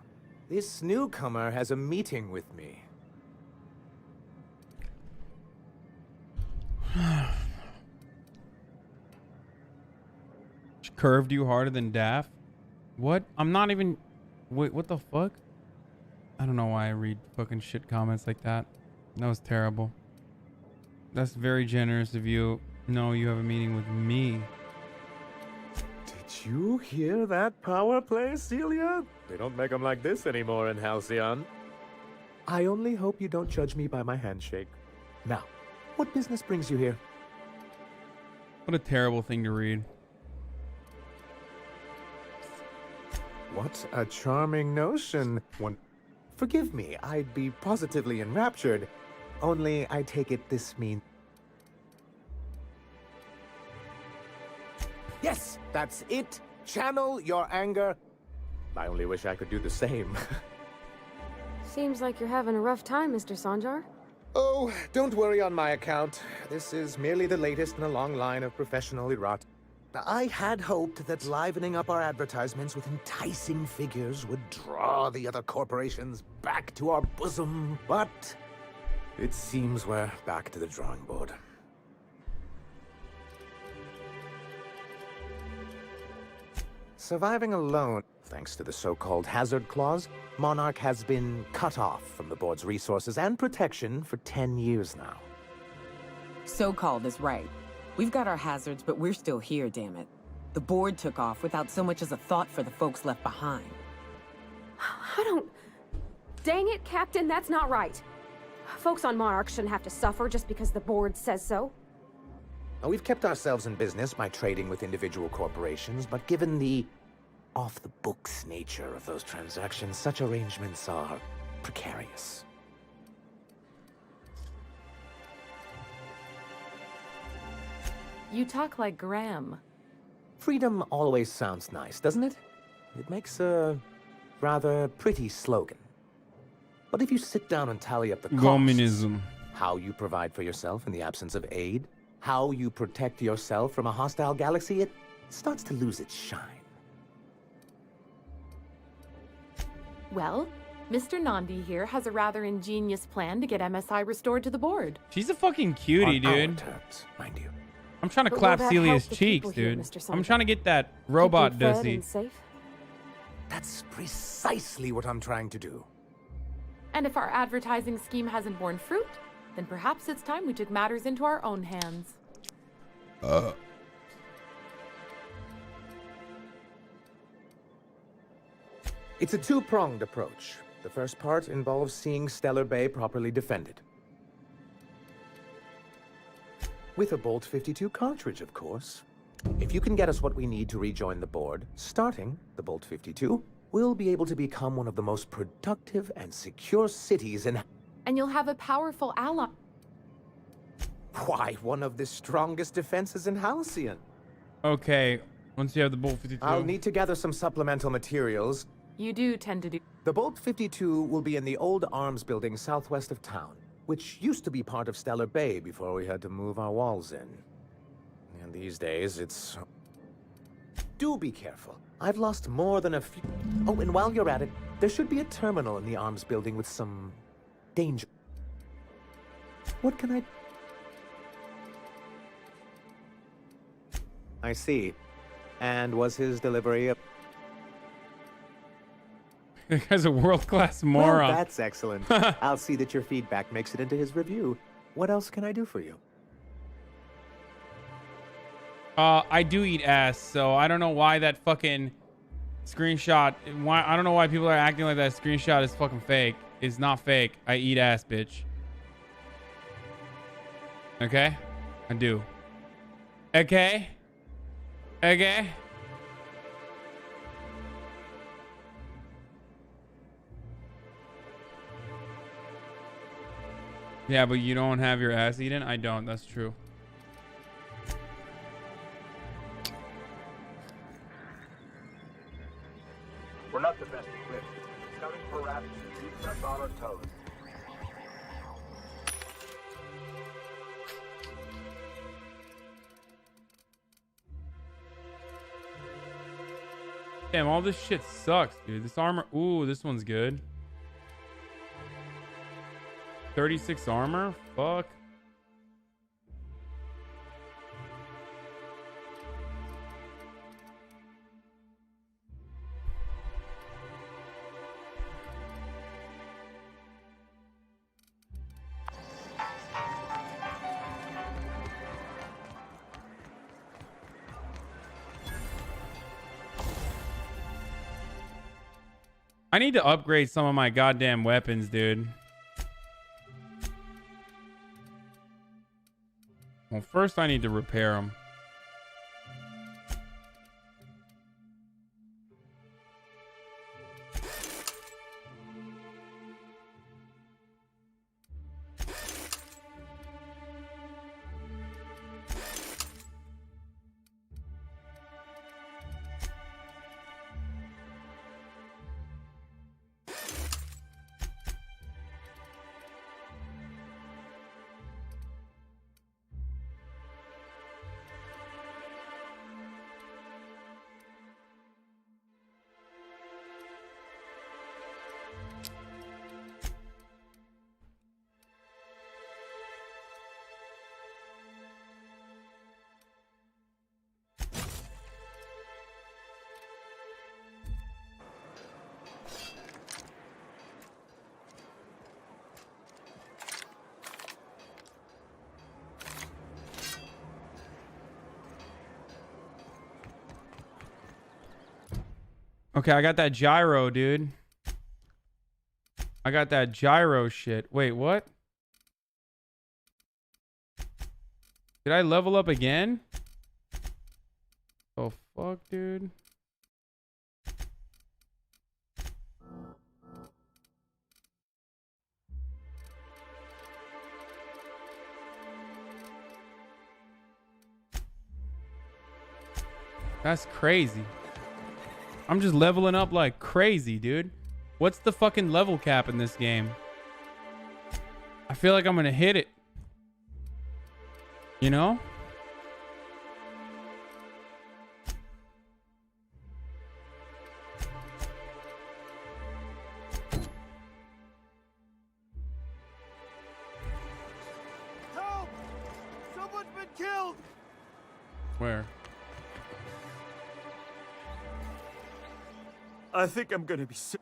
This newcomer has a meeting with me. Curved you harder than Daft? What? I'm not even... Wait, what the fuck? I don't know why I read fucking shit comments like that. That was terrible. That's very generous of you. No, you have a meeting with me. Did you hear that power play, Celia? They don't make them like this anymore in Halcyon. I only hope you don't judge me by my handshake. Now, what business brings you here? What a terrible thing to read. What a charming notion. Forgive me, I'd be positively enraptured. Only I take it this means... Yes, that's it. Channel your anger. I only wish I could do the same. Seems like you're having a rough time, Mr. Sanjar. Oh, don't worry on my account. This is merely the latest in a long line of professional errata. I had hoped that livening up our advertisements with enticing figures would draw the other corporations back to our bosom, but it seems we're back to the drawing board. Surviving alone, thanks to the so-called hazard clause, Monarch has been cut off from the board's resources and protection for 10 years now. So-called is right. We've got our hazards, but we're still here, damn it. The board took off without so much as a thought for the folks left behind. I don't... Dang it, Captain, that's not right. Folks on Monarch shouldn't have to suffer just because the board says so. Now, we've kept ourselves in business by trading with individual corporations, but given the off-the-books nature of those transactions, such arrangements are precarious. You talk like Graham. Freedom always sounds nice, doesn't it? It makes a rather pretty slogan. But if you sit down and tally up the costs, Communism. How you provide for yourself in the absence of aid, how you protect yourself from a hostile galaxy, it starts to lose its shine. Well, Mr. Nandi here has a rather ingenious plan to get MSI restored to the board. She's a fucking cutie, On our dude. terms, mind you. I'm trying to But will clap that Celia's help the cheeks, people here, dude. Mr. I'm Sanjar? trying to get that robot Keep them fed dussy. and safe? That's precisely what I'm trying to do. And if our advertising scheme hasn't borne fruit, then perhaps it's time we took matters into our own hands. It's a two-pronged approach. The first part involves seeing Stellar Bay properly defended. With a Bolt 52 cartridge, of course. If you can get us what we need to rejoin the board, starting the Bolt 52, we'll be able to become one of the most productive and secure cities in... And you'll have a powerful ally. Why, one of the strongest defenses in Halcyon. Okay, once you have the Bolt 52. I'll need to gather some supplemental materials. You do tend to do... The Bolt 52 will be in the old arms building southwest of town, which used to be part of Stellar Bay before we had to move our walls in. And these days, it's... Do be careful. I've lost more than a few... Oh, and while you're at it, there should be a terminal in the arms building with some... danger. What can I... I see. And was his delivery a... That guy's a world-class moron. Well, that's excellent. I'll see that your feedback makes it into his review. What else can I do for you? I do eat ass, so I don't know why that fucking screenshot... Why I don't know why people are acting like that screenshot is fucking fake. It's not fake. I eat ass, bitch. Okay? I do. Okay? Okay? Yeah, but you don't have your ass eaten? I don't. That's true. We're not the best equipped. Scouting for rats, that's on our toes. Damn, all this shit sucks, dude. This armor... Ooh, this one's good. 36 armor? Fuck. I need to upgrade some of my goddamn weapons, dude. Well, first I need to repair them. Okay, I got that gyro, dude. I got that gyro shit. Wait, what? Did I level up again? Oh, fuck, dude. That's crazy. I'm just leveling up like crazy, dude. What's the fucking level cap in this game? I feel like I'm gonna hit it. You know? Help! Someone's been killed! Where? I think I'm gonna be sick.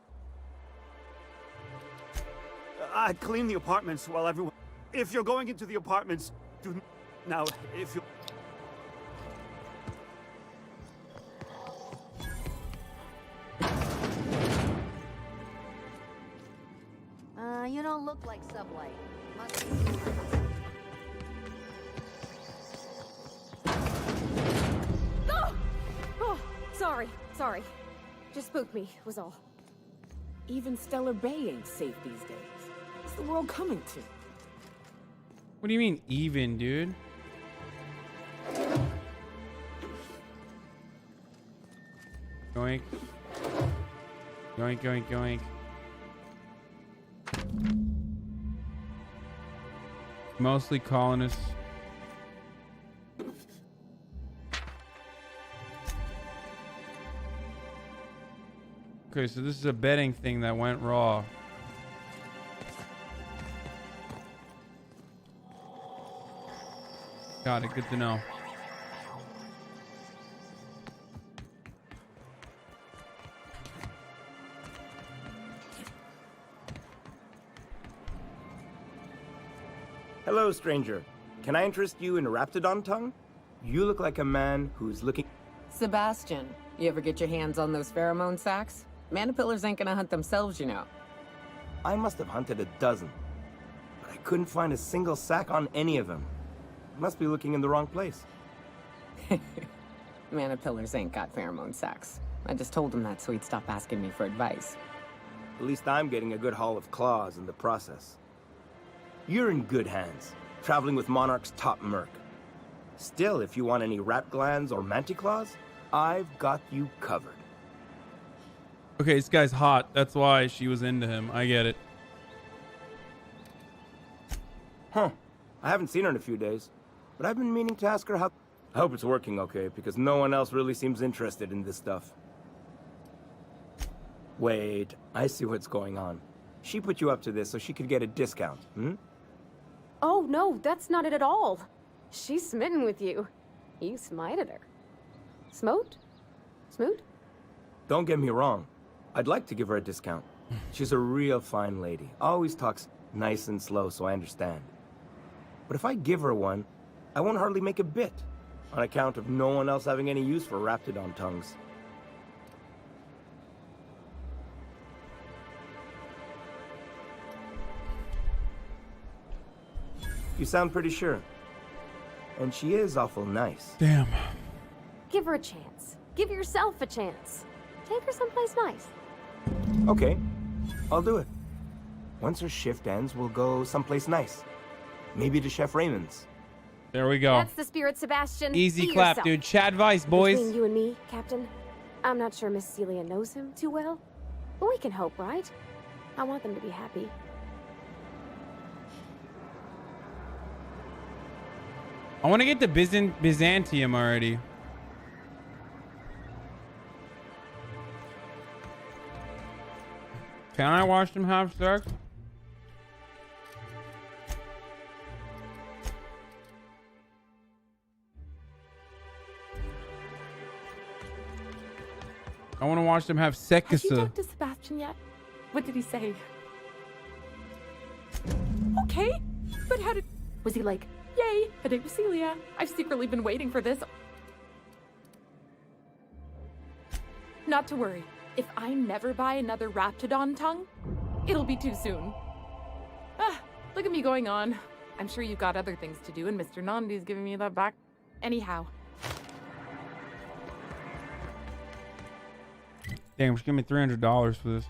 I clean the apartments while everyone... If you're going into the apartments, do... Now, if you... You don't look like Sublight. Must be... Oh! Oh, sorry. Just spooked me, was all. Even Stellar Bay ain't safe these days. What's the world coming to? What do you mean even, dude? Yoink. Yoink, yoink, yoink. Mostly colonists. Okay, so this is a betting thing that went raw. Got it. Good to know. Hello, stranger. Can I interest you in Raptidon tongue? You look like a man who's looking... Sebastian, you ever get your hands on those pheromone sacs? Manipillars ain't gonna hunt themselves, you know. I must have hunted a dozen, but I couldn't find a single sack on any of them. Must be looking in the wrong place. Manipillars ain't got pheromone sacs. I just told him that so he'd stop asking me for advice. At least I'm getting a good haul of claws in the process. You're in good hands, traveling with Monarch's top merc. Still, if you want any rat glands or manticlaws, I've got you covered. Okay, this guy's hot. That's why she was into him. I get it. Huh. I haven't seen her in a few days, but I've been meaning to ask her how... I hope it's working okay, because no one else really seems interested in this stuff. Wait, I see what's going on. She put you up to this so she could get a discount, hmm? Oh, no, that's not it at all. She's smitten with you. You smited her. Smote? Smoot? Don't get me wrong. I'd like to give her a discount. She's a real fine lady. Always talks nice and slow, so I understand. But if I give her one, I won't hardly make a bit, on account of no one else having any use for Raptidon tongues. You sound pretty sure. And she is awful nice. Damn. Give her a chance. Give yourself a chance. Take her someplace nice. Okay, I'll do it. Once her shift ends, we'll go someplace nice. Maybe to Chef Raymond's. There we go. That's the spirit, Sebastian. Easy Be clap, yourself. dude. Chad Vice, boys. Between you and me, Captain, I'm not sure Miss Celia knows him too well, but we can hope, right? I want them to be happy. I want to get the Byzantium already. Can I watch them have sex? I want to watch them have sex. Have you talked to Sebastian yet? What did he say? Okay, but how did... Was he like, yay, a date with Celia? I've secretly been waiting for this. Not to worry. If I never buy another Raptidon tongue, it'll be too soon. Ah, look at me going on. I'm sure you've got other things to do, and Mr. Nandi's giving me that back. Anyhow. Damn, just give me $300 for this.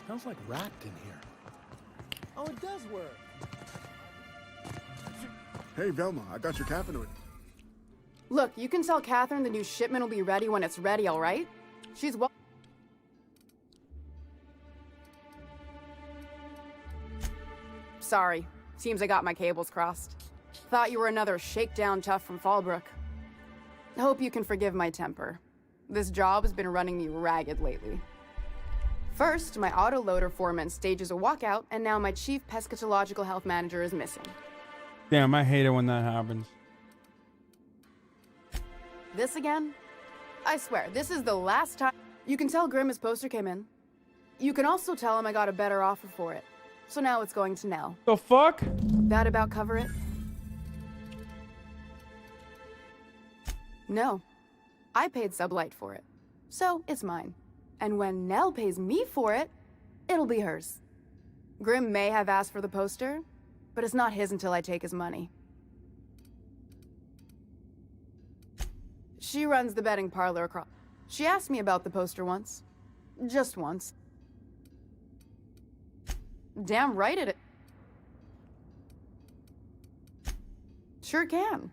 Smells like wrapped in here. Oh, it does work. Hey, Velma, I got your caffeinoid. Look, you can tell Catherine the new shipment will be ready when it's ready, all right? She's well. Sorry. Seems I got my cables crossed. Thought you were another shakedown tough from Fallbrook. Hope you can forgive my temper. This job has been running me ragged lately. First, my autoloader foreman stages a walkout, and now my chief pescatological health manager is missing. Damn, I hate it when that happens. This again? I swear, this is the last time. You can tell Grimm his poster came in. You can also tell him I got a better offer for it. So now it's going to Nell. The fuck? That about cover it? No. I paid Sublight for it. So it's mine. And when Nell pays me for it, it'll be hers. Grimm may have asked for the poster, but it's not his until I take his money. She runs the betting parlor across. She asked me about the poster once. Just once. Damn right it. Sure can.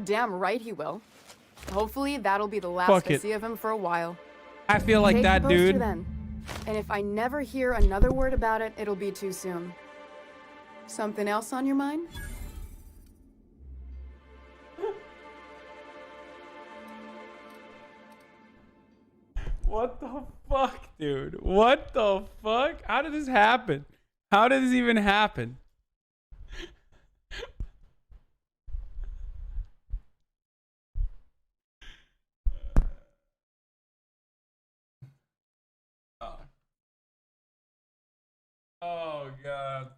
Damn right he will. Hopefully that'll be the last Fuck I it. see of him for a while. I feel like Take that the poster dude. Then. And if I never hear another word about it, it'll be too soon. Something else on your mind? What the fuck, dude? What the fuck? How did this happen? How did this even happen? Oh, God.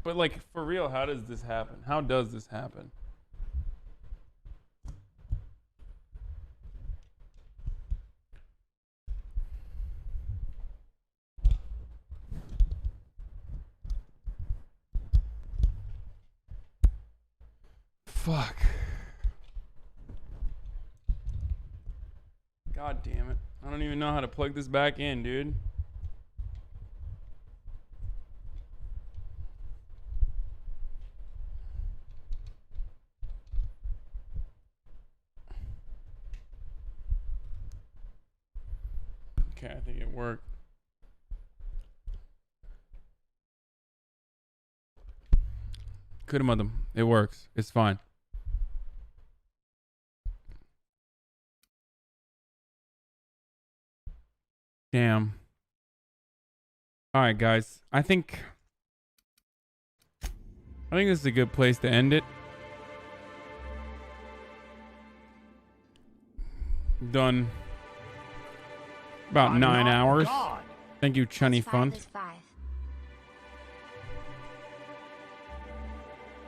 But, like, for real, how does this happen? How does this happen? Fuck. God damn it. I don't even know how to plug this back in, dude. Okay, I think it worked. Kudamadam. It works. It's fine. Damn. All right, guys. I think this is a good place to end it. Done about 9 hours. Thank you, Chunny Fun.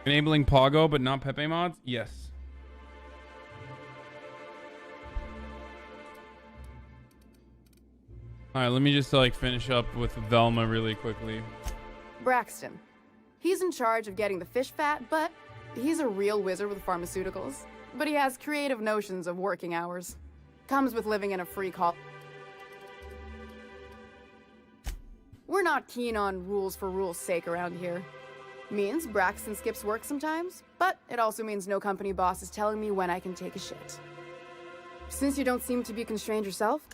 Enabling Pogo, but not Pepe mods? Yes. All right, let me just like finish up with Velma really quickly. Braxton. He's in charge of getting the fish fat, but he's a real wizard with pharmaceuticals. But he has creative notions of working hours. Comes with living in a free call. We're not keen on rules for rules' sake around here. Means Braxton skips work sometimes, but it also means no company boss is telling me when I can take a shit. Since you don't seem to be constrained yourself,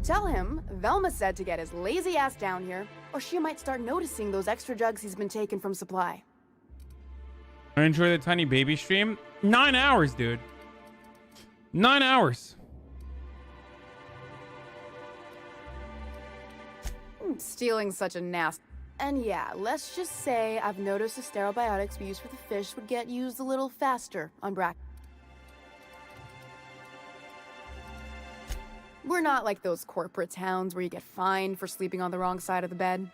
tell him Velma said to get his lazy ass down here, or she might start noticing those extra jugs he's been taking from supply. I enjoy the tiny baby stream. 9 hours, dude. 9 hours. Stealing such a nasty. And yeah, let's just say I've noticed the stereobiotics we use for the fish would get used a little faster on Braxton. We're not like those corporate towns where you get fined for sleeping on the wrong side of the bed.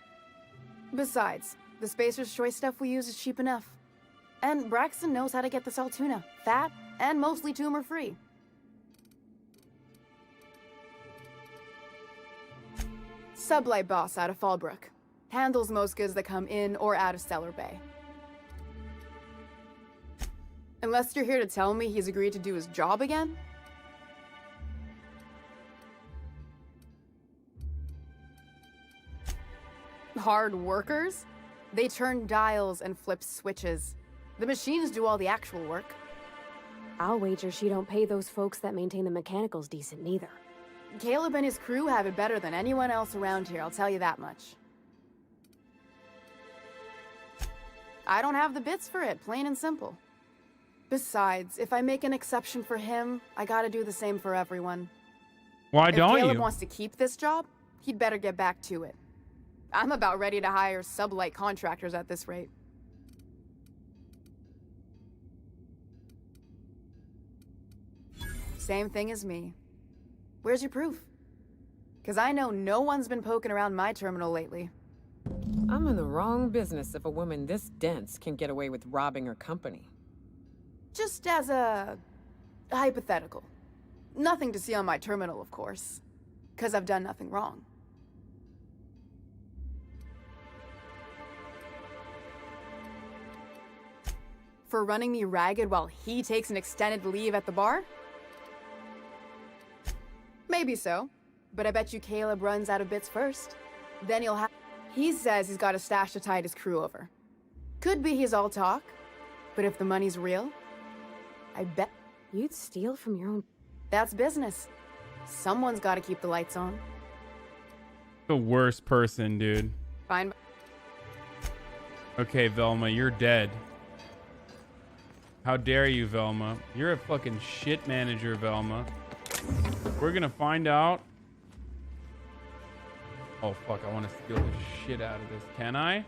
Besides, the Spacer's Choice stuff we use is cheap enough. And Braxton knows how to get the Saltuna, fat and mostly tumor-free. Sublight boss out of Fallbrook. Handles most goods that come in or out of Stellar Bay. Unless you're here to tell me he's agreed to do his job again? Hard workers? They turn dials and flip switches. The machines do all the actual work. I'll wager she don't pay those folks that maintain the mechanicals decent neither. Caleb and his crew have it better than anyone else around here, I'll tell you that much. I don't have the bits for it, plain and simple. Besides, if I make an exception for him, I gotta do the same for everyone. Why don't you? If Caleb wants to keep this job, he'd better get back to it. I'm about ready to hire sublight contractors at this rate. Same thing as me. Where's your proof? Because I know no one's been poking around my terminal lately. I'm in the wrong business if a woman this dense can get away with robbing her company. Just as a hypothetical. Nothing to see on my terminal, of course. Because I've done nothing wrong. For running me ragged while he takes an extended leave at the bar? Maybe so, but I bet you Caleb runs out of bits first. Then you'll have... He says he's got a stash to tide his crew over. Could be he's all talk, but if the money's real, I bet... You'd steal from your own... That's business. Someone's got to keep the lights on. The worst person, dude. Fine. Okay, Velma, you're dead. How dare you, Velma? You're a fucking shit manager, Velma. We're gonna find out. Oh, fuck. I want to steal the shit out of this. Can I?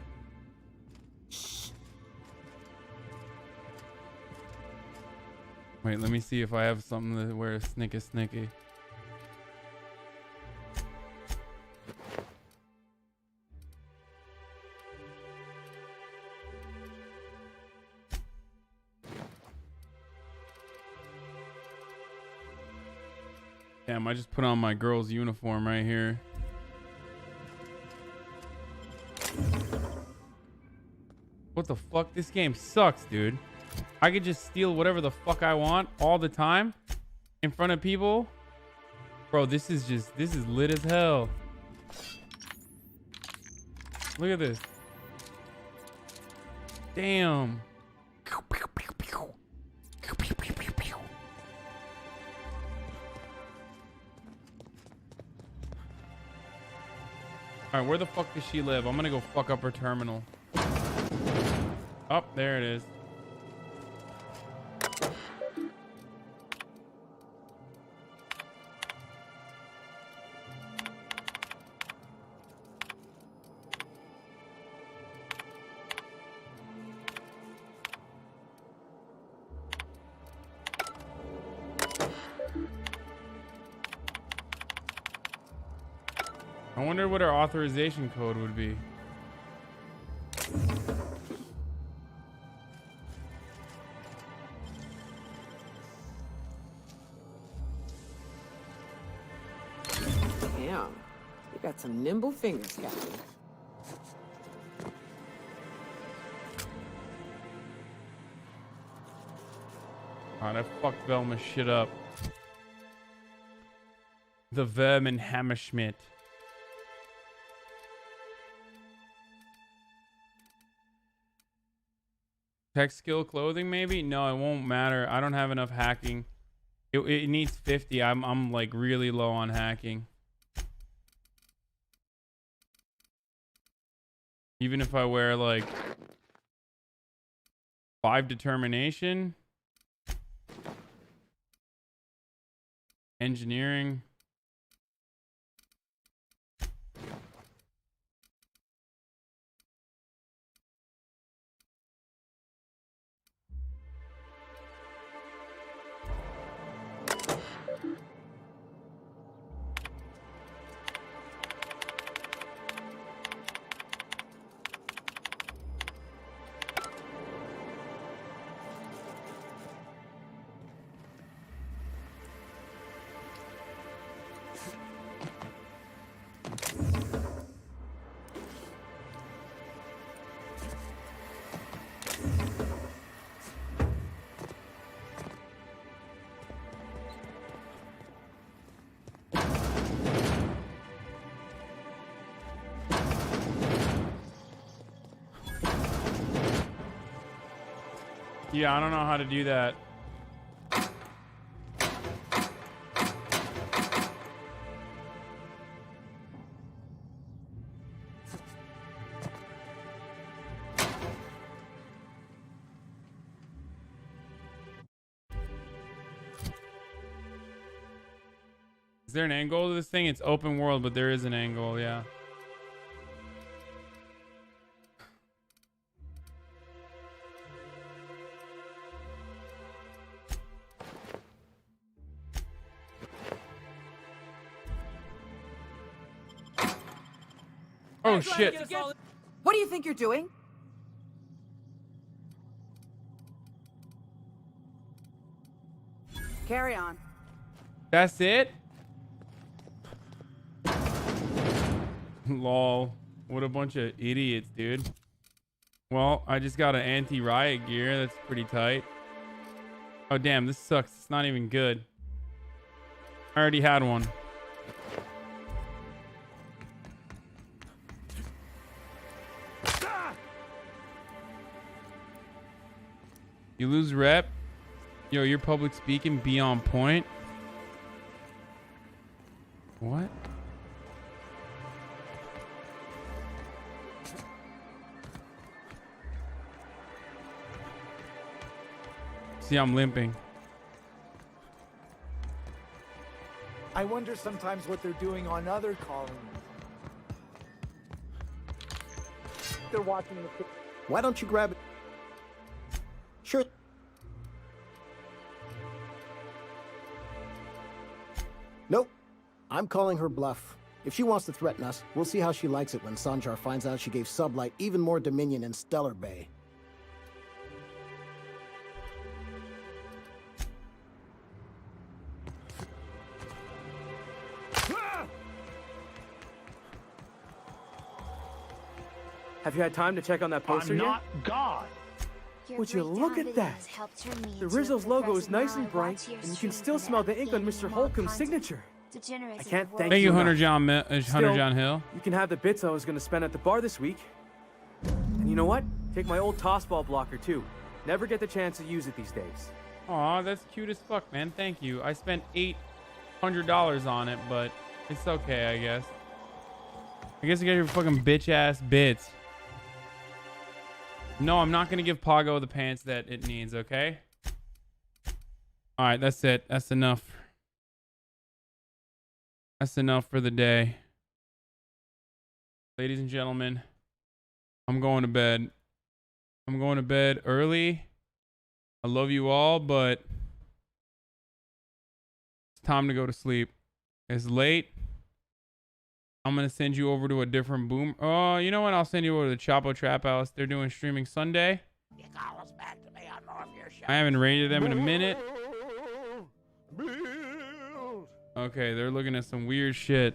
Wait, let me see if I have something to wear a snicky. Damn, I just put on my girl's uniform right here. What the fuck? This game sucks, dude. I could just steal whatever the fuck I want all the time in front of people. Bro, this is lit as hell. Look at this. Damn. All right, where the fuck does she live? I'm gonna go fuck up her terminal. Oh, there it is. I wonder what our authorization code would be. Damn, you got some nimble fingers, Captain. God, I fucked Velma's shit up. The Vermin Hammerschmidt. Tech skill clothing, maybe? No, it won't matter. I don't have enough hacking. It needs 50. I'm like really low on hacking. Even if I wear like 5 determination, engineering. Yeah, I don't know how to do that. Is there an angle to this thing? It's open world, but there is an angle, yeah. Oh shit. What do you think you're doing? Carry on. That's it? Lol. What a bunch of idiots, dude. Well, I just got an anti-riot gear. That's pretty tight. Oh, damn. This sucks. It's not even good. I already had one. You lose rep. Yo, your public speaking be on point. What? See, I'm limping. I wonder sometimes what they're doing on other colonies. They're watching the... Why don't you grab it? Sure. Nope. I'm calling her bluff. If she wants to threaten us, we'll see how she likes it when Sanjar finds out she gave Sublight even more dominion in Stellar Bay. Have you had time to check on that poster yet? I'm not God. Would you look at that? The Rizzo's logo is nice and bright, and you can still smell the ink on Mr. Holcomb's signature. I can't thank you you, Hunter enough. Hunter John Hill. You can have the bits I was going to spend at the bar this week. And you know what? Take my old tossball blocker, too. Never get the chance to use it these days. Aw, that's cute as fuck, man. Thank you. I spent $800 on it, but it's okay, I guess. I guess you got your fucking bitch-ass bits. No, I'm not going to give Pago the pants that it needs, okay? Alright, that's it. That's enough. That's enough for the day. Ladies and gentlemen, I'm going to bed. I'm going to bed early. I love you all, but it's time to go to sleep. It's late. I'm gonna send you over to a different boom. Oh, you know what? I'll send you over to the Chapo Trap House. They're doing streaming Sunday. I haven't rated them in a minute. Okay, they're looking at some weird shit.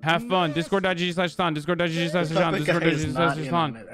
Have fun. Discord.gg/Hasan. Discord.gg/Hasan. Discord.gg/Hasan.